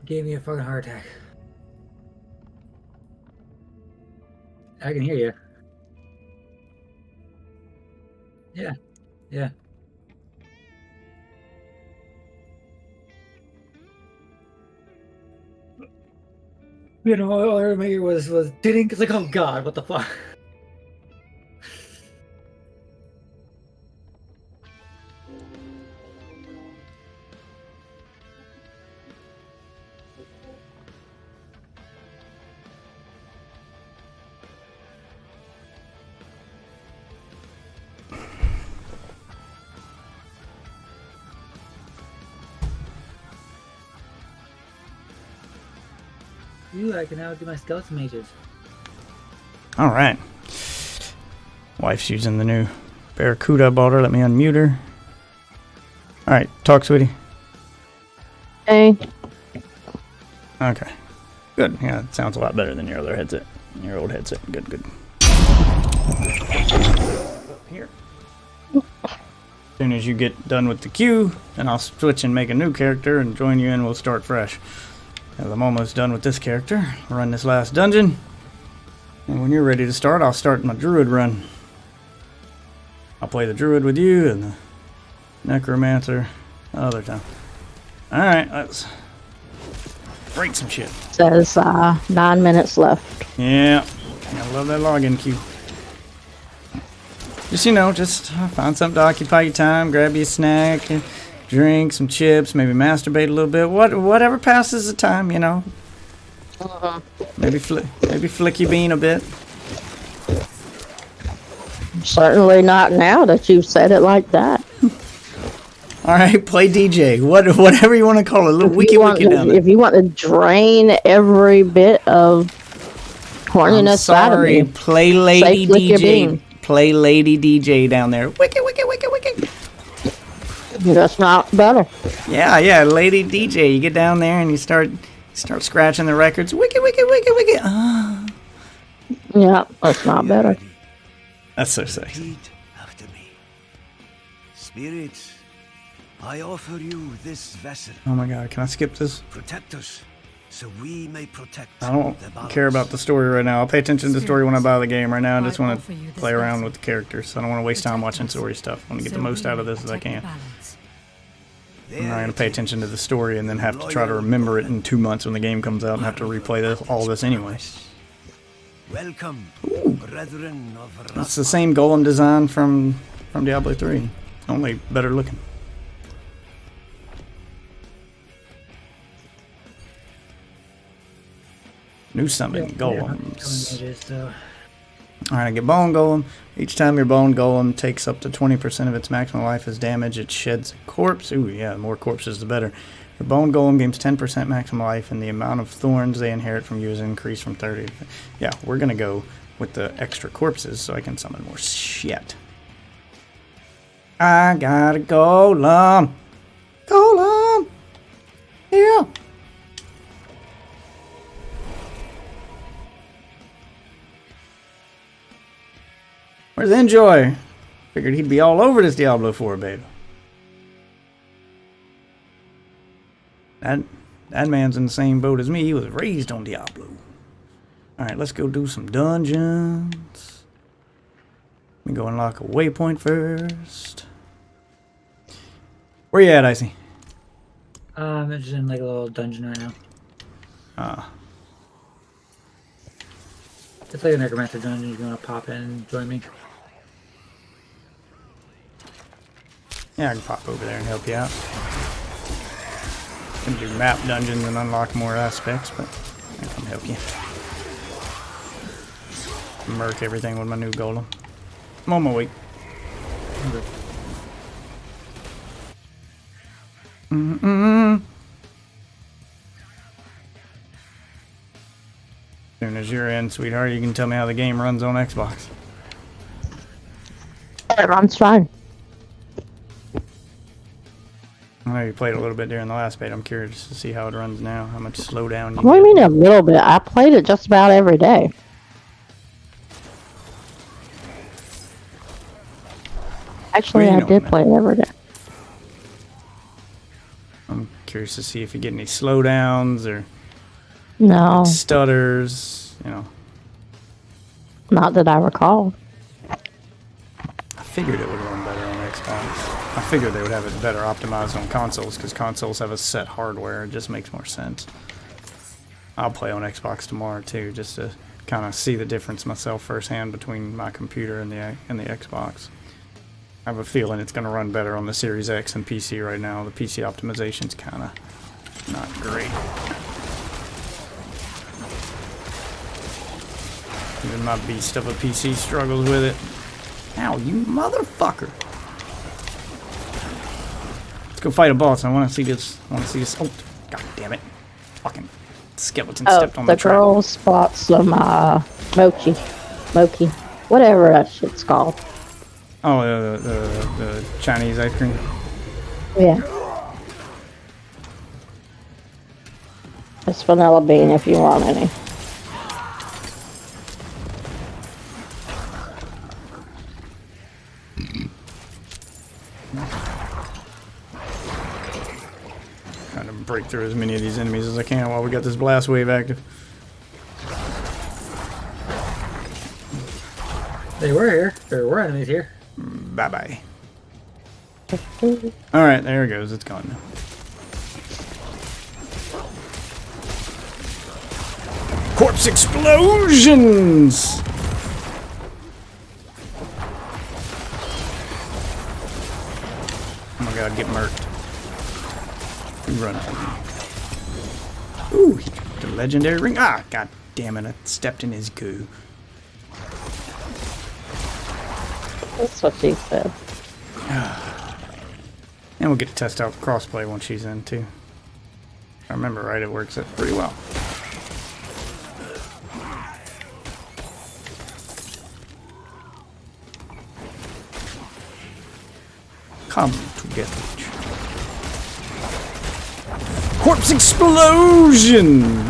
gave me a fucking heart attack. I can hear you. Yeah, yeah. You know, all I remember was didn't. It's like, oh god, what the fuck? Ooh, I can now do my skeleton mages. All right. Wife's using the new Barracuda I bought her. Let me unmute her. All right, talk, sweetie. Hey. Okay. Good. Yeah, it sounds a lot better than your other headset. Your old headset. Good, good. Up here. As soon as you get done with the queue, then I'll switch and make a new character and join you and we'll start fresh. As I'm almost done with this character, I'll run this last dungeon. And when you're ready to start, I'll start my druid run. I'll play the druid with you and the necromancer another time. Alright, let's break some shit. Says 9 minutes left. Yeah, I love that login queue. Just, you know, just find something to occupy your time, grab you a snack, drink some chips, maybe masturbate a little bit, whatever passes the time, you know. Maybe flick your bean a bit. Certainly not now that you've said it like that. All right, play DJ. Whatever you want to call it. A little wiki down there. If you want to drain every bit of horniness out of me, play Lady DJ. Play Lady DJ down there. Wiki, wiki, wiki, wiki. That's not better. Yeah, Lady DJ. You get down there and you start scratching the records. Wiki, wiki, wiki, wiki. Yeah, that's not better. That's so sexy. Repeat after me. Spirit, I offer you this vessel. Oh my god, can I skip this? Protect us, so we may protect. I don't care about the story right now. I'll pay attention to the story when I buy the game. Right now, I just want to play around with the characters. I don't want to waste time watching story stuff. I want to get the most out of this as I can. I'm not going to pay attention to the story and then have to try to remember it in 2 months when the game comes out and have to replay all this anyway. Welcome, brethren of Rathma. It's the same golem design from Diablo 3, only better looking. New summon golems. Alright, I get bone golem. Each time your bone golem takes up to 20% of its maximum life as damage, it sheds a corpse. Ooh, yeah, the more corpses the better. Your bone golem gains 10% maximum life, and the amount of thorns they inherit from you is increased from 30. Yeah, we're gonna go with the extra corpses so I can summon more shit. I got a golem. Golem. Yeah. Where's Enjoy? Figured he'd be all over this Diablo 4 beta. That man's in the same boat as me. He was raised on Diablo. Alright, let's go do some dungeons. Let me go unlock a waypoint first. Where you at, Icy? I'm just in like a little dungeon right now. It's like a necromancer dungeon. If you want to pop in and join me. Yeah, I can pop over there and help you out. Can do map dungeons and unlock more aspects, but I can help you. Murk everything with my new golem. I'm on my way. As soon as you're in, sweetheart, you can tell me how the game runs on Xbox. It runs fine. I know you played a little bit during the last beta. I'm curious to see how it runs now. How much slowdown you What do you mean a little bit? I played it just about every day. Actually, I did play it every day. I'm curious to see if you get any slowdowns or No, stutters, you know. not that I recall. I figured it would run better on Xbox. I figured they would have it better optimized on consoles because consoles have a set hardware. It just makes more sense. I'll play on Xbox tomorrow too, just to kind of see the difference myself firsthand between my computer and the Xbox. I have a feeling it's going to run better on the Series X and PC right now. The PC optimization's kind of not great. Even my beast of a PC struggles with it. Ow, you motherfucker! Let's go fight a boss. I want to see this. I want to see this. Oh, god damn it! Fucking skeleton stepped on The the trap. girl spots some mochi, whatever that shit's called. Oh, the Chinese ice cream. Yeah. It's vanilla bean if you want any. Trying to break through as many of these enemies as I can while we got this blast wave active. They were here. There were enemies here. Bye bye. Alright, there it goes. It's gone now. Corpse explosions! Oh my god, get murked. You run from me. Ooh, he dropped a legendary ring. Ah, god damn it, I stepped in his goo. That's what she said. And we'll get to test out crossplay once she's in too. If I remember right, it works pretty well. Come together. Corpse explosion!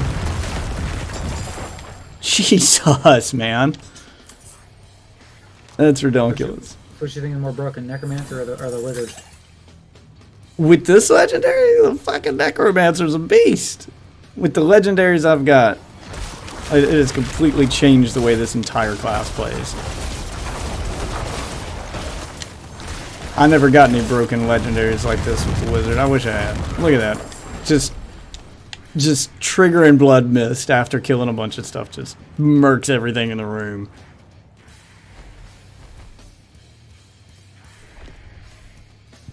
Jesus, man. That's ridiculous. Which do you think is more broken, Necromancer or the Wizard? With this legendary, the fucking Necromancer's a beast. With the legendaries I've got, it has completely changed the way this entire class plays. I never got any broken legendaries like this with the Wizard. I wish I had. Look at that. Just triggering blood mist after killing a bunch of stuff. Just murks everything in the room.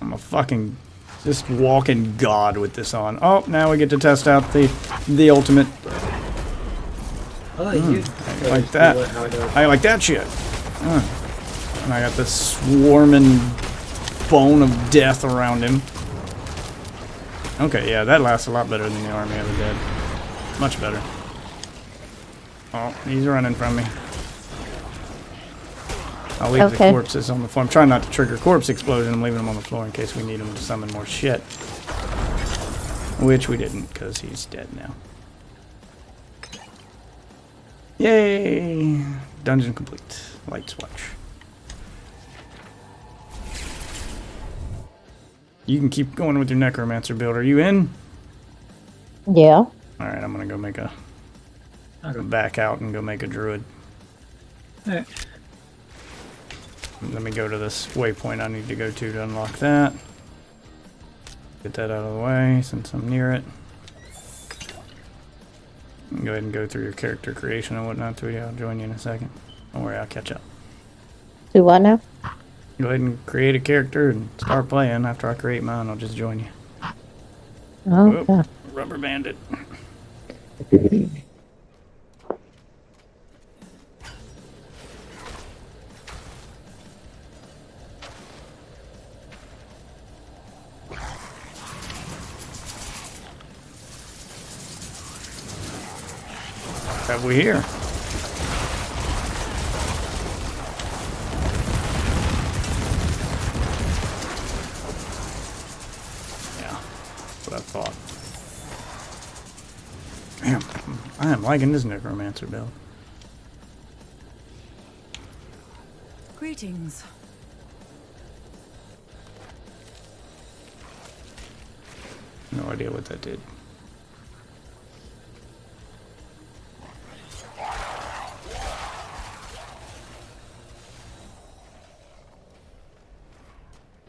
I'm a fucking just walking god with this on. Oh, now we get to test out the ultimate. Oh, I like that. I like that shit. And I got this swarming bone of death around him. Okay, yeah, that lasts a lot better than the Army of the Dead. Much better. Oh, he's running from me. I'll leave the corpses on the floor. I'm trying not to trigger corpse explosion. I'm leaving them on the floor in case we need them to summon more shit. Which we didn't, because he's dead now. Yay! Dungeon complete. Light swatch. You can keep going with your Necromancer build. Are you in? Yeah. Alright, I'm gonna go make a... back out and go make a druid. Alright. Let me go to this waypoint I need to go to unlock that. Get that out of the way since I'm near it. Go ahead and go through your character creation and whatnot too. Yeah, I'll join you in a second. Don't worry, I'll catch up. Do what now? Go ahead and create a character and start playing. After I create mine, I'll just join you. Okay. Whoop, rubber banded. Have we here? Yeah, that's what I thought. Damn, I am liking this Necromancer build. Greetings. No idea what that did.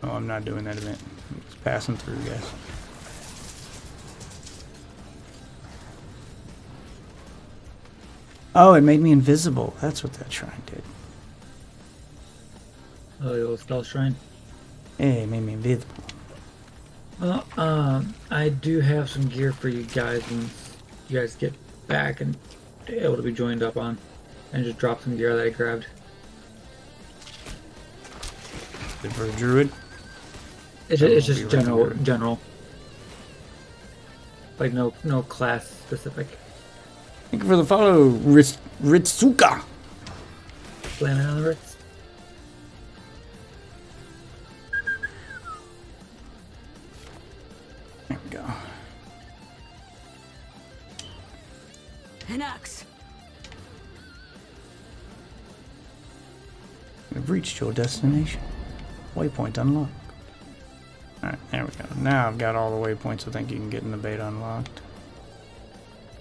Oh, I'm not doing that event. I'm just passing through, guys. Oh, it made me invisible. That's what that shrine did. Oh, the old spell shrine. Hey, it made me invisible. Well, I do have some gear for you guys once you guys get back and able to be joined up on. And just drop some gear that I grabbed. Good for a druid? It's just general. Like no class specific. Thank you for the follow, Ritsuka. Slamming on the Ritz. There we go. An axe. We've reached your destination. Waypoint unlocked. Alright, there we go. Now I've got all the waypoints I think you can get in the beta unlocked.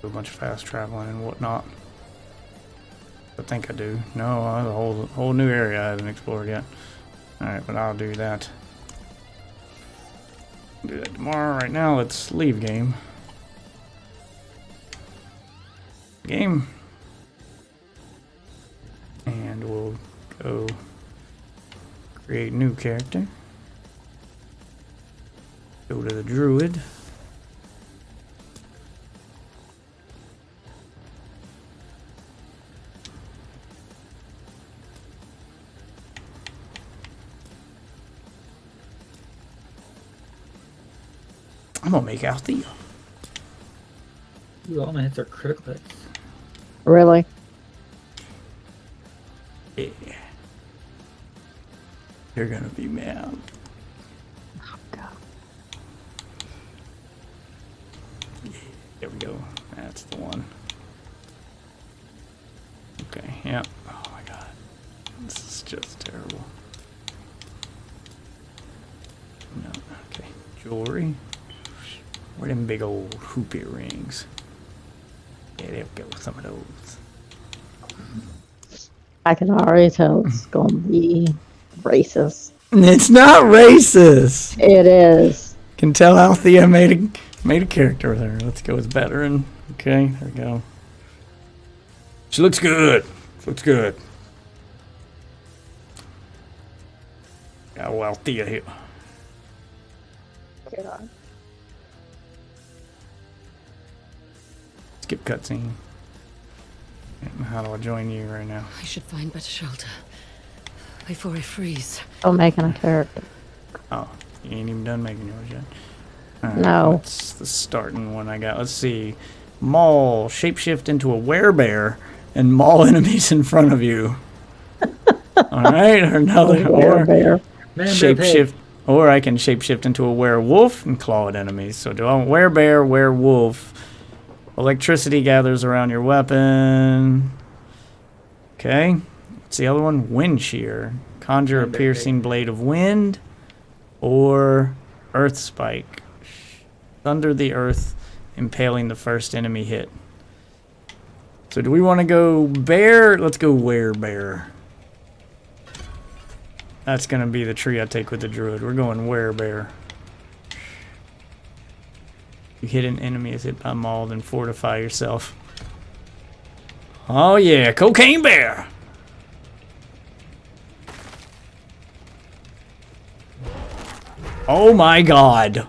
Do a bunch of fast traveling and whatnot. I think I do. No, a whole new area I haven't explored yet. Alright, but I'll do that. Do that tomorrow. Right now, let's leave game. Game. And we'll go create new character. Go to the druid. I'm gonna make Althea. Ooh, all my hits are critical hits. Really? Yeah. You're gonna be mad. Oh, God. Yeah, there we go. That's the one. Okay, yeah. Oh my god. This is just terrible. No, okay. Jewelry. Where them big old hoop earrings? Yeah, there we go. Some of those. I can already tell it's going to be racist. It's not racist. It is. Can tell Althea made a character there. Let's go as veteran. Okay, there we go. She looks good. Looks good. Got Althea here. God. Skip cutscene. How do I join you right now? I should find better shelter before I freeze. Oh, making a character. Oh, you ain't even done making yours yet. Right, No. What's the starting one I got? Let's see. Maul, shapeshift into a werebear and maul enemies in front of you. Alright, or another. Or shapeshift. Or I can shapeshift into a werewolf and claw at enemies. So do I want werebear, werewolf. Electricity gathers around your weapon. Okay. What's the other one? Wind shear. Conjure a piercing blade of wind. Or earth spike. Thunder the earth, impaling the first enemy hit. So do we want to go bear? Let's go werebear. That's going to be the tree I take with the druid. We're going werebear. You hit an enemy is hit by maul, then fortify yourself. Oh yeah, cocaine bear. Oh my god.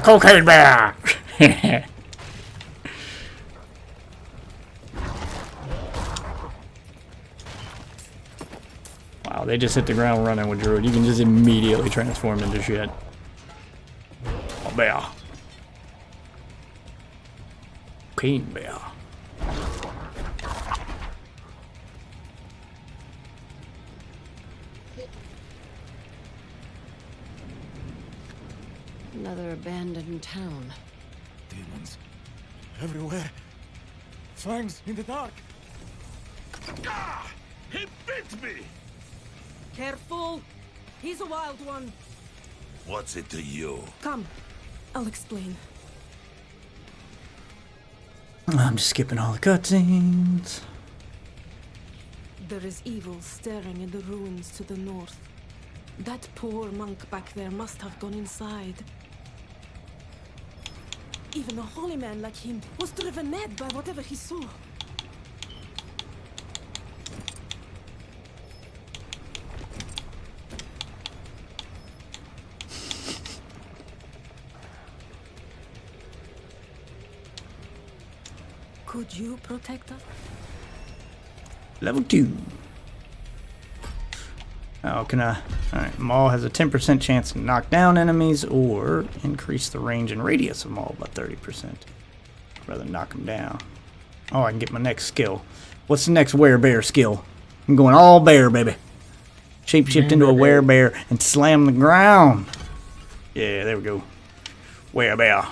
Cocaine bear. Wow, they just hit the ground running with druid. You can just immediately transform into shit. Oh, bear. Cocaine bear. Another abandoned town. Demons. Everywhere. Fangs in the dark. Ah! He bit me! Careful! He's a wild one. What's it to you? Come, I'll explain. I'm just skipping all the cutscenes. There is evil staring in the ruins to the north. That poor monk back there must have gone inside. Even a holy man like him was driven mad by whatever he saw. Could you protect us? Level 2. How can I? Alright, Maul has a 10% chance to knock down enemies or increase the range and radius of Maul by 30%. I'd rather knock them down. Oh, I can get my next skill. What's the next werebear skill? I'm going all bear, baby. Shapeshift into a werebear and slam the ground. Yeah, there we go. Werebear.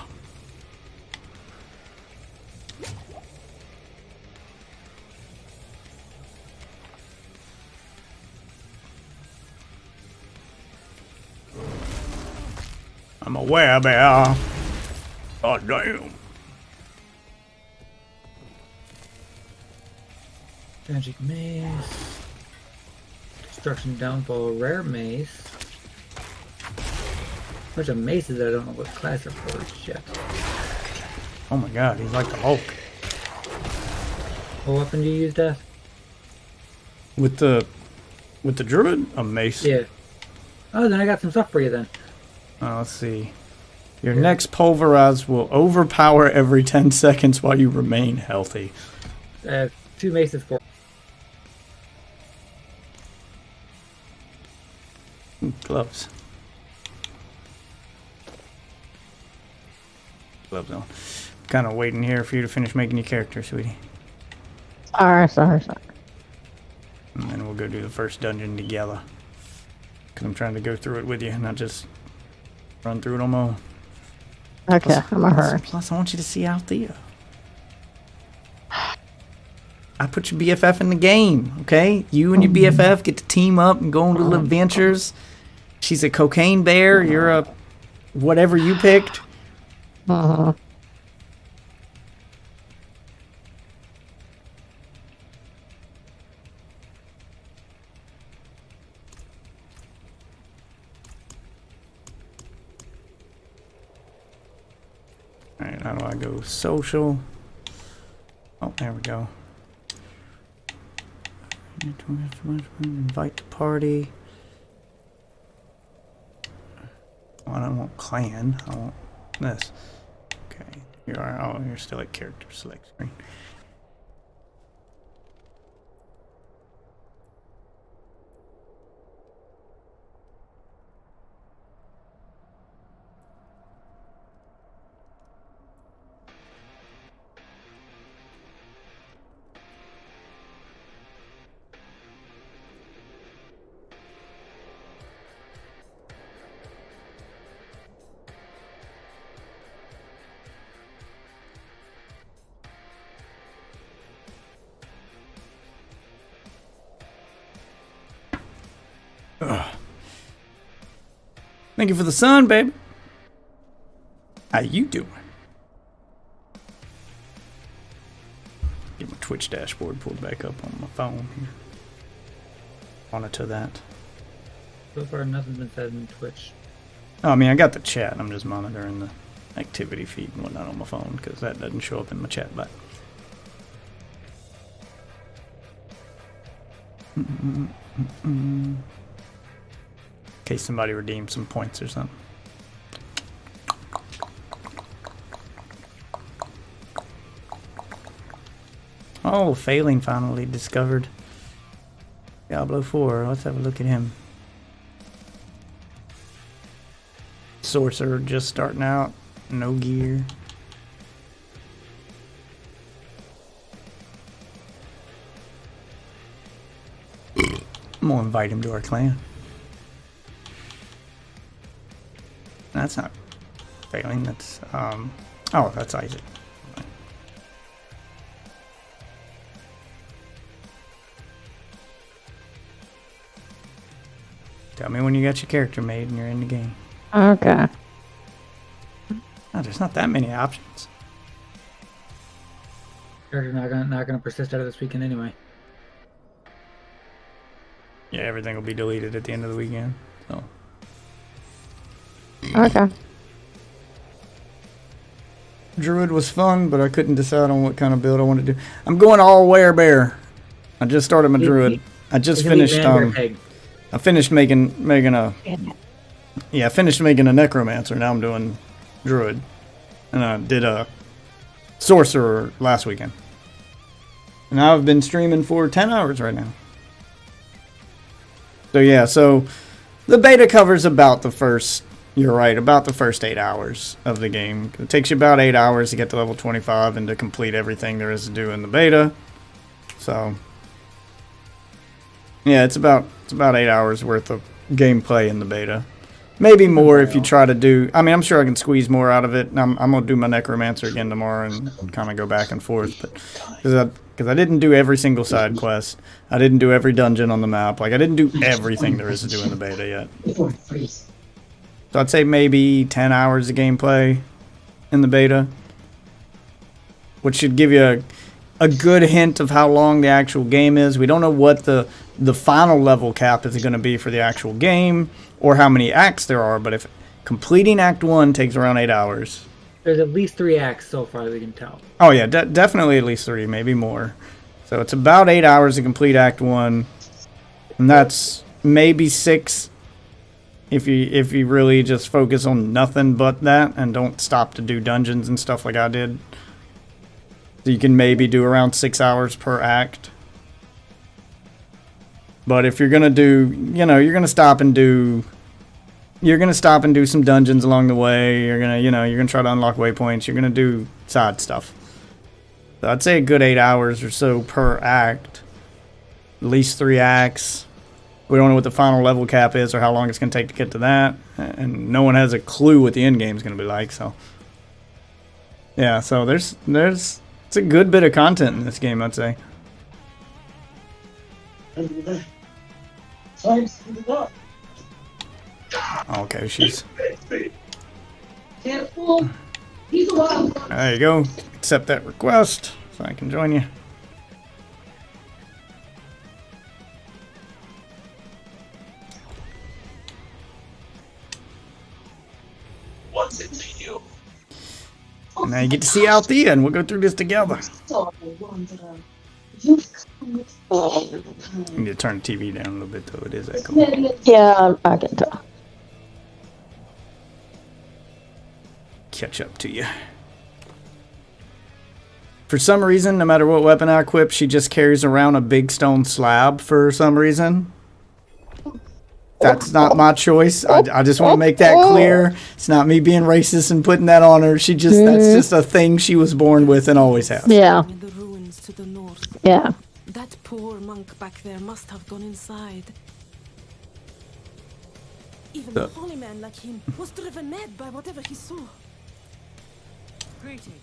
I'm a werebear. God damn. Magic mace. Destruction downfall, rare mace. Bunch of maces that I don't know what class are forged yet. Oh my god, he's like the Hulk. What weapon do you use, Death? With the druid? A mace. Yeah. Oh, then I got some stuff for you then. Let's see. Your next pulverize will overpower every 10 seconds while you remain healthy. 2 maces for. Gloves. Gloves on. Kind of waiting here for you to finish making your character, sweetie. Sorry. And then we'll go do the first dungeon together. Because I'm trying to go through it with you, not just run through it on my own. Okay, I'm a hurry. Plus, I want you to see Althea. I put your BFF in the game, okay? You and your BFF get to team up and go on little adventures. She's a cocaine bear. You're a whatever you picked. Uh-huh. Alright, how do I go? Social. Oh, there we go. Invite to party. Oh, I don't want clan. I want this. Okay. You are. Oh, you're still at character select screen. Ugh. Thank you for the sun, baby. How you doing? Get my Twitch dashboard pulled back up on my phone here. Monitor that. So far, nothing's been said in Twitch. Oh, I mean, I got the chat. I'm just monitoring the activity feed and whatnot on my phone because that doesn't show up in my chat bot. In case somebody redeemed some points or something. Oh, Failing finally discovered Diablo 4. Let's have a look at him. Sorcerer just starting out. No gear. I'm gonna invite him to our clan. That's not Failing, that's oh, that's Isaac. Tell me when you got your character made and you're in the game. Okay. Oh, there's not that many options. Character's not gonna persist out of this weekend anyway. Yeah, everything will be deleted at the end of the weekend. So. Okay. Druid was fun, but I couldn't decide on what kind of build I wanted to do. I'm going all werebear. I just started my druid. I just finished. I finished making a. Yeah, I finished making a necromancer. Now I'm doing druid, and I did a sorcerer last weekend. And I've been streaming for 10 hours right now. So yeah, so the beta covers about the first. You're right, about the first 8 hours of the game. It takes you about 8 hours to get to level 25 and to complete everything there is to do in the beta. So, yeah, it's about 8 hours worth of gameplay in the beta. Maybe more if you try to do... I mean, I'm sure I can squeeze more out of it. I'm going to do my Necromancer again tomorrow and kind of go back and forth. But because I didn't do every single side quest. I didn't do every dungeon on the map. Like, I didn't do everything there is to do in the beta yet. So I'd say maybe 10 hours of gameplay in the beta, which should give you a good hint of how long the actual game is. We don't know what the final level cap is going to be for the actual game or how many acts there are, but if completing Act 1 takes around 8 hours. There's at least 3 acts so far that we can tell. Oh yeah, definitely at least 3, maybe more. So it's about 8 hours to complete Act 1, and that's maybe 6 if you really just focus on nothing but that and don't stop to do dungeons and stuff like I did. So you can maybe do around 6 hours per act. But if you're gonna do, you're gonna stop and do some dungeons along the way. You're gonna try to unlock waypoints. You're gonna do side stuff. So I'd say a good 8 hours or so per act. At least 3 acts. We don't know what the final level cap is or how long it's going to take to get to that. And no one has a clue what the end game is going to be like. So, yeah, so there's it's a good bit of content in this game, I'd say. Okay, she's... There you go. Accept that request so I can join you. What's it to you? And now you get to see Althea, and we'll go through this together. I need to turn the TV down a little bit, though. It is echoing. Yeah, I can tell. Catch up to you. For some reason, no matter what weapon I equip, she just carries around a big stone slab for some reason. That's not my choice. I just want to make that clear. It's not me being racist and putting that on her. That's just a thing she was born with and always has. Yeah. In the ruins to the north. Yeah. That poor monk back there must have gone inside. Even a holy man like him was driven mad by whatever he saw. Greetings.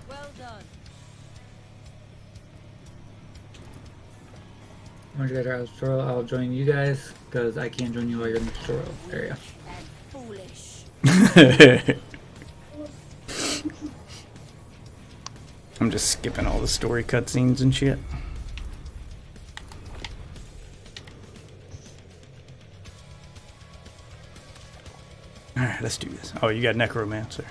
Well done. Once you guys are out of the tutorial, I'll join you guys because I can't join you while you're in the tutorial area. I'm just skipping all the story cutscenes and shit. Alright, let's do this. Oh, you got Necromancer.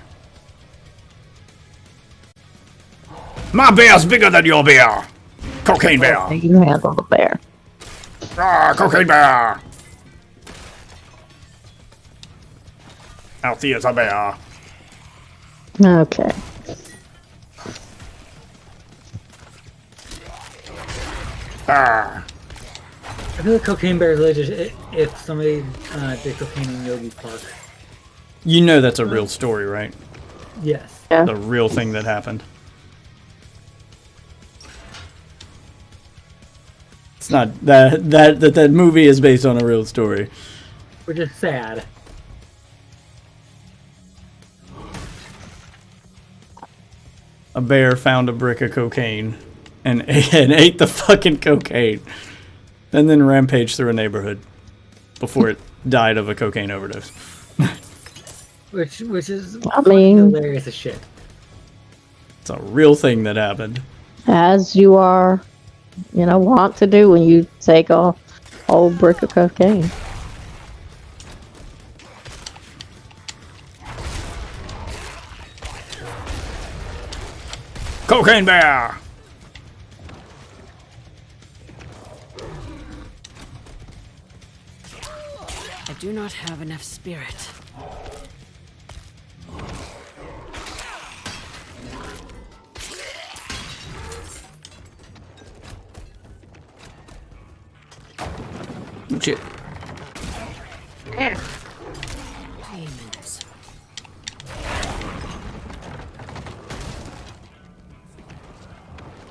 My bear's bigger than your bear! Cocaine bear! You handle the bear. Ah, cocaine bear! Althea's a bear. Okay. Ah. I feel like Cocaine Bear is legit if somebody did cocaine in Yogi Park. You know that's a real story, right? Yes. Yeah. The real thing that happened. It's not that movie is based on a real story. Which is sad. a bear found a brick of cocaine and ate the fucking cocaine, and then rampaged through a neighborhood before it died of a cocaine overdose. Which is I mean, hilarious as shit. It's a real thing that happened. as you are, want to do when you take a whole brick of cocaine. Cocaine bear! I do not have enough spirit. Shit. Demons.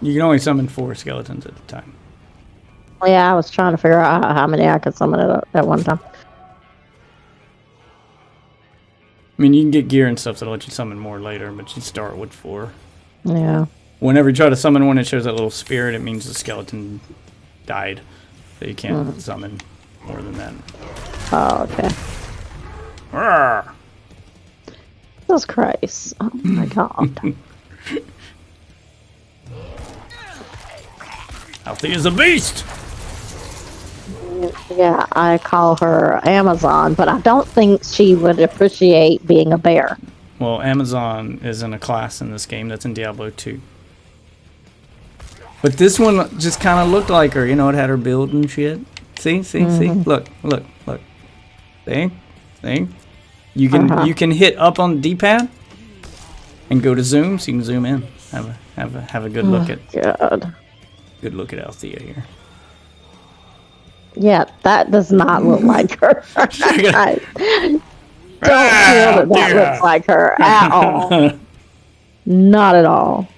You can only summon 4 skeletons at a time. Yeah, I was trying to figure out how many I could summon at one time. I mean, you can get gear and stuff that'll let you summon more later, but you start with 4. Yeah. Whenever you try to summon one, it shows that little spirit. It means the skeleton died. So you can't summon more than that. Oh, okay. Rawr! Jesus Christ. Oh my god. Althea is a beast! Yeah, I call her Amazon, but I don't think she would appreciate being a bear. Well, Amazon is in a class in this game that's in Diablo 2. But this one just kind of looked like her. It had her build and shit. See? Look. See? You can hit up on the D-pad and go to zoom, so you can zoom in. Have a good look at. God. Good look at Althea here. Yeah, that does not look like her. I don't feel that looks like her at all. Not at all.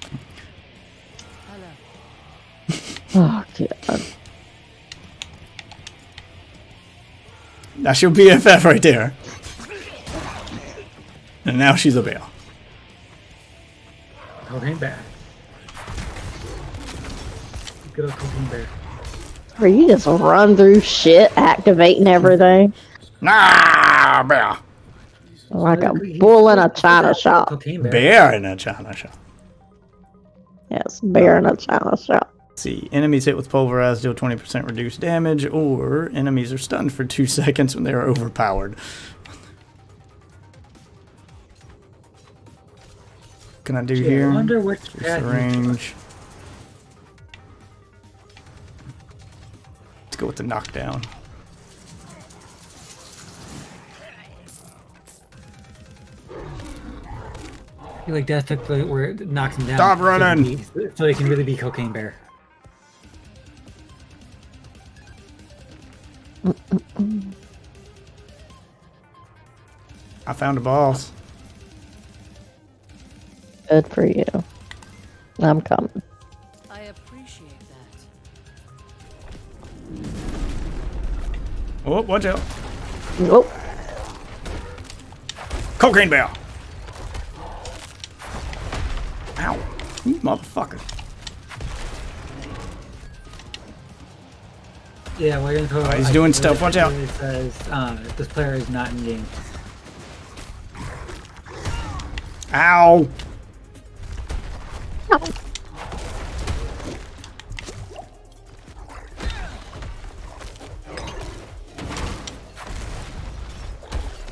Oh, God. That's your BFF right there. And now she's a bear. Cocaine bear. Good old cocaine bear. Or you just run through shit, activating everything. Nah, bear. Like a bull in a china shop. Bear in a china shop. Yes, bear in a china shop. See, enemies hit with pulverized deal 20% reduced damage, or enemies are stunned for 2 seconds when they are overpowered. What can I do here? I wonder which range. Let's go with the knockdown. I feel like Death took the where it knocks him down. Stop running! So he can really be Cocaine Bear. I found a boss. Good for you. I'm coming. I appreciate that. Oh, watch out. Oh. Cocaine bear. Ow. You motherfucker. Yeah, we're gonna go. He's doing stuff. Watch out. It says this player is not in game. Ow.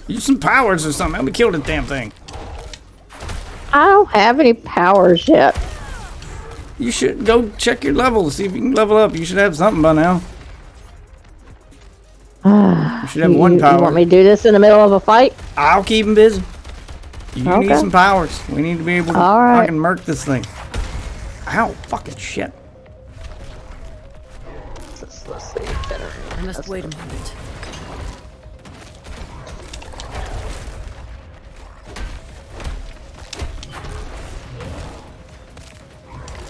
Use some powers or something. Help me kill this damn thing. I don't have any powers yet. You should go check your levels. See if you can level up. You should have something by now. You should have one power. You want me to do this in the middle of a fight? I'll keep him busy. You Okay. need some powers. We need to be able to All right. fucking murk this thing. Ow, fucking shit. Let's see. I must wait a moment.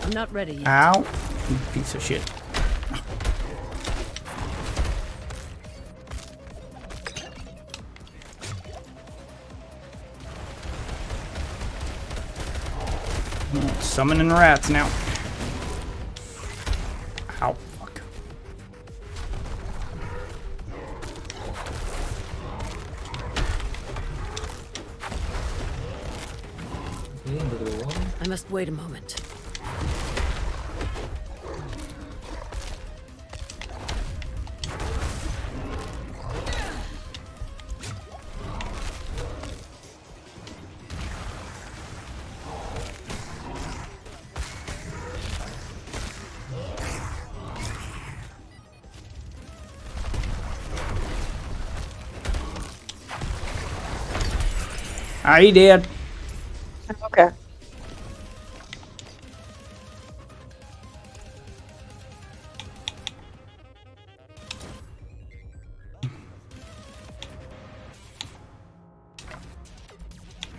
I'm not ready yet. Ow. You piece of shit. Let's summoning rats now. Ow, fuck. I must wait a moment. He did. Okay.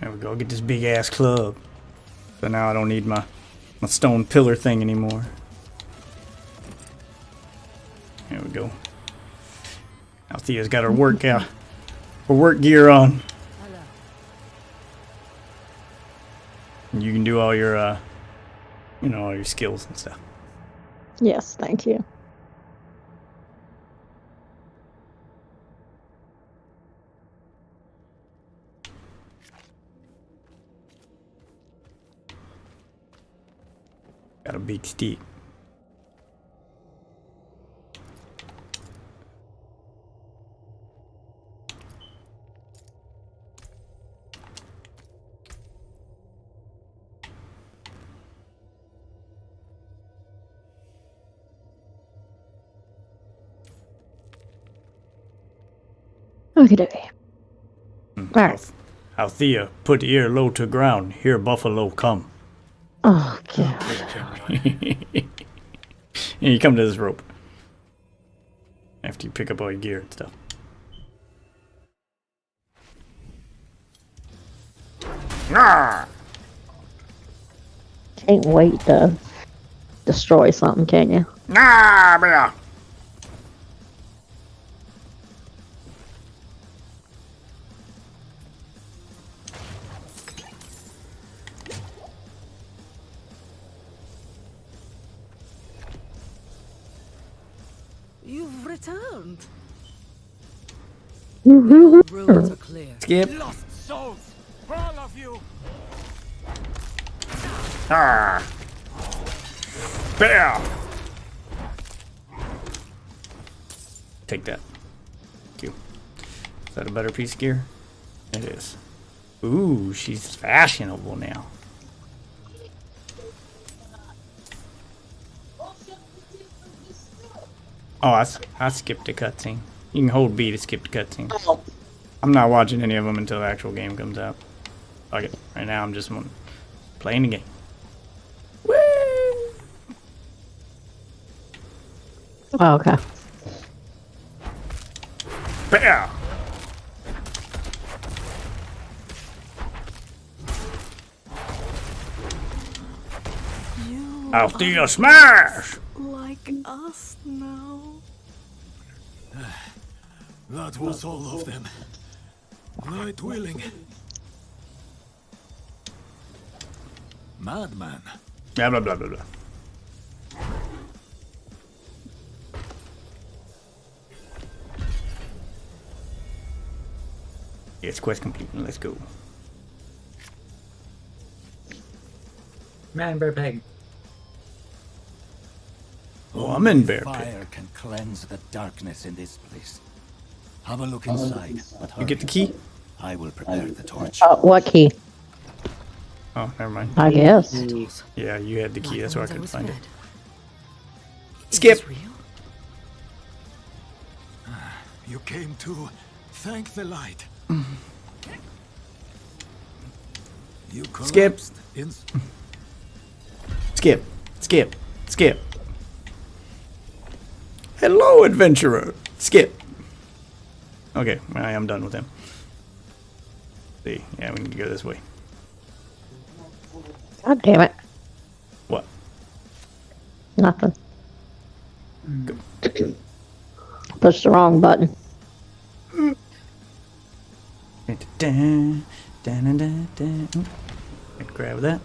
There we go. Get this big ass club. So now I don't need my stone pillar thing anymore. There we go. Althea's got her work gear on. And you can do all your all your skills and stuff. Yes, thank you. Got a big steep. Okie dokie. Alright. Althea, put the ear low to ground. Hear buffalo come. Oh, God. And you come to this rope. After you pick up all your gear and stuff. Ah! Can't wait to destroy something, can you? Ah, yeah. You've returned. Roads are clear. Skip. Lost souls for all of you. Ah. Bear. Take that. Thank you. Is that a better piece of gear? It is. Ooh, she's fashionable now. Oh, I skipped a cutscene. You can hold B to skip the cutscene. Oh. I'm not watching any of them until the actual game comes out. Fuck it. Right now, I'm just playing the game. Woo! Oh, okay. Bear! Althea smash! Like us now. That was all of them. Right willing. Madman. Blah, blah, blah, blah, blah. Yes, quest complete. Let's go. Man, bear pig. Oh, I'm in bear Fire pig. can cleanse the darkness in this place. Have a look inside. But You get the key? I will prepare the torch. What key? Oh, never mind. I guess. Yeah, you had the key. That's why I couldn't find it. Is Skip. this real? You came to thank the light. You Skip. collapsed in... Skip. Skip. Skip. Hello, adventurer. Skip. Okay, I am done with him. See, yeah, we need to go this way. God damn it. What? Nothing. Pushed the wrong button. Dun, dun, dun, dun, dun. Grab that.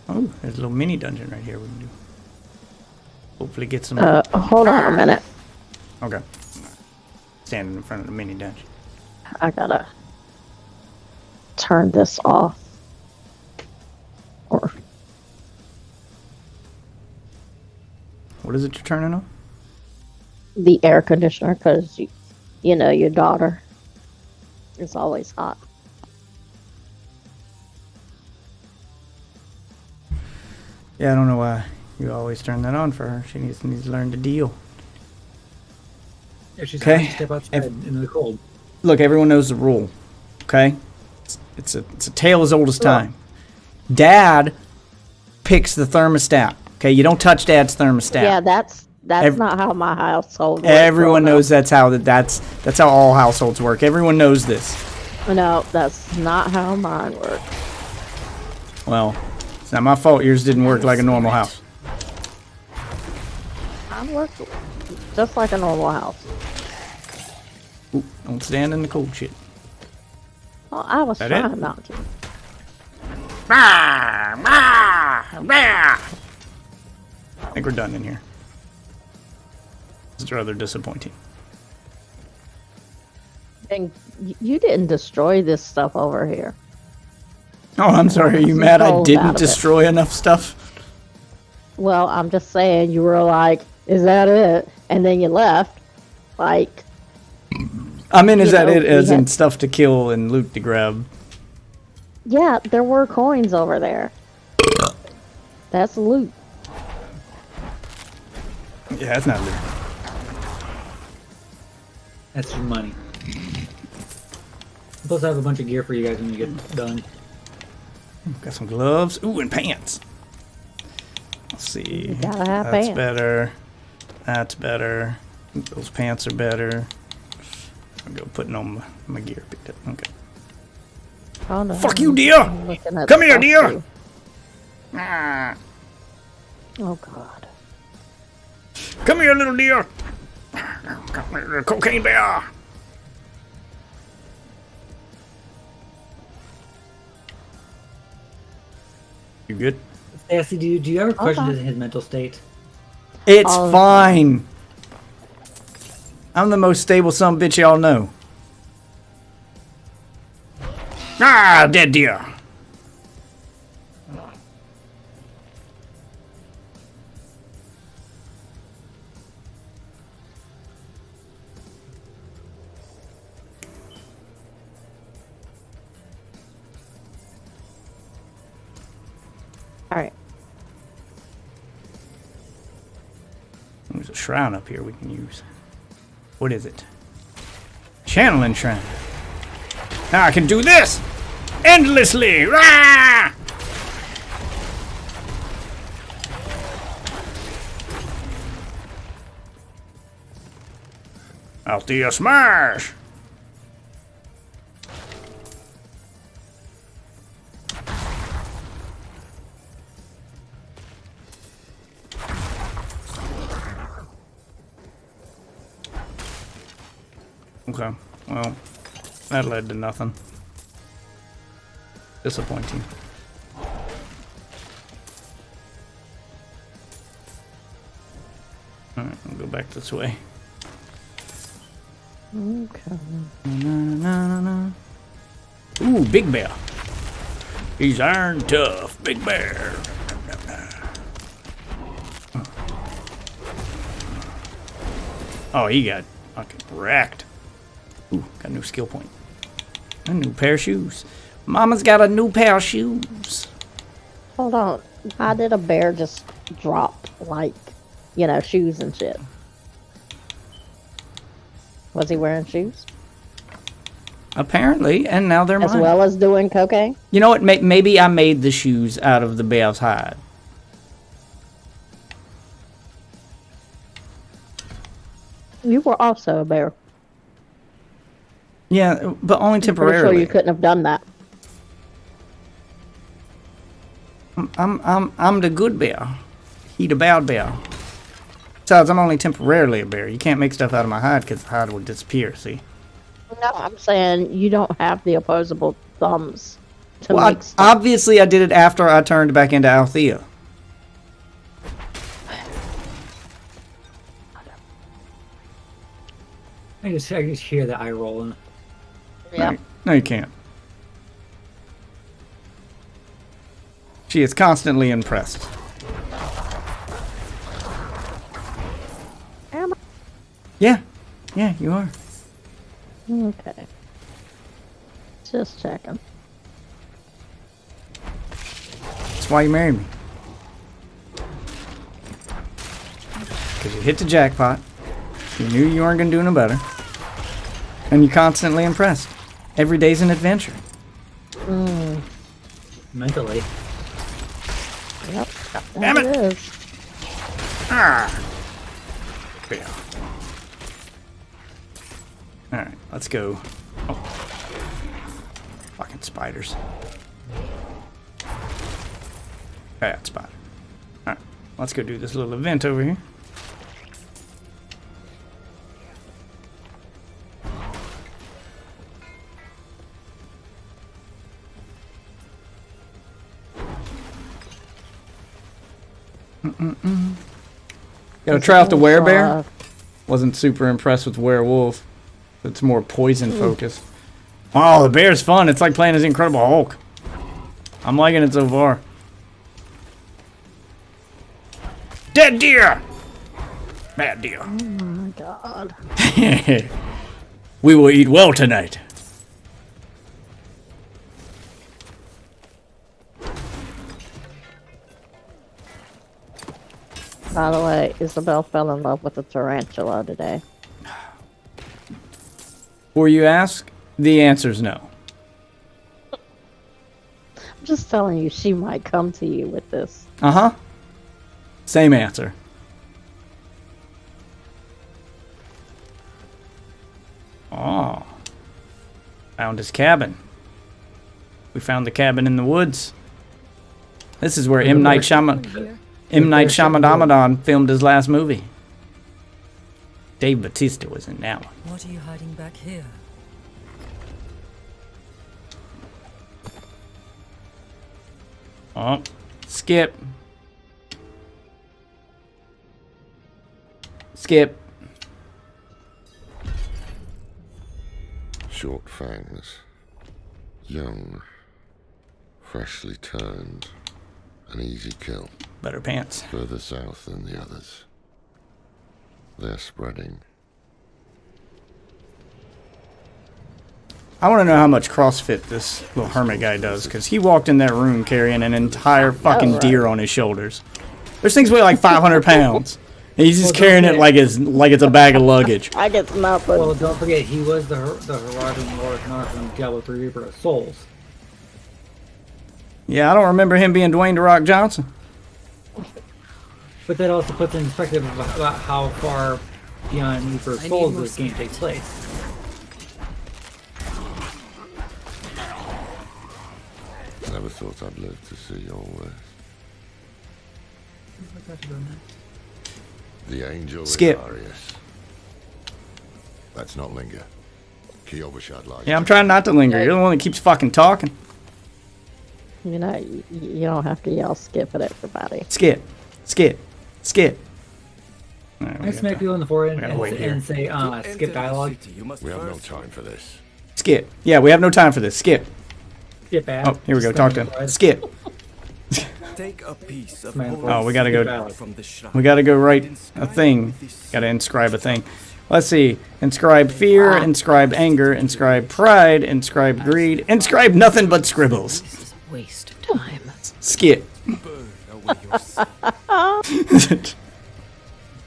Oh, there's a little mini dungeon right here we can do. Hopefully get some... Hold on a minute. Okay. Standing in front of the mini dungeon. I gotta turn this off. Or what is it you're turning on? the air conditioner, because you know your daughter is always hot. Yeah, I don't know why you always turn that on for her. She needs to learn to deal. Yeah, she's Okay. going to step outside into the cold. Look, everyone knows the rule. Okay? It's a tale as old as time. Dad picks the thermostat. Okay, you don't touch Dad's thermostat. Yeah, that's not how my household works. Everyone knows that's how all households work. Everyone knows this. No, that's not how mine works. Well, it's not my fault yours didn't work like a normal house. Mine works just like a normal house. Ooh, don't stand in the cold shit. Well, I was That trying it? not to. I think we're done in here. It's rather disappointing. And you didn't destroy this stuff over here. Oh, I'm sorry. Are you Some mad I gold out didn't of it. destroy enough stuff? Well, I'm just saying, you were like, is that it? And then you left. Like, I mean, is You that know, it? As we in had- stuff to kill and loot to grab? yeah, there were coins over there. That's loot. Yeah, that's not loot. That's your money. Plus, I have a bunch of gear for you guys when you get done. Got some gloves. Ooh, and pants. Let's see. You gotta have That's pants. better. That's better. Those pants are better. I'll go putting on my gear. Picked up. Okay. Oh, no, Fuck you, I'm dear! looking at Come here, stuff, dear! too. Ah. Oh, God. Come here, little dear! Come here, little cocaine bear! You good? Sassy, do you ever question Okay. his mental state? It's All the fine. I'm the most stable son of a bitch y'all know. Ah, dead deer. All right. There's a shrine up here we can use. What is it? Channeling shrine. Now I can do this endlessly. Rah! I'll do a smash. Okay, well, that led to nothing. Disappointing. Alright, I'll go back this way. Okay. Ooh, big bear. He's iron tough, big bear. Oh, he got fucking wrecked. Ooh, got a new skill point. A new pair of shoes. Mama's got a new pair of shoes. Hold on. How did a bear just drop, like, you know, shoes and shit? Was he wearing shoes? Apparently, and now they're As mine. well as doing cocaine? You know what? Maybe I made the shoes out of the bear's hide. You were also a bear. Yeah, but only I'm pretty temporarily. sure you couldn't have done that. I'm the good bear. He the bad bear. Besides, I'm only temporarily a bear. You can't make stuff out of my hide because the hide would disappear, see? No, I'm saying you don't have the opposable thumbs to Well, make stuff. obviously, I did it after I turned back into Althea. I just hear the eye rolling. Yeah. No, you can't. She is constantly impressed. Am I? Yeah. Yeah, you are. Okay. Just checking. That's why you married me. Because you hit the jackpot. You knew you weren't going to do no better. And you're constantly impressed. Every day's an adventure. Mentally. Yep. Damn it. It is. Ah. Yeah. Alright, let's go. Oh. Fucking spiders. Bad spider. Alright, let's go do this little event over here. Gotta try out the werebear. Wasn't super impressed with werewolf. It's more poison focused. Oh, the bear's fun. It's like playing as the Incredible Hulk. I'm liking it so far. Dead deer! Bad deer. Oh my god. We will eat well tonight. By the way, Isabel fell in love with a tarantula today. Before you ask, the answer's no. I'm just telling you, she might come to you with this. Uh-huh. Same answer. Oh. Found his cabin. We found the cabin in the woods. This is where M. Night Shyamalan filmed his last movie. Dave Bautista was in that one. What are you hiding back here? Oh, skip. Skip. Short fangs. Young. Freshly turned. An easy kill. Better pants. Further south than the others. They're spreading. I want to know how much CrossFit this little hermit guy does, because he walked in that room carrying an entire fucking deer on his shoulders. Those things weigh like 500 pounds. And he's just carrying it like it's a bag of luggage. I get nothing. Well, don't forget, he was the Horizon Lord Northern Diablo 3 Reaper of Souls. Yeah, I don't remember him being Dwayne "The Rock" Johnson. But that also puts in perspective about how far beyond Reaper of Souls this game takes place. Never thought I'd live to see your worst. The angel Skip. Arius. Let's not linger. Kiobashad lies. Yeah, I'm trying not to linger. You're the one that keeps fucking talking. You know, you don't have to yell skip at everybody. Skip. Skip. Skip. I smack you in the forehead and say, skip dialogue. We have no time for this. Skip. Yeah, we have no time for this. Skip. Skip ass. Oh, here we go. Talk to him. Skip. Take a piece of Oh, we gotta go. We gotta go write a thing. Gotta inscribe a thing. Let's see. Inscribe fear, inscribe anger, inscribe pride, inscribe greed, inscribe nothing but scribbles. This is a waste of time. Skip.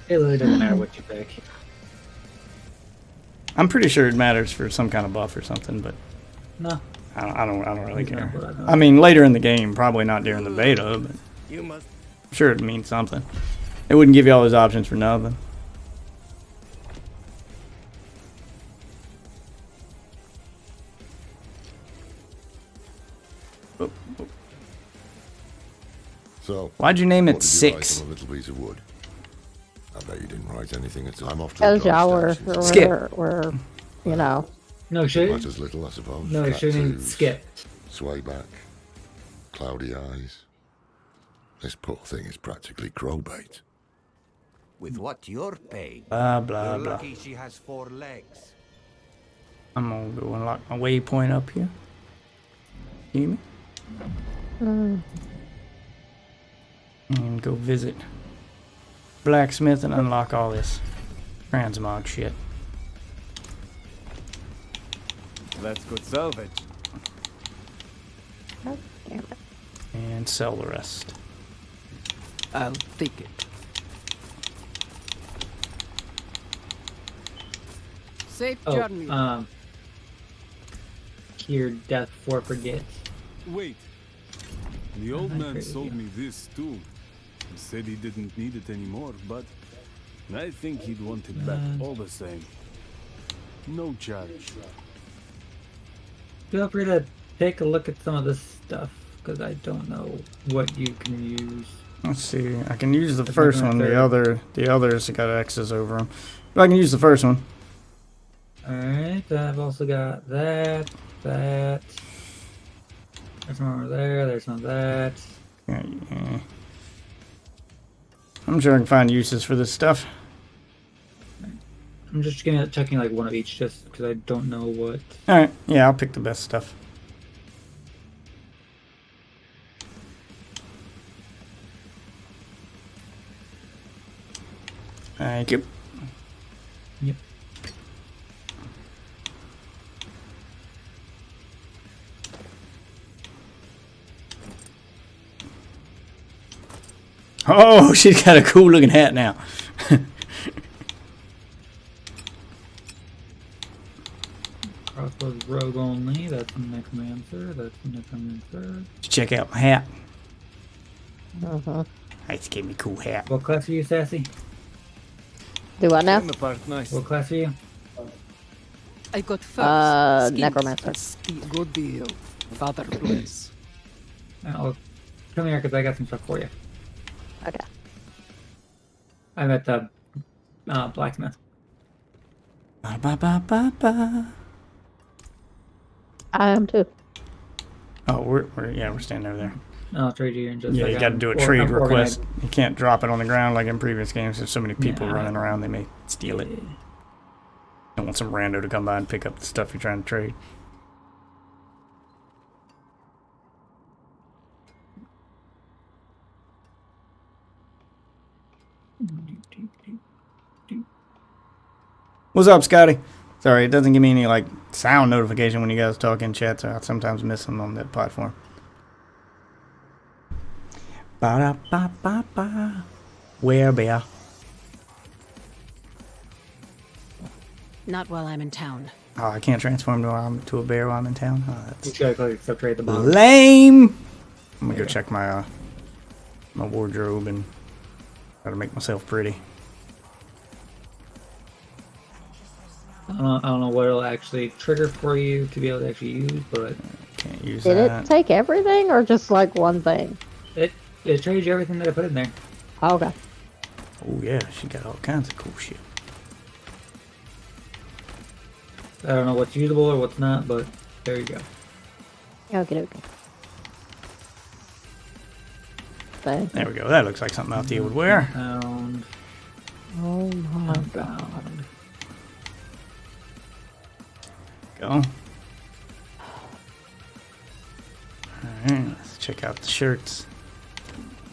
It really doesn't matter what you pick. I'm pretty sure it matters for some kind of buff or something, but No. I don't really care. I mean, later in the game, probably not during the beta, but I'm sure it means something. It wouldn't give you all those options for nothing. So, why'd you name it what did you write 6? on a little piece of wood? I bet you didn't write anything at all. I'm off to Because a y'all ghost were, you know. No, should Much as little, I suppose. No, it Cat shouldn't twos. skip. Sway back, cloudy eyes. This poor thing is practically crow bait. With what you're paid, Blah, blah, you're blah. lucky she has 4 legs. I'm gonna go unlock my waypoint up here. Hear me? And go visit blacksmith and unlock all this transmog shit. That's good salvage. God damn it. And sell the rest. I'll take it. Safe journey. Cure death for forget. Wait. The old man crazy. sold me this too. He said he didn't need it anymore, but I think he'd want it back all the same. No charge. Feel free to take a look at some of this stuff, because I don't know what you can use. Let's see. I can use the first one. The others got X's over them. But I can use the first one. Alright, I've also got that. There's one over there, there's one of that. Yeah. I'm sure I can find uses for this stuff. I'm just checking like one of each just because I don't know what. Alright, yeah, I'll pick the best stuff. Thank you. Yep. Oh, she's got a cool looking hat now. Crossbows rogue only, that's a necromancer, that's a necromancer. Check out my hat. Uh-huh. I just gave me a cool hat. What class are you, Sassy? Do what now? What class are you? I got first. Skins. Necromancer. Good deal. Father bless. I'll come here because I got some stuff for you. Okay. I'm at the blacksmith. Ba, ba, ba, ba, ba. I am too. Oh, we're standing over there. I'll trade you in just Yeah, like you got to do a trade request. You can't drop it on the ground like in previous games. There's so many people running around, they may steal it. Don't want some rando to come by and pick up the stuff you're trying to trade. What's up, Scotty? Sorry, it doesn't give me any like sound notification when you guys talk in chat, so I sometimes miss them on that platform. Ba-da-ba-ba-ba. Where, bear? Not while I'm in town. Oh, I can't transform to a bear while I'm in town? Oh, that's You gotta click accept right at the bottom. lame! I'm gonna go check my my wardrobe and try to make myself pretty. I don't know what it'll actually trigger for you to be able to actually use, but can't use Did it take everything or just like one thing? It trades you everything that I put in there. Oh, okay. Oh yeah, she got all kinds of cool shit. I don't know what's usable or what's not, but there you go. Okay. There we go. That looks like something Althea would wear. Pound. Oh my god. Go. Alright, let's check out the shirts.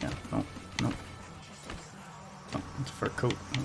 Yeah, no. Oh, it's a fur coat. Oh.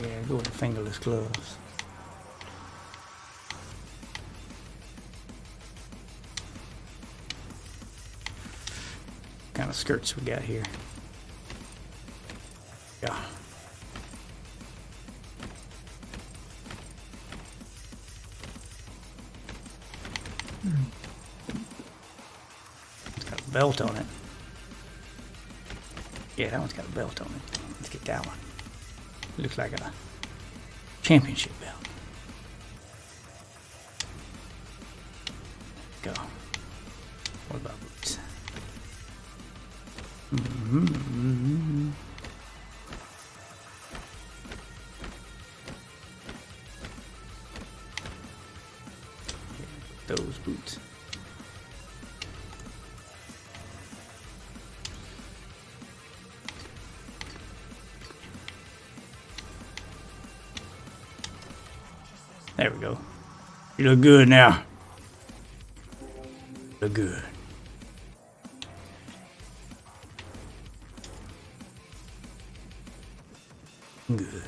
Yeah, go with the fingerless gloves. What kind of skirts we got here? Yeah. It's got a belt on it. Yeah, that one's got a belt on it. Let's get that one. Looks like a championship belt. Go. What about boots? Mm-hmm. Those boots. There we go. You look good now. Look good. Good.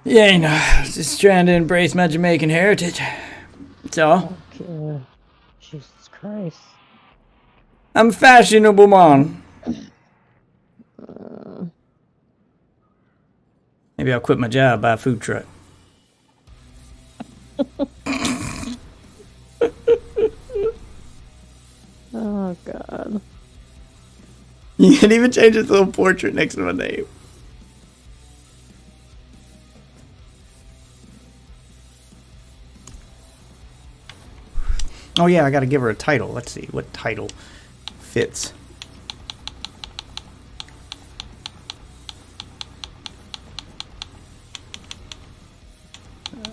Yeah, you know, just trying to embrace my Jamaican heritage. That's all. Okay. Jesus Christ. I'm a fashionable man. Maybe I'll quit my job, buy a food truck. Oh, God. You can even change this little portrait next to my name. Oh yeah, I gotta give her a title. Let's see what title fits.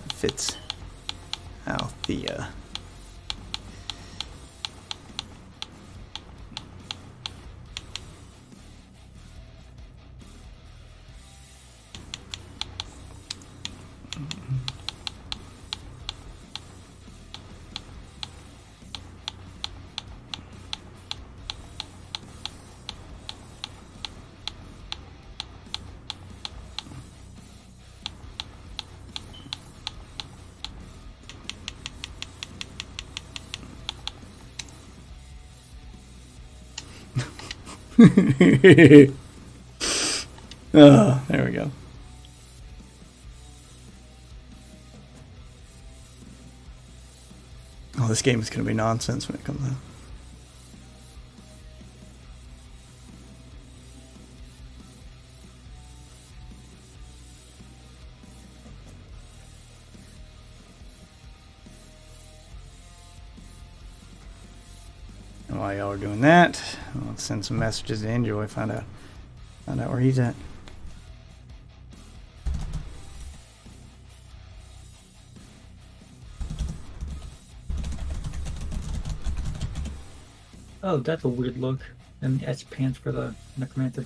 Fits Althea. Oh, there we go. Oh, this game is going to be nonsense when it comes out. And while y'all are doing that, I'll send some messages to Enjoy, find out where he's at. Oh, that's a weird look. And the etch pants for the necromancer.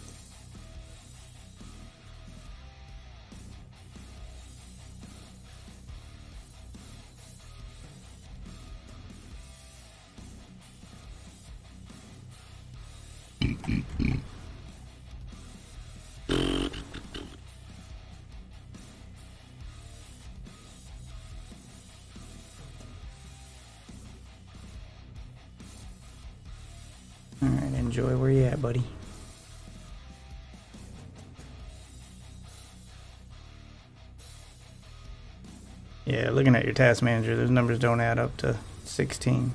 Alright, Enjoy, where you at, buddy? Yeah, looking at your task manager, those numbers don't add up to 16.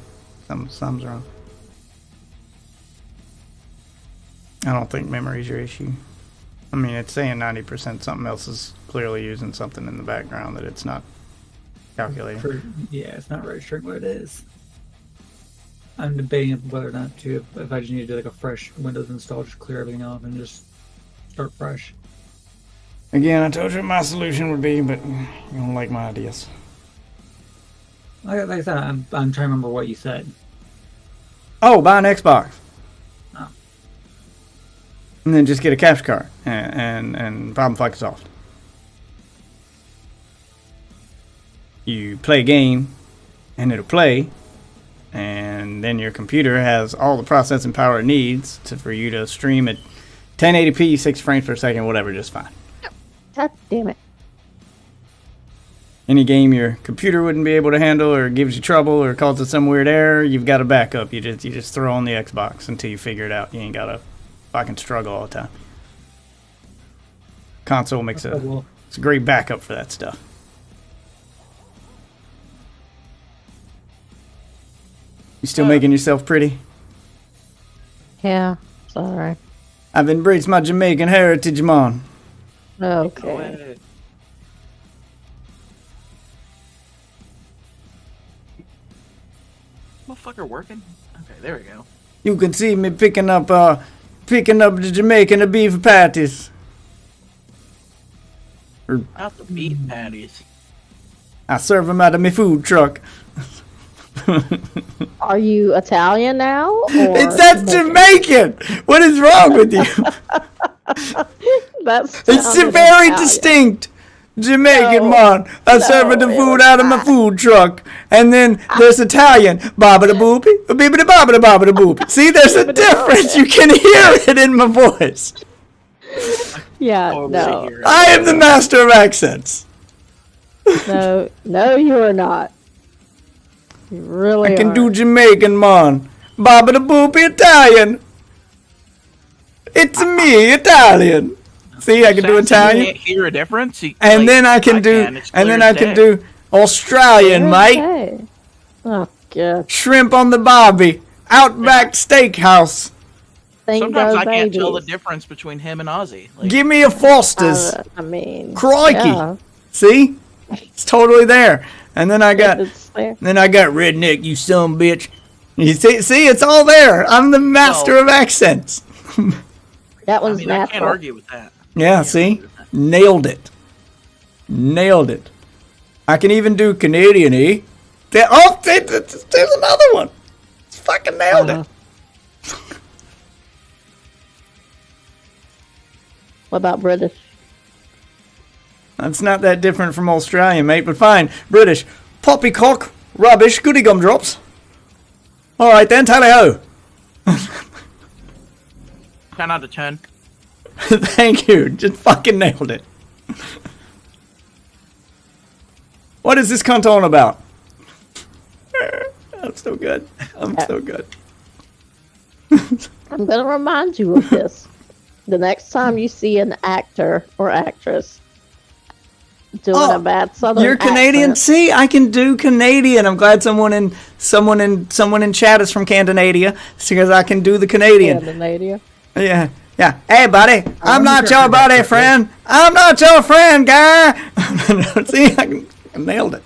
Something's wrong. I don't think memory's your issue. I mean, it's saying 90%. Something else is clearly using something in the background that it's not calculating. Yeah, it's not registering what it is. I'm debating whether or not to, if I just need to do like a fresh Windows install, just clear everything off and just start fresh. Again, I told you what my solution would be, but you don't like my ideas. Like I said, I'm trying to remember what you said. Oh, buy an Xbox. Oh. And then just get a capture card and problem fucking solved. You play a game and it'll play, and then your computer has all the processing power it needs for you to stream at 1080p, 6 frames per second, whatever, just fine. God damn it. Any game your computer wouldn't be able to handle or gives you trouble or causes some weird error, you've got a backup. You just throw on the Xbox until you figure it out. You ain't gotta fucking struggle all the time. Console makes it's a great backup for that stuff. You still making yourself pretty? Yeah, sorry. I've embraced my Jamaican heritage, man. Okay. Motherfucker working? Okay, there we go. You can see me picking up the Jamaican beef patties. Not the beef patties. I serve them out of my food truck. Are you Italian now? Or That's Jamaican. What is wrong with you? It's a very distinct Jamaican man. I serve the food out of my food truck. And then there's Italian. Baba da boopy. Bibbidi baba da baba da boopy. See, there's a difference. You can hear it in my voice. Yeah, no. I am the master of accents. No, you are not. You really I can are. do Jamaican, man. Baba da boopy Italian. It's me, Italian. See, I can do Italian. You can't hear a difference. And then I can do Australian, mate. Oh god. Shrimp on the barbie. Outback Steakhouse. Sometimes I can't tell the difference between him and Ozzy. Like, give me a Foster's. Crikey. Yeah. See? It's totally there. And then I got redneck, you son of a bitch. You see, it's all there. I'm the master of accents. That one's natural. I can't argue with that. Yeah, see? Nailed it. Nailed it. I can even do Canadian, eh? There's another one. It's fucking nailed it. What about British? That's not that different from Australian, mate, but fine. British. Poppycock, rubbish, goody gumdrops. All right then, tally-ho. 10 out of 10. Thank you. Just fucking nailed it. What is this cunt on about? I'm so good. I'm so good. I'm going to remind you of this. The next time you see an actor or actress doing a bad Southern You're Canadian? accent, See, I can do Canadian. I'm glad someone in chat is from Canadadia, because I can do the Canadian. Canadadia. Yeah. Yeah. Hey, buddy. I'm not your buddy, friend. I'm not your friend, guy. See, I nailed it.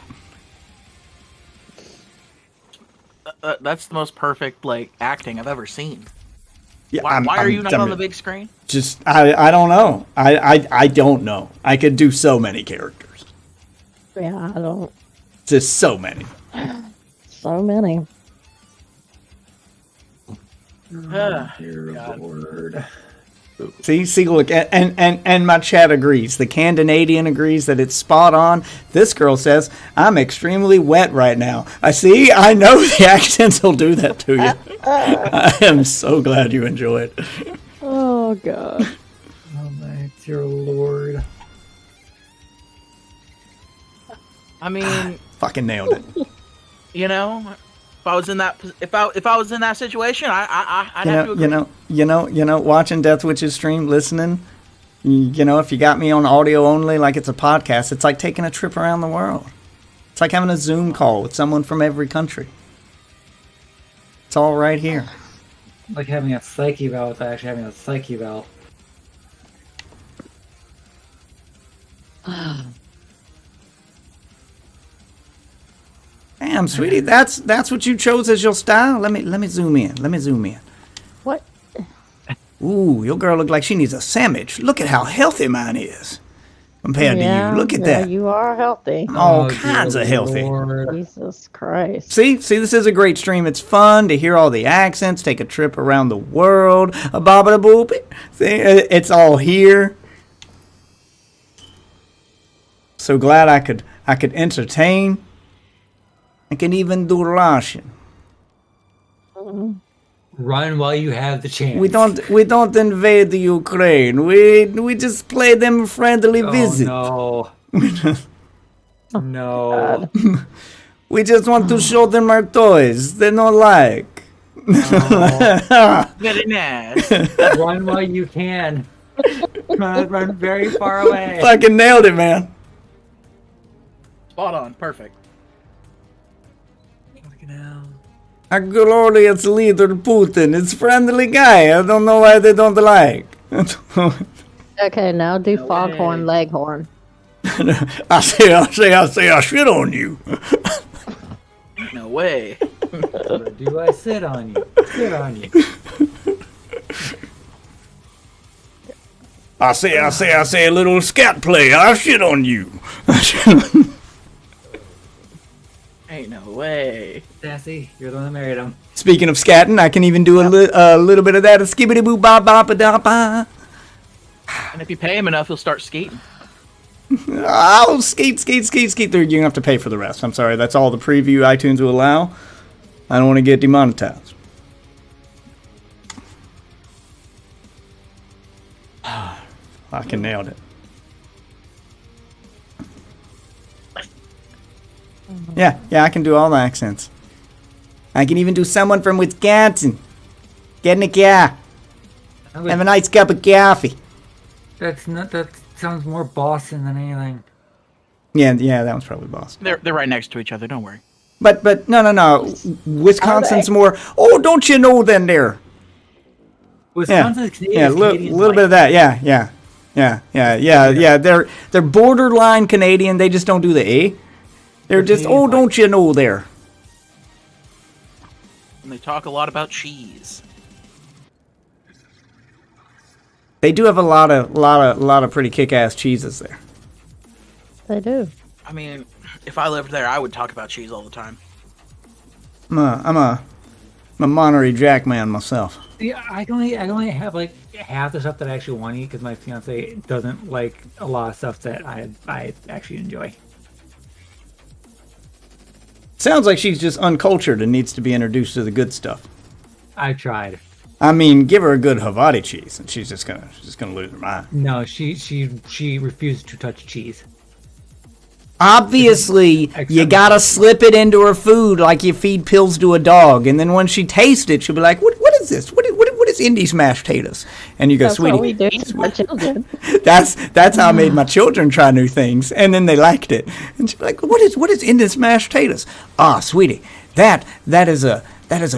That's the most perfect acting I've ever seen. Yeah, why are you not on the big screen? Just I don't know. I don't know. I could do so many characters. Yeah, I don't. Just so many. So many. Dear Lord. See, look, and my chat agrees. The Canadian agrees that it's spot on. This girl says, I'm extremely wet right now. I know the accents will do that to you. I am so glad you enjoy it. Oh, God. Oh, my dear Lord. I mean... Fucking nailed it. You know... If I was in that, if I was in that situation, I'd have to agree. You know, watching Death Witch's stream, listening. You know, if you got me on audio only, like it's a podcast, it's like taking a trip around the world. It's like having a Zoom call with someone from every country. It's all right here. Like having a psyche eval without actually having a psyche eval. Damn, sweetie, that's what you chose as your style. Let me zoom in. What? Ooh, your girl look like she needs a sandwich. Look at how healthy mine is compared to you. Look at that. You are healthy. All kinds of healthy. Lord. Jesus Christ. See, this is a great stream. It's fun to hear all the accents, take a trip around the world. A baba da boopy. See, it's all here. So glad I could entertain. I can even do Russian. Run while you have the chance. We don't invade the Ukraine. We just play them a friendly visit. No. No. We just want to show them our toys. They don't like. Very nice. Run while you can. Run very far away. Fucking nailed it, man. Spot on. Perfect. A glorious leader, Putin. It's friendly guy. I don't know why they don't like. Okay, now do foghorn leghorn. I shit on you. No way. Do I sit on you? Sit on you. I say a little scat play. I shit on you. Ain't no way. Sassy, you're the one that married him. Speaking of scatting, I can even do a little bit of that. A skibbity boo ba ba ba da ba. And if you pay him enough, he'll start skating. I'll skate through. You're gonna have to pay for the rest. I'm sorry. That's all the preview iTunes will allow. I don't want to get demonetized. Fucking nailed it. Yeah, I can do all the accents. I can even do someone from Wisconsin. Get in the car. Have a nice cup of coffee. That sounds more Boston than anything. Yeah, that one's probably Boston. They're right next to each other. Don't worry. But no. Wisconsin's more. Oh, don't you know then there? Wisconsin's yeah, a little bit of that. Yeah. They're borderline Canadian. They just don't do the A. They're just don't you know there? And they talk a lot about cheese. They do have a lot of pretty kick-ass cheeses there. They do. I mean, if I lived there, I would talk about cheese all the time. I'm a Monterey Jack man myself. Yeah, I can only have like half the stuff that I actually want to eat because my fiance doesn't like a lot of stuff that I actually enjoy. Sounds like she's just uncultured and needs to be introduced to the good stuff. I tried. I mean, give her a good Havarti cheese, and she's just gonna lose her mind. No, she refused to touch cheese. Obviously, you gotta slip it into her food like you feed pills to a dog, and then when she tastes it, she'll be like, "What is this? What is Indies mashed potatoes?" And you go, That's "Sweetie, what we do to our children. that's how I made my children try new things," and then they liked it. And she'll be like, "What is Indies mashed potatoes?" "Ah, sweetie, that is a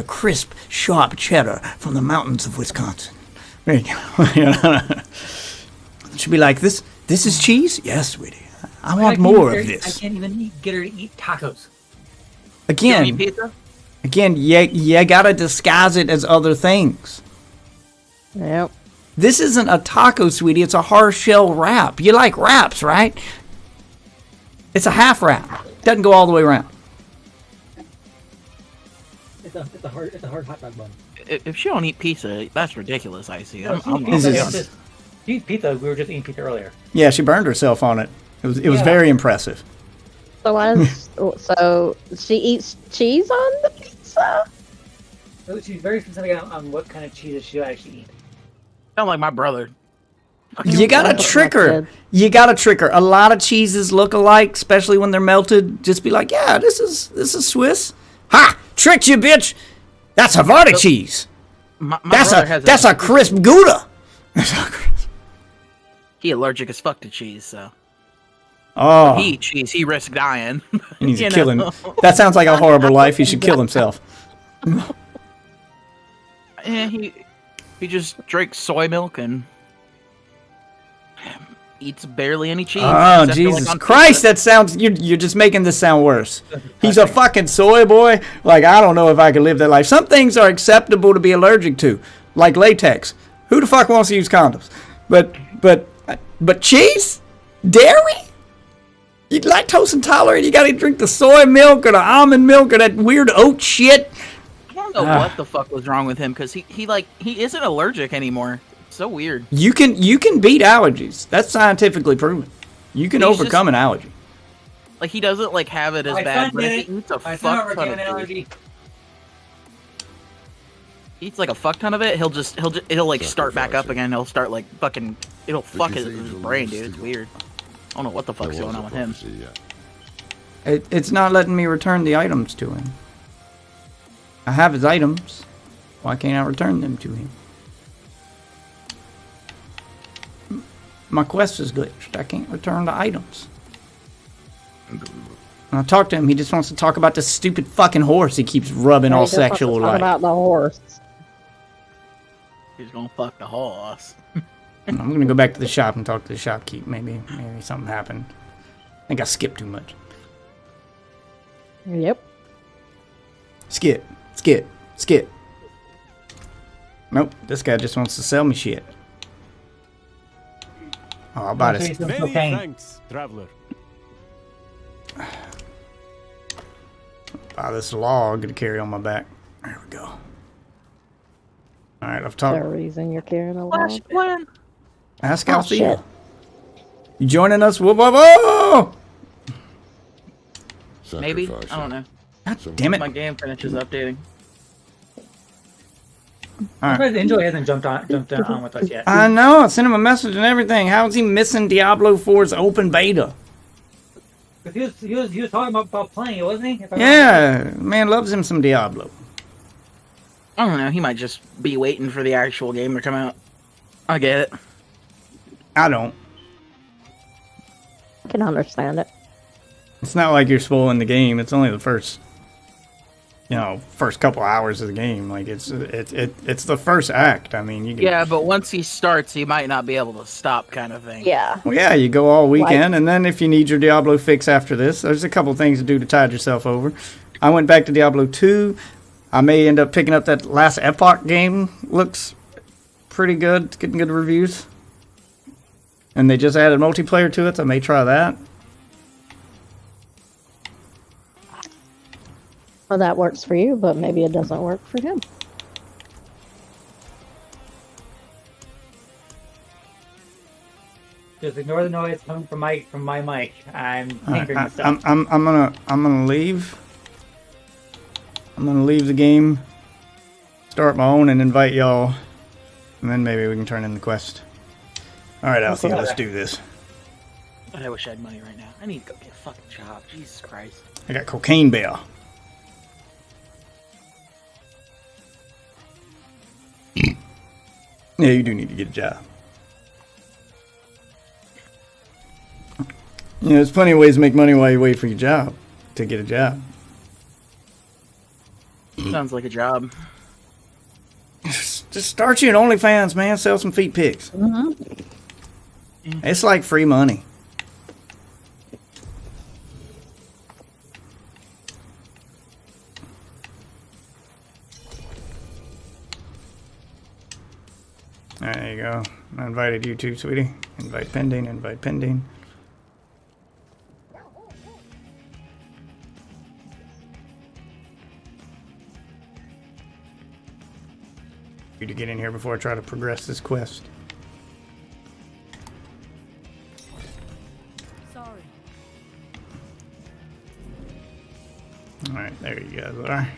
crisp, sharp cheddar from the mountains of Wisconsin." There you go. She'll be like, "This is cheese?" "Yes, sweetie. I want more of this." I can't even get her to eat tacos. Again, you eat pizza? You gotta disguise it as other things. Yep. This isn't a taco, sweetie. It's a hard shell wrap. You like wraps, right? It's a half wrap. Doesn't go all the way around. It's a hard hot dog bun. If she don't eat pizza, that's ridiculous, Icy. I'm She eats pizza. We were just eating pizza earlier. Yeah, she burned herself on it. It was very impressive. So she eats cheese on the pizza? So she's very specific on what kind of cheese she'll actually eat. Sound like my brother. You gotta trick her. A lot of cheeses look alike, especially when they're melted. Just be like, "Yeah, this is Swiss." Ha! Tricked you, bitch. That's Havarti cheese. That's a crisp Gouda. He allergic as fuck to cheese, so. Oh. He eat cheese. He risks dying. He needs to kill him. That sounds like a horrible life. He should kill himself. Yeah, he just drinks soy milk and eats barely any cheese. Oh, Jesus Christ, that sounds... You're just making this sound worse. He's a fucking soy boy. Like, I don't know if I could live that life. Some things are acceptable to be allergic to, like latex. Who the fuck wants to use condoms? But cheese? Dairy? You're lactose intolerant. You gotta drink the soy milk or the almond milk or that weird oat shit. I don't know what the fuck was wrong with him because he isn't allergic anymore. It's so weird. You can beat allergies. That's scientifically proven. You can overcome an allergy. Like he doesn't like have it as bad, but if he eats a fuck ton of it, eats like a fuck ton of it, it'll like start back up again. He'll start like fucking. It'll fuck his brain, dude. It's weird. I don't know what the fuck's going on with him. It's not letting me return the items to him. I have his items. Why can't I return them to him? My quest is glitched. I can't return the items. And I talked to him. He just wants to talk about this stupid fucking horse he keeps rubbing all sexual Talk like. about the horse. He's gonna fuck the horse. I'm gonna go back to the shop and talk to the shopkeep. Maybe something happened. I think I skipped too much. Yep. Skip. Nope, this guy just wants to sell me shit. Oh, I'll buy this. Many thanks, traveler. Buy this log to carry on my back. There we go. Alright, I've talked. Is there a reason you're carrying a log? Ask Althea. shit. You joining us? Whoa, whoa, whoa! Maybe? I don't know. God damn it. My game finishes updating. All right. Enjoy hasn't jumped on with us yet. I know. I sent him a message and everything. How is he missing Diablo 4's open beta? Because he was talking about playing it, wasn't he? Yeah, man loves him some Diablo. I don't know. He might just be waiting for the actual game to come out. I get it. I don't. I can understand it. It's not like you're spoiling the game. It's only the first couple hours of the game. Like it's the first act. I mean, you can, Yeah, but once he starts, he might not be able to stop, kind of thing. Yeah. Well, yeah, you go all weekend, and then if you need your Diablo fix after this, there's a couple things to do to tide yourself over. I went back to Diablo 2. I may end up picking up that last Epoch game. Looks pretty good. It's getting good reviews. And they just added multiplayer to it, so I may try that. Well, that works for you, but maybe it doesn't work for him. Just ignore the noise coming from my mic. I'm tinkering with stuff. I'm gonna leave. I'm gonna leave the game, start my own, and invite y'all, and then maybe we can turn in the quest. All right, Althea, let's do this. I wish I had money right now. I need to go get a fucking job. Jesus Christ. I got cocaine bail. Yeah, you do need to get a job. You know, there's plenty of ways to make money while you wait for your job to get a job. Sounds like a job. Just start you an OnlyFans, man. Sell some feet pics. It's like free money. There you go. I invited you too, sweetie. Invite pending, invite pending. You to get in here before I try to progress this quest. Sorry. Alright, there you guys are.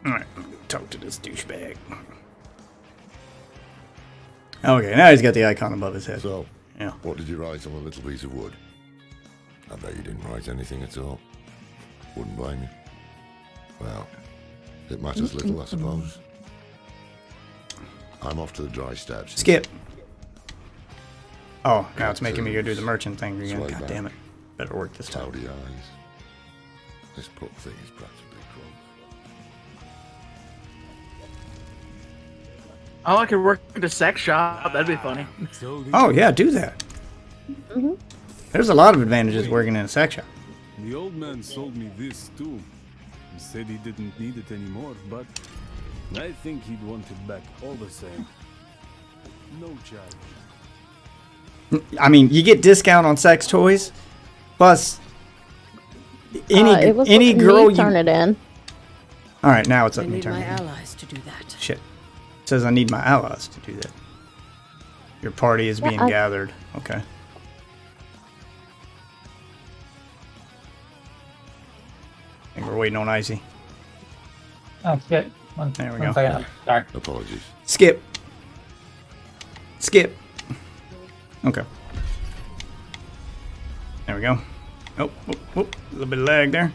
Alright, talk to this douchebag. Okay, now he's got the icon above his head. So, yeah. What did you write on a little piece of wood? I bet you didn't write anything at all. Wouldn't blame you. Well, it matters little, I suppose. I'm off to the dry steps. Skip. Oh, now it's making me go do the merchant thing again. God damn it. Better work this time. Cloudy eyes. This poor thing is practically crumbs. Oh, I could work at a sex shop. That'd be funny. Oh, yeah, do that. There's a lot of advantages working in a sex shop. The old man sold me this too. He said he didn't need it anymore, but I think he'd want it back all the same. No charge. I mean, you get discount on sex toys, plus any girl you turn it in. All right, now it's I up me need turn my it in. allies to do that. Shit. It says I need my allies to do that. Your party is being gathered. Okay. I think we're waiting on Icy. Oh shit! There we go. Second. Sorry. Apologies. Skip. Skip. Okay. There we go. Oh, a little bit of lag there.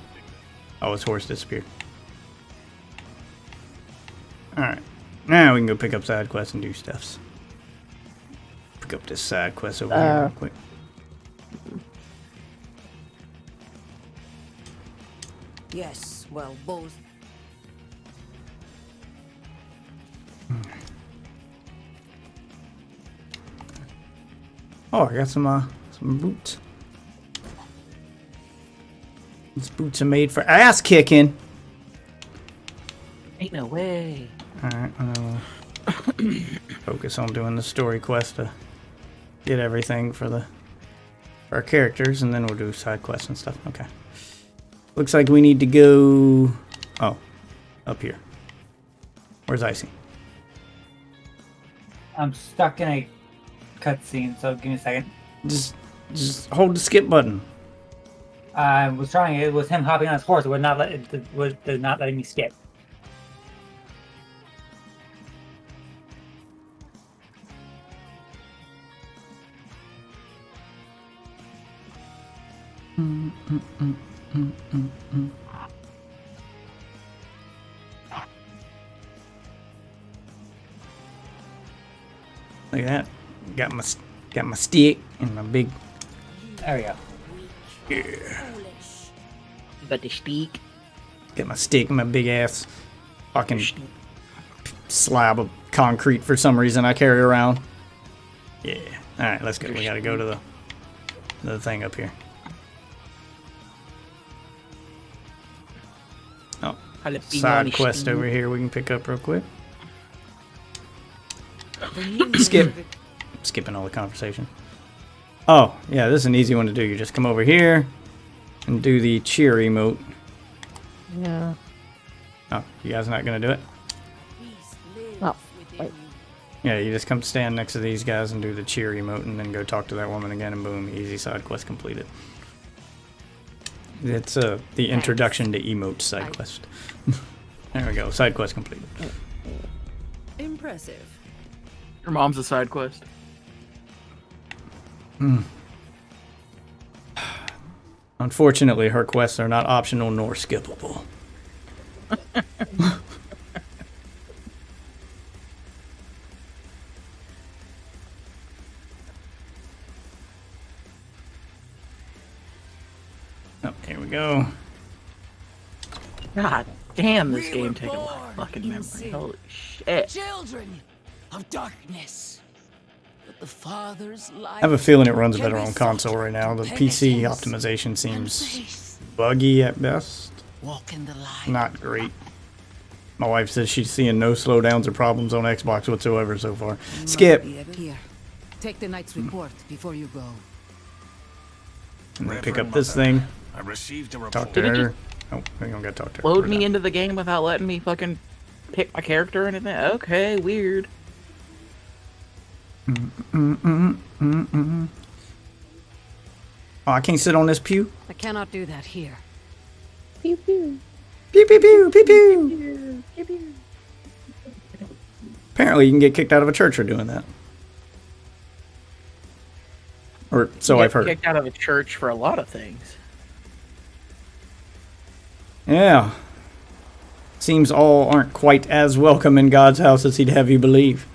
Oh, his horse disappeared. Alright. Now we can go pick up side quests and do stuffs. Pick up this side quest over here real quick. Yes, well, both. Oh, I got some boots. These boots are made for ass kicking. Ain't no way. Alright, I'm gonna focus on doing the story quest to get everything for our characters, and then we'll do side quests and stuff. Okay. Looks like we need to go... Oh, up here. Where's Icy? I'm stuck in a cutscene, so give me a second. Just hold the skip button. I was trying. It was him hopping on his horse. It would not let. It was not letting me skip. Look at that. Got my stick and my big. There we go. Yeah. Got the stick. Got my stick and my big ass fucking slab of concrete for some reason I carry around. Yeah. All right, let's go. We gotta go to the thing up here. Oh, side quest over here we can pick up real quick. Skip. Skipping all the conversation. Oh, yeah, this is an easy one to do. You just come over here and do the cheer emote. Yeah. Oh, you guys not gonna do it? Oh, wait. Yeah, you just come stand next to these guys and do the cheer emote and then go talk to that woman again, and boom, easy side quest completed. It's the introduction to emote side quest. There we go, side quest completed. Impressive. Your mom's a side quest. Unfortunately, her quests are not optional nor skippable. Oh, here we go. God damn, this game takes a lot of fucking memory. Holy shit. Children of darkness. But the Father's light. I have a feeling it runs better on console right now. The PC optimization seems buggy at best. Walk in the light. Not great. My wife says she's seeing no slowdowns or problems on Xbox whatsoever so far. Skip. Here. Take the night's report before you go. And then pick up this thing. I received a Talk to her. Oh, we don't gotta talk to her. Load me into the game without letting me fucking pick my character or anything? Okay, weird. Oh, I can't sit on this pew? I cannot do that here. Pew pew. Pew pew pew pew pew. Pew pew. Apparently you can get kicked out of a church for doing that. Or so I've heard. Kicked out of a church for a lot of things. Yeah. Seems all aren't quite as welcome in God's house as he'd have you believe.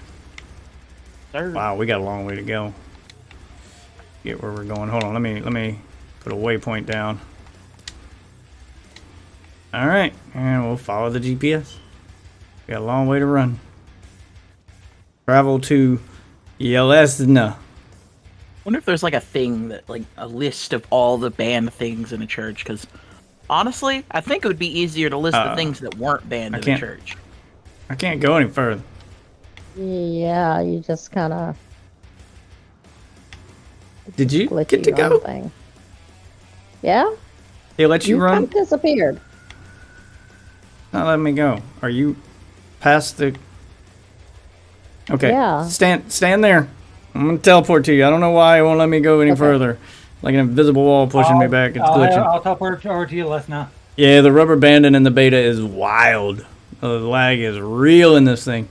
Sir. Wow, we got a long way to go. Get where we're going. Hold on, let me put a waypoint down. Alright, and we'll follow the GPS. We got a long way to run. Travel to Yelesna. Wonder if there's like a thing that, like a list of all the banned things in a church, because honestly, I think it would be easier to list the things that weren't banned in the church. I can't go any further. Yeah, you just kind of. Did you get to go? Thing. Yeah? They let you run? You disappeared. Not letting me go. Are you past the... Okay. Yeah. Stand there. I'm going to teleport to you. I don't know why it won't let me go any further. Like an invisible wall pushing me back. It's glitching. I'll teleport over to you, Lesna. Yeah, the rubber banding in the beta is wild. The lag is real in this thing.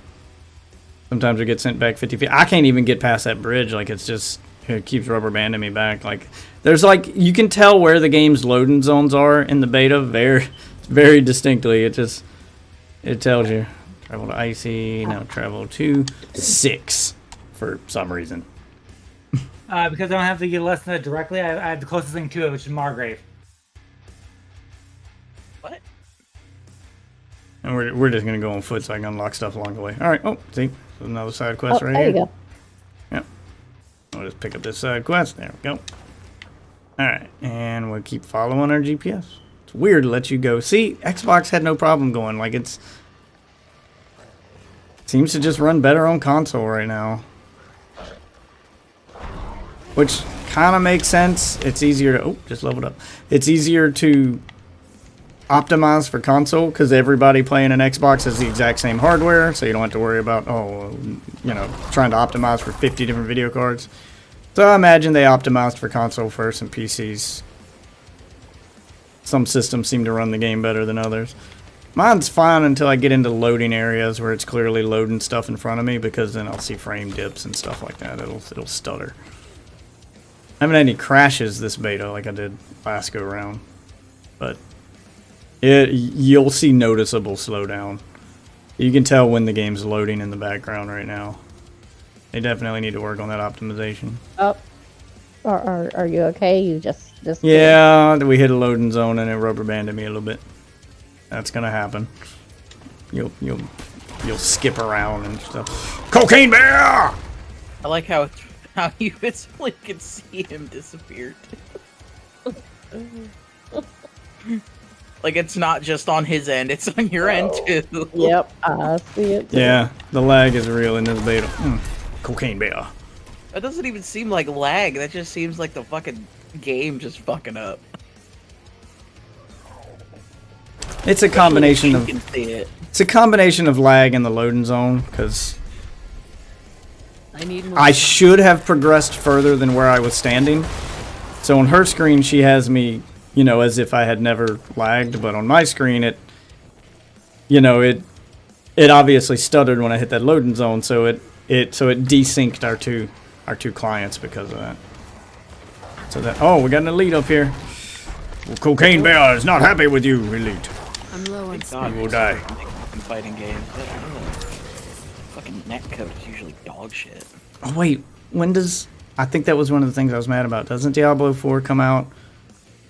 Sometimes we get sent back 50 feet. I can't even get past that bridge. Like, it's just... It keeps rubber banding me back. Like, there's like... You can tell where the game's loading zones are in the beta very, very distinctly. It tells you. Travel to Icy. Now travel to 6 for some reason. Because I don't have to get less than that directly, I have the closest thing to it, which is Margrave. What? And we're just gonna go on foot so I can unlock stuff along the way. All right. Oh, see, there's another side quest right there here. you go. Yep. I'll just pick up this side quest. There we go. All right, and we'll keep following our GPS. It's weird to let you go. See, Xbox had no problem going. Like seems to just run better on console right now. Which kind of makes sense. It's easier to... Oh, just leveled up. It's easier to optimize for console because everybody playing an Xbox has the exact same hardware, so you don't have to worry about, trying to optimize for 50 different video cards. So I imagine they optimized for console first and PCs. Some systems seem to run the game better than others. Mine's fine until I get into loading areas where it's clearly loading stuff in front of me, because then I'll see frame dips and stuff like that. It'll stutter. I haven't had any crashes this beta like I did last go around, but you'll see noticeable slowdown. You can tell when the game's loading in the background right now. They definitely need to work on that optimization. Oh, are you okay? You just yeah, we hit a loading zone and it rubber banded me a little bit. That's gonna happen. You'll skip around and stuff. Cocaine bear! I like how you basically can see him disappear. Like, it's not just on his end, it's on your end too. Yep, I see it too. Yeah, the lag is real in this beta. Cocaine bear. That doesn't even seem like lag, that just seems like the fucking game just fucking up. It's a combination of... You can see it. It's a combination of lag and the loading zone, because I should have progressed further than where I was standing. So on her screen, she has me, as if I had never lagged, but on my screen, it obviously stuttered when I hit that loading zone, so it desynced our two clients because of that. So we got an elite up here. Well, Cocaine Bear is not happy with you, elite. I'm low on You will die. Fighting game. Fucking netcode is usually dog shit. Oh wait, when does... I think that was one of the things I was mad about. Doesn't Diablo 4 come out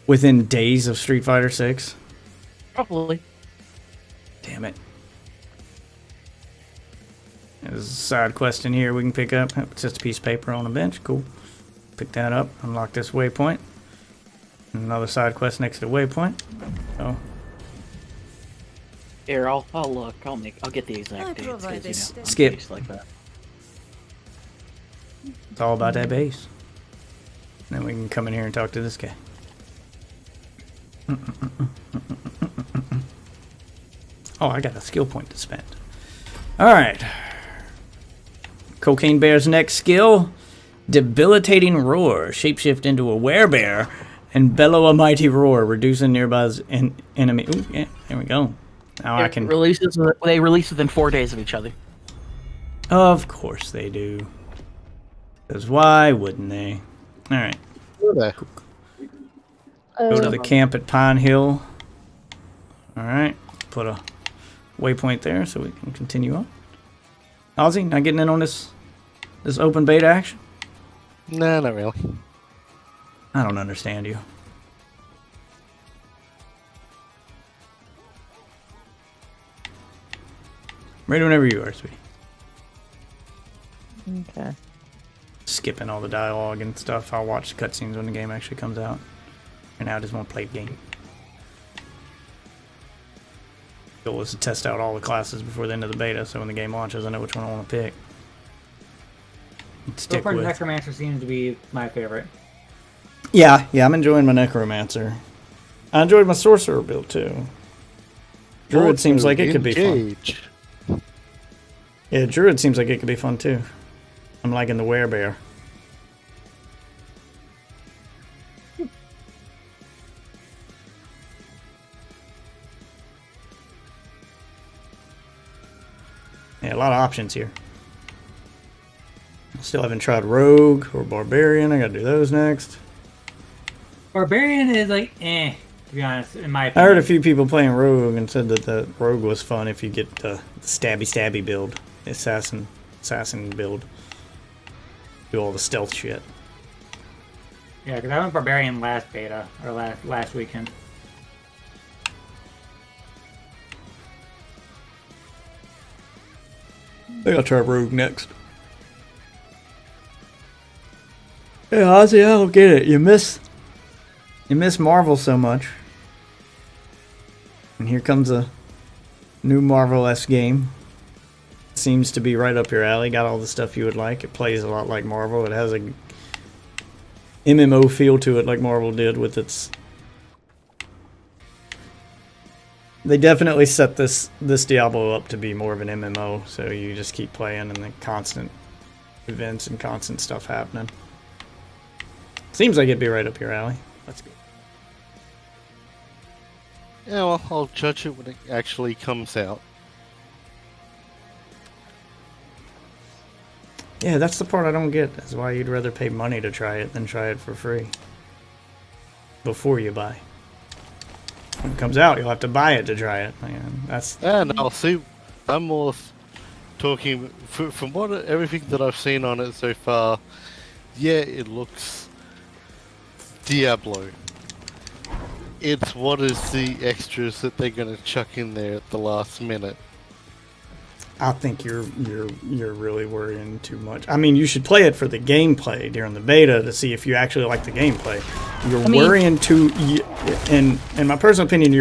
within days of Street Fighter 6? Probably. Damn it. There's a side quest in here we can pick up. It's just a piece of paper on a bench. Cool. Pick that up. Unlock this waypoint. Another side quest next to the waypoint. Oh. Here, I'll look. I'll get the exact dates. Skip. Like that. It's all about that base. Then we can come in here and talk to this guy. Oh, I got a skill point to spend. Alright. Cocaine Bear's next skill. Debilitating Roar. Shapeshift into a werebear and bellow a mighty roar, reducing nearby enemy. Ooh, yeah, there we go. Now I can... They release within 4 days of each other. Of course they do. Because why wouldn't they? Alright. Go to the camp at Pine Hill. Alright. Put a waypoint there so we can continue on. Ozzy, not getting in on this open beta action? Nah, not really. I don't understand you. Ready whenever you are, sweetie. Okay. Skipping all the dialogue and stuff. I'll watch the cutscenes when the game actually comes out. And now I just want to play the game. The goal is to test out all the classes before the end of the beta, so when the game launches, I know which one I want to pick. So far, Necromancer seems to be my favorite. Yeah, I'm enjoying my Necromancer. I enjoyed my Sorcerer build too. Druid seems like it could be fun. Yeah, Druid seems like it could be fun too. I'm liking the werebear. Yeah, a lot of options here. Still haven't tried Rogue or Barbarian. I gotta do those next. Barbarian is like, eh. To be honest, in my I opinion. heard a few people playing Rogue and said that the Rogue was fun if you get the stabby build, the assassin build, do all the stealth shit. Yeah, because I went Barbarian last beta, or last weekend. I think I'll try Rogue next. Hey Ozzy, I don't get it. You miss Marvel so much. And here comes a new Marvel-esque game. Seems to be right up your alley. Got all the stuff you would like. It plays a lot like Marvel. It has a MMO feel to it like Marvel did with its... They definitely set this Diablo up to be more of an MMO, so you just keep playing and the constant events and constant stuff happening. Seems like it'd be right up your alley. Let's go. Yeah, well, I'll judge it when it actually comes out. Yeah, that's the part I don't get. That's why you'd rather pay money to try it than try it for free. Before you buy. When it comes out, you'll have to buy it to try it. Man, that's... And I'll see, I'm more talking, from everything that I've seen on it so far, yeah, it looks Diablo. It's what is the extras that they're going to chuck in there at the last minute. I think you're really worrying too much. I mean, you should play it for the gameplay during the beta to see if you actually like the gameplay. Worrying too, in my personal opinion,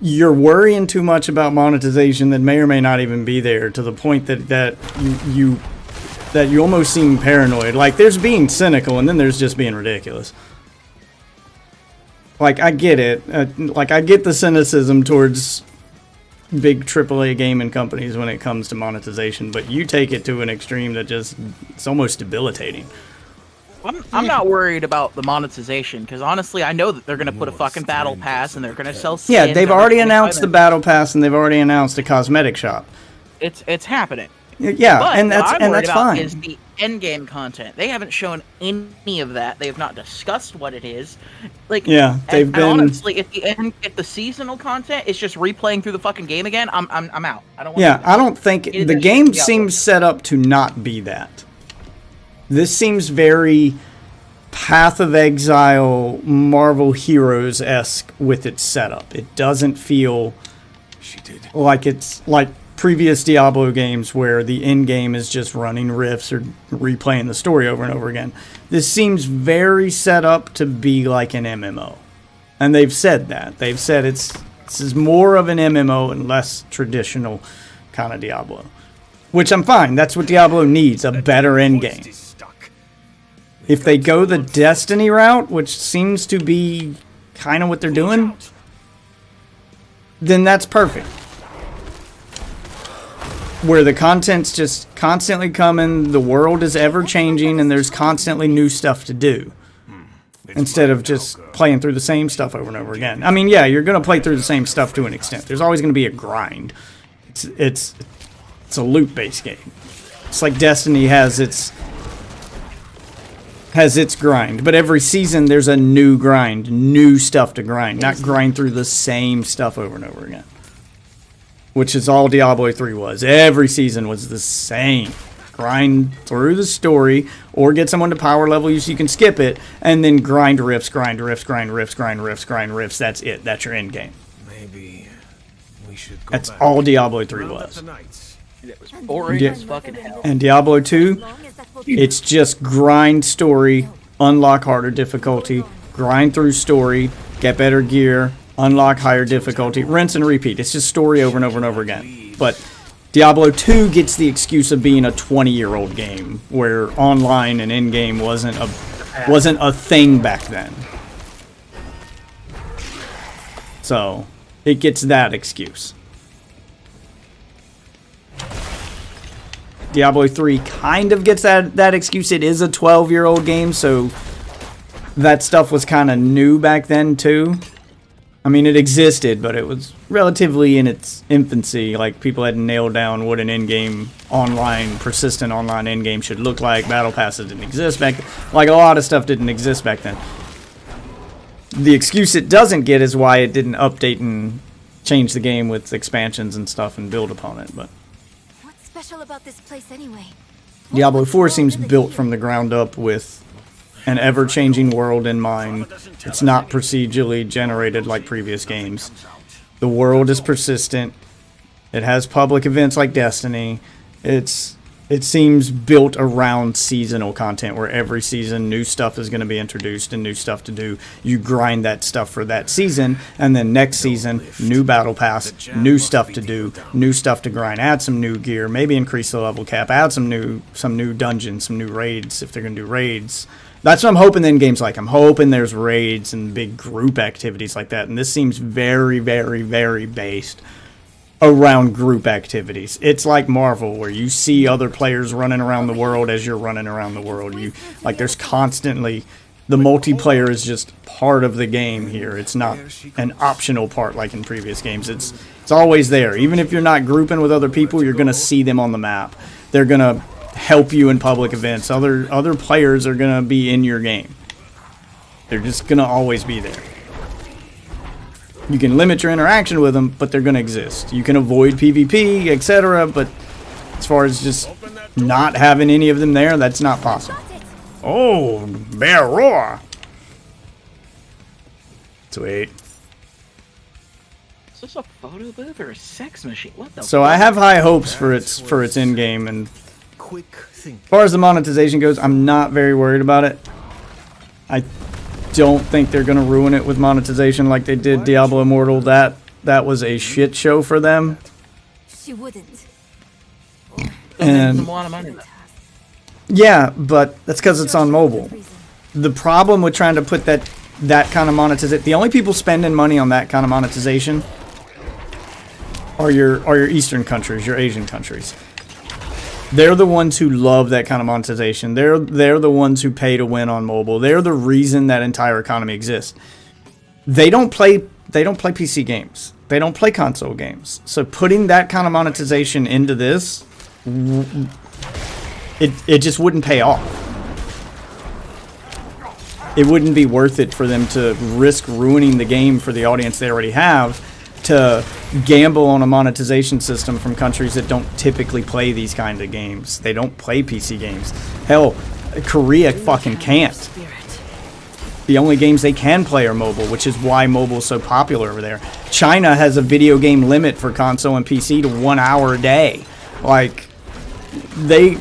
you're worrying too much about monetization that may or may not even be there, to the point that you almost seem paranoid. Like, there's being cynical and then there's just being ridiculous. Like, I get it. Like, I get the cynicism towards big AAA gaming companies when it comes to monetization, but you take it to an extreme that just, it's almost debilitating. I'm not worried about the monetization, because honestly, I know that they're going to put a fucking battle pass and they're going to sell skins. Yeah, they've already announced the battle pass and they've already announced the cosmetic shop. It's happening. Yeah, but and that's what I'm worried about fine. is the end game content. They haven't shown any of that. They have not discussed what it is. Like, yeah, they've been. Honestly, if the seasonal content is just replaying through the fucking game again, I'm out. I don't want. Yeah, I don't think the game seems set up to not be that. This seems very Path of Exile, Marvel Heroes-esque with its setup. It doesn't feel like it's like previous Diablo games where the end game is just running rifts or replaying the story over and over again. This seems very set up to be like an MMO. And they've said that. They've said this is more of an MMO and less traditional kind of Diablo. Which I'm fine. That's what Diablo needs, a better end game. If they go the Destiny route, which seems to be kind of what they're doing, then that's perfect. Where the content's just constantly coming, the world is ever changing, and there's constantly new stuff to do. Instead of just playing through the same stuff over and over again. I mean, yeah, you're going to play through the same stuff to an extent. There's always going to be a grind. It's a loot-based game. It's like Destiny has its grind, but every season there's a new grind, new stuff to grind, not grind through the same stuff over and over again. Which is all Diablo 3 was. Every season was the same. Grind through the story, or get someone to power level you so you can skip it, and then grind rifts, grind rifts, grind rifts, grind rifts, grind rifts. That's it. That's your end game. Maybe we should go That's back. all Diablo 3 was. It was boring as fucking hell. And Diablo 2, it's just grind story, unlock harder difficulty, grind through story, get better gear, unlock higher difficulty, rinse and repeat. It's just story over and over and over again. But Diablo 2 gets the excuse of being a 20-year-old game, where online and in-game wasn't a thing back then. So, it gets that excuse. Diablo 3 kind of gets that excuse. It is a 12-year-old game, so that stuff was kind of new back then too. I mean, it existed, but it was relatively in its infancy. Like, people hadn't nailed down what an in-game online, persistent online in-game should look like. Battle passes didn't exist back then. Like, a lot of stuff didn't exist back then. The excuse it doesn't get is why it didn't update and change the game with expansions and stuff and build upon it. But What's special about this place anyway? Diablo 4 seems built from the ground up with an ever-changing world in mind. It's not procedurally generated like previous games. The world is persistent. It has public events like Destiny. It seems built around seasonal content where every season new stuff is going to be introduced and new stuff to do. You grind that stuff for that season, and then next season, new battle pass, new stuff to do, new stuff to grind, add some new gear, maybe increase the level cap, add some new dungeons, some new raids if they're going to do raids. That's what I'm hoping in games like. I'm hoping there's raids and big group activities like that, and this seems very, very, very based around group activities. It's like Marvel, where you see other players running around the world as you're running around the world. There's constantly, the multiplayer is just part of the game here. It's not an optional part like in previous games. It's always there. Even if you're not grouping with other people, you're gonna see them on the map. They're gonna help you in public events. Other players are gonna be in your game. They're just gonna always be there. You can limit your interaction with them, but they're going to exist. You can avoid PvP, etc., but as far as just not having any of them there, that's not possible. Oh, bear roar! Sweet. Is this a photo booth or a sex machine? What the So fuck? I have high hopes for its end game, and as far as the monetization goes, I'm not very worried about it. I don't think they're going to ruin it with monetization like they did Diablo Immortal. That was a shit show for them. She wouldn't. And yeah, but that's because it's on mobile. The problem with trying to put that kind of monetization, the only people spending money on that kind of monetization are your Eastern countries, your Asian countries. They're the ones who love that kind of monetization. They're the ones who pay to win on mobile. They're the reason that entire economy exists. They don't play PC games. They don't play console games. So putting that kind of monetization into this, it just wouldn't pay off. It wouldn't be worth it for them to risk ruining the game for the audience they already have, to gamble on a monetization system from countries that don't typically play these kind of games. They don't play PC games. Hell, Korea fucking can't. The only games they can play are mobile, which is why mobile is so popular over there. China has a video game limit for console and PC to 1 hour a day. Like, they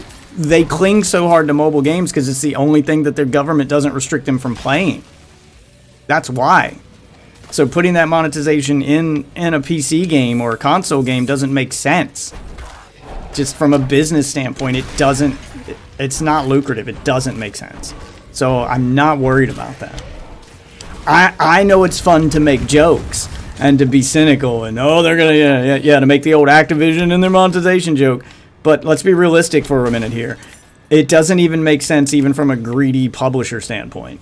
cling so hard to mobile games because it's the only thing that their government doesn't restrict them from playing. That's why. So putting that monetization in a PC game or a console game doesn't make sense. Just from a business standpoint, it's not lucrative. It doesn't make sense. So I'm not worried about that. I know it's fun to make jokes and to be cynical and, oh, they're going to, to make the old Activision and their monetization joke. But let's be realistic for a minute here. It doesn't even make sense even from a greedy publisher standpoint.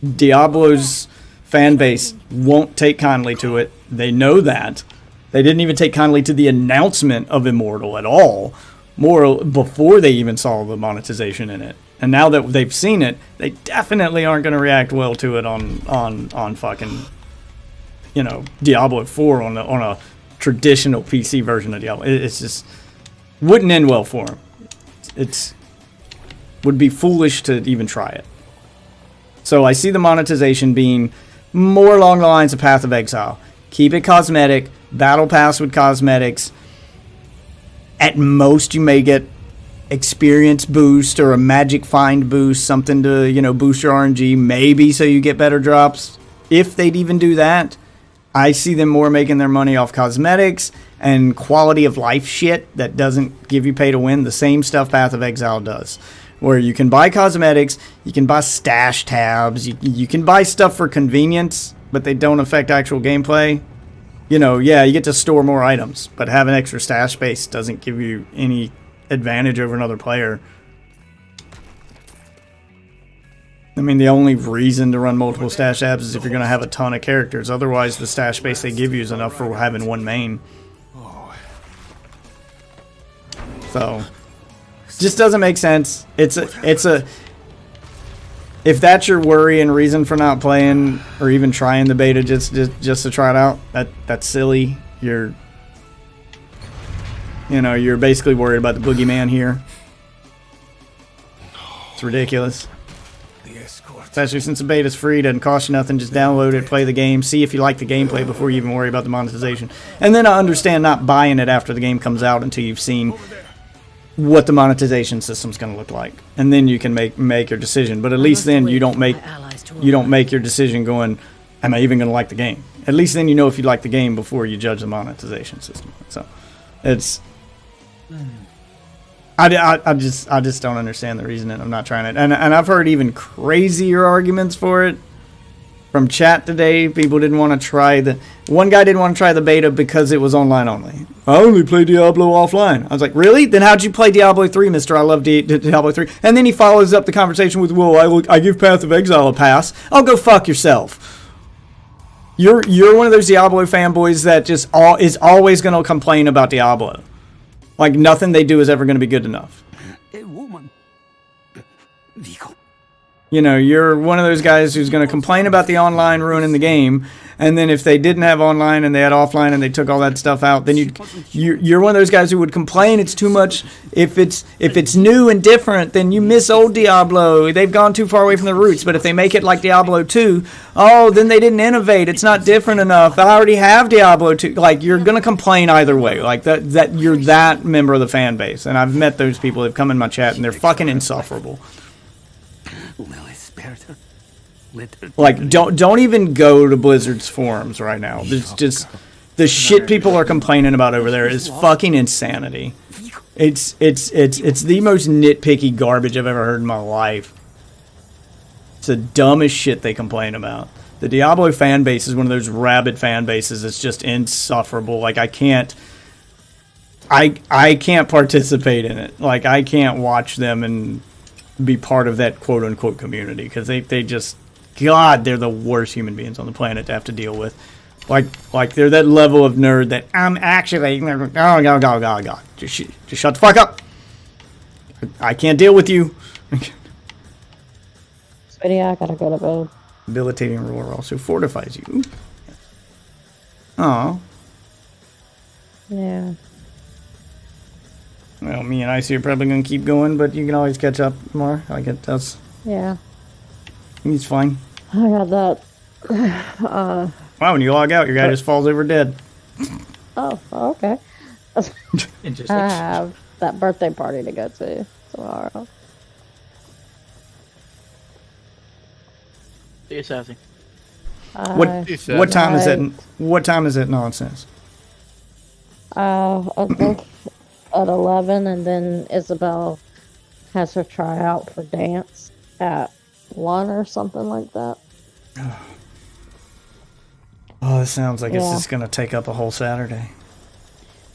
Diablo's fan base won't take kindly to it. They know that. They didn't even take kindly to the announcement of Immortal at all, more before they even saw the monetization in it. And now that they've seen it, they definitely aren't going to react well to it on fucking, Diablo 4 on a traditional PC version of Diablo. It's just wouldn't end well for them. It's would be foolish to even try it. So I see the monetization being more along the lines of Path of Exile. Keep it cosmetic, battle pass with cosmetics. At most you may get experience boost or a magic find boost, something to, boost your RNG, maybe so you get better drops. If they'd even do that, I see them more making their money off cosmetics and quality of life shit that doesn't give you pay to win, the same stuff Path of Exile does. Where you can buy cosmetics, you can buy stash tabs, you can buy stuff for convenience, but they don't affect actual gameplay. You get to store more items, but having extra stash space doesn't give you any advantage over another player. I mean, the only reason to run multiple stash tabs is if you're going to have a ton of characters. Otherwise, the stash space they give you is enough for having one main. So just doesn't make sense. It's a if that's your worry and reason for not playing or even trying the beta just to try it out, that's silly. You're basically worried about the boogeyman here. It's ridiculous. Especially since the beta's free, doesn't cost you nothing. Just download it, play the game, see if you like the gameplay before you even worry about the monetization. And then I understand not buying it after the game comes out until you've seen what the monetization system's going to look like, and then you can make your decision. But at least then you don't make your decision going, am I even going to like the game? At least then you know if you like the game before you judge the monetization system. So it's I just don't understand the reason that I'm not trying it. And I've heard even crazier arguments for it from chat today. People didn't want to try one guy didn't want to try the beta because it was online only. I only play Diablo offline. I was like, really? Then how'd you play Diablo 3, mister? I love Diablo 3. And then he follows up the conversation with, well, I give Path of Exile a pass. Oh, go fuck yourself. You're one of those Diablo fanboys that just is always going to complain about Diablo. Like nothing they do is ever going to be good enough. A woman. You know, you're one of those guys who's going to complain about the online ruining the game, and then if they didn't have online and they had offline and they took all that stuff out, then you're one of those guys who would complain it's too much. If it's new and different, then you miss old Diablo. They've gone too far away from the roots. But if they make it like Diablo 2, then they didn't innovate. It's not different enough. I already have Diablo 2. Like, you're going to complain either way. Like that you're that member of the fan base. And I've met those people who've come in my chat and they're fucking insufferable. Like, don't even go to Blizzard's forums right now. There's just the shit people are complaining about over there is fucking insanity. It's the most nitpicky garbage I've ever heard in my life. It's the dumbest shit they complain about. The Diablo fan base is one of those rabid fan bases that's just insufferable. Like, I can't participate in it. Like, I can't watch them and be part of that quote unquote community because they just, God, they're the worst human beings on the planet to have to deal with. Like they're that level of nerd that I'm actually God. Just shut the fuck up. I can't deal with you. Sweetie, I gotta go to bed. Debilitating roar also fortifies you. Oh. Yeah. Well, me and Icy are probably going to keep going, but you can always catch up more. I get that's. Yeah. He's fine. I got that. Wow, when you log out, your guy just falls over dead. Oh, okay. Interesting. I have that birthday party to go to tomorrow. See you, Sassy. What time is it? What time is it nonsense? I think at 11, and then Isabel has her tryout for dance at 1 or something like that. Oh, this sounds like it's just going to take up a whole Saturday.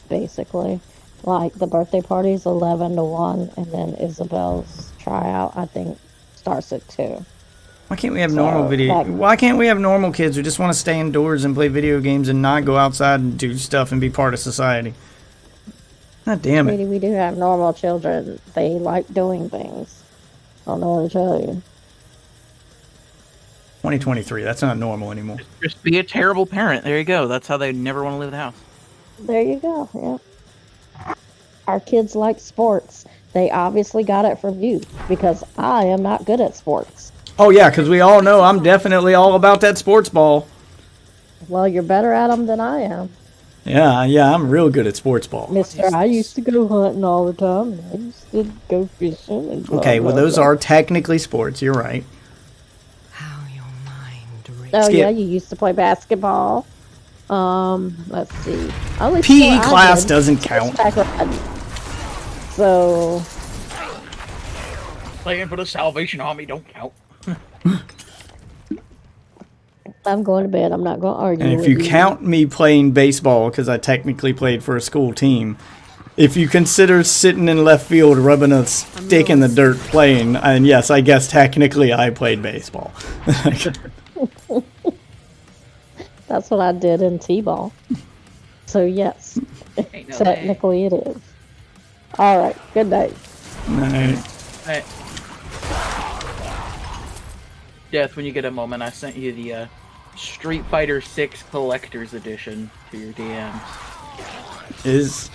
Basically. Like, the birthday party's 11 to 1, and then Isabel's tryout, I think, starts at 2. Why can't we have why can't we have normal kids who just want to stay indoors and play video games and not go outside and do stuff and be part of society? God damn it. Sweetie, we do have normal children. They like doing things. I don't know what to tell you. 2023, that's not normal anymore. Just be a terrible parent. There you go. That's how they never want to leave the house. There you go, yeah. Our kids like sports. They obviously got it from you, because I am not good at sports. Oh, yeah, because we all know I'm definitely all about that sports ball. Well, you're better at them than I am. Yeah, I'm real good at sports ball. Mister, I used to go hunting all the time. And I used to go fishing. And blah, okay, well, blah, those blah. are technically sports. You're right. Oh, Skip. yeah, you used to play basketball. Let's see. PE class doesn't count. So... Playing for the Salvation Army don't count. I'm going to bed. I'm not going to argue And if with you count me playing baseball, because I technically played for a school team, if you consider sitting in left field rubbing a stick in the dirt playing, and yes, I guess technically I played baseball. That's what I did in T-ball. So yes, technically it is. All right. Good night. Night. Right. Death, when you get a moment, I sent you the Street Fighter 6 Collector's Edition to your DMs. Is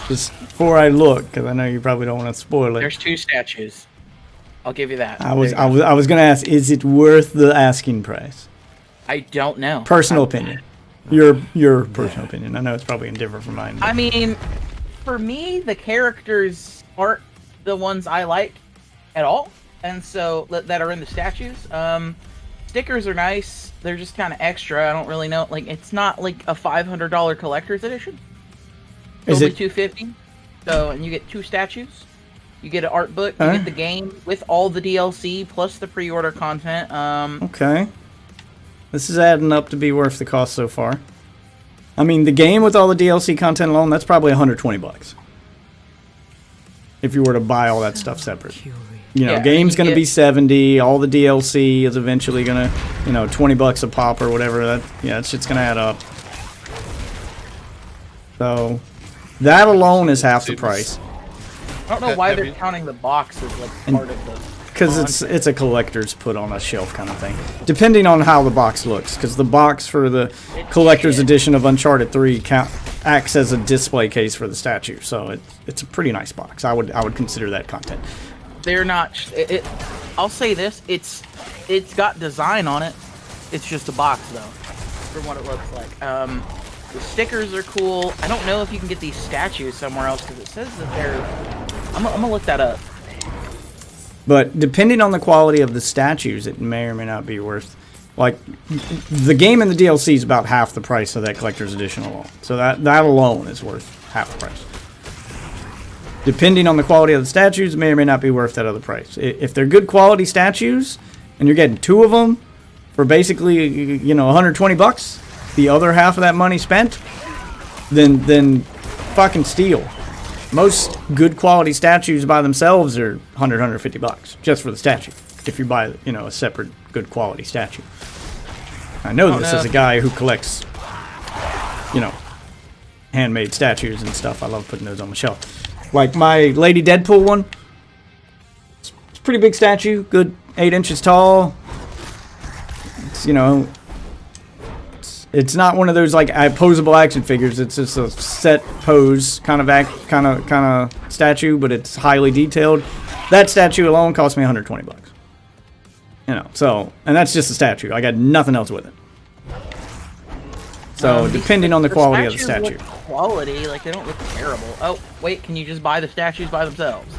just before I look, because I know you probably don't want to spoil it. There's 2 statues. I'll give you that. I was gonna ask, is it worth the asking price? I don't know. Personal opinion. Your personal opinion. I know it's probably indifferent from mine. I mean, for me, the characters aren't the ones I like at all, and so that are in the statues. Stickers are nice. They're just kind of extra. I don't really know. Like, it's not like a $500 collector's edition. It's only $250. So, and you get 2 statues. You get an art book. You get the game with all the DLC plus the pre-order content. Okay. This is adding up to be worth the cost so far. I mean, the game with all the DLC content alone, that's probably $120. If you were to buy all that stuff separate. You know, game's going to be $70. All the DLC is eventually going to, you know, $20 a pop or whatever. That shit's going to add up. So, that alone is half the price. I don't know why they're counting the box as like part of the. Because it's a collector's put on a shelf kind of thing. Depending on how the box looks. Because the box for the collector's edition of Uncharted 3 acts as a display case for the statue. So it's a pretty nice box. I would consider that content. They're not. I'll say this: it's got design on it. It's just a box though, from what it looks like. The stickers are cool. I don't know if you can get these statues somewhere else because it says that they're. I'm gonna look that up. But depending on the quality of the statues, it may or may not be worth. Like, the game and the DLC is about half the price of that collector's edition alone. So that alone is worth half the price. Depending on the quality of the statues, it may or may not be worth that other price. If they're good quality statues, and you're getting 2 of them for basically, you know, $120, the other half of that money spent, then fucking steal. Most good quality statues by themselves are $150 just for the statue. If you buy, you know, a separate good quality statue. I know this as a guy who collects, you know, handmade statues and stuff. I love putting those on my shelf. Like my Lady Deadpool one. It's a pretty big statue, good 8 inches tall. It's, you know, it's not one of those like posable action figures. It's just a set pose kind of statue, but it's highly detailed. That statue alone cost me $120. You know, so, and that's just a statue. I got nothing else with it. So depending on the quality of the statue. Quality, like they don't look terrible. Oh, wait, can you just buy the statues by themselves?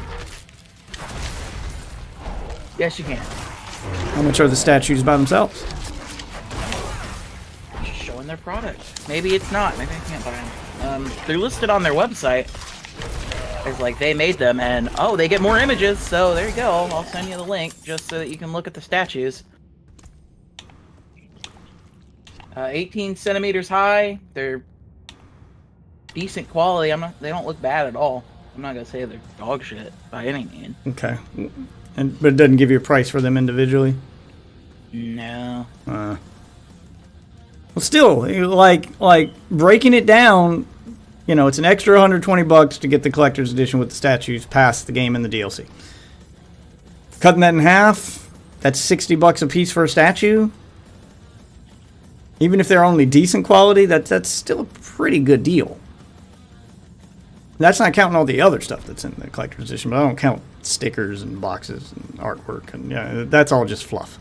Yes, you can. How much are the statues by themselves? Showing their product. Maybe it's not. Maybe I can't buy them. They're listed on their website. It's like they made them, and oh, they get more images. So there you go. I'll send you the link just so that you can look at the statues. 18 centimeters high. They're decent quality. They don't look bad at all. I'm not gonna say they're dog shit by any means. Okay, but it doesn't give you a price for them individually. No. Well, still, like breaking it down. You know, it's an extra $120 to get the collector's edition with the statues past the game and the DLC. Cutting that in half, that's $60 a piece for a statue. Even if they're only decent quality, that's still a pretty good deal. That's not counting all the other stuff that's in the collector's edition, but I don't count stickers and boxes and artwork, and that's all just fluff.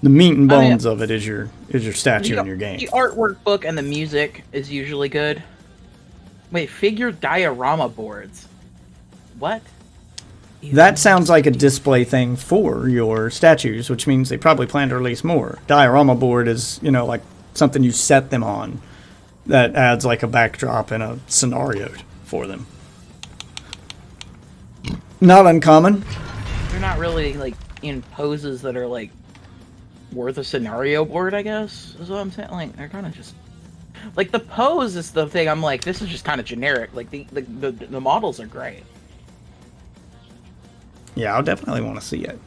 The meat and bones of it is your statue in your game. The artwork book and the music is usually good. Wait, figure diorama boards. What? That sounds like a display thing for your statues, which means they probably plan to release more. Diorama board is, you know, like something you set them on that adds like a backdrop and a scenario for them. Not uncommon. They're not really like in poses that are like worth a scenario board, I guess, is what I'm saying. Like, they're kind of just like the pose is the thing. I'm like, this is just kind of generic. Like the models are great. Yeah, I'll definitely want to see it.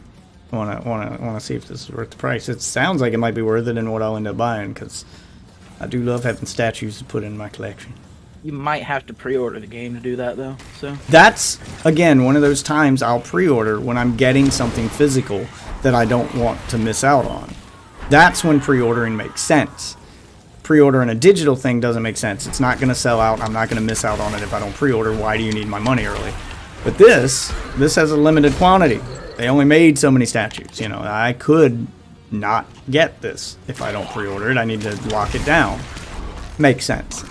Want to see if this is worth the price. It sounds like it might be worth it, and what I'll end up buying, because I do love having statues to put in my collection. You might have to pre-order the game to do that, though. So that's again one of those times I'll pre-order when I'm getting something physical that I don't want to miss out on. That's when pre-ordering makes sense. Pre-ordering a digital thing doesn't make sense. It's not going to sell out. I'm not going to miss out on it if I don't pre-order. Why do you need my money early? But this has a limited quantity. They only made so many statues. You know, I could not get this if I don't pre-order it. I need to lock it down. Makes sense.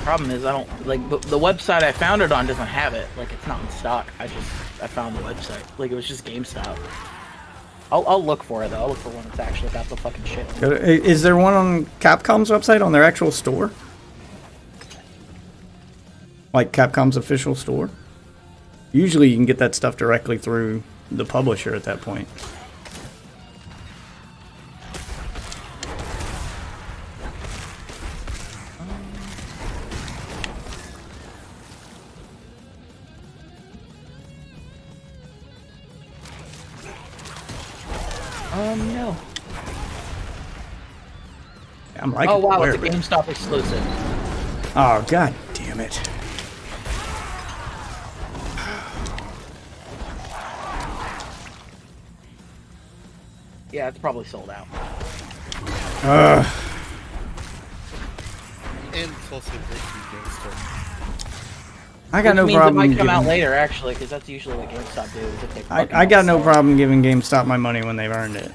Problem is, I don't like the website I found it on doesn't have it. Like, it's not in stock. I found the website. Like, it was just GameStop. I'll look for it though. I'll look for one that's actually got the fucking shit. Is there one on Capcom's website, on their actual store? Like Capcom's official store? Usually you can get that stuff directly through the publisher at that point. No. I'm like, oh wow, it's a GameStop exclusive. Oh god damn it. Yeah, it's probably sold out. And it's also GameStop. I got no means problem. It might come out giving- later, actually, because that's usually what GameStop do. Is if they I got no problem giving GameStop my money when they've earned it,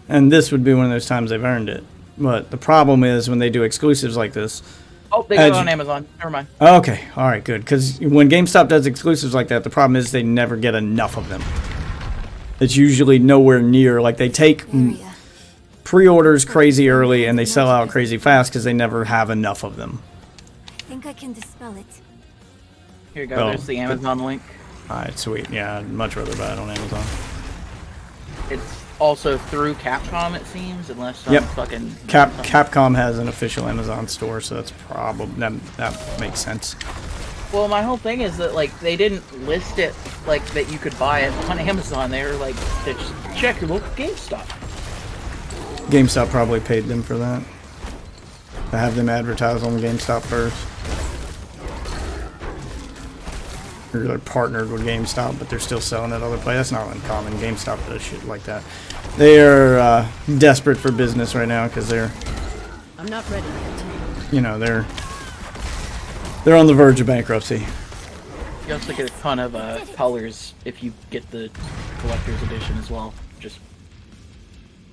and this would be one of those times they've earned it. But the problem is when they do exclusives like this. Oh, they got it on Amazon. Never mind. Okay, all right, good. Because when GameStop does exclusives like that, the problem is they never get enough of them. It's usually nowhere near. Like, they take pre-orders crazy early and they sell out crazy fast because they never have enough of them. I think I can dispel it. Here you go. There's the Amazon link. All right, sweet. Yeah, I'd much rather buy it on Amazon. It's also through Capcom, it seems, unless some Yep. fucking Capcom has an official Amazon store, so that's probably that makes sense. Well, my whole thing is that, like, they didn't list it like that you could buy it on Amazon. They were like, just check your local GameStop. GameStop probably paid them for that. To have them advertise on GameStop first. Or they're partnered with GameStop, but they're still selling it other places. That's not uncommon. GameStop does shit like that. They are desperate for business right now because they're, I'm not ready yet. you know, they're on the verge of bankruptcy. You also get a ton of colors if you get the collector's edition as well. Just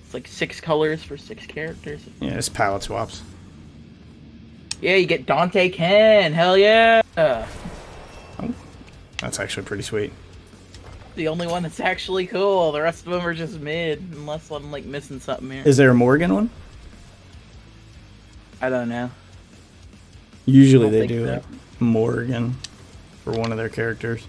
it's like 6 colors for 6 characters. Yeah, it's palette swaps. Yeah, you get Dante Ken. Hell yeah! That's actually pretty sweet. The only one that's actually cool. The rest of them are just mid, unless I'm like missing something here. Is there a Morgan one? I don't know. Usually I don't they think do so. like Morgan for one of their characters.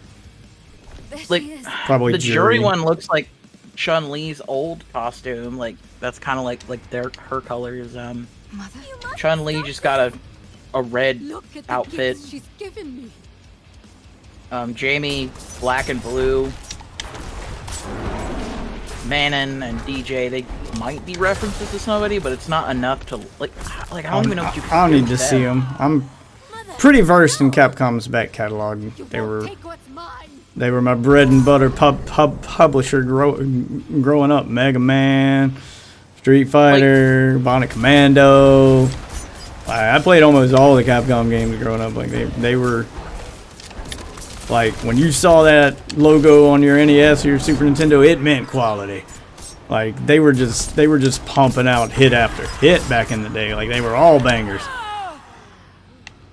Like Probably the jury Jury. one looks like Chun-Li's old costume. Like that's kind of like her colors. Chun-Li just got a red Look at the outfit. gifts she's given me. Jamie, black and blue. Manon and DJ, they might be references to somebody, but it's not enough to like I don't even know what you can I don't do need to with see that. them. I'm pretty versed in Capcom's back catalog. They were my bread and butter publisher growing up. Mega Man, Street Fighter, Bionic Commando. I played almost all the Capcom games growing up. Like they were like when you saw that logo on your NES or your Super Nintendo, it meant quality. Like they were just pumping out hit after hit back in the day. Like they were all bangers.